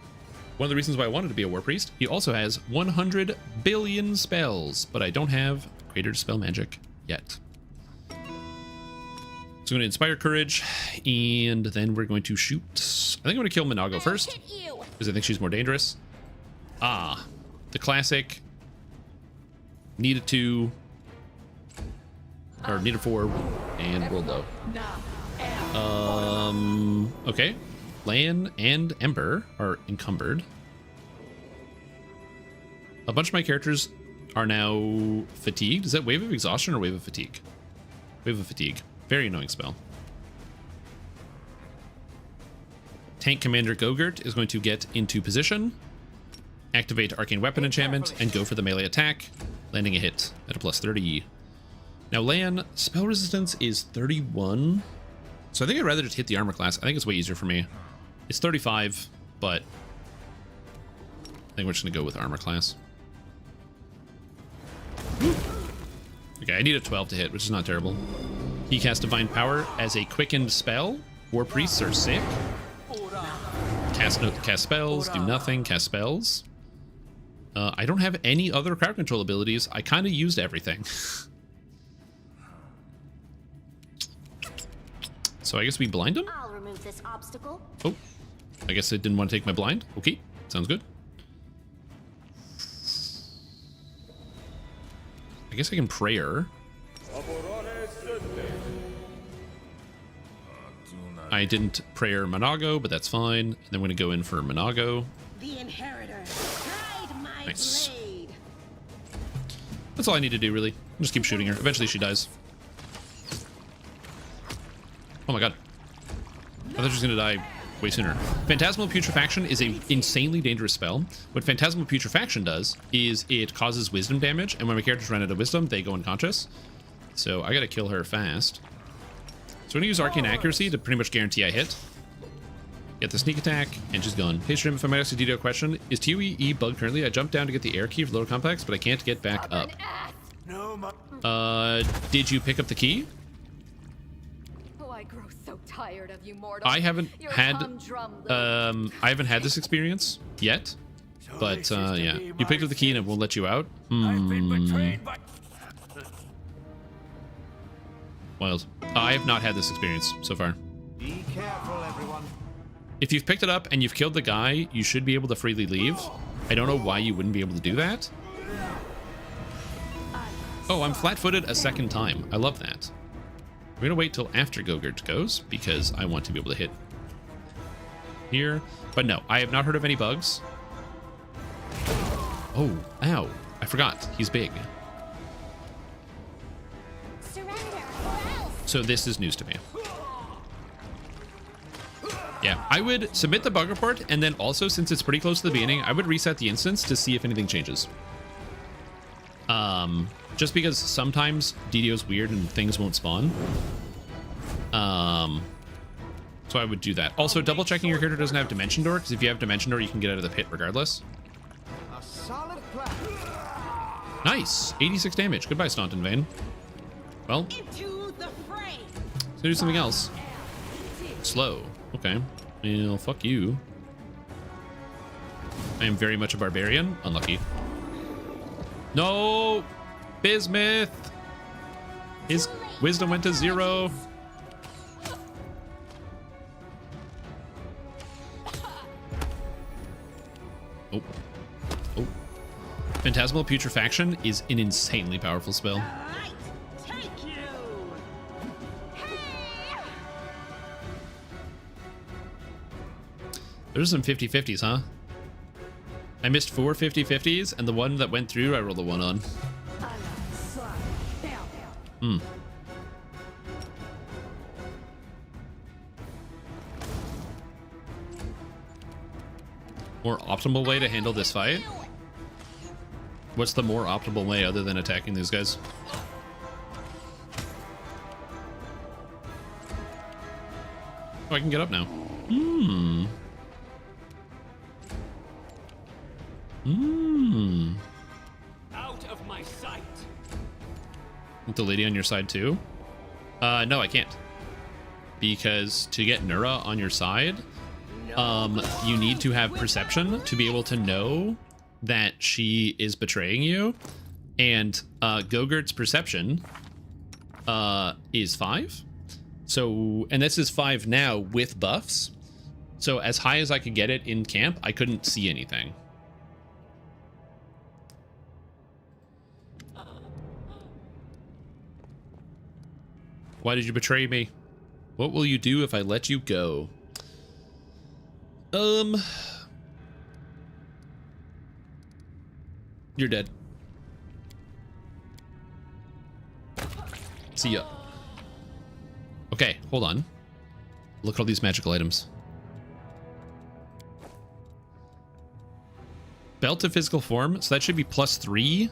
One of the reasons why I wanted to be a war priest. He also has 100 billion spells, but I don't have greater dispel magic yet. So I'm going to inspire courage, and then we're going to shoot. I think I'm going to kill Minago first, because I think she's more dangerous. Ah, the classic. Needed 2, or needed 4, and rolled low. Okay. Lan and Ember are encumbered. A bunch of my characters are now fatigued. Is that Wave of Exhaustion or Wave of Fatigue? Wave of Fatigue. Very annoying spell. Tank Commander Gogurt is going to get into position, activate Arcane Weapon enchantment, and go for the melee attack, landing a hit at a plus 30. Now Lan, spell resistance is 31. So I think I'd rather just hit the armor class. I think it's way easier for me. It's 35, but I think we're just gonna go with armor class. Okay, I need a 12 to hit, which is not terrible. He casts Divine Power as a quickened spell. War priests are sick. Cast spells, do nothing, cast spells. I don't have any other crowd control abilities. I kind of used everything. So I guess we blind him? I'll remove this obstacle. Oh, I guess I didn't want to take my blind. Okay, sounds good. I guess I can prayer. I didn't prayer Minago, but that's fine. And then we're going to go in for Minago. The inheritor, guide my blade. That's all I need to do, really. Just keep shooting her. Eventually she dies. Oh my god. I thought she was going to die way sooner. Phantasmal Putrefaction is an insanely dangerous spell. What Phantasmal Putrefaction does is it causes wisdom damage, and when my characters run out of wisdom, they go unconscious. So I got to kill her fast. So I'm going to use Arcane Accuracy to pretty much guarantee I hit. Get the sneak attack, and she's gone. Hey stream, if I might ask a DDO question, is TOE bugged currently? I jumped down to get the air key for Lower Complex, but I can't get back up. Did you pick up the key? Oh, I grow so tired of you mortals. I haven't had this experience yet, but yeah, you picked up the key and it won't let you out. Wild. I have not had this experience so far. Be careful, everyone. If you've picked it up and you've killed the guy, you should be able to freely leave. I don't know why you wouldn't be able to do that. Oh, I'm flat-footed a second time. I love that. We're gonna wait till after Gogurt goes because I want to be able to hit here. But no, I have not heard of any bugs. Oh, ow. I forgot. He's big. Surrender or else. So this is news to me. Yeah, I would submit the bug report, and then also, since it's pretty close to the beginning, I would reset the instance to see if anything changes. Just because sometimes DDO's weird and things won't spawn. So I would do that. Also, double checking your character doesn't have Dimension Door, because if you have Dimension Door, you can get out of the pit regardless. A solid plan. Nice! 86 damage. Goodbye, Staunton Vein. Well, Into the fray. let's do something else. Slow. Okay. Well, fuck you. I am very much a barbarian. Unlucky. No! Bismuth! His wisdom went to 0. Oh. Oh. Phantasmal Putrefaction is an insanely powerful spell. There's some 50-50s, huh? I missed 4 50-50s, and the one that went through, I rolled a 1 on. Hmm. More optimal way to handle this fight? What's the more optimal way other than attacking these guys? Oh, I can get up now. Hmm. Hmm. Out of my sight. With the lady on your side too? No, I can't. Because to get Nura on your side, you need to have perception to be able to know that she is betraying you. And Gogurt's perception is 5. So, and this is 5 now with buffs. So as high as I could get it in camp, I couldn't see anything. Why did you betray me? What will you do if I let you go? You're dead. See ya. Okay, hold on. Look at all these magical items. Belt of physical form, so that should be +3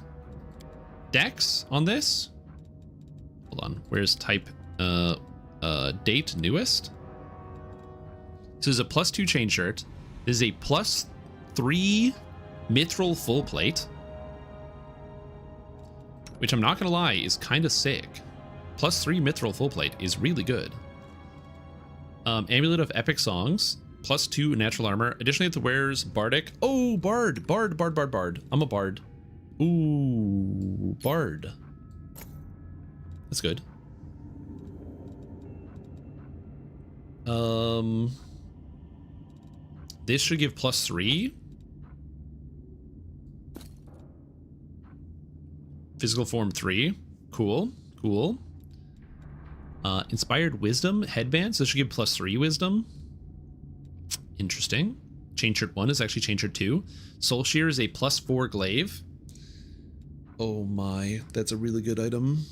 dex on this. Hold on, where's type date newest? This is a +2 chain shirt. This is a +3 mithril full plate, which I'm not gonna lie is kind of sick. +3 mithril full plate is really good. Amulet of epic songs, +2 natural armor. Additionally, it wears bardic. Oh, bard. I'm a bard. Ooh, bard. That's good. This should give +3. Physical form 3. Cool. Inspired wisdom headbands. This should give +3 wisdom. Interesting. Chain shirt 1 is actually chain shirt 2. Soul shear is a +4 glaive. Oh my, that's a really good item.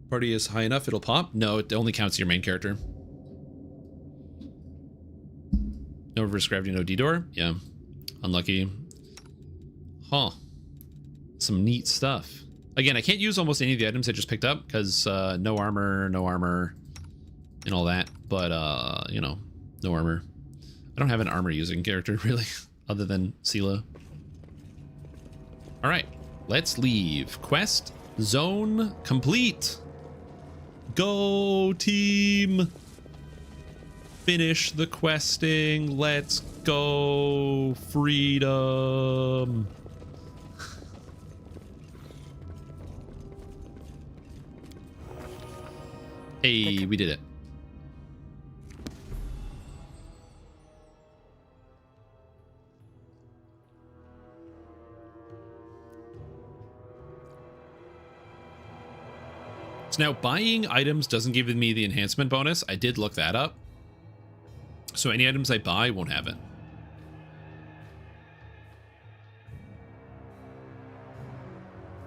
Party is high enough, it'll pop. No, it only counts your main character. No reverse gravity, no D-door. Yeah, unlucky. Huh. Some neat stuff. Again, I can't use almost any of the items I just picked up because no armor, and all that. But, you know, no armor. I don't have an armor using character, really, other than Sela. All right, let's leave. Quest zone complete. Go, team. Finish the questing. Let's go. Freedom. Hey, we did it. So now buying items doesn't give me the enhancement bonus. I did look that up. So any items I buy won't have it.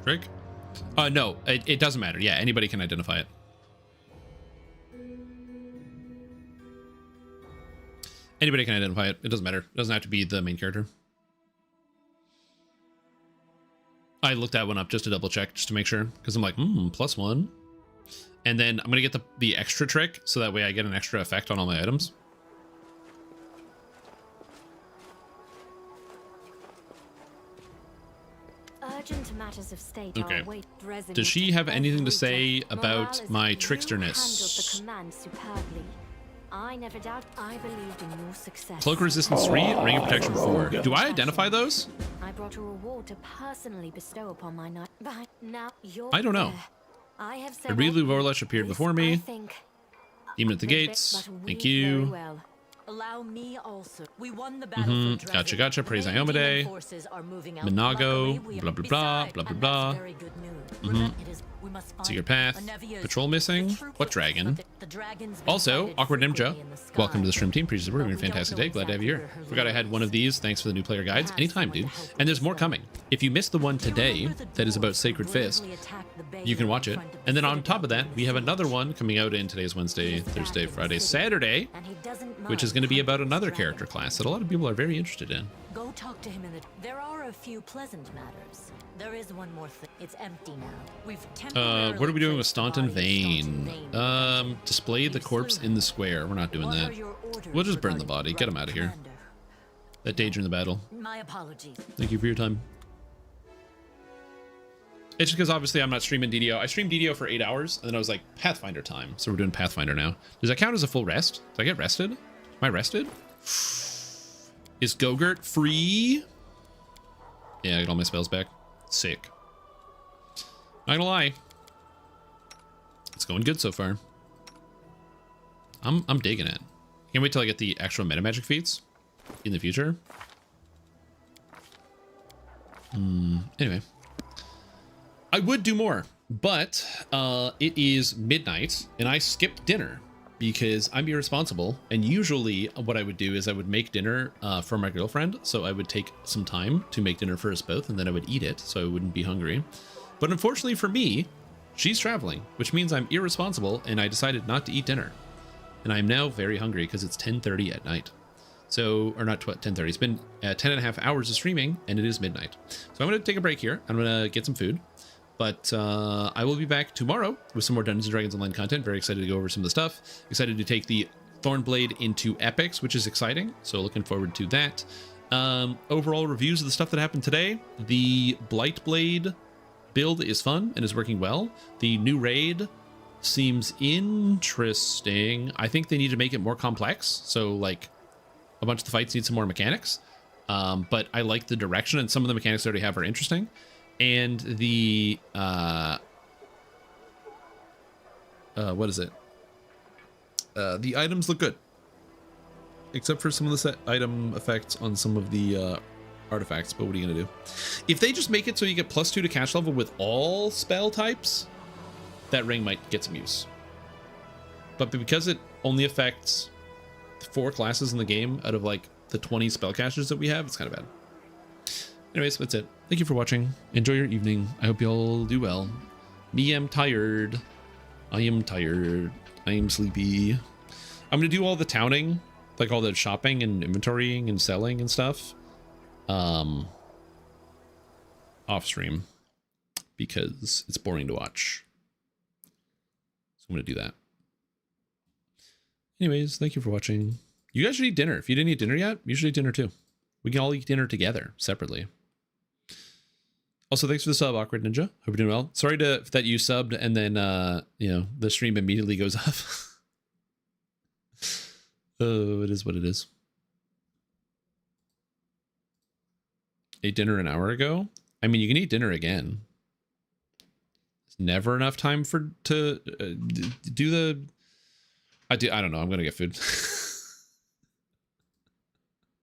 trick? No, it doesn't matter. Yeah, anybody can identify it. Anybody can identify it. It doesn't matter. It doesn't have to be the main character. I looked that one up just to double check, just to make sure, because I'm like, +1. And then I'm going to get the extra trick, so that way I get an extra effect on all my items. Urgent matters of state Okay. are await resin Does she have anything to say about my tricksterness? handled the command superbly. I never doubt I believed in your success. Cloak resistance 3, ring of protection 4. Do I identify those? I brought a reward to personally bestow upon my knight. But now you're I don't know. there. I have The said Reed of Overlush appeared before me. Demon at the gates. Thank you. Well. Allow me also. We won the battle for Gotcha, gotcha. Praise Iomade. Minago. Blah, blah, blah. Blah, blah, blah. Secret Path. Patrol missing. What dragon? Also, Awkward Ninja. Welcome to the stream team. Appreciate it. We're having a fantastic day. Glad to have you here. Forgot I had one of these. Thanks for the new player guides. Anytime, dude. And there's more coming. If you missed the one today that is about Sacred Fist, you can watch it. And then on top of that, we have another one coming out in today's Wednesday, Thursday, Friday, Saturday, which is going to be about another character class that a lot of people are very interested in. Go talk to him in the. There are a few pleasant matters. There is one more thing. It's empty now. We've temporarily. What are we doing with Staunton Vane? Display the corpse in the square. We're not doing that. We'll just burn the body. Get him out of here. That danger in the battle. My apologies. Thank you for your time. It's just because obviously I'm not streaming DDO. I streamed DDO for 8 hours, and then I was like, Pathfinder time. So we're doing Pathfinder now. Does that count as a full rest? Did I get rested? Am I rested? Is Gogurt free? Yeah, I got all my spells back. Sick. Not gonna lie. It's going good so far. I'm digging it. Can't wait till I get the actual meta magic feats in the future. Anyway. I would do more, but it is midnight and I skipped dinner because I'm irresponsible. And usually what I would do is I would make dinner for my girlfriend. So I would take some time to make dinner for us both and then I would eat it so I wouldn't be hungry. But unfortunately for me, she's traveling, which means I'm irresponsible and I decided not to eat dinner. And I'm now very hungry because it's 10:30 at night. So, or not 10:30, it's been 10.5 hours of streaming and it is midnight. So I'm going to take a break here. I'm going to get some food. But I will be back tomorrow with some more Dungeons & Dragons Online content. Very excited to go over some of the stuff. Excited to take the Thornblade into Epics, which is exciting. So looking forward to that. Overall reviews of the stuff that happened today. The Blightblade build is fun and is working well. The new raid seems interesting. I think they need to make it more complex. So like a bunch of the fights need some more mechanics. But I like the direction and some of the mechanics they already have are interesting. And the what is it? The items look good, except for some of the set item effects on some of the artifacts. But what are you gonna do? If they just make it so you get +2 to catch level with all spell types, that ring might get some use. But because it only affects 4 classes in the game out of like the 20 spellcasters that we have, it's kind of bad. Anyways, that's it. Thank you for watching. Enjoy your evening. I hope you all do well. Me am tired. I am tired. I am sleepy. I'm gonna do all the towning, like all the shopping and inventorying and selling and stuff, off stream because it's boring to watch. So I'm gonna do that. Anyways, thank you for watching. You guys should eat dinner. If you didn't eat dinner yet, you should eat dinner too. We can all eat dinner together separately. Also, thanks for the sub, Awkward Ninja. Hope you're doing well. Sorry that you subbed and then, you know, the stream immediately goes off. Oh, it is what it is. Ate dinner an hour ago? I mean, you can eat dinner again. It's never enough time to do the... I don't know. I'm going to get food.